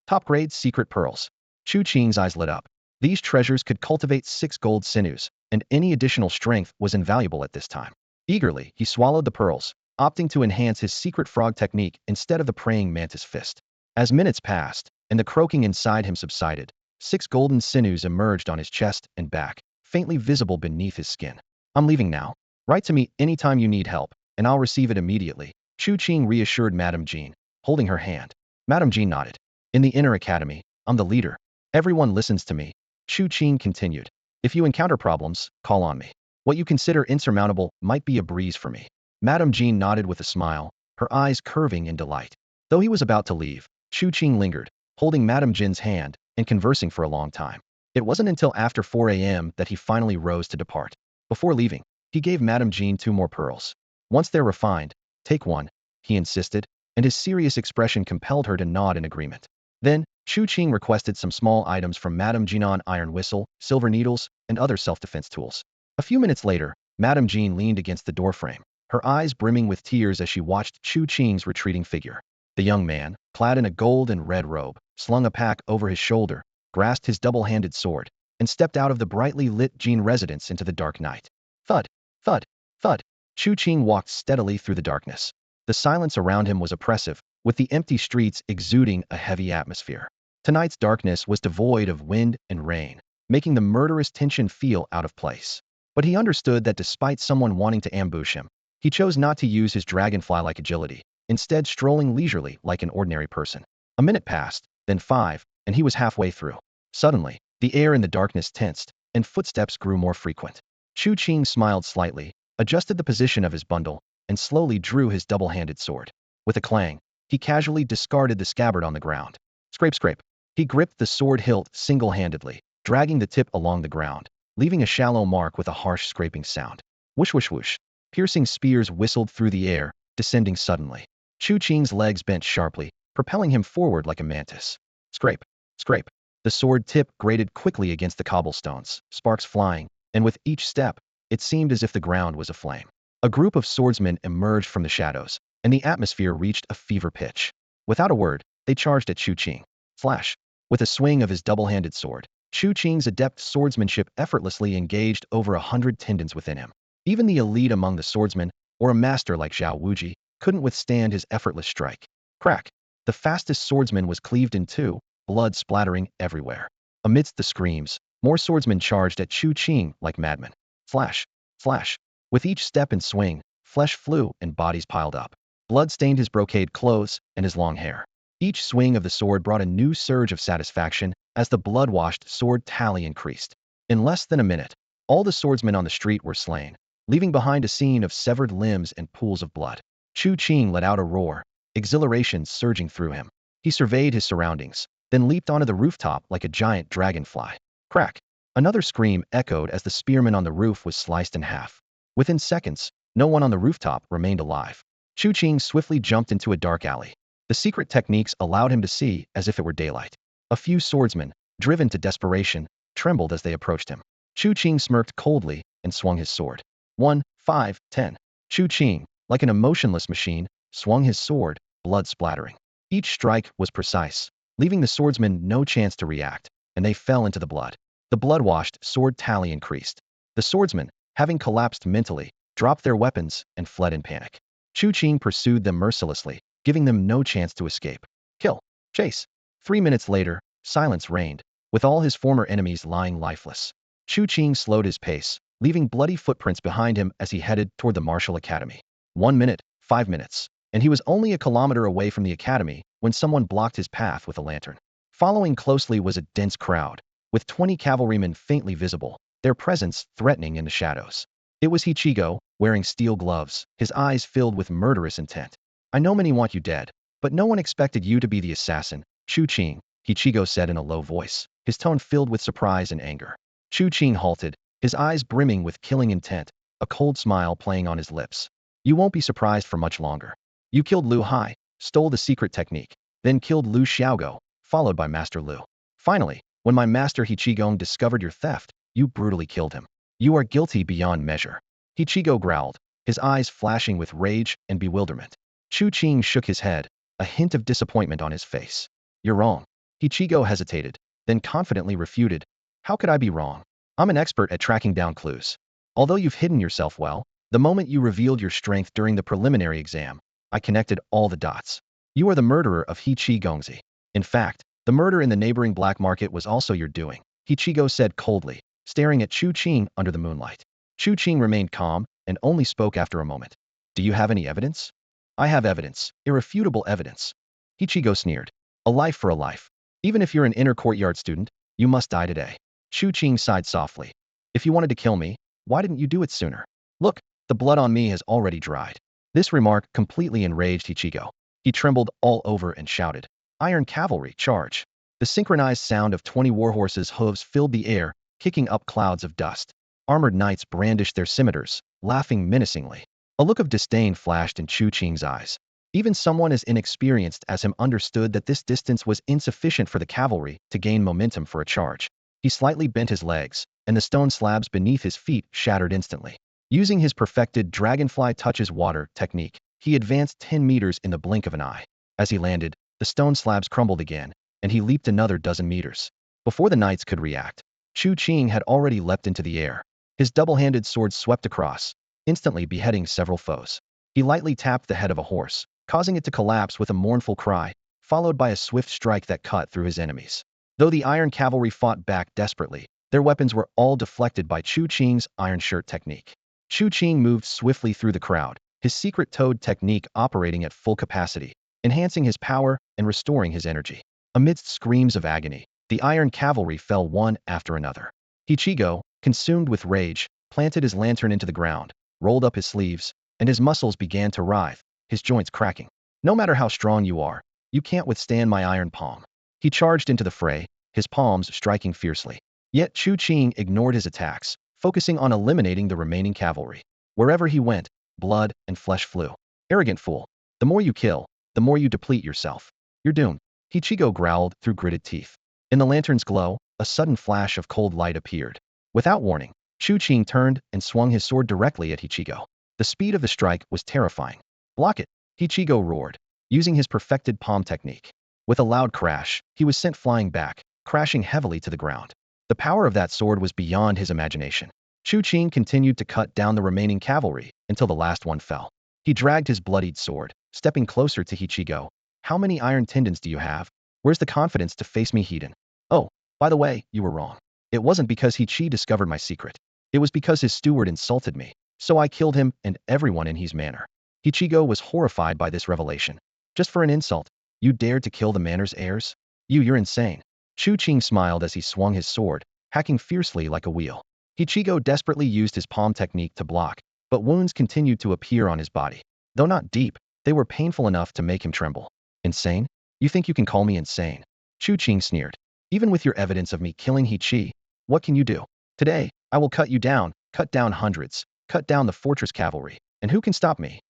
Top-grade secret pearls. Chu Qing's eyes lit up. These treasures could cultivate 6 gold sinews, and any additional strength was invaluable at this time. Eagerly, he swallowed the pearls, opting to enhance his secret frog technique instead of the praying mantis fist. As minutes passed, and the croaking inside him subsided, 6 golden sinews emerged on his chest and back, faintly visible beneath his skin. I'm leaving now. Write to me anytime you need help, and I'll receive it immediately, Chu Qing reassured Madame Jean, holding her hand. Madame Jean nodded. In the inner academy, I'm the leader. Everyone listens to me. Chu Qing continued. If you encounter problems, call on me. What you consider insurmountable might be a breeze for me. Madame Jean nodded with a smile, her eyes curving in delight. Though he was about to leave, Chu Qing lingered, holding Madame Jean's hand and conversing for a long time. It wasn't until after 4 a.m. that he finally rose to depart. Before leaving, he gave Madame Jean 2 more pearls. Once they're refined, take one, he insisted, and his serious expression compelled her to nod in agreement. Then, Chu Qing requested some small items from Madame Jean: an iron whistle, silver needles, and other self-defense tools. A few minutes later, Madame Jean leaned against the doorframe, her eyes brimming with tears as she watched Chu Qing's retreating figure. The young man, clad in a gold and red robe, slung a pack over his shoulder, grasped his double-handed sword, and stepped out of the brightly lit Jean residence into the dark night. Thud, thud, thud. Chu Qing walked steadily through the darkness. The silence around him was oppressive, with the empty streets exuding a heavy atmosphere. Tonight's darkness was devoid of wind and rain, making the murderous tension feel out of place. But he understood that despite someone wanting to ambush him, he chose not to use his dragonfly-like agility, instead strolling leisurely like an ordinary person. A minute passed, then 5, and he was halfway through. Suddenly, the air in the darkness tensed, and footsteps grew more frequent. Chu Qing smiled slightly, adjusted the position of his bundle, and slowly drew his double-handed sword. With a clang, he casually discarded the scabbard on the ground. Scrape, scrape. He gripped the sword hilt single-handedly, dragging the tip along the ground, leaving a shallow mark with a harsh scraping sound. Whoosh, whoosh, whoosh. Piercing spears whistled through the air, descending suddenly. Chu Qing's legs bent sharply, propelling him forward like a mantis. Scrape, scrape. The sword tip grated quickly against the cobblestones, sparks flying, and with each step, it seemed as if the ground was aflame. A group of swordsmen emerged from the shadows, and the atmosphere reached a fever pitch. Without a word, they charged at Chu Qing. Flash! With a swing of his double-handed sword, Chu Qing's adept swordsmanship effortlessly engaged over 100 tendons within him. Even the elite among the swordsmen, or a master like Zhao Wuji, couldn't withstand his effortless strike. Crack! The fastest swordsman was cleaved in 2, blood splattering everywhere. Amidst the screams, more swordsmen charged at Chu Qing like madmen. Flash! Flash! With each step and swing, flesh flew and bodies piled up. Blood stained his brocade clothes and his long hair. Each swing of the sword brought a new surge of satisfaction as the blood-washed sword tally increased. In less than a minute, all the swordsmen on the street were slain, leaving behind a scene of severed limbs and pools of blood. Chu Qing let out a roar, exhilaration surging through him. He surveyed his surroundings, then leaped onto the rooftop like a giant dragonfly. Crack! Another scream echoed as the spearman on the roof was sliced in half. Within seconds, no one on the rooftop remained alive. Chu Qing swiftly jumped into a dark alley. The secret techniques allowed him to see as if it were daylight. A few swordsmen, driven to desperation, trembled as they approached him. Chu Qing smirked coldly and swung his sword. 1, 5, 10. Chu Qing, like an emotionless machine, swung his sword, blood splattering. Each strike was precise, leaving the swordsmen no chance to react, and they fell into the blood. The blood-washed sword tally increased. The swordsmen, having collapsed mentally, dropped their weapons and fled in panic. Chu Qing pursued them mercilessly, giving them no chance to escape. Kill! Chase! 3 minutes later, silence reigned, with all his former enemies lying lifeless. Chu Qing slowed his pace, leaving bloody footprints behind him as he headed toward the martial academy. 1 minute, 5 minutes, and he was only a kilometer away from the academy when someone blocked his path with a lantern. Following closely was a dense crowd, with 20 cavalrymen faintly visible, their presence threatening in the shadows. It was Ichigo, wearing steel gloves, his eyes filled with murderous intent. I know many want you dead, but no one expected you to be the assassin, Chu Qing, Ichigo said in a low voice, his tone filled with surprise and anger. Chu Qing halted, his eyes brimming with killing intent, a cold smile playing on his lips. You won't be surprised for much longer. You killed Lu Hai, stole the secret technique, then killed Lu Xiaogo, followed by Master Lu. Finally, when my master Ichigo discovered your theft, you brutally killed him. You are guilty beyond measure. Ichigo growled, his eyes flashing with rage and bewilderment. Chu Qing shook his head, a hint of disappointment on his face. You're wrong. Ichigo hesitated, then confidently refuted. How could I be wrong? I'm an expert at tracking down clues. Although you've hidden yourself well, the moment you revealed your strength during the preliminary exam, I connected all the dots. You are the murderer of Ichigongzi. In fact, the murder in the neighboring black market was also your doing, Ichigo said coldly, staring at Chu Qing under the moonlight. Chu Qing remained calm and only spoke after a moment. Do you have any evidence? I have evidence, irrefutable evidence. Ichigo sneered. A life for a life. Even if you're an inner courtyard student, you must die today. Chu Qing sighed softly. If you wanted to kill me, why didn't you do it sooner? Look, the blood on me has already dried. This remark completely enraged Ichigo. He trembled all over and shouted, Iron cavalry, charge. The synchronized sound of 20 warhorses' hooves filled the air, kicking up clouds of dust. Armored knights brandished their scimitars, laughing menacingly. A look of disdain flashed in Chu Qing's eyes. Even someone as inexperienced as him understood that this distance was insufficient for the cavalry to gain momentum for a charge. He slightly bent his legs, and the stone slabs beneath his feet shattered instantly. Using his perfected dragonfly touches water technique, he advanced 10 meters in the blink of an eye. As he landed, the stone slabs crumbled again, and he leaped another dozen meters. Before the knights could react, Chu Qing had already leapt into the air. His double-handed sword swept across, instantly beheading several foes. He lightly tapped the head of a horse, causing it to collapse with a mournful cry, followed by a swift strike that cut through his enemies. Though the iron cavalry fought back desperately, their weapons were all deflected by Chu Qing's iron shirt technique. Chu Qing moved swiftly through the crowd, his secret toad technique operating at full capacity, enhancing his power and restoring his energy. Amidst screams of agony, the iron cavalry fell one after another. Ichigo, consumed with rage, planted his lantern into the ground, rolled up his sleeves, and his muscles began to writhe, his joints cracking. No matter how strong you are, you can't withstand my iron palm. He charged into the fray, his palms striking fiercely. Yet Chu Qing ignored his attacks, focusing on eliminating the remaining cavalry. Wherever he went, blood and flesh flew. Arrogant fool. The more you kill, the more you deplete yourself. You're doomed. Ichigo growled through gritted teeth. In the lantern's glow, a sudden flash of cold light appeared. Without warning, Chu Qing turned and swung his sword directly at Ichigo. The speed of the strike was terrifying. Block it, Ichigo roared, using his perfected palm technique. With a loud crash, he was sent flying back, crashing heavily to the ground. The power of that sword was beyond his imagination. Chu Qing continued to cut down the remaining cavalry until the last one fell. He dragged his bloodied sword, stepping closer to Ichigo. How many iron tendons do you have? Where's the confidence to face me, Heiden? Oh, by the way, you were wrong. It wasn't because Ichi discovered my secret. It was because his steward insulted me, so I killed him and everyone in his manor. Ichigo was horrified by this revelation. Just for an insult, you dared to kill the manor's heirs? You're insane. Chu Qing smiled as he swung his sword, hacking fiercely like a wheel. Ichigo desperately used his palm technique to block, but wounds continued to appear on his body. Though not deep, they were painful enough to make him tremble. Insane? You think you can call me insane? Chu Qing sneered. Even with your evidence of me killing Ichi, what can you do? Today, I will cut you down, cut down hundreds, cut down the fortress cavalry, and who can stop me?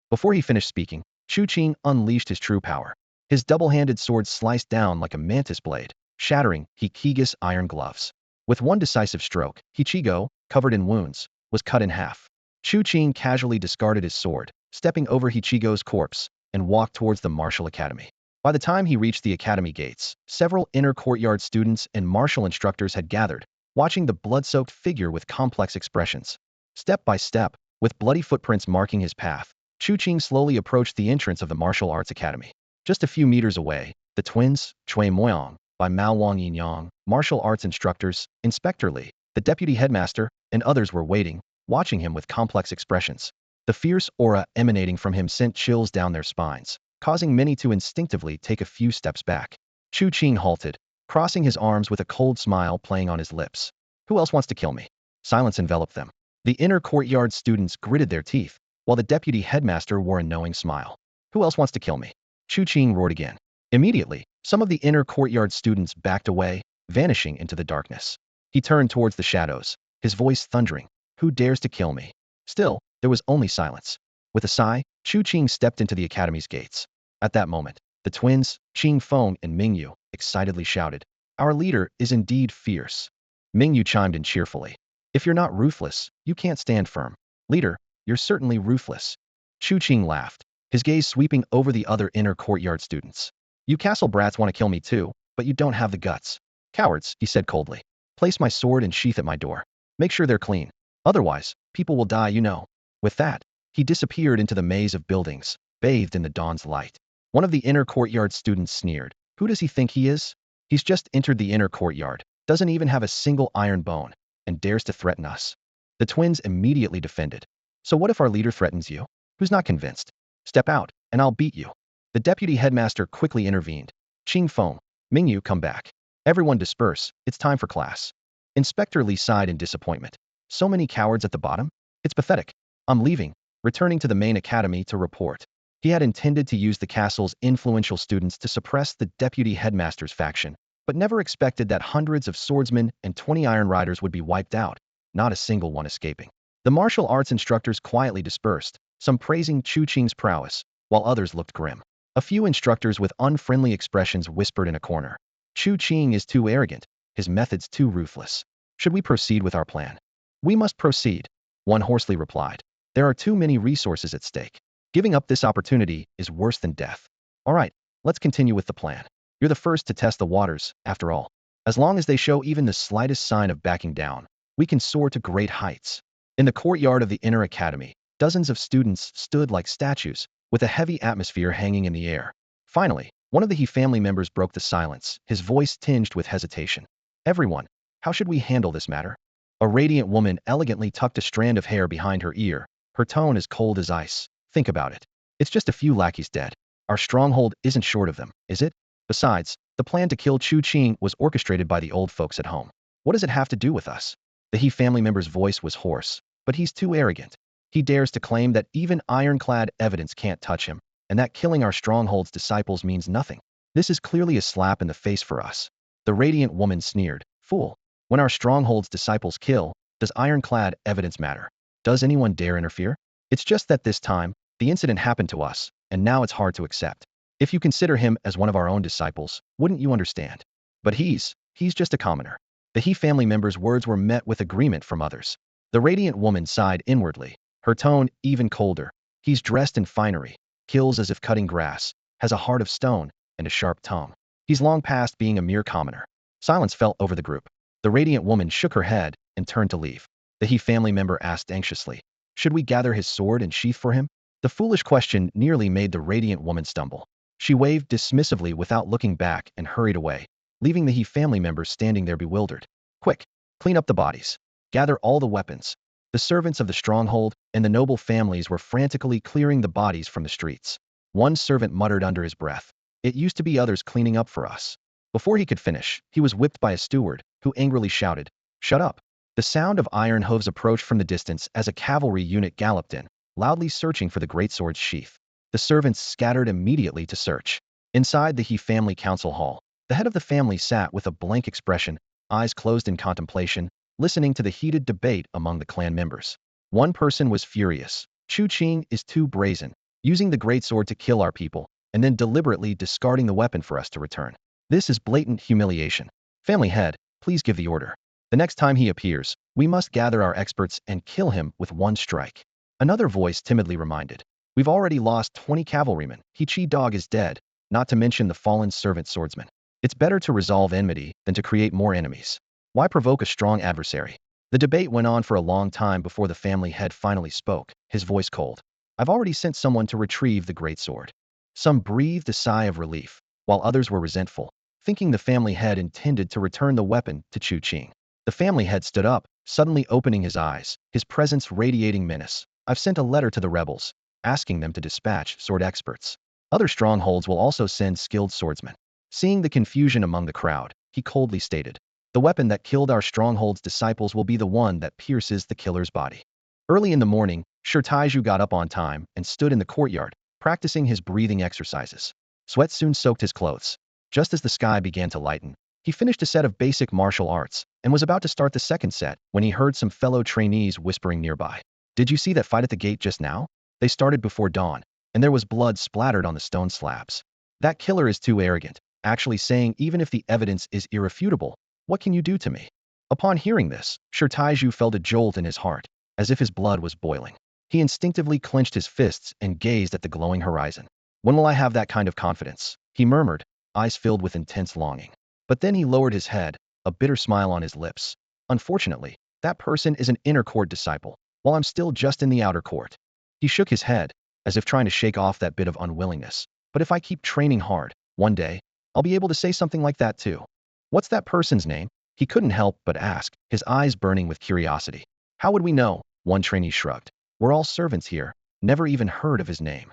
Before he finished speaking, Chu Qing unleashed his true power. His double-handed sword sliced down like a mantis blade, shattering Ichigo's iron gloves. With one decisive stroke, Ichigo, covered in wounds, was cut in half. Chu Qing casually discarded his sword, stepping over Ichigo's corpse, and walked towards the martial academy. By the time he reached the academy gates, several inner courtyard students and martial instructors had gathered, watching the blood-soaked figure with complex expressions. Step by step, with bloody footprints marking his path, Chu Qing slowly approached the entrance of the martial arts academy. Just a few meters away, the twins, Chui Moyang, by Mao Wang Yinyang, martial arts instructors, Inspector Li, the deputy headmaster, and others were waiting, watching him with complex expressions. The fierce aura emanating from him sent chills down their spines, causing many to instinctively take a few steps back. Chu Qing halted, crossing his arms with a cold smile playing on his lips. Who else wants to kill me? Silence enveloped them. The inner courtyard students gritted their teeth, while the deputy headmaster wore a knowing smile. Who else wants to kill me? Chu Qing roared again. Immediately, some of the inner courtyard students backed away, vanishing into the darkness. He turned towards the shadows, his voice thundering. Who dares to kill me? Still, there was only silence. With a sigh, Chu Qing stepped into the academy's gates. At that moment, the twins, Qing Feng and Mingyu, excitedly shouted, "Our leader is indeed fierce." Mingyu chimed in cheerfully. "If you're not ruthless, you can't stand firm. Leader, you're certainly ruthless." Chu Qing laughed, his gaze sweeping over the other inner courtyard students. "You castle brats want to kill me too, but you don't have the guts. Cowards," he said coldly. "Place my sword and sheath at my door. Make sure they're clean. Otherwise, people will die, you know." With that, he disappeared into the maze of buildings, bathed in the dawn's light. One of the inner courtyard students sneered. "Who does he think he is? He's just entered the inner courtyard, doesn't even have a single iron bone, and dares to threaten us." The twins immediately defended. "So what if our leader threatens you? Who's not convinced? Step out, and I'll beat you." The deputy headmaster quickly intervened. "Qing Feng, Mingyu, come back. Everyone disperse, it's time for class." Inspector Li sighed in disappointment. "So many cowards at the bottom? It's pathetic. I'm leaving," returning to the main academy to report. He had intended to use the castle's influential students to suppress the deputy headmaster's faction, but never expected that hundreds of swordsmen and 20 iron riders would be wiped out, not a single one escaping. The martial arts instructors quietly dispersed, some praising Chu Qing's prowess, while others looked grim. A few instructors with unfriendly expressions whispered in a corner. "Chu Qing is too arrogant, his methods too ruthless. Should we proceed with our plan?" "We must proceed," one hoarsely replied. "There are too many resources at stake. Giving up this opportunity is worse than death." "All right, let's continue with the plan. You're the first to test the waters, after all. As long as they show even the slightest sign of backing down, we can soar to great heights." In the courtyard of the inner academy, dozens of students stood like statues, with a heavy atmosphere hanging in the air. Finally, one of the He family members broke the silence, his voice tinged with hesitation. "Everyone, how should we handle this matter?" A radiant woman elegantly tucked a strand of hair behind her ear, her tone as cold as ice. "Think about it. It's just a few lackeys dead. Our stronghold isn't short of them, is it? Besides, the plan to kill Chu Qing was orchestrated by the old folks at home. What does it have to do with us?" The He family member's voice was hoarse, but he's too arrogant. He dares to claim that even ironclad evidence can't touch him, and that killing our stronghold's disciples means nothing. This is clearly a slap in the face for us. The radiant woman sneered. "Fool. When our stronghold's disciples kill, does ironclad evidence matter? Does anyone dare interfere? It's just that this time, the incident happened to us, and now it's hard to accept. If you consider him as one of our own disciples, wouldn't you understand? But he's just a commoner." The He family member's words were met with agreement from others. The radiant woman sighed inwardly, her tone even colder. "He's dressed in finery, kills as if cutting grass, has a heart of stone, and a sharp tongue. He's long past being a mere commoner." Silence fell over the group. The radiant woman shook her head and turned to leave. The He family member asked anxiously, "Should we gather his sword and sheath for him?" The foolish question nearly made the radiant woman stumble. She waved dismissively without looking back and hurried away, leaving the He family members standing there bewildered. "Quick, clean up the bodies. Gather all the weapons." The servants of the stronghold and the noble families were frantically clearing the bodies from the streets. One servant muttered under his breath, "It used to be others cleaning up for us." Before he could finish, he was whipped by a steward, who angrily shouted, "Shut up." The sound of iron hooves approached from the distance as a cavalry unit galloped in, loudly searching for the greatsword's sheath. The servants scattered immediately to search. Inside the He family council hall, the head of the family sat with a blank expression, eyes closed in contemplation, listening to the heated debate among the clan members. One person was furious. "Chu Qing is too brazen, using the greatsword to kill our people, and then deliberately discarding the weapon for us to return. This is blatant humiliation. Family head, please give the order. The next time he appears, we must gather our experts and kill him with one strike." Another voice timidly reminded, "We've already lost 20 cavalrymen. Chi dog is dead, not to mention the fallen servant swordsman. It's better to resolve enmity than to create more enemies. Why provoke a strong adversary?" The debate went on for a long time before the family head finally spoke, his voice cold. "I've already sent someone to retrieve the greatsword." Some breathed a sigh of relief, while others were resentful, thinking the family head intended to return the weapon to Chu Qing. The family head stood up, suddenly opening his eyes, his presence radiating menace. I've sent a letter to the rebels, asking them to dispatch sword experts. Other strongholds will also send skilled swordsmen. Seeing the confusion among the crowd, he coldly stated, the weapon that killed our stronghold's disciples will be the one that pierces the killer's body. Early in the morning, Taiju got up on time and stood in the courtyard, practicing his breathing exercises. Sweat soon soaked his clothes. Just as the sky began to lighten, he finished a set of basic martial arts and was about to start the second set when he heard some fellow trainees whispering nearby. Did you see that fight at the gate just now? They started before dawn, and there was blood splattered on the stone slabs. That killer is too arrogant, actually saying even if the evidence is irrefutable, what can you do to me? Upon hearing this, Taiju felt a jolt in his heart, as if his blood was boiling. He instinctively clenched his fists and gazed at the glowing horizon. When will I have that kind of confidence? He murmured, eyes filled with intense longing. But then he lowered his head, a bitter smile on his lips. Unfortunately, that person is an inner court disciple, while I'm still just in the outer court. He shook his head, as if trying to shake off that bit of unwillingness. But if I keep training hard, one day, I'll be able to say something like that too. What's that person's name? He couldn't help but ask, his eyes burning with curiosity. How would we know? One trainee shrugged. We're all servants here, never even heard of his name.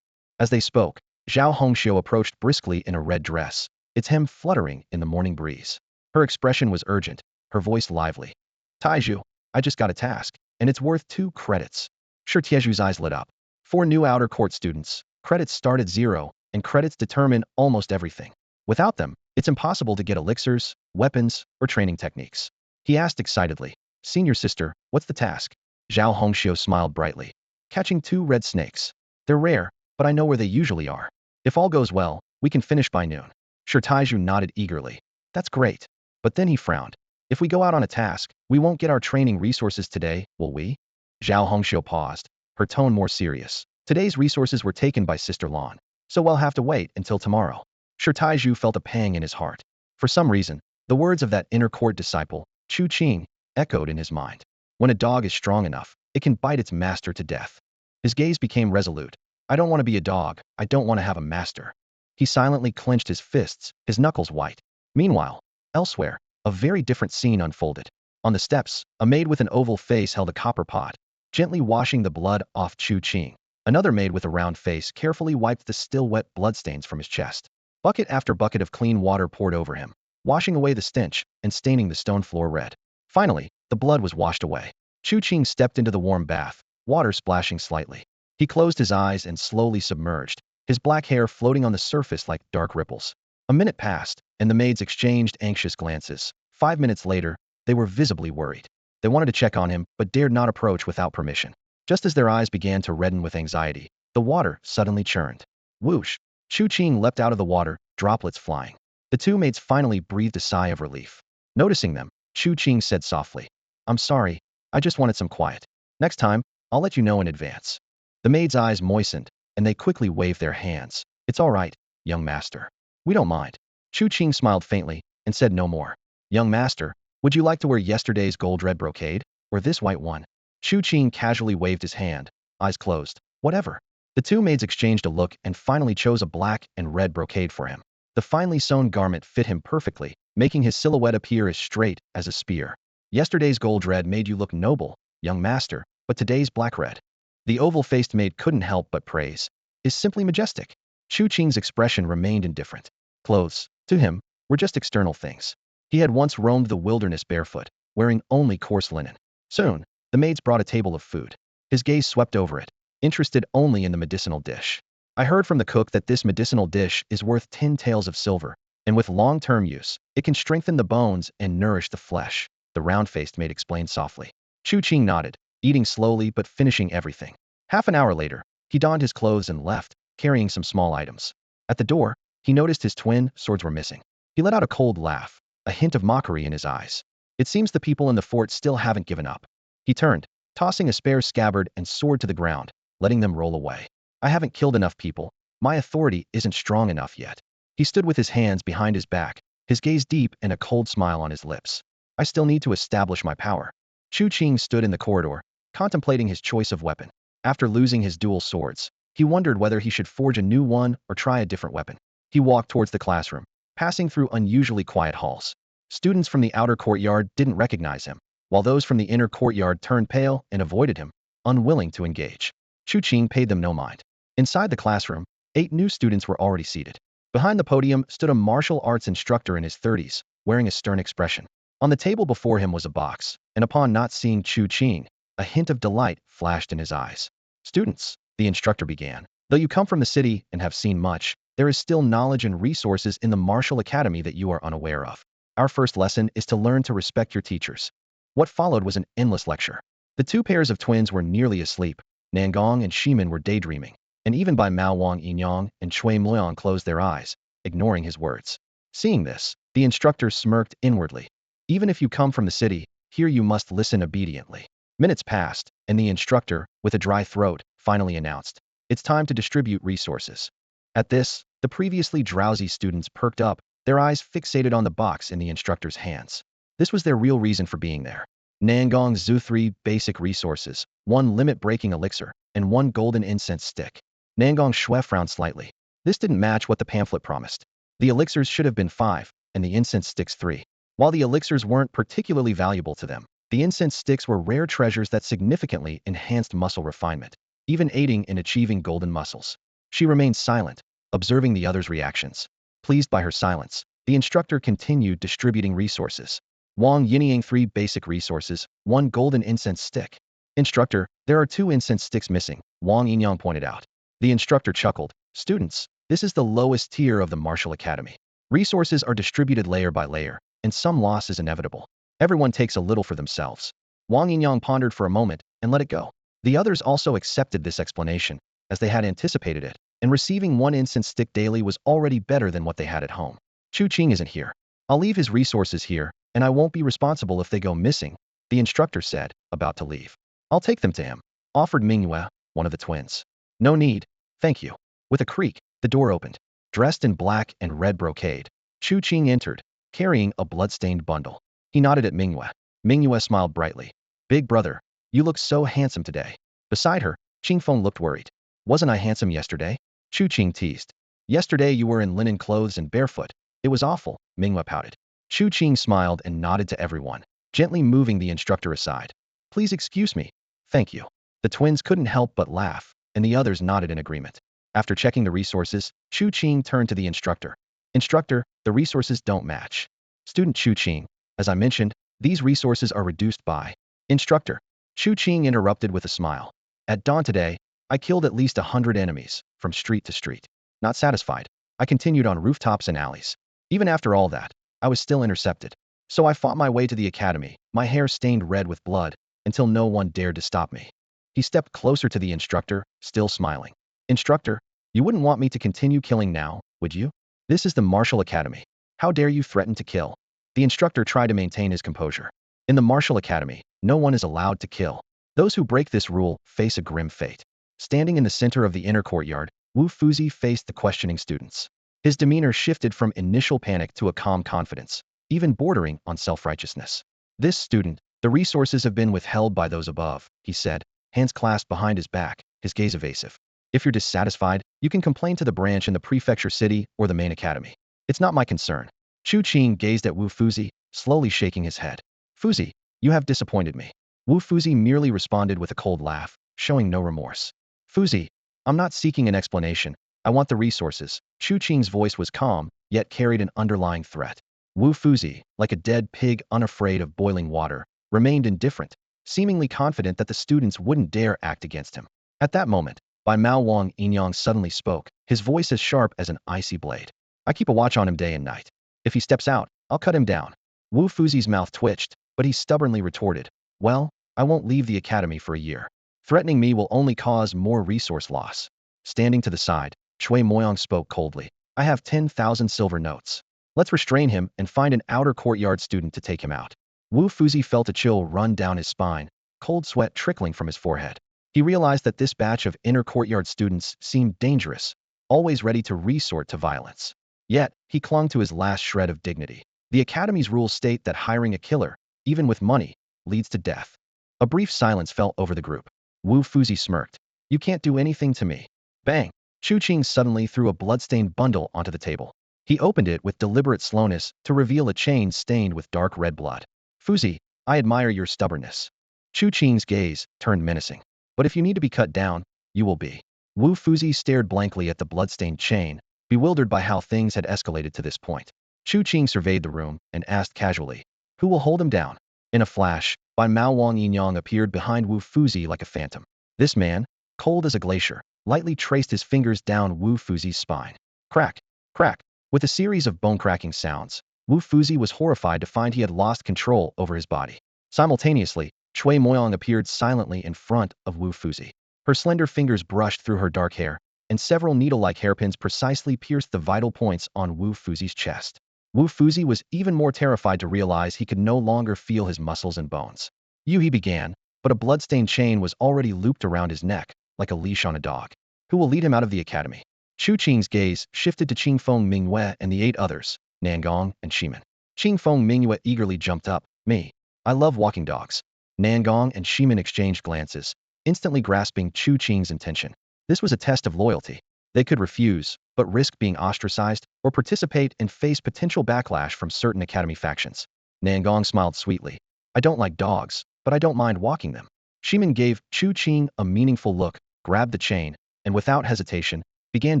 As they spoke, Zhao Hongxiu approached briskly in a red dress, its hem fluttering in the morning breeze. Her expression was urgent, her voice lively. Taiju, I just got a task, and it's worth 2 credits. Tieju's eyes lit up. 4 new outer court students. Credits start at 0, and credits determine almost everything. Without them, it's impossible to get elixirs, weapons, or training techniques. He asked excitedly, Senior sister, what's the task? Zhao Hongxiu smiled brightly. Catching 2 red snakes. They're rare, but I know where they usually are. If all goes well, we can finish by noon. Taiju nodded eagerly. That's great. But then he frowned. If we go out on a task, we won't get our training resources today, will we? Zhao Hongxiu paused, her tone more serious. Today's resources were taken by Sister Lan, so we'll have to wait until tomorrow. Taiju felt a pang in his heart. For some reason, the words of that inner court disciple, Chu Qing, echoed in his mind. When a dog is strong enough, it can bite its master to death. His gaze became resolute. I don't want to be a dog, I don't want to have a master. He silently clenched his fists, his knuckles white. Meanwhile, elsewhere, a very different scene unfolded. On the steps, a maid with an oval face held a copper pot, gently washing the blood off Chu Qing. Another maid with a round face carefully wiped the still wet bloodstains from his chest. Bucket after bucket of clean water poured over him, washing away the stench and staining the stone floor red. Finally, the blood was washed away. Chu Qing stepped into the warm bath, water splashing slightly. He closed his eyes and slowly submerged, his black hair floating on the surface like dark ripples. A minute passed, and the maids exchanged anxious glances. 5 minutes later, they were visibly worried. They wanted to check on him, but dared not approach without permission. Just as their eyes began to redden with anxiety, the water suddenly churned. Whoosh! Chu Qing leapt out of the water, droplets flying. The 2 maids finally breathed a sigh of relief. Noticing them, Chu Qing said softly, I'm sorry, I just wanted some quiet. Next time, I'll let you know in advance. The maids' eyes moistened, and they quickly waved their hands. It's all right, young master. We don't mind. Chu Qing smiled faintly and said no more. Young master, would you like to wear yesterday's gold-red brocade, or this white one? Chu Qing casually waved his hand, eyes closed. Whatever. The 2 maids exchanged a look and finally chose a black and red brocade for him. The finely sewn garment fit him perfectly, making his silhouette appear as straight as a spear. Yesterday's gold-red made you look noble, young master, but today's black-red. The oval-faced maid couldn't help but praise. Is simply majestic. Chu Qing's expression remained indifferent. Clothes, to him, were just external things. He had once roamed the wilderness barefoot, wearing only coarse linen. Soon, the maids brought a table of food. His gaze swept over it, interested only in the medicinal dish. I heard from the cook that this medicinal dish is worth 10 taels of silver, and with long-term use, it can strengthen the bones and nourish the flesh, the round-faced maid explained softly. Chu Qing nodded, eating slowly but finishing everything. Half an hour later, he donned his clothes and left, carrying some small items. At the door, he noticed his twin swords were missing. He let out a cold laugh, a hint of mockery in his eyes. It seems the people in the fort still haven't given up. He turned, tossing a spare scabbard and sword to the ground, letting them roll away. I haven't killed enough people. My authority isn't strong enough yet. He stood with his hands behind his back, his gaze deep and a cold smile on his lips. I still need to establish my power. Chu Qing stood in the corridor, contemplating his choice of weapon. After losing his dual swords, he wondered whether he should forge a new one or try a different weapon. He walked towards the classroom, passing through unusually quiet halls. Students from the outer courtyard didn't recognize him, while those from the inner courtyard turned pale and avoided him. unwilling to engage. Chu Qing paid them no mind. Inside the classroom, 8 new students were already seated. Behind the podium stood a martial arts instructor in his 30s, wearing a stern expression. On the table before him was a box, and upon not seeing Chu Qing, a hint of delight flashed in his eyes. Students, the instructor began, though you come from the city and have seen much, there is still knowledge and resources in the martial academy that you are unaware of. Our first lesson is to learn to respect your teachers. What followed was an endless lecture. The 2 pairs of twins were nearly asleep. Nangong and Shimin were daydreaming, and even by Mao Wang Yinyang and Chui Mluan closed their eyes, ignoring his words. Seeing this, the instructor smirked inwardly. Even if you come from the city, here you must listen obediently. Minutes passed, and the instructor, with a dry throat, finally announced, "It's time to distribute resources." At this, the previously drowsy students perked up, their eyes fixated on the box in the instructor's hands. This was their real reason for being there. Nangong Zhu 3 basic resources, 1 limit-breaking elixir, and 1 golden incense stick. Nangong Shui frowned slightly. This didn't match what the pamphlet promised. The elixirs should have been 5, and the incense sticks 3. While the elixirs weren't particularly valuable to them, the incense sticks were rare treasures that significantly enhanced muscle refinement, even aiding in achieving golden muscles. She remained silent, observing the others' reactions. Pleased by her silence, the instructor continued distributing resources. Wang Yinyang 3 basic resources, 1 golden incense stick. Instructor, there are 2 incense sticks missing, Wang Yinyang pointed out. The instructor chuckled. Students, this is the lowest tier of the martial academy. Resources are distributed layer by layer, and some loss is inevitable. Everyone takes a little for themselves. Wang Yinyang pondered for a moment and let it go. The others also accepted this explanation, as they had anticipated it, and receiving 1 incense stick daily was already better than what they had at home. Chu Qing isn't here. I'll leave his resources here, and I won't be responsible if they go missing, the instructor said, about to leave. I'll take them to him, offered Mingyue, one of the twins. No need, thank you. With a creak, the door opened. Dressed in black and red brocade, Chu Qing entered, carrying a blood-stained bundle. He nodded at Mingyue. Mingyue smiled brightly. Big brother, you look so handsome today. Beside her, Qingfeng looked worried. Wasn't I handsome yesterday? Chu Qing teased. Yesterday you were in linen clothes and barefoot. It was awful, Mingyue pouted. Chu Qing smiled and nodded to everyone, gently moving the instructor aside. Please excuse me. Thank you. The twins couldn't help but laugh, and the others nodded in agreement. After checking the resources, Chu Qing turned to the instructor. Instructor, the resources don't match. Student Chu Qing, as I mentioned, these resources are reduced by. Instructor. Chu Qing interrupted with a smile. At dawn today, I killed at least 100 enemies, from street to street. Not satisfied, I continued on rooftops and alleys. Even after all that, I was still intercepted. So I fought my way to the academy, my hair stained red with blood, until no one dared to stop me. He stepped closer to the instructor, still smiling. Instructor, you wouldn't want me to continue killing now, would you? This is the martial academy. How dare you threaten to kill? The instructor tried to maintain his composure. In the martial academy, no one is allowed to kill. Those who break this rule face a grim fate. Standing in the center of the inner courtyard, Wu Fuzi faced the questioning students. His demeanor shifted from initial panic to a calm confidence, even bordering on self-righteousness. This student, the resources have been withheld by those above, he said, hands clasped behind his back, his gaze evasive. If you're dissatisfied, you can complain to the branch in the prefecture city or the main academy. It's not my concern. Chu Qing gazed at Wu Fuzi, slowly shaking his head. Fuzi, you have disappointed me. Wu Fuzi merely responded with a cold laugh, showing no remorse. Fuzi, I'm not seeking an explanation. I want the resources. Chu Qing's voice was calm, yet carried an underlying threat. Wu Fuzi, like a dead pig unafraid of boiling water, remained indifferent, seemingly confident that the students wouldn't dare act against him. At that moment, Bai Mao Wang Yinyang suddenly spoke, his voice as sharp as an icy blade. I keep a watch on him day and night. If he steps out, I'll cut him down. Wu Fuzi's mouth twitched, but he stubbornly retorted, well, I won't leave the academy for a year. Threatening me will only cause more resource loss. Standing to the side, Chui Moyang spoke coldly. I have 10,000 silver notes. Let's restrain him and find an outer courtyard student to take him out. Wu Fuzi felt a chill run down his spine, cold sweat trickling from his forehead. He realized that this batch of inner courtyard students seemed dangerous, always ready to resort to violence. Yet, he clung to his last shred of dignity. The academy's rules state that hiring a killer, even with money, leads to death. A brief silence fell over the group. Wu Fuzi smirked. You can't do anything to me. Bang! Chu Qing suddenly threw a blood-stained bundle onto the table. He opened it with deliberate slowness to reveal a chain stained with dark red blood. Fuzi, I admire your stubbornness. Chu Qing's gaze turned menacing. But if you need to be cut down, you will be. Wu Fuzi stared blankly at the bloodstained chain, bewildered by how things had escalated to this point. Chu Qing surveyed the room and asked casually, "Who will hold him down?" In a flash, Bai Mao Wang Yinyang appeared behind Wu Fuzi like a phantom. This man, cold as a glacier, lightly traced his fingers down Wu Fuzi's spine. Crack, crack. With a series of bone-cracking sounds, Wu Fuzi was horrified to find he had lost control over his body. Simultaneously, Chui Moyang appeared silently in front of Wu Fuzi. Her slender fingers brushed through her dark hair, and several needle-like hairpins precisely pierced the vital points on Wu Fuzi's chest. Wu Fuzi was even more terrified to realize he could no longer feel his muscles and bones. He began, but a bloodstained chain was already looped around his neck, like a leash on a dog. Who will lead him out of the academy? Chu Qing's gaze shifted to Qingfeng Mingyue and the 8 others, Nangong and Shimin. Qingfeng Mingyue eagerly jumped up. Me. I love walking dogs. Nangong and Shimin exchanged glances, instantly grasping Chu Qing's intention. This was a test of loyalty. They could refuse, but risk being ostracized or participate and face potential backlash from certain academy factions. Nangong smiled sweetly. I don't like dogs, but I don't mind walking them. Shimin gave Chu Qing a meaningful look, grabbed the chain, and without hesitation, began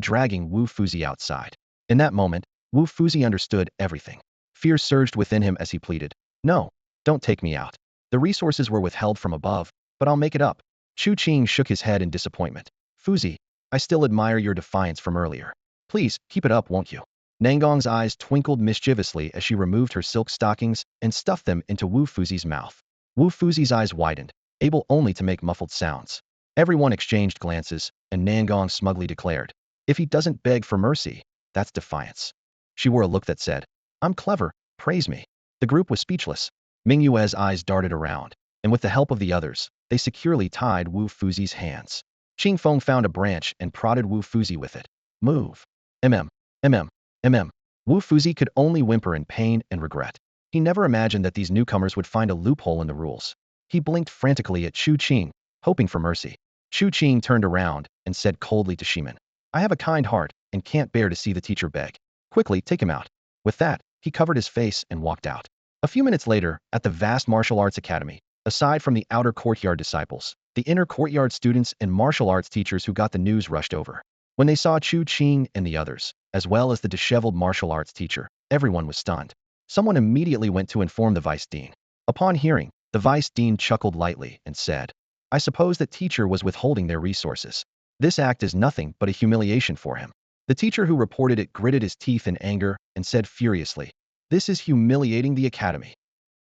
dragging Wu Fuzi outside. In that moment, Wu Fuzi understood everything. Fear surged within him as he pleaded, "No, don't take me out. The resources were withheld from above, but I'll make it up." Chu Qing shook his head in disappointment. "Fuzi, I still admire your defiance from earlier. Please, keep it up, won't you?" Nangong's eyes twinkled mischievously as she removed her silk stockings and stuffed them into Wu Fuzi's mouth. Wu Fuzi's eyes widened, able only to make muffled sounds. Everyone exchanged glances, and Nangong smugly declared, "If he doesn't beg for mercy, that's defiance." She wore a look that said, "I'm clever, praise me." The group was speechless. Mingyue's eyes darted around, and with the help of the others, they securely tied Wu Fuzi's hands. Qingfeng found a branch and prodded Wu Fuzi with it. "Move. Mm, mm, mm." Wu Fuzi could only whimper in pain and regret. He never imagined that these newcomers would find a loophole in the rules. He blinked frantically at Chu Qing, hoping for mercy. Chu Qing turned around and said coldly to Shimin, "I have a kind heart and can't bear to see the teacher beg. Quickly, take him out." With that, he covered his face and walked out. A few minutes later, at the vast martial arts academy, aside from the outer courtyard disciples, the inner courtyard students and martial arts teachers who got the news rushed over. When they saw Chu Qing and the others, as well as the disheveled martial arts teacher, everyone was stunned. Someone immediately went to inform the vice dean. Upon hearing, the vice dean chuckled lightly and said, "I suppose that teacher was withholding their resources. This act is nothing but a humiliation for him." The teacher who reported it gritted his teeth in anger and said furiously, "This is humiliating the academy."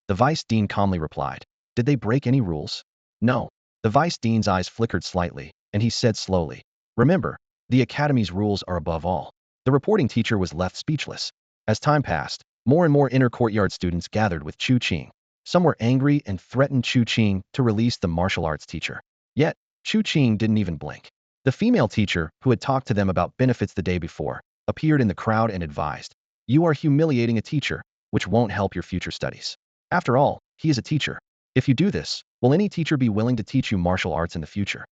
The vice dean calmly replied, "Did they break any rules?" "No." The vice dean's eyes flickered slightly, and he said slowly, "Remember, the academy's rules are above all." The reporting teacher was left speechless. As time passed, more and more inner courtyard students gathered with Chu Qing. Some were angry and threatened Chu Qing to release the martial arts teacher. Yet, Chu Qing didn't even blink. The female teacher, who had talked to them about benefits the day before, appeared in the crowd and advised, "You are humiliating a teacher, which won't help your future studies. After all, he is a teacher. If you do this, will any teacher be willing to teach you martial arts in the future?"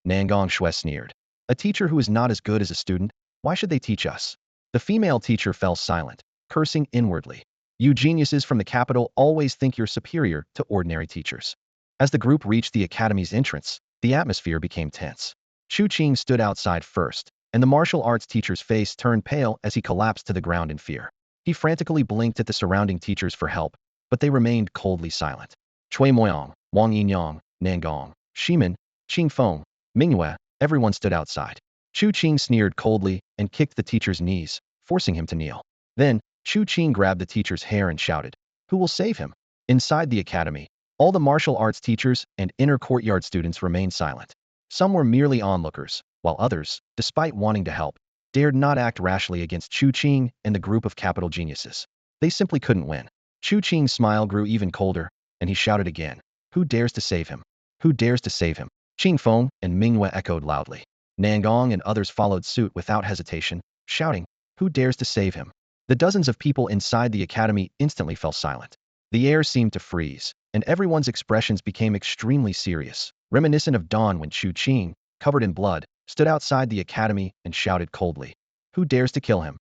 Nangong Shui sneered. "A teacher who is not as good as a student, why should they teach us?" The female teacher fell silent, cursing inwardly. "You geniuses from the capital always think you're superior to ordinary teachers." As the group reached the academy's entrance, the atmosphere became tense. Chu Qing stood outside first, and the martial arts teacher's face turned pale as he collapsed to the ground in fear. He frantically blinked at the surrounding teachers for help, but they remained coldly silent. Chui Moyang, Wang Yinyang, Nangong, Shimin, Qingfeng, Mingyue, everyone stood outside. Chu Qing sneered coldly and kicked the teacher's knees, forcing him to kneel. Then, Chu Qing grabbed the teacher's hair and shouted, "Who will save him?" Inside the academy, all the martial arts teachers and inner courtyard students remained silent. Some were merely onlookers, while others, despite wanting to help, dared not act rashly against Chu Qing and the group of capital geniuses. They simply couldn't win. Chu Qing's smile grew even colder, and he shouted again, "Who dares to save him? Who dares to save him?" Qingfeng and Mingyue echoed loudly. Nangong and others followed suit without hesitation, shouting, "Who dares to save him?" The dozens of people inside the academy instantly fell silent. The air seemed to freeze, and everyone's expressions became extremely serious, reminiscent of dawn when Chu Qing, covered in blood, stood outside the academy and shouted coldly, "Who dares to kill him?"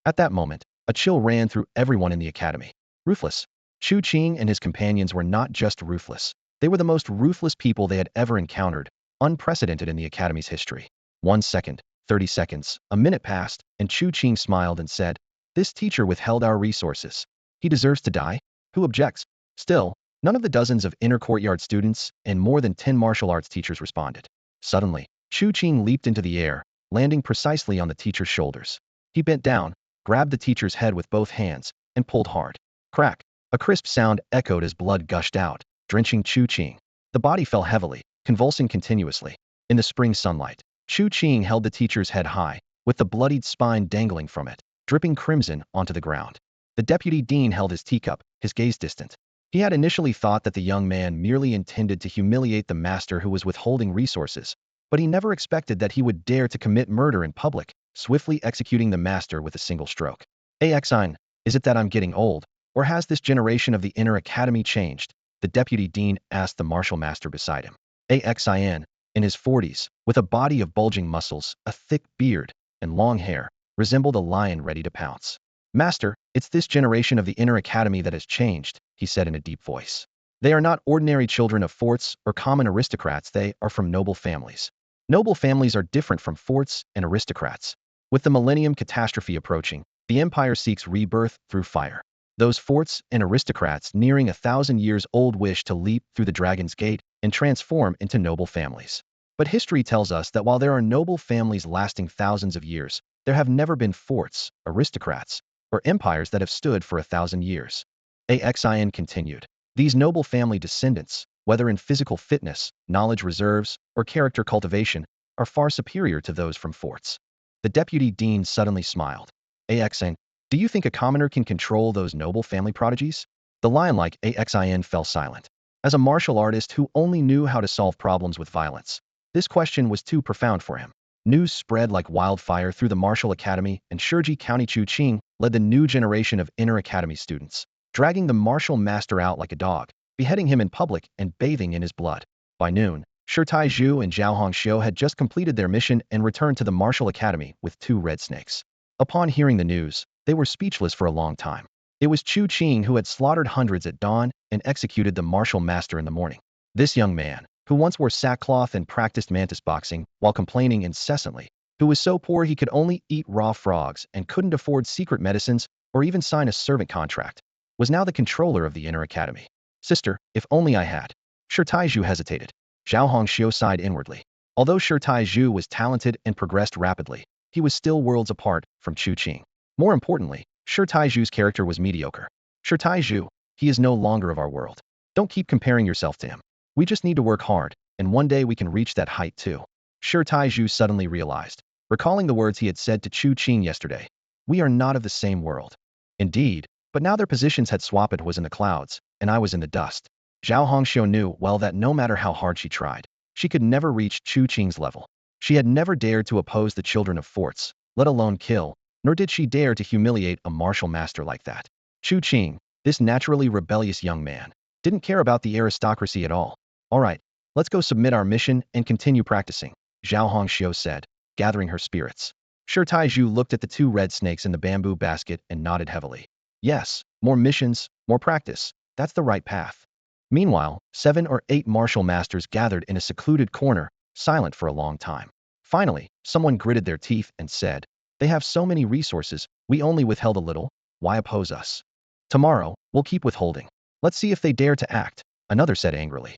At that moment, a chill ran through everyone in the academy. Ruthless. Chu Qing and his companions were not just ruthless. They were the most ruthless people they had ever encountered, unprecedented in the Academy's history. 1 second, 30 seconds, a minute passed, and Chu Qing smiled and said, "This teacher withheld our resources. He deserves to die? Who objects?" Still, none of the dozens of inner courtyard students and more than 10 martial arts teachers responded. Suddenly, Chu Qing leaped into the air, landing precisely on the teacher's shoulders. He bent down, grabbed the teacher's head with both hands, and pulled hard. Crack! A crisp sound echoed as blood gushed out, drenching Chu Qing. The body fell heavily, convulsing continuously. In the spring sunlight, Chu Qing held the teacher's head high, with the bloodied spine dangling from it, dripping crimson onto the ground. The deputy dean held his teacup, his gaze distant. He had initially thought that the young man merely intended to humiliate the master who was withholding resources, but he never expected that he would dare to commit murder in public, swiftly executing the master with a single stroke. Axine, is it that I'm getting old, or has this generation of the inner academy changed? The deputy dean asked the martial master beside him. Axin, in his 40s, with a body of bulging muscles, a thick beard, and long hair, resembled a lion ready to pounce. "Master, it's this generation of the inner academy that has changed," he said in a deep voice. "They are not ordinary children of forts or common aristocrats, they are from noble families. Noble families are different from forts and aristocrats. With the millennium catastrophe approaching, the empire seeks rebirth through fire. Those forts and aristocrats nearing 1,000 years old wish to leap through the dragon's gate and transform into noble families. But history tells us that while there are noble families lasting thousands of years, there have never been forts, aristocrats, or empires that have stood for 1,000 years." Axin continued. "These noble family descendants, whether in physical fitness, knowledge reserves, or character cultivation, are far superior to those from forts." The deputy dean suddenly smiled. "Axin, do you think a commoner can control those noble family prodigies?" The lion-like Axin fell silent. As a martial artist who only knew how to solve problems with violence, this question was too profound for him. News spread like wildfire through the martial academy, and Shiji County Chu Qing led the new generation of inner academy students, dragging the martial master out like a dog, beheading him in public and bathing in his blood. By noon, Shi Taizhu and Zhao Hongxiu had just completed their mission and returned to the martial academy with 2 red snakes. Upon hearing the news, they were speechless for a long time. It was Chu Qing who had slaughtered hundreds at dawn and executed the martial master in the morning. This young man, who once wore sackcloth and practiced mantis boxing while complaining incessantly, who was so poor he could only eat raw frogs and couldn't afford secret medicines or even sign a servant contract, was now the controller of the inner academy. "Sister, if only I had." Shi Taizhu hesitated. Zhao Hongxiu sighed inwardly. Although Shi Taizhu was talented and progressed rapidly, he was still worlds apart from Chu Qing. More importantly, Shi Taizhu's character was mediocre. "Shi Taizhu, he is no longer of our world. Don't keep comparing yourself to him. We just need to work hard, and one day we can reach that height too." Shi Taizhu suddenly realized, recalling the words he had said to Chu Qing yesterday. "We are not of the same world." Indeed, but now their positions had swapped. It was in the clouds, and I was in the dust. Zhao Hongxiu knew well that no matter how hard she tried, she could never reach Chu Qing's level. She had never dared to oppose the children of forts, let alone kill, nor did she dare to humiliate a martial master like that. Chu Qing, this naturally rebellious young man, didn't care about the aristocracy at all. "All right, let's go submit our mission and continue practicing," Zhao Hongxiu said, gathering her spirits. Shi Taizhu looked at the 2 red snakes in the bamboo basket and nodded heavily. "Yes, more missions, more practice. That's the right path." Meanwhile, 7 or 8 martial masters gathered in a secluded corner, silent for a long time. Finally, someone gritted their teeth and said, "They have so many resources, we only withheld a little, why oppose us? Tomorrow, we'll keep withholding. Let's see if they dare to act," another said angrily.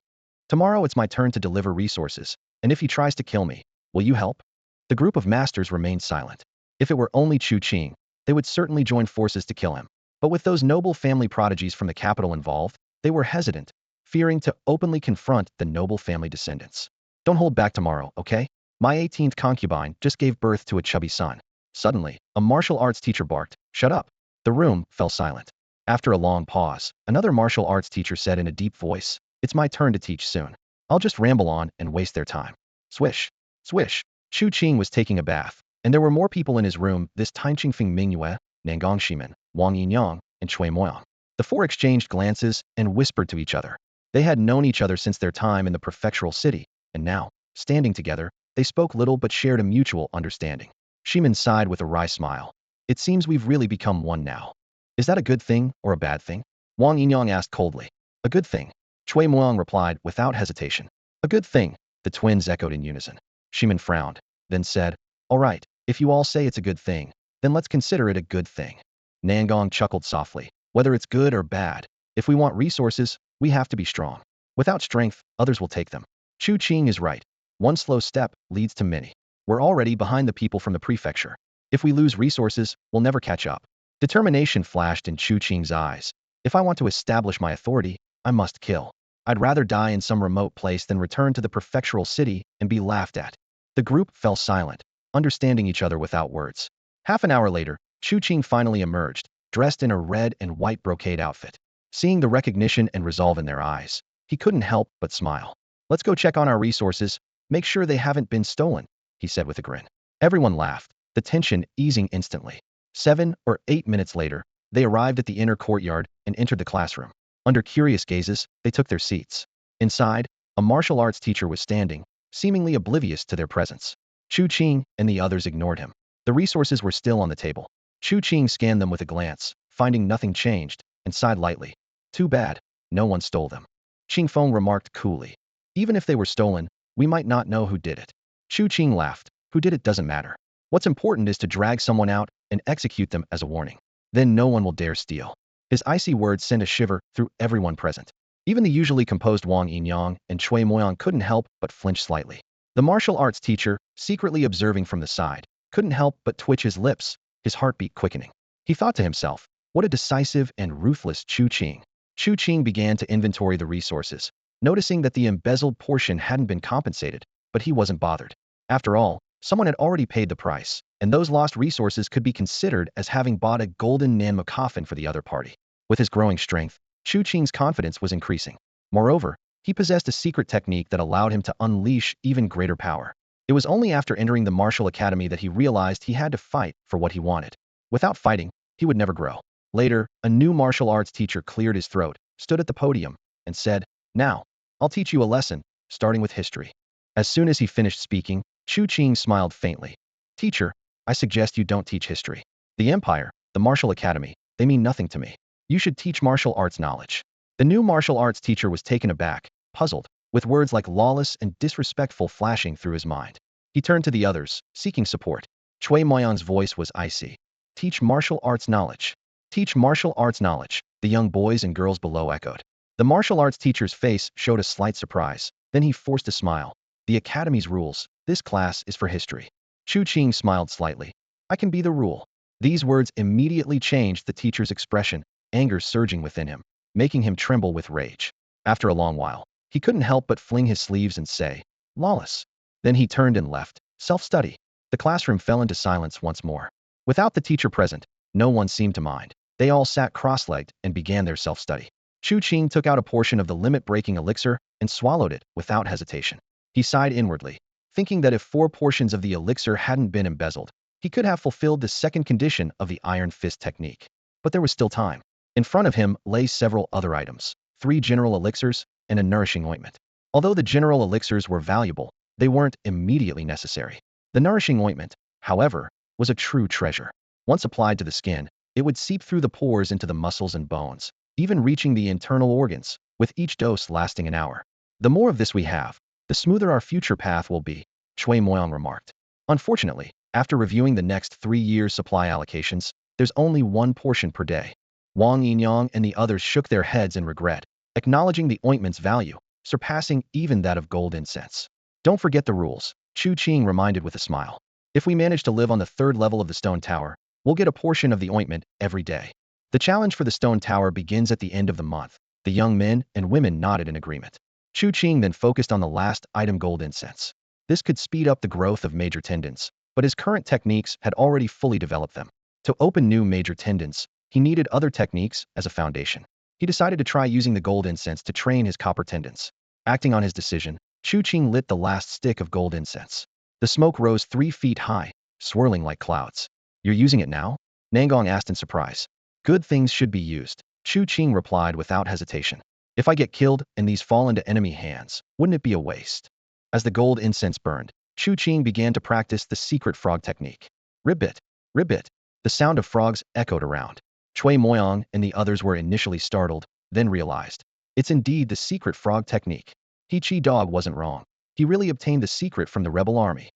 "Tomorrow it's my turn to deliver resources, and if he tries to kill me, will you help?" The group of masters remained silent. If it were only Chu Qing, they would certainly join forces to kill him. But with those noble family prodigies from the capital involved, they were hesitant, fearing to openly confront the noble family descendants. "Don't hold back tomorrow, okay? My 18th concubine just gave birth to a chubby son." Suddenly, a martial arts teacher barked, "Shut up!" The room fell silent. After a long pause, another martial arts teacher said in a deep voice, "It's my turn to teach soon. I'll just ramble on and waste their time." Swish! Swish! Chu Qing was taking a bath, and there were more people in his room this time: Qingfeng Mingyue, Nangong Shimen, Wang Yinyang, and Cui Moyang. The 4 exchanged glances and whispered to each other. They had known each other since their time in the prefectural city, and now, standing together, they spoke little but shared a mutual understanding. Shimen sighed with a wry smile. "It seems we've really become one now. Is that a good thing or a bad thing?" Wang Yinyang asked coldly. "A good thing," Cui Moyang replied without hesitation. "A good thing." The twins echoed in unison. Shimin frowned, then said, "All right, if you all say it's a good thing, then let's consider it a good thing." Nangong chuckled softly. "Whether it's good or bad, if we want resources, we have to be strong. Without strength, others will take them. Chu Qing is right. One slow step leads to many. We're already behind the people from the prefecture. If we lose resources, we'll never catch up." Determination flashed in Chu Qing's eyes. "If I want to establish my authority, I must kill. I'd rather die in some remote place than return to the prefectural city and be laughed at." The group fell silent, understanding each other without words. Half an hour later, Chu Qing finally emerged, dressed in a red and white brocade outfit. Seeing the recognition and resolve in their eyes, he couldn't help but smile. "Let's go check on our resources, make sure they haven't been stolen," he said with a grin. Everyone laughed, the tension easing instantly. 7 or 8 minutes later, they arrived at the inner courtyard and entered the classroom. Under curious gazes, they took their seats. Inside, a martial arts teacher was standing, seemingly oblivious to their presence. Chu Qing and the others ignored him. The resources were still on the table. Chu Qing scanned them with a glance, finding nothing changed, and sighed lightly. "Too bad, no one stole them." Qing Feng remarked coolly. "Even if they were stolen, we might not know who did it." Chu Qing laughed. "Who did it doesn't matter. What's important is to drag someone out and execute them as a warning. Then no one will dare steal." His icy words sent a shiver through everyone present. Even the usually composed Wang Yinyang and Cui Moyang couldn't help but flinch slightly. The martial arts teacher, secretly observing from the side, couldn't help but twitch his lips, his heartbeat quickening. He thought to himself, what a decisive and ruthless Chu Qing. Chu Qing began to inventory the resources, noticing that the embezzled portion hadn't been compensated, but he wasn't bothered. After all, someone had already paid the price, and those lost resources could be considered as having bought a golden Nanma coffin for the other party. With his growing strength, Chu Qing's confidence was increasing. Moreover, he possessed a secret technique that allowed him to unleash even greater power. It was only after entering the martial academy that he realized he had to fight for what he wanted. Without fighting, he would never grow. Later, a new martial arts teacher cleared his throat, stood at the podium, and said, "Now, I'll teach you a lesson, starting with history." As soon as he finished speaking, Chu Qing smiled faintly. "Teacher, I suggest you don't teach history. The Empire, the martial academy, they mean nothing to me. You should teach martial arts knowledge." The new martial arts teacher was taken aback, puzzled, with words like lawless and disrespectful flashing through his mind. He turned to the others, seeking support. Cui Moyang's voice was icy. "Teach martial arts knowledge. Teach martial arts knowledge," the young boys and girls below echoed. The martial arts teacher's face showed a slight surprise, then he forced a smile. "The academy's rules, this class is for history." Chu Qing smiled slightly. "I can be the rule." These words immediately changed the teacher's expression, anger surging within him, making him tremble with rage. After a long while, he couldn't help but fling his sleeves and say, "Lawless." Then he turned and left. Self-study. The classroom fell into silence once more. Without the teacher present, no one seemed to mind. They all sat cross-legged and began their self-study. Chu Qing took out a portion of the limit-breaking elixir and swallowed it without hesitation. He sighed inwardly, thinking that if 4 portions of the elixir hadn't been embezzled, he could have fulfilled the second condition of the Iron Fist technique. But there was still time. In front of him lay several other items, 3 general elixirs and a nourishing ointment. Although the general elixirs were valuable, they weren't immediately necessary. The nourishing ointment, however, was a true treasure. Once applied to the skin, it would seep through the pores into the muscles and bones, even reaching the internal organs, with each dose lasting an hour. "The more of this we have, the smoother our future path will be," Cui Moyang remarked. "Unfortunately, after reviewing the next 3 years' supply allocations, there's only 1 portion per day." Wang Yinyang and the others shook their heads in regret, acknowledging the ointment's value, surpassing even that of gold incense. "Don't forget the rules," Chu Qing reminded with a smile. "If we manage to live on the 3rd level of the stone tower, we'll get a portion of the ointment every day." The challenge for the stone tower begins at the end of the month. The young men and women nodded in agreement. Chu Qing then focused on the last item, gold incense. This could speed up the growth of major tendons, but his current techniques had already fully developed them. To open new major tendons, he needed other techniques as a foundation. He decided to try using the gold incense to train his copper tendons. Acting on his decision, Chu Qing lit the last stick of gold incense. The smoke rose 3 feet high, swirling like clouds. "You're using it now?" Nangong asked in surprise. "Good things should be used," Chu Qing replied without hesitation. "If I get killed and these fall into enemy hands, wouldn't it be a waste?" As the gold incense burned, Chu Qing began to practice the secret frog technique. Ribbit, ribbit. The sound of frogs echoed around. Cui Moyang and the others were initially startled, then realized. It's indeed the secret frog technique. He Chi Dog wasn't wrong. He really obtained the secret from the rebel army.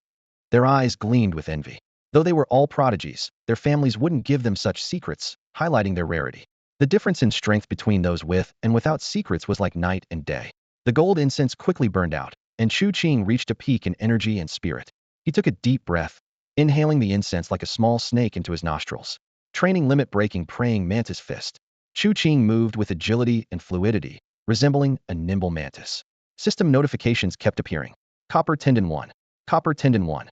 Their eyes gleamed with envy. Though they were all prodigies, their families wouldn't give them such secrets, highlighting their rarity. The difference in strength between those with and without secrets was like night and day. The gold incense quickly burned out, and Chu Qing reached a peak in energy and spirit. He took a deep breath, inhaling the incense like a small snake into his nostrils. Training limit-breaking praying mantis fist. Chu Qing moved with agility and fluidity, resembling a nimble mantis. System notifications kept appearing. Copper Tendon 1. Copper Tendon 1.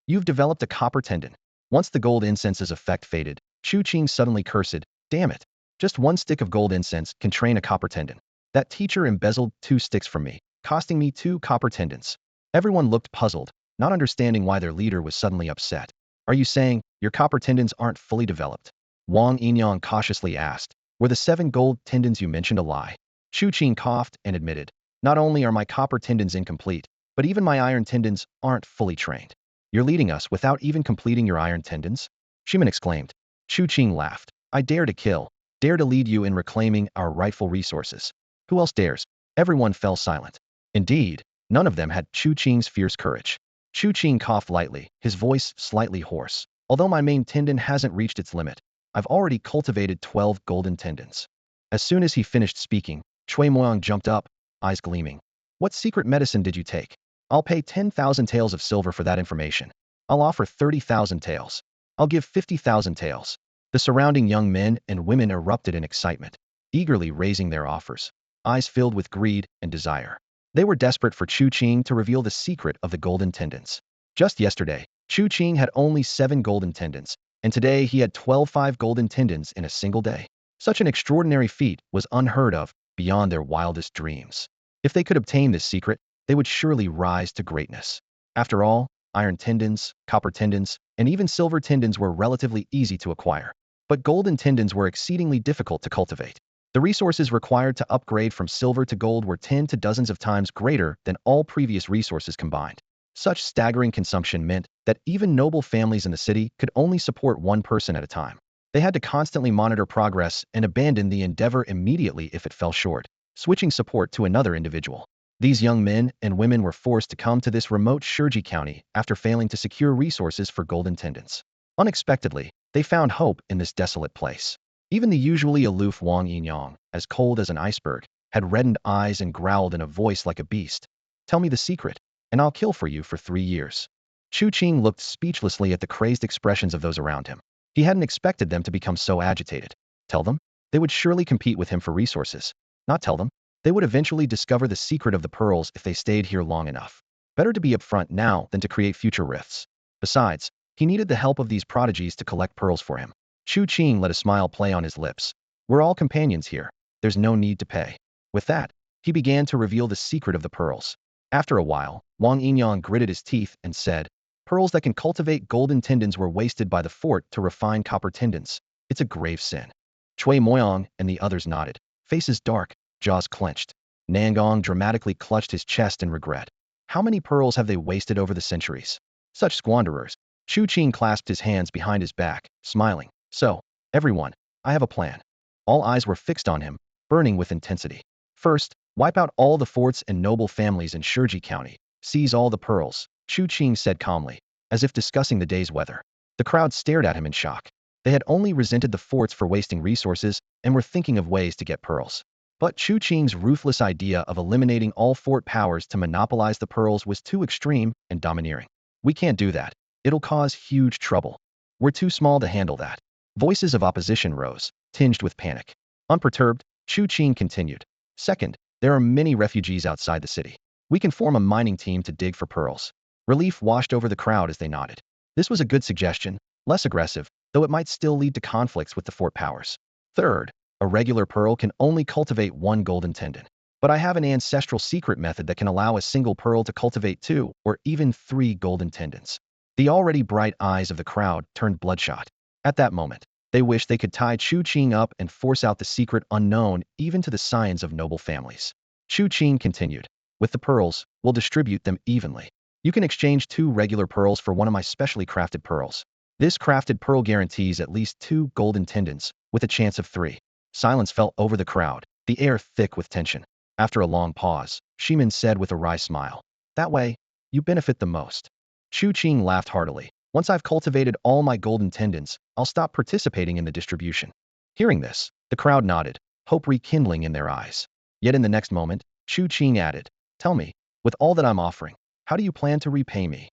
You've developed a copper tendon. Once the gold incense's effect faded, Chu Qing suddenly cursed, "Damn it. Just one stick of gold incense can train a copper tendon. That teacher embezzled 2 sticks from me, costing me 2 copper tendons." Everyone looked puzzled, not understanding why their leader was suddenly upset. "Are you saying your copper tendons aren't fully developed?" Wang Yinyang cautiously asked. "Were the 7 gold tendons you mentioned a lie?" Chu Qing coughed and admitted, "Not only are my copper tendons incomplete, but even my iron tendons aren't fully trained." "You're leading us without even completing your iron tendons?" Shiman exclaimed. Chu Qing laughed. "I dare to kill, dare to lead you in reclaiming our rightful resources. Who else dares?" Everyone fell silent. Indeed, none of them had Chu Qing's fierce courage. Chu Qing coughed lightly, his voice slightly hoarse. "Although my main tendon hasn't reached its limit, I've already cultivated 12 golden tendons." As soon as he finished speaking, Chui Moyang jumped up, eyes gleaming. "What secret medicine did you take? I'll pay 10,000 taels of silver for that information. I'll offer 30,000 taels. I'll give 50,000 taels." The surrounding young men and women erupted in excitement, eagerly raising their offers, eyes filled with greed and desire. They were desperate for Chu Qing to reveal the secret of the golden tendons. Just yesterday, Chu Qing had only 7 golden tendons, and today he had 12 golden tendons in a single day. Such an extraordinary feat was unheard of, beyond their wildest dreams. If they could obtain this secret, they would surely rise to greatness. After all, iron tendons, copper tendons, and even silver tendons were relatively easy to acquire. But golden tendons were exceedingly difficult to cultivate. The resources required to upgrade from silver to gold were 10 to dozens of times greater than all previous resources combined. Such staggering consumption meant that even noble families in the city could only support one person at a time. They had to constantly monitor progress and abandon the endeavor immediately if it fell short, switching support to another individual. These young men and women were forced to come to this remote Shurji County after failing to secure resources for golden tendons. Unexpectedly, they found hope in this desolate place. Even the usually aloof Wang Yinyang, as cold as an iceberg, had reddened eyes and growled in a voice like a beast. "Tell me the secret, and I'll kill for you for 3 years." Chu Qing looked speechlessly at the crazed expressions of those around him. He hadn't expected them to become so agitated. Tell them? They would surely compete with him for resources. Not tell them? They would eventually discover the secret of the pearls if they stayed here long enough. Better to be upfront now than to create future rifts. Besides, he needed the help of these prodigies to collect pearls for him. Chu Qing let a smile play on his lips. "We're all companions here. There's no need to pay." With that, he began to reveal the secret of the pearls. After a while, Wang Yinyang gritted his teeth and said, "Pearls that can cultivate golden tendons were wasted by the fort to refine copper tendons. It's a grave sin." Chui Moyang and the others nodded, faces dark, jaws clenched. Nangong dramatically clutched his chest in regret. How many pearls have they wasted over the centuries? Such squanderers. Chu Qing clasped his hands behind his back, smiling. "So, everyone, I have a plan." All eyes were fixed on him, burning with intensity. "First, wipe out all the forts and noble families in Shurji County. Seize all the pearls," Chu Qing said calmly, as if discussing the day's weather. The crowd stared at him in shock. They had only resented the forts for wasting resources and were thinking of ways to get pearls. But Chu Qing's ruthless idea of eliminating all fort powers to monopolize the pearls was too extreme and domineering. "We can't do that. It'll cause huge trouble. We're too small to handle that." Voices of opposition rose, tinged with panic. Unperturbed, Chu Qing continued. "Second, there are many refugees outside the city. We can form a mining team to dig for pearls." Relief washed over the crowd as they nodded. This was a good suggestion, less aggressive, though it might still lead to conflicts with the fort powers. Third, a regular pearl can only cultivate 1 golden tendon. But I have an ancestral secret method that can allow a single pearl to cultivate 2 or even 3 golden tendons. The already bright eyes of the crowd turned bloodshot. At that moment, they wished they could tie Chu Qing up and force out the secret unknown even to the scions of noble families. Chu Qing continued. "With the pearls, we'll distribute them evenly. You can exchange 2 regular pearls for one of my specially crafted pearls. This crafted pearl guarantees at least 2 golden tendons, with a chance of 3. Silence fell over the crowd, the air thick with tension. After a long pause, Shimin said with a wry smile, That way, you benefit the most. Chu Qing laughed heartily. Once I've cultivated all my golden tendons, I'll stop participating in the distribution. Hearing this, the crowd nodded, hope rekindling in their eyes. Yet in the next moment, Chu Qing added, "Tell me, with all that I'm offering, how do you plan to repay me?"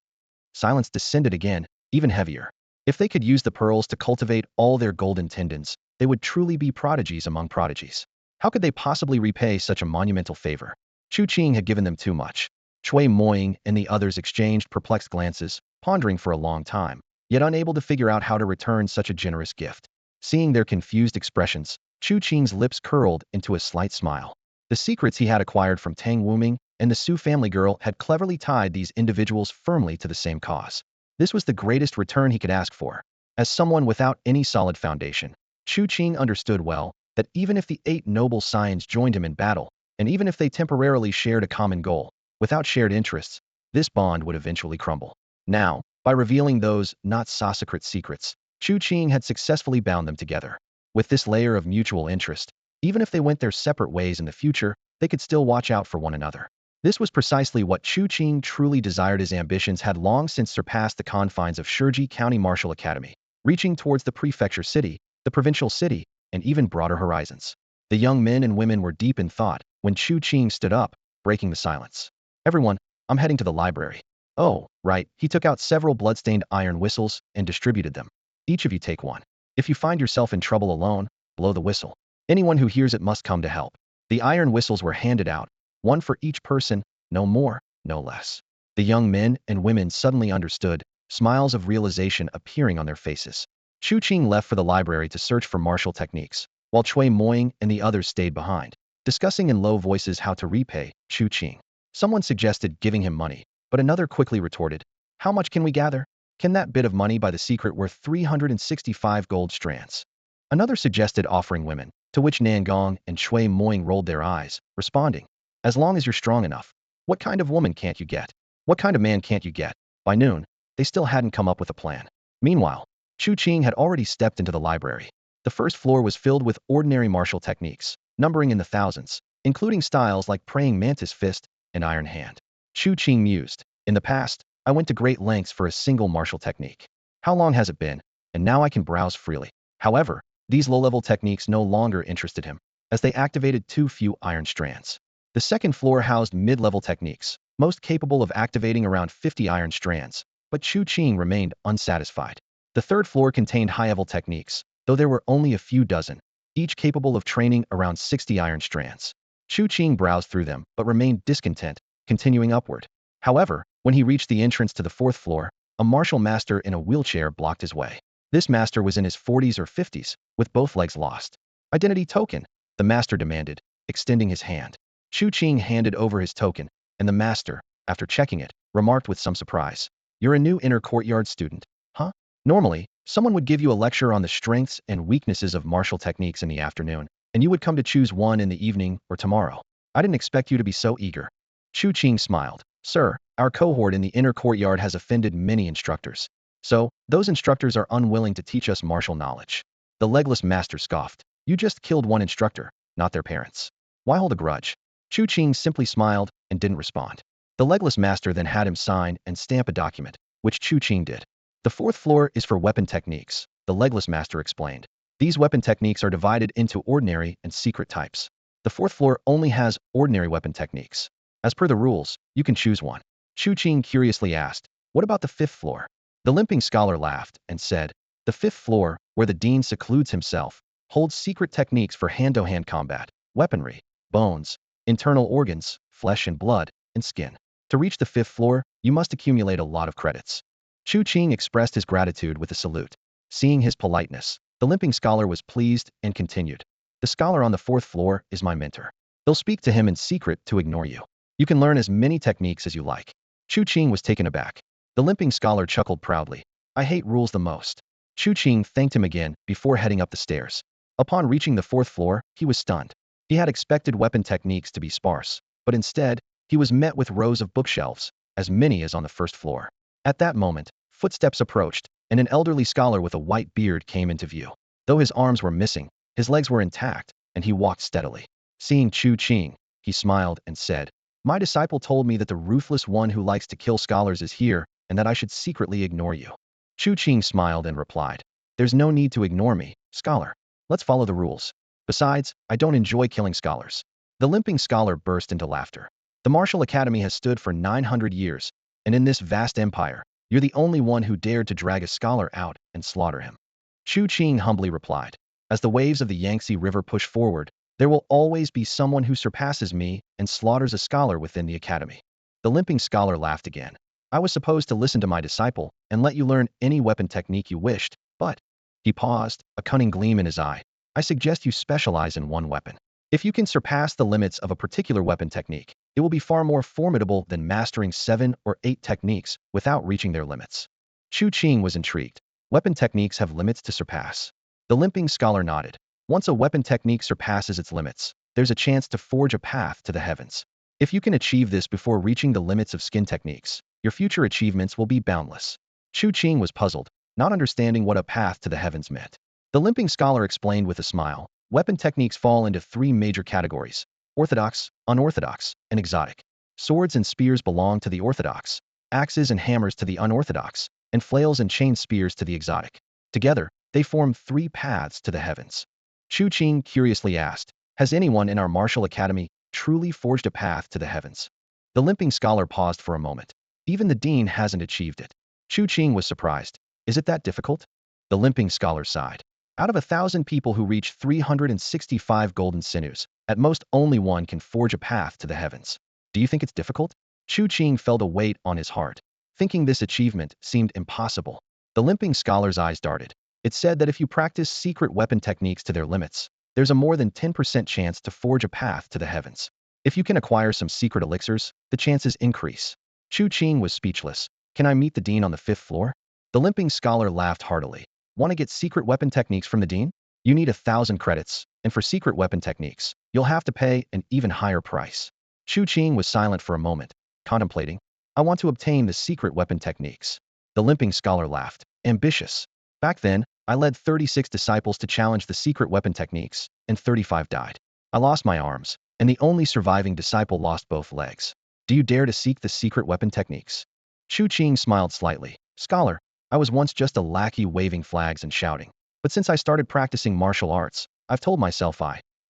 Silence descended again, even heavier. If they could use the pearls to cultivate all their golden tendons, they would truly be prodigies among prodigies. How could they possibly repay such a monumental favor? Chu Qing had given them too much. Cui Moying and the others exchanged perplexed glances, pondering for a long time, yet unable to figure out how to return such a generous gift. Seeing their confused expressions, Chu Qing's lips curled into a slight smile. The secrets he had acquired from Tang Wuming and the Su family girl had cleverly tied these individuals firmly to the same cause. This was the greatest return he could ask for. As someone without any solid foundation, Chu Qing understood well that even if the 8 noble scions joined him in battle, and even if they temporarily shared a common goal, without shared interests, this bond would eventually crumble. Now, by revealing those not so secret secrets, Chu Qing had successfully bound them together. With this layer of mutual interest, even if they went their separate ways in the future, they could still watch out for one another. This was precisely what Chu Qing truly desired. His ambitions had long since surpassed the confines of Shiji County Martial Academy, reaching towards the prefecture city, the provincial city, and even broader horizons. The young men and women were deep in thought when Chu Qing stood up, breaking the silence. "Everyone, I'm heading to the library." "Oh, right." He took out several bloodstained iron whistles and distributed them. "Each of you take one. If you find yourself in trouble alone, blow the whistle. Anyone who hears it must come to help." The iron whistles were handed out, one for each person, no more, no less. The young men and women suddenly understood, smiles of realization appearing on their faces. Chu Qing left for the library to search for martial techniques, while Cui Moying and the others stayed behind, discussing in low voices how to repay Chu Qing. Someone suggested giving him money, but another quickly retorted, "How much can we gather? Can that bit of money buy the secret worth 365 gold strands?" Another suggested offering women, to which Nangong and Cui Moying rolled their eyes, responding, "As long as you're strong enough. What kind of woman can't you get? What kind of man can't you get?" By noon, they still hadn't come up with a plan. Meanwhile, Chu Qing had already stepped into the library. The first floor was filled with ordinary martial techniques, numbering in the thousands, including styles like praying mantis fist and iron hand. Chu Qing mused, "In the past, I went to great lengths for a single martial technique. How long has it been? And now I can browse freely." However, these low-level techniques no longer interested him, as they activated too few iron strands. The second floor housed mid-level techniques, most capable of activating around 50 iron strands, but Chu Qing remained unsatisfied. The third floor contained high-level techniques, though there were only a few dozen, each capable of training around 60 iron strands. Chu Qing browsed through them, but remained discontent, continuing upward. However, when he reached the entrance to the fourth floor, a martial master in a wheelchair blocked his way. This master was in his 40s or 50s, with both legs lost. "Identity token," the master demanded, extending his hand. Chu Qing handed over his token, and the master, after checking it, remarked with some surprise, "You're a new inner courtyard student, huh? Normally, someone would give you a lecture on the strengths and weaknesses of martial techniques in the afternoon, and you would come to choose one in the evening or tomorrow. I didn't expect you to be so eager." Chu Qing smiled. "Sir, our cohort in the inner courtyard has offended many instructors. So, those instructors are unwilling to teach us martial knowledge." The legless master scoffed. "You just killed one instructor, not their parents. Why hold a grudge?" Chu Qing simply smiled and didn't respond. The legless master then had him sign and stamp a document, which Chu Qing did. "The fourth floor is for weapon techniques," the legless master explained. "These weapon techniques are divided into ordinary and secret types. The fourth floor only has ordinary weapon techniques. As per the rules, you can choose one." Chu Qing curiously asked, "What about the fifth floor?" The limping scholar laughed and said, "The fifth floor, where the dean secludes himself, holds secret techniques for hand-to-hand combat, weaponry, bones, internal organs, flesh and blood, and skin. To reach the fifth floor, you must accumulate a lot of credits." Chu Qing expressed his gratitude with a salute. Seeing his politeness, the limping scholar was pleased and continued, "The scholar on the fourth floor is my mentor. They'll speak to him in secret to ignore you. You can learn as many techniques as you like." Chu Qing was taken aback. The limping scholar chuckled proudly. "I hate rules the most." Chu Qing thanked him again before heading up the stairs. Upon reaching the fourth floor, he was stunned. He had expected weapon techniques to be sparse, but instead, he was met with rows of bookshelves, as many as on the first floor. At that moment, footsteps approached, and an elderly scholar with a white beard came into view. Though his arms were missing, his legs were intact, and he walked steadily. Seeing Chu Qing, he smiled and said, My disciple told me that the ruthless one who likes to kill scholars is here, and that I should secretly ignore you. Chu Qing smiled and replied, there's no need to ignore me, scholar. Let's follow the rules. Besides, I don't enjoy killing scholars. The limping scholar burst into laughter. The Martial Academy has stood for 900 years, and in this vast empire, you're the only one who dared to drag a scholar out and slaughter him. Chu Qing humbly replied, as the waves of the Yangtze River push forward, there will always be someone who surpasses me and slaughters a scholar within the academy. The limping scholar laughed again. I was supposed to listen to my disciple and let you learn any weapon technique you wished, but... He paused, a cunning gleam in his eye. I suggest you specialize in one weapon. If you can surpass the limits of a particular weapon technique, it will be far more formidable than mastering 7 or 8 techniques without reaching their limits. Chu Qing was intrigued. Weapon techniques have limits to surpass. The limping scholar nodded. Once a weapon technique surpasses its limits, there's a chance to forge a path to the heavens. If you can achieve this before reaching the limits of skin techniques, your future achievements will be boundless. Chu Qing was puzzled, not understanding what a path to the heavens meant. The limping scholar explained with a smile, weapon techniques fall into 3 major categories: orthodox, unorthodox, and exotic. Swords and spears belong to the orthodox, axes and hammers to the unorthodox, and flails and chain spears to the exotic. Together, they form 3 paths to the heavens. Chu Qing curiously asked, has anyone in our martial academy truly forged a path to the heavens? The limping scholar paused for a moment. Even the dean hasn't achieved it. Chu Qing was surprised. Is it that difficult? The limping scholar sighed. Out of 1,000 people who reach 365 golden sinews, at most only one can forge a path to the heavens. Do you think it's difficult? Chu Qing felt a weight on his heart, thinking this achievement seemed impossible. The limping scholar's eyes darted. It said that if you practice secret weapon techniques to their limits, there's a more than 10% chance to forge a path to the heavens. If you can acquire some secret elixirs, the chances increase. Chu Qing was speechless. Can I meet the dean on the 5th floor? The limping scholar laughed heartily. Want to get secret weapon techniques from the dean? You need 1,000 credits, and for secret weapon techniques, you'll have to pay an even higher price. Chu Qing was silent for a moment, contemplating. I want to obtain the secret weapon techniques. The limping scholar laughed. Ambitious. Back then, I led 36 disciples to challenge the secret weapon techniques, and 35 died. I lost my arms, and the only surviving disciple lost both legs. Do you dare to seek the secret weapon techniques? Chu Qing smiled slightly. Scholar, I was once just a lackey waving flags and shouting. But since I started practicing martial arts, I've told myself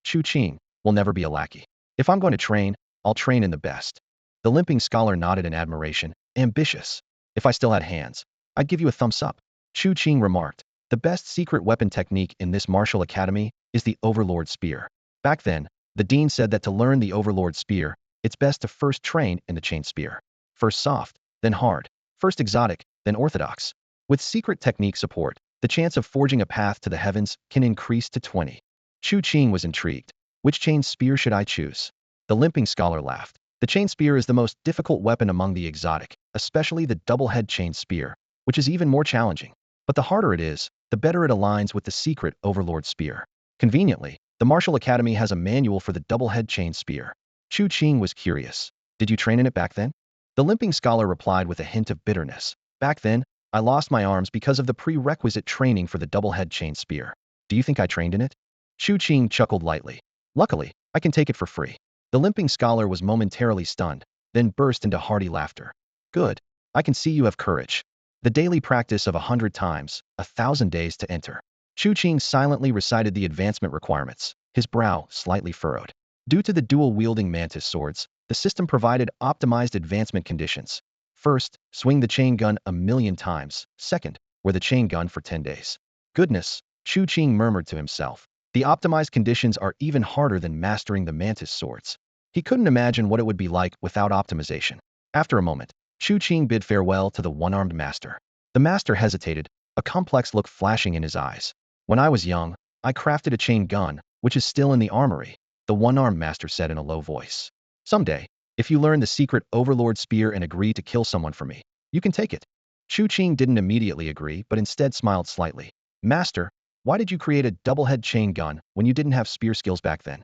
Chu Qing, will never be a lackey. If I'm going to train, I'll train in the best. The limping scholar nodded in admiration. Ambitious. If I still had hands, I'd give you a thumbs up. Chu Qing remarked. The best secret weapon technique in this martial academy is the overlord spear. Back then, the dean said that to learn the overlord spear, it's best to first train in the chain spear. First soft, then hard. First exotic, then orthodox. With secret technique support, the chance of forging a path to the heavens can increase to 20. Chu Qing was intrigued. Which chain spear should I choose? The limping scholar laughed. The chain spear is the most difficult weapon among the exotic, especially the double-head chain spear, which is even more challenging. But the harder it is, the better it aligns with the secret overlord spear. Conveniently, the Martial Academy has a manual for the double-head chain spear. Chu Qing was curious. Did you train in it back then? The limping scholar replied with a hint of bitterness. Back then, I lost my arms because of the prerequisite training for the double-head chain spear. Do you think I trained in it? Chu Qing chuckled lightly. Luckily, I can take it for free. The limping scholar was momentarily stunned, then burst into hearty laughter. Good. I can see you have courage. The daily practice of 100 times, 1,000 days to enter. Chu Qing silently recited the advancement requirements, his brow slightly furrowed. Due to the dual-wielding mantis swords, the system provided optimized advancement conditions. First, swing the chain gun 1,000,000 times. Second, wear the chain gun for 10 days. Goodness, Chu Qing murmured to himself. The optimized conditions are even harder than mastering the mantis swords. He couldn't imagine what it would be like without optimization. After a moment, Chu Qing bid farewell to the one-armed master. The master hesitated, a complex look flashing in his eyes. When I was young, I crafted a chain gun, which is still in the armory, the one-armed master said in a low voice. Someday, if you learn the secret overlord spear and agree to kill someone for me, you can take it. Chu Qing didn't immediately agree, but instead smiled slightly. Master, why did you create a double-head chain gun when you didn't have spear skills back then?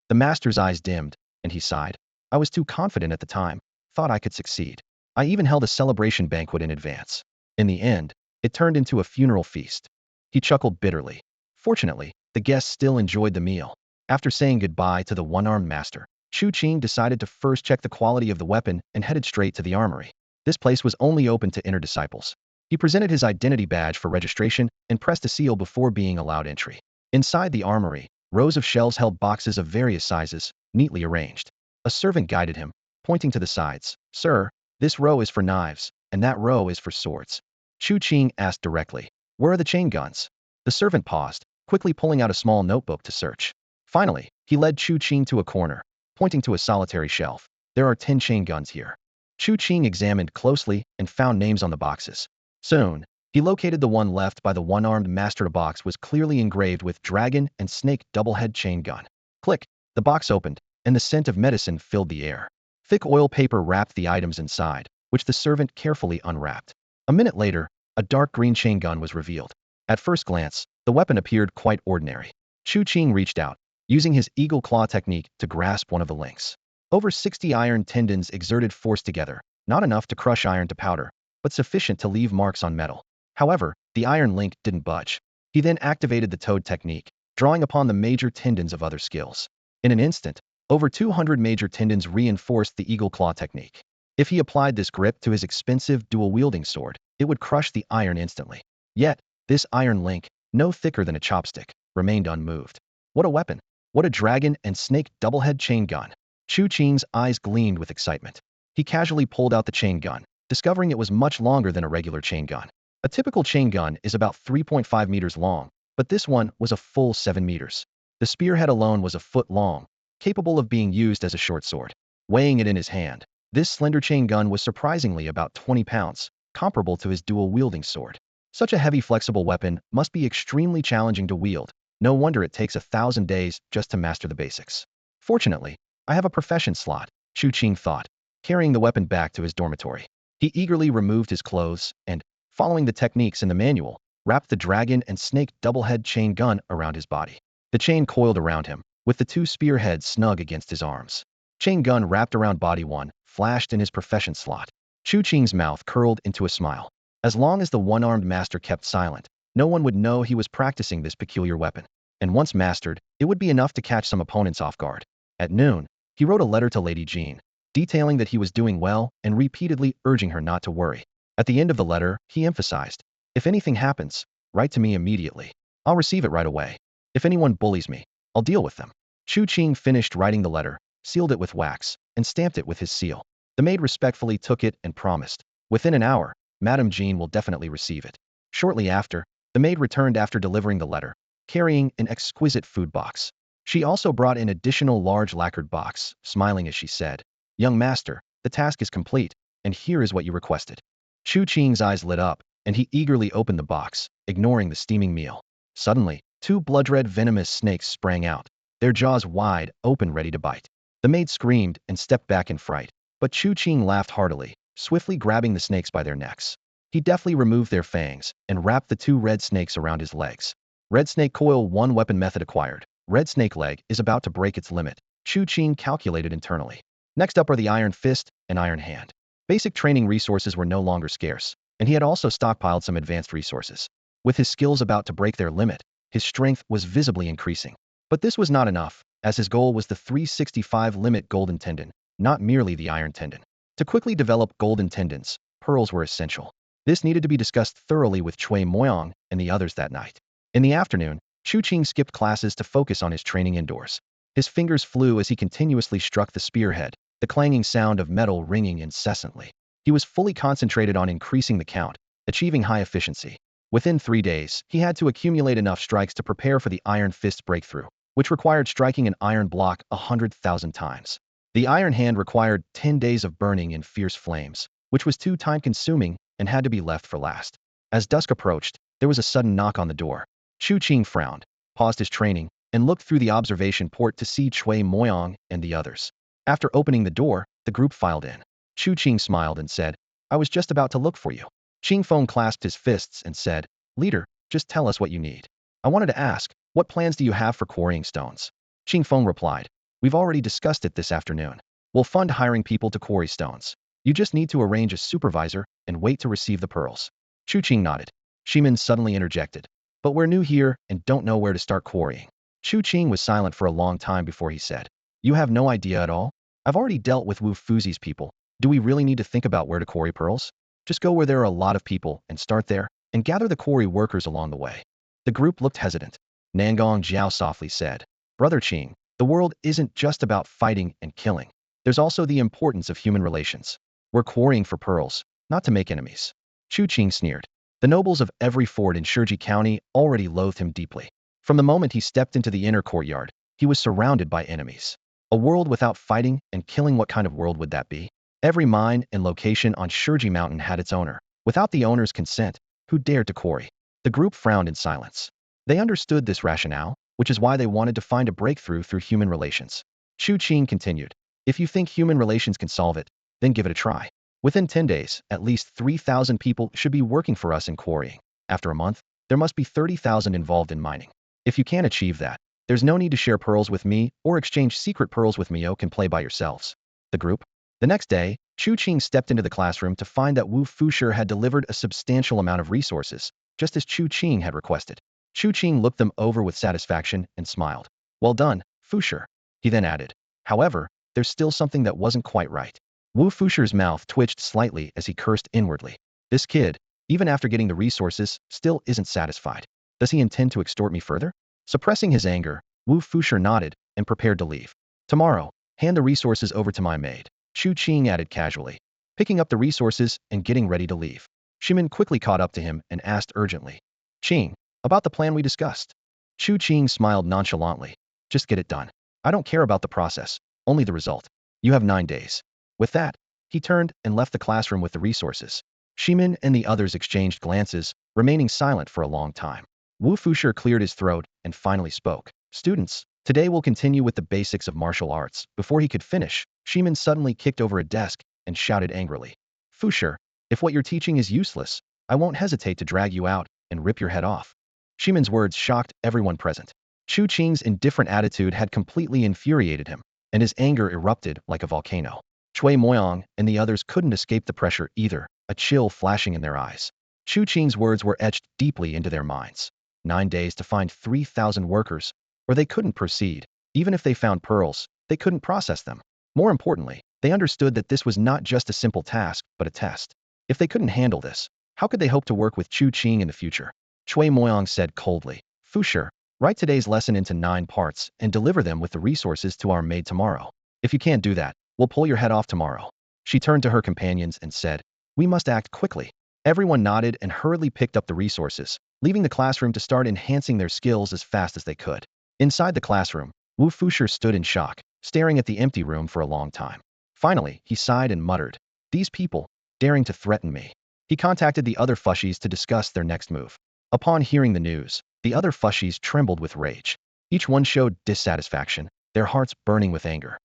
The master's eyes dimmed, and he sighed. I was too confident at the time, thought I could succeed. I even held a celebration banquet in advance. In the end, it turned into a funeral feast. He chuckled bitterly. Fortunately, the guests still enjoyed the meal. After saying goodbye to the one-armed master, Chu Qing decided to first check the quality of the weapon and headed straight to the armory. This place was only open to inner disciples. He presented his identity badge for registration and pressed a seal before being allowed entry. Inside the armory, rows of shelves held boxes of various sizes, neatly arranged. A servant guided him, pointing to the sides. "Sir, this row is for knives, and that row is for swords." Chu Qing asked directly, "Where are the chain guns?" The servant paused, quickly pulling out a small notebook to search. Finally, he led Chu Qing to a corner, pointing to a solitary shelf. "There are 10 chain guns here." Chu Qing examined closely and found names on the boxes. Soon, he located the one left by the one-armed master. The box was clearly engraved with dragon and snake double-head chain gun. Click! The box opened, and the scent of medicine filled the air. Thick oil paper wrapped the items inside, which the servant carefully unwrapped. A minute later, a dark green chain gun was revealed. At first glance, the weapon appeared quite ordinary. Chu Qing reached out, using his eagle claw technique to grasp one of the links. Over 60 iron tendons exerted force together, not enough to crush iron to powder, but sufficient to leave marks on metal. However, the iron link didn't budge. He then activated the toad technique, drawing upon the major tendons of other skills. In an instant, over 200 major tendons reinforced the eagle claw technique. If he applied this grip to his expensive dual-wielding sword, it would crush the iron instantly. Yet, this iron link, no thicker than a chopstick, remained unmoved. What a weapon! What a dragon and snake double-head chain gun! Chu Qing's eyes gleamed with excitement. He casually pulled out the chain gun, discovering it was much longer than a regular chain gun. A typical chain gun is about 3.5 meters long, but this one was a full 7 meters. The spearhead alone was a foot long, capable of being used as a short sword. Weighing it in his hand, this slender chain gun was surprisingly about 20 pounds, comparable to his dual-wielding sword. Such a heavy flexible weapon must be extremely challenging to wield. No wonder it takes 1,000 days just to master the basics. Fortunately, I have a profession slot, Chu Qing thought, carrying the weapon back to his dormitory. He eagerly removed his clothes and, following the techniques in the manual, wrapped the dragon and snake double-head chain gun around his body. The chain coiled around him, with the 2 spearheads snug against his arms. Chain gun wrapped around body 1, flashed in his profession slot. Chu Qing's mouth curled into a smile. As long as the one-armed master kept silent, no one would know he was practicing this peculiar weapon. And once mastered, it would be enough to catch some opponents off guard. At noon, he wrote a letter to Lady Jean, detailing that he was doing well and repeatedly urging her not to worry. At the end of the letter, he emphasized, "If anything happens, write to me immediately. I'll receive it right away. If anyone bullies me, I'll deal with them." Chu Qing finished writing the letter, sealed it with wax, and stamped it with his seal. The maid respectfully took it and promised, "Within an hour, Madame Jean will definitely receive it." Shortly after, the maid returned after delivering the letter, carrying an exquisite food box. She also brought an additional large lacquered box, smiling as she said, "Young master, the task is complete, and here is what you requested." Chu Qing's eyes lit up, and he eagerly opened the box, ignoring the steaming meal. Suddenly, 2 blood-red venomous snakes sprang out, their jaws wide open ready to bite. The maid screamed and stepped back in fright, but Chu Qing laughed heartily, swiftly grabbing the snakes by their necks. He deftly removed their fangs and wrapped the 2 red snakes around his legs. Red snake coil 1 weapon method acquired. Red snake leg is about to break its limit, Chu Qing calculated internally. Next up are the iron fist and iron hand. Basic training resources were no longer scarce, and he had also stockpiled some advanced resources. With his skills about to break their limit, his strength was visibly increasing. But this was not enough, as his goal was the 365 limit golden tendon, not merely the iron tendon. To quickly develop golden tendons, pearls were essential. This needed to be discussed thoroughly with Cui Moyang and the others that night. In the afternoon, Chu Qing skipped classes to focus on his training indoors. His fingers flew as he continuously struck the spearhead, the clanging sound of metal ringing incessantly. He was fully concentrated on increasing the count, achieving high efficiency. Within 3 days, he had to accumulate enough strikes to prepare for the iron fist breakthrough, which required striking an iron block 100,000 times. The iron hand required 10 days of burning in fierce flames, which was too time-consuming and had to be left for last. As dusk approached, there was a sudden knock on the door. Chu Qing frowned, paused his training, and looked through the observation port to see Cui Moyang and the others. After opening the door, the group filed in. Chu Qing smiled and said, "I was just about to look for you." Qing Feng clasped his fists and said, "Leader, just tell us what you need." "I wanted to ask, what plans do you have for quarrying stones?" Qing Feng replied, "We've already discussed it this afternoon. We'll fund hiring people to quarry stones. You just need to arrange a supervisor and wait to receive the pearls." Chu Qing nodded. Shimin suddenly interjected, "But we're new here and don't know where to start quarrying." Chu Qing was silent for a long time before he said, You have no idea at all? I've already dealt with Wu Fuzi's people. Do we really need to think about where to quarry pearls? Just go where there are a lot of people and start there, and gather the quarry workers along the way. The group looked hesitant. Nangong Jiao softly said, Brother Qing, the world isn't just about fighting and killing. There's also the importance of human relations. We're quarrying for pearls, not to make enemies. Chu Qing sneered. The nobles of every fort in Shiji County already loathed him deeply. From the moment he stepped into the inner courtyard, he was surrounded by enemies. A world without fighting and killing, what kind of world would that be? Every mine and location on Shiji Mountain had its owner. Without the owner's consent, who dared to quarry? The group frowned in silence. They understood this rationale, which is why they wanted to find a breakthrough through human relations. Chu Qing continued, if you think human relations can solve it, then give it a try. Within 10 days, at least 3,000 people should be working for us in quarrying. After a month, there must be 30,000 involved in mining. If you can't achieve that, there's no need to share pearls with me or exchange secret pearls with me. You can play by yourselves. The group. The next day, Chu Qing stepped into the classroom to find that Wu Fushi had delivered a substantial amount of resources, just as Chu Qing had requested. Chu Qing looked them over with satisfaction and smiled. Well done, Fushi. He then added, however, there's still something that wasn't quite right. Wu Fushi's mouth twitched slightly as he cursed inwardly. This kid, even after getting the resources, still isn't satisfied. Does he intend to extort me further? Suppressing his anger, Wu Fushi nodded and prepared to leave. Tomorrow, hand the resources over to my maid, Chu Qing added casually, picking up the resources and getting ready to leave. Shimin quickly caught up to him and asked urgently, Qing, about the plan we discussed. Chu Qing smiled nonchalantly. Just get it done. I don't care about the process, only the result. You have 9 days. With that, he turned and left the classroom with the resources. Shimin and the others exchanged glances, remaining silent for a long time. Wu Fushi cleared his throat and finally spoke. Students, today we'll continue with the basics of martial arts. Before he could finish, Shimin suddenly kicked over a desk and shouted angrily. Fushi, if what you're teaching is useless, I won't hesitate to drag you out and rip your head off. Shimin's words shocked everyone present. Chu Qing's indifferent attitude had completely infuriated him, and his anger erupted like a volcano. Chui Moyang and the others couldn't escape the pressure either, a chill flashing in their eyes. Chu Qing's words were etched deeply into their minds. 9 days to find 3,000 workers, or they couldn't proceed. Even if they found pearls, they couldn't process them. More importantly, they understood that this was not just a simple task, but a test. If they couldn't handle this, how could they hope to work with Chu Qing in the future? Chui Moyang said coldly, Fushi, write today's lesson into 9 parts and deliver them with the resources to our maid tomorrow. If you can't do that, we'll pull your head off tomorrow. She turned to her companions and said, we must act quickly. Everyone nodded and hurriedly picked up the resources, leaving the classroom to start enhancing their skills as fast as they could. Inside the classroom, Wu Fushi stood in shock, staring at the empty room for a long time. Finally, he sighed and muttered, these people, daring to threaten me. He contacted the other Fushis to discuss their next move. Upon hearing the news, the other Fushis trembled with rage. Each one showed dissatisfaction, their hearts burning with anger.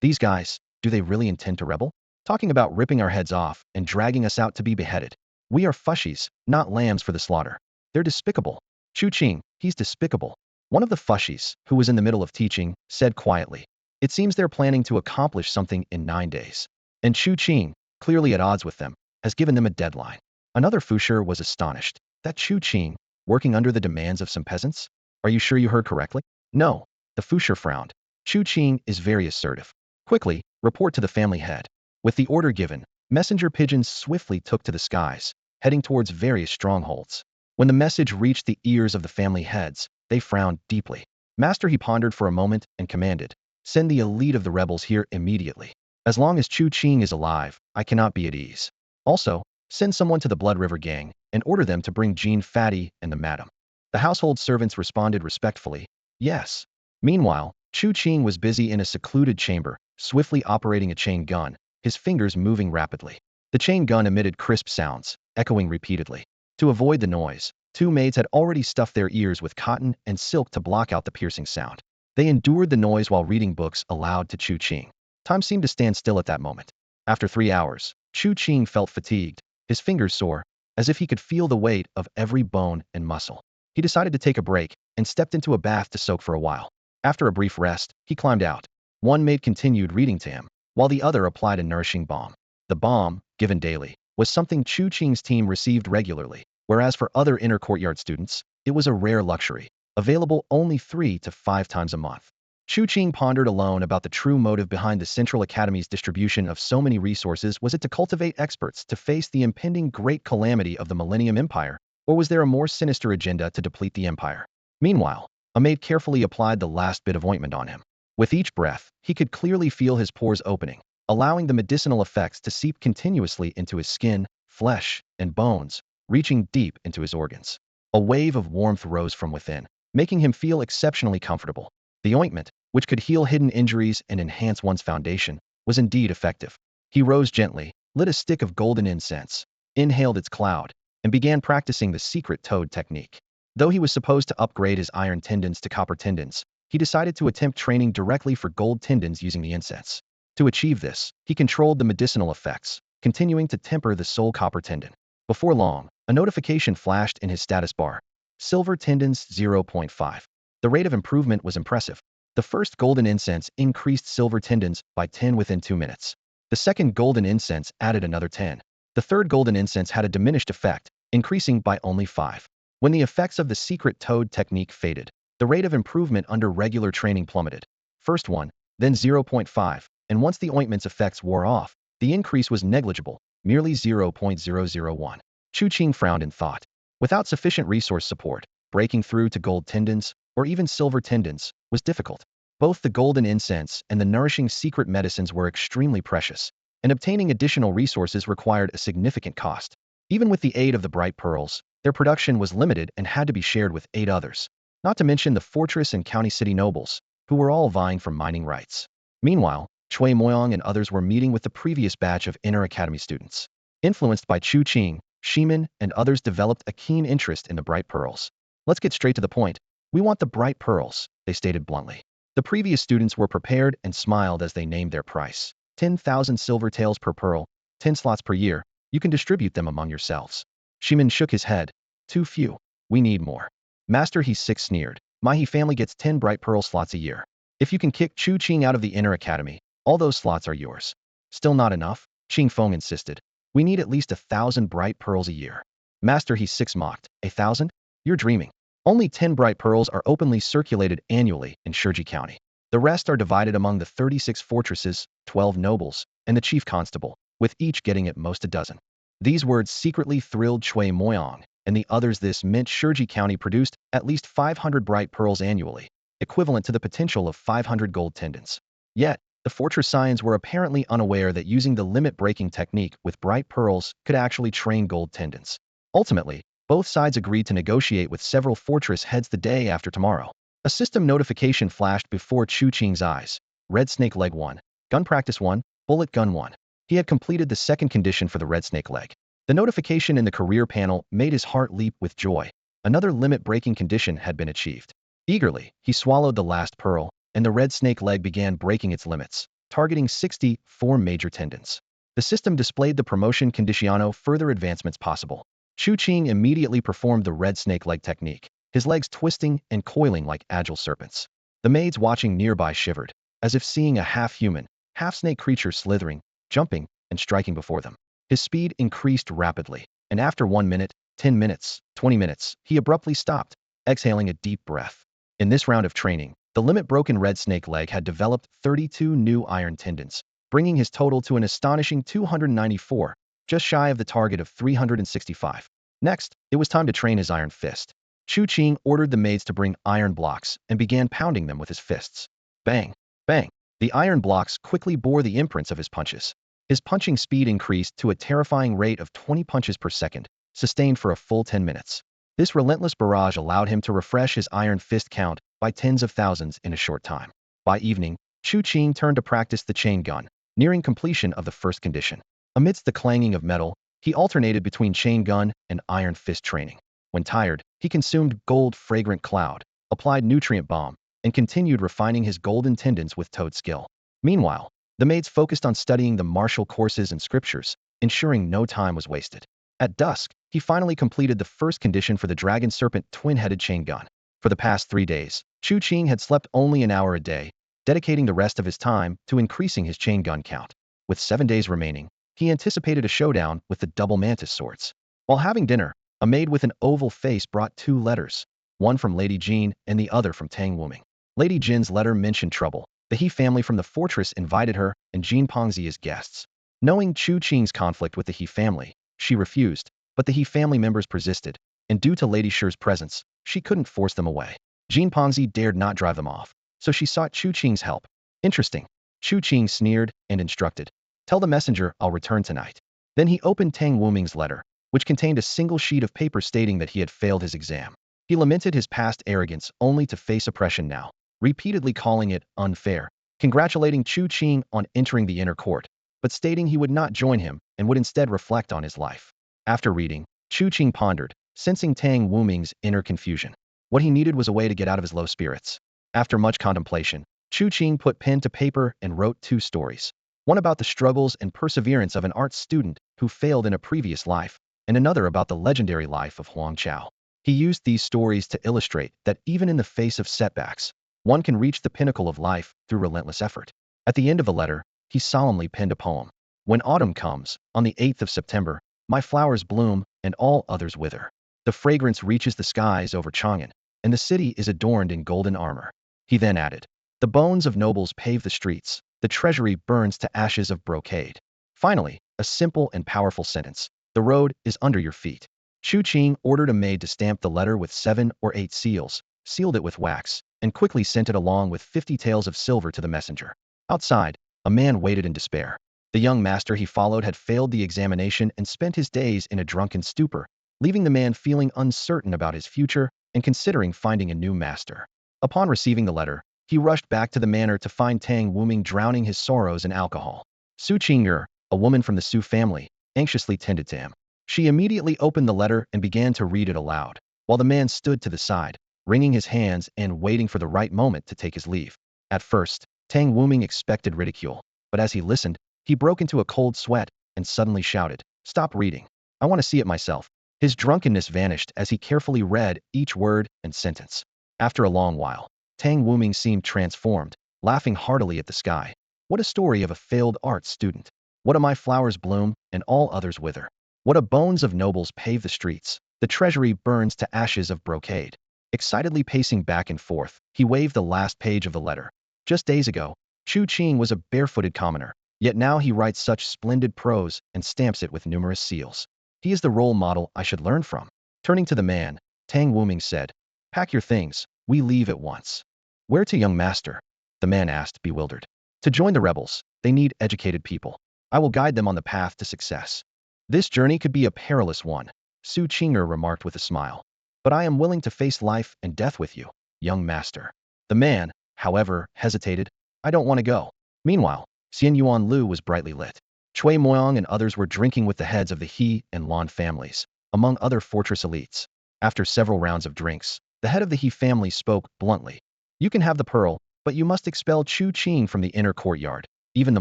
These guys, do they really intend to rebel? Talking about ripping our heads off and dragging us out to be beheaded. We are Fushis, not lambs for the slaughter. They're despicable. Chu Qing, he's despicable. One of the Fushis, who was in the middle of teaching, said quietly, it seems they're planning to accomplish something in 9 days. And Chu Qing, clearly at odds with them, has given them a deadline. Another Fushi was astonished. That Chu Qing, working under the demands of some peasants? Are you sure you heard correctly? No. The Fushi frowned. Chu Qing is very assertive. Quickly, report to the family head. With the order given, messenger pigeons swiftly took to the skies, heading towards various strongholds. When the message reached the ears of the family heads, they frowned deeply. Master, he pondered for a moment and commanded, send the elite of the rebels here immediately. As long as Chu Qing is alive, I cannot be at ease. Also, send someone to the Blood River gang and order them to bring Jean Fatty and the madam. The household servants responded respectfully, yes. Meanwhile, Chu Qing was busy in a secluded chamber, swiftly operating a chain gun, his fingers moving rapidly. The chain gun emitted crisp sounds, echoing repeatedly. To avoid the noise, 2 maids had already stuffed their ears with cotton and silk to block out the piercing sound. They endured the noise while reading books aloud to Chu Qing. Time seemed to stand still at that moment. After 3 hours, Chu Qing felt fatigued, his fingers sore, as if he could feel the weight of every bone and muscle. He decided to take a break and stepped into a bath to soak for a while. After a brief rest, he climbed out. One maid continued reading to him, while the other applied a nourishing balm. The balm, given daily, was something Chu Qing's team received regularly, whereas for other inner courtyard students, it was a rare luxury, available only 3 to 5 times a month. Chu Qing pondered alone about the true motive behind the Central Academy's distribution of so many resources. Was it to cultivate experts to face the impending great calamity of the Millennium Empire, or was there a more sinister agenda to deplete the empire? Meanwhile, a maid carefully applied the last bit of ointment on him. With each breath, he could clearly feel his pores opening, allowing the medicinal effects to seep continuously into his skin, flesh, and bones, reaching deep into his organs. A wave of warmth rose from within, making him feel exceptionally comfortable. The ointment, which could heal hidden injuries and enhance one's foundation, was indeed effective. He rose gently, lit a stick of golden incense, inhaled its cloud, and began practicing the secret toad technique. Though he was supposed to upgrade his iron tendons to copper tendons, he decided to attempt training directly for gold tendons using the incense. To achieve this, he controlled the medicinal effects, continuing to temper the soul copper tendon. Before long, a notification flashed in his status bar. Silver tendons 0.5. The rate of improvement was impressive. The first golden incense increased silver tendons by 10 within 2 minutes. The second golden incense added another 10. The third golden incense had a diminished effect, increasing by only 5. When the effects of the secret toad technique faded, the rate of improvement under regular training plummeted. First 1, then 0.5, and once the ointment's effects wore off, the increase was negligible, merely 0.001. Chu Qing frowned in thought. Without sufficient resource support, breaking through to gold tendons, or even silver tendons, was difficult. Both the golden incense and the nourishing secret medicines were extremely precious, and obtaining additional resources required a significant cost. Even with the aid of the bright pearls, their production was limited and had to be shared with 8 others, not to mention the fortress and county city nobles, who were all vying for mining rights. Meanwhile, Cui Moyong and others were meeting with the previous batch of Inner Academy students. Influenced by Chu Qing, Shimin and others developed a keen interest in the bright pearls. Let's get straight to the point. We want the bright pearls, they stated bluntly. The previous students were prepared and smiled as they named their price. 10,000 silver taels per pearl, 10 slots per year. You can distribute them among yourselves. Shimin shook his head. Too few. We need more. Master He Six sneered. My He family gets 10 bright pearl slots a year. If you can kick Chu Qing out of the Inner Academy, all those slots are yours. Still not enough? Qing Feng insisted. We need at least 1,000 bright pearls a year. Master He Six mocked. 1,000? You're dreaming. Only 10 bright pearls are openly circulated annually in Shiji County. The rest are divided among the 36 fortresses, 12 nobles, and the chief constable, with each getting at most a dozen. These words secretly thrilled Cui Moyong and the others. This meant Shiji County produced at least 500 bright pearls annually, equivalent to the potential of 500 gold tendons. Yet, the fortress scions were apparently unaware that using the limit-breaking technique with bright pearls could actually train gold tendons. Ultimately, both sides agreed to negotiate with several fortress heads the day after tomorrow. A system notification flashed before Chu Qing's eyes. Red Snake Leg 1. Gun Practice 1. Bullet Gun 1. He had completed the second condition for the Red Snake Leg. The notification in the career panel made his heart leap with joy. Another limit-breaking condition had been achieved. Eagerly, he swallowed the last pearl, and the Red Snake Leg began breaking its limits, targeting 64 major tendons. The system displayed the promotion condiciono further advancements possible. Chu Qing immediately performed the Red Snake Leg technique, his legs twisting and coiling like agile serpents. The maids watching nearby shivered, as if seeing a half-human, half-snake creature slithering, jumping, and striking before them. His speed increased rapidly, and after 1 minute, 10 minutes, 20 minutes, he abruptly stopped, exhaling a deep breath. In this round of training, the limit-broken Red Snake Leg had developed 32 new iron tendons, bringing his total to an astonishing 294, just shy of the target of 365. Next, it was time to train his iron fist. Chu Qing ordered the maids to bring iron blocks and began pounding them with his fists. Bang! Bang! The iron blocks quickly bore the imprints of his punches. His punching speed increased to a terrifying rate of 20 punches per second, sustained for a full 10 minutes. This relentless barrage allowed him to refresh his iron fist count by tens of thousands in a short time. By evening, Chu Qing turned to practice the chain gun, nearing completion of the first condition. Amidst the clanging of metal, he alternated between chain gun and iron fist training. When tired, he consumed gold fragrant cloud, applied nutrient bomb, and continued refining his golden tendons with toad skill. Meanwhile, the maids focused on studying the martial courses and scriptures, ensuring no time was wasted. At dusk, he finally completed the first condition for the dragon serpent twin-headed chain gun. For the past 3 days, Chu Qing had slept only an hour a day, dedicating the rest of his time to increasing his chain gun count. With 7 days remaining, he anticipated a showdown with the double mantis swords. While having dinner, a maid with an oval face brought 2 letters, one from Lady Jean and the other from Tang Wuming. Lady Jin's letter mentioned trouble. The He family from the fortress invited her and Jin Pengzi as guests. Knowing Chu Qing's conflict with the He family, she refused, but the He family members persisted, and due to Lady Shi's presence, she couldn't force them away. Jin Pengzi dared not drive them off, so she sought Chu Qing's help. Interesting. Chu Qing sneered and instructed. Tell the messenger I'll return tonight. Then he opened Tang Wuming's letter, which contained a single sheet of paper stating that he had failed his exam. He lamented his past arrogance only to face oppression now, repeatedly calling it unfair, congratulating Chu Qing on entering the inner court, but stating he would not join him and would instead reflect on his life. After reading, Chu Qing pondered, sensing Tang Wuming's inner confusion. What he needed was a way to get out of his low spirits. After much contemplation, Chu Qing put pen to paper and wrote 2 stories. One about the struggles and perseverance of an art student who failed in a previous life, and another about the legendary life of Huang Chao. He used these stories to illustrate that even in the face of setbacks, one can reach the pinnacle of life through relentless effort. At the end of the letter, he solemnly penned a poem. When autumn comes, on the 8th of September, my flowers bloom and all others wither. The fragrance reaches the skies over Chang'an, and the city is adorned in golden armor. He then added, the bones of nobles pave the streets, the treasury burns to ashes of brocade. Finally, a simple and powerful sentence. The road is under your feet. Chu Qing ordered a maid to stamp the letter with 7 or 8 seals, sealed it with wax, and quickly sent it along with 50 taels of silver to the messenger. Outside, a man waited in despair. The young master he followed had failed the examination and spent his days in a drunken stupor, leaving the man feeling uncertain about his future and considering finding a new master. Upon receiving the letter, he rushed back to the manor to find Tang Wuming drowning his sorrows in alcohol. Su Qing'er, a woman from the Su family, anxiously tended to him. She immediately opened the letter and began to read it aloud, while the man stood to the side, wringing his hands and waiting for the right moment to take his leave. At first, Tang Wuming expected ridicule, but as he listened, he broke into a cold sweat and suddenly shouted, "Stop reading. I want to see it myself." His drunkenness vanished as he carefully read each word and sentence. After a long while, Tang Wuming seemed transformed, laughing heartily at the sky. What a story of a failed art student. What a my flowers bloom and all others wither. What a bones of nobles pave the streets. The treasury burns to ashes of brocade. Excitedly pacing back and forth, he waved the last page of the letter. Just days ago, Chu Qing was a barefooted commoner, yet now he writes such splendid prose and stamps it with numerous seals. He is the role model I should learn from. Turning to the man, Tang Wuming said, "Pack your things, we leave at once." "Where to, young master?" the man asked, bewildered. "To join the rebels. They need educated people. I will guide them on the path to success." "This journey could be a perilous one," Su Qing'er remarked with a smile. "But I am willing to face life and death with you, young master." The man, however, hesitated. "I don't want to go." Meanwhile, Xian Yuan Lu was brightly lit. Chui Moyang and others were drinking with the heads of the He and Lan families, among other fortress elites. After several rounds of drinks, the head of the He family spoke bluntly. "You can have the pearl, but you must expel Chu Qing from the inner courtyard, even the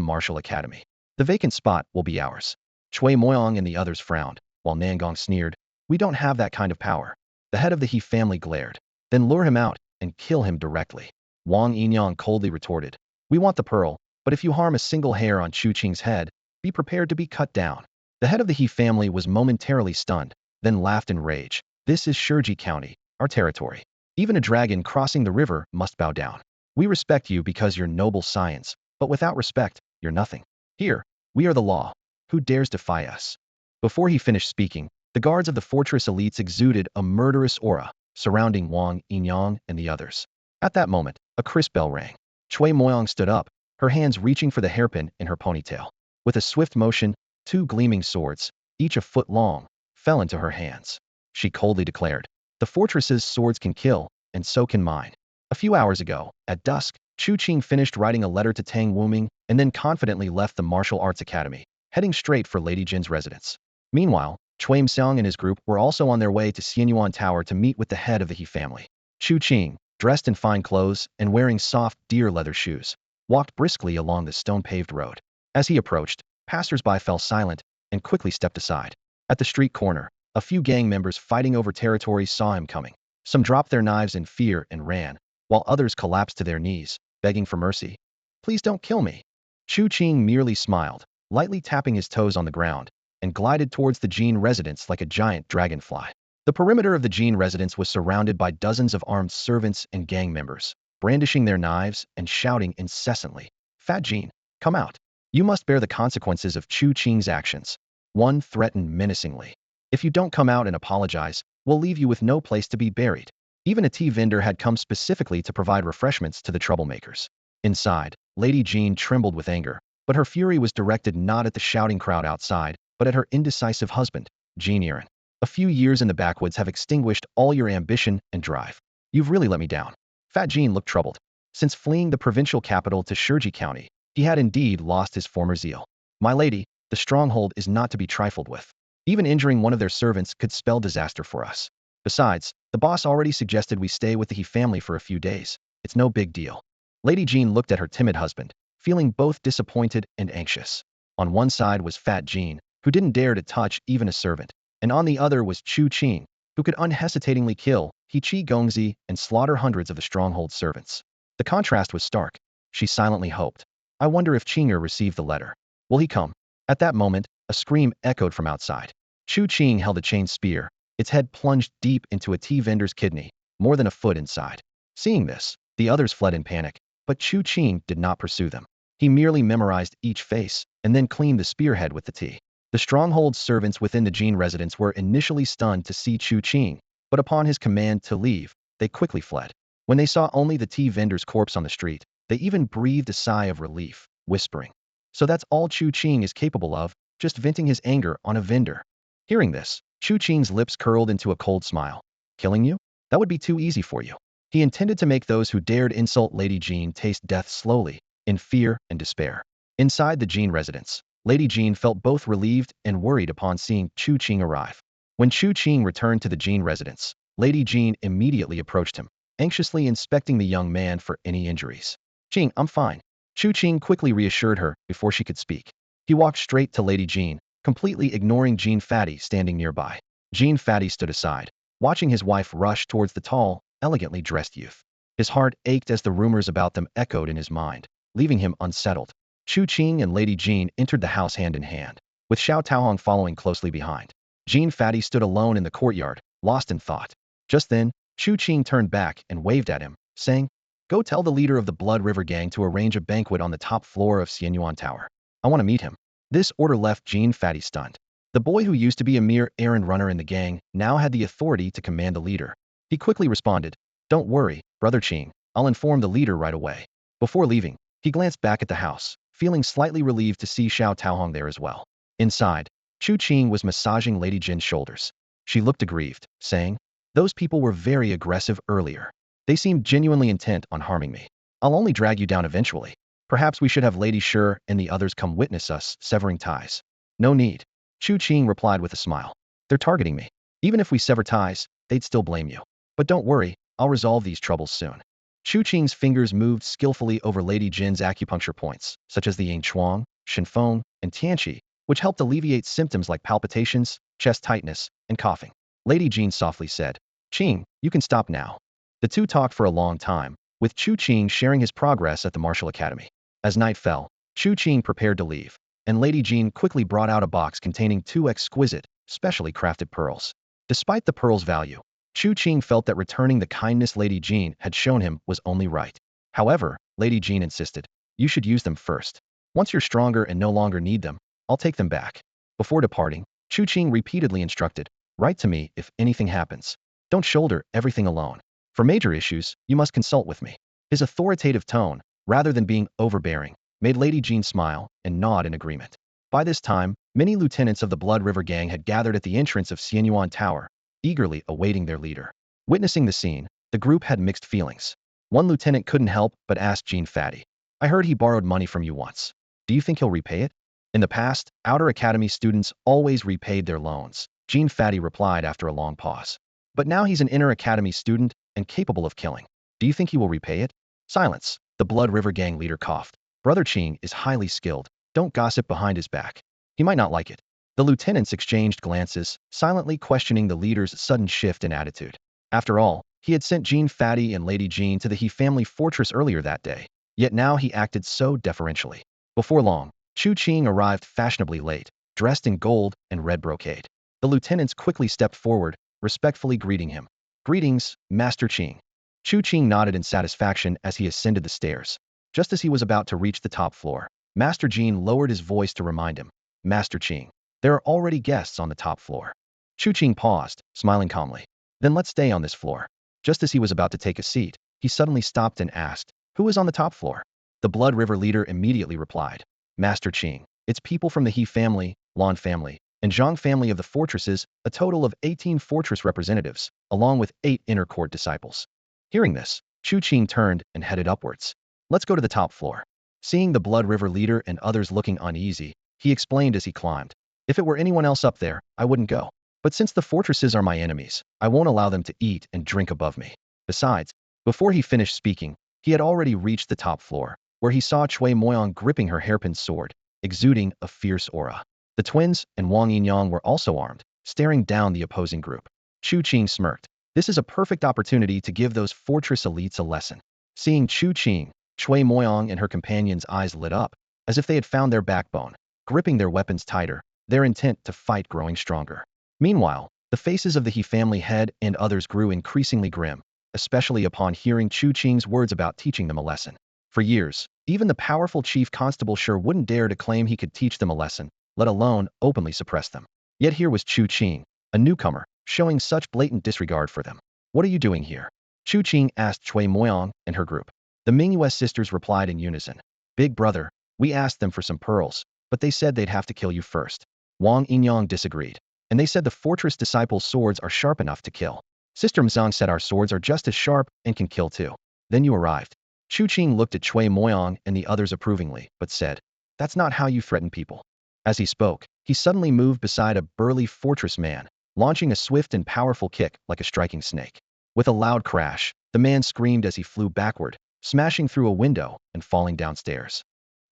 martial academy. The vacant spot will be ours." Chui Moyang and the others frowned, while Nangong sneered. "We don't have that kind of power." The head of the He family glared. "Then lure him out and kill him directly." Wang Yinyang coldly retorted. "We want the pearl, but if you harm a single hair on Chu Qing's head, be prepared to be cut down." The head of the He family was momentarily stunned, then laughed in rage. "This is Shurji County, our territory. Even a dragon crossing the river must bow down. We respect you because you're noble science, but without respect, you're nothing. Here, we are the law. Who dares defy us?" Before he finished speaking, the guards of the fortress elites exuded a murderous aura, surrounding Wang Yinyang and the others. At that moment, a crisp bell rang. Chui Moyang stood up, her hands reaching for the hairpin in her ponytail. With a swift motion, 2 gleaming swords, each a foot long, fell into her hands. She coldly declared, "The fortress's swords can kill, and so can mine." A few hours ago, at dusk, Chu Qing finished writing a letter to Tang Wuming and then confidently left the martial arts academy, heading straight for Lady Jin's residence. Meanwhile, Chui Mseong and his group were also on their way to Xianyuan Tower to meet with the head of the He family. Chu Qing, dressed in fine clothes and wearing soft deer leather shoes, walked briskly along the stone-paved road. As he approached, passers-by fell silent and quickly stepped aside. At the street corner, a few gang members fighting over territory saw him coming. Some dropped their knives in fear and ran, while others collapsed to their knees, begging for mercy. "Please don't kill me." Chu Qing merely smiled, lightly tapping his toes on the ground, and glided towards the Jin residence like a giant dragonfly. The perimeter of the Jin residence was surrounded by dozens of armed servants and gang members, brandishing their knives and shouting incessantly, "Fat Jean, come out. You must bear the consequences of Chu Qing's actions." One threatened menacingly, "If you don't come out and apologize, we'll leave you with no place to be buried." Even a tea vendor had come specifically to provide refreshments to the troublemakers. Inside, Lady Jean trembled with anger, but her fury was directed not at the shouting crowd outside, but at her indecisive husband, Jean Erin. "A few years in the backwoods have extinguished all your ambition and drive. You've really let me down." Fat Jean looked troubled. Since fleeing the provincial capital to Sherji County, he had indeed lost his former zeal. "My lady, the stronghold is not to be trifled with. Even injuring one of their servants could spell disaster for us. Besides, the boss already suggested we stay with the He family for a few days. It's no big deal." Lady Jean looked at her timid husband, feeling both disappointed and anxious. On one side was Fat Jean, who didn't dare to touch even a servant, and on the other was Chu Qing, who could unhesitatingly kill He Chi Gongzi and slaughter hundreds of the stronghold's servants. The contrast was stark. She silently hoped, "I wonder if Qinger received the letter. Will he come?" At that moment, a scream echoed from outside. Chu Qing held a chain spear, its head plunged deep into a tea vendor's kidney, more than a foot inside. Seeing this, the others fled in panic, but Chu Qing did not pursue them. He merely memorized each face, and then cleaned the spearhead with the tea. The stronghold's servants within the Jean residence were initially stunned to see Chu Qing, but upon his command to leave, they quickly fled. When they saw only the tea vendor's corpse on the street, they even breathed a sigh of relief, whispering, "So that's all Chu Qing is capable of, just venting his anger on a vendor." Hearing this, Chu Qing's lips curled into a cold smile. "Killing you? That would be too easy for you." He intended to make those who dared insult Lady Jean taste death slowly, in fear and despair. Inside the Jean residence, Lady Jean felt both relieved and worried upon seeing Chu Qing arrive. When Chu Qing returned to the Jean residence, Lady Jean immediately approached him, anxiously inspecting the young man for any injuries. "Qing, I'm fine." Chu Qing quickly reassured her before she could speak. He walked straight to Lady Jean, completely ignoring Jean Fatty standing nearby. Jean Fatty stood aside, watching his wife rush towards the tall, elegantly dressed youth. His heart ached as the rumors about them echoed in his mind, leaving him unsettled. Chu Qing and Lady Jean entered the house hand in hand, with Xiao Taohong following closely behind. Jean Fatty stood alone in the courtyard, lost in thought. Just then, Chu Qing turned back and waved at him, saying, "Go tell the leader of the Blood River Gang to arrange a banquet on the top floor of Xianyuan Tower. I want to meet him." This order left Jean Fatty stunned. The boy who used to be a mere errand runner in the gang now had the authority to command the leader. He quickly responded, "Don't worry, Brother Qing, I'll inform the leader right away." Before leaving, he glanced back at the house, feeling slightly relieved to see Xiao Taohong there as well. Inside, Chu Qing was massaging Lady Jin's shoulders. She looked aggrieved, saying, "Those people were very aggressive earlier. They seemed genuinely intent on harming me. I'll only drag you down eventually. Perhaps we should have Lady Shi and the others come witness us severing ties." "No need." Chu Qing replied with a smile. "They're targeting me. Even if we sever ties, they'd still blame you. But don't worry, I'll resolve these troubles soon." Chu Qing's fingers moved skillfully over Lady Jin's acupuncture points, such as the Ying Chuang, Shinfeng, and Tianqi, which helped alleviate symptoms like palpitations, chest tightness, and coughing. Lady Jean softly said, "Qing, you can stop now." The two talked for a long time, with Chu Qing sharing his progress at the martial academy. As night fell, Chu Qing prepared to leave, and Lady Jean quickly brought out a box containing two exquisite, specially crafted pearls. Despite the pearls' value, Chu Qing felt that returning the kindness Lady Jean had shown him was only right. However, Lady Jean insisted, "You should use them first. Once you're stronger and no longer need them, I'll take them back." Before departing, Chu Qing repeatedly instructed, "Write to me if anything happens. Don't shoulder everything alone. For major issues, you must consult with me." His authoritative tone, rather than being overbearing, made Lady Jean smile and nod in agreement. By this time, many lieutenants of the Blood River Gang had gathered at the entrance of Xianyuan Tower, eagerly awaiting their leader. Witnessing the scene, the group had mixed feelings. One lieutenant couldn't help but ask Jean Fatty, "I heard he borrowed money from you once. Do you think he'll repay it?" "In the past, Outer Academy students always repaid their loans," Jean Fatty replied after a long pause. "But now he's an Inner Academy student and capable of killing. Do you think he will repay it?" Silence. The Blood River Gang leader coughed. "Brother Qing is highly skilled. Don't gossip behind his back. He might not like it." The lieutenants exchanged glances, silently questioning the leader's sudden shift in attitude. After all, he had sent Jean Fatty and Lady Jean to the He family fortress earlier that day, yet now he acted so deferentially. Before long, Chu Qing arrived fashionably late, dressed in gold and red brocade. The lieutenants quickly stepped forward, respectfully greeting him. "Greetings, Master Qing." Chu Qing nodded in satisfaction as he ascended the stairs. Just as he was about to reach the top floor, Master Jean lowered his voice to remind him, Master Qing, there are already guests on the top floor. Chu Qing paused, smiling calmly. Then let's stay on this floor. Just as he was about to take a seat, he suddenly stopped and asked, who is on the top floor? The Blood River leader immediately replied, Master Qing, it's people from the He family, Lan family, and Zhang family of the fortresses, a total of 18 fortress representatives, along with 8 inner court disciples. Hearing this, Chu Qing turned and headed upwards. Let's go to the top floor. Seeing the Blood River leader and others looking uneasy, he explained as he climbed. If it were anyone else up there, I wouldn't go. But since the fortresses are my enemies, I won't allow them to eat and drink above me. Besides, before he finished speaking, he had already reached the top floor, where he saw Cui Moyang gripping her hairpin sword, exuding a fierce aura. The twins and Wang Yinyang were also armed, staring down the opposing group. Chu Qing smirked. This is a perfect opportunity to give those fortress elites a lesson. Seeing Chu Qing, Cui Moyang and her companions' eyes lit up, as if they had found their backbone, gripping their weapons tighter, their intent to fight growing stronger. Meanwhile, the faces of the He family head and others grew increasingly grim, especially upon hearing Chu Qing's words about teaching them a lesson. For years, even the powerful chief constable sure wouldn't dare to claim he could teach them a lesson, let alone openly suppress them. Yet here was Chu Qing, a newcomer, showing such blatant disregard for them. What are you doing here? Chu Qing asked Cui Moyang and her group. The Mingyue sisters replied in unison. Big brother, we asked them for some pearls, but they said they'd have to kill you first. Wang Yinyang disagreed. And they said the fortress disciples' swords are sharp enough to kill. Sister Mzang said our swords are just as sharp and can kill too. Then you arrived. Chu Qing looked at Cui Moyang and the others approvingly, but said, that's not how you threaten people. As he spoke, he suddenly moved beside a burly fortress man, launching a swift and powerful kick like a striking snake. With a loud crash, the man screamed as he flew backward, smashing through a window and falling downstairs.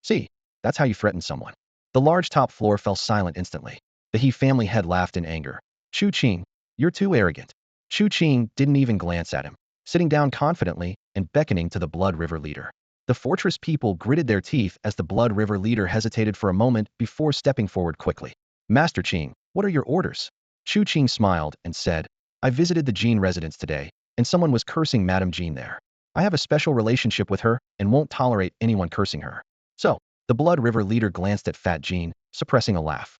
See, that's how you threaten someone. The large top floor fell silent instantly. The He family head laughed in anger. Chu Qing, you're too arrogant. Chu Qing didn't even glance at him, sitting down confidently and beckoning to the Blood River leader. The fortress people gritted their teeth as the Blood River leader hesitated for a moment before stepping forward quickly. Master Qing, what are your orders? Chu Qing smiled and said, I visited the Jean residence today, and someone was cursing Madame Jean there. I have a special relationship with her and won't tolerate anyone cursing her. So, the Blood River leader glanced at Fat Jean, suppressing a laugh.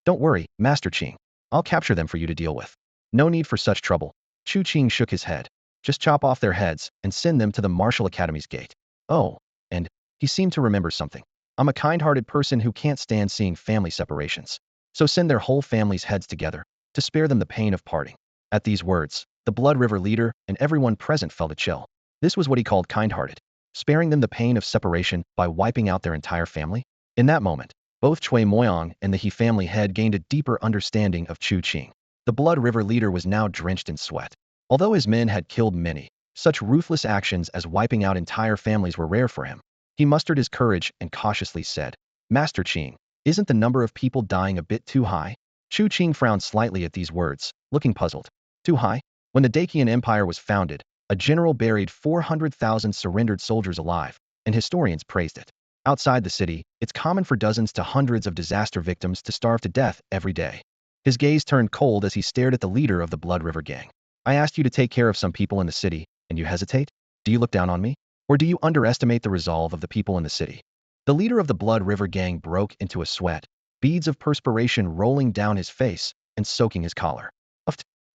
Don't worry, Master Qing. I'll capture them for you to deal with. No need for such trouble. Chu Qing shook his head. Just chop off their heads and send them to the Martial Academy's gate. Oh, and he seemed to remember something. I'm a kind-hearted person who can't stand seeing family separations. So send their whole family's heads together to spare them the pain of parting. At these words, the Blood River leader and everyone present felt a chill. This was what he called kind-hearted, sparing them the pain of separation by wiping out their entire family. In that moment, both Cui Moyang and the He family head gained a deeper understanding of Chu Qing. The Blood River leader was now drenched in sweat. Although his men had killed many, such ruthless actions as wiping out entire families were rare for him. He mustered his courage and cautiously said, Master Qing, isn't the number of people dying a bit too high? Chu Qing frowned slightly at these words, looking puzzled. Too high? When the Dacian Empire was founded, a general buried 400,000 surrendered soldiers alive, and historians praised it. Outside the city, it's common for dozens to hundreds of disaster victims to starve to death every day. His gaze turned cold as he stared at the leader of the Blood River gang. I asked you to take care of some people in the city, and you hesitate? Do you look down on me? Or do you underestimate the resolve of the people in the city? The leader of the Blood River gang broke into a sweat, beads of perspiration rolling down his face and soaking his collar.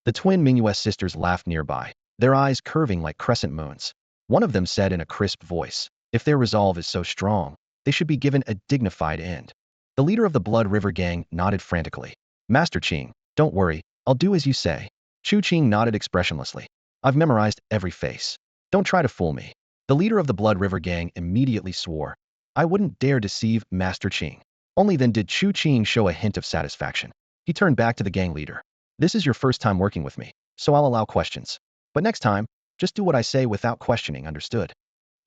The twin Mingyue sisters laughed nearby, their eyes curving like crescent moons. One of them said in a crisp voice, if their resolve is so strong, they should be given a dignified end. The leader of the Blood River gang nodded frantically. Master Qing, don't worry, I'll do as you say. Chu Qing nodded expressionlessly. I've memorized every face. Don't try to fool me. The leader of the Blood River gang immediately swore. I wouldn't dare deceive Master Qing. Only then did Chu Qing show a hint of satisfaction. He turned back to the gang leader. This is your first time working with me, so I'll allow questions. But next time, just do what I say without questioning, understood?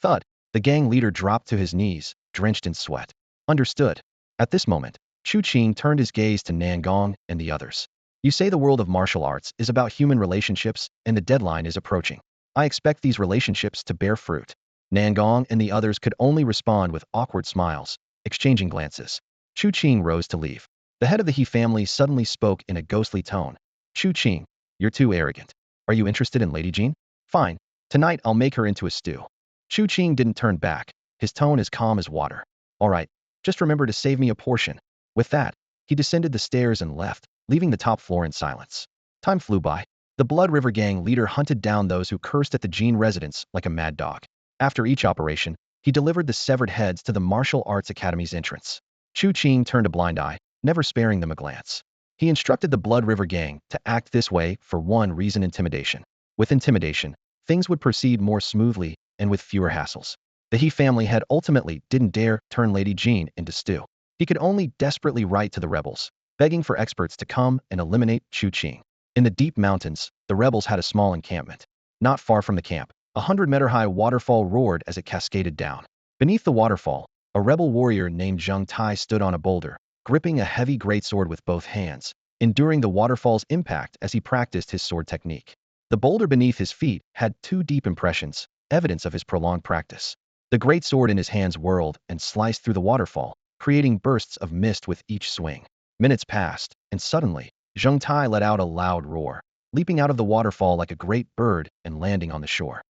Thud. The gang leader dropped to his knees, drenched in sweat. Understood. At this moment, Chu Qing turned his gaze to Nangong and the others. You say the world of martial arts is about human relationships and the deadline is approaching. I expect these relationships to bear fruit. Nangong and the others could only respond with awkward smiles, exchanging glances. Chu Qing rose to leave. The head of the He family suddenly spoke in a ghostly tone. Chu Qing, you're too arrogant. Are you interested in Lady Jean? Fine. Tonight I'll make her into a stew. Chu Qing didn't turn back, his tone as calm as water. All right, just remember to save me a portion. With that, he descended the stairs and left, leaving the top floor in silence. Time flew by. The Blood River Gang leader hunted down those who cursed at the Jean residence like a mad dog. After each operation, he delivered the severed heads to the Martial Arts Academy's entrance. Chu Qing turned a blind eye, never sparing them a glance. He instructed the Blood River Gang to act this way for one reason: intimidation. With intimidation, things would proceed more smoothly and with fewer hassles. The He family head ultimately didn't dare turn Lady Jean into stew. He could only desperately write to the rebels, begging for experts to come and eliminate Chu Qing. In the deep mountains, the rebels had a small encampment. Not far from the camp, a 100-meter-high waterfall roared as it cascaded down. Beneath the waterfall, a rebel warrior named Zheng Tai stood on a boulder, gripping a heavy greatsword with both hands, enduring the waterfall's impact as he practiced his sword technique. The boulder beneath his feet had 2 deep impressions, evidence of his prolonged practice. The greatsword in his hands whirled and sliced through the waterfall, creating bursts of mist with each swing. Minutes passed, and suddenly, Zheng Tai let out a loud roar, leaping out of the waterfall like a great bird and landing on the shore.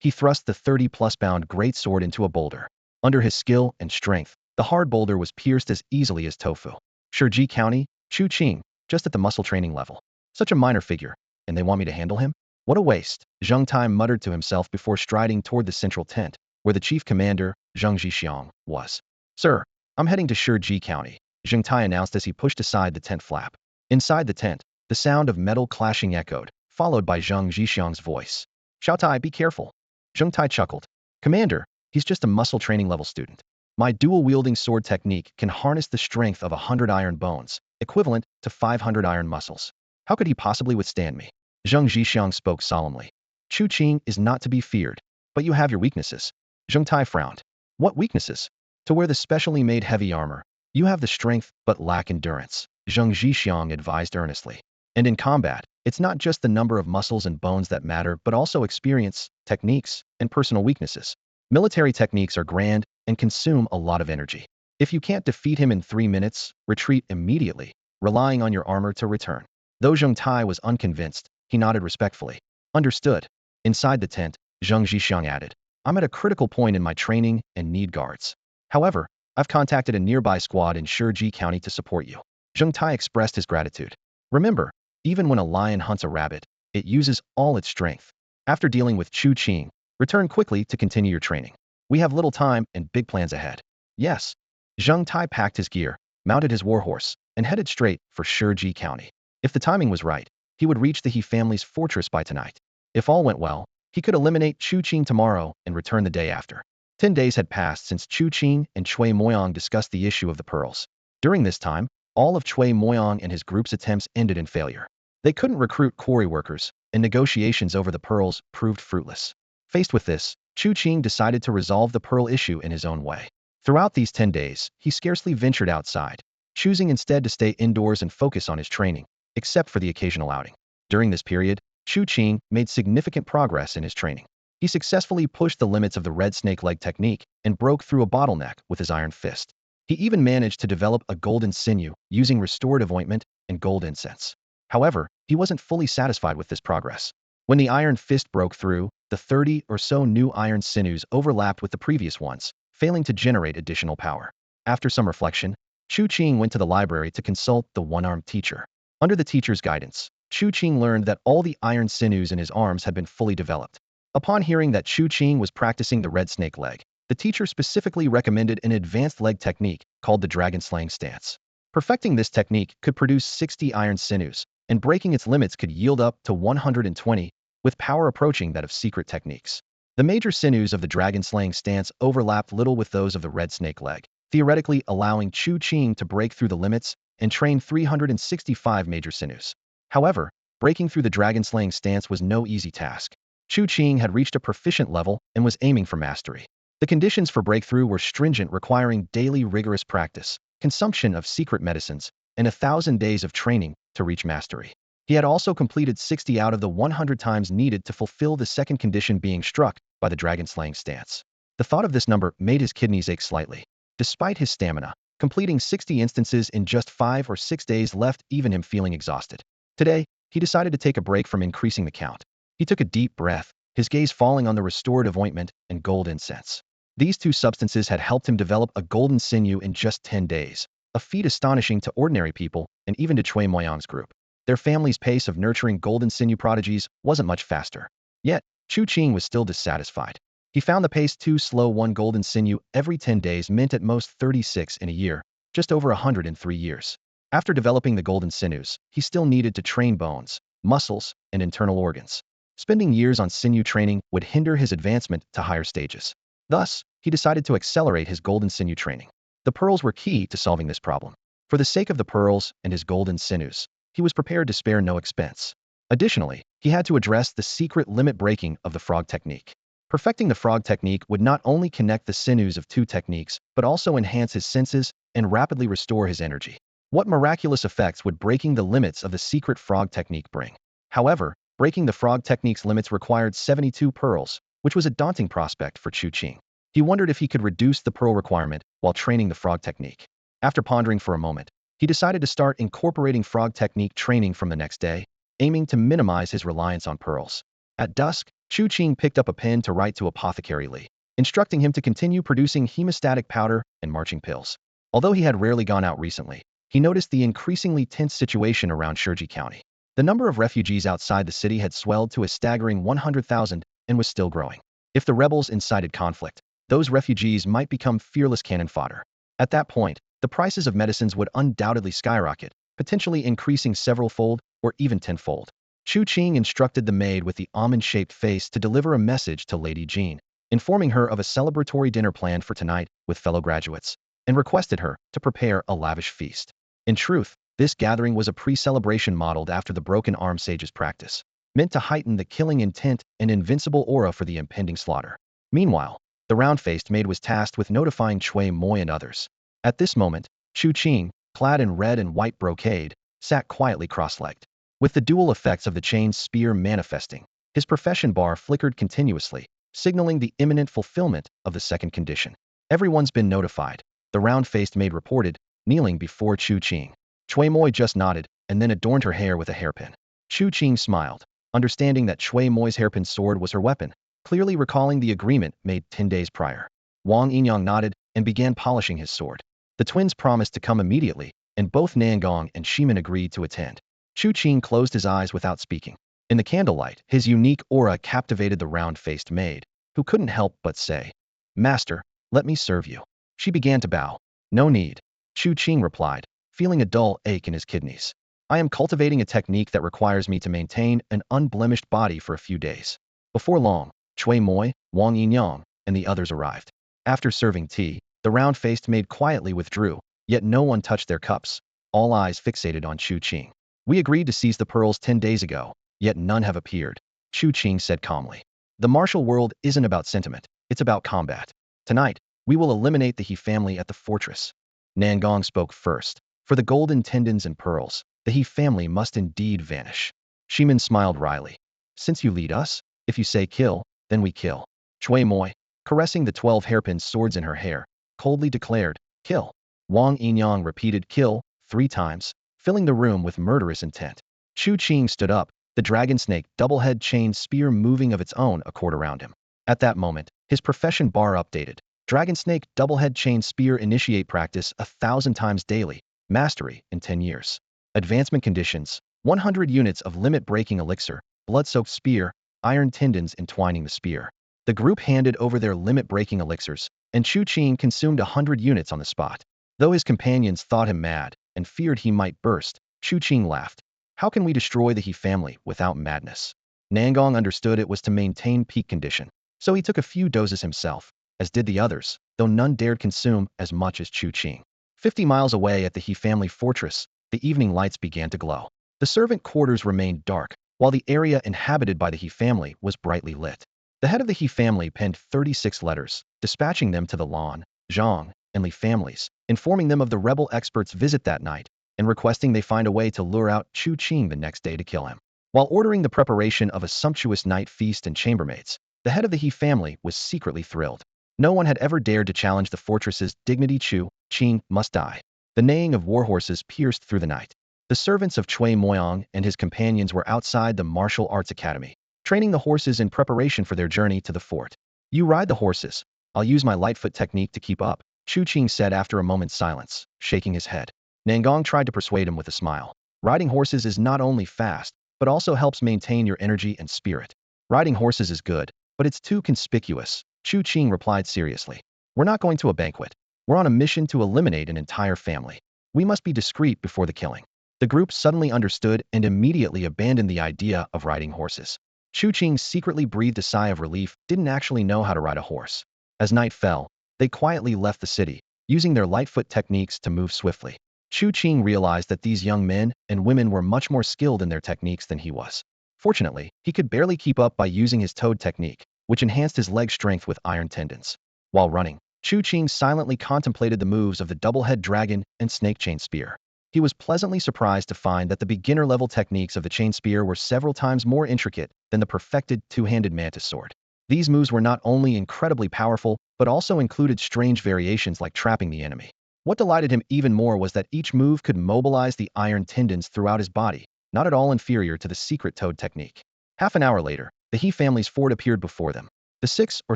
He thrust the 30-plus-pound greatsword into a boulder. Under his skill and strength, the hard boulder was pierced as easily as tofu. Shiji County, Chu Qing, just at the muscle training level. Such a minor figure, and they want me to handle him? What a waste, Zheng Tai muttered to himself before striding toward the central tent, where the chief commander, Zheng Zhixiang, was. Sir, I'm heading to Shiji County, Zheng Tai announced as he pushed aside the tent flap. Inside the tent, the sound of metal clashing echoed, followed by Zheng Zhixiang's voice. Xiao Tai, be careful. Zheng Tai chuckled. Commander, he's just a muscle training level student. My dual-wielding sword technique can harness the strength of 100 iron bones, equivalent to 500 iron muscles. How could he possibly withstand me? Zheng Zhixiang spoke solemnly. Chu Qing is not to be feared, but you have your weaknesses. Zheng Tai frowned. What weaknesses? To wear the specially made heavy armor, you have the strength but lack endurance, Zheng Zhixiang advised earnestly. And in combat, it's not just the number of muscles and bones that matter, but also experience, techniques, and personal weaknesses. Military techniques are grand and consume a lot of energy. If you can't defeat him in 3 minutes, retreat immediately, relying on your armor to return. Though Zheng Tai was unconvinced, he nodded respectfully. Understood. Inside the tent, Zheng Zhixiang added, I'm at a critical point in my training and need guards. However, I've contacted a nearby squad in Shiji County to support you. Zheng Tai expressed his gratitude. Remember, even when a lion hunts a rabbit, it uses all its strength. After dealing with Chu Qing, return quickly to continue your training. We have little time and big plans ahead. Yes. Zheng Tai packed his gear, mounted his warhorse, and headed straight for Shiji County. If the timing was right, he would reach the He family's fortress by tonight. If all went well, he could eliminate Chu Qing tomorrow and return the day after. 10 days had passed since Chu Qing and Cui Moyang discussed the issue of the pearls. During this time, all of Cui Moyang and his group's attempts ended in failure. They couldn't recruit quarry workers, and negotiations over the pearls proved fruitless. Faced with this, Chu Qing decided to resolve the pearl issue in his own way. Throughout these 10 days, he scarcely ventured outside, choosing instead to stay indoors and focus on his training, except for the occasional outing. During this period, Chu Qing made significant progress in his training. He successfully pushed the limits of the red snake leg technique and broke through a bottleneck with his iron fist. He even managed to develop a golden sinew using restorative ointment and gold incense. However, he wasn't fully satisfied with this progress. When the iron fist broke through, the 30 or so new iron sinews overlapped with the previous ones, failing to generate additional power. After some reflection, Chu Qing went to the library to consult the one-armed teacher. Under the teacher's guidance, Chu Qing learned that all the iron sinews in his arms had been fully developed. Upon hearing that Chu Qing was practicing the red snake leg, the teacher specifically recommended an advanced leg technique called the dragon slaying stance. Perfecting this technique could produce 60 iron sinews, and breaking its limits could yield up to 120, with power approaching that of secret techniques. The major sinews of the dragon slaying stance overlapped little with those of the red snake leg, theoretically allowing Chu Qing to break through the limits and train 365 major sinews. However, breaking through the dragon slaying stance was no easy task. Chu Qing had reached a proficient level and was aiming for mastery. The conditions for breakthrough were stringent, requiring daily rigorous practice, consumption of secret medicines, and 1,000 days of training to reach mastery. He had also completed 60 out of the 100 times needed to fulfill the second condition being struck by the dragon slaying stance. The thought of this number made his kidneys ache slightly. Despite his stamina, completing 60 instances in just 5 or 6 days left even him feeling exhausted. Today, he decided to take a break from increasing the count. He took a deep breath, his gaze falling on the restorative ointment and gold incense. These two substances had helped him develop a golden sinew in just 10 days, a feat astonishing to ordinary people and even to Chui Moyang's group. Their family's pace of nurturing golden sinew prodigies wasn't much faster. Yet, Chu Qing was still dissatisfied. He found the pace too slow. One golden sinew every 10 days meant at most 36 in a year, just over 100 in 3 years. After developing the golden sinews, he still needed to train bones, muscles, and internal organs. Spending years on sinew training would hinder his advancement to higher stages. Thus, he decided to accelerate his golden sinew training. The pearls were key to solving this problem. For the sake of the pearls and his golden sinews, he was prepared to spare no expense. Additionally, he had to address the secret limit breaking of the frog technique. Perfecting the frog technique would not only connect the sinews of two techniques, but also enhance his senses and rapidly restore his energy. What miraculous effects would breaking the limits of the secret frog technique bring? However, breaking the frog technique's limits required 72 pearls, which was a daunting prospect for Chu Qing. He wondered if he could reduce the pearl requirement while training the frog technique. After pondering for a moment, he decided to start incorporating frog technique training from the next day, aiming to minimize his reliance on pearls. At dusk, Chu Qing picked up a pen to write to Apothecary Li, instructing him to continue producing hemostatic powder and marching pills. Although he had rarely gone out recently, he noticed the increasingly tense situation around Shurji County. The number of refugees outside the city had swelled to a staggering 100,000 and was still growing. If the rebels incited conflict, those refugees might become fearless cannon fodder. At that point, the prices of medicines would undoubtedly skyrocket, potentially increasing several-fold or even tenfold. Chu Qing instructed the maid with the almond-shaped face to deliver a message to Lady Jean, informing her of a celebratory dinner planned for tonight with fellow graduates, and requested her to prepare a lavish feast. In truth, this gathering was a pre-celebration modeled after the Broken Arm Sage's practice, meant to heighten the killing intent and invincible aura for the impending slaughter. Meanwhile, the round-faced maid was tasked with notifying Chui Moy and others. At this moment, Chu Qing, clad in red and white brocade, sat quietly cross-legged. With the dual effects of the chain's spear manifesting, his profession bar flickered continuously, signaling the imminent fulfillment of the second condition. Everyone's been notified, the round-faced maid reported, kneeling before Chu Qing. Chui Moy just nodded and then adorned her hair with a hairpin. Chu Qing smiled, understanding that Chui Moy's hairpin sword was her weapon, clearly recalling the agreement made 10 days prior. Wang Yinyang nodded and began polishing his sword. The twins promised to come immediately, and both Nangong and Shimin agreed to attend. Chu Qing closed his eyes without speaking. In the candlelight, his unique aura captivated the round-faced maid, who couldn't help but say, "Master, let me serve you." She began to bow. "No need," Chu Qing replied, feeling a dull ache in his kidneys. "I am cultivating a technique that requires me to maintain an unblemished body for a few days." Before long, Chui Moy, Wang Yinyang, and the others arrived. After serving tea, the round-faced maid quietly withdrew, yet no one touched their cups, all eyes fixated on Chu Qing. "We agreed to seize the pearls 10 days ago, yet none have appeared," Chu Qing said calmly. "The martial world isn't about sentiment, it's about combat. Tonight, we will eliminate the He family at the fortress." Nangong spoke first. "For the golden tendons and pearls, the He family must indeed vanish." Shimin smiled wryly. "Since you lead us, if you say kill, then we kill." Chui Moy, caressing the 12 hairpin swords in her hair, coldly declared, "Kill." Wang Yinyang repeated "kill" 3 times, filling the room with murderous intent. Chu Qing stood up, the dragon snake double-head chain spear moving of its own accord around him. At that moment, his profession bar updated. Dragon snake double-head chain spear initiate practice 1,000 times daily, mastery in 10 years. Advancement conditions, 100 units of limit-breaking elixir, blood-soaked spear, iron tendons entwining the spear. The group handed over their limit-breaking elixirs, and Chu Qing consumed 100 units on the spot. Though his companions thought him mad and feared he might burst, Chu Qing laughed. "How can we destroy the He family without madness?" Nangong understood it was to maintain peak condition, so he took a few doses himself, as did the others, though none dared consume as much as Chu Qing. 50 miles away at the He family fortress, the evening lights began to glow. The servant quarters remained dark, while the area inhabited by the He family was brightly lit. The head of the He family penned 36 letters, dispatching them to the Lan, Zhang, and Li families, informing them of the rebel expert's visit that night, and requesting they find a way to lure out Chu Qing the next day to kill him. While ordering the preparation of a sumptuous night feast and chambermaids, the head of the He family was secretly thrilled. No one had ever dared to challenge the fortress's dignity. Chu Qing must die. The neighing of warhorses pierced through the night. The servants of Chui Moyang and his companions were outside the martial arts academy, training the horses in preparation for their journey to the fort. You ride the horses. I'll use my lightfoot technique to keep up, Chu Qing said after a moment's silence, shaking his head. Nangong tried to persuade him with a smile. Riding horses is not only fast, but also helps maintain your energy and spirit. Riding horses is good, but it's too conspicuous, Chu Qing replied seriously. We're not going to a banquet. We're on a mission to eliminate an entire family. We must be discreet before the killing. The group suddenly understood and immediately abandoned the idea of riding horses. Chu Qing secretly breathed a sigh of relief, didn't actually know how to ride a horse. As night fell, they quietly left the city, using their lightfoot techniques to move swiftly. Chu Qing realized that these young men and women were much more skilled in their techniques than he was. Fortunately, he could barely keep up by using his toad technique, which enhanced his leg strength with iron tendons. While running, Chu Qing silently contemplated the moves of the double-head dragon and snake chain spear. He was pleasantly surprised to find that the beginner-level techniques of the chain spear were several times more intricate than the perfected two-handed mantis sword. These moves were not only incredibly powerful, but also included strange variations like trapping the enemy. What delighted him even more was that each move could mobilize the iron tendons throughout his body, not at all inferior to the secret toad technique. Half an hour later, the He family's fort appeared before them. The 6 or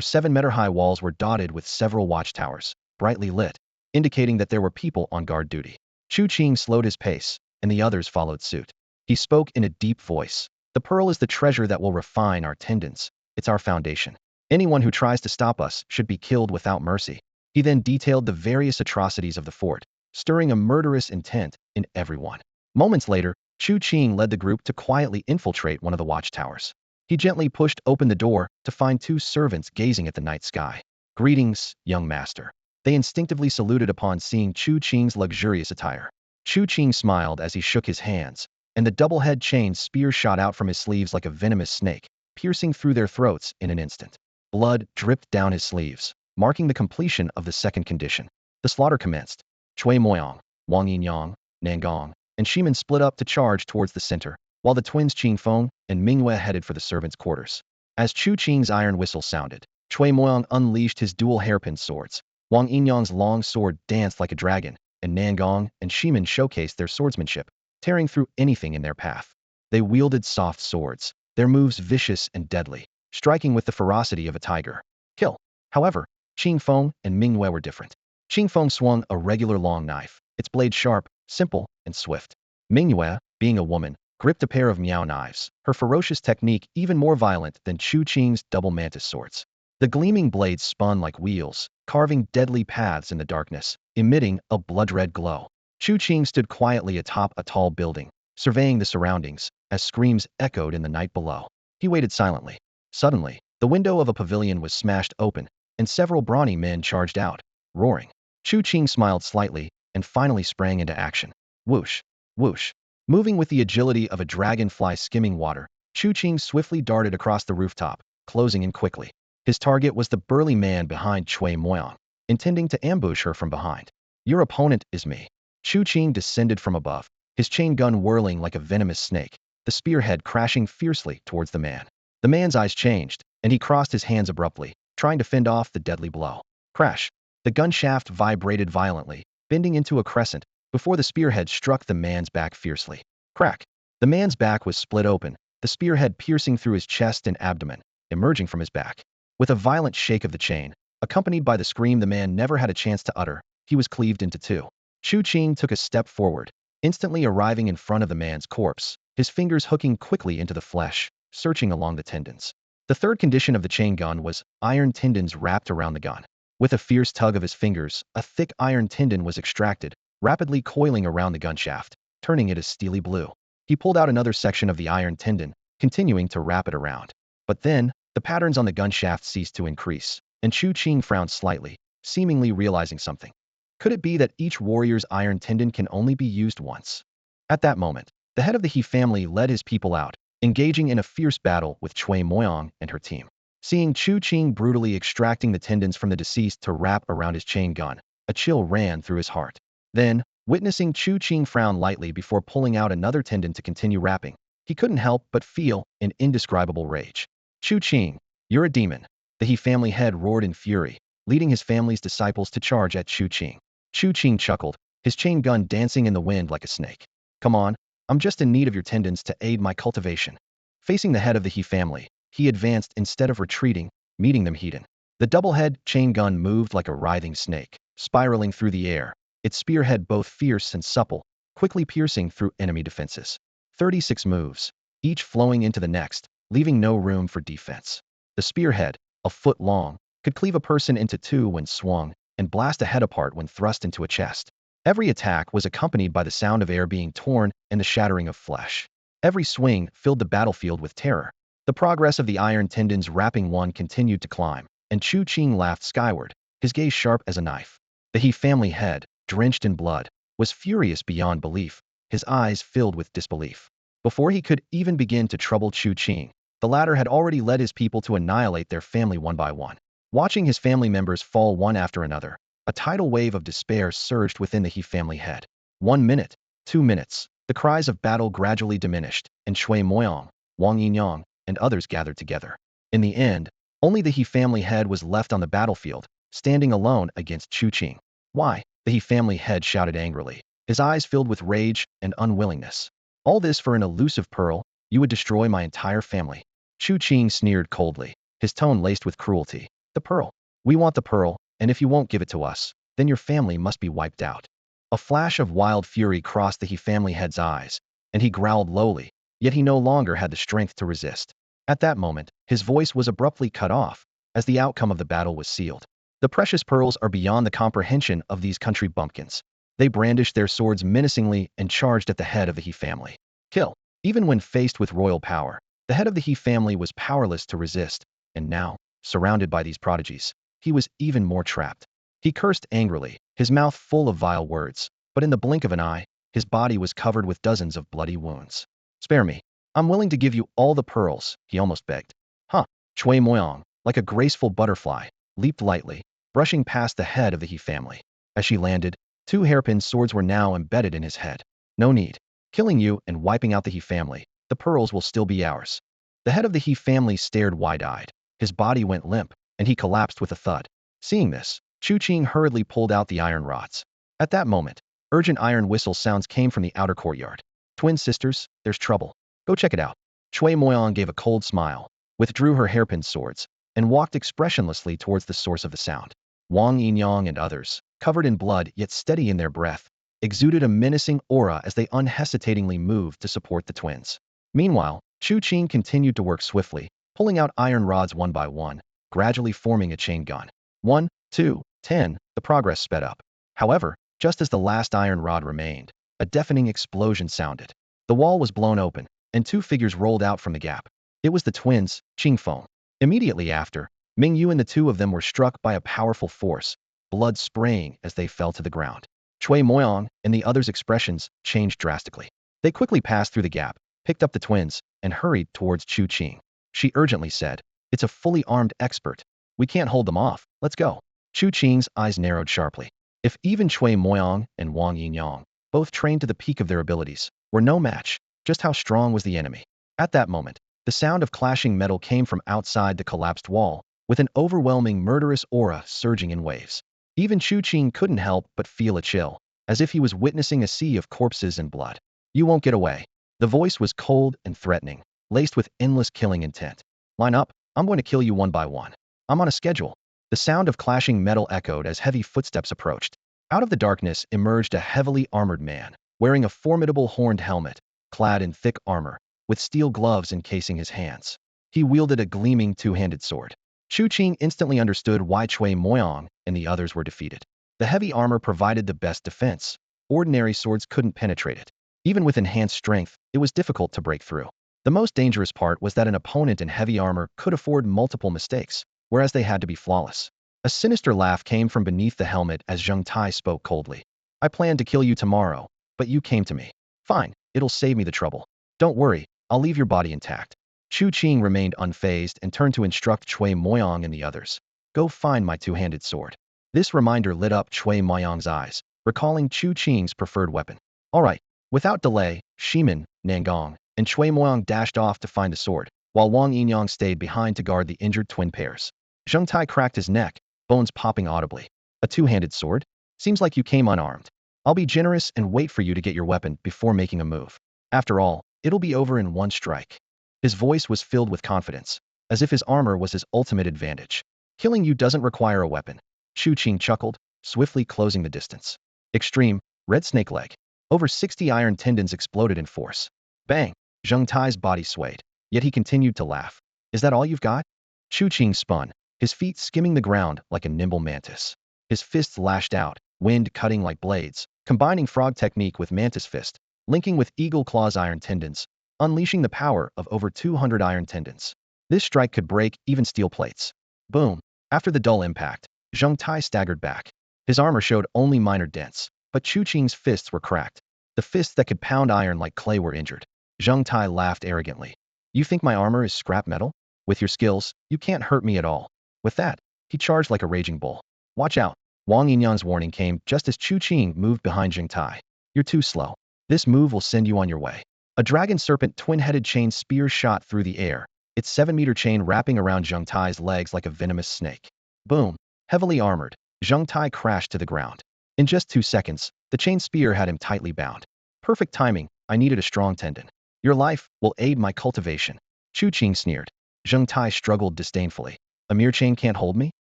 7 meter high walls were dotted with several watchtowers, brightly lit, indicating that there were people on guard duty. Chu Qing slowed his pace, and the others followed suit. He spoke in a deep voice. The pearl is the treasure that will refine our tendons. It's our foundation. Anyone who tries to stop us should be killed without mercy. He then detailed the various atrocities of the fort, stirring a murderous intent in everyone. Moments later, Chu Qing led the group to quietly infiltrate one of the watchtowers. He gently pushed open the door to find 2 servants gazing at the night sky. Greetings, young master. They instinctively saluted upon seeing Chu Qing's luxurious attire. Chu Qing smiled as he shook his hands, and the double-head chain spear shot out from his sleeves like a venomous snake, piercing through their throats in an instant. Blood dripped down his sleeves, marking the completion of the second condition. The slaughter commenced. Chui Moyang, Wang Yinyang, Nangong, and Shimin split up to charge towards the center, while the twins Qing Feng and Mingyue headed for the servants' quarters. As Chu Qing's iron whistle sounded, Chui Moyang unleashed his dual hairpin swords. Wang Yinyang's long sword danced like a dragon, and Nangong and Shimin showcased their swordsmanship, tearing through anything in their path. They wielded soft swords, their moves vicious and deadly, striking with the ferocity of a tiger. Kill. However, Qing Feng and Mingyue were different. Qing Feng swung a regular long knife, its blade sharp, simple, and swift. Mingyue, being a woman, gripped a pair of miao knives, her ferocious technique even more violent than Chu Qing's double mantis swords. The gleaming blades spun like wheels, carving deadly paths in the darkness, emitting a blood-red glow. Chu Qing stood quietly atop a tall building, surveying the surroundings, as screams echoed in the night below. He waited silently. Suddenly, the window of a pavilion was smashed open, and several brawny men charged out, roaring. Chu Qing smiled slightly, and finally sprang into action. Whoosh! Whoosh! Moving with the agility of a dragonfly skimming water, Chu Qing swiftly darted across the rooftop, closing in quickly. His target was the burly man behind Chui Moyang, intending to ambush her from behind. Your opponent is me. Chu Qing descended from above, his chain gun whirling like a venomous snake, the spearhead crashing fiercely towards the man. The man's eyes changed, and he crossed his hands abruptly, trying to fend off the deadly blow. Crash! The gun shaft vibrated violently, bending into a crescent, before the spearhead struck the man's back fiercely. Crack! The man's back was split open, the spearhead piercing through his chest and abdomen, emerging from his back. With a violent shake of the chain, accompanied by the scream the man never had a chance to utter, he was cleaved into 2. Chu Qing took a step forward, instantly arriving in front of the man's corpse, his fingers hooking quickly into the flesh, searching along the tendons. The third condition of the chain gun was iron tendons wrapped around the gun. With a fierce tug of his fingers, a thick iron tendon was extracted, rapidly coiling around the gun shaft, turning it a steely blue. He pulled out another section of the iron tendon, continuing to wrap it around. But then, the patterns on the gun shaft ceased to increase, and Chu Qing frowned slightly, seemingly realizing something. Could it be that each warrior's iron tendon can only be used once? At that moment, the head of the He family led his people out, engaging in a fierce battle with Chui Moyang and her team. Seeing Chu Qing brutally extracting the tendons from the deceased to wrap around his chain gun, a chill ran through his heart. Then, witnessing Chu Qing frown lightly before pulling out another tendon to continue wrapping, he couldn't help but feel an indescribable rage. Chu Qing, you're a demon. The He family head roared in fury, leading his family's disciples to charge at Chu Qing. Chu Qing chuckled, his chain gun dancing in the wind like a snake. Come on, I'm just in need of your tendons to aid my cultivation. Facing the head of the He family, he advanced instead of retreating, meeting them heat. The double-head chain gun moved like a writhing snake, spiraling through the air, its spearhead both fierce and supple, quickly piercing through enemy defenses. 36 moves, each flowing into the next, leaving no room for defense. The spearhead, a foot long, could cleave a person into two when swung, and blast a head apart when thrust into a chest. Every attack was accompanied by the sound of air being torn and the shattering of flesh. Every swing filled the battlefield with terror. The progress of the iron tendons wrapping one continued to climb, and Chu Qing laughed skyward, his gaze sharp as a knife. The He family head, drenched in blood, was furious beyond belief, his eyes filled with disbelief. Before he could even begin to trouble Chu Qing, the latter had already led his people to annihilate their family one by one. Watching his family members fall one after another, a tidal wave of despair surged within the He family head. 1 minute, 2 minutes, the cries of battle gradually diminished, and Cui Moyang, Wang Yinyang, and others gathered together. In the end, only the He family head was left on the battlefield, standing alone against Chu Qing. Why? The He family head shouted angrily, his eyes filled with rage and unwillingness. All this for an elusive pearl? You would destroy my entire family. Chu Qing sneered coldly, his tone laced with cruelty. The pearl. We want the pearl, and if you won't give it to us, then your family must be wiped out. A flash of wild fury crossed the He family head's eyes, and he growled lowly, yet he no longer had the strength to resist. At that moment, his voice was abruptly cut off, as the outcome of the battle was sealed. The precious pearls are beyond the comprehension of these country bumpkins. They brandished their swords menacingly and charged at the head of the He family. Kill. Even when faced with royal power, the head of the He family was powerless to resist, and now, surrounded by these prodigies, he was even more trapped. He cursed angrily, his mouth full of vile words, but in the blink of an eye, his body was covered with dozens of bloody wounds. Spare me. I'm willing to give you all the pearls, he almost begged. Huh. Cui Moyang, like a graceful butterfly, leaped lightly, brushing past the head of the He family. As she landed, 2 hairpin swords were now embedded in his head. No need. Killing you and wiping out the He family, the pearls will still be ours. The head of the He family stared wide-eyed. His body went limp, and he collapsed with a thud. Seeing this, Chu Qing hurriedly pulled out the iron rods. At that moment, urgent iron whistle sounds came from the outer courtyard. Twin sisters, there's trouble. Go check it out. Cui Moyang gave a cold smile, withdrew her hairpin swords, and walked expressionlessly towards the source of the sound. Wang Yinyang and others, covered in blood yet steady in their breath, exuded a menacing aura as they unhesitatingly moved to support the twins. Meanwhile, Chu Qing continued to work swiftly, pulling out iron rods one by one, gradually forming a chain gun. 1, 2, 10, the progress sped up. However, just as the last iron rod remained, a deafening explosion sounded. The wall was blown open, and 2 figures rolled out from the gap. It was the twins, Qing Feng. Immediately after, Ming Yu and the 2 of them were struck by a powerful force, blood spraying as they fell to the ground. Cui Moyang and the others' expressions changed drastically. They quickly passed through the gap, picked up the twins, and hurried towards Chu Qing. She urgently said, "It's a fully armed expert. We can't hold them off. Let's go." Chu Qing's eyes narrowed sharply. If even Cui Moyang and Wang Yinyang, both trained to the peak of their abilities, were no match, just how strong was the enemy? At that moment, the sound of clashing metal came from outside the collapsed wall, with an overwhelming murderous aura surging in waves. Even Chu Qing couldn't help but feel a chill, as if he was witnessing a sea of corpses and blood. You won't get away. The voice was cold and threatening, laced with endless killing intent. Line up, I'm going to kill you one by one. I'm on a schedule. The sound of clashing metal echoed as heavy footsteps approached. Out of the darkness emerged a heavily armored man, wearing a formidable horned helmet, clad in thick armor, with steel gloves encasing his hands. He wielded a gleaming 2-handed sword. Chu Qing instantly understood why Cui Moyang and the others were defeated. The heavy armor provided the best defense. Ordinary swords couldn't penetrate it. Even with enhanced strength, it was difficult to break through. The most dangerous part was that an opponent in heavy armor could afford multiple mistakes, whereas they had to be flawless. A sinister laugh came from beneath the helmet as Zheng Tai spoke coldly. I planned to kill you tomorrow, but you came to me. Fine, it'll save me the trouble. Don't worry, I'll leave your body intact. Chu Qing remained unfazed and turned to instruct Cui Moyang and the others. Go find my 2-handed sword. This reminder lit up Cui Moyang's eyes, recalling Chu Qing's preferred weapon. All right. Without delay, Shimin, Nangong, and Cui Moyang dashed off to find the sword, while Wang Yinyang stayed behind to guard the injured twin pairs. Zheng Tai cracked his neck, bones popping audibly. A 2-handed sword? Seems like you came unarmed. I'll be generous and wait for you to get your weapon before making a move. After all, it'll be over in one strike. His voice was filled with confidence. as if his armor was his ultimate advantage. Killing you doesn't require a weapon. Chu Qing chuckled, swiftly closing the distance. Extreme, red snake leg. Over 60 iron tendons exploded in force. Bang! Zheng Tai's body swayed, yet he continued to laugh. Is that all you've got? Chu Qing spun, his feet skimming the ground like a nimble mantis. His fists lashed out, wind cutting like blades, combining frog technique with mantis fist, linking with eagle claws iron tendons, unleashing the power of over 200 iron tendons. This strike could break even steel plates. Boom! After the dull impact, Zheng Tai staggered back. His armor showed only minor dents, but Chu Qing's fists were cracked. The fists that could pound iron like clay were injured. Zheng Tai laughed arrogantly. You think my armor is scrap metal? With your skills, you can't hurt me at all. With that, he charged like a raging bull. Watch out! Wang Yinyan's warning came just as Chu Qing moved behind Zheng Tai. You're too slow. This move will send you on your way. A dragon serpent twin-headed chain spear shot through the air, its 7-meter chain wrapping around Zheng Tai's legs like a venomous snake. Boom! Heavily armored, Zheng Tai crashed to the ground. In just 2 seconds, the chain spear had him tightly bound. Perfect timing, I needed a strong tendon. Your life will aid my cultivation. Chu Qing sneered. Zheng Tai struggled disdainfully. A mere chain can't hold me?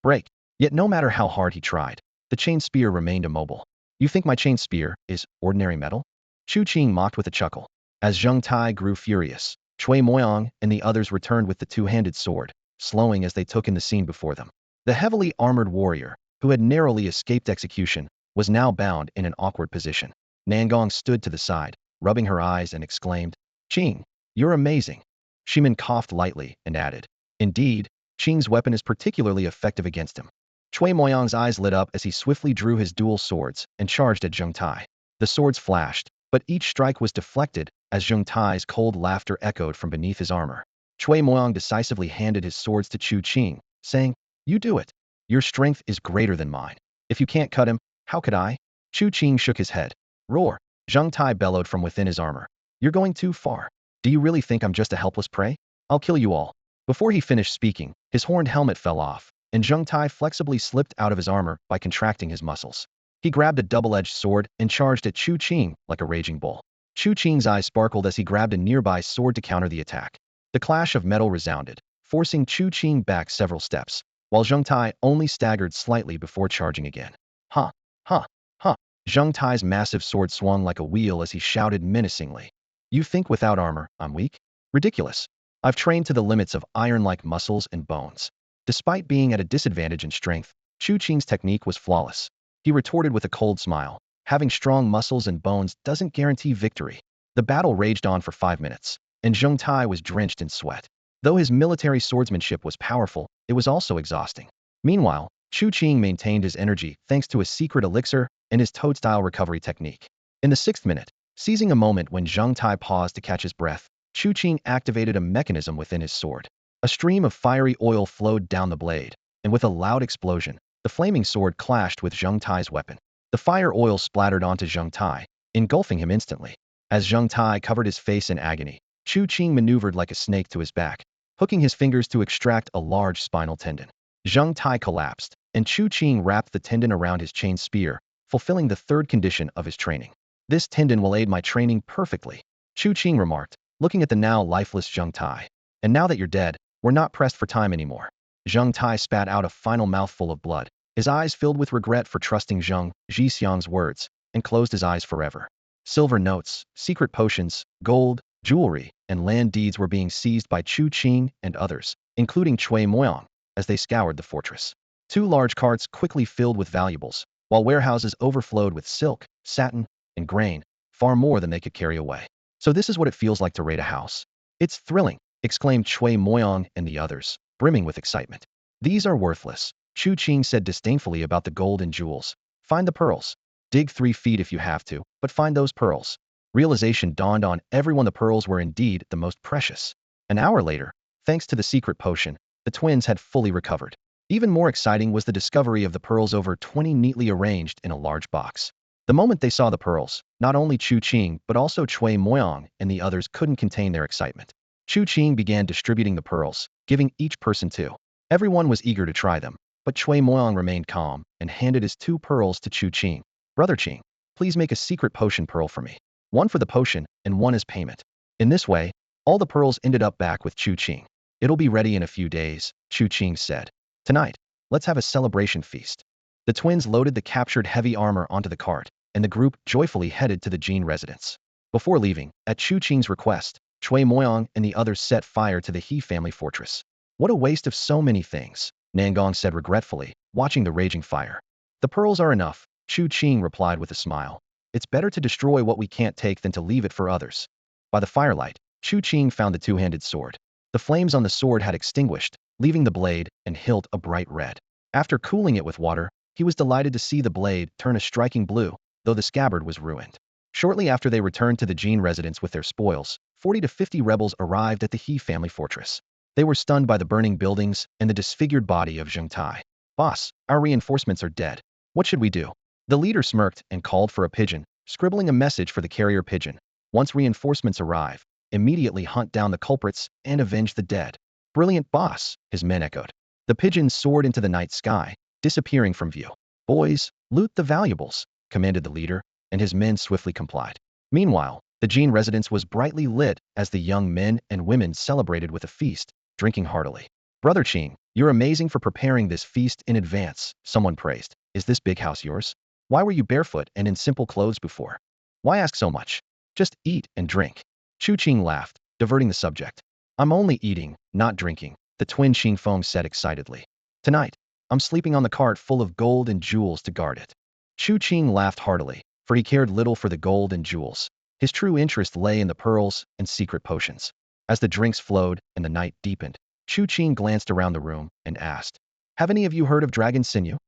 Break. Yet no matter how hard he tried, the chain spear remained immobile. You think my chain spear is ordinary metal? Chu Qing mocked with a chuckle. As Zheng Tai grew furious, Cui Moyang and the others returned with the two-handed sword, slowing as they took in the scene before them. The heavily armored warrior, who had narrowly escaped execution, was now bound in an awkward position. Nangong stood to the side, rubbing her eyes and exclaimed, Qing, you're amazing. Shimin coughed lightly and added, Indeed, Qing's weapon is particularly effective against him. Cui Moyang's eyes lit up as he swiftly drew his dual swords and charged at Zheng Tai. The swords flashed, but each strike was deflected as Zheng Tai's cold laughter echoed from beneath his armor. Cui Moyang decisively handed his swords to Chu Qing, saying, You do it. Your strength is greater than mine. If you can't cut him, how could I? Chu Qing shook his head. Roar! Zheng Tai bellowed from within his armor. You're going too far. Do you really think I'm just a helpless prey? I'll kill you all. Before he finished speaking, his horned helmet fell off, and Zheng Tai flexibly slipped out of his armor by contracting his muscles. He grabbed a double-edged sword and charged at Chu Qing like a raging bull. Chu Qing's eyes sparkled as he grabbed a nearby sword to counter the attack. The clash of metal resounded, forcing Chu Qing back several steps, while Zheng Tai only staggered slightly before charging again. Ha! Ha! Ha! Zheng Tai's massive sword swung like a wheel as he shouted menacingly. You think without armor, I'm weak? Ridiculous. I've trained to the limits of iron-like muscles and bones. Despite being at a disadvantage in strength, Chu Qing's technique was flawless. He retorted with a cold smile. Having strong muscles and bones doesn't guarantee victory. The battle raged on for 5 minutes, and Zheng Tai was drenched in sweat. Though his military swordsmanship was powerful, it was also exhausting. Meanwhile, Chu Qing maintained his energy thanks to a secret elixir and his toad-style recovery technique. In the 6th minute, seizing a moment when Zheng Tai paused to catch his breath, Chu Qing activated a mechanism within his sword. A stream of fiery oil flowed down the blade, and with a loud explosion, the flaming sword clashed with Zheng Tai's weapon. The fire oil splattered onto Zheng Tai, engulfing him instantly. As Zheng Tai covered his face in agony, Chu Qing maneuvered like a snake to his back, hooking his fingers to extract a large spinal tendon. Zheng Tai collapsed, and Chu Qing wrapped the tendon around his chain spear, fulfilling the 3rd condition of his training. This tendon will aid my training perfectly, Chu Qing remarked, looking at the now lifeless Zheng Tai. And now that you're dead, we're not pressed for time anymore. Zheng Tai spat out a final mouthful of blood, his eyes filled with regret for trusting Zheng Zhixiang's words, and closed his eyes forever. Silver notes, secret potions, gold, jewelry, and land deeds were being seized by Chu Qing and others, including Cui Moyang, as they scoured the fortress. 2 large carts quickly filled with valuables, while warehouses overflowed with silk, satin, and grain, far more than they could carry away. So this is what it feels like to raid a house. It's thrilling, exclaimed Cui Moyang and the others, brimming with excitement. These are worthless, Chu Qing said disdainfully about the gold and jewels. Find the pearls. Dig 3 feet if you have to, but find those pearls. Realization dawned on everyone the pearls were indeed the most precious. An hour later, thanks to the secret potion, the twins had fully recovered. Even more exciting was the discovery of the pearls, over 20 neatly arranged in a large box. The moment they saw the pearls, not only Chu Qing but also Cui Moyang and the others couldn't contain their excitement. Chu Qing began distributing the pearls, giving each person 2. Everyone was eager to try them, but Cui Moyang remained calm and handed his 2 pearls to Chu Qing. Brother Qing, please make a secret potion pearl for me. 1 for the potion and 1 as payment. In this way, all the pearls ended up back with Chu Qing. It'll be ready in a few days, Chu Qing said. Tonight, let's have a celebration feast. The twins loaded the captured heavy armor onto the cart, and the group joyfully headed to the Jin residence. Before leaving, at Chu Qing's request, Chui Moyang and the others set fire to the He family fortress. What a waste of so many things, Nangong said regretfully, watching the raging fire. The pearls are enough, Chu Qing replied with a smile. It's better to destroy what we can't take than to leave it for others. By the firelight, Chu Qing found the two-handed sword. The flames on the sword had extinguished, leaving the blade and hilt a bright red. After cooling it with water, he was delighted to see the blade turn a striking blue, though the scabbard was ruined. Shortly after they returned to the Jin residence with their spoils, 40 to 50 rebels arrived at the He family fortress. They were stunned by the burning buildings and the disfigured body of Zheng Tai. Boss, our reinforcements are dead. What should we do? The leader smirked and called for a pigeon, scribbling a message for the carrier pigeon. Once reinforcements arrive, immediately hunt down the culprits and avenge the dead. Brilliant, boss, his men echoed. The pigeon soared into the night sky, disappearing from view. Boys, loot the valuables, commanded the leader, and his men swiftly complied. Meanwhile, the Jin residence was brightly lit as the young men and women celebrated with a feast, drinking heartily. Brother Qing, you're amazing for preparing this feast in advance, someone praised. Is this big house yours? Why were you barefoot and in simple clothes before? Why ask so much? Just eat and drink. Chu Qing laughed, diverting the subject. I'm only eating, not drinking, the twin Xingfeng said excitedly. Tonight, I'm sleeping on the cart full of gold and jewels to guard it. Chu Qing laughed heartily, for he cared little for the gold and jewels. His true interest lay in the pearls and secret potions. As the drinks flowed and the night deepened, Chu Qing glanced around the room and asked, have any of you heard of dragon sinew?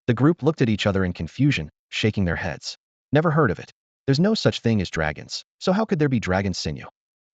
The group looked at each other in confusion, shaking their heads. Never heard of it. There's no such thing as dragons, so how could there be dragon sinew?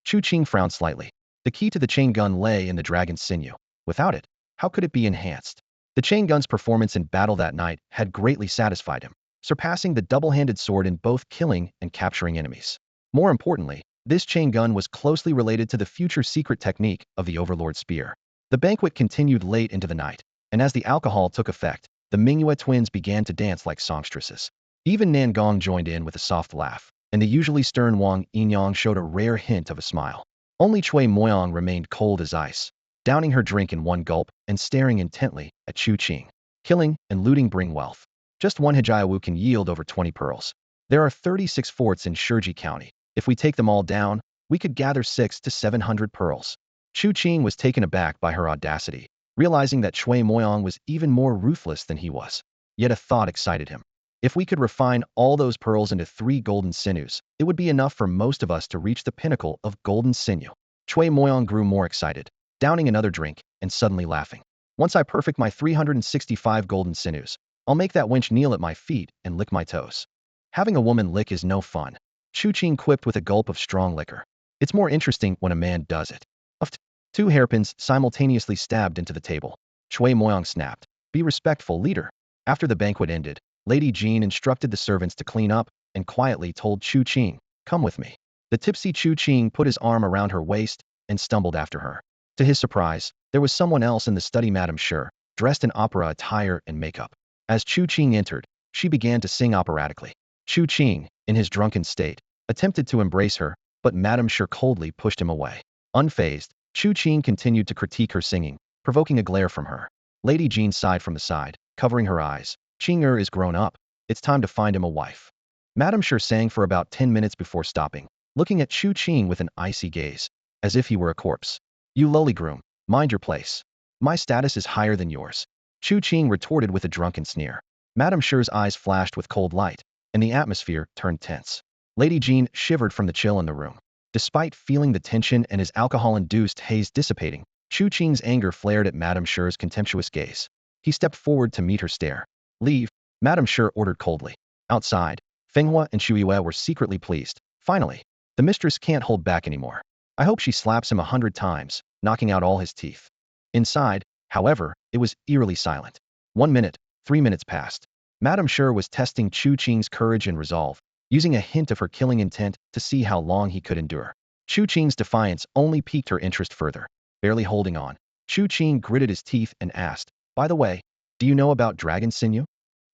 Chu Qing frowned slightly. The key to the chain gun lay in the dragon sinew. Without it, how could it be enhanced? The chain gun's performance in battle that night had greatly satisfied him, surpassing the double-handed sword in both killing and capturing enemies. More importantly, this chain gun was closely related to the future secret technique of the overlord spear. The banquet continued late into the night, and as the alcohol took effect, the Mingyue twins began to dance like songstresses. Even Nangong joined in with a soft laugh, and the usually stern Wang Yinyang showed a rare hint of a smile. Only Chui Moyang remained cold as ice, downing her drink in one gulp and staring intently at Chu Qing. Killing and looting bring wealth. Just one Hijiawu can yield over 20 pearls. There are 36 forts in Shiji County. If we take them all down, we could gather 600 to 700 pearls. Chu Qing was taken aback by her audacity, realizing that Chui Moyang was even more ruthless than he was. Yet a thought excited him. If we could refine all those pearls into 3 golden sinews, it would be enough for most of us to reach the pinnacle of golden sinew. Chui Moyang grew more excited, downing another drink, and suddenly laughing. Once I perfect my 365 golden sinews, I'll make that wench kneel at my feet and lick my toes. Having a woman lick is no fun, Chu Qing quipped with a gulp of strong liquor. It's more interesting when a man does it. Uft. 2 hairpins simultaneously stabbed into the table. Chui Moyang snapped. Be respectful, leader. After the banquet ended, Lady Jean instructed the servants to clean up and quietly told Chu Qing, come with me. The tipsy Chu Qing put his arm around her waist and stumbled after her. To his surprise, there was someone else in the study, Madame Sure, dressed in opera attire and makeup. As Chu Qing entered, she began to sing operatically. Chu Qing, in his drunken state, attempted to embrace her, but Madame Sure coldly pushed him away. Unfazed, Chu Qing continued to critique her singing, provoking a glare from her. Lady Jean sighed from the side, covering her eyes. Qing is grown up. It's time to find him a wife. Madame Sure sang for about 10 minutes before stopping, looking at Chu Qing with an icy gaze, as if he were a corpse. You lowly groom, mind your place. My status is higher than yours. Chu Qing retorted with a drunken sneer. Madame Sure's eyes flashed with cold light, and the atmosphere turned tense. Lady Jean shivered from the chill in the room. Despite feeling the tension and his alcohol-induced haze dissipating, Chu Qing's anger flared at Madame Sure's contemptuous gaze. He stepped forward to meet her stare. Leave, Madame Sure ordered coldly. Outside, Fenghua and Shuiyue were secretly pleased. Finally, the mistress can't hold back anymore. I hope she slaps him 100 times, knocking out all his teeth. Inside, however, it was eerily silent. 1 minute, 3 minutes passed. Madame Sure was testing Chu Qing's courage and resolve, using a hint of her killing intent to see how long he could endure. Chu Qing's defiance only piqued her interest further. Barely holding on, Chu Qing gritted his teeth and asked, by the way, do you know about dragon sinew?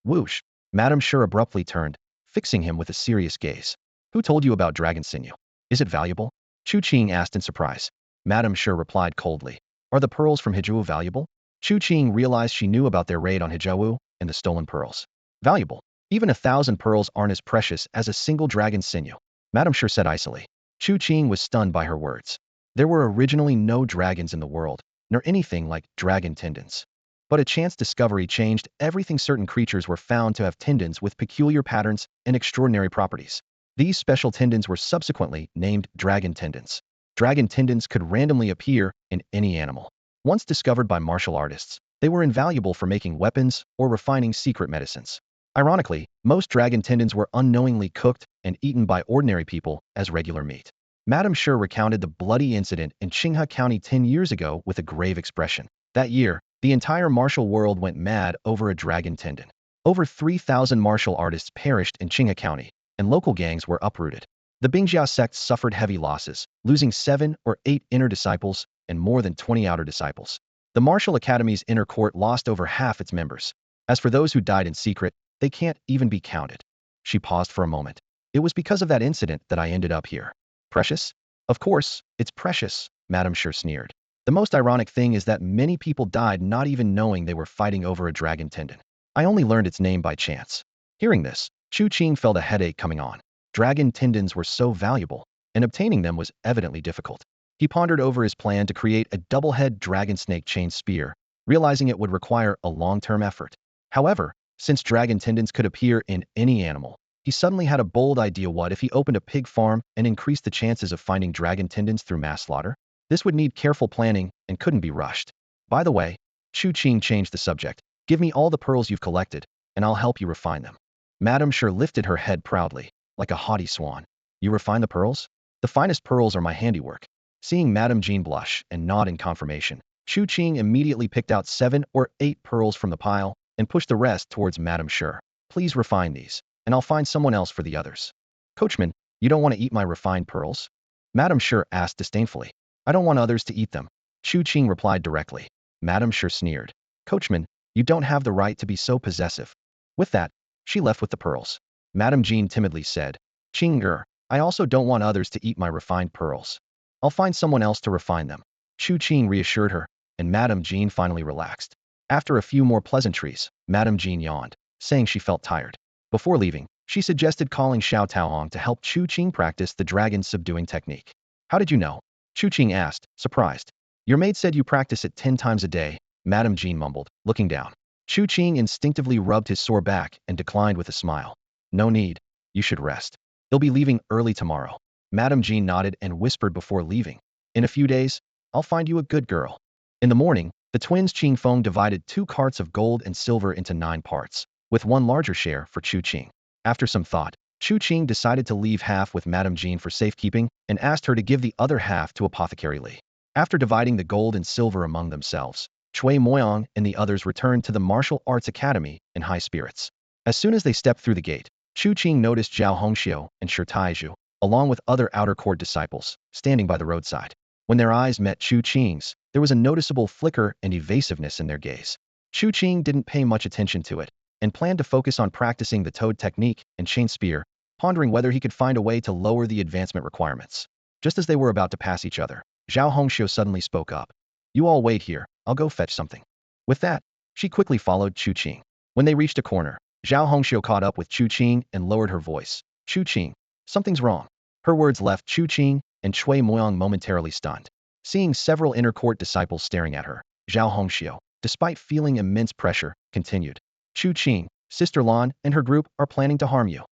Whoosh! Madame Sure abruptly turned, fixing him with a serious gaze. Who told you about dragon sinew? Is it valuable? Chu Qing asked in surprise. Madame Sure replied coldly. Are the pearls from Hijau valuable? Chu Qing realized she knew about their raid on Hijau and the stolen pearls. Valuable. Even 1,000 pearls aren't as precious as a single dragon's sinew, Madame Sure said icily. Chu Qing was stunned by her words. There were originally no dragons in the world, nor anything like dragon tendons. But a chance discovery changed everything. Certain creatures were found to have tendons with peculiar patterns and extraordinary properties. These special tendons were subsequently named dragon tendons. Dragon tendons could randomly appear in any animal. Once discovered by martial artists, they were invaluable for making weapons or refining secret medicines. Ironically, most dragon tendons were unknowingly cooked and eaten by ordinary people as regular meat. Madame Sure recounted the bloody incident in Qinghe County 10 years ago with a grave expression. That year, the entire martial world went mad over a dragon tendon. Over 3,000 martial artists perished in Qinghe County, and local gangs were uprooted. The Bingjiao sects suffered heavy losses, losing 7 or 8 inner disciples and more than 20 outer disciples. The martial academy's inner court lost over half its members. As for those who died in secret, they can't even be counted. She paused for a moment. It was because of that incident that I ended up here. Precious? Of course, it's precious, Madame Sure sneered. The most ironic thing is that many people died not even knowing they were fighting over a dragon tendon. I only learned its name by chance. Hearing this, Chu Qing felt a headache coming on. Dragon tendons were so valuable, and obtaining them was evidently difficult. He pondered over his plan to create a double-head dragon snake chain spear, realizing it would require a long-term effort. However, since dragon tendons could appear in any animal, he suddenly had a bold idea. What if he opened a pig farm and increased the chances of finding dragon tendons through mass slaughter? This would need careful planning and couldn't be rushed. By the way, Chu Qing changed the subject. Give me all the pearls you've collected, and I'll help you refine them. Madame Sure lifted her head proudly, like a haughty swan. You refine the pearls? The finest pearls are my handiwork. Seeing Madame Jean blush and nod in confirmation, Chu Qing immediately picked out 7 or 8 pearls from the pile and pushed the rest towards Madame Sure. Please refine these, and I'll find someone else for the others. Coachman, you don't want to eat my refined pearls? Madame Sure asked disdainfully. I don't want others to eat them. Chu Qing replied directly. Madame Sure sneered. Coachman, you don't have the right to be so possessive. With that, she left with the pearls. Madame Jean timidly said, Qing, I also don't want others to eat my refined pearls. I'll find someone else to refine them. Chu Qing reassured her, and Madame Jean finally relaxed. After a few more pleasantries, Madame Jean yawned, saying she felt tired. Before leaving, she suggested calling Xiao Taohong to help Chu Qing practice the dragon subduing technique. How did you know? Chu Qing asked, surprised. Your maid said you practice it 10 times a day, Madame Jean mumbled, looking down. Chu Qing instinctively rubbed his sore back and declined with a smile. No need. You should rest. They'll be leaving early tomorrow. Madame Jean nodded and whispered before leaving. In a few days, I'll find you a good girl. In the morning, the twins Qing Feng divided 2 carts of gold and silver into 9 parts, with one larger share for Chu Qing. After some thought, Chu Qing decided to leave half with Madame Jean for safekeeping and asked her to give the other half to Apothecary Li. After dividing the gold and silver among themselves, Cui Moyang and the others returned to the Martial Arts Academy in high spirits. As soon as they stepped through the gate, Chu Qing noticed Zhao Hongxiu and Shi Taizhu, along with other outer court disciples, standing by the roadside. When their eyes met Chu Qing's, there was a noticeable flicker and evasiveness in their gaze. Chu Qing didn't pay much attention to it, and planned to focus on practicing the toad technique and chain spear, pondering whether he could find a way to lower the advancement requirements. Just as they were about to pass each other, Zhao Hongxiu suddenly spoke up. You all wait here, I'll go fetch something. With that, she quickly followed Chu Qing. When they reached a corner, Zhao Hongxiu caught up with Chu Qing and lowered her voice. Chu Qing, something's wrong. Her words left Chu Qing and Cui Moyang momentarily stunned. Seeing several inner court disciples staring at her, Zhao Hongxiu, despite feeling immense pressure, continued. Chu Qing, Sister Lan and her group are planning to harm you.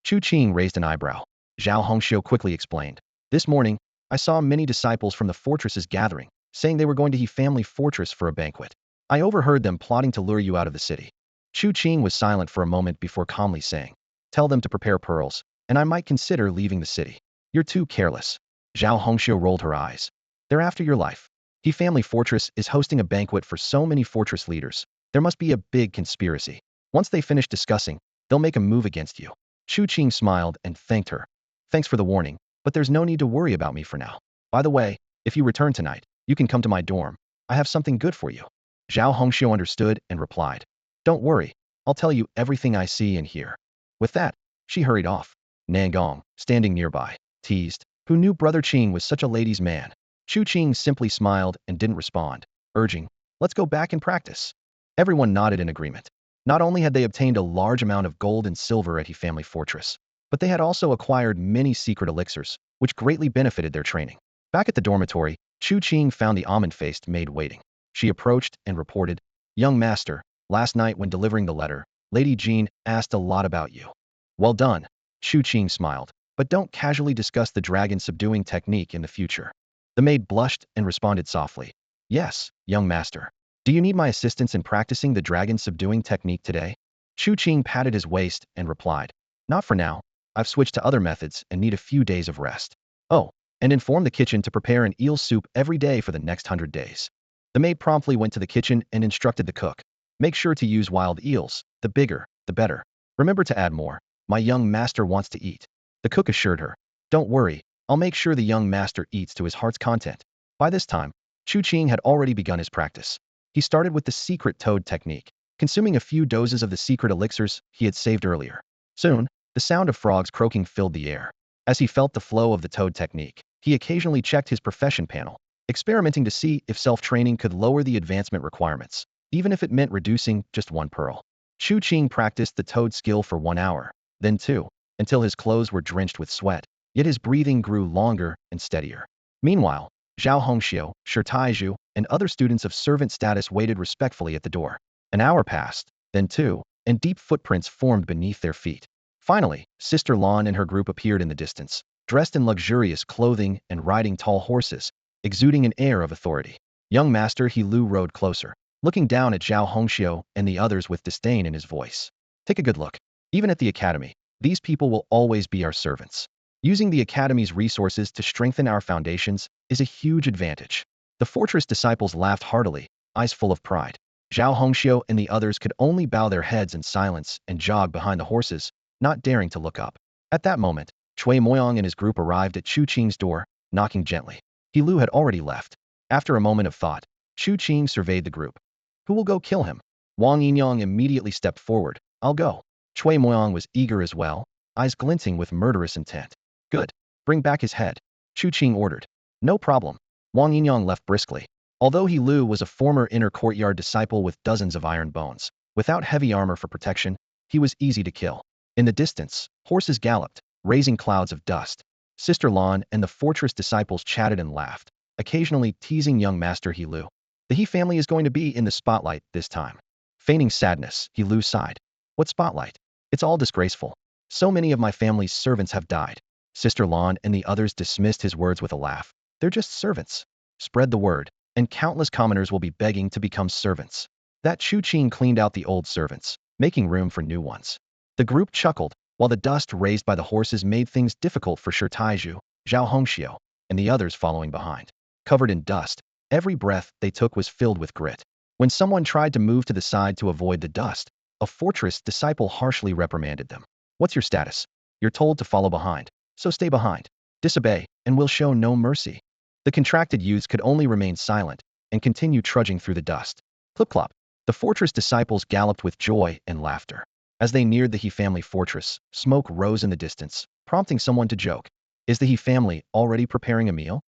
Chu Qing raised an eyebrow. Zhao Hongxiu quickly explained. This morning, I saw many disciples from the fortresses gathering, saying they were going to He Family Fortress for a banquet. I overheard them plotting to lure you out of the city. Chu Qing was silent for a moment before calmly saying, Tell them to prepare pearls, and I might consider leaving the city. You're too careless. Zhao Hongxiu rolled her eyes. They're after your life. He Family Fortress is hosting a banquet for so many fortress leaders. There must be a big conspiracy. Once they finish discussing, they'll make a move against you. Chu Qing smiled and thanked her. Thanks for the warning, but there's no need to worry about me for now. By the way, if you return tonight, you can come to my dorm. I have something good for you. Zhao Hongxiu understood and replied. Don't worry, I'll tell you everything I see and hear. With that, she hurried off. Nangong, standing nearby, teased, who knew Brother Qing was such a ladies' man. Chu Qing simply smiled and didn't respond, urging, "Let's go back and practice." Everyone nodded in agreement. Not only had they obtained a large amount of gold and silver at He Family Fortress, but they had also acquired many secret elixirs, which greatly benefited their training. Back at the dormitory, Chu Qing found the almond-faced maid waiting. She approached and reported, "Young master, last night when delivering the letter, Lady Jean asked a lot about you." "Well done." Chu Qing smiled, "but don't casually discuss the dragon subduing technique in the future." The maid blushed and responded softly, "Yes, young master. Do you need my assistance in practicing the dragon subduing technique today?" Chu Qing patted his waist and replied, "Not for now. I've switched to other methods and need a few days of rest." "Oh, and inform the kitchen to prepare an eel soup every day for the next 100 days." The maid promptly went to the kitchen and instructed the cook, "Make sure to use wild eels, the bigger, the better. Remember to add more. My young master wants to eat." The cook assured her, "Don't worry, I'll make sure the young master eats to his heart's content." By this time, Chu Qing had already begun his practice. He started with the secret toad technique, consuming a few doses of the secret elixirs he had saved earlier. Soon, the sound of frogs croaking filled the air. As he felt the flow of the toad technique, he occasionally checked his profession panel, experimenting to see if self-training could lower the advancement requirements, even if it meant reducing just one pearl. Chu Qing practiced the toad skill for 1 hour, then 2, until his clothes were drenched with sweat, yet his breathing grew longer and steadier. Meanwhile, Zhao Hongxiu, Shi Taizhu, and other students of servant status waited respectfully at the door. An hour passed, then 2, and deep footprints formed beneath their feet. Finally, Sister Lan and her group appeared in the distance, dressed in luxurious clothing and riding tall horses, exuding an air of authority. Young Master He Lu rode closer, looking down at Zhao Hongxiu and the others with disdain in his voice. "Take a good look. Even at the academy, these people will always be our servants. Using the academy's resources to strengthen our foundations is a huge advantage." The fortress disciples laughed heartily, eyes full of pride. Zhao Hongxiu and the others could only bow their heads in silence and jog behind the horses, not daring to look up. At that moment, Cui Moyong and his group arrived at Chu Qing's door, knocking gently. He Lu had already left. After a moment of thought, Chu Qing surveyed the group. "Who will go kill him?" Wang Yinyang immediately stepped forward. "I'll go." Cui Moyong was eager as well, eyes glinting with murderous intent. "Good. Bring back his head," Chu Qing ordered. "No problem." Wang Yinyang left briskly. Although He Lu was a former inner courtyard disciple with dozens of iron bones, without heavy armor for protection, he was easy to kill. In the distance, horses galloped, raising clouds of dust. Sister Lan and the fortress disciples chatted and laughed, occasionally teasing young Master He Lu. The He family is going to be in the spotlight this time. Feigning sadness, He Lu sighed. "What spotlight? It's all disgraceful. So many of my family's servants have died." Sister Lan and the others dismissed his words with a laugh. "They're just servants. Spread the word, and countless commoners will be begging to become servants." That Chu Qing cleaned out the old servants, making room for new ones. The group chuckled, while the dust raised by the horses made things difficult for Shi Taizhu, Zhao Hongxiu, and the others following behind. Covered in dust, every breath they took was filled with grit. When someone tried to move to the side to avoid the dust, a fortress disciple harshly reprimanded them. "What's your status? You're told to follow behind, so stay behind. Disobey, and we'll show no mercy." The contracted youths could only remain silent and continue trudging through the dust. Clip-clop. The fortress disciples galloped with joy and laughter. As they neared the He family fortress, smoke rose in the distance, prompting someone to joke. "Is the He family already preparing a meal?"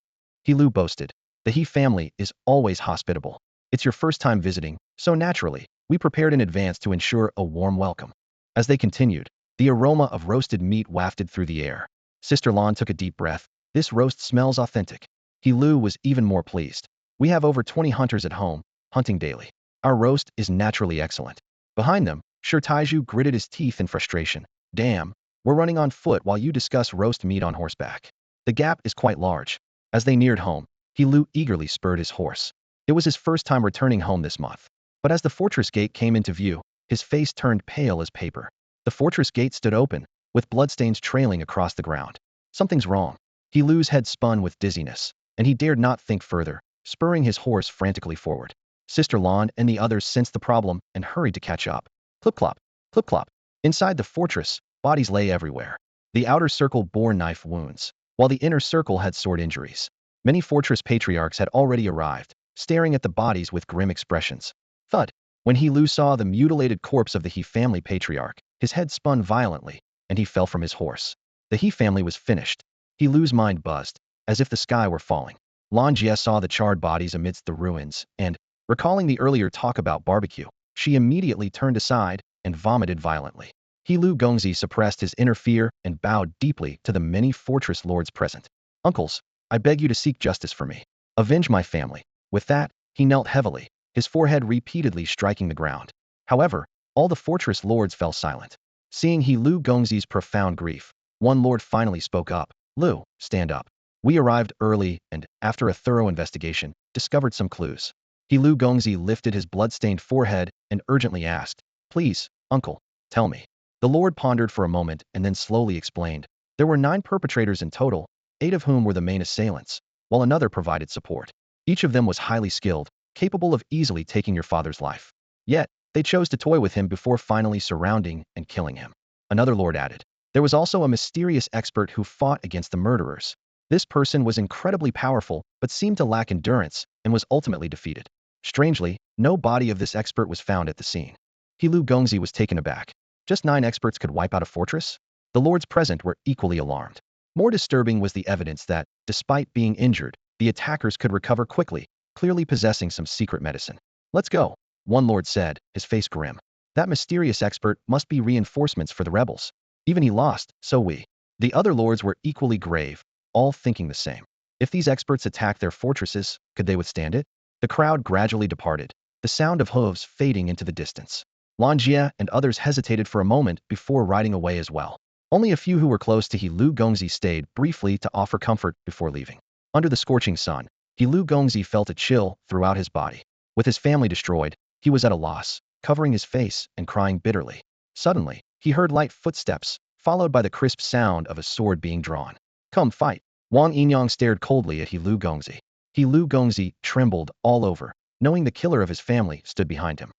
He Lu boasted. "The He family is always hospitable. It's your first time visiting, so naturally, we prepared in advance to ensure a warm welcome." As they continued, the aroma of roasted meat wafted through the air. Sister Lan took a deep breath. "This roast smells authentic." He Lu was even more pleased. "We have over 20 hunters at home, hunting daily. Our roast is naturally excellent." Behind them, Shi Taizhu gritted his teeth in frustration. "Damn, we're running on foot while you discuss roast meat on horseback." The gap is quite large. As they neared home, He Lu eagerly spurred his horse. It was his first time returning home this month. But as the fortress gate came into view, his face turned pale as paper. The fortress gate stood open, with bloodstains trailing across the ground. Something's wrong. He Lu's head spun with dizziness, and he dared not think further, spurring his horse frantically forward. Sister Lan and the others sensed the problem and hurried to catch up. Clip-clop, clip-clop. Inside the fortress, bodies lay everywhere. The outer circle bore knife wounds, while the inner circle had sword injuries. Many fortress patriarchs had already arrived, staring at the bodies with grim expressions. Thud. When He Lu saw the mutilated corpse of the He family patriarch, his head spun violently, and he fell from his horse. The He family was finished. He Lu's mind buzzed, as if the sky were falling. Lan Jie saw the charred bodies amidst the ruins, and, recalling the earlier talk about barbecue, she immediately turned aside and vomited violently. Lu Gongzi suppressed his inner fear and bowed deeply to the many fortress lords present. Uncles, I beg you to seek justice for me. Avenge my family. With that, he knelt heavily, his forehead repeatedly striking the ground. However, all the fortress lords fell silent. Seeing Lu Gongzi's profound grief, one lord finally spoke up. Lu, stand up. We arrived early and, after a thorough investigation, discovered some clues. Lu Gongzi lifted his blood-stained forehead and urgently asked, Please, uncle, tell me. The lord pondered for a moment and then slowly explained. There were 9 perpetrators in total, 8 of whom were the main assailants, while another provided support. Each of them was highly skilled, capable of easily taking your father's life. Yet, they chose to toy with him before finally surrounding and killing him. Another lord added. There was also a mysterious expert who fought against the murderers. This person was incredibly powerful, but seemed to lack endurance, and was ultimately defeated. Strangely, no body of this expert was found at the scene. Lu Gongzi was taken aback. Just 9 experts could wipe out a fortress? The lords present were equally alarmed. More disturbing was the evidence that, despite being injured, the attackers could recover quickly, clearly possessing some secret medicine. Let's go, one lord said, his face grim. That mysterious expert must be reinforcements for the rebels. Even he lost, so we. The other lords were equally grave, all thinking the same. If these experts attacked their fortresses, could they withstand it? The crowd gradually departed, the sound of hooves fading into the distance. Lan Jie and others hesitated for a moment before riding away as well. Only a few who were close to Lu Gongzi stayed briefly to offer comfort before leaving. Under the scorching sun, Lu Gongzi felt a chill throughout his body. With his family destroyed, he was at a loss, covering his face and crying bitterly. Suddenly, he heard light footsteps, followed by the crisp sound of a sword being drawn. Come fight. Wang Yinyang stared coldly at Lu Gongzi. Lu Gongzi trembled all over, knowing the killer of his family stood behind him.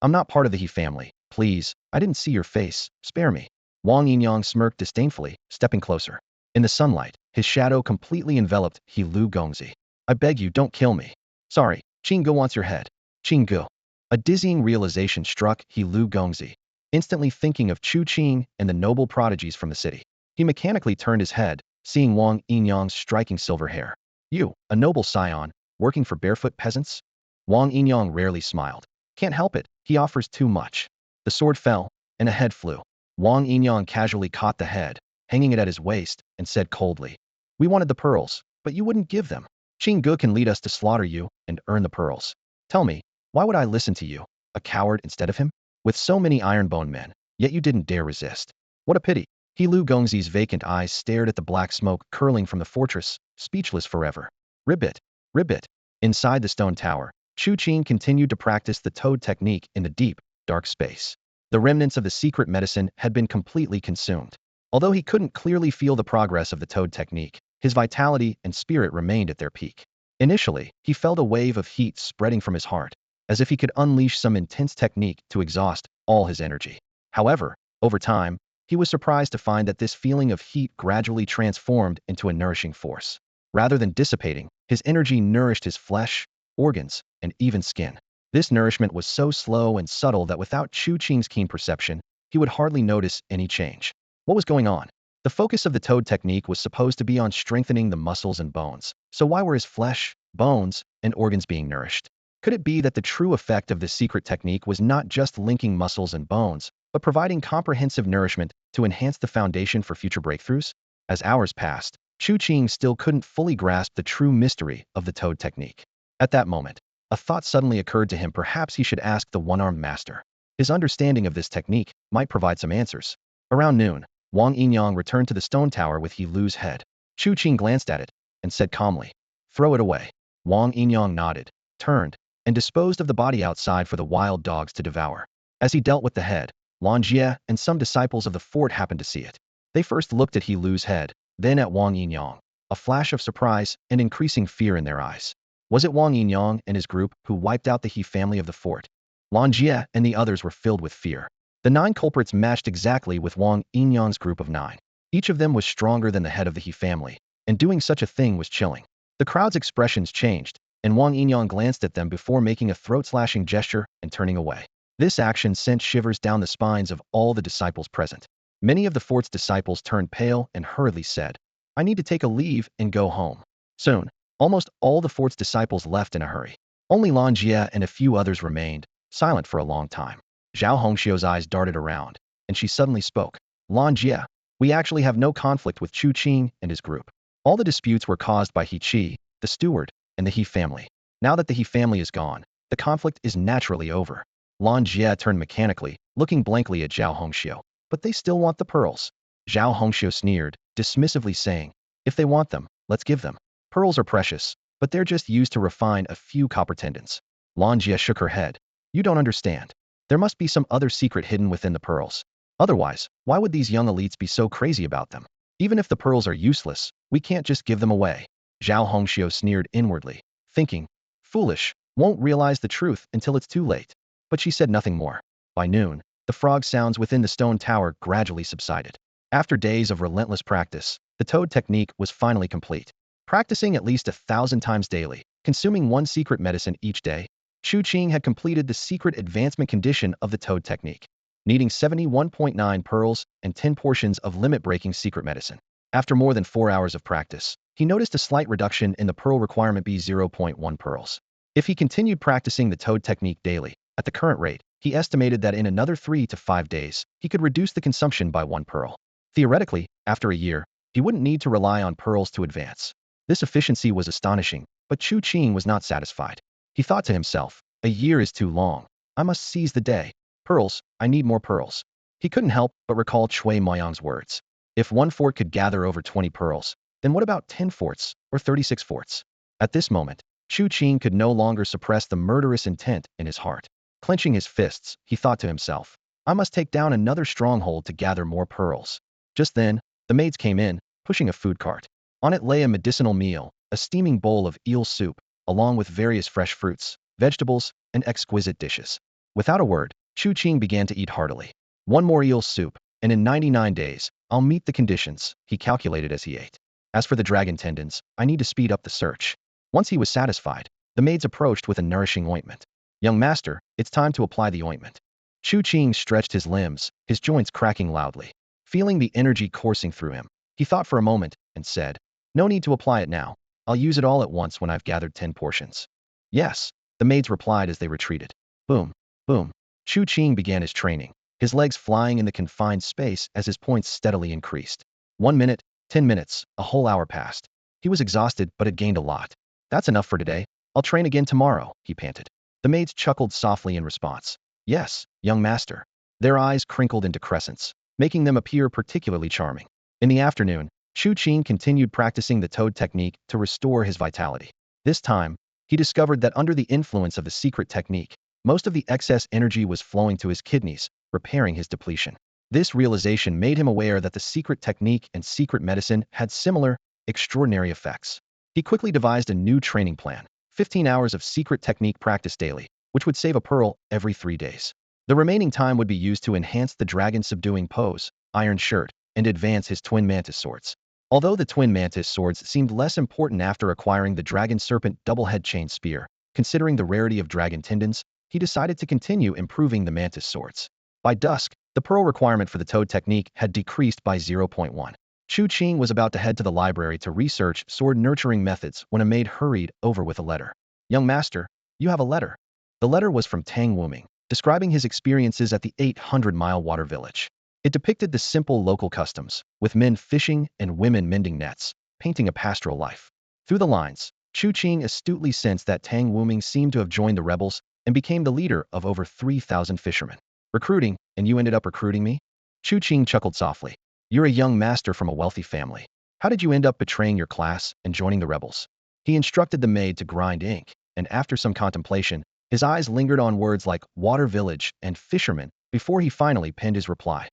I'm not part of the He family. Please, I didn't see your face. Spare me. Wang Yinyang smirked disdainfully, stepping closer. In the sunlight, his shadow completely enveloped Lu Gongzi. I beg you, don't kill me. Sorry, Qingge wants your head. Qingge. A dizzying realization struck Lu Gongzi. Instantly thinking of Chu Qing and the noble prodigies from the city, he mechanically turned his head, seeing Wang Yinyang's striking silver hair. You, a noble scion, working for barefoot peasants? Wang Yinyang rarely smiled. Can't help it, he offers too much. The sword fell, and a head flew. Wang Yinyang casually caught the head, hanging it at his waist, and said coldly, We wanted the pearls, but you wouldn't give them. Qingge can lead us to slaughter you and earn the pearls. Tell me, why would I listen to you, a coward instead of him? With so many iron-bone men, yet you didn't dare resist. What a pity. Lu Gongzi's vacant eyes stared at the black smoke curling from the fortress, speechless forever. Ribbit, ribbit. Inside the stone tower, Chu Qing continued to practice the toad technique in the deep, dark space. The remnants of the secret medicine had been completely consumed. Although he couldn't clearly feel the progress of the toad technique, his vitality and spirit remained at their peak. Initially, he felt a wave of heat spreading from his heart, as if he could unleash some intense technique to exhaust all his energy. However, over time, he was surprised to find that this feeling of heat gradually transformed into a nourishing force. Rather than dissipating, his energy nourished his flesh, organs, and even skin. This nourishment was so slow and subtle that without Chu Qing's keen perception, he would hardly notice any change. What was going on? The focus of the toad technique was supposed to be on strengthening the muscles and bones. So why were his flesh, bones, and organs being nourished? Could it be that the true effect of this secret technique was not just linking muscles and bones, but providing comprehensive nourishment to enhance the foundation for future breakthroughs? As hours passed, Chu Qing still couldn't fully grasp the true mystery of the toad technique. At that moment, a thought suddenly occurred to him. Perhaps he should ask the one-armed master. His understanding of this technique might provide some answers. Around noon, Wang Yinyang returned to the stone tower with Lu's head. Chu Qing glanced at it and said calmly, Throw it away. Wang Yinyang nodded, turned, and disposed of the body outside for the wild dogs to devour. As he dealt with the head, Lan Jie and some disciples of the fort happened to see it. They first looked at Lu's head, then at Wang Yinyang, a flash of surprise and increasing fear in their eyes. Was it Wang Yinyang and his group who wiped out the He family of the fort? Lan Jie and the others were filled with fear. The 9 culprits matched exactly with Wang Yinyang's group of 9. Each of them was stronger than the head of the He family, and doing such a thing was chilling. The crowd's expressions changed, and Wang Yinyang glanced at them before making a throat-slashing gesture and turning away. This action sent shivers down the spines of all the disciples present. Many of the fort's disciples turned pale and hurriedly said, I need to take a leave and go home. Soon, Almost all the fort's disciples left in a hurry. Only Lan Jie and a few others remained, silent for a long time. Zhao Hongxiu's eyes darted around, and she suddenly spoke. Lan Jie, we actually have no conflict with Chu Qing and his group. All the disputes were caused by He Qi, the steward, and the He family. Now that the He family is gone, the conflict is naturally over. Lan Jie turned mechanically, looking blankly at Zhao Hongxiu. But they still want the pearls. Zhao Hongxiu sneered, dismissively saying, if they want them, let's give them. Pearls are precious, but they're just used to refine a few copper tendons. Lan Jie shook her head. You don't understand. There must be some other secret hidden within the pearls. Otherwise, why would these young elites be so crazy about them? Even if the pearls are useless, we can't just give them away. Zhao Hongxiu sneered inwardly, thinking, foolish, won't realize the truth until it's too late. But she said nothing more. By noon, the frog sounds within the stone tower gradually subsided. After days of relentless practice, the toad technique was finally complete. Practicing at least 1,000 times daily, consuming one secret medicine each day, Chu Qing had completed the secret advancement condition of the toad technique, needing 71.9 pearls and 10 portions of limit-breaking secret medicine. After more than 4 hours of practice, he noticed a slight reduction in the pearl requirement be 0.1 pearls. If he continued practicing the toad technique daily, at the current rate, he estimated that in another 3 to 5 days, he could reduce the consumption by 1 pearl. Theoretically, after a year, he wouldn't need to rely on pearls to advance. This efficiency was astonishing, but Chu Qing was not satisfied. He thought to himself, a year is too long. I must seize the day. Pearls, I need more pearls. He couldn't help but recall Cui Moyang's words. If one fort could gather over 20 pearls, then what about 10 forts, or 36 forts? At this moment, Chu Qing could no longer suppress the murderous intent in his heart. Clenching his fists, he thought to himself, I must take down another stronghold to gather more pearls. Just then, the maids came in, pushing a food cart. On it lay a medicinal meal, a steaming bowl of eel soup, along with various fresh fruits, vegetables, and exquisite dishes. Without a word, Chu Qing began to eat heartily. One more eel soup, and in 99 days, I'll meet the conditions, he calculated as he ate. As for the dragon tendons, I need to speed up the search. Once he was satisfied, the maids approached with a nourishing ointment. Young master, it's time to apply the ointment. Chu Qing stretched his limbs, his joints cracking loudly. Feeling the energy coursing through him, he thought for a moment and said, no need to apply it now. I'll use it all at once when I've gathered 10 portions. Yes, the maids replied as they retreated. Boom, boom. Chu Qing began his training, his legs flying in the confined space as his points steadily increased. 1 minute, 10 minutes, a whole hour passed. He was exhausted but had gained a lot. That's enough for today. I'll train again tomorrow, he panted. The maids chuckled softly in response. Yes, young master. Their eyes crinkled into crescents, making them appear particularly charming. In the afternoon, Chu Qing continued practicing the toad technique to restore his vitality. This time, he discovered that under the influence of the secret technique, most of the excess energy was flowing to his kidneys, repairing his depletion. This realization made him aware that the secret technique and secret medicine had similar, extraordinary effects. He quickly devised a new training plan, 15 hours of secret technique practice daily, which would save a pearl every 3 days. The remaining time would be used to enhance the dragon subduing pose, iron shirt, and advance his twin mantis swords. Although the twin mantis swords seemed less important after acquiring the dragon serpent double-head chain spear, considering the rarity of dragon tendons, he decided to continue improving the mantis swords. By dusk, the pearl requirement for the toad technique had decreased by 0.1. Chu Qing was about to head to the library to research sword-nurturing methods when a maid hurried over with a letter. Young master, you have a letter. The letter was from Tang Wuming, describing his experiences at the 800-mile water village. It depicted the simple local customs, with men fishing and women mending nets, painting a pastoral life. Through the lines, Chu Qing astutely sensed that Tang Wuming seemed to have joined the rebels and became the leader of over 3,000 fishermen. Recruiting, and you ended up recruiting me? Chu Qing chuckled softly. You're a young master from a wealthy family. How did you end up betraying your class and joining the rebels? He instructed the maid to grind ink, and after some contemplation, his eyes lingered on words like water village and fisherman before he finally penned his reply.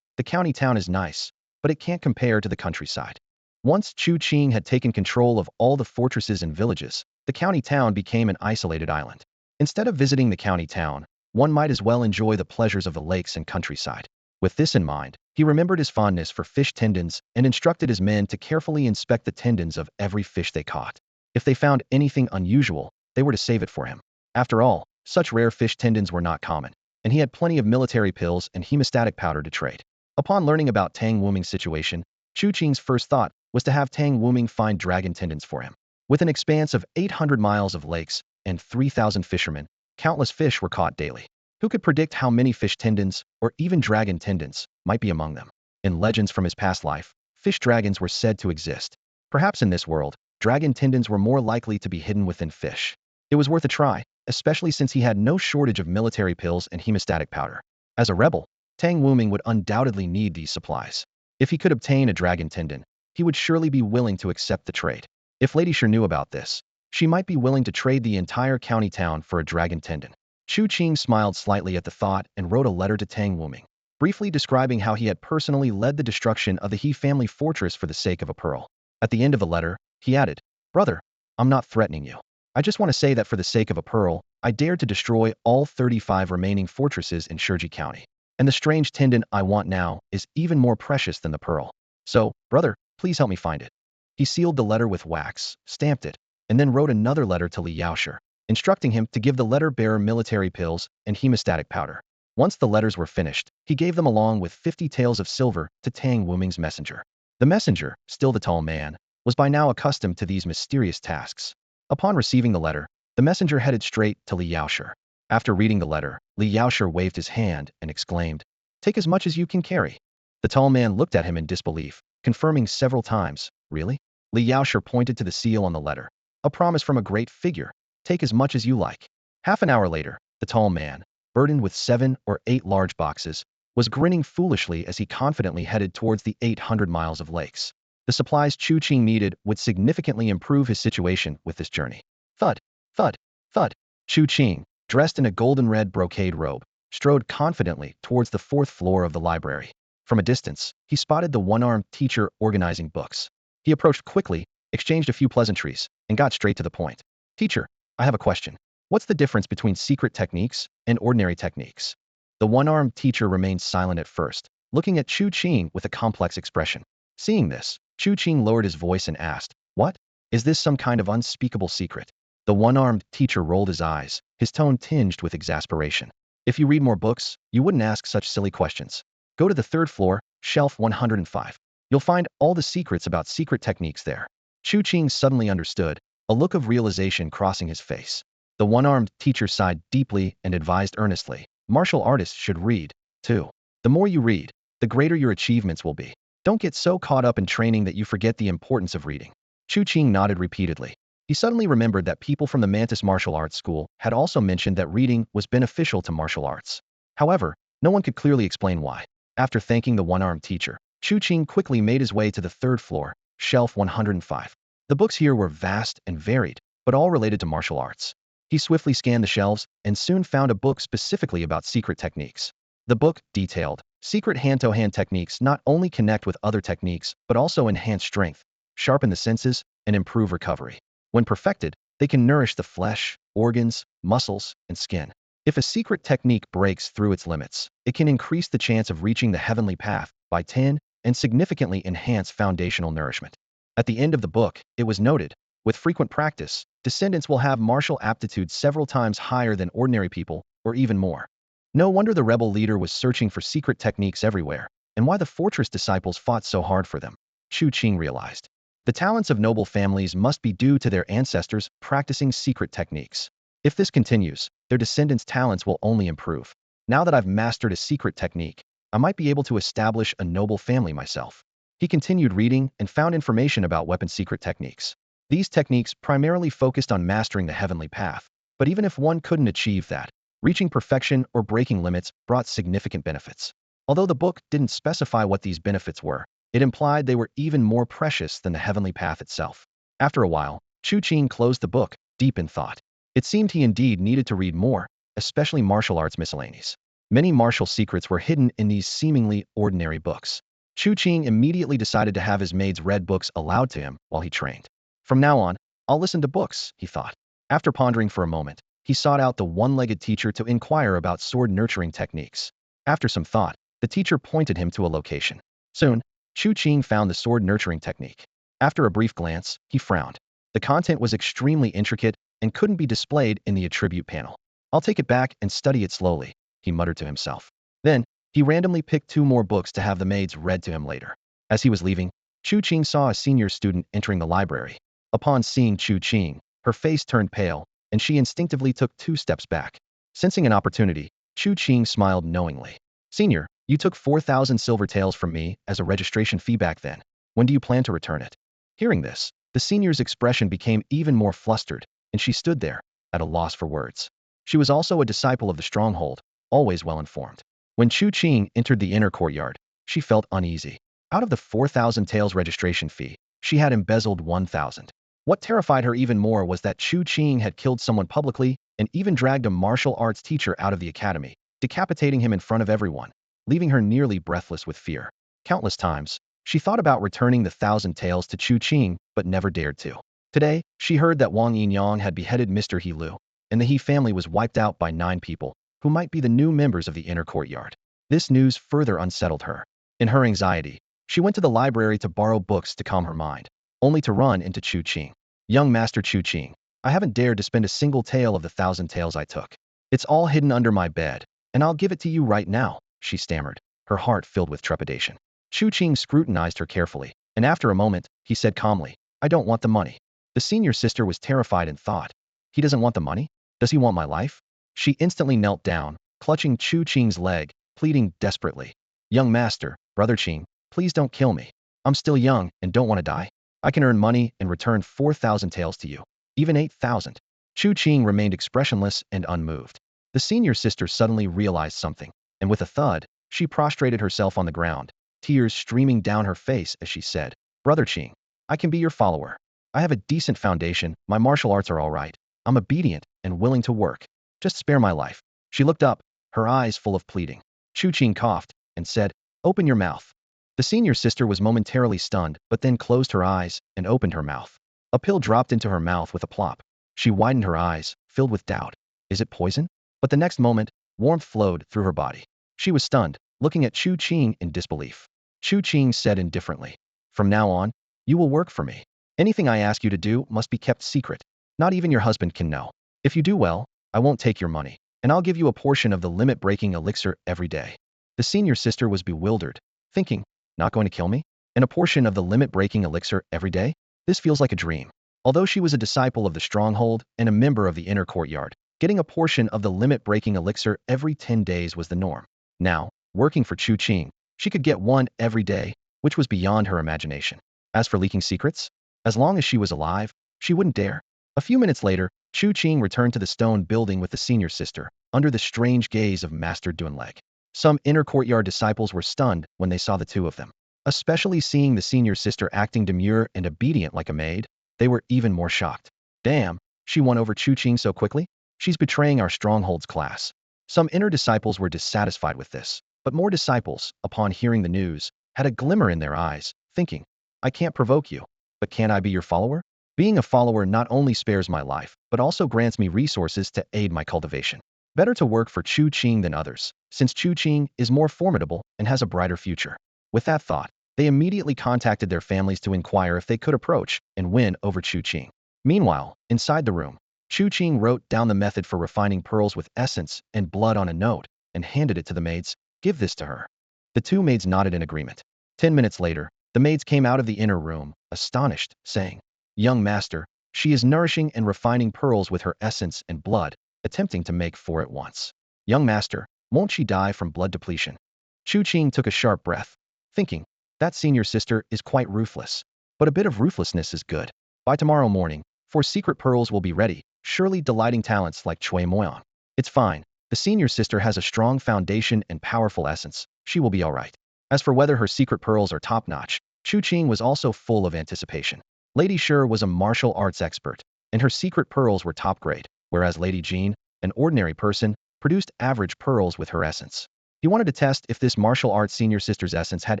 The county town is nice, but it can't compare to the countryside. Once Chu Qing had taken control of all the fortresses and villages, the county town became an isolated island. Instead of visiting the county town, one might as well enjoy the pleasures of the lakes and countryside. With this in mind, he remembered his fondness for fish tendons and instructed his men to carefully inspect the tendons of every fish they caught. If they found anything unusual, they were to save it for him. After all, such rare fish tendons were not common, and he had plenty of military pills and hemostatic powder to trade. Upon learning about Tang Wuming's situation, Chu Qing's first thought was to have Tang Wuming find dragon tendons for him. With an expanse of 800 miles of lakes and 3,000 fishermen, countless fish were caught daily. Who could predict how many fish tendons, or even dragon tendons, might be among them? In legends from his past life, fish dragons were said to exist. Perhaps in this world, dragon tendons were more likely to be hidden within fish. It was worth a try, especially since he had no shortage of military pills and hemostatic powder. As a rebel, Tang Wuming would undoubtedly need these supplies. If he could obtain a dragon tendon, he would surely be willing to accept the trade. If Lady Shi knew about this, she might be willing to trade the entire county town for a dragon tendon. Chu Qing smiled slightly at the thought and wrote a letter to Tang Wuming, briefly describing how he had personally led the destruction of the He family fortress for the sake of a pearl. At the end of the letter, he added, "Brother, I'm not threatening you. I just want to say that for the sake of a pearl, I dared to destroy all 35 remaining fortresses in Shurji County. And the strange tendon I want now is even more precious than the pearl. So, brother, please help me find it." He sealed the letter with wax, stamped it, and then wrote another letter to Li Yaoshi, instructing him to give the letter-bearer military pills and hemostatic powder. Once the letters were finished, he gave them along with 50 taels of silver to Tang Wuming's messenger. The messenger, still the tall man, was by now accustomed to these mysterious tasks. Upon receiving the letter, the messenger headed straight to Li Yaoshi. After reading the letter, Li Yaoshi waved his hand and exclaimed, "Take as much as you can carry." The tall man looked at him in disbelief, confirming several times, "Really?" Li Yaoshi pointed to the seal on the letter. "A promise from a great figure. Take as much as you like." Half an hour later, the tall man, burdened with 7 or 8 large boxes, was grinning foolishly as he confidently headed towards the 800 miles of lakes. The supplies Chu Qing needed would significantly improve his situation with this journey. Thud, thud, thud. Chu Qing, dressed in a golden-red brocade robe, strode confidently towards the 4th floor of the library. From a distance, he spotted the one-armed teacher organizing books. He approached quickly, exchanged a few pleasantries, and got straight to the point. "Teacher, I have a question. What's the difference between secret techniques and ordinary techniques?" The one-armed teacher remained silent at first, looking at Chu Qing with a complex expression. Seeing this, Chu Qing lowered his voice and asked, "What? Is this some kind of unspeakable secret?" The one-armed teacher rolled his eyes, his tone tinged with exasperation. "If you read more books, you wouldn't ask such silly questions. Go to the 3rd floor, shelf 105. You'll find all the secrets about secret techniques there." Chu Qing suddenly understood, a look of realization crossing his face. The one-armed teacher sighed deeply and advised earnestly, "Martial artists should read, too. The more you read, the greater your achievements will be. Don't get so caught up in training that you forget the importance of reading." Chu Qing nodded repeatedly. He suddenly remembered that people from the Mantis Martial Arts School had also mentioned that reading was beneficial to martial arts. However, no one could clearly explain why. After thanking the one-armed teacher, Chu Qing quickly made his way to the 3rd floor, shelf 105. The books here were vast and varied, but all related to martial arts. He swiftly scanned the shelves and soon found a book specifically about secret techniques. The book detailed, secret hand-to-hand techniques not only connect with other techniques, but also enhance strength, sharpen the senses, and improve recovery. When perfected, they can nourish the flesh, organs, muscles, and skin. If a secret technique breaks through its limits, it can increase the chance of reaching the heavenly path by 10 and significantly enhance foundational nourishment. At the end of the book, it was noted, with frequent practice, descendants will have martial aptitude several times higher than ordinary people, or even more. No wonder the rebel leader was searching for secret techniques everywhere, and why the fortress disciples fought so hard for them. Chu Qing realized. The talents of noble families must be due to their ancestors practicing secret techniques. If this continues, their descendants' talents will only improve. Now that I've mastered a secret technique, I might be able to establish a noble family myself. He continued reading and found information about weapon secret techniques. These techniques primarily focused on mastering the heavenly path, but even if one couldn't achieve that, reaching perfection or breaking limits brought significant benefits. Although the book didn't specify what these benefits were, it implied they were even more precious than the heavenly path itself. After a while, Chu Qing closed the book, deep in thought. It seemed he indeed needed to read more, especially martial arts miscellanies. Many martial secrets were hidden in these seemingly ordinary books. Chu Qing immediately decided to have his maids read books aloud to him while he trained. From now on, I'll listen to books, he thought. After pondering for a moment, he sought out the one-legged teacher to inquire about sword nurturing techniques. After some thought, the teacher pointed him to a location. Soon, Chu Qing found the sword nurturing technique. After a brief glance, he frowned. The content was extremely intricate and couldn't be displayed in the attribute panel. "I'll take it back and study it slowly," he muttered to himself. Then, he randomly picked 2 more books to have the maids read to him later. As he was leaving, Chu Qing saw a senior student entering the library. Upon seeing Chu Qing, her face turned pale, and she instinctively took 2 steps back. Sensing an opportunity, Chu Qing smiled knowingly. Senior, you took 4,000 silver taels from me as a registration fee back then. When do you plan to return it? Hearing this, the senior's expression became even more flustered, and she stood there, at a loss for words. She was also a disciple of the stronghold, always well informed. When Chu Qing entered the inner courtyard, she felt uneasy. Out of the 4,000 taels registration fee, she had embezzled 1,000. What terrified her even more was that Chu Qing had killed someone publicly and even dragged a martial arts teacher out of the academy, decapitating him in front of everyone, leaving her nearly breathless with fear. Countless times, she thought about returning the 1,000 taels to Chu Qing, but never dared to. Today, she heard that Wang Yinyang had beheaded Mr. He Lu, and the He family was wiped out by 9 people, who might be the new members of the inner courtyard. This news further unsettled her. In her anxiety, she went to the library to borrow books to calm her mind, only to run into Chu Qing. Young Master Chu Qing, I haven't dared to spend a single tael of the 1,000 taels I took. It's all hidden under my bed, and I'll give it to you right now, she stammered, her heart filled with trepidation. Chu Qing scrutinized her carefully, and after a moment, he said calmly, I don't want the money. The senior sister was terrified and thought, he doesn't want the money? Does he want my life? She instantly knelt down, clutching Chu Qing's leg, pleading desperately. Young master, brother Qing, please don't kill me. I'm still young and don't want to die. I can earn money and return 4,000 taels to you, even 8,000. Chu Qing remained expressionless and unmoved. The senior sister suddenly realized something, and with a thud, she prostrated herself on the ground, tears streaming down her face as she said, Brother Qing, I can be your follower. I have a decent foundation, my martial arts are all right. I'm obedient and willing to work. Just spare my life. She looked up, her eyes full of pleading. Chu Qing coughed and said, Open your mouth. The senior sister was momentarily stunned, but then closed her eyes and opened her mouth. A pill dropped into her mouth with a plop. She widened her eyes, filled with doubt. Is it poison? But the next moment, warmth flowed through her body. She was stunned, looking at Chu Qing in disbelief. Chu Qing said indifferently, From now on, you will work for me. Anything I ask you to do must be kept secret. Not even your husband can know. If you do well, I won't take your money, and I'll give you a portion of the limit-breaking elixir every day. The senior sister was bewildered, thinking, Not going to kill me? And a portion of the limit-breaking elixir every day? This feels like a dream. Although she was a disciple of the stronghold and a member of the inner courtyard, getting a portion of the limit-breaking elixir every 10 days was the norm. Now, working for Chu Qing, she could get one every day, which was beyond her imagination. As for leaking secrets, as long as she was alive, she wouldn't dare. A few minutes later, Chu Qing returned to the stone building with the senior sister, under the strange gaze of Master Dunleg. Some inner courtyard disciples were stunned when they saw the two of them. Especially seeing the senior sister acting demure and obedient like a maid, they were even more shocked. Damn, she won over Chu Qing so quickly? She's betraying our strongholds class. Some inner disciples were dissatisfied with this, but more disciples, upon hearing the news, had a glimmer in their eyes, thinking, I can't provoke you, but can I be your follower? Being a follower not only spares my life, but also grants me resources to aid my cultivation. Better to work for Chu Qing than others, since Chu Qing is more formidable and has a brighter future. With that thought, they immediately contacted their families to inquire if they could approach and win over Chu Qing. Meanwhile, inside the room, Chu Qing wrote down the method for refining pearls with essence and blood on a note and handed it to the maids. Give this to her. The 2 maids nodded in agreement. 10 minutes later, the maids came out of the inner room, astonished, saying, Young master, she is nourishing and refining pearls with her essence and blood, attempting to make 4 at once. Young master, won't she die from blood depletion? Chu Qing took a sharp breath, thinking, that senior sister is quite ruthless. But a bit of ruthlessness is good. By tomorrow morning, 4 secret pearls will be ready, surely delighting talents like Chui Moyan. It's fine. The senior sister has a strong foundation and powerful essence. She will be all right. As for whether her secret pearls are top-notch, Chu Qing was also full of anticipation. Lady Shi was a martial arts expert, and her secret pearls were top grade, whereas Lady Jean, an ordinary person, produced average pearls with her essence. He wanted to test if this martial arts senior sister's essence had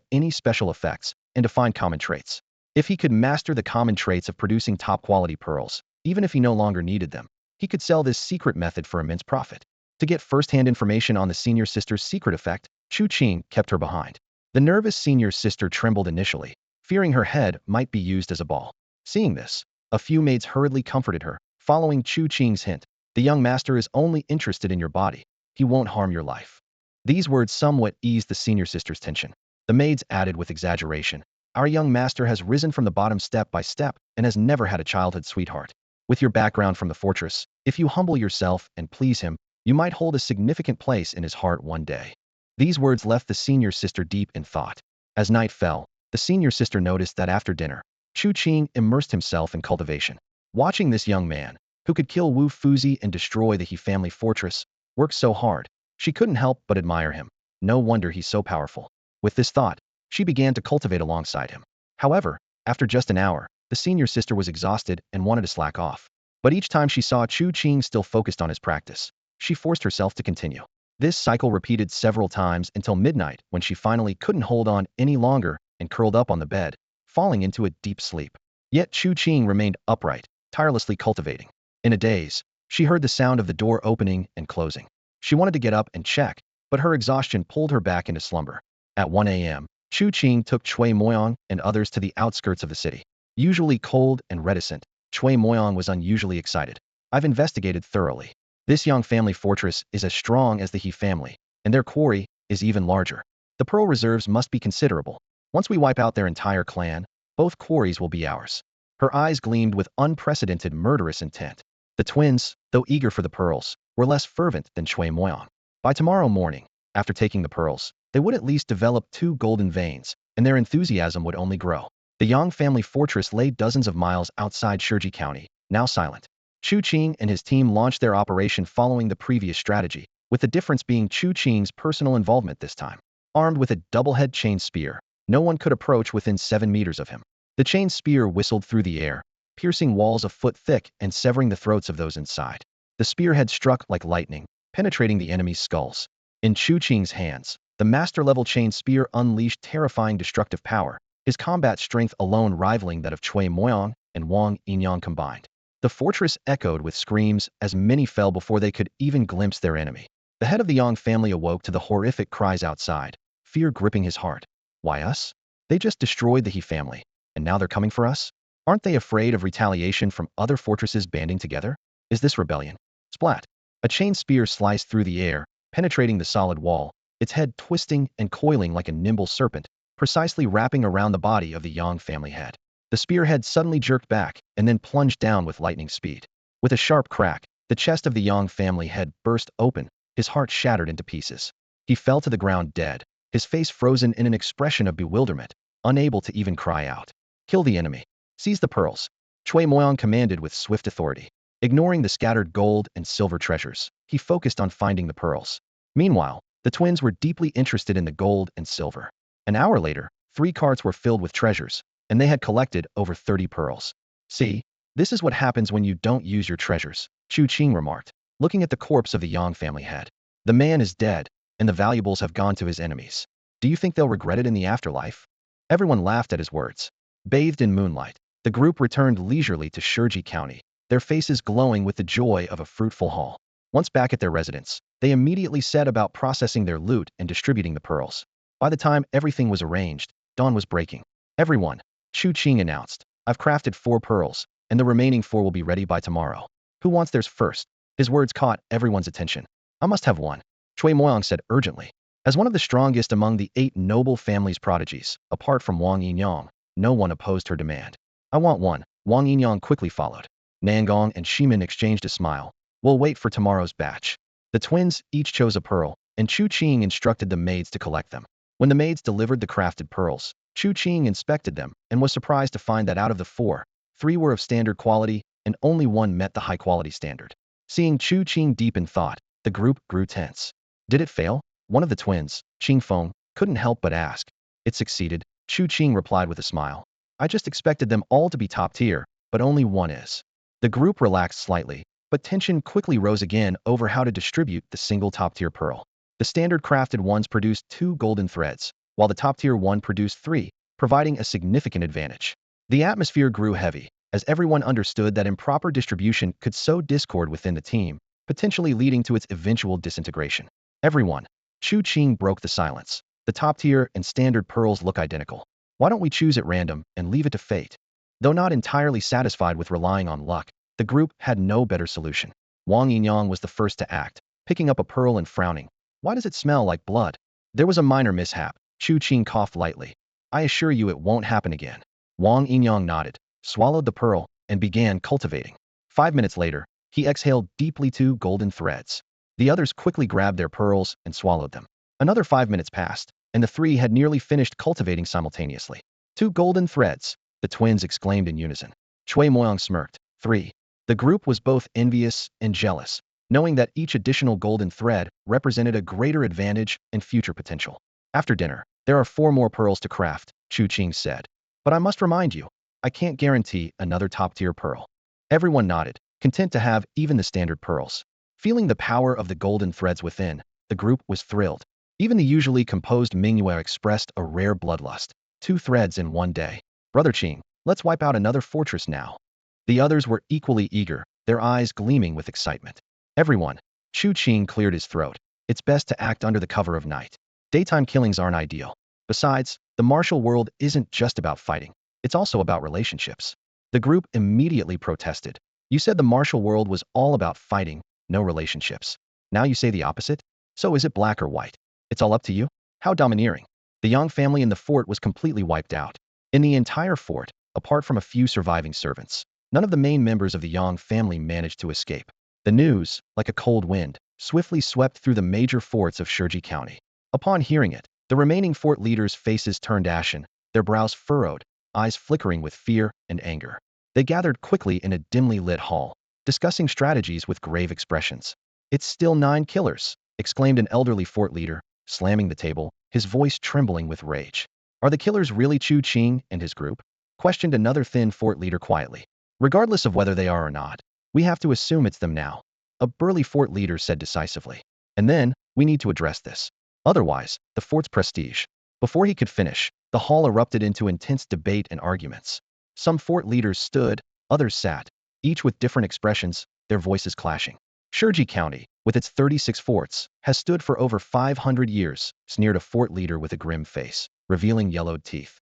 any special effects and to find common traits. If he could master the common traits of producing top-quality pearls, even if he no longer needed them, he could sell this secret method for immense profit. To get first-hand information on the senior sister's secret effect, Chu Qing kept her behind. The nervous senior sister trembled initially, fearing her head might be used as a ball. Seeing this, a few maids hurriedly comforted her, following Chu Qing's hint. The young master is only interested in your body. He won't harm your life. These words somewhat eased the senior sister's tension. The maids added with exaggeration, Our young master has risen from the bottom step by step and has never had a childhood sweetheart. With your background from the fortress, if you humble yourself and please him, you might hold a significant place in his heart one day." These words left the senior sister deep in thought. As night fell, the senior sister noticed that after dinner, Chu Qing immersed himself in cultivation. Watching this young man, who could kill Wu Fuzi and destroy the He family fortress, work so hard, she couldn't help but admire him. No wonder he's so powerful. With this thought, she began to cultivate alongside him. However, after just an hour, the senior sister was exhausted and wanted to slack off. But each time she saw Chu Qing still focused on his practice, she forced herself to continue. This cycle repeated several times until midnight, when she finally couldn't hold on any longer and curled up on the bed, falling into a deep sleep. Yet Chu Qing remained upright, tirelessly cultivating. In a daze, she heard the sound of the door opening and closing. She wanted to get up and check, but her exhaustion pulled her back into slumber. At 1 a.m., Chu Qing took Chui Moyang and others to the outskirts of the city. Usually cold and reticent, Chui Moyang was unusually excited. "I've investigated thoroughly. This Yang family fortress is as strong as the He family, and their quarry is even larger. The pearl reserves must be considerable. Once we wipe out their entire clan, both quarries will be ours." Her eyes gleamed with unprecedented murderous intent. The twins, though eager for the pearls, were less fervent than Chui Moyang. By tomorrow morning, after taking the pearls, they would at least develop 2 golden veins, and their enthusiasm would only grow. The Yang family fortress lay dozens of miles outside Shiji County, now silent. Chu Qing and his team launched their operation following the previous strategy, with the difference being Chu Qing's personal involvement this time. Armed with a double-head chain spear, no one could approach within 7 meters of him. The chain spear whistled through the air, piercing walls a foot thick and severing the throats of those inside. The spearhead struck like lightning, penetrating the enemy's skulls. In Chu Qing's hands, the master-level chain spear unleashed terrifying destructive power, his combat strength alone rivaling that of Chui Moyang and Wang Yinyang combined. The fortress echoed with screams as many fell before they could even glimpse their enemy. The head of the Yang family awoke to the horrific cries outside, fear gripping his heart. Why us? They just destroyed the He family, and now they're coming for us? Aren't they afraid of retaliation from other fortresses banding together? Is this rebellion? Splat! A chain spear sliced through the air, penetrating the solid wall, its head twisting and coiling like a nimble serpent, precisely wrapping around the body of the Yang family head. The spearhead suddenly jerked back and then plunged down with lightning speed. With a sharp crack, the chest of the Yang family head burst open, his heart shattered into pieces. He fell to the ground dead, his face frozen in an expression of bewilderment, unable to even cry out. "Kill the enemy. Seize the pearls," Chui Moyang commanded with swift authority. Ignoring the scattered gold and silver treasures, he focused on finding the pearls. Meanwhile, the twins were deeply interested in the gold and silver. An hour later, 3 carts were filled with treasures, and they had collected over 30 pearls. "See, this is what happens when you don't use your treasures," Chu Qing remarked, looking at the corpse of the Yang family head. "The man is dead, and the valuables have gone to his enemies. Do you think they'll regret it in the afterlife?" Everyone laughed at his words. Bathed in moonlight, the group returned leisurely to Shiji County, their faces glowing with the joy of a fruitful haul. Once back at their residence, they immediately set about processing their loot and distributing the pearls. By the time everything was arranged, dawn was breaking. "Everyone," Chu Qing announced, "I've crafted 4 pearls, and the remaining 4 will be ready by tomorrow. Who wants theirs first?" His words caught everyone's attention. "I must have one," Chui Moyang said urgently. As one of the strongest among the 8 noble family's prodigies, apart from Wang Yinyang, no one opposed her demand. "I want one," Wang Yinyang quickly followed. Nangong and Shimin exchanged a smile. "We'll wait for tomorrow's batch." The twins each chose a pearl, and Chu Qing instructed the maids to collect them. When the maids delivered the crafted pearls, Chu Qing inspected them and was surprised to find that out of the 4, 3 were of standard quality and only 1 met the high-quality standard. Seeing Chu Qing deep in thought, the group grew tense. Did it fail? One of the twins, Qing Feng, couldn't help but ask. "It succeeded," Chu Qing replied with a smile. "I just expected them all to be top tier, but only 1 is." The group relaxed slightly, but tension quickly rose again over how to distribute the single top-tier pearl. The standard crafted ones produced 2 golden threads, while the top-tier one produced 3, providing a significant advantage. The atmosphere grew heavy, as everyone understood that improper distribution could sow discord within the team, potentially leading to its eventual disintegration. "Everyone," Chu Qing broke the silence. "The top-tier and standard pearls look identical. Why don't we choose at random and leave it to fate?" Though not entirely satisfied with relying on luck, the group had no better solution. Wang Yinyang was the first to act, picking up a pearl and frowning. "Why does it smell like blood?" There was a minor mishap. Chu Qing coughed lightly. I assure you it won't happen again. Wang Yinyang nodded, swallowed the pearl, and began cultivating. 5 minutes later, he exhaled deeply 2 golden threads. The others quickly grabbed their pearls and swallowed them. Another 5 minutes passed, and the three had nearly finished cultivating simultaneously. 2 golden threads, the twins exclaimed in unison. Chui Moyang smirked. 3. The group was both envious and jealous, knowing that each additional golden thread represented a greater advantage and future potential. After dinner, there are 4 more pearls to craft, Chu Qing said. But I must remind you, I can't guarantee another top-tier pearl. Everyone nodded, content to have even the standard pearls. Feeling the power of the golden threads within, the group was thrilled. Even the usually composed Mingyue expressed a rare bloodlust. 2 threads in one day. Brother Qing, let's wipe out another fortress now. The others were equally eager, their eyes gleaming with excitement. Everyone. Chu Qing cleared his throat. It's best to act under the cover of night. Daytime killings aren't ideal. Besides, the martial world isn't just about fighting. It's also about relationships. The group immediately protested. You said the martial world was all about fighting, no relationships. Now you say the opposite? So is it black or white? It's all up to you? How domineering. The Yang family in the fort was completely wiped out. In the entire fort, apart from a few surviving servants, none of the main members of the Yang family managed to escape. The news, like a cold wind, swiftly swept through the major forts of Shiji County. Upon hearing it, the remaining fort leaders' faces turned ashen, their brows furrowed, eyes flickering with fear and anger. They gathered quickly in a dimly lit hall, discussing strategies with grave expressions. It's still 9 killers, exclaimed an elderly fort leader, slamming the table, his voice trembling with rage. Are the killers really Chu Qing and his group? Questioned another thin fort leader quietly. Regardless of whether they are or not, we have to assume it's them now, a burly fort leader said decisively. And then, we need to address this. Otherwise, the fort's prestige. Before he could finish, the hall erupted into intense debate and arguments. Some fort leaders stood, others sat, each with different expressions, their voices clashing. Shiji County, with its 36 forts, has stood for over 500 years, sneered a fort leader with a grim face, revealing yellowed teeth.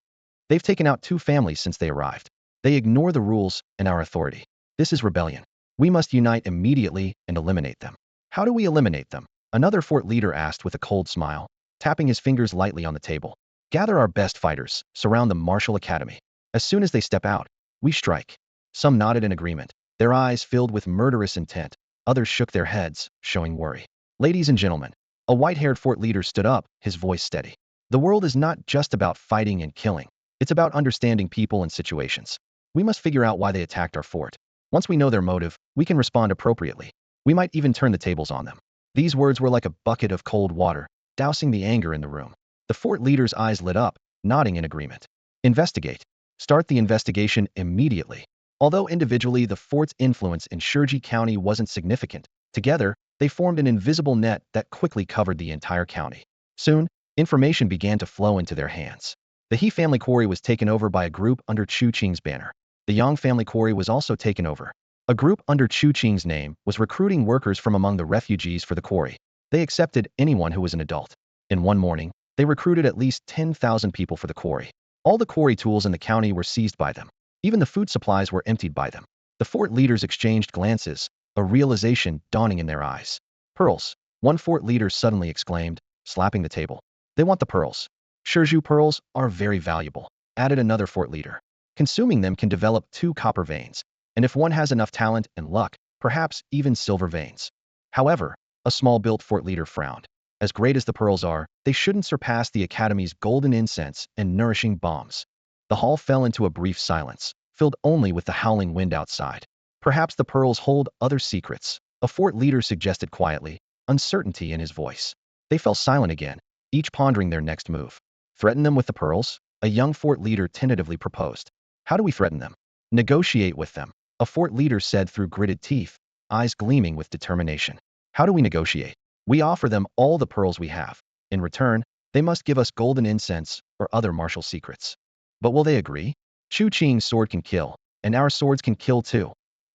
They've taken out 2 families since they arrived. They ignore the rules and our authority. This is rebellion. We must unite immediately and eliminate them. How do we eliminate them? Another fort leader asked with a cold smile, tapping his fingers lightly on the table. Gather our best fighters, surround the martial academy. As soon as they step out, we strike. Some nodded in agreement, their eyes filled with murderous intent. Others shook their heads, showing worry. Ladies and gentlemen, a white-haired fort leader stood up, his voice steady. The world is not just about fighting and killing. It's about understanding people and situations. We must figure out why they attacked our fort. Once we know their motive, we can respond appropriately. We might even turn the tables on them. These words were like a bucket of cold water, dousing the anger in the room. The fort leader's eyes lit up, nodding in agreement. Investigate. Start the investigation immediately. Although individually the fort's influence in Shiji County wasn't significant, together, they formed an invisible net that quickly covered the entire county. Soon, information began to flow into their hands. The He family quarry was taken over by a group under Chu Qing's banner. The Yang family quarry was also taken over. A group under Chu Qing's name was recruiting workers from among the refugees for the quarry. They accepted anyone who was an adult. In one morning, they recruited at least 10,000 people for the quarry. All the quarry tools in the county were seized by them. Even the food supplies were emptied by them. The fort leaders exchanged glances, a realization dawning in their eyes. Pearls, one fort leader suddenly exclaimed, slapping the table. They want the pearls. Shiju pearls are very valuable, added another fort leader. Consuming them can develop 2 copper veins, and if one has enough talent and luck, perhaps even silver veins. However, a small-built fort leader frowned. As great as the pearls are, they shouldn't surpass the Academy's golden incense and nourishing bombs. The hall fell into a brief silence, filled only with the howling wind outside. Perhaps the pearls hold other secrets, a fort leader suggested quietly, uncertainty in his voice. They fell silent again, each pondering their next move. Threaten them with the pearls? A young fort leader tentatively proposed. How do we threaten them? Negotiate with them, a fort leader said through gritted teeth, eyes gleaming with determination. How do we negotiate? We offer them all the pearls we have. In return, they must give us golden incense or other martial secrets. But will they agree? Chu Qing's sword can kill, and our swords can kill too,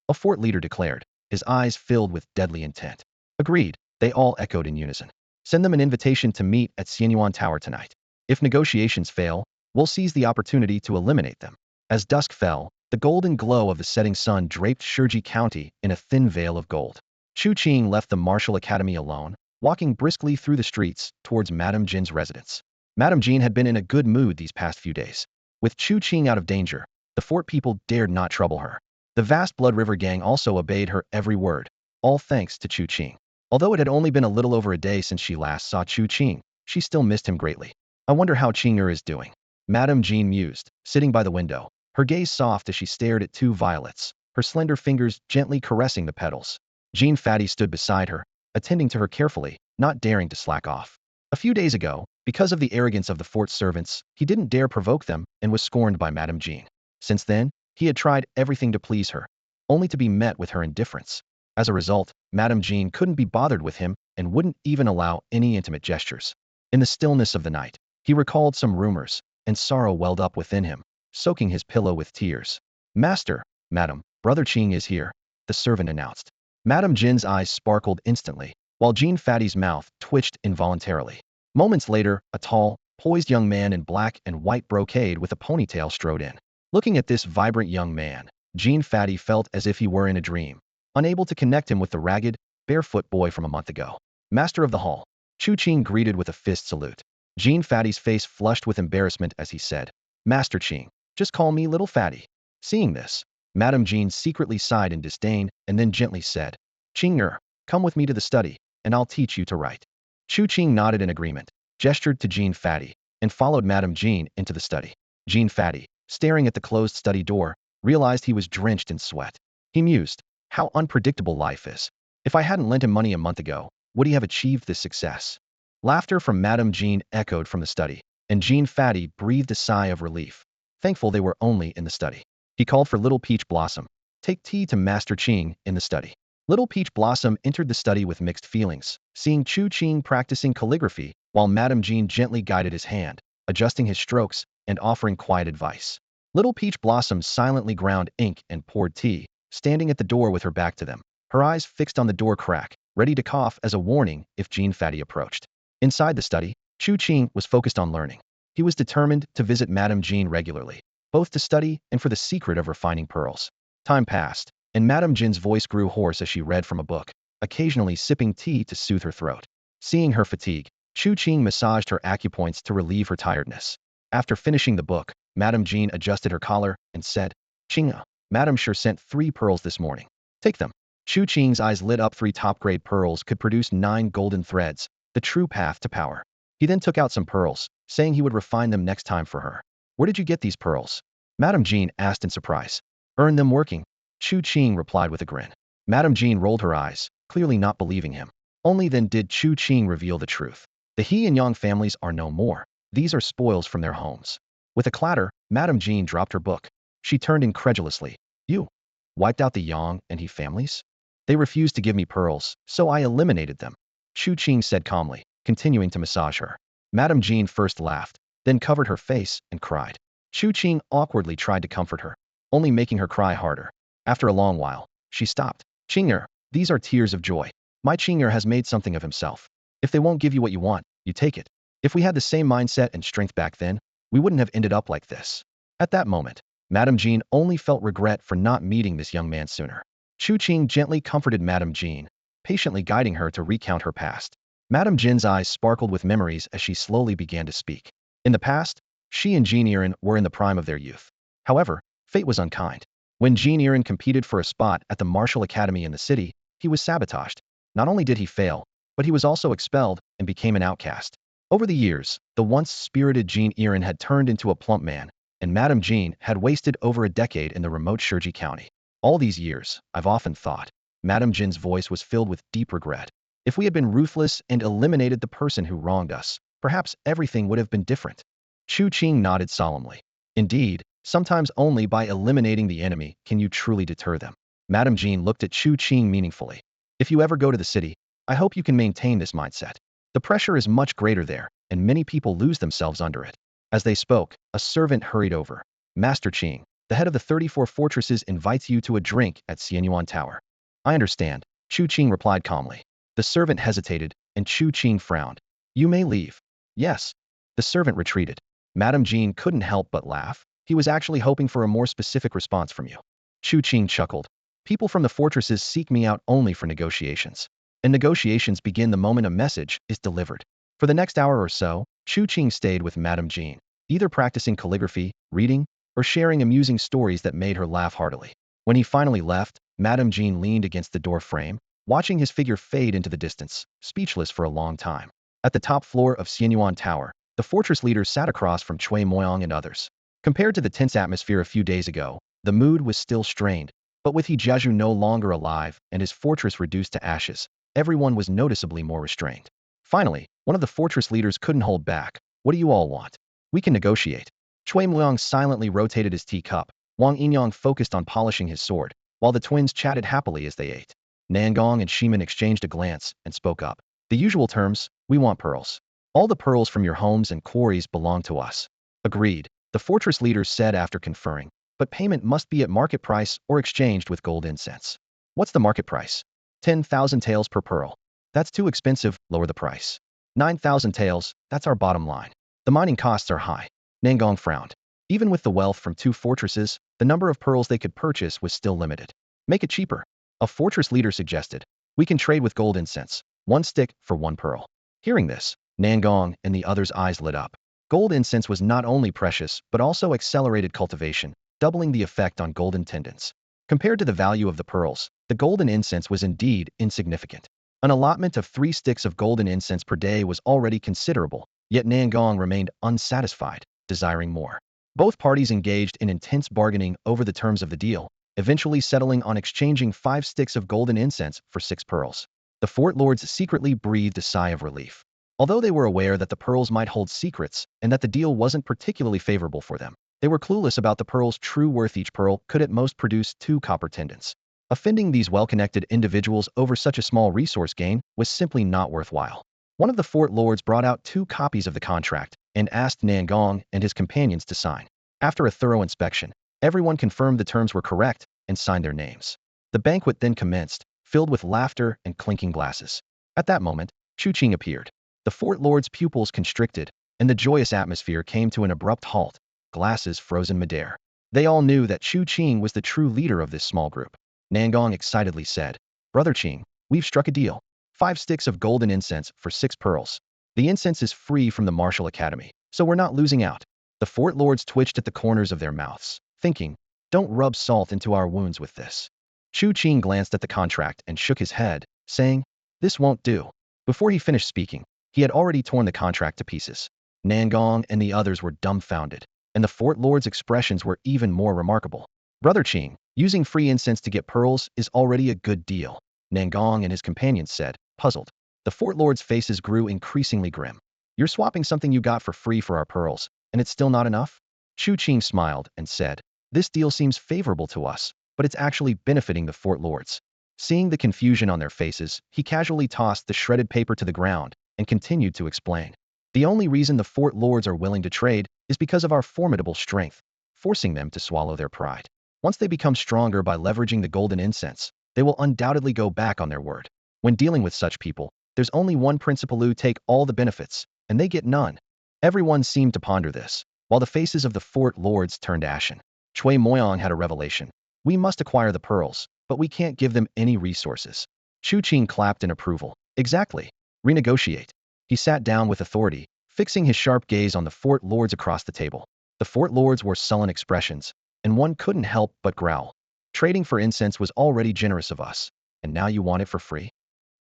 a fort leader declared, his eyes filled with deadly intent. Agreed, they all echoed in unison. Send them an invitation to meet at Xianyuan Tower tonight. If negotiations fail, we'll seize the opportunity to eliminate them. As dusk fell, the golden glow of the setting sun draped Shiji County in a thin veil of gold. Chu Qing left the Martial Academy alone, walking briskly through the streets towards Madame Jin's residence. Madame Jean had been in a good mood these past few days. With Chu Qing out of danger, the fort people dared not trouble her. The vast Blood River gang also obeyed her every word, all thanks to Chu Qing. Although it had only been a little over a day since she last saw Chu Qing, she still missed him greatly. I wonder how Qing'er is doing. Madame Jean mused, sitting by the window, her gaze soft as she stared at two violets, her slender fingers gently caressing the petals. Jean Fatty stood beside her, attending to her carefully, not daring to slack off. A few days ago, because of the arrogance of the fort's servants, he didn't dare provoke them and was scorned by Madame Jean. Since then, he had tried everything to please her, only to be met with her indifference. As a result, Madame Jean couldn't be bothered with him and wouldn't even allow any intimate gestures. In the stillness of the night, he recalled some rumors, and sorrow welled up within him, soaking his pillow with tears. Master, Madam, Brother Qing is here, the servant announced. Madame Jin's eyes sparkled instantly, while Jean Fatty's mouth twitched involuntarily. Moments later, a tall, poised young man in black and white brocade with a ponytail strode in. Looking at this vibrant young man, Jean Fatty felt as if he were in a dream, unable to connect him with the ragged, barefoot boy from a month ago. Master of the hall, Chu Qing greeted with a fist salute. Jean Fatty's face flushed with embarrassment as he said, Master Qing, just call me Little Fatty. Seeing this, Madame Jean secretly sighed in disdain and then gently said, Qing'er, come with me to the study, and I'll teach you to write. Chu Qing nodded in agreement, gestured to Jean Fatty, and followed Madame Jean into the study. Jean Fatty, staring at the closed study door, realized he was drenched in sweat. He mused, how unpredictable life is. If I hadn't lent him money a month ago, would he have achieved this success? Laughter from Madame Jean echoed from the study, and Jean Fatty breathed a sigh of relief, thankful they were only in the study. He called for Little Peach Blossom. Take tea to Master Qing in the study. Little Peach Blossom entered the study with mixed feelings, seeing Chu Qing practicing calligraphy, while Madame Jean gently guided his hand, adjusting his strokes and offering quiet advice. Little Peach Blossom silently ground ink and poured tea, standing at the door with her back to them, her eyes fixed on the door crack, ready to cough as a warning if Jean Fatty approached. Inside the study, Chu Qing was focused on learning. He was determined to visit Madame Jean regularly, both to study and for the secret of refining pearls. Time passed, and Madame Jean's voice grew hoarse as she read from a book, occasionally sipping tea to soothe her throat. Seeing her fatigue, Chu Qing massaged her acupoints to relieve her tiredness. After finishing the book, Madame Jean adjusted her collar and said, Qing, Madame sure sent 3 pearls this morning. Take them. Chu Qing's eyes lit up. 3 top-grade pearls could produce 9 golden threads, the true path to power. He then took out some pearls, saying he would refine them next time for her. Where did you get these pearls? Madame Jean asked in surprise. Earned them working, Chu Qing replied with a grin. Madame Jean rolled her eyes, clearly not believing him. Only then did Chu Qing reveal the truth. The He and Yang families are no more. These are spoils from their homes. With a clatter, Madame Jean dropped her book. She turned incredulously. You wiped out the Yang and He families? They refused to give me pearls, so I eliminated them, Chu Qing said calmly, continuing to massage her. Madame Jean first laughed, then covered her face and cried. Chu Qing awkwardly tried to comfort her, only making her cry harder. After a long while, she stopped. Qing'er, these are tears of joy. My Qing'er has made something of himself. If they won't give you what you want, you take it. If we had the same mindset and strength back then, we wouldn't have ended up like this. At that moment, Madame Jean only felt regret for not meeting this young man sooner. Chu Qing gently comforted Madame Jean, patiently guiding her to recount her past. Madame Jean's eyes sparkled with memories as she slowly began to speak. In the past, she and Jean Erin were in the prime of their youth. However, fate was unkind. When Jean Erin competed for a spot at the martial academy in the city, he was sabotaged. Not only did he fail, but he was also expelled and became an outcast. Over the years, the once spirited Jean Erin had turned into a plump man, and Madame Jean had wasted over a decade in the remote Shurji County. All these years, I've often thought. Madame Jean's voice was filled with deep regret. If we had been ruthless and eliminated the person who wronged us, perhaps everything would have been different. Chu Qing nodded solemnly. Indeed, sometimes only by eliminating the enemy can you truly deter them. Madame Jean looked at Chu Qing meaningfully. If you ever go to the city, I hope you can maintain this mindset. The pressure is much greater there, and many people lose themselves under it. As they spoke, a servant hurried over. Master Qing, the head of the 34 fortresses invites you to a drink at Xianyuan Tower. I understand, Chu Qing replied calmly. The servant hesitated, and Chu Qing frowned. You may leave. Yes. The servant retreated. Madame Jean couldn't help but laugh. He was actually hoping for a more specific response from you. Chu Qing chuckled. People from the fortresses seek me out only for negotiations. And negotiations begin the moment a message is delivered. For the next hour or so, Chu Qing stayed with Madame Jean, either practicing calligraphy, reading, or sharing amusing stories that made her laugh heartily. When he finally left, Madame Jean leaned against the door frame, watching his figure fade into the distance, speechless for a long time. At the top floor of Xianyuan Tower, the fortress leaders sat across from Cui Moyang and others. Compared to the tense atmosphere a few days ago, the mood was still strained, but with He Jiazhu no longer alive and his fortress reduced to ashes, everyone was noticeably more restrained. Finally, one of the fortress leaders couldn't hold back. What do you all want? We can negotiate. Cui Moyang silently rotated his teacup. Wang Yinyang focused on polishing his sword, while the twins chatted happily as they ate. Nangong and Shiman exchanged a glance and spoke up. The usual terms, we want pearls. All the pearls from your homes and quarries belong to us. Agreed, the fortress leaders said after conferring, but payment must be at market price or exchanged with gold incense. What's the market price? 10,000 taels per pearl. That's too expensive, lower the price. 9,000 taels, that's our bottom line. The mining costs are high. Nangong frowned. Even with the wealth from two fortresses, the number of pearls they could purchase was still limited. Make it cheaper. A fortress leader suggested. We can trade with gold incense, one stick for one pearl. Hearing this, Nangong and the others' eyes lit up. Gold incense was not only precious, but also accelerated cultivation, doubling the effect on golden tendons. Compared to the value of the pearls, the golden incense was indeed insignificant. An allotment of 3 sticks of golden incense per day was already considerable, yet Nangong remained unsatisfied, desiring more. Both parties engaged in intense bargaining over the terms of the deal, eventually settling on exchanging 5 sticks of golden incense for 6 pearls. The fort lords secretly breathed a sigh of relief. Although they were aware that the pearls might hold secrets and that the deal wasn't particularly favorable for them, they were clueless about the pearl's true worth. Each pearl could at most produce 2 copper tendons. Offending these well-connected individuals over such a small resource gain was simply not worthwhile. One of the fort lords brought out 2 copies of the contract and asked Nangong and his companions to sign. After a thorough inspection, everyone confirmed the terms were correct and signed their names. The banquet then commenced, filled with laughter and clinking glasses. At that moment, Chu Qing appeared. The fort lord's pupils constricted, and the joyous atmosphere came to an abrupt halt, glasses frozen midair. They all knew that Chu Qing was the true leader of this small group. Nangong excitedly said, Brother Qing, we've struck a deal. 5 sticks of golden incense for 6 pearls. The incense is free from the Martial Academy, so we're not losing out. The fort lords twitched at the corners of their mouths, thinking, don't rub salt into our wounds with this. Chu Qing glanced at the contract and shook his head, saying, this won't do. Before he finished speaking, he had already torn the contract to pieces. Nangong and the others were dumbfounded, and the fort lord's expressions were even more remarkable. Brother Qing, using free incense to get pearls is already a good deal, Nangong and his companions said, puzzled. The fort lords' faces grew increasingly grim. You're swapping something you got for free for our pearls, and it's still not enough? Chu Qing smiled and said, this deal seems favorable to us, but it's actually benefiting the fort lords. Seeing the confusion on their faces, he casually tossed the shredded paper to the ground and continued to explain. The only reason the fort lords are willing to trade is because of our formidable strength, forcing them to swallow their pride. Once they become stronger by leveraging the golden incense, they will undoubtedly go back on their word. When dealing with such people, there's only one principle: who take all the benefits, and they get none. Everyone seemed to ponder this, while the faces of the fort lords turned ashen. Cui Moyang had a revelation. We must acquire the pearls, but we can't give them any resources. Chu Qing clapped in approval. Exactly. Renegotiate. He sat down with authority, fixing his sharp gaze on the fort lords across the table. The fort lords wore sullen expressions, and one couldn't help but growl. Trading for incense was already generous of us, and now you want it for free?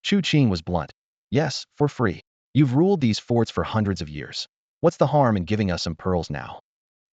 Chu Qing was blunt. Yes, for free. You've ruled these forts for hundreds of years. What's the harm in giving us some pearls now?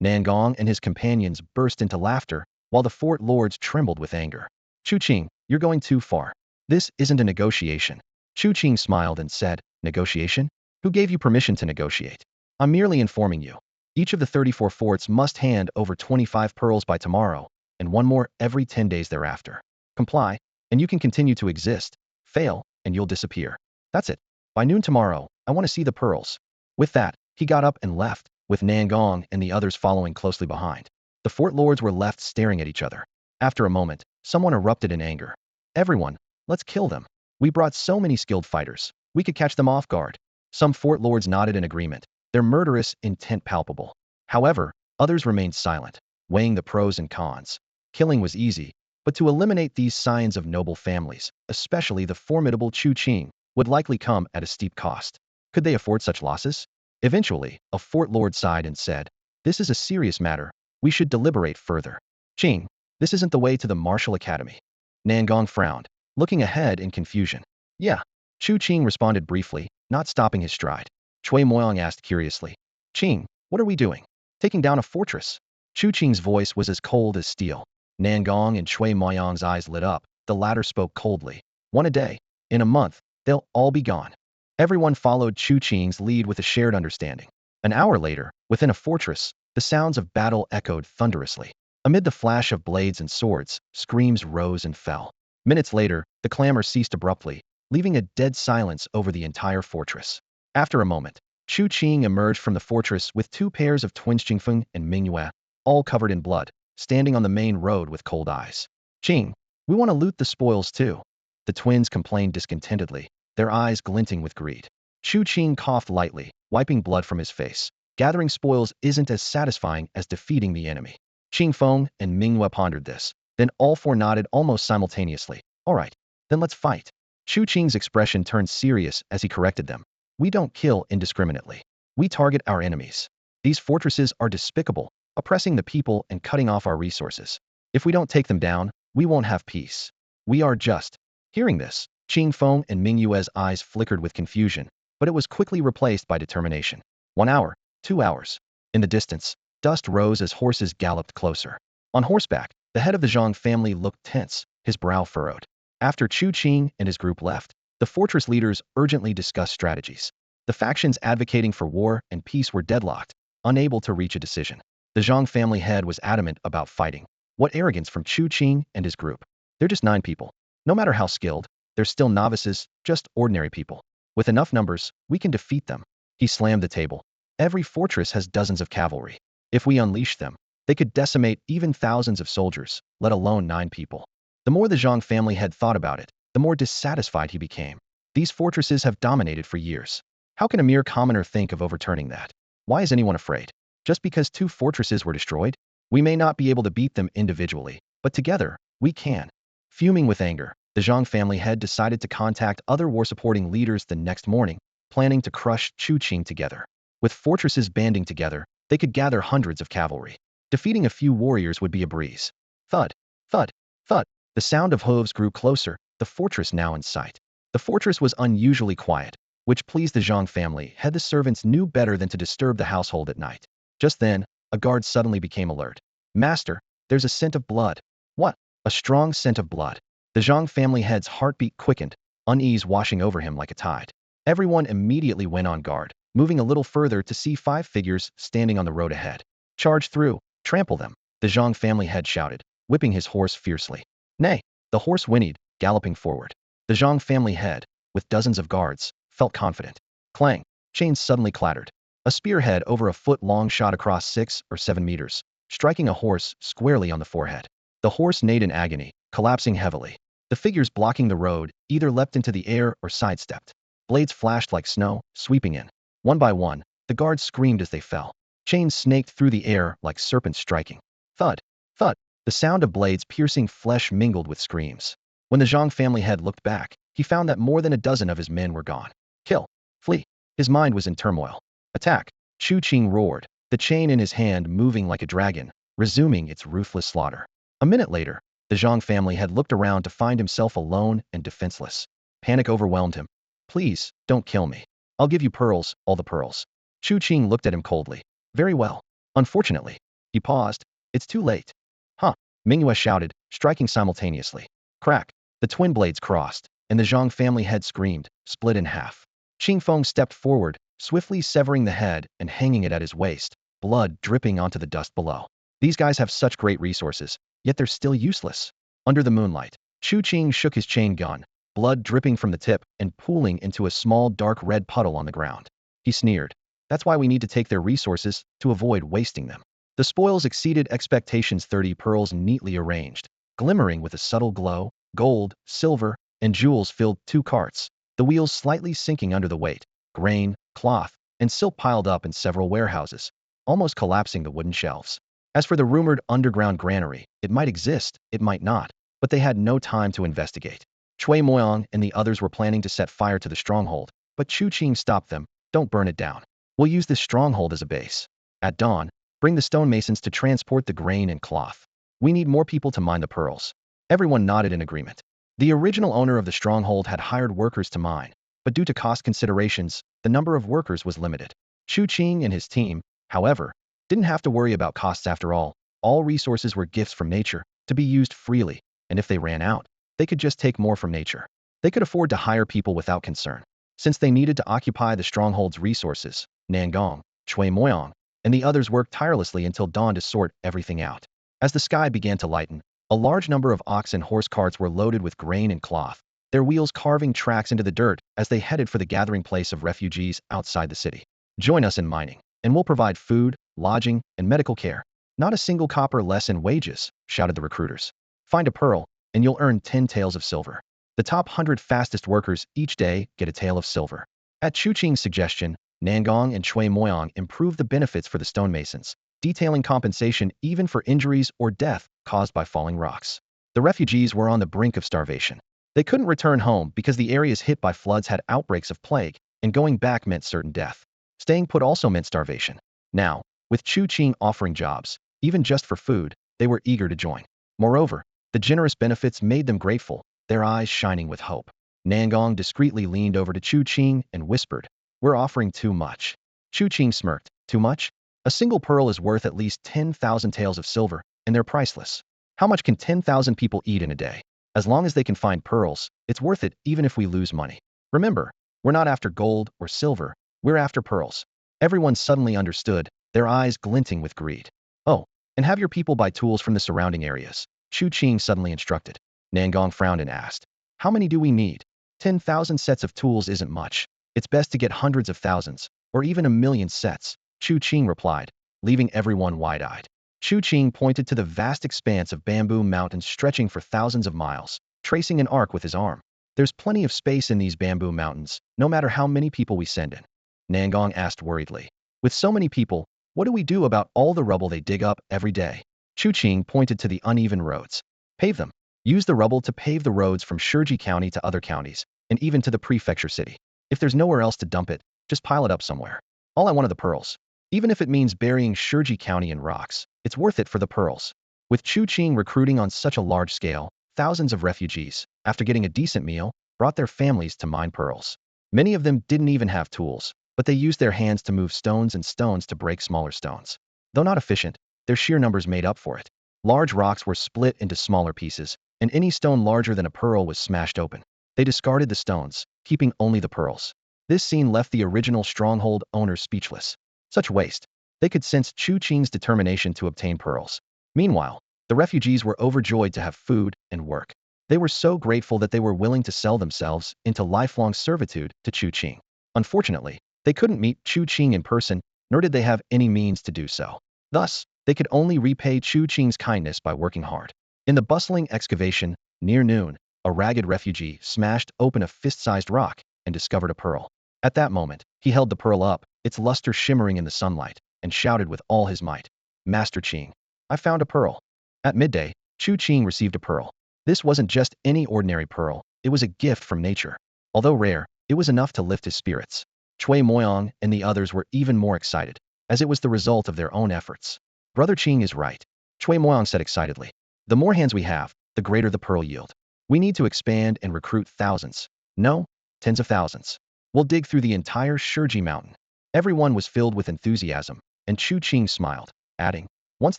Nangong and his companions burst into laughter, while the fort lords trembled with anger. Chu Qing, you're going too far. This isn't a negotiation. Chu Qing smiled and said, negotiation? Who gave you permission to negotiate? I'm merely informing you. Each of the 34 forts must hand over 25 pearls by tomorrow, and one more every 10 days thereafter. Comply, and you can continue to exist. Fail, and you'll disappear. That's it. By noon tomorrow, I want to see the pearls. With that, he got up and left, with Nangong and the others following closely behind. The fort lords were left staring at each other. After a moment, someone erupted in anger. Everyone, let's kill them. We brought so many skilled fighters. We could catch them off guard. Some fort lords nodded in agreement, their murderous intent palpable. However, others remained silent, weighing the pros and cons. Killing was easy, but to eliminate these scions of noble families, especially the formidable Chu Qing, would likely come at a steep cost. Could they afford such losses? Eventually, a fort lord sighed and said, "This is a serious matter. We should deliberate further." Qing, this isn't the way to the martial academy. Nangong frowned, looking ahead in confusion. Yeah. Chu Qing responded briefly, not stopping his stride. Chui Moyang asked curiously, "Qing, what are we doing? Taking down a fortress?" Chu Qing's voice was as cold as steel. Nangong and Chui Moyang's eyes lit up. The latter spoke coldly. "One a day. In a month, they'll all be gone." Everyone followed Chu Qing's lead with a shared understanding. An hour later, within a fortress, the sounds of battle echoed thunderously. Amid the flash of blades and swords, screams rose and fell. Minutes later, the clamor ceased abruptly, leaving a dead silence over the entire fortress. After a moment, Chu Qing emerged from the fortress with two pairs of twins Jingfeng and Mingyue, all covered in blood, standing on the main road with cold eyes. "Qing, we want to loot the spoils too." The twins complained discontentedly, their eyes glinting with greed. Chu Qing coughed lightly, wiping blood from his face. Gathering spoils isn't as satisfying as defeating the enemy. Qing Feng and Mingyue pondered this. Then all four nodded almost simultaneously. "All right, then let's fight." Chu Qing's expression turned serious as he corrected them. "We don't kill indiscriminately. We target our enemies. These fortresses are despicable, oppressing the people and cutting off our resources. If we don't take them down, we won't have peace. We are just." Hearing this, Qing Feng and Mingyue's eyes flickered with confusion, but it was quickly replaced by determination. 1 hour, 2 hours. In the distance, dust rose as horses galloped closer. On horseback, the head of the Zhang family looked tense, his brow furrowed. After Chu Qing and his group left, the fortress leaders urgently discussed strategies. The factions advocating for war and peace were deadlocked, unable to reach a decision. The Zhang family head was adamant about fighting. What arrogance from Chu Qing and his group. They're just 9 people. No matter how skilled, they're still novices, just ordinary people. With enough numbers, we can defeat them. He slammed the table. Every fortress has dozens of cavalry. If we unleash them, they could decimate even thousands of soldiers, let alone 9 people. The more the Zhang family had thought about it, the more dissatisfied he became. These fortresses have dominated for years. How can a mere commoner think of overturning that? Why is anyone afraid? Just because 2 fortresses were destroyed? We may not be able to beat them individually, but together, we can. Fuming with anger, the Zhang family head decided to contact other war-supporting leaders the next morning, planning to crush Chu Qing together. With fortresses banding together, they could gather hundreds of cavalry. Defeating a few warriors would be a breeze. Thud, thud, thud. The sound of hooves grew closer, the fortress now in sight. The fortress was unusually quiet, which pleased the Zhang family. Had the servants knew better than to disturb the household at night. Just then, a guard suddenly became alert. "Master, there's a scent of blood." "What?" "A strong scent of blood." The Zhang family head's heartbeat quickened, unease washing over him like a tide. Everyone immediately went on guard, moving a little further to see 5 figures standing on the road ahead. "Charge through, trample them," the Zhang family head shouted, whipping his horse fiercely. "Nay!" The horse whinnied, galloping forward. The Zhang family head, with dozens of guards, felt confident. Clang! Chains suddenly clattered. A spearhead over a foot long shot across 6 or 7 meters, striking a horse squarely on the forehead. The horse neighed in agony, collapsing heavily. The figures blocking the road either leapt into the air or sidestepped. Blades flashed like snow, sweeping in. One by one, the guards screamed as they fell. Chains snaked through the air like serpents striking. Thud, thud. The sound of blades piercing flesh mingled with screams. When the Zhang family head looked back, he found that more than a dozen of his men were gone. Kill, flee. His mind was in turmoil. Attack. Chu Qing roared, the chain in his hand moving like a dragon, resuming its ruthless slaughter. A minute later, the Zhang family had looked around to find himself alone and defenseless. Panic overwhelmed him. "Please, don't kill me. I'll give you pearls, all the pearls." Chu Qing looked at him coldly. "Very well. Unfortunately." He paused. "It's too late." "Huh," Mingyue shouted, striking simultaneously. Crack. The twin blades crossed, and the Zhang family head screamed, split in half. Qing Feng stepped forward, swiftly severing the head and hanging it at his waist, blood dripping onto the dust below. These guys have such great resources, yet they're still useless. Under the moonlight, Chu Qing shook his chain gun, blood dripping from the tip and pooling into a small dark red puddle on the ground. He sneered. "That's why we need to take their resources, to avoid wasting them." The spoils exceeded expectations. 30 pearls neatly arranged, glimmering with a subtle glow, gold, silver, and jewels filled 2 carts, the wheels slightly sinking under the weight. Grain, cloth, and silk piled up in several warehouses, almost collapsing the wooden shelves. As for the rumored underground granary, it might exist, it might not, but they had no time to investigate. Chui Moyang and the others were planning to set fire to the stronghold, but Chu Qing stopped them. "Don't burn it down. We'll use this stronghold as a base. At dawn, bring the stonemasons to transport the grain and cloth. We need more people to mine the pearls. Everyone nodded in agreement. The original owner of the stronghold had hired workers to mine, but due to cost considerations, the number of workers was limited. Chu Qing and his team, however, didn't have to worry about costs after all. All resources were gifts from nature, to be used freely, and if they ran out, they could just take more from nature. They could afford to hire people without concern. Since they needed to occupy the stronghold's resources, Nangong, Chui Moyang, and the others worked tirelessly until dawn to sort everything out. As the sky began to lighten, a large number of ox and horse carts were loaded with grain and cloth, their wheels carving tracks into the dirt as they headed for the gathering place of refugees outside the city. Join us in mining, and we'll provide food, lodging, and medical care. Not a single copper less in wages, shouted the recruiters. Find a pearl, and you'll earn 10 taels of silver. The top 100 fastest workers each day get a tael of silver. At Chu Qing's suggestion, Nangong and Chui Moyang improved the benefits for the stonemasons, detailing compensation even for injuries or death caused by falling rocks. The refugees were on the brink of starvation. They couldn't return home because the areas hit by floods had outbreaks of plague, and going back meant certain death. Staying put also meant starvation. Now, with Chu Qing offering jobs, even just for food, they were eager to join. Moreover, the generous benefits made them grateful, their eyes shining with hope. Nangong discreetly leaned over to Chu Qing and whispered, "We're offering too much." Chu Qing smirked, "Too much? A single pearl is worth at least 10,000 taels of silver, and they're priceless. How much can 10,000 people eat in a day? As long as they can find pearls, it's worth it even if we lose money. Remember, we're not after gold or silver, we're after pearls." Everyone suddenly understood, their eyes glinting with greed. "Oh, and have your people buy tools from the surrounding areas," Chu Qing suddenly instructed. Nangong frowned and asked, "How many do we need? 10,000 sets of tools isn't much. It's best to get hundreds of thousands, or even a million sets," Chu Qing replied, leaving everyone wide-eyed. Chu Qing pointed to the vast expanse of bamboo mountains stretching for thousands of miles, tracing an arc with his arm. "There's plenty of space in these bamboo mountains, no matter how many people we send in." Nangong asked worriedly. "With so many people, what do we do about all the rubble they dig up every day?" Chu Qing pointed to the uneven roads. "Pave them. Use the rubble to pave the roads from Shiji County to other counties, and even to the prefecture city. If there's nowhere else to dump it, just pile it up somewhere. All I want are the pearls. Even if it means burying Shiji County in rocks, it's worth it for the pearls." With Chu Qing recruiting on such a large scale, thousands of refugees, after getting a decent meal, brought their families to mine pearls. Many of them didn't even have tools, but they used their hands to move stones and stones to break smaller stones. Though not efficient, their sheer numbers made up for it. Large rocks were split into smaller pieces, and any stone larger than a pearl was smashed open. They discarded the stones, keeping only the pearls. This scene left the original stronghold owners speechless. Such waste. They could sense Chu Qing's determination to obtain pearls. Meanwhile, the refugees were overjoyed to have food and work. They were so grateful that they were willing to sell themselves into lifelong servitude to Chu Qing. Unfortunately, they couldn't meet Chu Qing in person, nor did they have any means to do so. Thus, they could only repay Chu Qing's kindness by working hard. In the bustling excavation, near noon, a ragged refugee smashed open a fist-sized rock and discovered a pearl. At that moment, he held the pearl up, its luster shimmering in the sunlight, and shouted with all his might, "Master Qing, I found a pearl." At midday, Chu Qing received a pearl. This wasn't just any ordinary pearl, it was a gift from nature. Although rare, it was enough to lift his spirits. Chui Moyang and the others were even more excited, as it was the result of their own efforts. "Brother Qing is right," Chui Moyang said excitedly. "The more hands we have, the greater the pearl yield. We need to expand and recruit thousands. No, tens of thousands. We'll dig through the entire Shiji Mountain." Everyone was filled with enthusiasm, and Chu Qing smiled, adding, "Once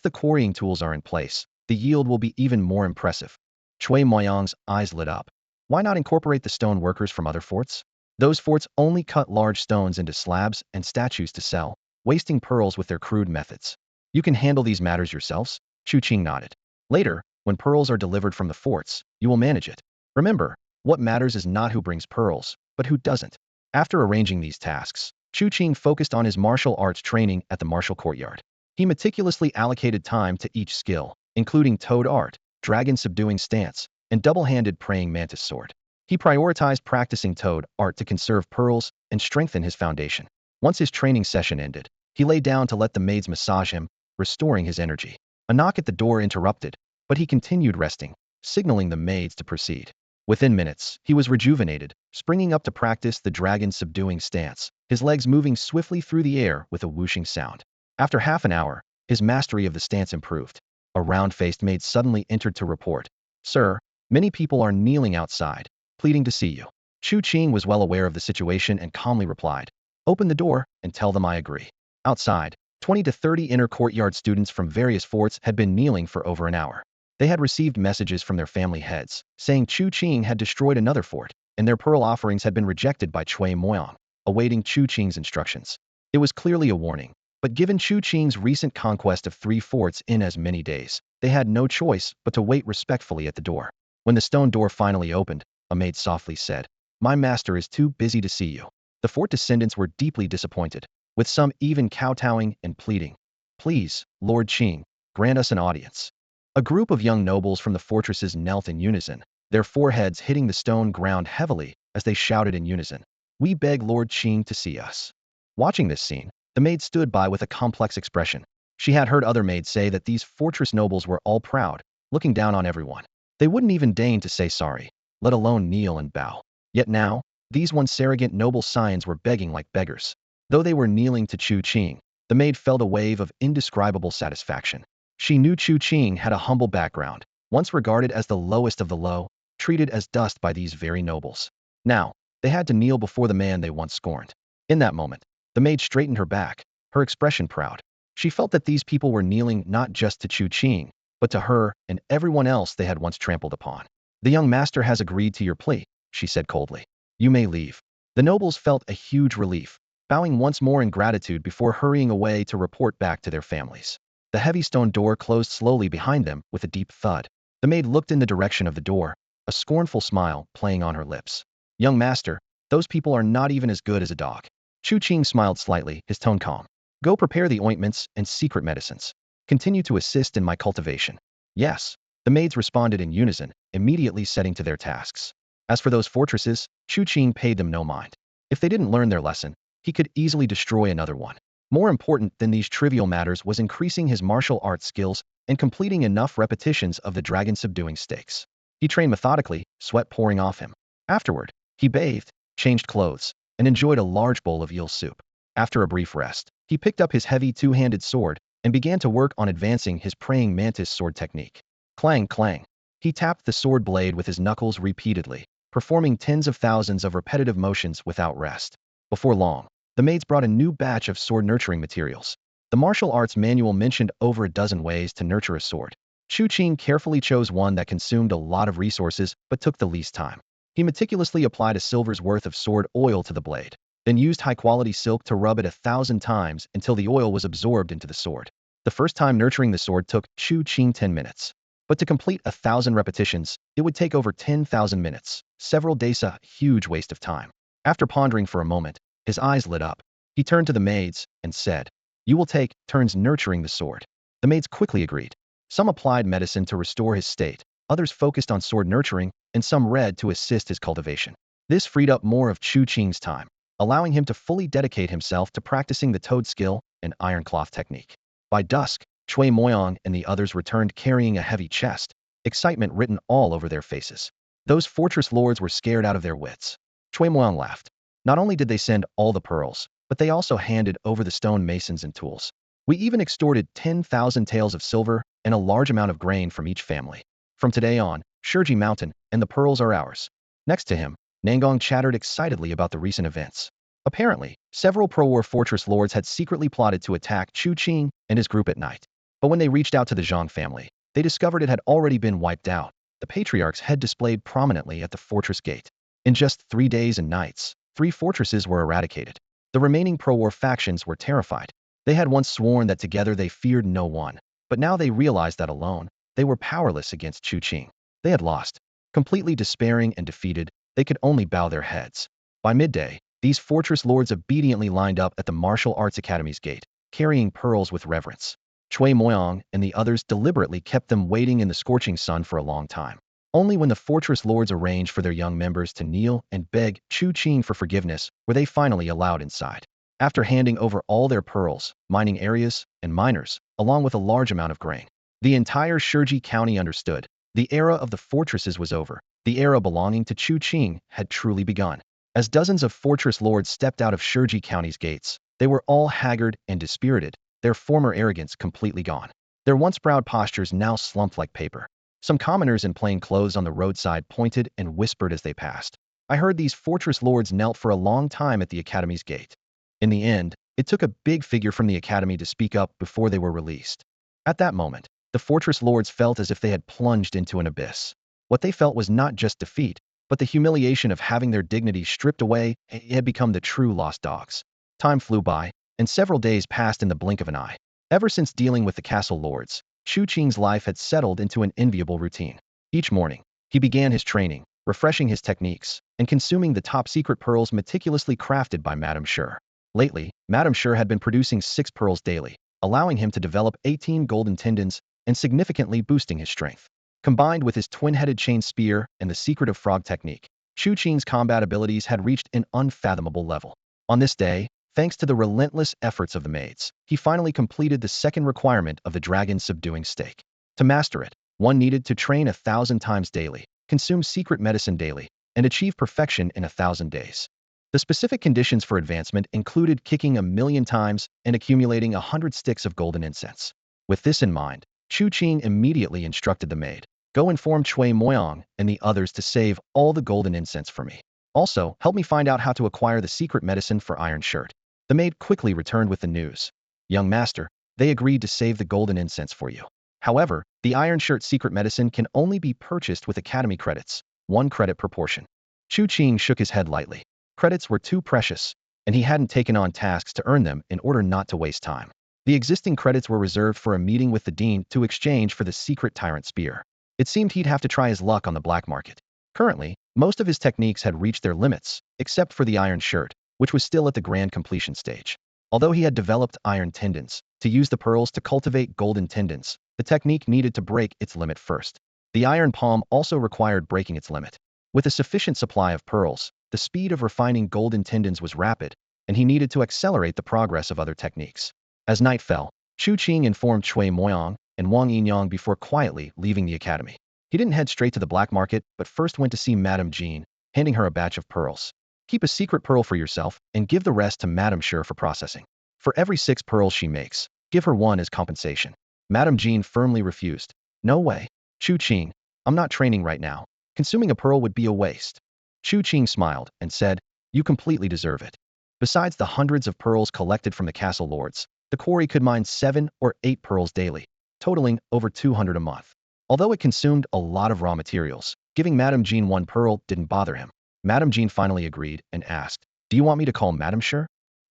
the quarrying tools are in place, the yield will be even more impressive." Chui Moyang's eyes lit up. Why not incorporate the stone workers from other forts? Those forts only cut large stones into slabs and statues to sell, wasting pearls with their crude methods. "You can handle these matters yourselves?" Chu Qing nodded. "Later, when pearls are delivered from the forts, you will manage it. Remember, what matters is not who brings pearls, but who doesn't." After arranging these tasks, Chu Qing focused on his martial arts training at the martial courtyard. He meticulously allocated time to each skill, including toad art, dragon subduing stance, and double-handed praying mantis sword. He prioritized practicing toad art to conserve pearls and strengthen his foundation. Once his training session ended, he lay down to let the maids massage him, restoring his energy. A knock at the door interrupted, but he continued resting, signaling the maids to proceed. Within minutes, he was rejuvenated, springing up to practice the dragon subduing stance, his legs moving swiftly through the air with a whooshing sound. After half an hour, his mastery of the stance improved. A round-faced maid suddenly entered to report. "Sir, many people are kneeling outside, pleading to see you." Chu Qing was well aware of the situation and calmly replied, "Open the door and tell them I agree." Outside, 20 to 30 inner courtyard students from various forts had been kneeling for over an hour. They had received messages from their family heads, saying Chu Qing had destroyed another fort, and their pearl offerings had been rejected by Chui Moyang, awaiting Chu Qing's instructions. It was clearly a warning, but given Chu Qing's recent conquest of 3 forts in as many days, they had no choice but to wait respectfully at the door. When the stone door finally opened, a maid softly said, "My master is too busy to see you." The fort descendants were deeply disappointed, with some even kowtowing and pleading, "Please, Lord Qing, grant us an audience." A group of young nobles from the fortresses knelt in unison, their foreheads hitting the stone ground heavily as they shouted in unison, "We beg Lord Qing to see us." Watching this scene, the maid stood by with a complex expression. She had heard other maids say that these fortress nobles were all proud, looking down on everyone. They wouldn't even deign to say sorry, let alone kneel and bow. Yet now, these once arrogant noble scions were begging like beggars. Though they were kneeling to Chu Qing, the maid felt a wave of indescribable satisfaction. She knew Chu Qing had a humble background, once regarded as the lowest of the low, treated as dust by these very nobles. Now, they had to kneel before the man they once scorned. In that moment, the maid straightened her back, her expression proud. She felt that these people were kneeling not just to Chu Qing, but to her and everyone else they had once trampled upon. "The young master has agreed to your plea," she said coldly. "You may leave." The nobles felt a huge relief, bowing once more in gratitude before hurrying away to report back to their families. The heavy stone door closed slowly behind them with a deep thud. The maid looked in the direction of the door, a scornful smile playing on her lips. "Young master, those people are not even as good as a dog." Chu Qing smiled slightly, his tone calm. "Go prepare the ointments and secret medicines. Continue to assist in my cultivation." "Yes." The maids responded in unison, immediately setting to their tasks. As for those fortresses, Chu Qing paid them no mind. If they didn't learn their lesson, he could easily destroy another one. More important than these trivial matters was increasing his martial arts skills and completing enough repetitions of the dragon-subduing stakes. He trained methodically, sweat pouring off him. Afterward, he bathed, changed clothes, and enjoyed a large bowl of eel soup. After a brief rest, he picked up his heavy two-handed sword and began to work on advancing his praying mantis sword technique. Clang, clang. He tapped the sword blade with his knuckles repeatedly, performing tens of thousands of repetitive motions without rest. Before long, the maids brought a new batch of sword nurturing materials. The martial arts manual mentioned over a dozen ways to nurture a sword. Chu Qing carefully chose one that consumed a lot of resources but took the least time. He meticulously applied a silver's worth of sword oil to the blade, then used high-quality silk to rub it 1,000 times until the oil was absorbed into the sword. The first time nurturing the sword took Chu Qing 10 minutes. But to complete 1,000 repetitions, it would take over 10,000 minutes, several days, a huge waste of time. After pondering for a moment, his eyes lit up. He turned to the maids and said, "You will take turns nurturing the sword." The maids quickly agreed. Some applied medicine to restore his state, others focused on sword nurturing, and some read to assist his cultivation. This freed up more of Chu Qing's time, allowing him to fully dedicate himself to practicing the toad skill and iron cloth technique. By dusk, Chui Moyang and the others returned carrying a heavy chest, excitement written all over their faces. Those fortress lords were scared out of their wits. Chui Moyang laughed. Not only did they send all the pearls, but they also handed over the stone masons and tools. "We even extorted 10,000 taels of silver and a large amount of grain from each family. From today on, Shurji Mountain and the pearls are ours." Next to him, Nangong chattered excitedly about the recent events. Apparently, several pro-war fortress lords had secretly plotted to attack Chu Qing and his group at night. But when they reached out to the Zhang family, they discovered it had already been wiped out. The patriarch's head displayed prominently at the fortress gate. In just 3 days and nights, 3 fortresses were eradicated. The remaining pro-war factions were terrified. They had once sworn that together they feared no one, but now they realized that alone, they were powerless against Chu Qing. They had lost. Completely despairing and defeated, they could only bow their heads. By midday, these fortress lords obediently lined up at the Martial Arts Academy's gate, carrying pearls with reverence. Chui Moyang and the others deliberately kept them waiting in the scorching sun for a long time. Only when the fortress lords arranged for their young members to kneel and beg Chu Qing for forgiveness were they finally allowed inside. After handing over all their pearls, mining areas, and miners, along with a large amount of grain, the entire Shurji County understood. The era of the fortresses was over. The era belonging to Chu Qing had truly begun. As dozens of fortress lords stepped out of Shurji County's gates, they were all haggard and dispirited, their former arrogance completely gone. Their once proud postures now slumped like paper. Some commoners in plain clothes on the roadside pointed and whispered as they passed. I heard these fortress lords knelt for a long time at the academy's gate. In the end, it took a big figure from the academy to speak up before they were released. At that moment, the fortress lords felt as if they had plunged into an abyss. What they felt was not just defeat, but the humiliation of having their dignity stripped away. It had become the true lost dogs. Time flew by, and several days passed in the blink of an eye. Ever since dealing with the castle lords, Chu Qing's life had settled into an enviable routine. Each morning, he began his training, refreshing his techniques, and consuming the top-secret pearls meticulously crafted by Madame Sure. Lately, Madame Sure had been producing 6 pearls daily, allowing him to develop 18 golden tendons and significantly boosting his strength. Combined with his twin-headed chain spear and the secret of frog technique, Chu Qing's combat abilities had reached an unfathomable level. On this day, thanks to the relentless efforts of the maids, he finally completed the second requirement of the dragon subduing stake. To master it, one needed to train 1,000 times daily, consume secret medicine daily, and achieve perfection in 1,000 days. The specific conditions for advancement included kicking 1,000,000 times and accumulating 100 sticks of golden incense. With this in mind, Chu Qing immediately instructed the maid, "Go inform Chui Moyang and the others to save all the golden incense for me. Also, help me find out how to acquire the secret medicine for Iron Shirt." The maid quickly returned with the news. "Young master, they agreed to save the golden incense for you. However, the Iron Shirt secret medicine can only be purchased with academy credits, 1 credit per portion." Chu Qing shook his head lightly. Credits were too precious, and he hadn't taken on tasks to earn them in order not to waste time. The existing credits were reserved for a meeting with the dean to exchange for the secret tyrant spear. It seemed he'd have to try his luck on the black market. Currently, most of his techniques had reached their limits, except for the Iron Shirt, which was still at the grand completion stage. Although he had developed iron tendons, to use the pearls to cultivate golden tendons, the technique needed to break its limit first. The iron palm also required breaking its limit. With a sufficient supply of pearls, the speed of refining golden tendons was rapid, and he needed to accelerate the progress of other techniques. As night fell, Chu Qing informed Chui Moyang and Wang Yinyang before quietly leaving the academy. He didn't head straight to the black market, but first went to see Madame Jean, handing her a batch of pearls. "Keep a secret pearl for yourself and give the rest to Madame Sure for processing. For every 6 pearls she makes, give her 1 as compensation." Madame Jean firmly refused. "No way. Chu Qing, I'm not training right now. Consuming a pearl would be a waste." Chu Qing smiled and said, "You completely deserve it." Besides the hundreds of pearls collected from the castle lords, the quarry could mine 7 or 8 pearls daily, totaling over 200 a month. Although it consumed a lot of raw materials, giving Madame Jean 1 pearl didn't bother him. Madame Jean finally agreed and asked, "Do you want me to call Madame Sure?"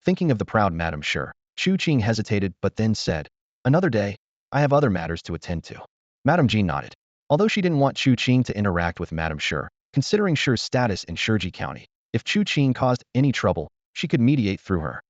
Thinking of the proud Madame Sure, Chu Qing hesitated but then said, "Another day. I have other matters to attend to." Madame Jean nodded. Although she didn't want Chu Qing to interact with Madame Sure, considering Sure's status in Shurji County, if Chu Qing caused any trouble, she could mediate through her.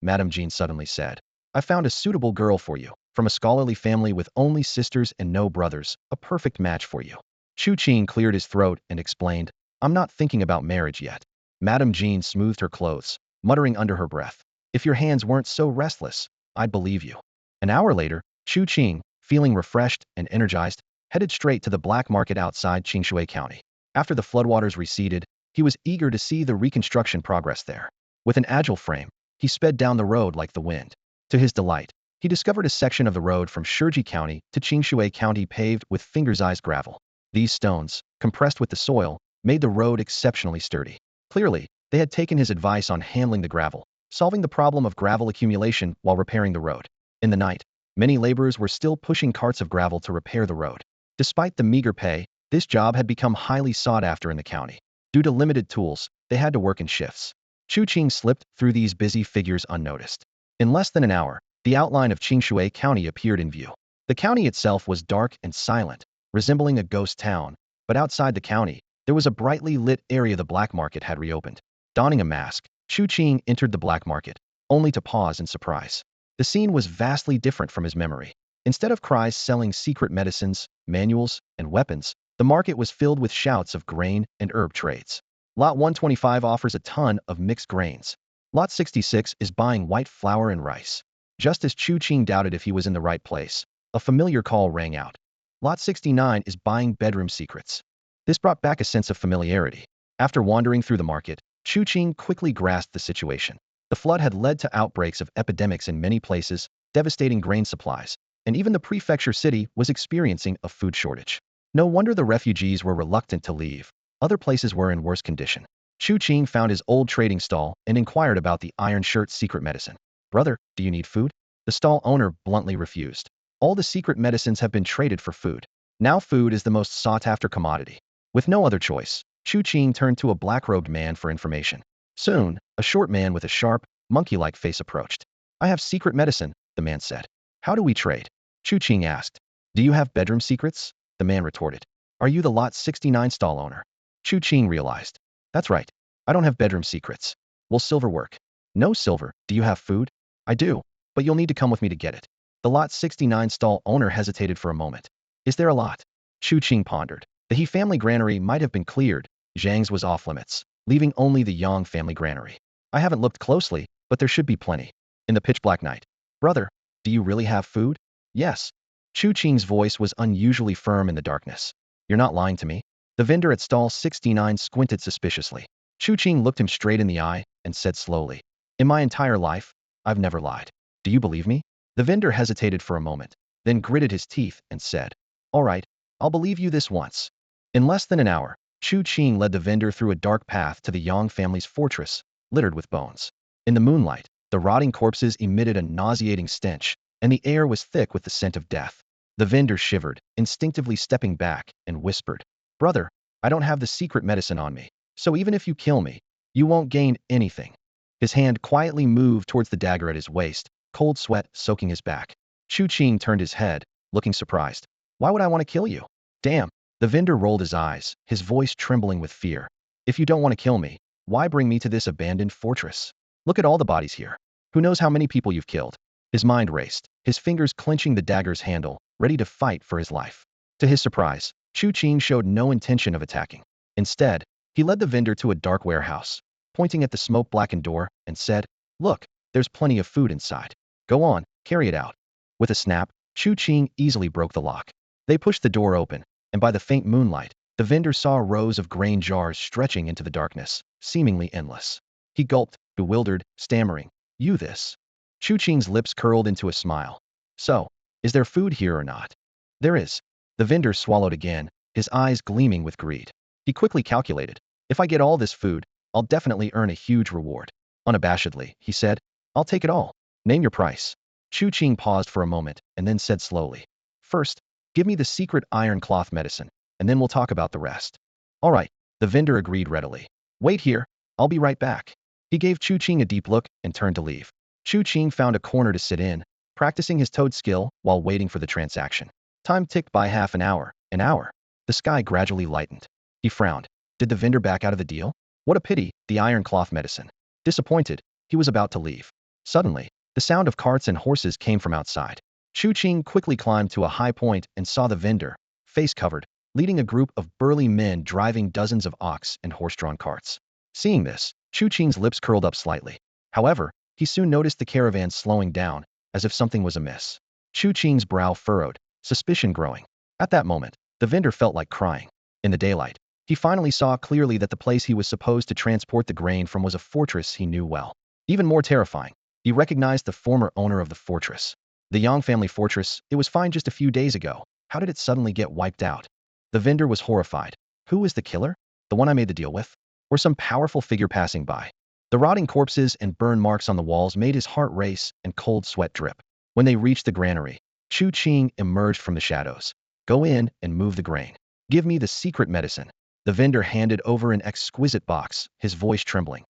Madame Jean suddenly said, "I found a suitable girl for you, from a scholarly family with only sisters and no brothers, a perfect match for you." Chu Qing cleared his throat and explained, "I'm not thinking about marriage yet." Madame Jean smoothed her clothes, muttering under her breath, "If your hands weren't so restless, I'd believe you." An hour later, Chu Qing, feeling refreshed and energized, headed straight to the black market outside Qingshui County. After the floodwaters receded, he was eager to see the reconstruction progress there. With an agile frame, he sped down the road like the wind. To his delight, he discovered a section of the road from Shurji County to Qingshui County paved with finger's-size gravel. These stones, compressed with the soil, made the road exceptionally sturdy. Clearly, they had taken his advice on handling the gravel, solving the problem of gravel accumulation while repairing the road. In the night, many laborers were still pushing carts of gravel to repair the road. Despite the meager pay, this job had become highly sought after in the county. Due to limited tools, they had to work in shifts. Chu Qing slipped through these busy figures unnoticed. In less than an hour, the outline of Qingshui County appeared in view. The county itself was dark and silent, resembling a ghost town, but outside the county, there was a brightly lit area. The black market had reopened. Donning a mask, Chu Qing entered the black market, only to pause in surprise. The scene was vastly different from his memory. Instead of cries selling secret medicines, manuals, and weapons, the market was filled with shouts of grain and herb trades. Lot 125 offers a ton of mixed grains. Lot 66 is buying white flour and rice. Just as Chu Qing doubted if he was in the right place, a familiar call rang out. Lot 69 is buying bedroom secrets. This brought back a sense of familiarity. After wandering through the market, Chu Qing quickly grasped the situation. The flood had led to outbreaks of epidemics in many places, devastating grain supplies, and even the prefecture city was experiencing a food shortage. No wonder the refugees were reluctant to leave. Other places were in worse condition. Chu Qing found his old trading stall and inquired about the iron shirt's secret medicine. Brother, do you need food? The stall owner bluntly refused. All the secret medicines have been traded for food. Now food is the most sought-after commodity. With no other choice, Chu Qing turned to a black-robed man for information. Soon, a short man with a sharp, monkey-like face approached. I have secret medicine, the man said. How do we trade? Chu Qing asked. Do you have bedroom secrets? The man retorted. Are you the Lot 69 stall owner? Chu Qing realized. That's right. I don't have bedroom secrets. Will silver work? No silver. Do you have food? I do, but you'll need to come with me to get it. The Lot 69 stall owner hesitated for a moment. Is there a lot? Chu Qing pondered. The He family granary might have been cleared. Zhang's was off limits, leaving only the Yang family granary. I haven't looked closely, but there should be plenty. In the pitch black night. Brother, do you really have food? Yes. Chu Qing's voice was unusually firm in the darkness. You're not lying to me? The vendor at stall 69 squinted suspiciously. Chu Qing looked him straight in the eye and said slowly, in my entire life, I've never lied. Do you believe me? The vendor hesitated for a moment, then gritted his teeth and said, all right, I'll believe you this once. In less than an hour, Chu Qing led the vendor through a dark path to the Yang family's fortress, littered with bones. In the moonlight, the rotting corpses emitted a nauseating stench, and the air was thick with the scent of death. The vendor shivered, instinctively stepping back, and whispered, Brother, I don't have the secret medicine on me, so even if you kill me, you won't gain anything. His hand quietly moved towards the dagger at his waist, cold sweat soaking his back. Chu Qing turned his head, looking surprised. Why would I want to kill you? Damn. The vendor rolled his eyes, his voice trembling with fear. If you don't want to kill me, why bring me to this abandoned fortress? Look at all the bodies here. Who knows how many people you've killed? His mind raced, his fingers clenching the dagger's handle, ready to fight for his life. To his surprise, Chu Qing showed no intention of attacking. Instead, he led the vendor to a dark warehouse, pointing at the smoke-blackened door, and said, Look, there's plenty of food inside. Go on, carry it out. With a snap, Chu Qing easily broke the lock. They pushed the door open, and by the faint moonlight, the vendor saw rows of grain jars stretching into the darkness, seemingly endless. He gulped, bewildered, stammering, You this? Chu Qing's lips curled into a smile. So, is there food here or not? There is. The vendor swallowed again, his eyes gleaming with greed. He quickly calculated, if I get all this food, I'll definitely earn a huge reward. Unabashedly, he said, I'll take it all. Name your price. Chu Qing paused for a moment and then said slowly, First, give me the secret iron cloth medicine, and then we'll talk about the rest. All right, the vendor agreed readily. Wait here, I'll be right back. He gave Chu Qing a deep look and turned to leave. Chu Qing found a corner to sit in, practicing his toad skill while waiting for the transaction. Time ticked by half an hour. The sky gradually lightened. He frowned. Did the vendor back out of the deal? What a pity, the iron cloth medicine. Disappointed, he was about to leave. Suddenly, the sound of carts and horses came from outside. Chu Qing quickly climbed to a high point and saw the vendor, face covered, leading a group of burly men driving dozens of ox and horse-drawn carts. Seeing this, Chu Qing's lips curled up slightly. However, he soon noticed the caravan slowing down, as if something was amiss. Chu Qing's brow furrowed, suspicion growing. At that moment, the vendor felt like crying. In the daylight, he finally saw clearly that the place he was supposed to transport the grain from was a fortress he knew well. Even more terrifying, he recognized the former owner of the fortress. The Yang family fortress, it was fine just a few days ago. How did it suddenly get wiped out? The vendor was horrified. Who was the killer? The one I made the deal with? Or some powerful figure passing by? The rotting corpses and burn marks on the walls made his heart race and cold sweat drip. When they reached the granary, Chu Qing emerged from the shadows. Go in and move the grain. Give me the secret medicine. The vendor handed over an exquisite box, his voice trembling.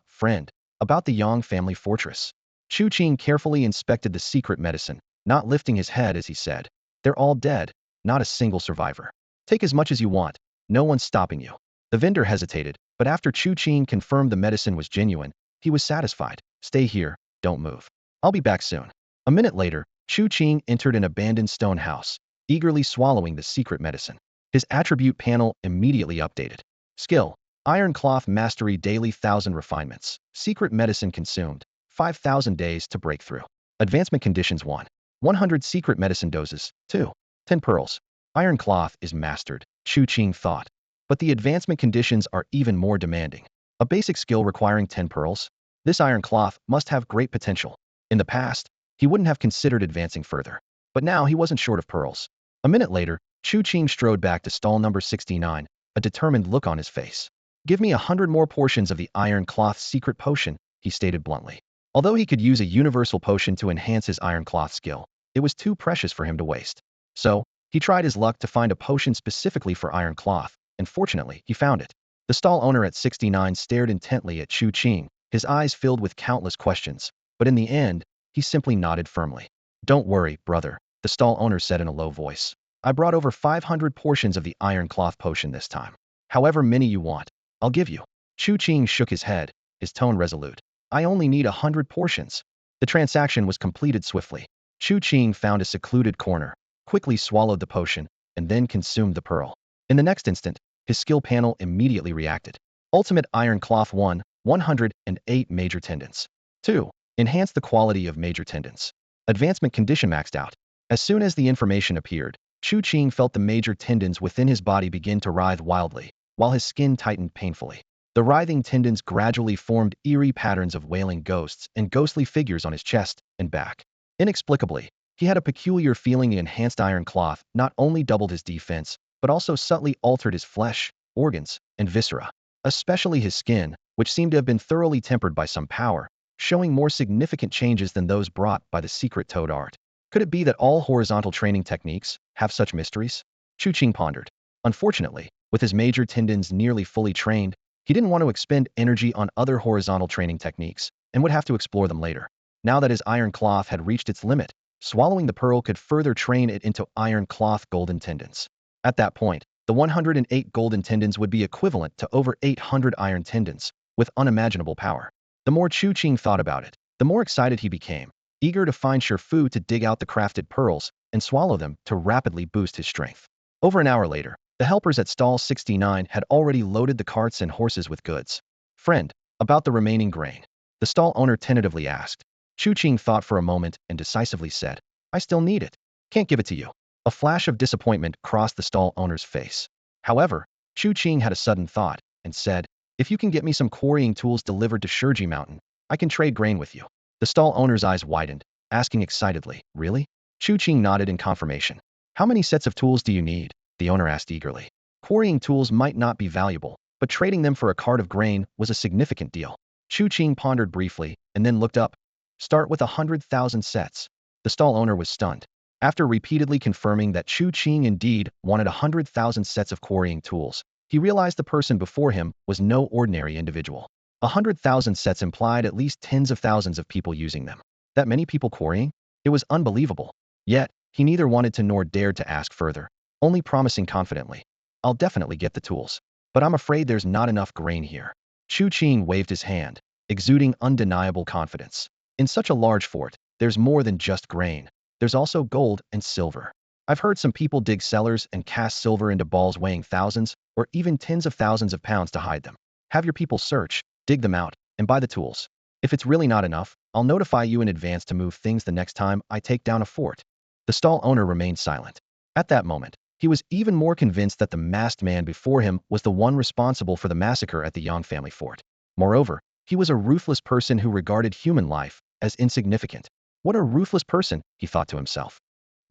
Friend, about the Yang family fortress. Chu Qing carefully inspected the secret medicine, not lifting his head as he said, They're all dead, not a single survivor. Take as much as you want. No one's stopping you. The vendor hesitated, but after Chu Qing confirmed the medicine was genuine, he was satisfied. Stay here, don't move. I'll be back soon. A minute later, Chu Qing entered an abandoned stone house, eagerly swallowing the secret medicine. His attribute panel immediately updated. Skill, Iron Cloth Mastery Daily 1000 Refinements. Secret Medicine consumed, 5,000 days to break through. Advancement Conditions 1. 100 Secret Medicine Doses. 2. 10 Pearls. Iron Cloth is mastered, Chu Qing thought. But the advancement conditions are even more demanding. A basic skill requiring 10 pearls? This iron cloth must have great potential. In the past, he wouldn't have considered advancing further. But now he wasn't short of pearls. A minute later, Chu Qing strode back to stall number 69, a determined look on his face. Give me 100 more portions of the iron cloth's secret potion, he stated bluntly. Although he could use a universal potion to enhance his iron cloth skill, it was too precious for him to waste. So, he tried his luck to find a potion specifically for iron cloth, and fortunately, he found it. The stall owner at 69 stared intently at Chu Qing, his eyes filled with countless questions, but in the end, he simply nodded firmly. Don't worry, brother, the stall owner said in a low voice. I brought over 500 portions of the iron cloth potion this time. However many you want, I'll give you. Chu Qing shook his head, his tone resolute. I only need 100 portions. The transaction was completed swiftly. Chu Qing found a secluded corner, quickly swallowed the potion, and then consumed the pearl. In the next instant, his skill panel immediately reacted. Ultimate Iron Cloth 1, 108 major tendons. 2. Enhance the quality of major tendons. Advancement condition maxed out. As soon as the information appeared, Chu Qing felt the major tendons within his body begin to writhe wildly, while his skin tightened painfully. The writhing tendons gradually formed eerie patterns of wailing ghosts and ghostly figures on his chest and back. Inexplicably, he had a peculiar feeling the enhanced iron cloth not only doubled his defense, but also subtly altered his flesh, organs, and viscera, especially his skin, which seemed to have been thoroughly tempered by some power, showing more significant changes than those brought by the secret toad art. Could it be that all horizontal training techniques have such mysteries? Chu Qing pondered. Unfortunately, with his major tendons nearly fully trained, he didn't want to expend energy on other horizontal training techniques and would have to explore them later. Now that his iron cloth had reached its limit, swallowing the pearl could further train it into iron cloth golden tendons. At that point, the 108 golden tendons would be equivalent to over 800 iron tendons, with unimaginable power. The more Chu Qing thought about it, the more excited he became, eager to find sure food to dig out the crafted pearls and swallow them to rapidly boost his strength. Over an hour later, the helpers at stall 69 had already loaded the carts and horses with goods. Friend, about the remaining grain, the stall owner tentatively asked. Chu Qing thought for a moment and decisively said, I still need it. Can't give it to you. A flash of disappointment crossed the stall owner's face. However, Chu Qing had a sudden thought and said, if you can get me some quarrying tools delivered to Shurji Mountain, I can trade grain with you. The stall owner's eyes widened, asking excitedly, really? Chu Qing nodded in confirmation. How many sets of tools do you need? The owner asked eagerly. Quarrying tools might not be valuable, but trading them for a cart of grain was a significant deal. Chu Qing pondered briefly and then looked up. Start with 100,000 sets. The stall owner was stunned. After repeatedly confirming that Chu Qing indeed wanted 100,000 sets of quarrying tools, he realized the person before him was no ordinary individual. 100,000 sets implied at least tens of thousands of people using them. That many people quarrying? It was unbelievable. Yet, he neither wanted to nor dared to ask further, only promising confidently, I'll definitely get the tools. But I'm afraid there's not enough grain here. Chu Qing waved his hand, exuding undeniable confidence. In such a large fort, there's more than just grain. There's also gold and silver. I've heard some people dig cellars and cast silver into balls weighing thousands or even tens of thousands of pounds to hide them. Have your people search, dig them out, and buy the tools. If it's really not enough, I'll notify you in advance to move things the next time I take down a fort. The stall owner remained silent. At that moment, he was even more convinced that the masked man before him was the one responsible for the massacre at the Yang family fort. Moreover, he was a ruthless person who regarded human life as insignificant. What a ruthless person, he thought to himself.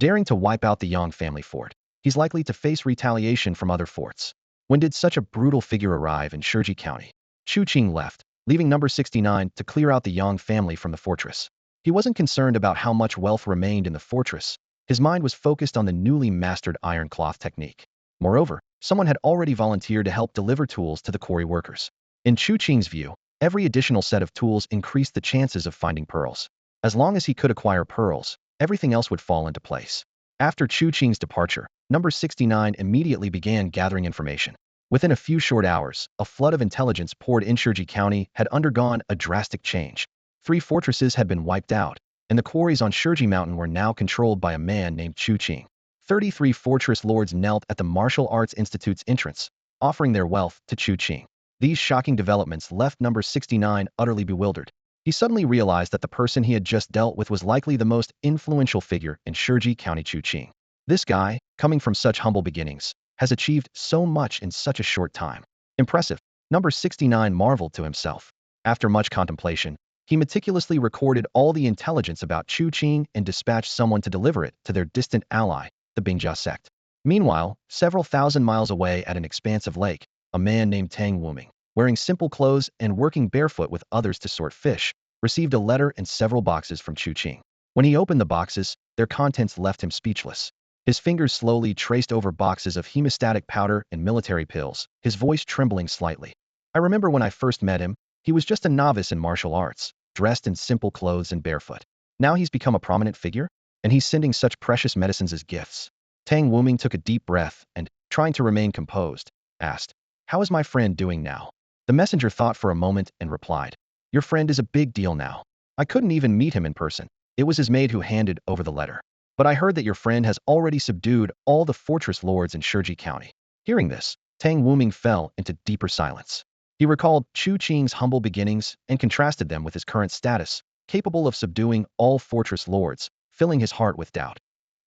Daring to wipe out the Yang family fort, he's likely to face retaliation from other forts. When did such a brutal figure arrive in Shurji County? Chu Qing left, leaving number 69 to clear out the Yang family from the fortress. He wasn't concerned about how much wealth remained in the fortress. His mind was focused on the newly mastered iron cloth technique. Moreover, someone had already volunteered to help deliver tools to the quarry workers. In Chu Qing's view, every additional set of tools increased the chances of finding pearls. As long as he could acquire pearls, everything else would fall into place. After Chu Qing's departure, number 69 immediately began gathering information. Within a few short hours, a flood of intelligence poured in. Shurji County had undergone a drastic change. 3 fortresses had been wiped out, and the quarries on Shurji Mountain were now controlled by a man named Chu Qing. 33 fortress lords knelt at the Martial Arts Institute's entrance, offering their wealth to Chu Qing. These shocking developments left number 69 utterly bewildered. He suddenly realized that the person he had just dealt with was likely the most influential figure in Shurji County. Chu Qing. This guy, coming from such humble beginnings, has achieved so much in such a short time. Impressive. Number 69 marveled to himself. After much contemplation, he meticulously recorded all the intelligence about Chu Qing and dispatched someone to deliver it to their distant ally, the Bingjia sect. Meanwhile, several thousand miles away at an expansive lake, a man named Tang Wuming, wearing simple clothes and working barefoot with others to sort fish, received a letter and several boxes from Chu Qing. When he opened the boxes, their contents left him speechless. His fingers slowly traced over boxes of hemostatic powder and military pills, his voice trembling slightly. I remember when I first met him, he was just a novice in martial arts, dressed in simple clothes and barefoot. Now he's become a prominent figure, and he's sending such precious medicines as gifts. Tang Wuming took a deep breath and, trying to remain composed, asked, "How is my friend doing now?" The messenger thought for a moment and replied, "Your friend is a big deal now. I couldn't even meet him in person. It was his maid who handed over the letter. But I heard that your friend has already subdued all the fortress lords in Shiji County." Hearing this, Tang Wuming fell into deeper silence. He recalled Chu Qing's humble beginnings and contrasted them with his current status, capable of subduing all fortress lords, filling his heart with doubt.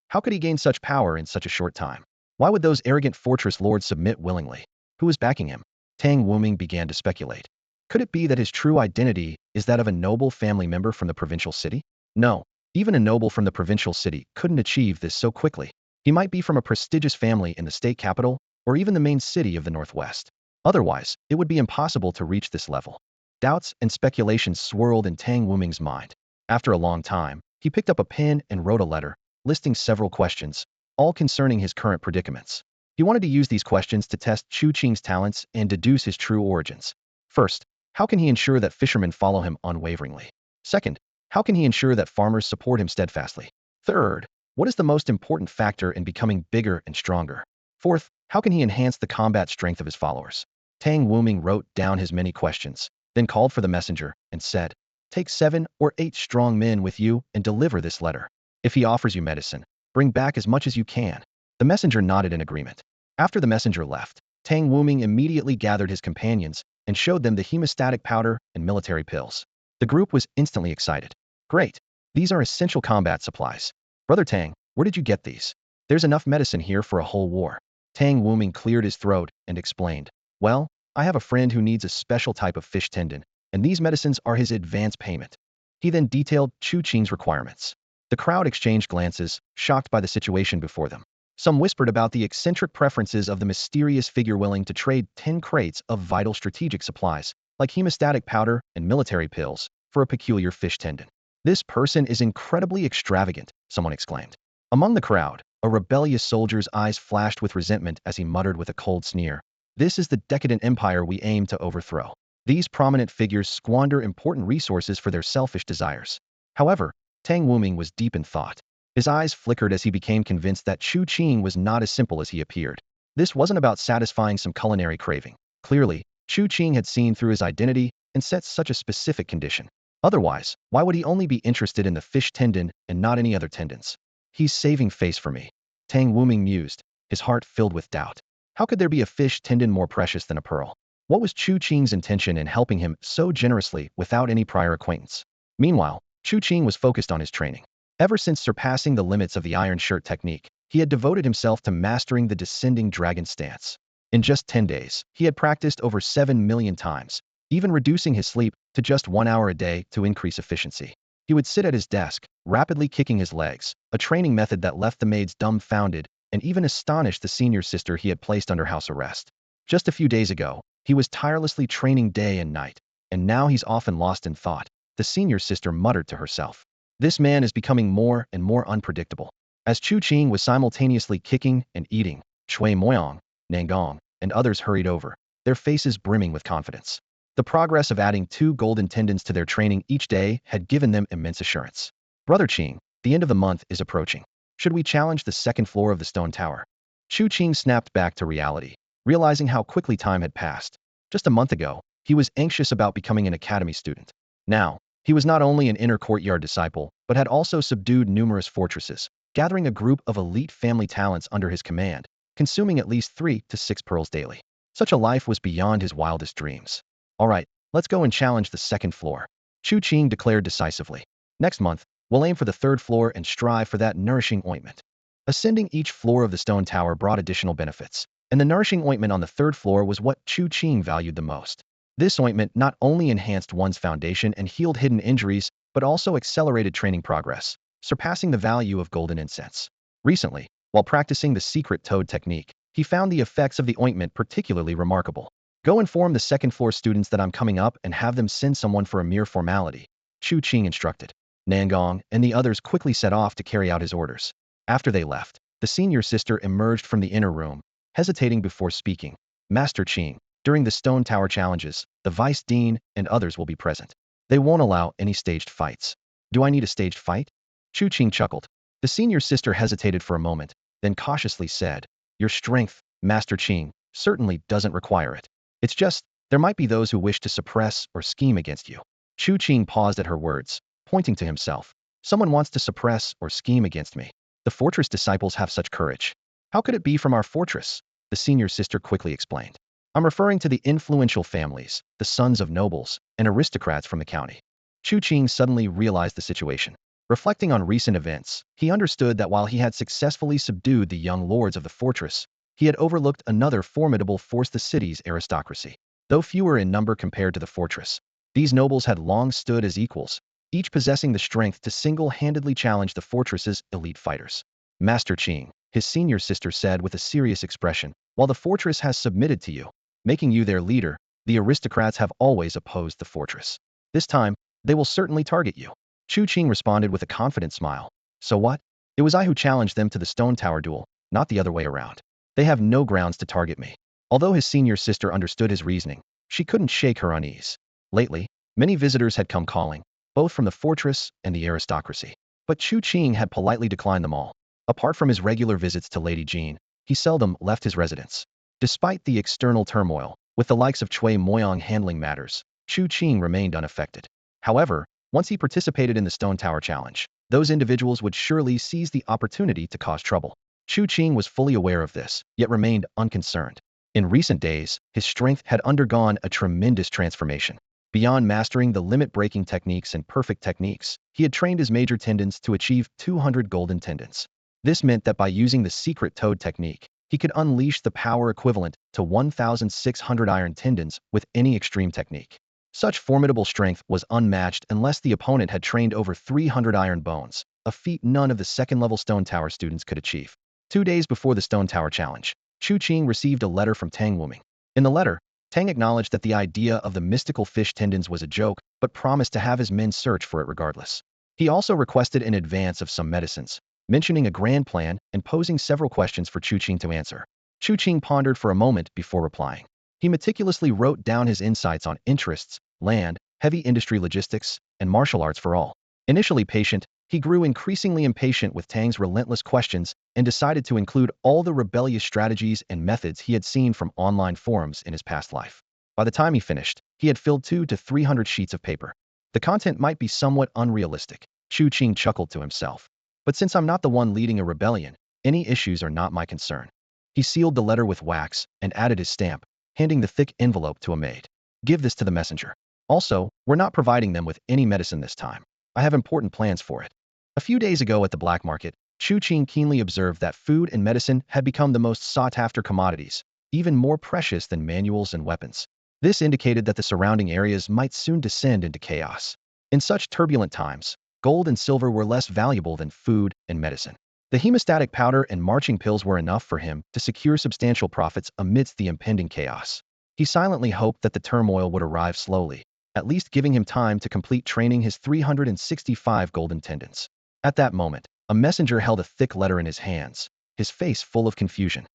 How could he gain such power in such a short time? Why would those arrogant fortress lords submit willingly? Who was backing him? Tang Wuming began to speculate. Could it be that his true identity is that of a noble family member from the provincial city? No, even a noble from the provincial city couldn't achieve this so quickly. He might be from a prestigious family in the state capital, or even the main city of the Northwest. Otherwise, it would be impossible to reach this level. Doubts and speculations swirled in Tang Wuming's mind. After a long time, he picked up a pen and wrote a letter, listing several questions, all concerning his current predicaments. He wanted to use these questions to test Chu Qing's talents and deduce his true origins. First, how can he ensure that fishermen follow him unwaveringly? Second, how can he ensure that farmers support him steadfastly? Third, what is the most important factor in becoming bigger and stronger? Fourth, how can he enhance the combat strength of his followers? Tang Wuming wrote down his many questions, then called for the messenger and said, "Take 7 or 8 strong men with you and deliver this letter. If he offers you medicine, bring back as much as you can." The messenger nodded in agreement. After the messenger left, Tang Wuming immediately gathered his companions and showed them the hemostatic powder and military pills. The group was instantly excited. "Great! These are essential combat supplies. Brother Tang, where did you get these? There's enough medicine here for a whole war." Tang Wuming cleared his throat and explained, "Well, I have a friend who needs a special type of fish tendon, and these medicines are his advance payment." He then detailed Chu Qing's requirements. The crowd exchanged glances, shocked by the situation before them. Some whispered about the eccentric preferences of the mysterious figure willing to trade 10 crates of vital strategic supplies, like hemostatic powder and military pills, for a peculiar fish tendon. "This person is incredibly extravagant," someone exclaimed. Among the crowd, a rebellious soldier's eyes flashed with resentment as he muttered with a cold sneer, "This is the decadent empire we aim to overthrow. These prominent figures squander important resources for their selfish desires." However, Tang Wuming was deep in thought. His eyes flickered as he became convinced that Chu Qing was not as simple as he appeared. This wasn't about satisfying some culinary craving. Clearly, Chu Qing had seen through his identity and set such a specific condition. Otherwise, why would he only be interested in the fish tendon and not any other tendons? "He's saving face for me," Tang Wuming mused, his heart filled with doubt. How could there be a fish tendon more precious than a pearl? What was Chu Qing's intention in helping him so generously without any prior acquaintance? Meanwhile, Chu Qing was focused on his training. Ever since surpassing the limits of the iron shirt technique, he had devoted himself to mastering the descending dragon stance. In just 10 days, he had practiced over 7 million times, even reducing his sleep to just 1 hour a day to increase efficiency. He would sit at his desk, rapidly kicking his legs, a training method that left the maids dumbfounded and even astonished the senior sister he had placed under house arrest. Just a few days ago, he was tirelessly training day and night, and now he's often lost in thought, the senior sister muttered to herself. This man is becoming more and more unpredictable. As Chu Qing was simultaneously kicking and eating, Chui Moyong, Nangong, and others hurried over, their faces brimming with confidence. The progress of adding 2 golden tendons to their training each day had given them immense assurance. "Brother Qing, the end of the month is approaching. Should we challenge the 2nd floor of the stone tower?" Chu Qing snapped back to reality, realizing how quickly time had passed. Just a month ago, he was anxious about becoming an academy student. Now, he was not only an inner courtyard disciple, but had also subdued numerous fortresses, gathering a group of elite family talents under his command, consuming at least 3 to 6 pearls daily. Such a life was beyond his wildest dreams. "All right, let's go and challenge the 2nd floor," Chu Qing declared decisively. "Next month, we'll aim for the 3rd floor and strive for that nourishing ointment." Ascending each floor of the stone tower brought additional benefits. and the nourishing ointment on the third floor was what Chu Qing valued the most. This ointment not only enhanced one's foundation and healed hidden injuries, but also accelerated training progress, surpassing the value of golden incense. Recently, while practicing the secret toad technique, he found the effects of the ointment particularly remarkable. Go inform the second-floor students that I'm coming up and have them send someone for a mere formality, Chu Qing instructed. Nangong and the others quickly set off to carry out his orders. After they left, the senior sister emerged from the inner room, hesitating before speaking. Master Qing, during the Stone Tower challenges, the Vice Dean and others will be present. They won't allow any staged fights. Do I need a staged fight? Chu Qing chuckled. The senior sister hesitated for a moment, then cautiously said, Your strength, Master Qing, certainly doesn't require it. It's just, there might be those who wish to suppress or scheme against you. Chu Qing paused at her words, pointing to himself. Someone wants to suppress or scheme against me. The fortress disciples have such courage. How could it be from our fortress? The senior sister quickly explained. I'm referring to the influential families, the sons of nobles, and aristocrats from the county. Chu Qing suddenly realized the situation. Reflecting on recent events, he understood that while he had successfully subdued the young lords of the fortress, he had overlooked another formidable force, the city's aristocracy. Though fewer in number compared to the fortress, these nobles had long stood as equals, each possessing the strength to single-handedly challenge the fortress's elite fighters. Master Qing, his senior sister said with a serious expression, while the fortress has submitted to you, making you their leader, the aristocrats have always opposed the fortress. This time, they will certainly target you. Chu Qing responded with a confident smile. So what? It was I who challenged them to the Stone Tower duel, not the other way around. They have no grounds to target me. Although his senior sister understood his reasoning, she couldn't shake her unease. Lately, many visitors had come calling, both from the fortress and the aristocracy. But Chu Qing had politely declined them all. Apart from his regular visits to Lady Jean, he seldom left his residence. Despite the external turmoil, with the likes of Cui Moyang handling matters, Chu Qing remained unaffected. However, once he participated in the Stone Tower challenge, those individuals would surely seize the opportunity to cause trouble. Chu Qing was fully aware of this, yet remained unconcerned. In recent days, his strength had undergone a tremendous transformation. Beyond mastering the limit-breaking techniques and perfect techniques, he had trained his major tendons to achieve 200 golden tendons. This meant that by using the secret toad technique, he could unleash the power equivalent to 1,600 iron tendons with any extreme technique. Such formidable strength was unmatched unless the opponent had trained over 300 iron bones, a feat none of the second-level Stone Tower students could achieve. 2 days before the Stone Tower challenge, Chu Qing received a letter from Tang Wuming. In the letter, Tang acknowledged that the idea of the mystical fish tendons was a joke, but promised to have his men search for it regardless. He also requested in advance of some medicines, mentioning a grand plan and posing several questions for Chu Qing to answer. Chu Qing pondered for a moment before replying. He meticulously wrote down his insights on interests, land, heavy industry logistics, and martial arts for all. Initially patient, he grew increasingly impatient with Tang's relentless questions and decided to include all the rebellious strategies and methods he had seen from online forums in his past life. By the time he finished, he had filled 200 to 300 sheets of paper. The content might be somewhat unrealistic, Chu Qing chuckled to himself. But since I'm not the one leading a rebellion, any issues are not my concern. He sealed the letter with wax and added his stamp, handing the thick envelope to a maid. Give this to the messenger. Also, we're not providing them with any medicine this time. I have important plans for it. A few days ago at the black market, Chu Qing keenly observed that food and medicine had become the most sought-after commodities, even more precious than manuals and weapons. This indicated that the surrounding areas might soon descend into chaos. In such turbulent times, gold and silver were less valuable than food and medicine. The hemostatic powder and marching pills were enough for him to secure substantial profits amidst the impending chaos. He silently hoped that the turmoil would arrive slowly, at least giving him time to complete training his 365 golden tendons. At that moment, a messenger held a thick letter in his hands, his face full of confusion.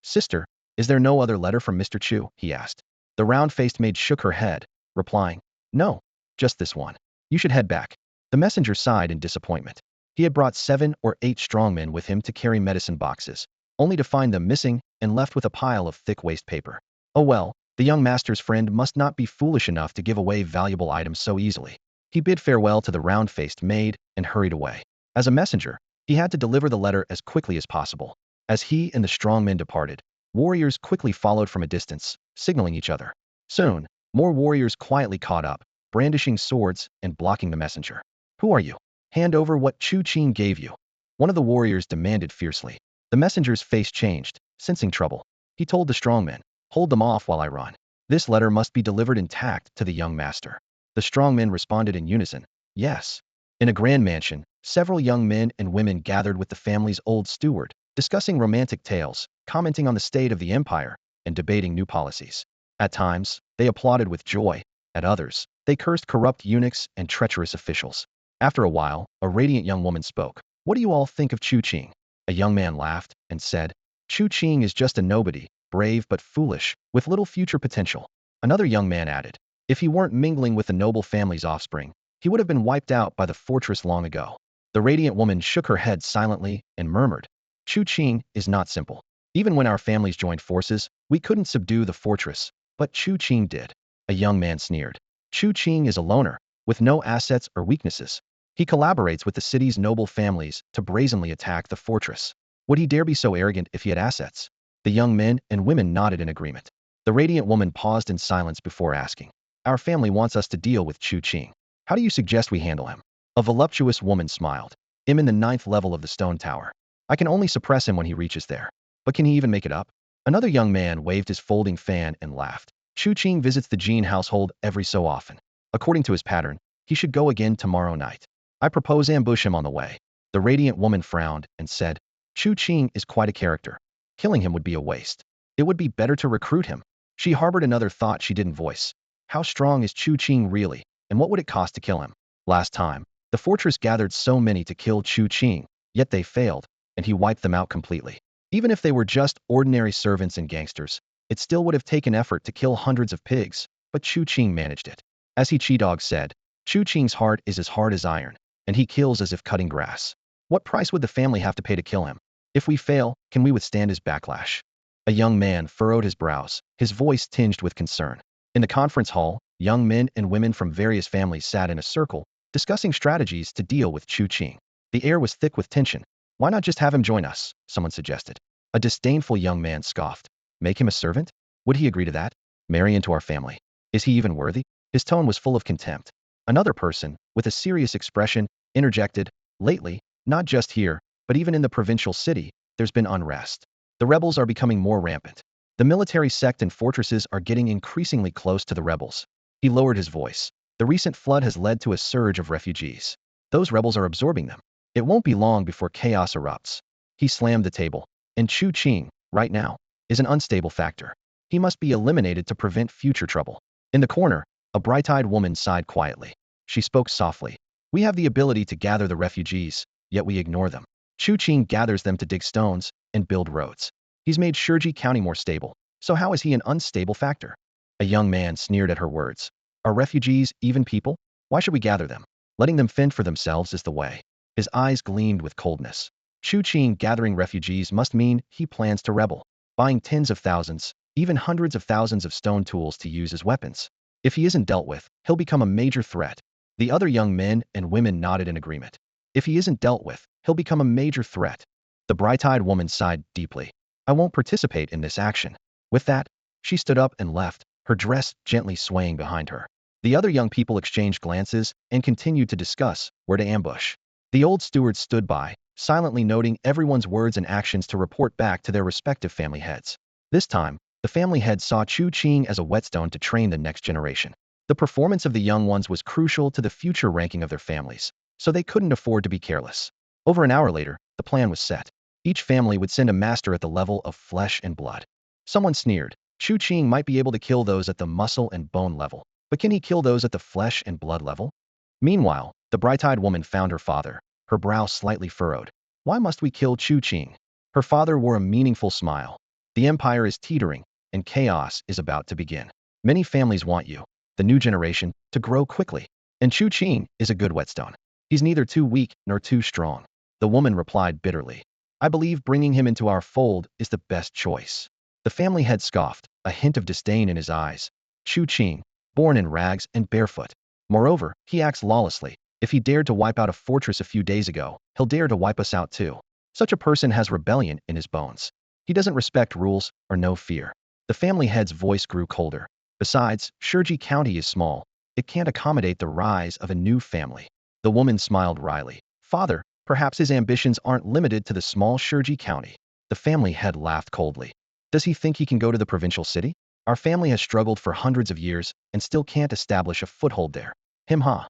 Sister, is there no other letter from Mr. Chu? He asked. The round-faced maid shook her head, replying, No, just this one. You should head back. The messenger sighed in disappointment. He had brought 7 or 8 strongmen with him to carry medicine boxes, only to find them missing and left with a pile of thick waste paper. Oh well, the young master's friend must not be foolish enough to give away valuable items so easily. He bid farewell to the round-faced maid and hurried away. As a messenger, he had to deliver the letter as quickly as possible. As he and the strongmen departed, warriors quickly followed from a distance, signaling each other. Soon, more warriors quietly caught up, brandishing swords and blocking the messenger. Who are you? Hand over what Chu Qing gave you. One of the warriors demanded fiercely. The messenger's face changed, sensing trouble. He told the strongmen, "Hold them off while I run. This letter must be delivered intact to the young master." The strongmen responded in unison, "Yes." In a grand mansion, several young men and women gathered with the family's old steward, discussing romantic tales, commenting on the state of the empire, and debating new policies. At times, they applauded with joy. At others, they cursed corrupt eunuchs and treacherous officials. After a while, a radiant young woman spoke. "What do you all think of Chu Qing?" A young man laughed and said, "Chu Qing is just a nobody, brave but foolish, with little future potential." Another young man added, "If he weren't mingling with the noble family's offspring, he would have been wiped out by the fortress long ago." The radiant woman shook her head silently and murmured, "Chu Qing is not simple. Even when our families joined forces, we couldn't subdue the fortress, but Chu Qing did." A young man sneered, "Chu Qing is a loner, with no assets or weaknesses. He collaborates with the city's noble families to brazenly attack the fortress. Would he dare be so arrogant if he had assets?" The young men and women nodded in agreement. The radiant woman paused in silence before asking, "Our family wants us to deal with Chu Qing. How do you suggest we handle him?" A voluptuous woman smiled. "I'm in the 9th level of the stone tower. I can only suppress him when he reaches there. But can he even make it up?" Another young man waved his folding fan and laughed. "Chu Qing visits the Jin household every so often. According to his pattern, he should go again tomorrow night. I propose ambush him on the way." The radiant woman frowned and said, "Chu Qing is quite a character. Killing him would be a waste. It would be better to recruit him." She harbored another thought she didn't voice. How strong is Chu Qing really, and what would it cost to kill him? Last time, the fortress gathered so many to kill Chu Qing, yet they failed, and he wiped them out completely. Even if they were just ordinary servants and gangsters, it still would have taken effort to kill hundreds of pigs, but Chu Qing managed it. As he Chi-Dog said, "Chu Qing's heart is as hard as iron, and he kills as if cutting grass." What price would the family have to pay to kill him? If we fail, can we withstand his backlash? A young man furrowed his brows, his voice tinged with concern. In the conference hall, young men and women from various families sat in a circle, discussing strategies to deal with Chu Qing. The air was thick with tension. "Why not just have him join us?" someone suggested. A disdainful young man scoffed. "Make him a servant? Would he agree to that? Marry into our family? Is he even worthy?" His tone was full of contempt. Another person, with a serious expression, interjected, "Lately, not just here, but even in the provincial city, there's been unrest. The rebels are becoming more rampant. The military sect and fortresses are getting increasingly close to the rebels." He lowered his voice. "The recent flood has led to a surge of refugees. Those rebels are absorbing them. It won't be long before chaos erupts." He slammed the table. "And Chu Qing, right now, is an unstable factor. He must be eliminated to prevent future trouble." In the corner, a bright-eyed woman sighed quietly. She spoke softly. "We have the ability to gather the refugees, yet we ignore them. Chu Qing gathers them to dig stones and build roads. He's made Shurji County more stable, so how is he an unstable factor?" A young man sneered at her words. "Are refugees even people? Why should we gather them? Letting them fend for themselves is the way." His eyes gleamed with coldness. Chu Qing gathering refugees must mean he plans to rebel, buying tens of thousands, even hundreds of thousands of stone tools to use as weapons. If he isn't dealt with, he'll become a major threat. The other young men and women nodded in agreement. If he isn't dealt with, he'll become a major threat. The bright-eyed woman sighed deeply. "I won't participate in this action." With that, she stood up and left, her dress gently swaying behind her. The other young people exchanged glances and continued to discuss where to ambush. The old steward stood by, silently noting everyone's words and actions to report back to their respective family heads. This time, the family head saw Chu Qing as a whetstone to train the next generation. The performance of the young ones was crucial to the future ranking of their families, so they couldn't afford to be careless. Over an hour later, the plan was set. Each family would send a master at the level of flesh and blood. Someone sneered, "Chu Qing might be able to kill those at the muscle and bone level, but can he kill those at the flesh and blood level?" Meanwhile, the bright-eyed woman found her father, her brow slightly furrowed. "Why must we kill Chu Qing?" Her father wore a meaningful smile. "The empire is teetering, and chaos is about to begin. Many families want you, the new generation, to grow quickly. And Chu Qing is a good whetstone. He's neither too weak nor too strong." The woman replied bitterly, "I believe bringing him into our fold is the best choice." The family head scoffed, a hint of disdain in his eyes. "Chu Qing, born in rags and barefoot. Moreover, he acts lawlessly. If he dared to wipe out a fortress a few days ago, he'll dare to wipe us out too. Such a person has rebellion in his bones. He doesn't respect rules or know fear." The family head's voice grew colder. "Besides, Shurji County is small. It can't accommodate the rise of a new family." The woman smiled wryly. "Father, perhaps his ambitions aren't limited to the small Shurji County." The family head laughed coldly. Does he think he can go to the provincial city? Our family has struggled for hundreds of years and still can't establish a foothold there. Him ha.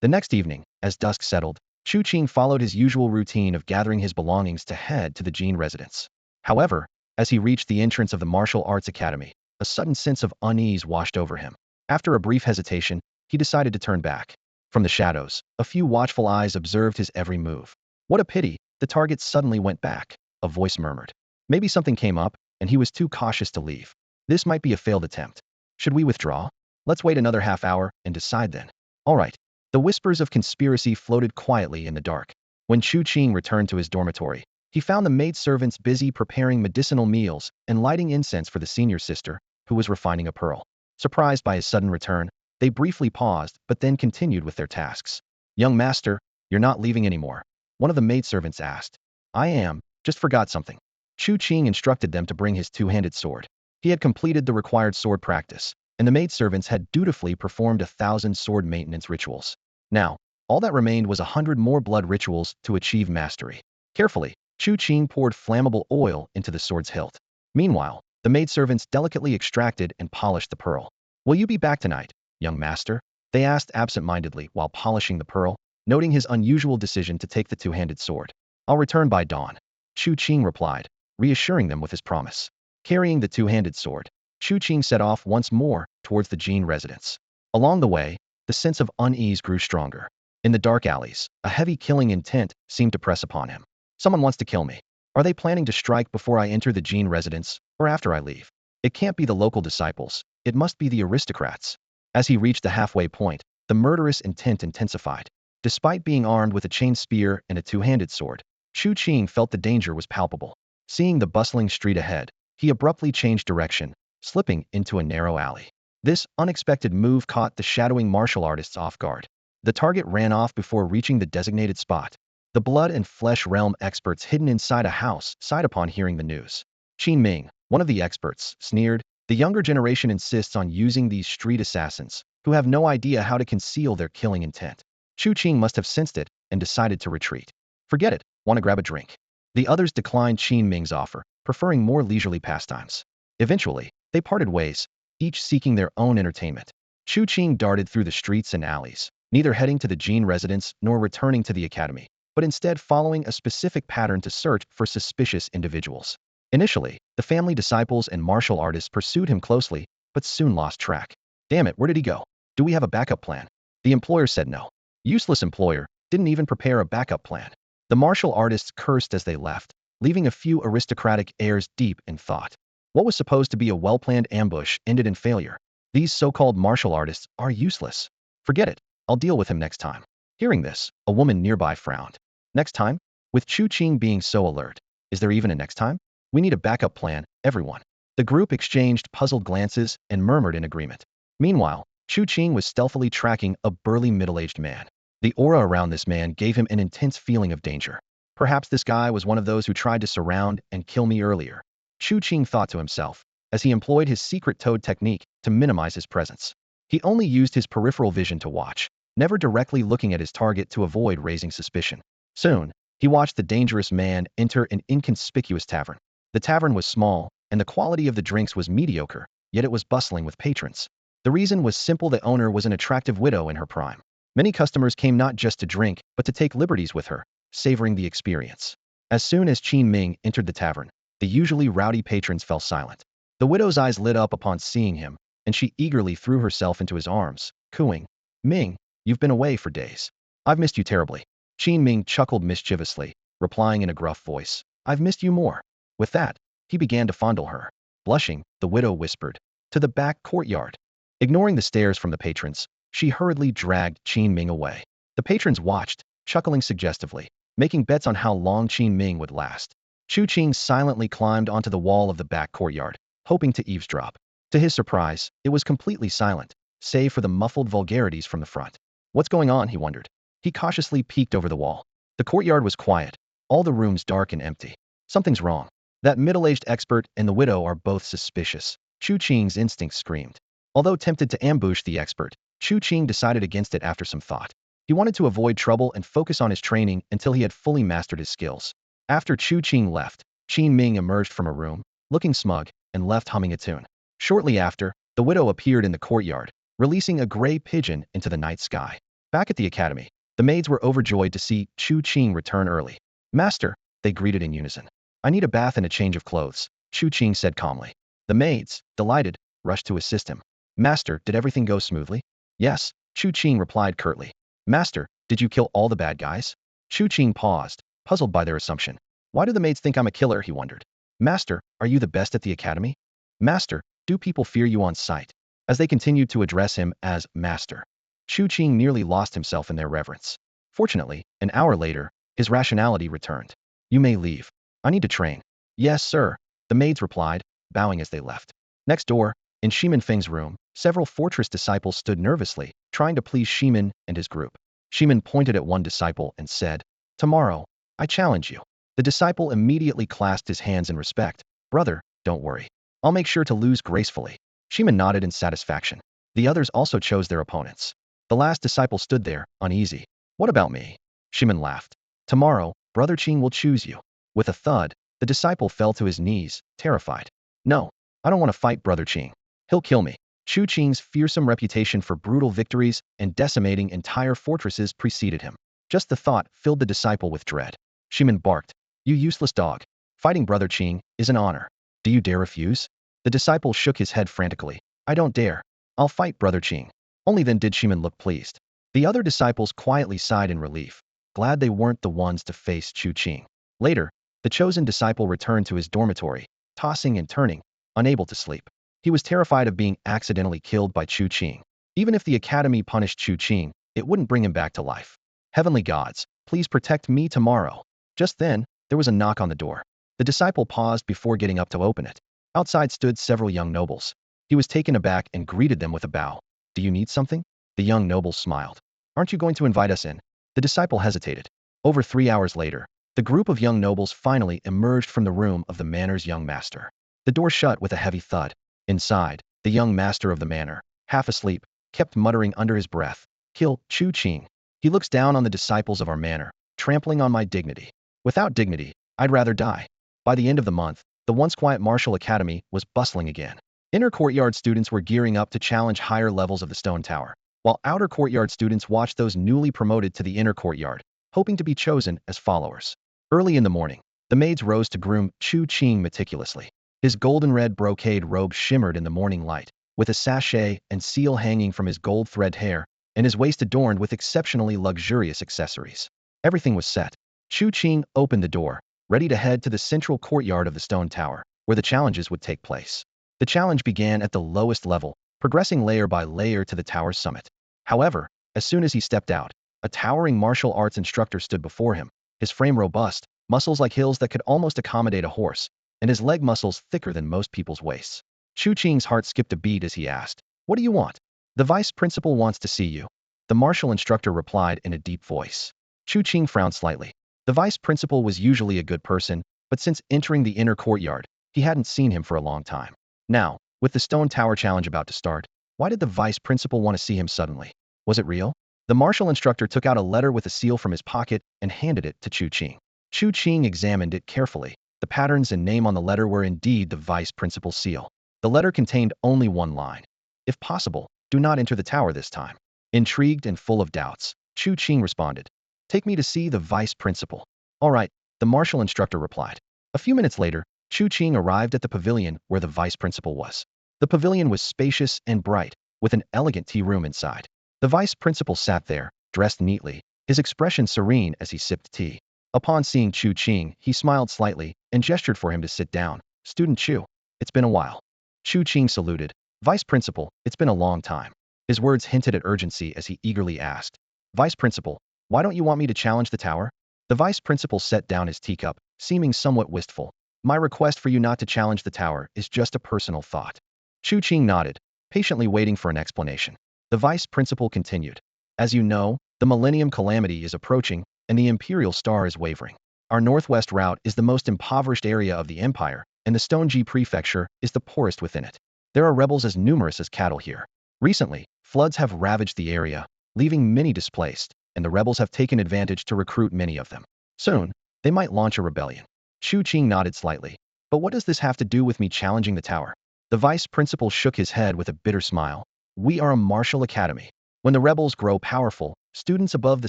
The next evening, as dusk settled, Chu Qing followed his usual routine of gathering his belongings to head to the Jin residence. However, as he reached the entrance of the martial arts academy, a sudden sense of unease washed over him. After a brief hesitation, he decided to turn back. From the shadows, a few watchful eyes observed his every move. What a pity, the target suddenly went back, a voice murmured. Maybe something came up, and he was too cautious to leave. This might be a failed attempt. Should we withdraw? Let's wait another half hour and decide then. All right. The whispers of conspiracy floated quietly in the dark. When Chu Qing returned to his dormitory, he found the maidservants busy preparing medicinal meals and lighting incense for the senior sister, who was refining a pearl. Surprised by his sudden return, they briefly paused but then continued with their tasks. Young master, you're not leaving anymore. One of the maidservants asked. I am, just forgot something. Chu Qing instructed them to bring his two-handed sword. He had completed the required sword practice, and the maidservants had dutifully performed 1,000 sword maintenance rituals. Now, all that remained was 100 more blood rituals to achieve mastery. Carefully, Chu Qing poured flammable oil into the sword's hilt. Meanwhile, the maidservants delicately extracted and polished the pearl. Will you be back tonight, young master? They asked absent-mindedly while polishing the pearl, noting his unusual decision to take the two-handed sword. I'll return by dawn, Chu Qing replied, reassuring them with his promise. Carrying the two-handed sword, Chu Qing set off once more towards the Jin residence. Along the way, the sense of unease grew stronger. In the dark alleys, a heavy killing intent seemed to press upon him. Someone wants to kill me. Are they planning to strike before I enter the Jin residence, or after I leave? It can't be the local disciples. It must be the aristocrats. As he reached the halfway point, the murderous intent intensified. Despite being armed with a chain spear and a two-handed sword, Chu Qing felt the danger was palpable. Seeing the bustling street ahead, he abruptly changed direction, slipping into a narrow alley. This unexpected move caught the shadowing martial artists off guard. The target ran off before reaching the designated spot. The blood and flesh realm experts hidden inside a house sighed upon hearing the news. Qin Ming, one of the experts, sneered, the younger generation insists on using these street assassins, who have no idea how to conceal their killing intent. Chu Qing must have sensed it and decided to retreat. Forget it, want to grab a drink? The others declined Qin Ming's offer, preferring more leisurely pastimes. Eventually, they parted ways, each seeking their own entertainment. Chu Qing darted through the streets and alleys, neither heading to the Jin residence nor returning to the academy, but instead following a specific pattern to search for suspicious individuals. Initially, the family disciples and martial artists pursued him closely, but soon lost track. Damn it, where did he go? Do we have a backup plan? The employer said no. Useless employer, didn't even prepare a backup plan. The martial artists cursed as they left, leaving a few aristocratic heirs deep in thought. What was supposed to be a well-planned ambush ended in failure. These so-called martial artists are useless. Forget it, I'll deal with him next time. Hearing this, a woman nearby frowned. Next time? With Chu Qing being so alert, is there even a next time? We need a backup plan, everyone. The group exchanged puzzled glances and murmured in agreement. Meanwhile, Chu Qing was stealthily tracking a burly middle-aged man. The aura around this man gave him an intense feeling of danger. Perhaps this guy was one of those who tried to surround and kill me earlier. Chu Qing thought to himself, as he employed his secret toad technique to minimize his presence. He only used his peripheral vision to watch, never directly looking at his target to avoid raising suspicion. Soon, he watched the dangerous man enter an inconspicuous tavern. The tavern was small, and the quality of the drinks was mediocre, yet it was bustling with patrons. The reason was simple: the owner was an attractive widow in her prime. Many customers came not just to drink, but to take liberties with her, savoring the experience. As soon as Qin Ming entered the tavern, the usually rowdy patrons fell silent. The widow's eyes lit up upon seeing him, and she eagerly threw herself into his arms, cooing, Ming, you've been away for days. I've missed you terribly. Qin Ming chuckled mischievously, replying in a gruff voice, I've missed you more. With that, he began to fondle her. Blushing, the widow whispered, to the back courtyard. Ignoring the stares from the patrons, she hurriedly dragged Qin Ming away. The patrons watched, chuckling suggestively, making bets on how long Qin Ming would last. Chu Qing silently climbed onto the wall of the back courtyard, hoping to eavesdrop. To his surprise, it was completely silent, save for the muffled vulgarities from the front. What's going on, he wondered. He cautiously peeked over the wall. The courtyard was quiet, all the rooms dark and empty. Something's wrong. That middle-aged expert and the widow are both suspicious, Chu Qing's instinct screamed. Although tempted to ambush the expert, Chu Qing decided against it after some thought. He wanted to avoid trouble and focus on his training until he had fully mastered his skills. After Chu Qing left, Qin Ming emerged from a room, looking smug, and left humming a tune. Shortly after, the widow appeared in the courtyard, releasing a gray pigeon into the night sky. Back at the academy, the maids were overjoyed to see Chu Qing return early. Master, they greeted in unison. I need a bath and a change of clothes, Chu Qing said calmly. The maids, delighted, rushed to assist him. Master, did everything go smoothly? Yes, Chu Qing replied curtly. Master, did you kill all the bad guys? Chu Qing paused, puzzled by their assumption. Why do the maids think I'm a killer, he wondered. Master, are you the best at the academy? Master, do people fear you on sight? As they continued to address him as Master, Chu Qing nearly lost himself in their reverence. Fortunately, an hour later, his rationality returned. You may leave. I need to train. Yes, sir, the maids replied, bowing as they left. Next door, in Shimin Feng's room, several fortress disciples stood nervously, trying to please Shimin and his group. Shimin pointed at one disciple and said, Tomorrow, I challenge you. The disciple immediately clasped his hands in respect. Brother, don't worry. I'll make sure to lose gracefully. Shimin nodded in satisfaction. The others also chose their opponents. The last disciple stood there, uneasy. What about me? Shimin laughed. Tomorrow, Brother Qing will choose you. With a thud, the disciple fell to his knees, terrified. No, I don't want to fight Brother Qing. He'll kill me. Chu Qing's fearsome reputation for brutal victories and decimating entire fortresses preceded him. Just the thought filled the disciple with dread. Shimin barked. You useless dog. Fighting Brother Qing is an honor. Do you dare refuse? The disciple shook his head frantically. I don't dare. I'll fight Brother Qing. Only then did Shimin look pleased. The other disciples quietly sighed in relief, glad they weren't the ones to face Chu Qing. Later, the chosen disciple returned to his dormitory, tossing and turning, unable to sleep. He was terrified of being accidentally killed by Chu Qing. Even if the academy punished Chu Qing, it wouldn't bring him back to life. Heavenly gods, please protect me tomorrow. Just then, there was a knock on the door. The disciple paused before getting up to open it. Outside stood several young nobles. He was taken aback and greeted them with a bow. Do you need something? The young nobles smiled. Aren't you going to invite us in? The disciple hesitated. Over 3 hours later, the group of young nobles finally emerged from the room of the manor's young master. The door shut with a heavy thud. Inside, the young master of the manor, half asleep, kept muttering under his breath, Kill Chu Qing. He looks down on the disciples of our manor, trampling on my dignity. Without dignity, I'd rather die. By the end of the month, the once quiet martial academy was bustling again. Inner courtyard students were gearing up to challenge higher levels of the stone tower, while outer courtyard students watched those newly promoted to the inner courtyard, hoping to be chosen as followers. Early in the morning, the maids rose to groom Chu Qing meticulously. His golden-red brocade robe shimmered in the morning light, with a sachet and seal hanging from his gold thread hair, and his waist adorned with exceptionally luxurious accessories. Everything was set. Chu Qing opened the door, ready to head to the central courtyard of the stone tower, where the challenges would take place. The challenge began at the lowest level, progressing layer by layer to the tower's summit. However, as soon as he stepped out, a towering martial arts instructor stood before him, his frame robust, muscles like hills that could almost accommodate a horse, and his leg muscles thicker than most people's waists. Chu Qing's heart skipped a beat as he asked, What do you want? The vice principal wants to see you. The martial instructor replied in a deep voice. Chu Qing frowned slightly. The vice principal was usually a good person, but since entering the inner courtyard, he hadn't seen him for a long time. Now, with the stone tower challenge about to start, why did the vice principal want to see him suddenly? Was it real? The martial instructor took out a letter with a seal from his pocket and handed it to Chu Qing. Chu Qing examined it carefully. The patterns and name on the letter were indeed the vice principal's seal. The letter contained only one line. If possible, do not enter the tower this time. Intrigued and full of doubts, Chu Qing responded. Take me to see the vice principal. All right, the martial instructor replied. A few minutes later, Chu Qing arrived at the pavilion where the vice principal was. The pavilion was spacious and bright, with an elegant tea room inside. The vice principal sat there, dressed neatly, his expression serene as he sipped tea. Upon seeing Chu Qing, he smiled slightly and gestured for him to sit down. Student Chu, it's been a while. Chu Qing saluted. Vice principal, it's been a long time. His words hinted at urgency as he eagerly asked. Vice principal, why don't you want me to challenge the tower? The vice principal set down his teacup, seeming somewhat wistful. My request for you not to challenge the tower is just a personal thought. Chu Qing nodded, patiently waiting for an explanation. The vice principal continued. As you know, the Millennium Calamity is approaching, and the Imperial Star is wavering. Our northwest route is the most impoverished area of the empire, and the Stoneji Prefecture is the poorest within it. There are rebels as numerous as cattle here. Recently, floods have ravaged the area, leaving many displaced, and the rebels have taken advantage to recruit many of them. Soon, they might launch a rebellion. Chu Qing nodded slightly. But what does this have to do with me challenging the tower? The vice principal shook his head with a bitter smile. We are a martial academy. When the rebels grow powerful, students above the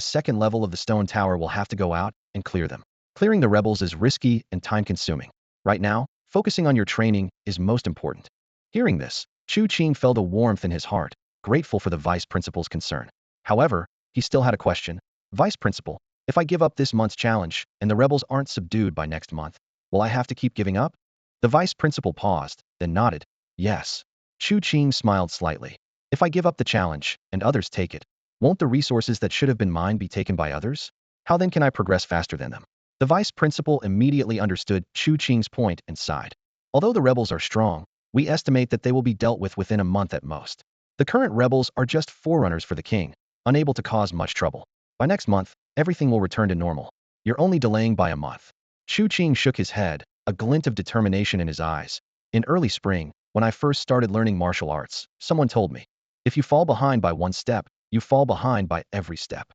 second level of the stone tower will have to go out and clear them. Clearing the rebels is risky and time-consuming. Right now, focusing on your training is most important. Hearing this, Chu Qing felt a warmth in his heart, grateful for the vice principal's concern. However, he still had a question. Vice principal, if I give up this month's challenge and the rebels aren't subdued by next month, will I have to keep giving up? The vice principal paused, then nodded. Yes. Chu Qing smiled slightly. If I give up the challenge and others take it, won't the resources that should have been mine be taken by others? How then can I progress faster than them? The vice principal immediately understood Chu Qing's point and sighed. Although the rebels are strong, we estimate that they will be dealt with within a month at most. The current rebels are just forerunners for the king, unable to cause much trouble. By next month, everything will return to normal. You're only delaying by a month. Chu Qing shook his head, a glint of determination in his eyes. In early spring, when I first started learning martial arts, someone told me, if you fall behind by one step, you fall behind by every step.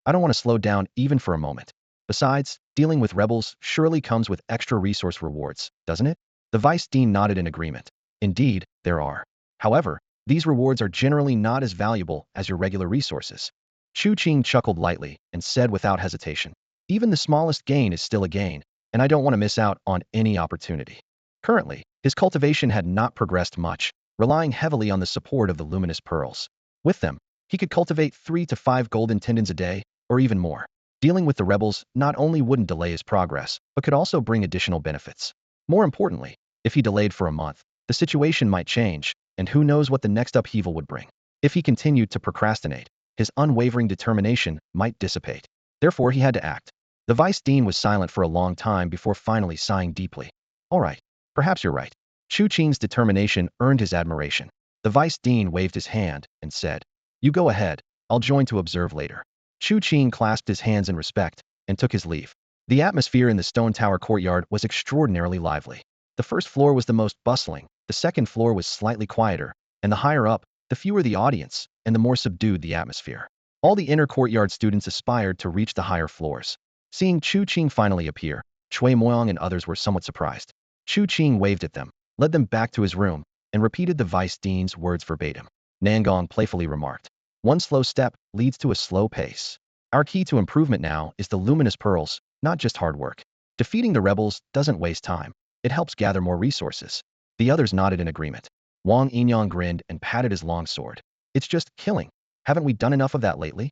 I don't want to slow down even for a moment. Besides, dealing with rebels surely comes with extra resource rewards, doesn't it? The vice dean nodded in agreement. Indeed, there are. However, these rewards are generally not as valuable as your regular resources. Chu Qing chuckled lightly and said without hesitation, even the smallest gain is still a gain, and I don't want to miss out on any opportunity. Currently, his cultivation had not progressed much, relying heavily on the support of the luminous pearls. With them, he could cultivate 3 to 5 golden tendons a day, or even more. Dealing with the rebels not only wouldn't delay his progress, but could also bring additional benefits. More importantly, if he delayed for a month, the situation might change, and who knows what the next upheaval would bring. If he continued to procrastinate, his unwavering determination might dissipate. Therefore, he had to act. The vice dean was silent for a long time before finally sighing deeply. All right, perhaps you're right. Chu Qing's determination earned his admiration. The vice dean waved his hand and said, you go ahead, I'll join to observe later. Chu Qing clasped his hands in respect and took his leave. The atmosphere in the stone tower courtyard was extraordinarily lively. The first floor was the most bustling, the second floor was slightly quieter, and the higher up, the fewer the audience, and the more subdued the atmosphere. All the inner courtyard students aspired to reach the higher floors. Seeing Chu Qing finally appear, Cui Moyang and others were somewhat surprised. Chu Qing waved at them, led them back to his room, and repeated the vice dean's words verbatim. Nangong playfully remarked, one slow step leads to a slow pace. Our key to improvement now is the luminous pearls, not just hard work. Defeating the rebels doesn't waste time. It helps gather more resources. The others nodded in agreement. Wang Yinyang grinned and patted his long sword. It's just killing. Haven't we done enough of that lately?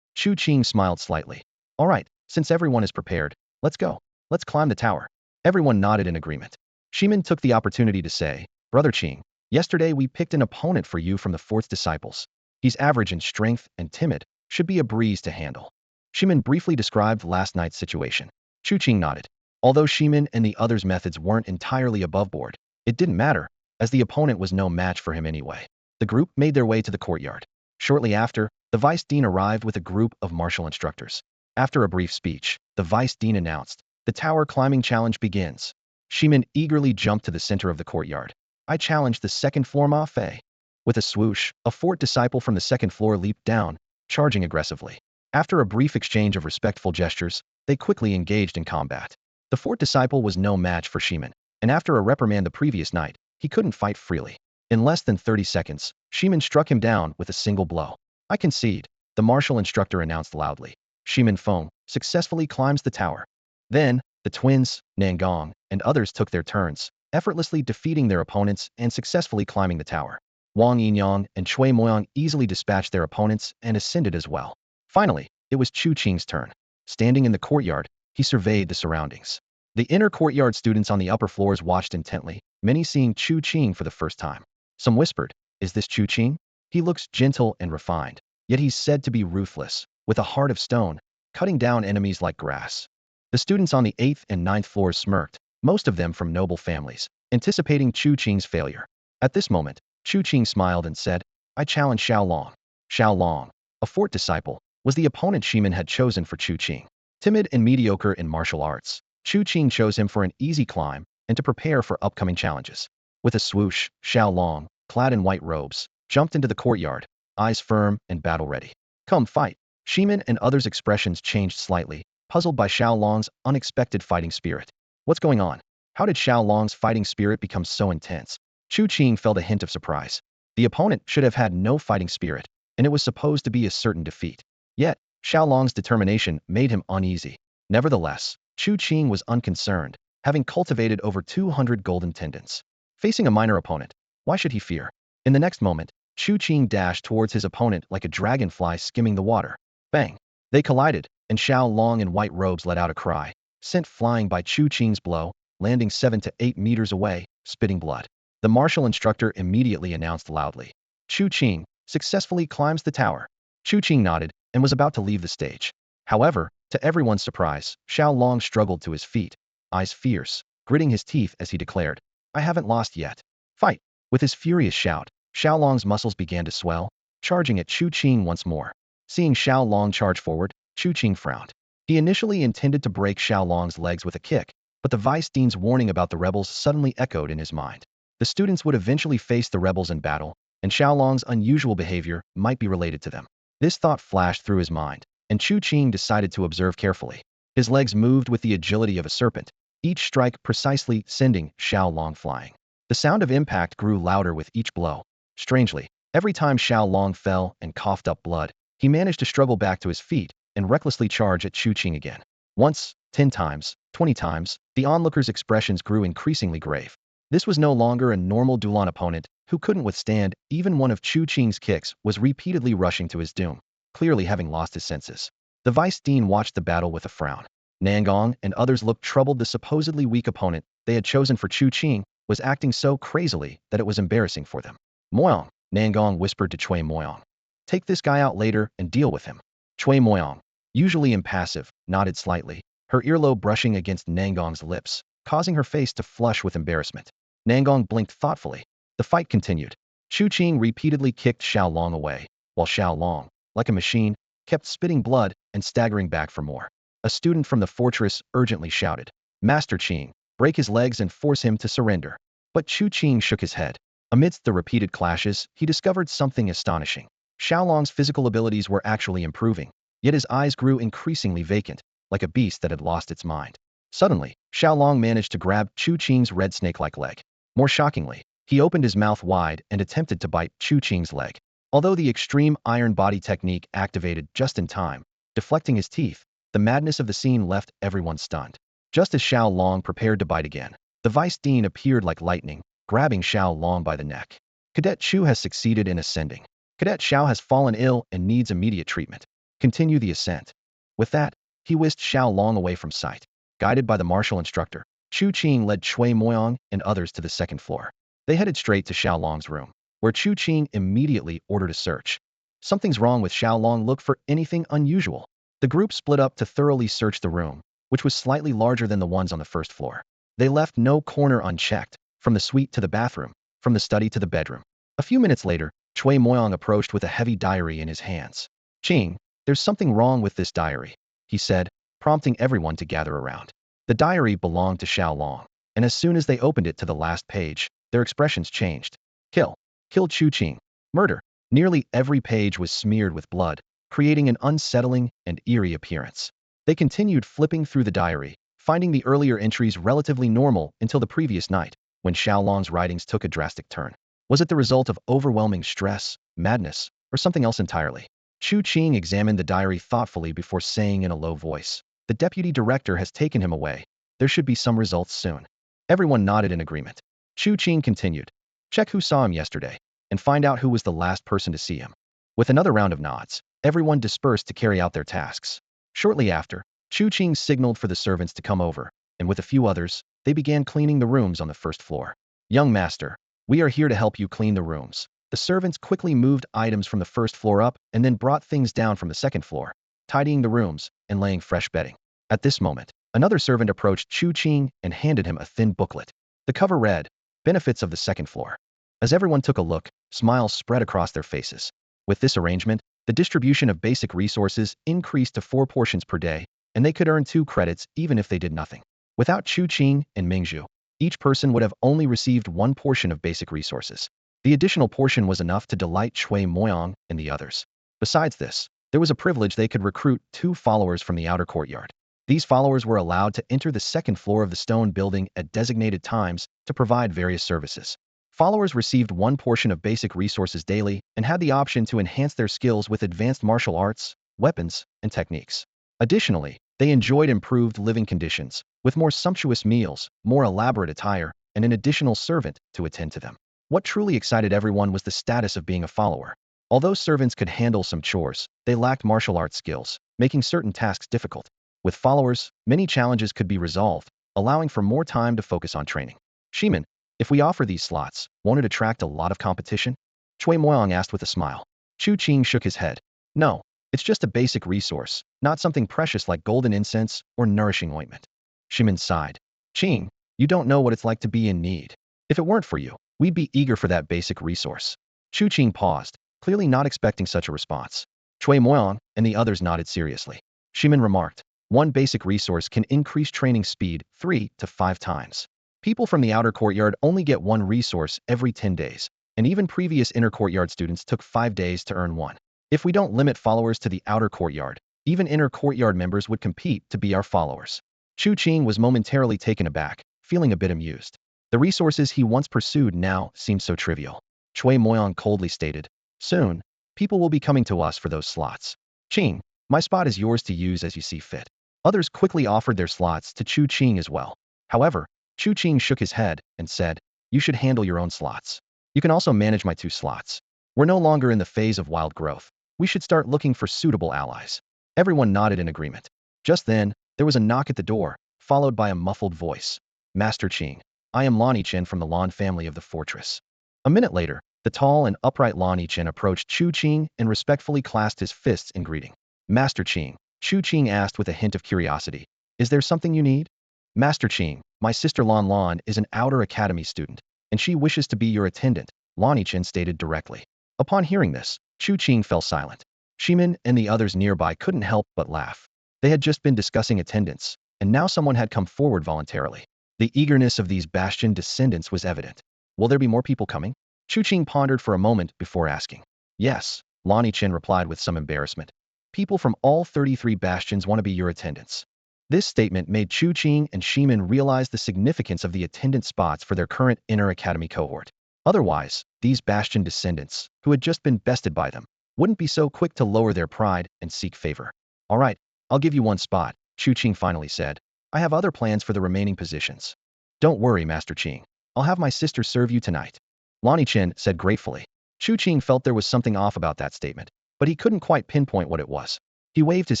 Chu Qing smiled slightly. All right, since everyone is prepared, let's go. Let's climb the tower. Everyone nodded in agreement. Shimin took the opportunity to say, Brother Qing, yesterday we picked an opponent for you from the fourth disciples. He's average in strength and timid, should be a breeze to handle. Shimin briefly described last night's situation. Chu Qing nodded. Although Shimin and the others' methods weren't entirely above board, it didn't matter, as the opponent was no match for him anyway. The group made their way to the courtyard. Shortly after, the vice dean arrived with a group of martial instructors. After a brief speech, the vice dean announced, the tower climbing challenge begins. Shimin eagerly jumped to the center of the courtyard. I challenge the second floor Ma Fei. With a swoosh, a fourth disciple from the second floor leaped down, charging aggressively. After a brief exchange of respectful gestures, they quickly engaged in combat. The fourth disciple was no match for Shimin, and after a reprimand the previous night, he couldn't fight freely. In less than 30 seconds, Shimin struck him down with a single blow. I concede, the martial instructor announced loudly. Shimin Feng successfully climbs the tower. Then, the twins, Nangong, and others took their turns, effortlessly defeating their opponents and successfully climbing the tower. Wang Yinyang and Cui Moyang easily dispatched their opponents and ascended as well. Finally, it was Chu Qing's turn. Standing in the courtyard, he surveyed the surroundings. The inner courtyard students on the upper floors watched intently, many seeing Chu Qing for the first time. Some whispered, is this Chu Qing? He looks gentle and refined, yet he's said to be ruthless, with a heart of stone, cutting down enemies like grass. The students on the 8th and 9th floors smirked, most of them from noble families, anticipating Chu Qing's failure. At this moment, Chu Qing smiled and said, I challenge Xiao Long. Xiao Long, a fourth disciple, was the opponent Shimin had chosen for Chu Qing. Timid and mediocre in martial arts, Chu Qing chose him for an easy climb and to prepare for upcoming challenges. With a swoosh, Xiao Long, clad in white robes, jumped into the courtyard, eyes firm and battle-ready. Come fight. Shimin and others' expressions changed slightly, puzzled by Xiao Long's unexpected fighting spirit. What's going on? How did Xiao Long's fighting spirit become so intense? Chu Qing felt a hint of surprise. The opponent should have had no fighting spirit, and it was supposed to be a certain defeat. Yet, Xiao Long's determination made him uneasy. Nevertheless, Chu Qing was unconcerned, having cultivated over 200 golden tendons. Facing a minor opponent, why should he fear? In the next moment, Chu Qing dashed towards his opponent like a dragonfly skimming the water. Bang! They collided, and Xiao Long in white robes let out a cry, sent flying by Chu Qing's blow, landing 7 to 8 meters away, spitting blood. The martial instructor immediately announced loudly, "Chu Qing successfully climbs the tower." Chu Qing nodded and was about to leave the stage. However, to everyone's surprise, Xiao Long struggled to his feet, eyes fierce, gritting his teeth as he declared, "I haven't lost yet. Fight!" With his furious shout, Xiao Long's muscles began to swell, charging at Chu Qing once more. Seeing Xiao Long charge forward, Chu Qing frowned. He initially intended to break Xiao Long's legs with a kick, but the vice dean's warning about the rebels suddenly echoed in his mind. The students would eventually face the rebels in battle, and Xiao Long's unusual behavior might be related to them. This thought flashed through his mind, and Chu Qing decided to observe carefully. His legs moved with the agility of a serpent, each strike precisely sending Xiao Long flying. The sound of impact grew louder with each blow. Strangely, every time Xiao Long fell and coughed up blood, he managed to struggle back to his feet and recklessly charge at Chu Qing again. Once, 10 times, 20 times, the onlookers' expressions grew increasingly grave. This was no longer a normal Dulan opponent who couldn't withstand even one of Chu Qing's kicks, was repeatedly rushing to his doom, clearly having lost his senses. The vice dean watched the battle with a frown. Nangong and others looked troubled. The supposedly weak opponent they had chosen for Chu Qing was acting so crazily that it was embarrassing for them. "Moyong," Nangong whispered to Cui Moyong. "Take this guy out later and deal with him." Cui Moyong, usually impassive, nodded slightly, her earlobe brushing against Nangong's lips, causing her face to flush with embarrassment. Nangong blinked thoughtfully. The fight continued. Chu Qing repeatedly kicked Xiao Long away, while Xiao Long, like a machine, kept spitting blood and staggering back for more. A student from the fortress urgently shouted, "Master Qing, break his legs and force him to surrender." But Chu Qing shook his head. Amidst the repeated clashes, he discovered something astonishing. Xiao Long's physical abilities were actually improving, yet his eyes grew increasingly vacant, like a beast that had lost its mind. Suddenly, Xiao Long managed to grab Chu Qing's red snake-like leg. More shockingly, he opened his mouth wide and attempted to bite Chu Qing's leg. Although the extreme iron body technique activated just in time, deflecting his teeth, the madness of the scene left everyone stunned. Just as Xiao Long prepared to bite again, the vice dean appeared like lightning, grabbing Xiao Long by the neck. "Cadet Chu has succeeded in ascending. Cadet Xiao has fallen ill and needs immediate treatment. Continue the ascent." With that, he whisked Xiao Long away from sight. Guided by the martial instructor, Chu Qing led Cui Moyong and others to the second floor. They headed straight to Xiao Long's room, where Chu Qing immediately ordered a search. "Something's wrong with Xiao Long. Look for anything unusual." The group split up to thoroughly search the room, which was slightly larger than the ones on the first floor. They left no corner unchecked, from the suite to the bathroom, from the study to the bedroom. A few minutes later, Cui Moyong approached with a heavy diary in his hands. "Qing, there's something wrong with this diary," he said, prompting everyone to gather around. The diary belonged to Xiao Long, and as soon as they opened it to the last page, their expressions changed. "Kill. Kill Chu Qing. Murder." Nearly every page was smeared with blood, creating an unsettling and eerie appearance. They continued flipping through the diary, finding the earlier entries relatively normal until the previous night, when Xiao Long's writings took a drastic turn. Was it the result of overwhelming stress, madness, or something else entirely? Chu Qing examined the diary thoughtfully before saying in a low voice, "The deputy director has taken him away. There should be some results soon." Everyone nodded in agreement. Chu Qing continued, "Check who saw him yesterday, and find out who was the last person to see him." With another round of nods, everyone dispersed to carry out their tasks. Shortly after, Chu Qing signaled for the servants to come over, and with a few others, they began cleaning the rooms on the first floor. "Young master, we are here to help you clean the rooms." The servants quickly moved items from the first floor up and then brought things down from the second floor, tidying the rooms and laying fresh bedding. At this moment, another servant approached Chu Qing and handed him a thin booklet. The cover read, "Benefits of the second floor." As everyone took a look, smiles spread across their faces. With this arrangement, the distribution of basic resources increased to 4 portions per day, and they could earn 2 credits even if they did nothing. Without Chu Qing and Mingzhu, each person would have only received 1 portion of basic resources. The additional portion was enough to delight Cui Moyong and the others. Besides this, there was a privilege: they could recruit 2 followers from the outer courtyard. These followers were allowed to enter the second floor of the stone building at designated times to provide various services. Followers received one portion of basic resources daily and had the option to enhance their skills with advanced martial arts, weapons, and techniques. Additionally, they enjoyed improved living conditions, with more sumptuous meals, more elaborate attire, and an additional servant to attend to them. What truly excited everyone was the status of being a follower. Although servants could handle some chores, they lacked martial arts skills, making certain tasks difficult. With followers, many challenges could be resolved, allowing for more time to focus on training. Shimin, if we offer these slots, won't it attract a lot of competition? Chui Moyang asked with a smile. Chu Qing shook his head. No, it's just a basic resource, not something precious like golden incense or nourishing ointment. Shimin sighed. Qing, you don't know what it's like to be in need. If it weren't for you, we'd be eager for that basic resource. Chu Qing paused, clearly not expecting such a response. Chui Moyang and the others nodded seriously. Shimin remarked, one basic resource can increase training speed 3 to 5 times. People from the outer courtyard only get one resource every 10 days, and even previous inner courtyard students took 5 days to earn one. If we don't limit followers to the outer courtyard, even inner courtyard members would compete to be our followers. Chu Qing was momentarily taken aback, feeling a bit amused. The resources he once pursued now seemed so trivial. Chui Moyang coldly stated, soon, people will be coming to us for those slots. Qing, my spot is yours to use as you see fit. Others quickly offered their slots to Chu Qing as well. However, Chu Qing shook his head and said, you should handle your own slots. You can also manage my 2 slots. We're no longer in the phase of wild growth. We should start looking for suitable allies. Everyone nodded in agreement. Just then, there was a knock at the door, followed by a muffled voice. Master Qing, I am Lan Yichen from the Lan family of the fortress. A minute later, the tall and upright Lan Yichen approached Chu Qing and respectfully clasped his fists in greeting. Master Qing, Chu Qing asked with a hint of curiosity, is there something you need? Master Qing, my sister Lan Lan is an outer academy student, and she wishes to be your attendant, Lan Yichen stated directly. Upon hearing this, Chu Qing fell silent. Shimin and the others nearby couldn't help but laugh. They had just been discussing attendance, and now someone had come forward voluntarily. The eagerness of these Bastion descendants was evident. Will there be more people coming? Chu Qing pondered for a moment before asking. Yes, Lan Yichen replied with some embarrassment. People from all 33 bastions want to be your attendants. This statement made Chu Qing and Shimin realize the significance of the attendant spots for their current inner academy cohort. Otherwise, these Bastion descendants, who had just been bested by them, wouldn't be so quick to lower their pride and seek favor. All right, I'll give you one spot, Chu Qing finally said. I have other plans for the remaining positions. Don't worry, Master Qing. I'll have my sister serve you tonight. Lan Yichen said gratefully. Chu Qing felt there was something off about that statement, but he couldn't quite pinpoint what it was. He waved his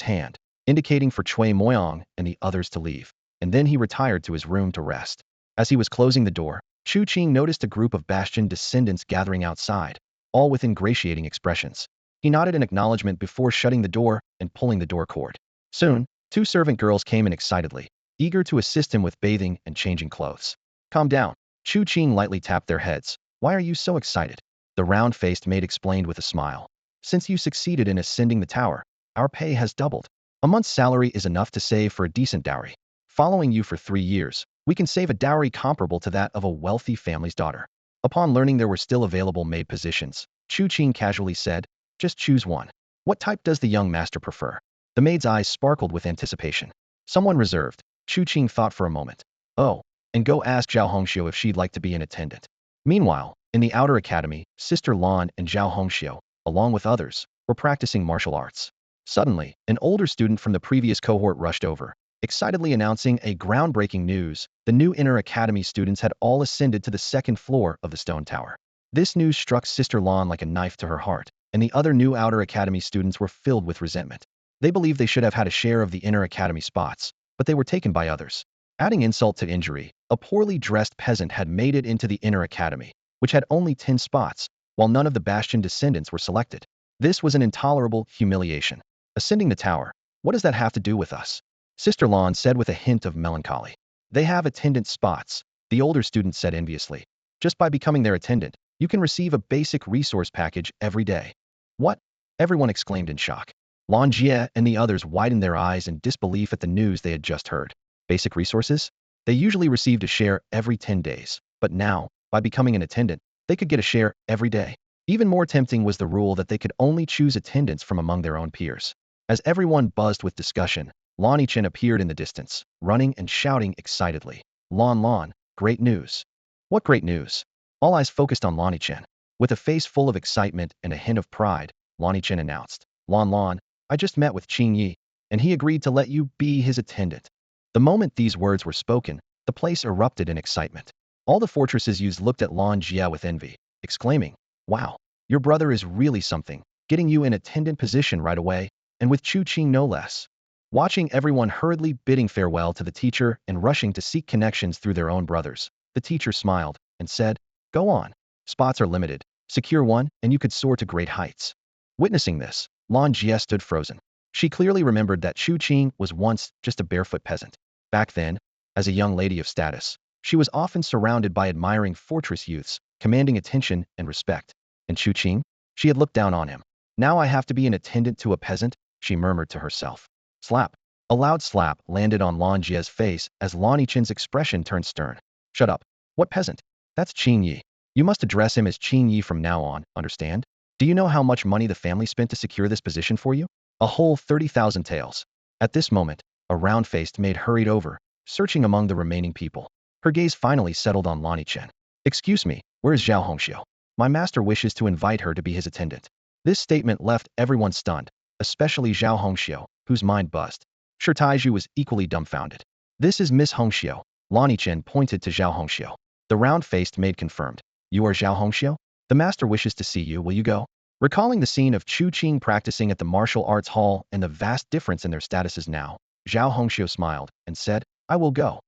hand, indicating for Chui Moyang and the others to leave, and then he retired to his room to rest. As he was closing the door, Chu Qing noticed a group of Bastion descendants gathering outside, all with ingratiating expressions. He nodded in acknowledgement before shutting the door and pulling the door cord. Soon, 2 servant girls came in excitedly, eager to assist him with bathing and changing clothes. Calm down. Chu Qing lightly tapped their heads. Why are you so excited? The round-faced maid explained with a smile. Since you succeeded in ascending the tower, our pay has doubled. A month's salary is enough to save for a decent dowry. Following you for 3 years, we can save a dowry comparable to that of a wealthy family's daughter. Upon learning there were still available maid positions, Chu Qing casually said, just choose one. What type does the young master prefer? The maid's eyes sparkled with anticipation. Someone reserved. Chu Qing thought for a moment. Oh, and go ask Zhao Hongxiu if she'd like to be an attendant. Meanwhile, in the outer academy, Sister Lan and Zhao Hongxiu, along with others, were practicing martial arts. Suddenly, an older student from the previous cohort rushed over, excitedly announcing a groundbreaking news. The new inner academy students had all ascended to the second floor of the stone tower. This news struck Sister Lan like a knife to her heart, and the other new outer academy students were filled with resentment. They believed they should have had a share of the inner academy spots, but they were taken by others. Adding insult to injury, a poorly dressed peasant had made it into the inner academy, which had only 10 spots, while none of the Bastion descendants were selected. This was an intolerable humiliation. Ascending the tower, what does that have to do with us? Sister Lan said with a hint of melancholy. They have attendant spots, the older student said enviously. Just by becoming their attendant, you can receive a basic resource package every day. What? Everyone exclaimed in shock. Lan Jie and the others widened their eyes in disbelief at the news they had just heard. Basic resources? They usually received a share every 10 days, but now, by becoming an attendant, they could get a share every day. Even more tempting was the rule that they could only choose attendants from among their own peers. As everyone buzzed with discussion, Lan Yichen appeared in the distance, running and shouting excitedly. Lan, great news. What great news? All eyes focused on Lan Yichen. With a face full of excitement and a hint of pride, Lan Yichen announced, Lan, I just met with Qing Yi, and he agreed to let you be his attendant. The moment these words were spoken, the place erupted in excitement. All the fortress's youths looked at Lan Jia with envy, exclaiming, wow, your brother is really something, getting you in attendant position right away, and with Chu Qing no less. Watching everyone hurriedly bidding farewell to the teacher and rushing to seek connections through their own brothers, the teacher smiled and said, go on. Spots are limited. Secure one, and you could soar to great heights. Witnessing this, Lan Jia stood frozen. She clearly remembered that Chu Qing was once just a barefoot peasant. Back then, as a young lady of status, she was often surrounded by admiring fortress youths, commanding attention and respect. And Chu Qing? She had looked down on him. Now I have to be an attendant to a peasant, she murmured to herself. Slap. A loud slap landed on Lan Jia's face as Lan Yichen's expression turned stern. Shut up. What peasant? That's Qing Yi. You must address him as Qing Yi from now on, understand? Do you know how much money the family spent to secure this position for you? A whole 30,000 taels. At this moment, a round-faced maid hurried over, searching among the remaining people. Her gaze finally settled on Lan Yichen. Excuse me, where is Zhao Hongxiu? My master wishes to invite her to be his attendant. This statement left everyone stunned, especially Zhao Hongxiu, whose mind buzzed. Shi Taizhu was equally dumbfounded. This is Miss Hongxiu. Lan Yichen pointed to Zhao Hongxiu. The round-faced maid confirmed. You are Zhao Hongxiu? The master wishes to see you, will you go? Recalling the scene of Chu Qing practicing at the martial arts hall and the vast difference in their statuses now, Zhao Hongxiu smiled and said, I will go.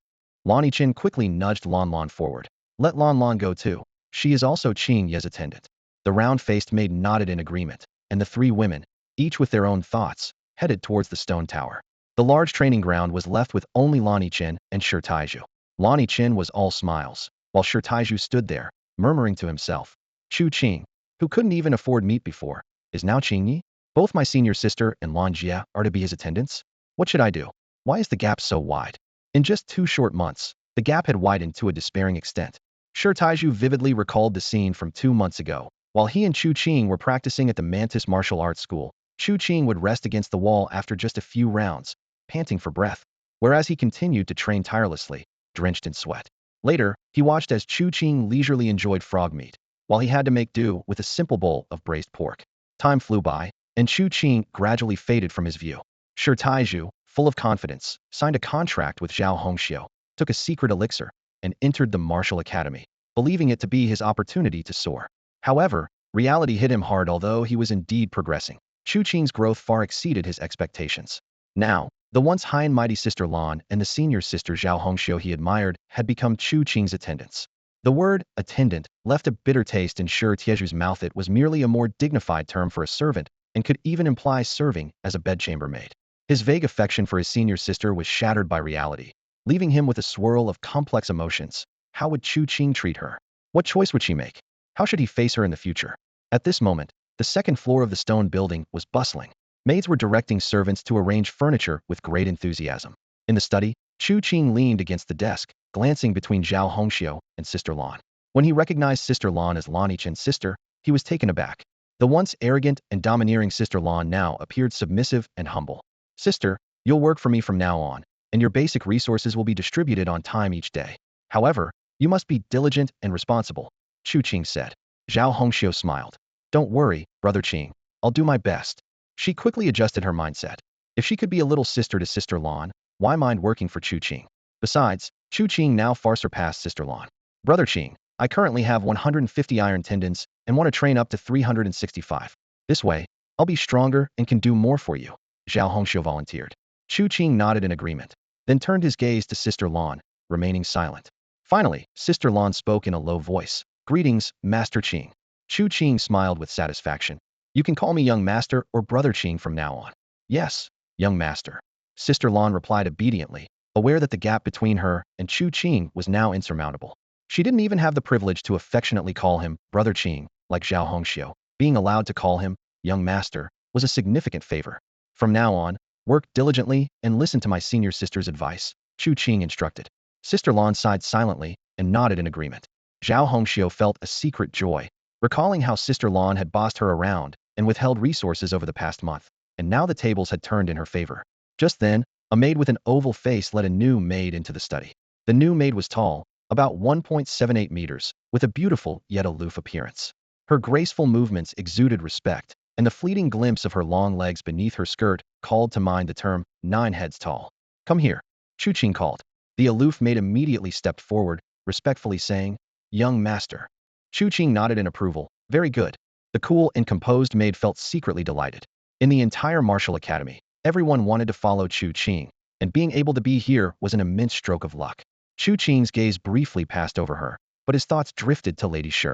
Lan Yichen quickly nudged Lan forward. Let Lan go too. She is also Qing Ye's attendant. The round-faced maid nodded in agreement, and the three women, each with their own thoughts, headed towards the stone tower. The large training ground was left with only Lan Yichen and Shi Taizhu. Lan Yichen was all smiles, while Shi Taizhu stood there, murmuring to himself. Chu Qing, who couldn't even afford meat before, is now Qing Yi? Both my senior sister and Lan Jia are to be his attendants? What should I do? Why is the gap so wide? In just 2 short months, the gap had widened to a despairing extent. Shi Taizhu vividly recalled the scene from 2 months ago. While he and Chu Qing were practicing at the Mantis Martial Arts School, Chu Qing would rest against the wall after just a few rounds, panting for breath, whereas he continued to train tirelessly, drenched in sweat. Later, he watched as Chu Qing leisurely enjoyed frog meat, while he had to make do with a simple bowl of braised pork. Time flew by, and Chu Qing gradually faded from his view. Shi Taizhu, full of confidence, signed a contract with Zhao Hongxiu, took a secret elixir, and entered the martial academy, believing it to be his opportunity to soar. However, reality hit him hard. Although he was indeed progressing, Chu Qing's growth far exceeded his expectations. Now, the once high and mighty sister Lan and the senior sister Zhao Hongxiu he admired had become Chu Qing's attendants. The word attendant left a bitter taste in Shi Taizhu's mouth. It was merely a more dignified term for a servant and could even imply serving as a bedchamber maid. His vague affection for his senior sister was shattered by reality, leaving him with a swirl of complex emotions. How would Chu Qing treat her? What choice would she make? How should he face her in the future? At this moment, the second floor of the stone building was bustling. Maids were directing servants to arrange furniture with great enthusiasm. In the study, Chu Qing leaned against the desk, glancing between Zhao Hongxiu and Sister Lan. When he recognized Sister Lan as Lan Yichen's sister, he was taken aback. The once arrogant and domineering Sister Lan now appeared submissive and humble. Sister, you'll work for me from now on, and your basic resources will be distributed on time each day. However, you must be diligent and responsible, Chu Qing said. Zhao Hongxiu smiled. Don't worry, Brother Qing. I'll do my best. She quickly adjusted her mindset. If she could be a little sister to Sister Lan, why mind working for Chu Qing? Besides, Chu Qing now far surpassed Sister Lan. Brother Qing, I currently have 150 iron tendons and want to train up to 365. This way, I'll be stronger and can do more for you, Zhao Hongxiu volunteered. Chu Qing nodded in agreement, then turned his gaze to Sister Lan, remaining silent. Finally, Sister Lan spoke in a low voice. Greetings, Master Qing. Chu Qing smiled with satisfaction. You can call me young master or Brother Qing from now on. Yes, young master. Sister Lan replied obediently, aware that the gap between her and Chu Qing was now insurmountable. She didn't even have the privilege to affectionately call him Brother Qing, like Zhao Hongxiu. Being allowed to call him young master was a significant favor. From now on, work diligently and listen to my senior sister's advice, Chu Qing instructed. Sister Lan sighed silently and nodded in agreement. Zhao Hongxiu felt a secret joy, recalling how Sister Lan had bossed her around and withheld resources over the past month, and now the tables had turned in her favor. Just then, A maid with an oval face led a new maid into the study. The new maid was tall, about 1.78 meters, with a beautiful yet aloof appearance. Her graceful movements exuded respect, and the fleeting glimpse of her long legs beneath her skirt called to mind the term 9 heads tall. Come here, Chu Qing called. The aloof maid immediately stepped forward, respectfully saying, Young master. Chu Qing nodded in approval. Very good. The cool and composed maid felt secretly delighted. In the entire martial academy, everyone wanted to follow Chu Qing, and being able to be here was an immense stroke of luck. Chu Qing's gaze briefly passed over her, but his thoughts drifted to Lady Shi.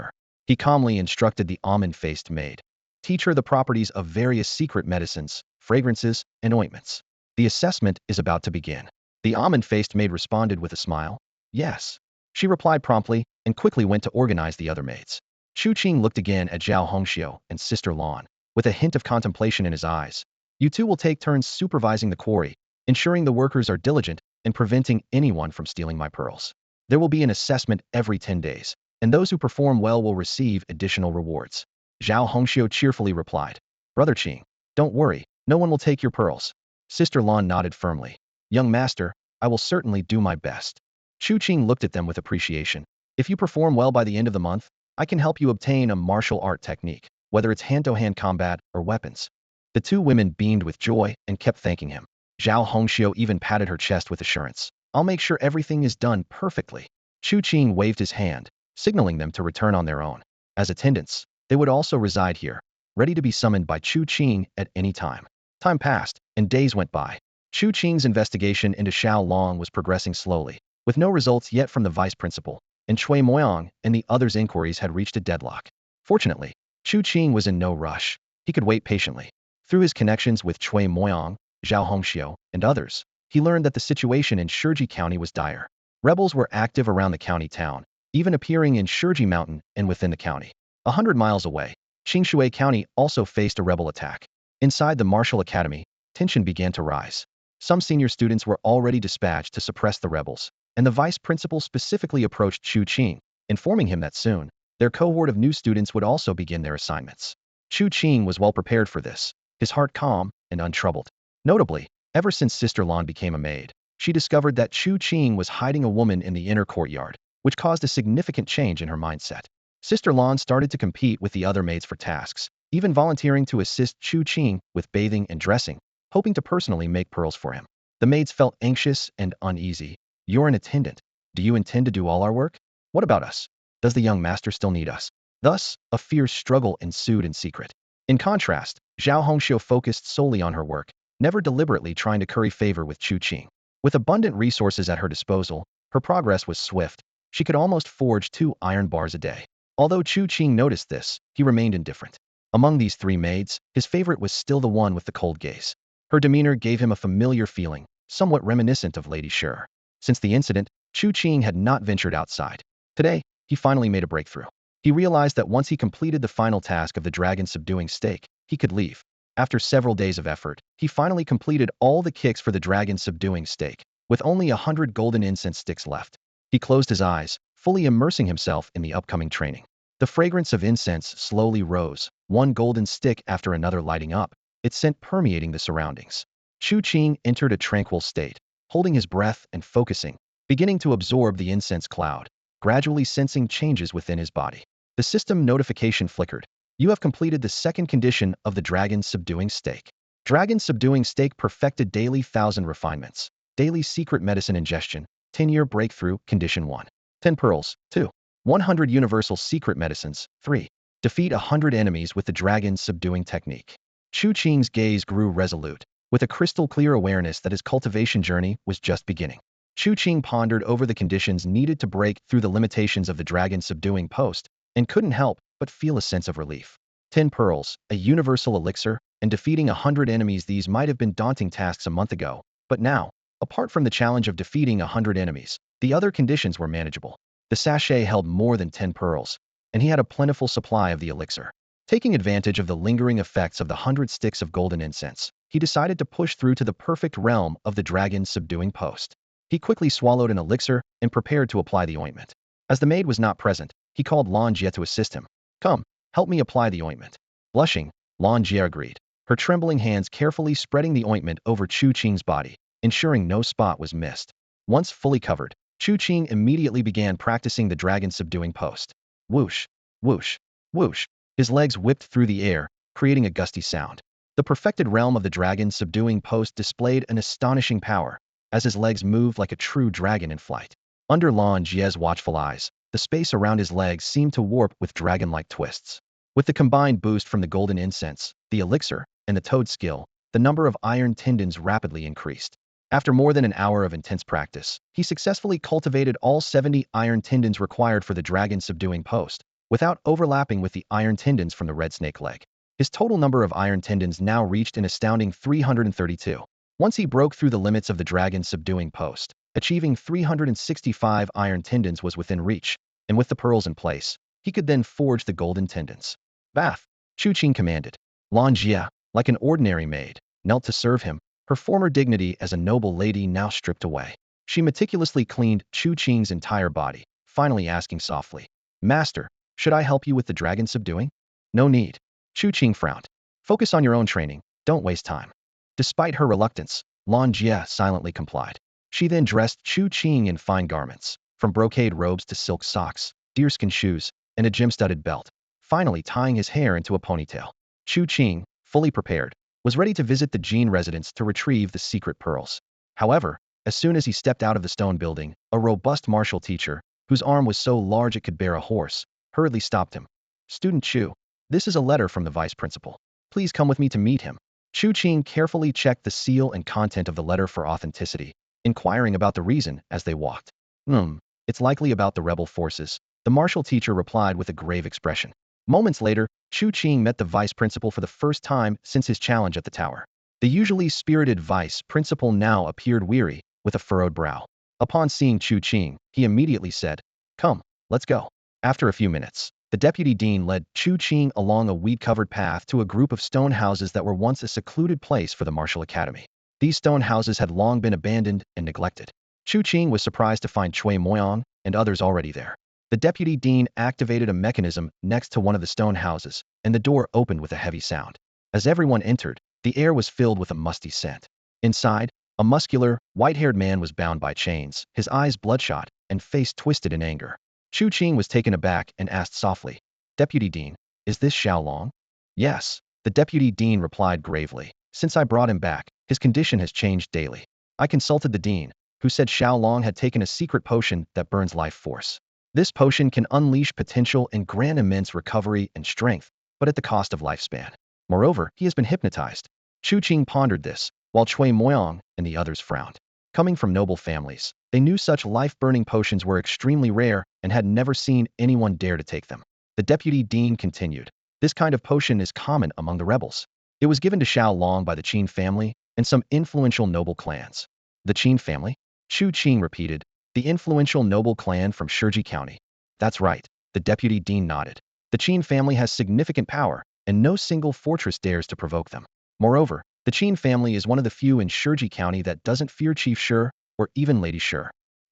He calmly instructed the almond-faced maid. Teach her the properties of various secret medicines, fragrances, and ointments. The assessment is about to begin. The almond-faced maid responded with a smile. Yes. She replied promptly and quickly went to organize the other maids. Chu Qing looked again at Zhao Hongxiu and Sister Lan, with a hint of contemplation in his eyes. You two will take turns supervising the quarry, ensuring the workers are diligent and preventing anyone from stealing my pearls. There will be an assessment every 10 days, and those who perform well will receive additional rewards. Zhao Hongxiu cheerfully replied. Brother Qing, don't worry, no one will take your pearls. Sister Lan nodded firmly. Young master, I will certainly do my best. Chu Qing looked at them with appreciation. If you perform well by the end of the month, I can help you obtain a martial art technique, whether it's hand-to-hand combat or weapons. The two women beamed with joy and kept thanking him. Zhao Hongxiu even patted her chest with assurance. I'll make sure everything is done perfectly. Chu Qing waved his hand, signaling them to return on their own. As attendants, they would also reside here, ready to be summoned by Chu Qing at any time. Time passed, and days went by. Chu Qing's investigation into Xiao Long was progressing slowly, with no results yet from the vice principal, and Cui Moyang and the others' inquiries had reached a deadlock. Fortunately, Chu Qing was in no rush. He could wait patiently. Through his connections with Cui Moyang, Zhao Hongxiu, and others, he learned that the situation in Shiji County was dire. Rebels were active around the county town, even appearing in Shiji Mountain and within the county. 100 miles away, Qingshui County also faced a rebel attack. Inside the martial academy, tension began to rise. Some senior students were already dispatched to suppress the rebels, and the vice principal specifically approached Chu Qing, informing him that soon, their cohort of new students would also begin their assignments. Chu Qing was well prepared for this, his heart calm and untroubled. Notably, ever since Sister Lan became a maid, she discovered that Chu Qing was hiding a woman in the inner courtyard, which caused a significant change in her mindset. Sister Lan started to compete with the other maids for tasks, even volunteering to assist Chu Qing with bathing and dressing, hoping to personally make pearls for him. The maids felt anxious and uneasy. You're an attendant. Do you intend to do all our work? What about us? Does the young master still need us? Thus, a fierce struggle ensued in secret. In contrast, Zhao Hongxiu focused solely on her work, never deliberately trying to curry favor with Chu Qing. With abundant resources at her disposal, her progress was swift. She could almost forge 2 iron bars a day. Although Chu Qing noticed this, he remained indifferent. Among these 3 maids, his favorite was still the one with the cold gaze. Her demeanor gave him a familiar feeling, somewhat reminiscent of Lady Shi. Since the incident, Chu Qing had not ventured outside. Today, he finally made a breakthrough. He realized that once he completed the final task of the dragon subduing stake, he could leave. After several days of effort, he finally completed all the kicks for the dragon subduing stake, with only 100 golden incense sticks left. He closed his eyes, fully immersing himself in the upcoming training. The fragrance of incense slowly rose, one golden stick after another lighting up, its scent permeating the surroundings. Chu Qing entered a tranquil state, holding his breath and focusing, beginning to absorb the incense cloud, gradually sensing changes within his body. The system notification flickered. You have completed the second condition of the dragon subduing stake. Dragon subduing stake perfected daily 1,000 refinements. Daily secret medicine ingestion. 10-year breakthrough. Condition 1. 10 pearls. 2. 100 universal secret medicines. 3. Defeat 100 enemies with the dragon subduing technique. Chu Qing's gaze grew resolute, with a crystal-clear awareness that his cultivation journey was just beginning. Chu Qing pondered over the conditions needed to break through the limitations of the dragon subduing post, and couldn't help but feel a sense of relief. 10 pearls, a universal elixir, and defeating 100 enemies. These might have been daunting tasks a month ago, but now, apart from the challenge of defeating 100 enemies, the other conditions were manageable. The sachet held more than 10 pearls, and he had a plentiful supply of the elixir. Taking advantage of the lingering effects of the 100 sticks of golden incense, he decided to push through to the perfect realm of the dragon subduing post. He quickly swallowed an elixir and prepared to apply the ointment. As the maid was not present, he called Lan Jie to assist him. Come, help me apply the ointment. Blushing, Lan Jie agreed, her trembling hands carefully spreading the ointment over Chu Qing's body. ensuring no spot was missed. Once fully covered, Chu Qing immediately began practicing the dragon subduing post. Whoosh, whoosh, whoosh. His legs whipped through the air, creating a gusty sound. The perfected realm of the dragon subduing post displayed an astonishing power, as his legs moved like a true dragon in flight. Under Lan Jie's watchful eyes, the space around his legs seemed to warp with dragon-like twists. With the combined boost from the golden incense, the elixir, and the toad skill, the number of iron tendons rapidly increased. After more than an hour of intense practice, he successfully cultivated all 70 iron tendons required for the dragon subduing post, without overlapping with the iron tendons from the red snake leg. His total number of iron tendons now reached an astounding 332. Once he broke through the limits of the dragon subduing post, achieving 365 iron tendons was within reach, and with the pearls in place, he could then forge the golden tendons. Bath, Chu Qing commanded. Lan Jie, like an ordinary maid, knelt to serve him, her former dignity as a noble lady now stripped away. She meticulously cleaned Chu Qing's entire body, finally asking softly, "Master, should I help you with the dragon subduing?" "No need." Chu Qing frowned. "Focus on your own training, don't waste time." Despite her reluctance, Lan Jie silently complied. She then dressed Chu Qing in fine garments, from brocade robes to silk socks, deerskin shoes, and a gem-studded belt, finally tying his hair into a ponytail. Chu Qing, fully prepared, was ready to visit the Jin residence to retrieve the secret pearls. However, as soon as he stepped out of the stone building, a robust martial teacher, whose arm was so large it could bear a horse, hurriedly stopped him. "Student Chu, this is a letter from the vice principal. Please come with me to meet him." Chu Qing carefully checked the seal and content of the letter for authenticity, inquiring about the reason as they walked. It's likely about the rebel forces," the martial teacher replied with a grave expression. Moments later, Chu Qing met the vice principal for the first time since his challenge at the tower. The usually spirited vice principal now appeared weary, with a furrowed brow. Upon seeing Chu Qing, he immediately said, "Come, let's go." After a few minutes, the deputy dean led Chu Qing along a weed-covered path to a group of stone houses that were once a secluded place for the martial academy. These stone houses had long been abandoned and neglected. Chu Qing was surprised to find Cui Moyang and others already there. The deputy dean activated a mechanism next to one of the stone houses, and the door opened with a heavy sound. As everyone entered, the air was filled with a musty scent. Inside, a muscular, white-haired man was bound by chains, his eyes bloodshot, and face twisted in anger. Chu Qing was taken aback and asked softly, "Deputy Dean, is this Xiao Long?" "Yes," the deputy dean replied gravely. "Since I brought him back, his condition has changed daily. I consulted the dean, who said Xiao Long had taken a secret potion that burns life force. This potion can unleash potential and grant immense recovery and strength, but at the cost of lifespan. Moreover, he has been hypnotized." Chu Qing pondered this, while Cui Moyang and the others frowned. Coming from noble families, they knew such life-burning potions were extremely rare and had never seen anyone dare to take them. The deputy dean continued, "This kind of potion is common among the rebels. It was given to Xiao Long by the Qin family and some influential noble clans." "The Qin family?" Chu Qing repeated. "The influential noble clan from Shiji County." "That's right," the deputy dean nodded. "The Qin family has significant power, and no single fortress dares to provoke them. Moreover, the Qin family is one of the few in Shiji County that doesn't fear Chief Shi or even Lady Shi."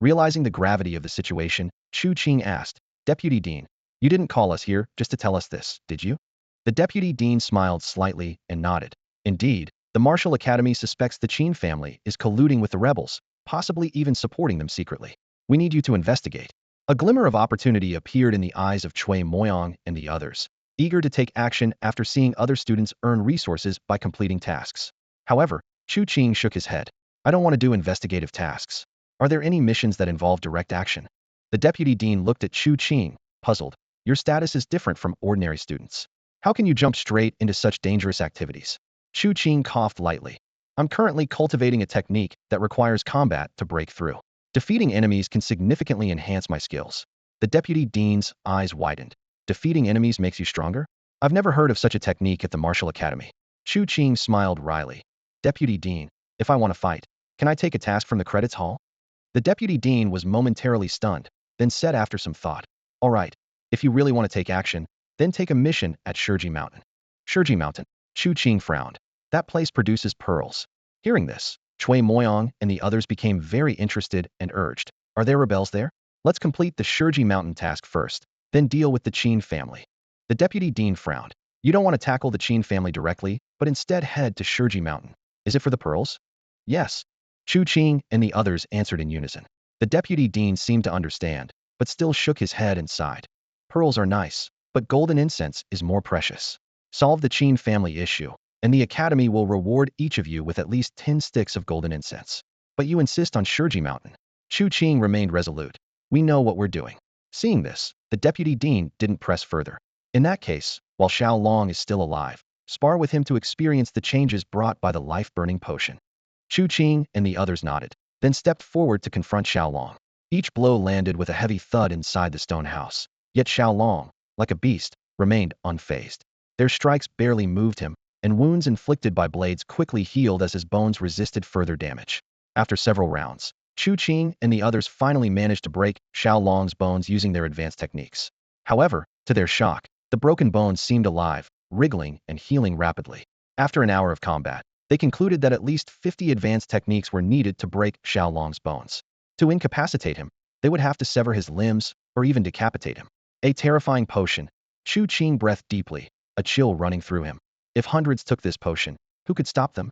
Realizing the gravity of the situation, Chu Qing asked, "Deputy Dean, you didn't call us here just to tell us this, did you?" The deputy dean smiled slightly and nodded. "Indeed, the Martial Academy suspects the Qin family is colluding with the rebels, possibly even supporting them secretly. We need you to investigate." A glimmer of opportunity appeared in the eyes of Cui Moyang and the others, eager to take action after seeing other students earn resources by completing tasks. However, Chu Qing shook his head. "I don't want to do investigative tasks. Are there any missions that involve direct action?" The deputy dean looked at Chu Qing, puzzled. "Your status is different from ordinary students. How can you jump straight into such dangerous activities?" Chu Qing coughed lightly. "I'm currently cultivating a technique that requires combat to break through. Defeating enemies can significantly enhance my skills." The deputy dean's eyes widened. "Defeating enemies makes you stronger? I've never heard of such a technique at the Martial Academy." Chu Qing smiled wryly. "Deputy Dean, if I want to fight, can I take a task from the credits hall?" The deputy dean was momentarily stunned, then said after some thought, "All right, if you really want to take action, then take a mission at Shiji Mountain." "Shiji Mountain?" Chu Qing frowned. "That place produces pearls." Hearing this, Cui Moyang and the others became very interested and urged, "Are there rebels there? Let's complete the Shiji Mountain task first, then deal with the Qin family." The deputy dean frowned. "You don't want to tackle the Qin family directly, but instead head to Shiji Mountain. Is it for the pearls?" "Yes." Chu Qing and the others answered in unison. The deputy dean seemed to understand, but still shook his head and sighed. Pearls are nice, but golden incense is more precious. Solve the Qing family issue, and the academy will reward each of you with at least 10 sticks of golden incense. But you insist on Shurji Mountain. Chu Qing remained resolute. We know what we're doing. Seeing this, the deputy dean didn't press further. In that case, while Xiao Long is still alive, spar with him to experience the changes brought by the life-burning potion. Chu Qing and the others nodded, then stepped forward to confront Xiao Long. Each blow landed with a heavy thud inside the stone house, yet Xiao Long, like a beast, remained unfazed. Their strikes barely moved him, and wounds inflicted by blades quickly healed as his bones resisted further damage. After several rounds, Chu Qing and the others finally managed to break Xiao Long's bones using their advanced techniques. However, to their shock, the broken bones seemed alive, wriggling and healing rapidly. After an hour of combat, they concluded that at least 50 advanced techniques were needed to break Xiao Long's bones. To incapacitate him, they would have to sever his limbs or even decapitate him. A terrifying potion. Chu Qing breathed deeply, a chill running through him. If hundreds took this potion, who could stop them?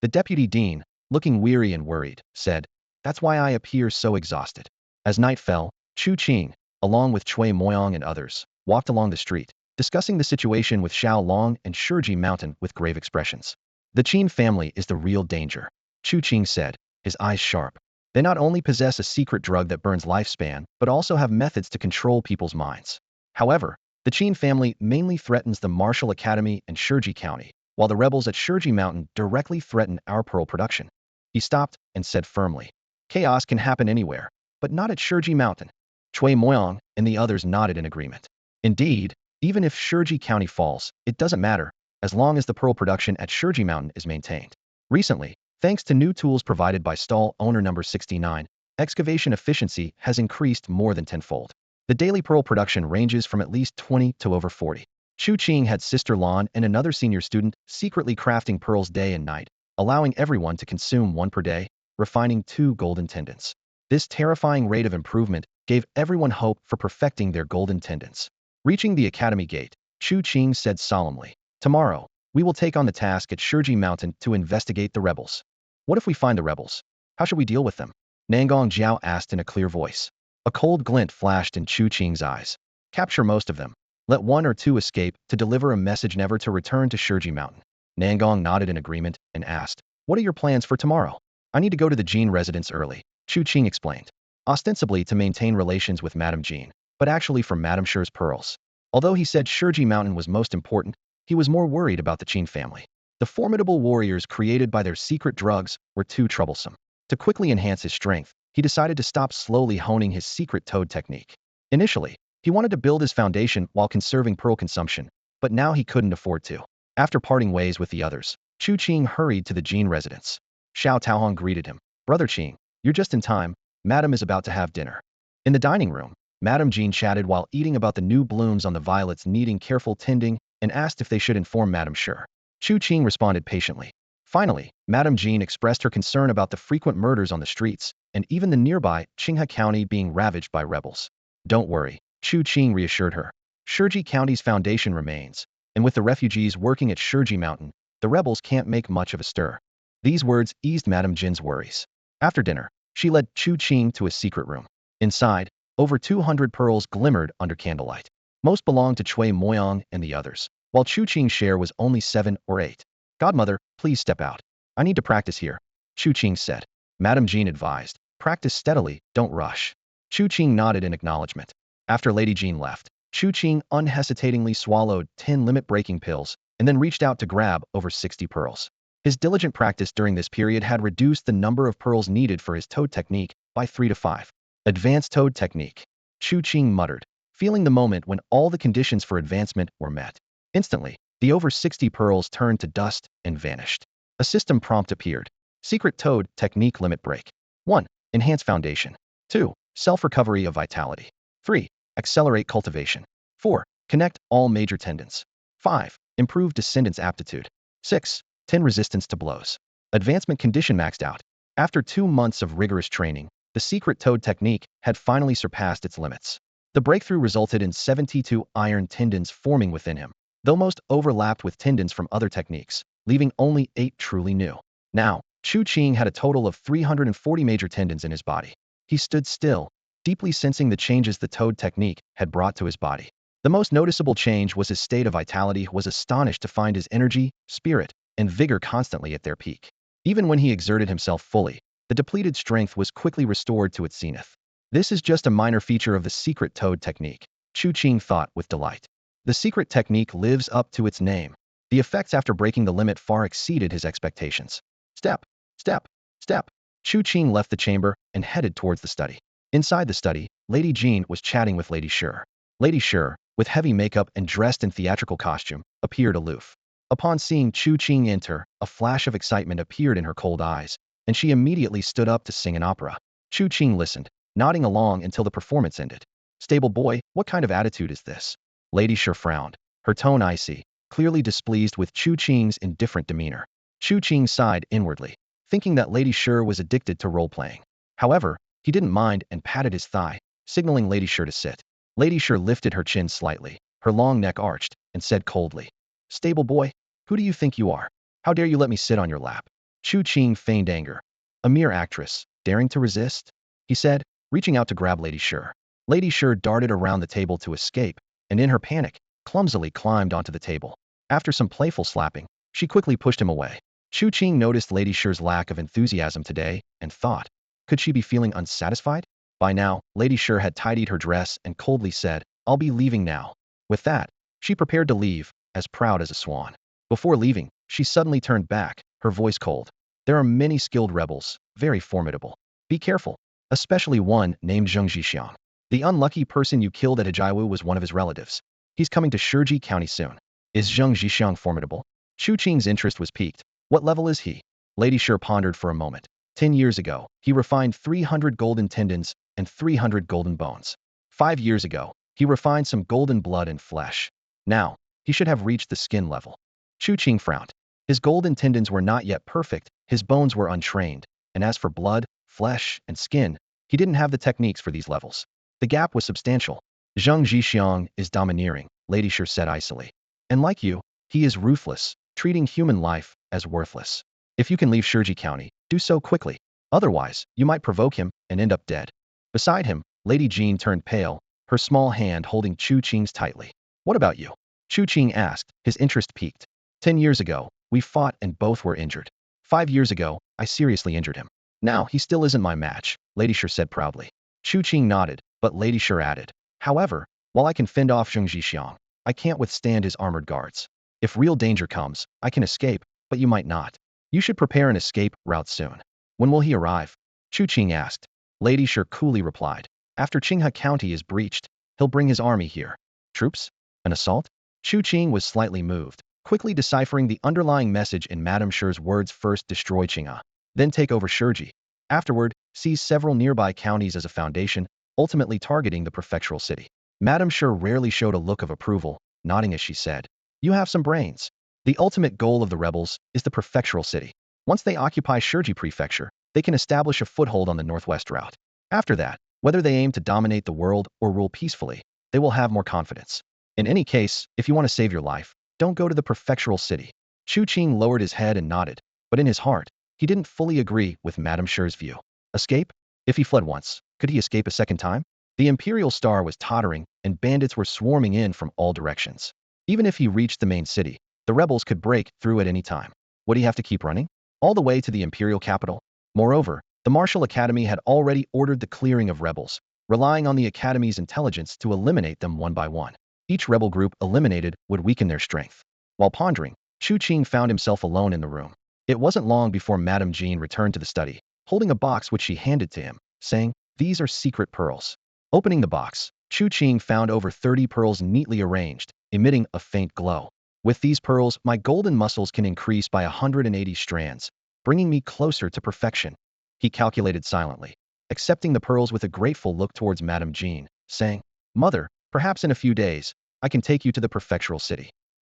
The deputy dean, looking weary and worried, said, "That's why I appear so exhausted." As night fell, Chu Qing, along with Cui Moyong and others, walked along the street, discussing the situation with Xiao Long and Shurji Mountain with grave expressions. The Qin family is the real danger, Chu Qing said, his eyes sharp. They not only possess a secret drug that burns lifespan, but also have methods to control people's minds. However, the Qin family mainly threatens the Martial Academy and Shurji County, while the rebels at Shurji Mountain directly threaten our pearl production. He stopped and said firmly, "Chaos can happen anywhere, but not at Shurji Mountain." Cui Moyong and the others nodded in agreement. Indeed, even if Shurji County falls, it doesn't matter, as long as the pearl production at Shurji Mountain is maintained. Recently, thanks to new tools provided by stall owner number 69, excavation efficiency has increased more than tenfold. The daily pearl production ranges from at least 20 to over 40. Chu Qing had Sister Lan and another senior student secretly crafting pearls day and night, allowing everyone to consume one per day, refining 2 golden tendons. This terrifying rate of improvement gave everyone hope for perfecting their golden tendons. Reaching the academy gate, Chu Qing said solemnly, "Tomorrow, we will take on the task at Shurji Mountain to investigate the rebels." "What if we find the rebels? How should we deal with them?" Nangong Jiao asked in a clear voice. A cold glint flashed in Chu Qing's eyes. "Capture most of them. Let 1 or 2 escape to deliver a message never to return to Shurji Mountain." Nangong nodded in agreement and asked, "What are your plans for tomorrow?" "I need to go to the Jean residence early," Chu Qing explained. "Ostensibly to maintain relations with Madame Jean, but actually for Madame Sher's pearls." Although he said Shurji Mountain was most important, he was more worried about the Qin family. The formidable warriors created by their secret drugs were too troublesome. To quickly enhance his strength, he decided to stop slowly honing his secret toad technique. Initially, he wanted to build his foundation while conserving pearl consumption, but now he couldn't afford to. After parting ways with the others, Chu Qing hurried to the Jean residence. Xiao Taohong greeted him. "Brother Qing, you're just in time. Madam is about to have dinner." In the dining room, Madame Jean chatted while eating about the new blooms on the violets needing careful tending and asked if they should inform Madame Sher. Chu Qing responded patiently. Finally, Madame Jean expressed her concern about the frequent murders on the streets, and even the nearby Qinghe County being ravaged by rebels. "Don't worry," Chu Qing reassured her. "Shurji County's foundation remains, and with the refugees working at Shurji Mountain, the rebels can't make much of a stir." These words eased Madame Jin's worries. After dinner, she led Chu Qing to a secret room. Inside, over 200 pearls glimmered under candlelight. Most belonged to Cui Moyong and the others, while Chu Qing's share was only 7 or 8. "Godmother, please step out. I need to practice here," Chu Qing said. Madame Jean advised, "Practice steadily, don't rush." Chu Qing nodded in acknowledgement. After Lady Jean left, Chu Qing unhesitatingly swallowed 10 limit-breaking pills and then reached out to grab over 60 pearls. His diligent practice during this period had reduced the number of pearls needed for his toad technique by 3 to 5. Advanced toad technique, Chu Qing muttered, feeling the moment when all the conditions for advancement were met. Instantly, the over 60 pearls turned to dust and vanished. A system prompt appeared. Secret toad technique limit break. 1. Enhance foundation. 2. Self-recovery of vitality. 3. Accelerate cultivation. 4. Connect all major tendons. 5. Improve descendants aptitude. 6. 10 resistance to blows. Advancement condition maxed out. After 2 months of rigorous training, the secret toad technique had finally surpassed its limits. The breakthrough resulted in 72 iron tendons forming within him, though most overlapped with tendons from other techniques, leaving only 8 truly new. Now, Chu Qing had a total of 340 major tendons in his body. He stood still, deeply sensing the changes the toad technique had brought to his body. The most noticeable change was his state of vitality. Was astonished to find his energy, spirit, and vigor constantly at their peak. Even when he exerted himself fully, the depleted strength was quickly restored to its zenith. This is just a minor feature of the secret toad technique, Chu Qing thought with delight. The secret technique lives up to its name. The effects after breaking the limit far exceeded his expectations. Step, step, step. Chu Qing left the chamber and headed towards the study. Inside the study, Lady Jean was chatting with Lady Shi. Lady Shi, with heavy makeup and dressed in theatrical costume, appeared aloof. Upon seeing Chu Qing enter, a flash of excitement appeared in her cold eyes, and she immediately stood up to sing an opera. Chu Qing listened, nodding along until the performance ended. Stable boy, what kind of attitude is this? Lady Shi frowned, her tone icy, clearly displeased with Chu Qing's indifferent demeanor. Chu Qing sighed inwardly, thinking that Lady Shi was addicted to role-playing. However, he didn't mind and patted his thigh, signaling Lady Shi to sit. Lady Shi lifted her chin slightly, her long neck arched, and said coldly, "Stable boy, who do you think you are? How dare you let me sit on your lap?" Chu Qing feigned anger. "A mere actress, daring to resist?" he said, reaching out to grab Lady Shi. Lady Shi darted around the table to escape, and in her panic, clumsily climbed onto the table. After some playful slapping, she quickly pushed him away. Chu Qing noticed Lady Shi's lack of enthusiasm today and thought, could she be feeling unsatisfied? By now, Lady Shi had tidied her dress and coldly said, "I'll be leaving now." With that, she prepared to leave, as proud as a swan. Before leaving, she suddenly turned back, her voice cold. "There are many skilled rebels, very formidable. Be careful, especially one named Zheng Zhixiang. The unlucky person you killed at Hijaiwu was one of his relatives. He's coming to Shiji County soon." Is Zheng Zhixiang formidable? Chu Qing's interest was piqued. What level is he? Lady Shi pondered for a moment. 10 years ago, he refined 300 golden tendons and 300 golden bones. 5 years ago, he refined some golden blood and flesh. Now, he should have reached the skin level. Chu Qing frowned. His golden tendons were not yet perfect, his bones were untrained, and as for blood, flesh, and skin, he didn't have the techniques for these levels. The gap was substantial. Zheng Zhixiang is domineering, Lady Shi said icily. And like you, he is ruthless, treating human life as worthless. If you can leave Shiji County, do so quickly. Otherwise, you might provoke him and end up dead. Beside him, Lady Jean turned pale, her small hand holding Chu Qing's tightly. What about you? Chu Qing asked, his interest piqued. 10 years ago, we fought and both were injured. 5 years ago, I seriously injured him. Now, he still isn't my match, Lady Shi said proudly. Chu Qing nodded, but Lady Shi added, however, while I can fend off Zheng Zhixiang, I can't withstand his armored guards. If real danger comes, I can escape, but you might not. You should prepare an escape route soon. When will he arrive? Chu Qing asked. Lady Shi coolly replied. After Qinghe County is breached, he'll bring his army here. Troops? An assault? Chu Qing was slightly moved, quickly deciphering the underlying message in Madame Shi's words. First destroy Qinghe, then take over Shiji. Afterward, seize several nearby counties as a foundation, ultimately targeting the prefectural city. Madame Shi rarely showed a look of approval, nodding as she said, "You have some brains." The ultimate goal of the rebels is the prefectural city. Once they occupy Shiji Prefecture, they can establish a foothold on the northwest route. After that, whether they aim to dominate the world or rule peacefully, they will have more confidence. In any case, if you want to save your life, don't go to the prefectural city. Chu Qing lowered his head and nodded, but in his heart, he didn't fully agree with Madame Shi's view. Escape? If he fled once, could he escape a second time? The imperial star was tottering, and bandits were swarming in from all directions. Even if he reached the main city, the rebels could break through at any time. Would he have to keep running? All the way to the imperial capital? Moreover, the Martial Academy had already ordered the clearing of rebels, relying on the Academy's intelligence to eliminate them one by one. Each rebel group eliminated would weaken their strength. While pondering, Chu Qing found himself alone in the room. It wasn't long before Madame Jean returned to the study, holding a box which she handed to him, saying, "These are secret pearls." Opening the box, Chu Qing found over 30 pearls neatly arranged, emitting a faint glow. With these pearls, my golden muscles can increase by 180 strands, bringing me closer to perfection. He calculated silently, accepting the pearls with a grateful look towards Madame Jean, saying, "Mother, perhaps in a few days, I can take you to the prefectural city."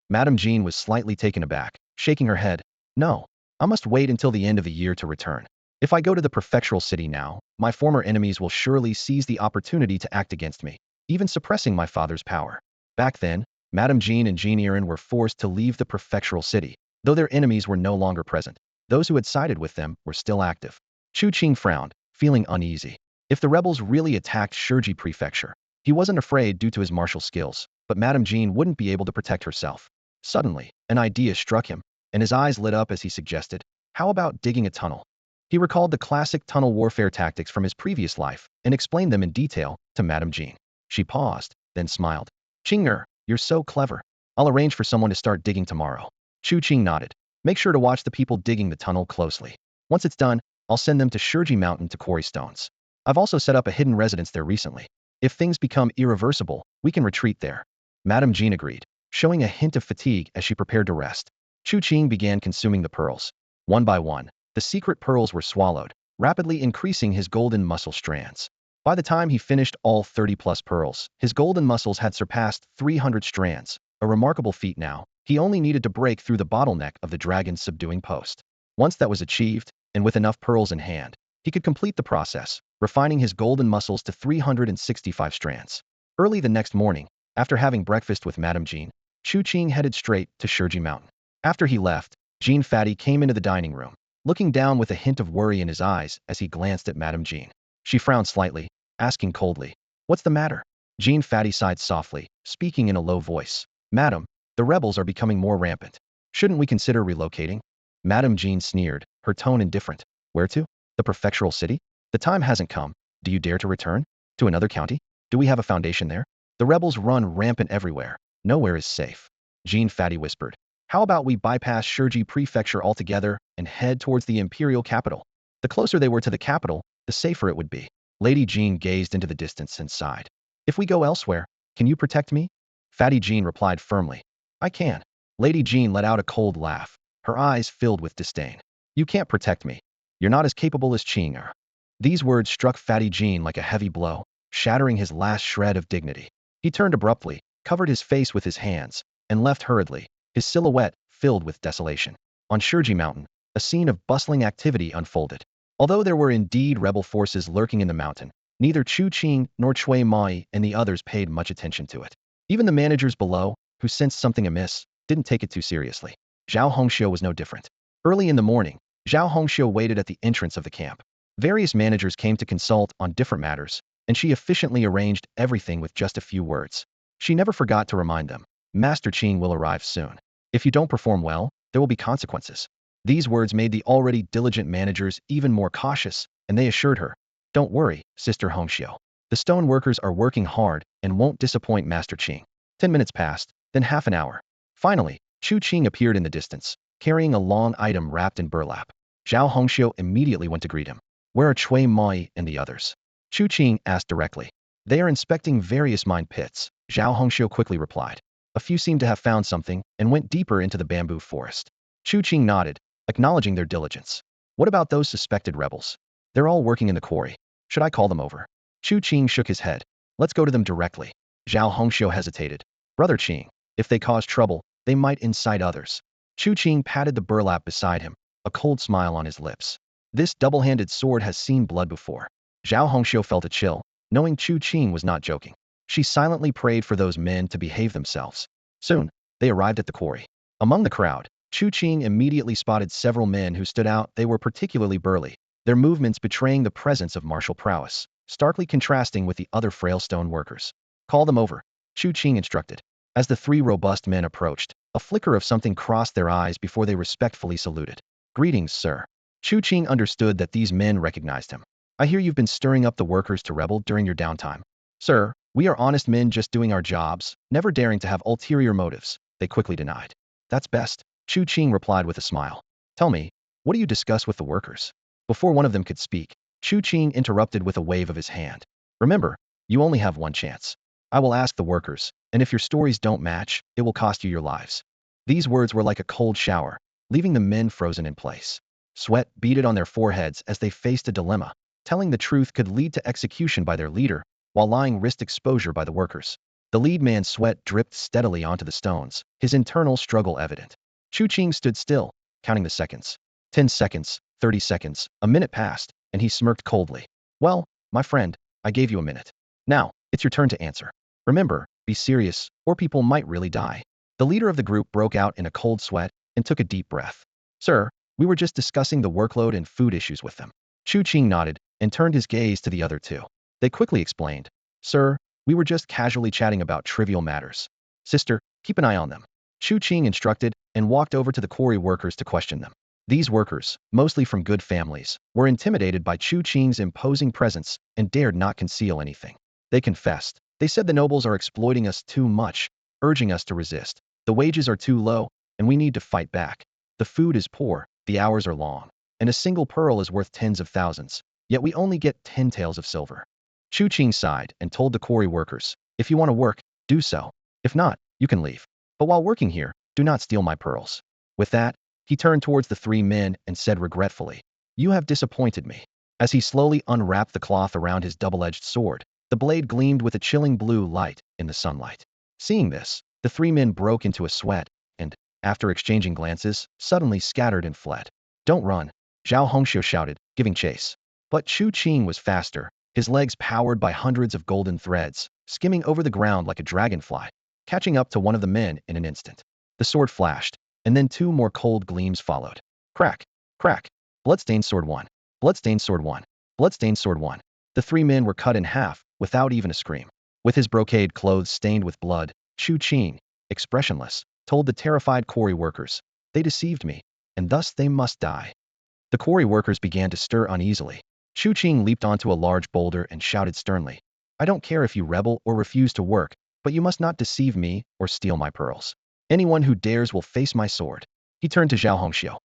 Madame Jean was slightly taken aback, shaking her head. "No, I must wait until the end of the year to return. If I go to the prefectural city now, my former enemies will surely seize the opportunity to act against me, even suppressing my father's power." Back then, Madame Jean and Jean Erin were forced to leave the prefectural city, though their enemies were no longer present. Those who had sided with them were still active. Chu Qing frowned, feeling uneasy. If the rebels really attacked Shiji Prefecture, he wasn't afraid due to his martial skills, but Madame Jean wouldn't be able to protect herself. Suddenly, an idea struck him, and his eyes lit up as he suggested, how about digging a tunnel? He recalled the classic tunnel warfare tactics from his previous life and explained them in detail to Madame Jean. She paused, then smiled. Qing'er, you're so clever. I'll arrange for someone to start digging tomorrow. Chu Qing nodded. Make sure to watch the people digging the tunnel closely. Once it's done, I'll send them to Shiji Mountain to quarry stones. I've also set up a hidden residence there recently. If things become irreversible, we can retreat there. Madame Jean agreed, showing a hint of fatigue as she prepared to rest. Chu Qing began consuming the pearls. One by one, the secret pearls were swallowed, rapidly increasing his golden muscle strands. By the time he finished all 30+ pearls, his golden muscles had surpassed 300 strands, a remarkable feat now. He only needed to break through the bottleneck of the dragon's subduing post. Once that was achieved, and with enough pearls in hand, he could complete the process, refining his golden muscles to 365 strands. Early the next morning, after having breakfast with Madame Jean, Chu Qing headed straight to Shiji Mountain. After he left, Jean Fatty came into the dining room, looking down with a hint of worry in his eyes as he glanced at Madame Jean. She frowned slightly, asking coldly, "What's the matter?" Jean Fatty sighed softly, speaking in a low voice. "Madam, the rebels are becoming more rampant. Shouldn't we consider relocating?" Madame Jean sneered, her tone indifferent. "Where to? The prefectural city? The time hasn't come. Do you dare to return? To another county? Do we have a foundation there? The rebels run rampant everywhere. Nowhere is safe." Jean Fatty whispered. "How about we bypass Shiji Prefecture altogether and head towards the imperial capital? The closer they were to the capital, the safer it would be." Lady Jean gazed into the distance and sighed. "If we go elsewhere, can you protect me?" Fatty Jean replied firmly. "I can." Lady Jean let out a cold laugh, her eyes filled with disdain. "You can't protect me. You're not as capable as Qing." These words struck Fatty Jean like a heavy blow, shattering his last shred of dignity. He turned abruptly, covered his face with his hands, and left hurriedly, his silhouette filled with desolation. On Shiji Mountain, a scene of bustling activity unfolded. Although there were indeed rebel forces lurking in the mountain, neither Chu Qing nor Cui Mai and the others paid much attention to it. Even the managers below, who sensed something amiss, didn't take it too seriously. Zhao Hongxiu was no different. Early in the morning, Zhao Hongxiu waited at the entrance of the camp. Various managers came to consult on different matters, and she efficiently arranged everything with just a few words. She never forgot to remind them, "Master Qing will arrive soon. If you don't perform well, there will be consequences." These words made the already diligent managers even more cautious, and they assured her, "Don't worry, Sister Hongxiu. The stone workers are working hard and won't disappoint Master Qing." 10 minutes passed, then half an hour. Finally, Chu Qing appeared in the distance, carrying a long item wrapped in burlap. Zhao Hongxiu immediately went to greet him. "Where are Cui Mai and the others?" Chu Qing asked directly. "They are inspecting various mine pits," Zhao Hongxiu quickly replied. "A few seem to have found something and went deeper into the bamboo forest." Chu Qing nodded, acknowledging their diligence. "What about those suspected rebels? They're all working in the quarry. Should I call them over?" Chu Qing shook his head. "Let's go to them directly." Zhao Hongxiu hesitated. "Brother Qing, if they cause trouble, they might incite others." Chu Qing patted the burlap beside him, a cold smile on his lips. This double-handed sword has seen blood before. Zhao Hongxiu felt a chill, knowing Chu Qing was not joking. She silently prayed for those men to behave themselves. Soon, they arrived at the quarry. Among the crowd, Chu Qing immediately spotted several men who stood out. They were particularly burly, their movements betraying the presence of martial prowess, starkly contrasting with the other frail stone workers. "Call them over," Chu Qing instructed. As the three robust men approached, a flicker of something crossed their eyes before they respectfully saluted. "Greetings, sir." Chu Qing understood that these men recognized him. "I hear you've been stirring up the workers to rebel during your downtime." "Sir, we are honest men just doing our jobs, never daring to have ulterior motives," they quickly denied. "That's best," Chu Qing replied with a smile. "Tell me, what do you discuss with the workers?" Before one of them could speak, Chu Qing interrupted with a wave of his hand. "Remember, you only have one chance. I will ask the workers, and if your stories don't match, it will cost you your lives." These words were like a cold shower, leaving the men frozen in place. Sweat beaded on their foreheads as they faced a dilemma. Telling the truth could lead to execution by their leader, while lying risked exposure by the workers. The lead man's sweat dripped steadily onto the stones, his internal struggle evident. Chu Qing stood still, counting the seconds. 10 seconds, 30 seconds, a minute passed, and he smirked coldly. "Well, my friend, I gave you a minute. Now, it's your turn to answer. Remember, be serious, or people might really die." The leader of the group broke out in a cold sweat and took a deep breath. "Sir, We were just discussing the workload and food issues with them. Chu Qing nodded and turned his gaze to the other two. They quickly explained, Sir, we were just casually chatting about trivial matters. Sister, keep an eye on them. Chu Qing instructed and walked over to the quarry workers to question them. These workers, mostly from good families, were intimidated by Chu Qing's imposing presence and dared not conceal anything. They confessed. They said the nobles are exploiting us too much, urging us to resist. The wages are too low, and we need to fight back. The food is poor, the hours are long, and a single pearl is worth tens of thousands, yet we only get 10 taels of silver. Chu Qing sighed and told the quarry workers, if you want to work, do so. If not, you can leave. But while working here, do not steal my pearls. With that, he turned towards the three men and said regretfully, You have disappointed me. As he slowly unwrapped the cloth around his double-edged sword, the blade gleamed with a chilling blue light in the sunlight. Seeing this, the three men broke into a sweat and, after exchanging glances, suddenly scattered and fled. Don't run, Zhao Hongxiu shouted, giving chase. But Chu Qing was faster, his legs powered by hundreds of golden threads, skimming over the ground like a dragonfly, catching up to one of the men in an instant. The sword flashed, and then two more cold gleams followed. Crack, crack, bloodstained sword one, bloodstained sword one, bloodstained sword one. The three men were cut in half, without even a scream. With his brocade clothes stained with blood, Chu Qing, expressionless, told the terrified quarry workers, They deceived me, and thus they must die. The quarry workers began to stir uneasily. Chu Qing leaped onto a large boulder and shouted sternly, I don't care if you rebel or refuse to work, but you must not deceive me or steal my pearls. Anyone who dares will face my sword. He turned to Zhao Hongxiu.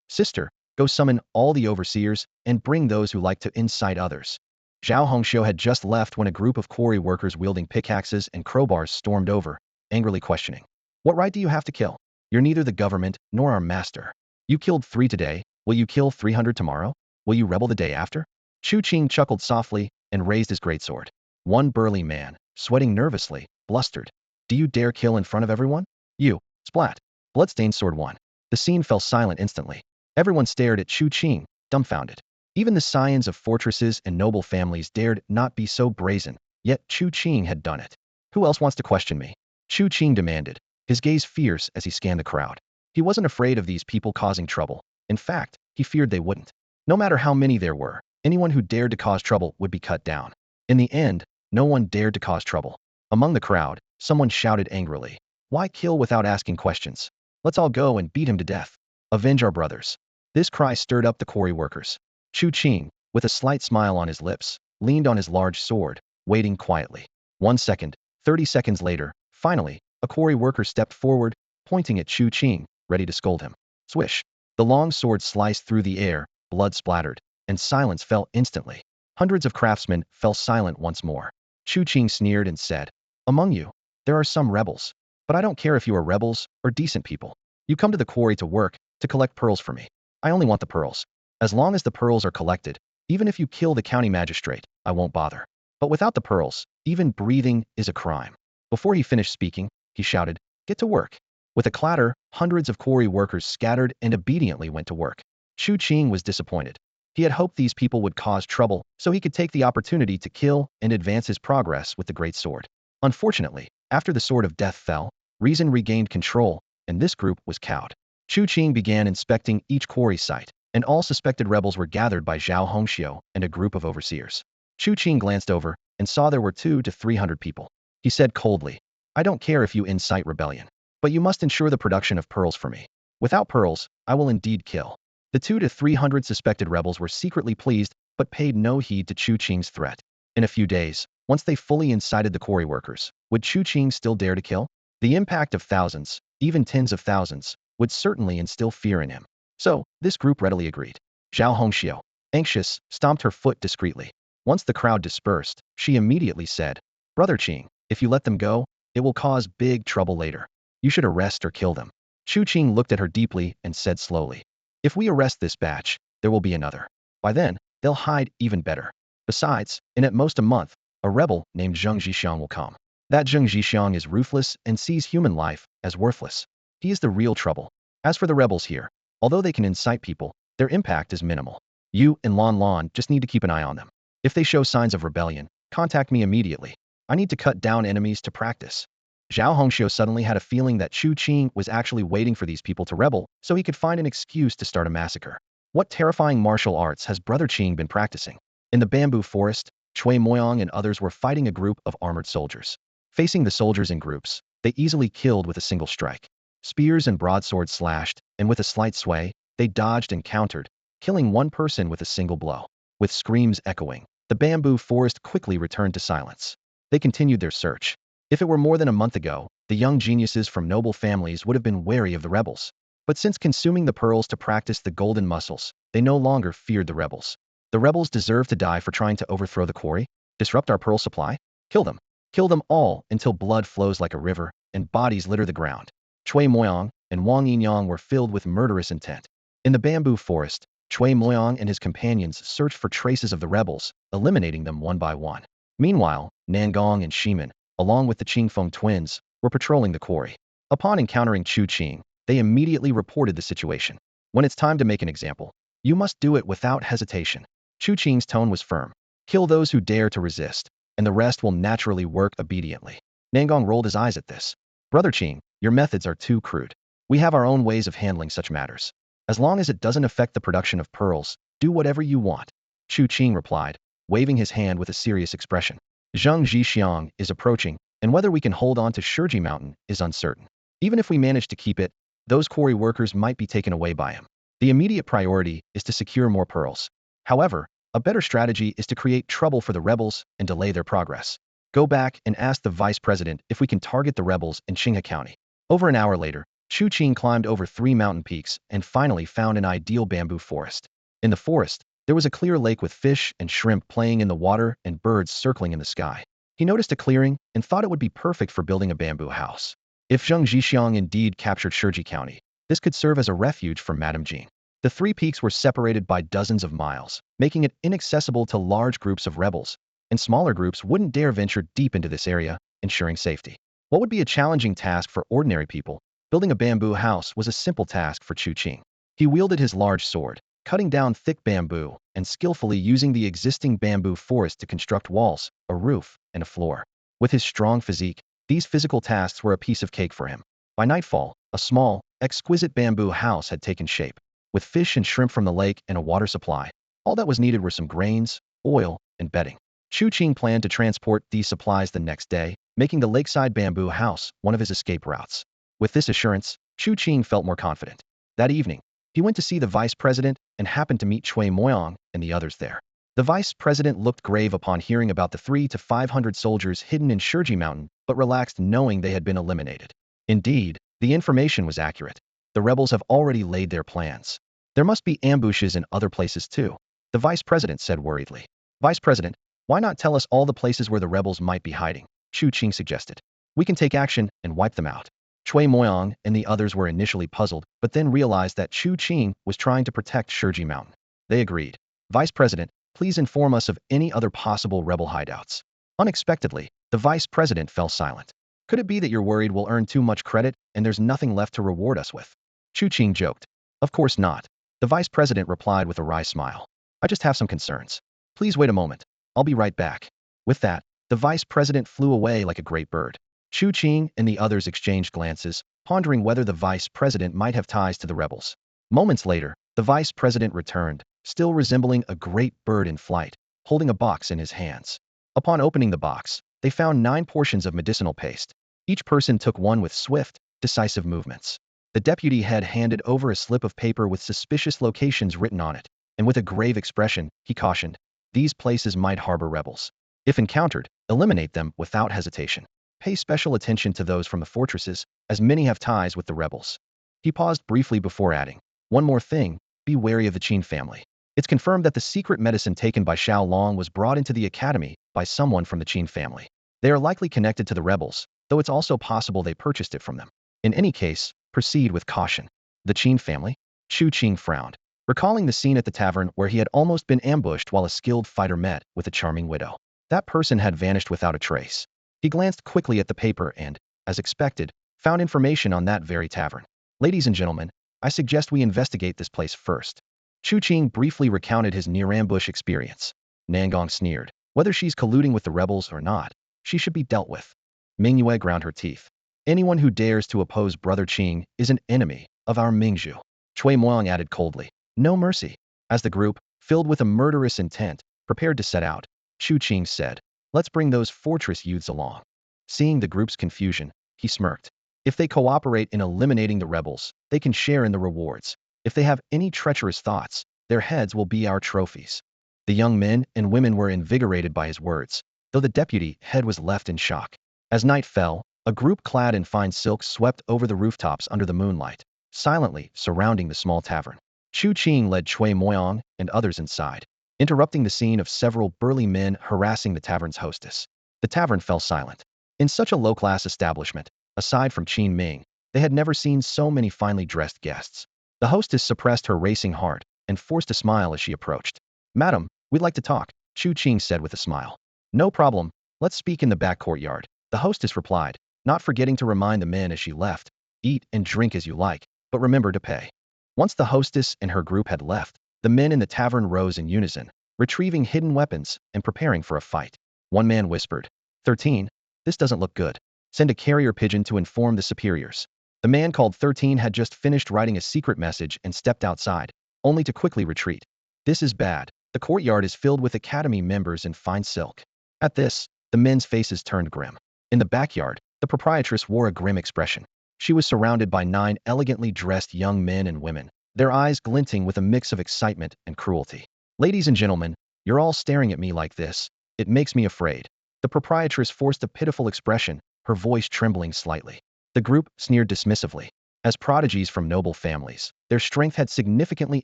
Sister, go summon all the overseers and bring those who like to incite others. Zhao Hongxiu had just left when a group of quarry workers wielding pickaxes and crowbars stormed over, angrily questioning, What right do you have to kill? You're neither the government nor our master. You killed 3 today, will you kill 300 tomorrow? Will you rebel the day after? Chu Qing chuckled softly and raised his greatsword. One burly man, sweating nervously, blustered, Do you dare kill in front of everyone? You, splat. Bloodstained sword one. The scene fell silent instantly. Everyone stared at Chu Qing, dumbfounded. Even the scions of fortresses and noble families dared not be so brazen, yet Chu Qing had done it. Who else wants to question me? Chu Qing demanded, his gaze fierce as he scanned the crowd. He wasn't afraid of these people causing trouble. In fact, he feared they wouldn't. No matter how many there were, anyone who dared to cause trouble would be cut down. In the end, no one dared to cause trouble. Among the crowd, someone shouted angrily, Why kill without asking questions? Let's all go and beat him to death. Avenge our brothers. This cry stirred up the quarry workers. Chu Qing, with a slight smile on his lips, leaned on his large sword, waiting quietly. 1 second, 30 seconds later, finally, a quarry worker stepped forward, pointing at Chu Qing, ready to scold him. Swish. The long sword sliced through the air, blood splattered, and silence fell instantly. Hundreds of craftsmen fell silent once more. Chu Qing sneered and said, Among you, there are some rebels. But I don't care if you are rebels or decent people. You come to the quarry to work, to collect pearls for me. I only want the pearls. As long as the pearls are collected, even if you kill the county magistrate, I won't bother. But without the pearls, even breathing is a crime. Before he finished speaking, he shouted, Get to work. With a clatter, hundreds of quarry workers scattered and obediently went to work. Chu Qing was disappointed. He had hoped these people would cause trouble so he could take the opportunity to kill and advance his progress with the great sword. Unfortunately, after the sword of death fell, reason regained control, and this group was cowed. Chu Qing began inspecting each quarry site, and all suspected rebels were gathered by Zhao Hongxiu and a group of overseers. Chu Qing glanced over and saw there were 200 to 300 people. He said coldly, I don't care if you incite rebellion, but you must ensure the production of pearls for me. Without pearls, I will indeed kill. The 200 to 300 suspected rebels were secretly pleased, but paid no heed to Chu Qing's threat. In a few days, once they fully incited the quarry workers, would Chu Qing still dare to kill? The impact of thousands, even tens of thousands, would certainly instill fear in him. So, this group readily agreed. Zhao Hongxiu, anxious, stomped her foot discreetly. Once the crowd dispersed, she immediately said, Brother Qing, if you let them go, it will cause big trouble later. You should arrest or kill them. Chu Qing looked at her deeply and said slowly, If we arrest this batch, there will be another. By then, they'll hide even better. Besides, in at most a month, a rebel named Zheng Zhixiang will come. That Zheng Zhixiang is ruthless and sees human life as worthless. He is the real trouble. As for the rebels here, although they can incite people, their impact is minimal. You and Lon Lon just need to keep an eye on them. If they show signs of rebellion, contact me immediately. I need to cut down enemies to practice. Zhao Hongxiu suddenly had a feeling that Chu Qing was actually waiting for these people to rebel so he could find an excuse to start a massacre. What terrifying martial arts has Brother Qing been practicing? In the bamboo forest, Cui Moyang and others were fighting a group of armored soldiers. Facing the soldiers in groups, they easily killed with a single strike. Spears and broadswords slashed, and with a slight sway, they dodged and countered, killing one person with a single blow. With screams echoing, the bamboo forest quickly returned to silence. They continued their search. If it were more than a month ago, the young geniuses from noble families would have been wary of the rebels. But since consuming the pearls to practice the golden muscles, they no longer feared the rebels. The rebels deserve to die for trying to overthrow the quarry, disrupt our pearl supply. Kill them. Kill them all until blood flows like a river and bodies litter the ground. Cui Moyang and Wang Yinyang were filled with murderous intent. In the bamboo forest, Cui Moyang and his companions searched for traces of the rebels, eliminating them one by one. Meanwhile, Nangong and Shimin, along with the Qingfeng twins, were patrolling the quarry. Upon encountering Chu Qing, they immediately reported the situation. When it's time to make an example, you must do it without hesitation. Chu Qing's tone was firm. Kill those who dare to resist, and the rest will naturally work obediently. Nangong rolled his eyes at this. Brother Qing, your methods are too crude. We have our own ways of handling such matters. As long as it doesn't affect the production of pearls, do whatever you want. Chu Qing replied, waving his hand with a serious expression. Zheng Zhixiang is approaching, and whether we can hold on to Shiji Mountain is uncertain. Even if we manage to keep it, those quarry workers might be taken away by him. The immediate priority is to secure more pearls. However, a better strategy is to create trouble for the rebels and delay their progress. Go back and ask the vice president if we can target the rebels in Qinghe County. Over an hour later, Chu Qing climbed over 3 mountain peaks and finally found an ideal bamboo forest. In the forest, there was a clear lake with fish and shrimp playing in the water and birds circling in the sky. He noticed a clearing and thought it would be perfect for building a bamboo house. If Zheng Zhixiang indeed captured Shiji County, this could serve as a refuge for Madame Jean. The 3 peaks were separated by dozens of miles, making it inaccessible to large groups of rebels, and smaller groups wouldn't dare venture deep into this area, ensuring safety. What would be a challenging task for ordinary people, building a bamboo house was a simple task for Chu Qing. He wielded his large sword, cutting down thick bamboo, and skillfully using the existing bamboo forest to construct walls, a roof, and a floor. With his strong physique, these physical tasks were a piece of cake for him. By nightfall, a small, exquisite bamboo house had taken shape. With fish and shrimp from the lake and a water supply, all that was needed were some grains, oil, and bedding. Chu Qing planned to transport these supplies the next day, making the lakeside bamboo house one of his escape routes. With this assurance, Chu Qing felt more confident. That evening, he went to see the vice president and happened to meet Cui Moyang and the others there. The vice president looked grave upon hearing about the 300 to 500 soldiers hidden in Shiji Mountain, but relaxed knowing they had been eliminated. Indeed, the information was accurate. The rebels have already laid their plans. There must be ambushes in other places too, the vice president said worriedly. Vice president, why not tell us all the places where the rebels might be hiding? Chu Qing suggested. We can take action and wipe them out. Cui Moyang and the others were initially puzzled, but then realized that Chu Qing was trying to protect Shiji Mountain. They agreed. Vice president, please inform us of any other possible rebel hideouts. Unexpectedly, the vice president fell silent. Could it be that you're worried we'll earn too much credit and there's nothing left to reward us with? Chu Qing joked. Of course not. The vice president replied with a wry smile. I just have some concerns. Please wait a moment. I'll be right back. With that, the vice president flew away like a great bird. Chu Qing and the others exchanged glances, pondering whether the vice president might have ties to the rebels. Moments later, the vice president returned, still resembling a great bird in flight, holding a box in his hands. Upon opening the box, they found 9 portions of medicinal paste. Each person took one with swift, decisive movements. The deputy head handed over a slip of paper with suspicious locations written on it, and with a grave expression, he cautioned, these places might harbor rebels. If encountered, eliminate them without hesitation. Pay special attention to those from the fortresses, as many have ties with the rebels. He paused briefly before adding, one more thing, be wary of the Qin family. It's confirmed that the secret medicine taken by Xiao Long was brought into the academy by someone from the Qin family. They are likely connected to the rebels, though it's also possible they purchased it from them. In any case, proceed with caution. The Qin family? Chu Qing frowned, recalling the scene at the tavern where he had almost been ambushed while a skilled fighter met with a charming widow. That person had vanished without a trace. He glanced quickly at the paper and, as expected, found information on that very tavern. Ladies and gentlemen, I suggest we investigate this place first. Chu Qing briefly recounted his near-ambush experience. Nangong sneered. Whether she's colluding with the rebels or not, she should be dealt with. Mingyue ground her teeth. Anyone who dares to oppose Brother Qing is an enemy of our Mingzhu. Chui Moang added coldly. No mercy. As the group, filled with a murderous intent, prepared to set out, Chu Qing said, let's bring those fortress youths along. Seeing the group's confusion, he smirked. If they cooperate in eliminating the rebels, they can share in the rewards. If they have any treacherous thoughts, their heads will be our trophies. The young men and women were invigorated by his words, though the deputy head was left in shock. As night fell, a group clad in fine silks swept over the rooftops under the moonlight, silently surrounding the small tavern. Chu Qing led Chui Moyang and others inside, interrupting the scene of several burly men harassing the tavern's hostess. The tavern fell silent. In such a low-class establishment, aside from Qin Ming, they had never seen so many finely dressed guests. The hostess suppressed her racing heart and forced a smile as she approached. Madam, we'd like to talk, Chu Qing said with a smile. No problem, let's speak in the back courtyard, the hostess replied, not forgetting to remind the men as she left. Eat and drink as you like, but remember to pay. Once the hostess and her group had left, the men in the tavern rose in unison, retrieving hidden weapons and preparing for a fight. One man whispered, 13, this doesn't look good. Send a carrier pigeon to inform the superiors. The man called 13 had just finished writing a secret message and stepped outside, only to quickly retreat. This is bad. The courtyard is filled with academy members in fine silk. At this, the men's faces turned grim. In the backyard, the proprietress wore a grim expression. She was surrounded by 9 elegantly dressed young men and women, their eyes glinting with a mix of excitement and cruelty. Ladies and gentlemen, you're all staring at me like this. It makes me afraid. The proprietress forced a pitiful expression, her voice trembling slightly. The group sneered dismissively. As prodigies from noble families, their strength had significantly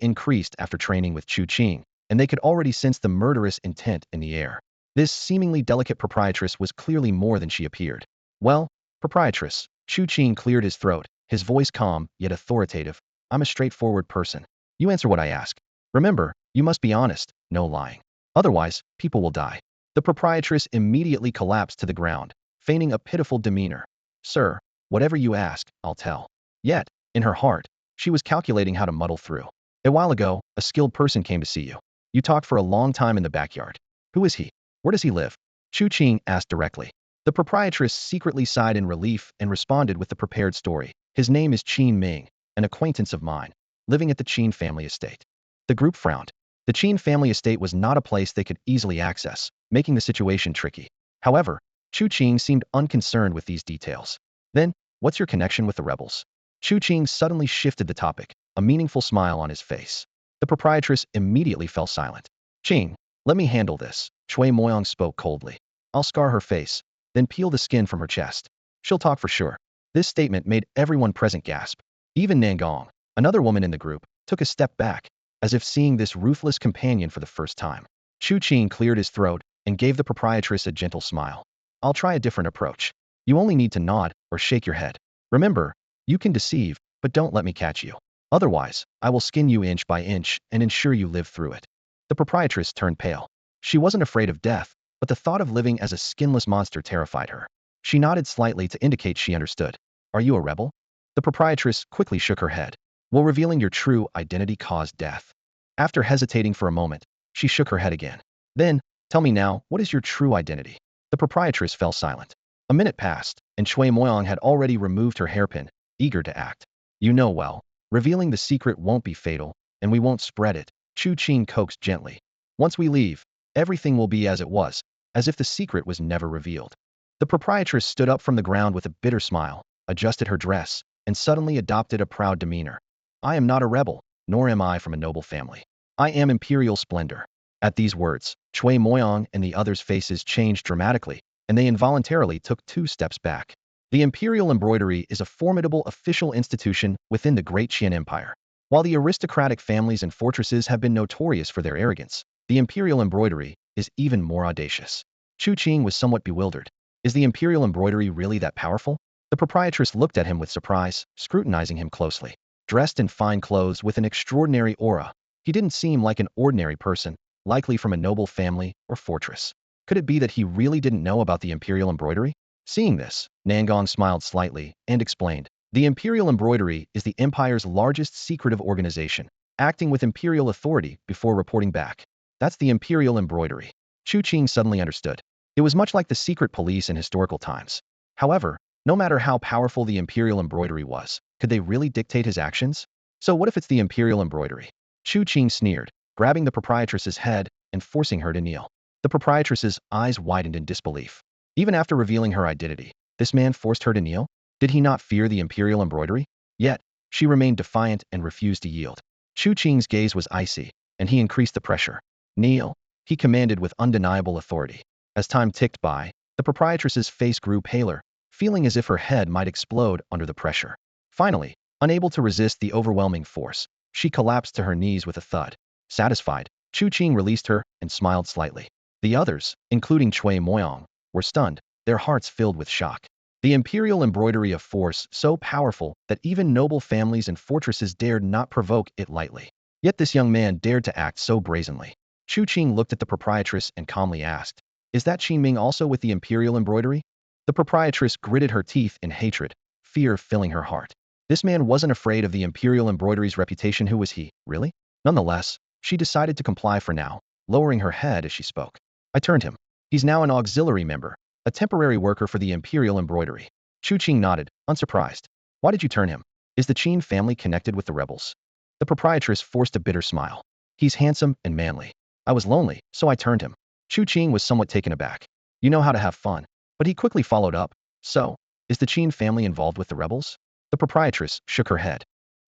increased after training with Chu Qing, and they could already sense the murderous intent in the air. This seemingly delicate proprietress was clearly more than she appeared. Well, proprietress, Chu Qing cleared his throat, his voice calm yet authoritative. I'm a straightforward person. You answer what I ask. Remember, you must be honest, no lying. Otherwise, people will die. The proprietress immediately collapsed to the ground, feigning a pitiful demeanor. Sir, whatever you ask, I'll tell. Yet, in her heart, she was calculating how to muddle through. A while ago, a skilled person came to see you. You talked for a long time in the backyard. Who is he? Where does he live? Chu Qing asked directly. The proprietress secretly sighed in relief and responded with the prepared story. His name is Qin Ming, an acquaintance of mine, living at the Qin family estate. The group frowned. The Qin family estate was not a place they could easily access, making the situation tricky. However, Chu Qing seemed unconcerned with these details. Then, what's your connection with the rebels? Chu Qing suddenly shifted the topic, a meaningful smile on his face. The proprietress immediately fell silent. Qing, let me handle this, Chui Moyang spoke coldly. I'll scar her face, then peel the skin from her chest. She'll talk for sure. This statement made everyone present gasp. Even Nangong, another woman in the group, took a step back, as if seeing this ruthless companion for the first time. Chu Qing cleared his throat and gave the proprietress a gentle smile. I'll try a different approach. You only need to nod or shake your head. Remember, you can deceive, but don't let me catch you. Otherwise, I will skin you inch by inch and ensure you live through it. The proprietress turned pale. She wasn't afraid of death, but the thought of living as a skinless monster terrified her. She nodded slightly to indicate she understood. Are you a rebel? The proprietress quickly shook her head. Will revealing your true identity cause death? After hesitating for a moment, she shook her head again. Then, tell me now, what is your true identity? The proprietress fell silent. A minute passed, and Chui Moyang had already removed her hairpin, eager to act. You know well, revealing the secret won't be fatal, and we won't spread it, Chu Qing coaxed gently. Once we leave, everything will be as it was, as if the secret was never revealed. The proprietress stood up from the ground with a bitter smile, adjusted her dress, and suddenly adopted a proud demeanor. I am not a rebel, nor am I from a noble family. I am imperial splendor. At these words, Chui Moyang and the others' faces changed dramatically, and they involuntarily took 2 steps back. The imperial embroidery is a formidable official institution within the Great Qian Empire. While the aristocratic families and fortresses have been notorious for their arrogance, the imperial embroidery is even more audacious. Chu Qing was somewhat bewildered. Is the imperial embroidery really that powerful? The proprietress looked at him with surprise, scrutinizing him closely. Dressed in fine clothes with an extraordinary aura, he didn't seem like an ordinary person, likely from a noble family or fortress. Could it be that he really didn't know about the imperial embroidery? Seeing this, Nangong smiled slightly and explained, the imperial embroidery is the empire's largest secretive organization, acting with imperial authority before reporting back. That's the imperial embroidery. Chu Qing suddenly understood. It was much like the secret police in historical times. However, No matter how powerful the imperial embroidery was, could they really dictate his actions? So what if it's the imperial embroidery? Chu Qing sneered, grabbing the proprietress's head and forcing her to kneel. The proprietress's eyes widened in disbelief. Even after revealing her identity, this man forced her to kneel? Did he not fear the imperial embroidery? Yet, she remained defiant and refused to yield. Chu Qing's gaze was icy, and he increased the pressure. Kneel, he commanded with undeniable authority. As time ticked by, the proprietress's face grew paler, feeling as if her head might explode under the pressure. Finally, unable to resist the overwhelming force, she collapsed to her knees with a thud. Satisfied, Chu Qing released her and smiled slightly. The others, including Cui Moyang, were stunned, their hearts filled with shock. The imperial embroidery of force so powerful that even noble families and fortresses dared not provoke it lightly. Yet this young man dared to act so brazenly. Chu Qing looked at the proprietress and calmly asked, "Is that Qin Ming also with the imperial embroidery?" The proprietress gritted her teeth in hatred, fear filling her heart. This man wasn't afraid of the imperial embroidery's reputation. Who was he, really? Nonetheless, she decided to comply for now, lowering her head as she spoke. "I turned him. He's now an auxiliary member, a temporary worker for the imperial embroidery." Chu Qing nodded, unsurprised. "Why did you turn him? Is the Qin family connected with the rebels?" The proprietress forced a bitter smile. "He's handsome and manly. I was lonely, so I turned him." Chu Qing was somewhat taken aback. "You know how to have fun." But he quickly followed up. "So, is the Qin family involved with the rebels?" The proprietress shook her head.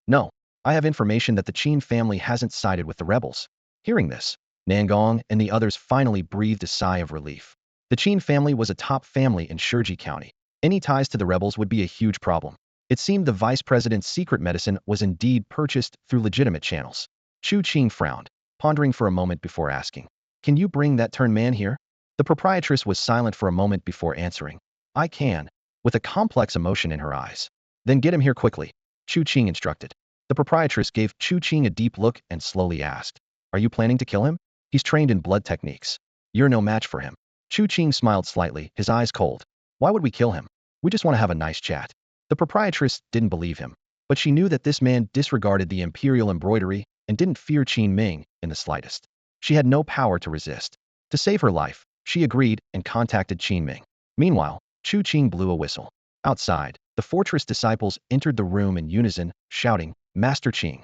"No, I have information that the Qin family hasn't sided with the rebels." Hearing this, Nangong and the others finally breathed a sigh of relief. The Qin family was a top family in Shiji County. Any ties to the rebels would be a huge problem. It seemed the vice president's secret medicine was indeed purchased through legitimate channels. Chu Qing frowned, pondering for a moment before asking, "Can you bring that turned man here?" The proprietress was silent for a moment before answering, "I can," with a complex emotion in her eyes. "Then get him here quickly," Chu Qing instructed. The proprietress gave Chu Qing a deep look and slowly asked, "Are you planning to kill him? He's trained in blood techniques. You're no match for him." Chu Qing smiled slightly, his eyes cold. "Why would we kill him? We just want to have a nice chat." The proprietress didn't believe him, but she knew that this man disregarded the imperial embroidery and didn't fear Qin Ming in the slightest. She had no power to resist. To save her life, she agreed and contacted Qin Ming. Meanwhile, Chu Qing blew a whistle. Outside, the fortress disciples entered the room in unison, shouting, "Master Qing."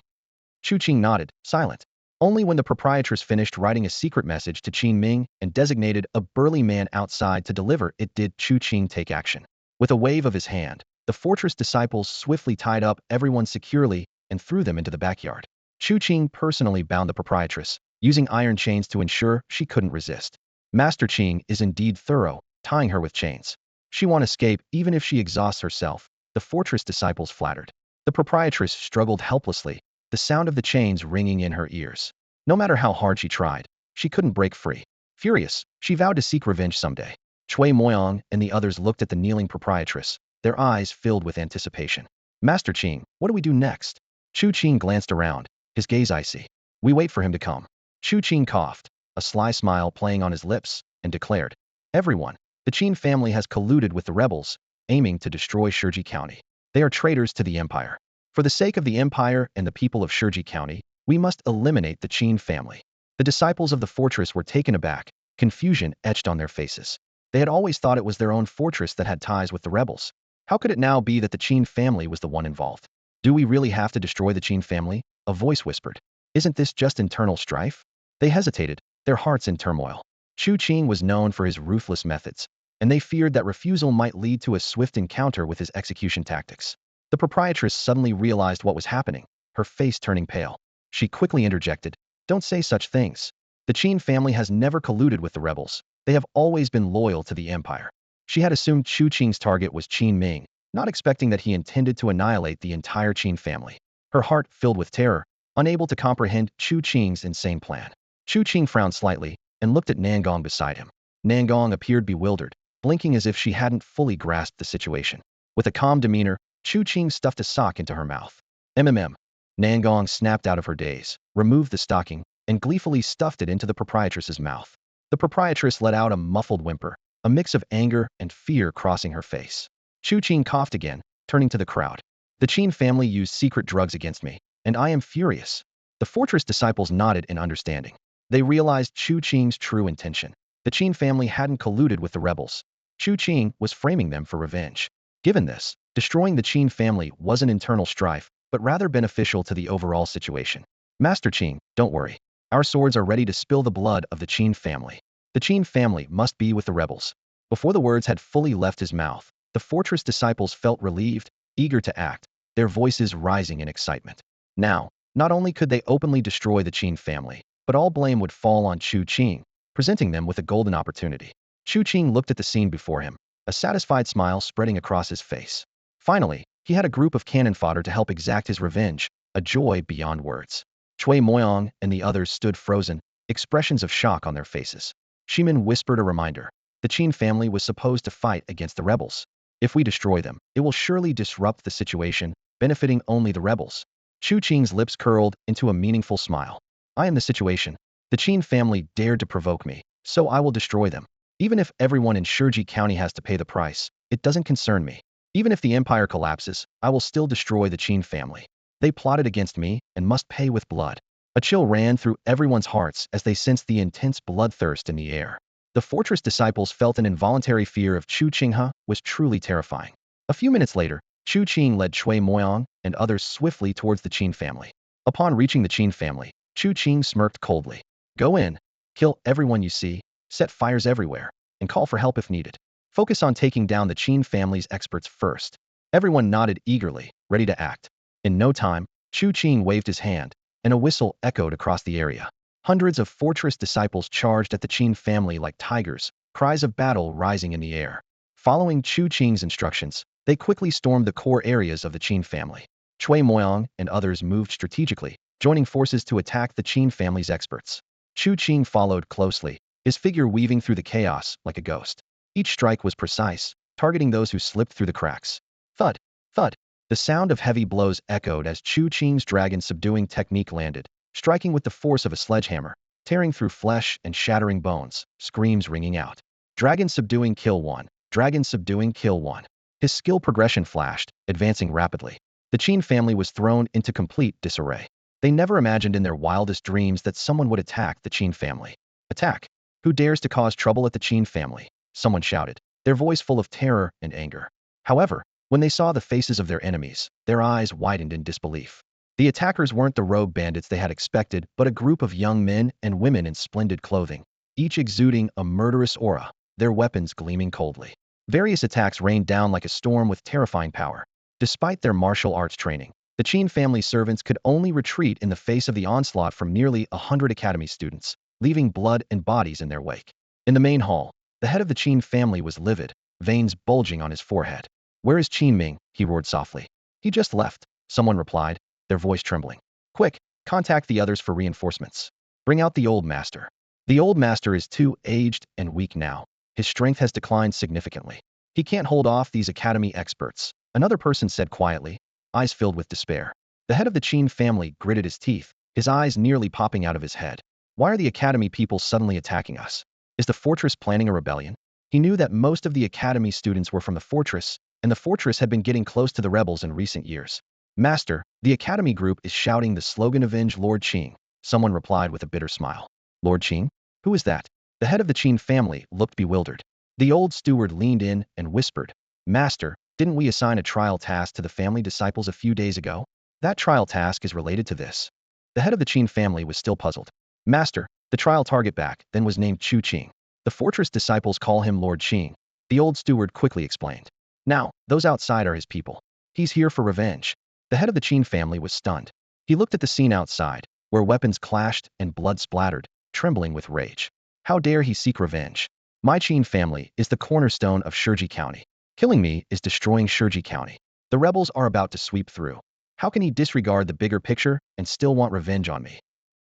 Chu Qing nodded, silent. Only when the proprietress finished writing a secret message to Qin Ming and designated a burly man outside to deliver it did Chu Qing take action. With a wave of his hand, the fortress disciples swiftly tied up everyone securely and threw them into the backyard. Chu Qing personally bound the proprietress, using iron chains to ensure she couldn't resist. Master Qing is indeed thorough, tying her with chains. She won't escape even if she exhausts herself, the fortress disciples flattered. The proprietress struggled helplessly, the sound of the chains ringing in her ears. No matter how hard she tried, she couldn't break free. Furious, she vowed to seek revenge someday. Cui Moyang and the others looked at the kneeling proprietress, their eyes filled with anticipation. "Master Qing, what do we do next?" Chu Qing glanced around, his gaze icy. "We wait for him to come." Chu Qing coughed, a sly smile playing on his lips, and declared, "Everyone, the Qin family has colluded with the rebels, aiming to destroy Shiji County. They are traitors to the empire. For the sake of the empire and the people of Shiji County, we must eliminate the Qin family." The disciples of the fortress were taken aback, confusion etched on their faces. They had always thought it was their own fortress that had ties with the rebels. How could it now be that the Qin family was the one involved? "Do we really have to destroy the Qin family?" A voice whispered. "Isn't this just internal strife?" They hesitated, their hearts in turmoil. Chu Qing was known for his ruthless methods, and they feared that refusal might lead to a swift encounter with his execution tactics. The proprietress suddenly realized what was happening, her face turning pale. She quickly interjected, "Don't say such things. The Qin family has never colluded with the rebels. They have always been loyal to the empire." She had assumed Chu Qing's target was Qin Ming, not expecting that he intended to annihilate the entire Qin family. Her heart filled with terror, unable to comprehend Chu Qing's insane plan. Chu Qing frowned slightly and looked at Nangong beside him. Nangong appeared bewildered, blinking as if she hadn't fully grasped the situation. With a calm demeanor, Chu Qing stuffed a sock into her mouth. "MMM." Nangong snapped out of her daze, removed the stocking, and gleefully stuffed it into the proprietress's mouth. The proprietress let out a muffled whimper, a mix of anger and fear crossing her face. Chu Qing coughed again, turning to the crowd. "The Qin family used secret drugs against me, and I am furious." The fortress disciples nodded in understanding. They realized Chu Qing's true intention. The Qin family hadn't colluded with the rebels. Chu Qing was framing them for revenge. Given this, destroying the Qin family wasn't internal strife, but rather beneficial to the overall situation. Master Qing, don't worry. Our swords are ready to spill the blood of the Qin family. The Qin family must be with the rebels. Before the words had fully left his mouth, the fortress disciples felt relieved, eager to act, their voices rising in excitement. Now, not only could they openly destroy the Qin family, but all blame would fall on Chu Qing, presenting them with a golden opportunity. Chu Qing looked at the scene before him, a satisfied smile spreading across his face. Finally, he had a group of cannon fodder to help exact his revenge, a joy beyond words. Chui Moyong and the others stood frozen, expressions of shock on their faces. Shimin whispered a reminder. The Qin family was supposed to fight against the rebels. If we destroy them, it will surely disrupt the situation, benefiting only the rebels. Chu Qing's lips curled into a meaningful smile. I am the situation. The Qin family dared to provoke me, so I will destroy them. Even if everyone in Shiji County has to pay the price, it doesn't concern me. Even if the empire collapses, I will still destroy the Qin family. They plotted against me and must pay with blood. A chill ran through everyone's hearts as they sensed the intense bloodthirst in the air. The fortress disciples felt an involuntary fear of Chu Qinghe was truly terrifying. A few minutes later, Chu Qing led Chui Moyong and others swiftly towards the Qin family. Upon reaching the Qin family, Chu Qing smirked coldly. Go in, kill everyone you see, set fires everywhere, and call for help if needed. Focus on taking down the Qin family's experts first. Everyone nodded eagerly, ready to act. In no time, Chu Qing waved his hand, and a whistle echoed across the area. Hundreds of fortress disciples charged at the Qin family like tigers, cries of battle rising in the air. Following Chu Qing's instructions, they quickly stormed the core areas of the Qin family. Chui Moyong and others moved strategically, joining forces to attack the Qin family's experts. Chu Qing followed closely, his figure weaving through the chaos like a ghost. Each strike was precise, targeting those who slipped through the cracks. Thud, thud. The sound of heavy blows echoed as Chu Qing's dragon-subduing technique landed, striking with the force of a sledgehammer, tearing through flesh and shattering bones, screams ringing out. Dragon-subduing kill one. Dragon-subduing kill one. His skill progression flashed, advancing rapidly. The Qin family was thrown into complete disarray. They never imagined in their wildest dreams that someone would attack the Qin family. Attack! Who dares to cause trouble at the Qin family? Someone shouted, their voice full of terror and anger. However, when they saw the faces of their enemies, their eyes widened in disbelief. The attackers weren't the rogue bandits they had expected, but a group of young men and women in splendid clothing, each exuding a murderous aura, their weapons gleaming coldly. Various attacks rained down like a storm with terrifying power. Despite their martial arts training, the Qin family servants could only retreat in the face of the onslaught from nearly 100 academy students, leaving blood and bodies in their wake. In the main hall, the head of the Qin family was livid, veins bulging on his forehead. Where is Qin Ming? He roared softly. He just left, someone replied, their voice trembling. Quick, contact the others for reinforcements. Bring out the old master. The old master is too aged and weak now. His strength has declined significantly. He can't hold off these academy experts, another person said quietly, eyes filled with despair. The head of the Qin family gritted his teeth, his eyes nearly popping out of his head. Why are the academy people suddenly attacking us? Is the fortress planning a rebellion? He knew that most of the academy students were from the fortress, and the fortress had been getting close to the rebels in recent years. Master, the academy group is shouting the slogan Avenge Lord Qing, someone replied with a bitter smile. Lord Qing? Who is that? The head of the Qin family looked bewildered. The old steward leaned in and whispered, Master, didn't we assign a trial task to the family disciples a few days ago? That trial task is related to this. The head of the Qin family was still puzzled. Master, the trial target back then was named Chu Qing. The fortress disciples call him Lord Qing. The old steward quickly explained. Now, those outside are his people. He's here for revenge. The head of the Qin family was stunned. He looked at the scene outside, where weapons clashed and blood splattered, trembling with rage. How dare he seek revenge? My Qin family is the cornerstone of Shiji County. Killing me is destroying Shiji County. The rebels are about to sweep through. How can he disregard the bigger picture and still want revenge on me?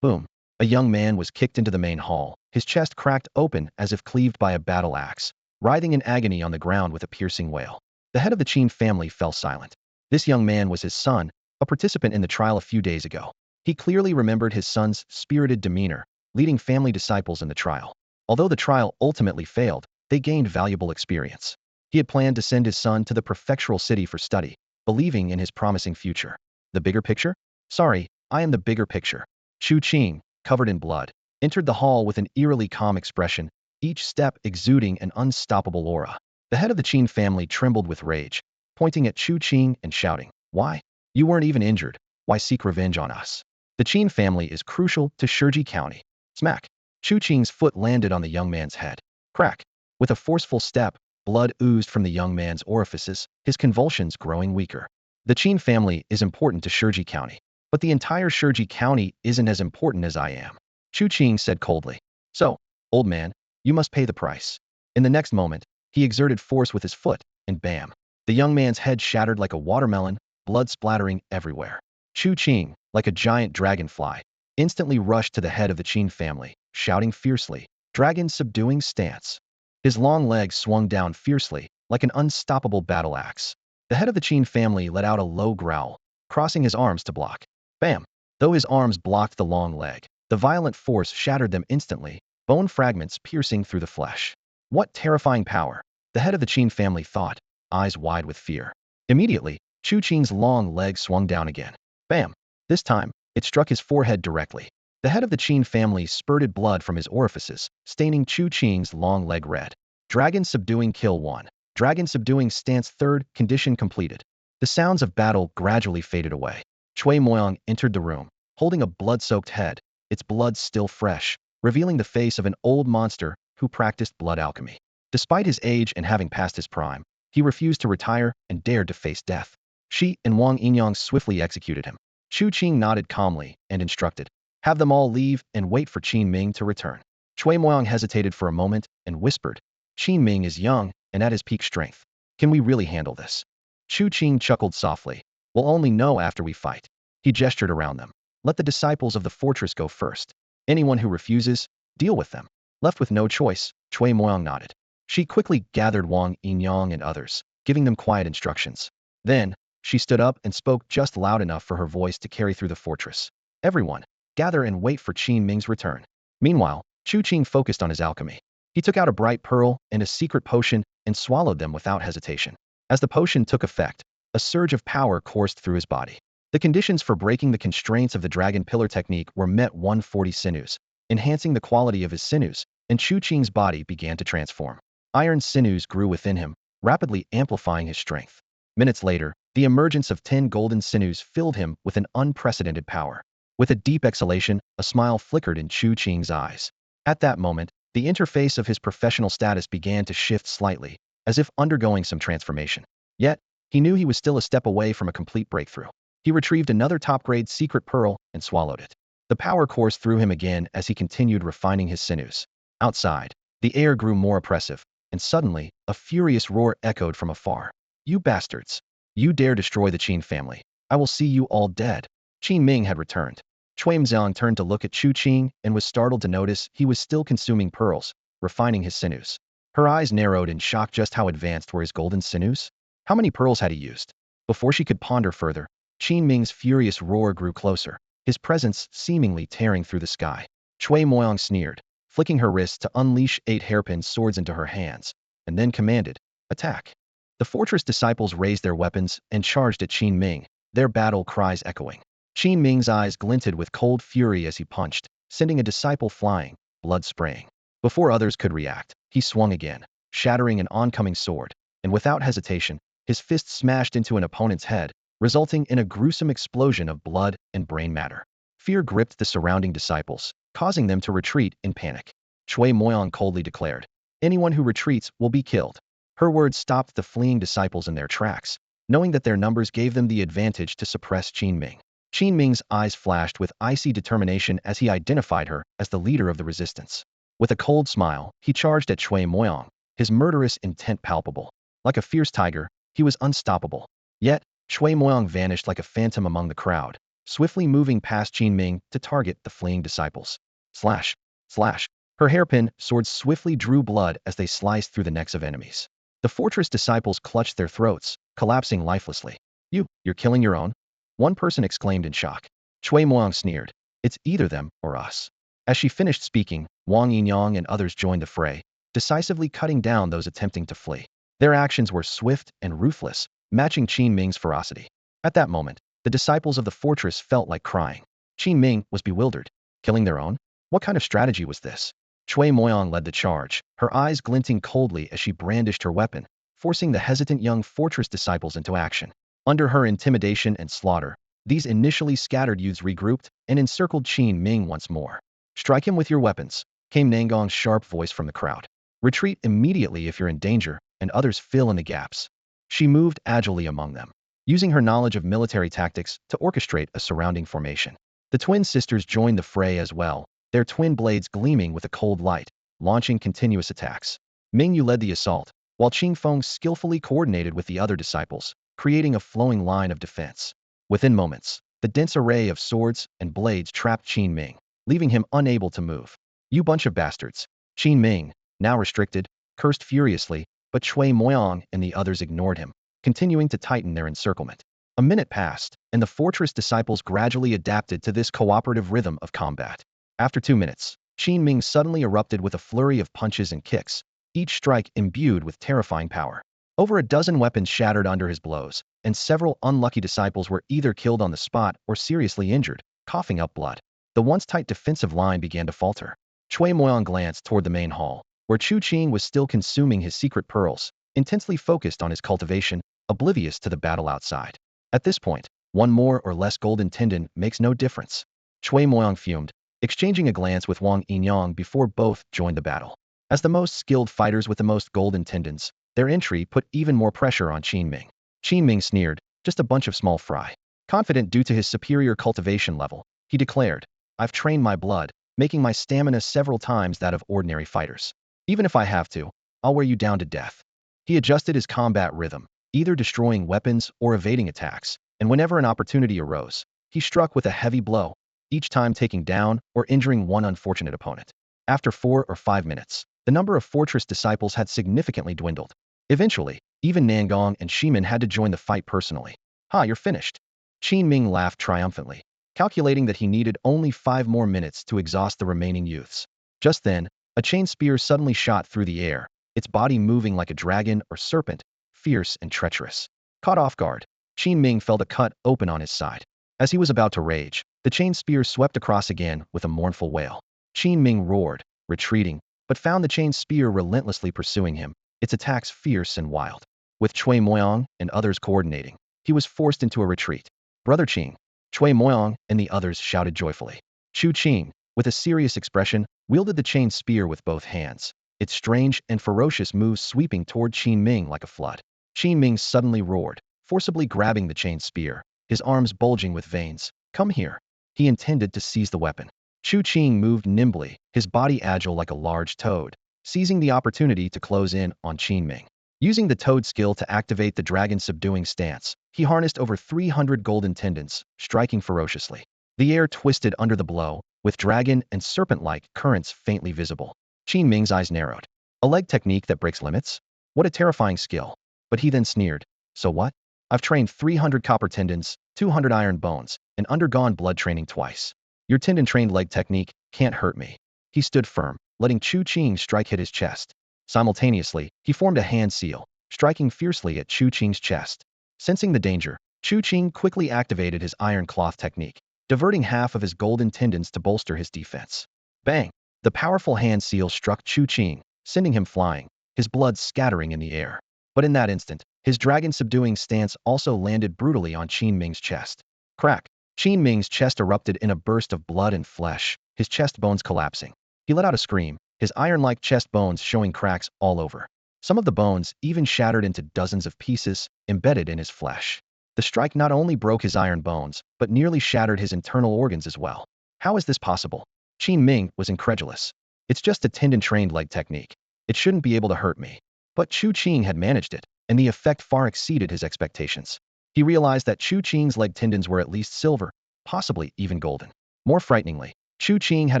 Boom. A young man was kicked into the main hall, his chest cracked open as if cleaved by a battle axe, writhing in agony on the ground with a piercing wail. The head of the Qin family fell silent. This young man was his son, a participant in the trial a few days ago. He clearly remembered his son's spirited demeanor, leading family disciples in the trial. Although the trial ultimately failed, they gained valuable experience. He had planned to send his son to the prefectural city for study, believing in his promising future. The bigger picture? Sorry, I am the bigger picture. Chu Qing, covered in blood, entered the hall with an eerily calm expression, each step exuding an unstoppable aura. The head of the Qin family trembled with rage, pointing at Chu Qing and shouting, "Why? You weren't even injured. Why seek revenge on us? The Qin family is crucial to Shiji County." Smack! Chu Qing's foot landed on the young man's head. Crack! With a forceful step, blood oozed from the young man's orifices, his convulsions growing weaker. The Qin family is important to Shiji County, but the entire Shiji County isn't as important as I am, Chu Qing said coldly. So, old man, you must pay the price. In the next moment, he exerted force with his foot, and bam! The young man's head shattered like a watermelon, blood splattering everywhere. Chu Qing, like a giant dragonfly, instantly rushed to the head of the Qin family, shouting fiercely, "Dragon subduing stance." His long legs swung down fiercely, like an unstoppable battle axe. The head of the Qin family let out a low growl, crossing his arms to block. Bam! Though his arms blocked the long leg, the violent force shattered them instantly, bone fragments piercing through the flesh. What terrifying power! The head of the Qin family thought, eyes wide with fear. Immediately, Chu Qing's long leg swung down again. Bam! This time, it struck his forehead directly. The head of the Qin family spurted blood from his orifices, staining Chu Qing's long leg red. Dragon subduing kill 1. Dragon subduing stance 3rd, condition completed. The sounds of battle gradually faded away. Chui Moyang entered the room, holding a blood-soaked head, its blood still fresh, revealing the face of an old monster who practiced blood alchemy. Despite his age and having passed his prime, he refused to retire and dared to face death. Shi and Wang Yinyang swiftly executed him. Chu Qing nodded calmly and instructed, "Have them all leave and wait for Qin Ming to return." Chui Moyang hesitated for a moment and whispered, "Qin Ming is young and at his peak strength. Can we really handle this?" Chu Qing chuckled softly. "We'll only know after we fight." He gestured around them. "Let the disciples of the fortress go first. Anyone who refuses, deal with them." Left with no choice, Chui Moyang nodded. She quickly gathered Wang Yinyang and others, giving them quiet instructions. Then, she stood up and spoke just loud enough for her voice to carry through the fortress. "Everyone, gather and wait for Qin Ming's return." Meanwhile, Chu Qing focused on his alchemy. He took out a bright pearl and a secret potion and swallowed them without hesitation. As the potion took effect, a surge of power coursed through his body. The conditions for breaking the constraints of the dragon pillar technique were met 140 sinews, enhancing the quality of his sinews, and Chu Qing's body began to transform. Iron sinews grew within him, rapidly amplifying his strength. Minutes later, the emergence of 10 golden sinews filled him with an unprecedented power. With a deep exhalation, a smile flickered in Chu Qing's eyes. At that moment, the interface of his professional status began to shift slightly, as if undergoing some transformation. Yet, he knew he was still a step away from a complete breakthrough. He retrieved another top-grade secret pearl and swallowed it. The power coursed through him again as he continued refining his sinews. Outside, the air grew more oppressive, and suddenly, a furious roar echoed from afar. "You bastards! You dare destroy the Qin family. I will see you all dead." Qin Ming had returned. Chui Mzang turned to look at Chu Qing and was startled to notice he was still consuming pearls, refining his sinews. Her eyes narrowed in shock. Just how advanced were his golden sinews? How many pearls had he used? Before she could ponder further, Qin Ming's furious roar grew closer, his presence seemingly tearing through the sky. Chui Moyang sneered, flicking her wrists to unleash 8 hairpin swords into her hands, and then commanded, "Attack." The fortress disciples raised their weapons and charged at Qin Ming, their battle cries echoing. Qin Ming's eyes glinted with cold fury as he punched, sending a disciple flying, blood spraying. Before others could react, he swung again, shattering an oncoming sword, and without hesitation, his fist smashed into an opponent's head, resulting in a gruesome explosion of blood and brain matter. Fear gripped the surrounding disciples, causing them to retreat in panic. Chui Moyang coldly declared, "Anyone who retreats will be killed." Her words stopped the fleeing disciples in their tracks, knowing that their numbers gave them the advantage to suppress Qin Ming. Qin Ming's eyes flashed with icy determination as he identified her as the leader of the resistance. With a cold smile, he charged at Chui Moyang, his murderous intent palpable. Like a fierce tiger, he was unstoppable. Yet, Chui Moyang vanished like a phantom among the crowd, swiftly moving past Qin Ming to target the fleeing disciples. Slash! Slash! Her hairpin swords swiftly drew blood as they sliced through the necks of enemies. The fortress disciples clutched their throats, collapsing lifelessly. You're killing your own?" One person exclaimed in shock. Chui Moyang sneered, "It's either them or us." As she finished speaking, Wang Yinyang and others joined the fray, decisively cutting down those attempting to flee. Their actions were swift and ruthless, matching Qin Ming's ferocity. At that moment, the disciples of the fortress felt like crying. Qin Ming was bewildered. Killing their own? What kind of strategy was this? Chui Moyang led the charge, her eyes glinting coldly as she brandished her weapon, forcing the hesitant young fortress disciples into action. Under her intimidation and slaughter, these initially scattered youths regrouped and encircled Qin Ming once more. "Strike him with your weapons," came Nangong's sharp voice from the crowd. "Retreat immediately if you're in danger, and others fill in the gaps." She moved agilely among them, using her knowledge of military tactics to orchestrate a surrounding formation. The twin sisters joined the fray as well, their twin blades gleaming with a cold light, launching continuous attacks. Ming Yu led the assault, while Qing Feng skillfully coordinated with the other disciples, creating a flowing line of defense. Within moments, the dense array of swords and blades trapped Qin Ming, leaving him unable to move. "You bunch of bastards!" Qin Ming, now restricted, cursed furiously, but Chui Moyang and the others ignored him, continuing to tighten their encirclement. A minute passed, and the fortress disciples gradually adapted to this cooperative rhythm of combat. After 2 minutes, Qin Ming suddenly erupted with a flurry of punches and kicks, each strike imbued with terrifying power. Over a dozen weapons shattered under his blows, and several unlucky disciples were either killed on the spot or seriously injured, coughing up blood. The once tight defensive line began to falter. Chui Moyang glanced toward the main hall, where Chu Qing was still consuming his secret pearls, intensely focused on his cultivation, oblivious to the battle outside. At this point, one more or less golden tendon makes no difference. Chui Moyang fumed, exchanging a glance with Wang Yinyang before both joined the battle. As the most skilled fighters with the most golden tendons, their entry put even more pressure on Qin Ming. Qin Ming sneered, "Just a bunch of small fry." Confident due to his superior cultivation level, he declared, "I've trained my blood, making my stamina several times that of ordinary fighters. Even if I have to, I'll wear you down to death." He adjusted his combat rhythm, either destroying weapons or evading attacks, and whenever an opportunity arose, he struck with a heavy blow, each time taking down or injuring one unfortunate opponent. After 4 or 5 minutes, the number of fortress disciples had significantly dwindled. Eventually, even Nangong and Shimin had to join the fight personally. "Ha, you're finished." Qin Ming laughed triumphantly, calculating that he needed only 5 more minutes to exhaust the remaining youths. Just then, a chain spear suddenly shot through the air, its body moving like a dragon or serpent, fierce and treacherous. Caught off guard, Qin Ming felt a cut open on his side. As he was about to rage, the chain spear swept across again with a mournful wail. Qin Ming roared, retreating, but found the chain spear relentlessly pursuing him, its attacks fierce and wild. With Chui Moyang and others coordinating, he was forced into a retreat. "Brother Qing!" Chui Moyang and the others shouted joyfully. Chu Qing, with a serious expression, wielded the chain spear with both hands, its strange and ferocious moves sweeping toward Qin Ming like a flood. Qin Ming suddenly roared, forcibly grabbing the chain spear, his arms bulging with veins. "Come here." He intended to seize the weapon. Chu Qing moved nimbly, his body agile like a large toad, seizing the opportunity to close in on Qin Ming. Using the toad skill to activate the dragon subduing stance, he harnessed over 300 golden tendons, striking ferociously. The air twisted under the blow, with dragon and serpent-like currents faintly visible. Qin Ming's eyes narrowed. A leg technique that breaks limits? What a terrifying skill. But he then sneered, "So what? I've trained 300 copper tendons, 200 iron bones, and undergone blood training twice. Your tendon-trained leg technique can't hurt me." He stood firm, letting Chu Qing's strike hit his chest. Simultaneously, he formed a hand seal, striking fiercely at Chu Qing's chest. Sensing the danger, Chu Qing quickly activated his iron cloth technique, diverting half of his golden tendons to bolster his defense. Bang! The powerful hand seal struck Chu Qing, sending him flying, his blood scattering in the air. But in that instant, his dragon-subduing stance also landed brutally on Qin Ming's chest. Crack! Qin Ming's chest erupted in a burst of blood and flesh, his chest bones collapsing. He let out a scream, his iron-like chest bones showing cracks all over. Some of the bones even shattered into dozens of pieces, embedded in his flesh. The strike not only broke his iron bones, but nearly shattered his internal organs as well. How is this possible? Qin Ming was incredulous. "It's just a tendon-trained leg technique. It shouldn't be able to hurt me." But Chu Qing had managed it, and the effect far exceeded his expectations. He realized that Chu Qing's leg tendons were at least silver, possibly even golden. More frighteningly, Chu Qing had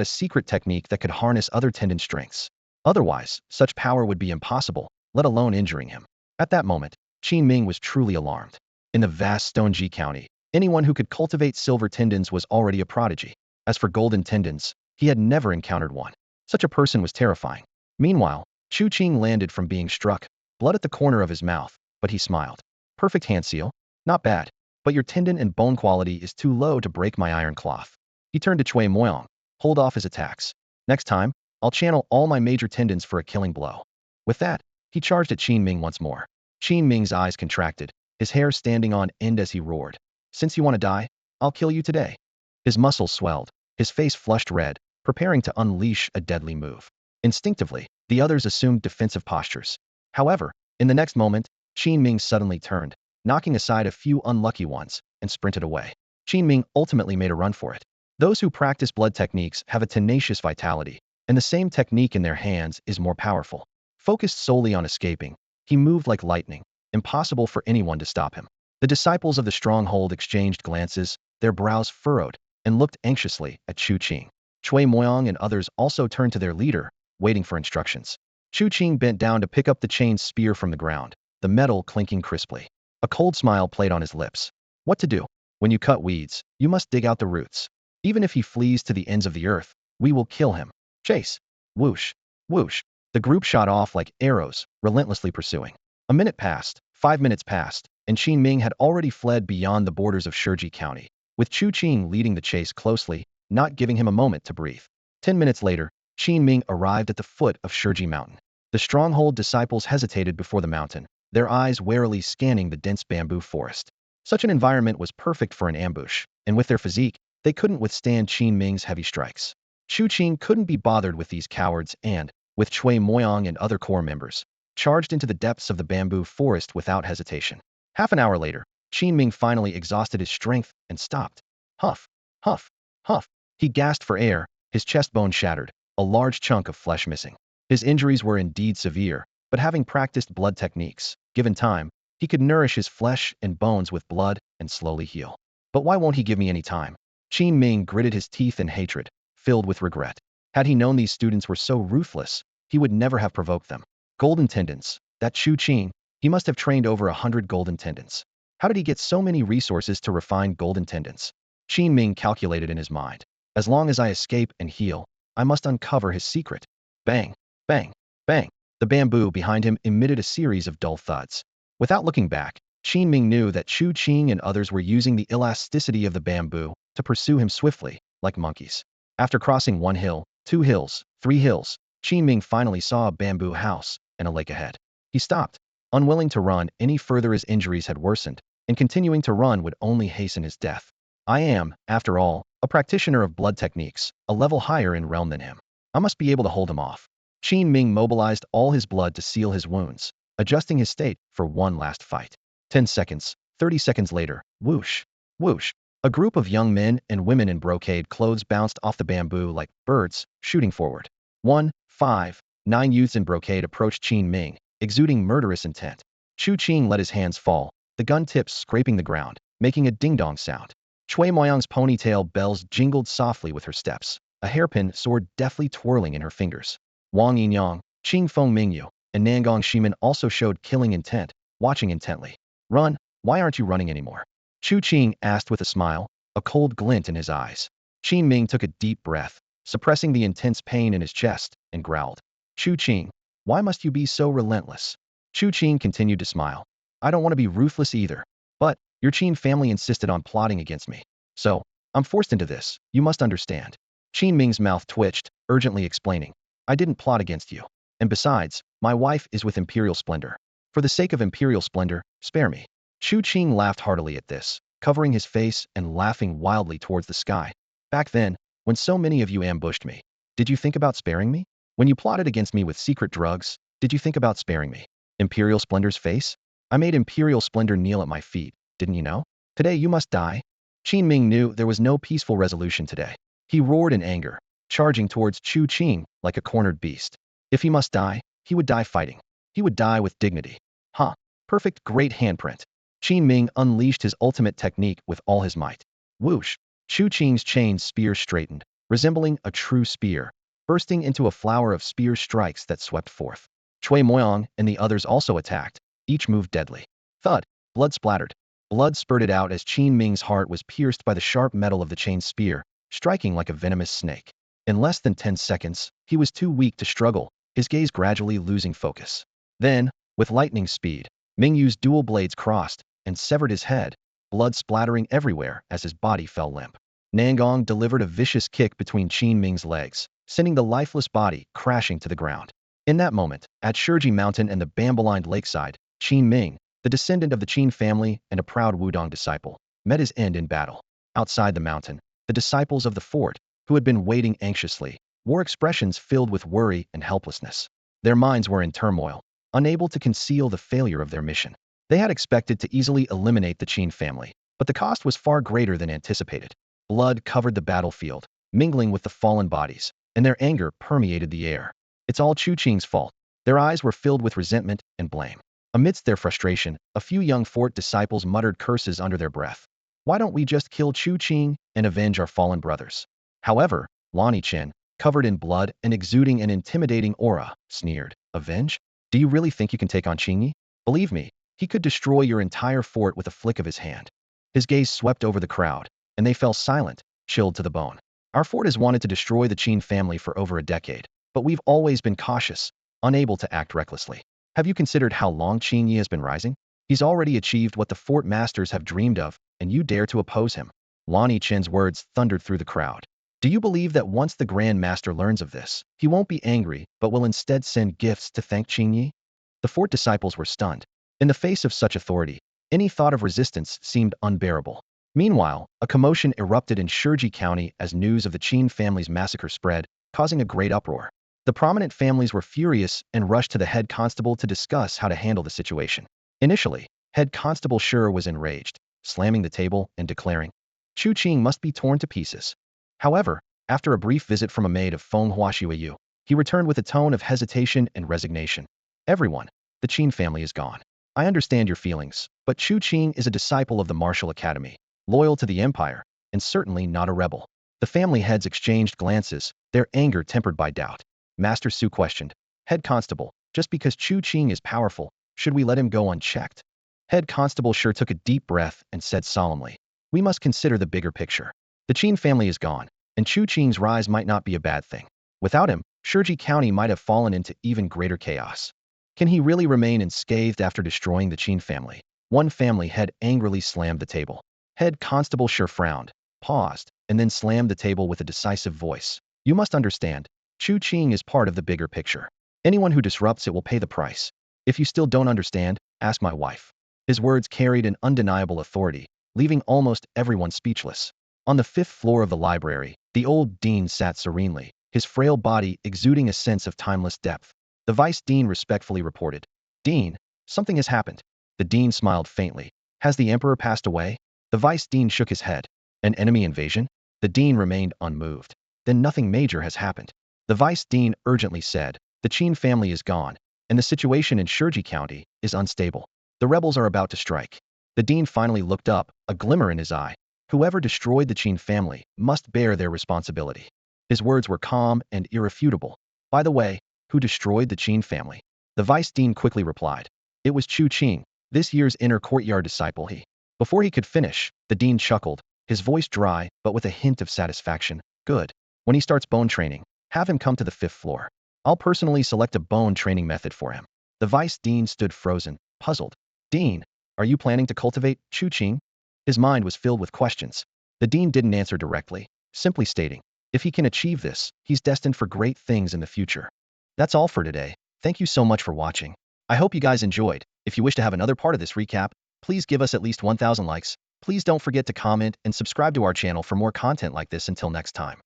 a secret technique that could harness other tendon strengths. Otherwise, such power would be impossible, let alone injuring him. At that moment, Qin Ming was truly alarmed. In the vast Stonji County, anyone who could cultivate silver tendons was already a prodigy. As for golden tendons, he had never encountered one. Such a person was terrifying. Meanwhile, Chu Qing landed from being struck, blood at the corner of his mouth, but he smiled. "Perfect hand seal? Not bad, but your tendon and bone quality is too low to break my iron cloth." He turned to Chui Moyang. "Hold off his attacks. Next time, I'll channel all my major tendons for a killing blow." With that, he charged at Qin Ming once more. Qin Ming's eyes contracted, his hair standing on end as he roared. Since you want to die, I'll kill you today. His muscles swelled, his face flushed red, preparing to unleash a deadly move. Instinctively, the others assumed defensive postures. However, in the next moment, Qin Ming suddenly turned, knocking aside a few unlucky ones, and sprinted away. Qin Ming ultimately made a run for it. Those who practice blood techniques have a tenacious vitality, and the same technique in their hands is more powerful. Focused solely on escaping, he moved like lightning, impossible for anyone to stop him. The disciples of the stronghold exchanged glances, their brows furrowed, and looked anxiously at Chu Qing. Cui Moyang and others also turned to their leader, waiting for instructions. Chu Qing bent down to pick up the chain spear from the ground, the metal clinking crisply. A cold smile played on his lips. What to do? When you cut weeds, you must dig out the roots. Even if he flees to the ends of the earth, we will kill him. Chase! Whoosh! Whoosh! The group shot off like arrows, relentlessly pursuing. A minute passed, 5 minutes passed, and Qin Ming had already fled beyond the borders of Shiji County, with Chu Qing leading the chase closely, not giving him a moment to breathe. 10 minutes later, Qin Ming arrived at the foot of Shiji Mountain. The stronghold disciples hesitated before the mountain, their eyes warily scanning the dense bamboo forest. Such an environment was perfect for an ambush, and with their physique, they couldn't withstand Qin Ming's heavy strikes. Chu Qing couldn't be bothered with these cowards and, with Cui Moyang and other corps members, charged into the depths of the bamboo forest without hesitation. Half an hour later, Qin Ming finally exhausted his strength and stopped. Huff, huff, huff. He gasped for air, his chest bone shattered, a large chunk of flesh missing. His injuries were indeed severe, but having practiced blood techniques, given time, he could nourish his flesh and bones with blood and slowly heal. But why won't he give me any time? Qin Ming gritted his teeth in hatred, filled with regret. Had he known these students were so ruthless, he would never have provoked them. Golden tendons. That Chu Qing, he must have trained over 100 golden tendons. How did he get so many resources to refine golden tendons? Qin Ming calculated in his mind. As long as I escape and heal, I must uncover his secret. Bang, bang, bang. The bamboo behind him emitted a series of dull thuds. Without looking back, Qin Ming knew that Chu Qing and others were using the elasticity of the bamboo to pursue him swiftly, like monkeys. After crossing 1 hill, 2 hills, 3 hills, Qin Ming finally saw a bamboo house and a lake ahead. He stopped, unwilling to run any further as injuries had worsened, and continuing to run would only hasten his death. I am, after all, a practitioner of blood techniques, a level higher in realm than him. I must be able to hold him off. Qin Ming mobilized all his blood to seal his wounds, adjusting his state for one last fight. 10 seconds, 30 seconds later, whoosh, whoosh. A group of young men and women in brocade clothes bounced off the bamboo like birds, shooting forward. 1, 5, 9 youths in brocade approached Qin Ming, exuding murderous intent. Chu Qing let his hands fall, the gun tips scraping the ground, making a ding-dong sound. Cui Moyang's ponytail bells jingled softly with her steps, a hairpin sword deftly twirling in her fingers. Wang Yinyang, Qing Feng Mingyu, and Nangong Shimin also showed killing intent, watching intently. Run, why aren't you running anymore? Chu Qing asked with a smile, a cold glint in his eyes. Qin Ming took a deep breath, suppressing the intense pain in his chest, and growled. Chu Qing, why must you be so relentless? Chu Qing continued to smile. I don't want to be ruthless either, but your Qin family insisted on plotting against me. So, I'm forced into this, you must understand. Qin Ming's mouth twitched, urgently explaining. I didn't plot against you. And besides, my wife is with imperial splendor. For the sake of imperial splendor, spare me. Chu Qing laughed heartily at this, covering his face and laughing wildly towards the sky. Back then, when so many of you ambushed me, did you think about sparing me? When you plotted against me with secret drugs, did you think about sparing me? Imperial Splendor's face? I made Imperial Splendor kneel at my feet, didn't you know? Today you must die. Qin Ming knew there was no peaceful resolution today. He roared in anger, charging towards Chu Qing like a cornered beast. If he must die, he would die fighting. He would die with dignity. Huh. Perfect great handprint. Qin Ming unleashed his ultimate technique with all his might. Whoosh! Chu Qing's chain spear straightened, resembling a true spear, bursting into a flower of spear strikes that swept forth. Cui Moyang and the others also attacked, each move deadly. Thud! Blood splattered. Blood spurted out as Qin Ming's heart was pierced by the sharp metal of the chain spear, striking like a venomous snake. In less than 10 seconds, he was too weak to struggle, his gaze gradually losing focus. Then, with lightning speed, Mingyu's dual blades crossed and severed his head, blood splattering everywhere as his body fell limp. Nangong delivered a vicious kick between Qin Ming's legs, sending the lifeless body crashing to the ground. In that moment, at Shiji Mountain and the bamboo-lined lakeside, Qin Ming, the descendant of the Qin family and a proud Wudong disciple, met his end in battle. Outside the mountain, the disciples of the fort, who had been waiting anxiously, wore expressions filled with worry and helplessness. Their minds were in turmoil, unable to conceal the failure of their mission. They had expected to easily eliminate the Qin family, but the cost was far greater than anticipated. Blood covered the battlefield, mingling with the fallen bodies, and their anger permeated the air. It's all Chu Qing's fault. Their eyes were filled with resentment and blame. Amidst their frustration, a few young fort disciples muttered curses under their breath. Why don't we just kill Chu Qing and avenge our fallen brothers? However, Lonnie Chen, covered in blood and exuding an intimidating aura, sneered. Avenge? Do you really think you can take on Qingyi? Believe me, he could destroy your entire fort with a flick of his hand. His gaze swept over the crowd, and they fell silent, chilled to the bone. Our fort has wanted to destroy the Qin family for over a decade, but we've always been cautious, unable to act recklessly. Have you considered how long Qingyi has been rising? He's already achieved what the fort masters have dreamed of, and you dare to oppose him. Lonnie Chen's words thundered through the crowd. Do you believe that once the Grand Master learns of this, he won't be angry, but will instead send gifts to thank Qingyi? The fort disciples were stunned. In the face of such authority, any thought of resistance seemed unbearable. Meanwhile, a commotion erupted in Shurji County as news of the Qin family's massacre spread, causing a great uproar. The prominent families were furious and rushed to the head constable to discuss how to handle the situation. Initially, head constable Shur was enraged, slamming the table and declaring, Chu Qing must be torn to pieces. However, after a brief visit from a maid of Feng Huaxueyu, he returned with a tone of hesitation and resignation. Everyone, the Qin family is gone. I understand your feelings, but Chu Qing is a disciple of the martial academy, loyal to the empire, and certainly not a rebel. The family heads exchanged glances, their anger tempered by doubt. Master Su questioned, Head Constable, just because Chu Qing is powerful, should we let him go unchecked? Head Constable Shur took a deep breath and said solemnly, We must consider the bigger picture. The Qin family is gone, and Chu Qing's rise might not be a bad thing. Without him, Shurji County might have fallen into even greater chaos. Can he really remain unscathed after destroying the Qin family? One family head angrily slammed the table. Head Constable Shur frowned, paused, and then slammed the table with a decisive voice. You must understand, Chu Qing is part of the bigger picture. Anyone who disrupts it will pay the price. If you still don't understand, ask my wife. His words carried an undeniable authority, leaving almost everyone speechless. On the 5th floor of the library, the old dean sat serenely, his frail body exuding a sense of timeless depth. The vice dean respectfully reported, Dean, something has happened. The dean smiled faintly. Has the emperor passed away? The vice dean shook his head. An enemy invasion? The dean remained unmoved. Then nothing major has happened. The vice dean urgently said, The Qin family is gone, and the situation in Shurji County is unstable. The rebels are about to strike. The dean finally looked up, a glimmer in his eye. Whoever destroyed the Qin family must bear their responsibility. His words were calm and irrefutable. By the way, who destroyed the Qin family? The vice dean quickly replied. It was Chu Qing, this year's inner courtyard disciple he. Before he could finish, the dean chuckled, his voice dry but with a hint of satisfaction. Good. When he starts bone training, have him come to the 5th floor. I'll personally select a bone training method for him. The vice dean stood frozen, puzzled. Dean, are you planning to cultivate Chu Qing? His mind was filled with questions. The dean didn't answer directly, simply stating, if he can achieve this, he's destined for great things in the future. That's all for today. Thank you so much for watching. I hope you guys enjoyed. If you wish to have another part of this recap, please give us at least 1,000 likes. Please don't forget to comment and subscribe to our channel for more content like this. Until next time.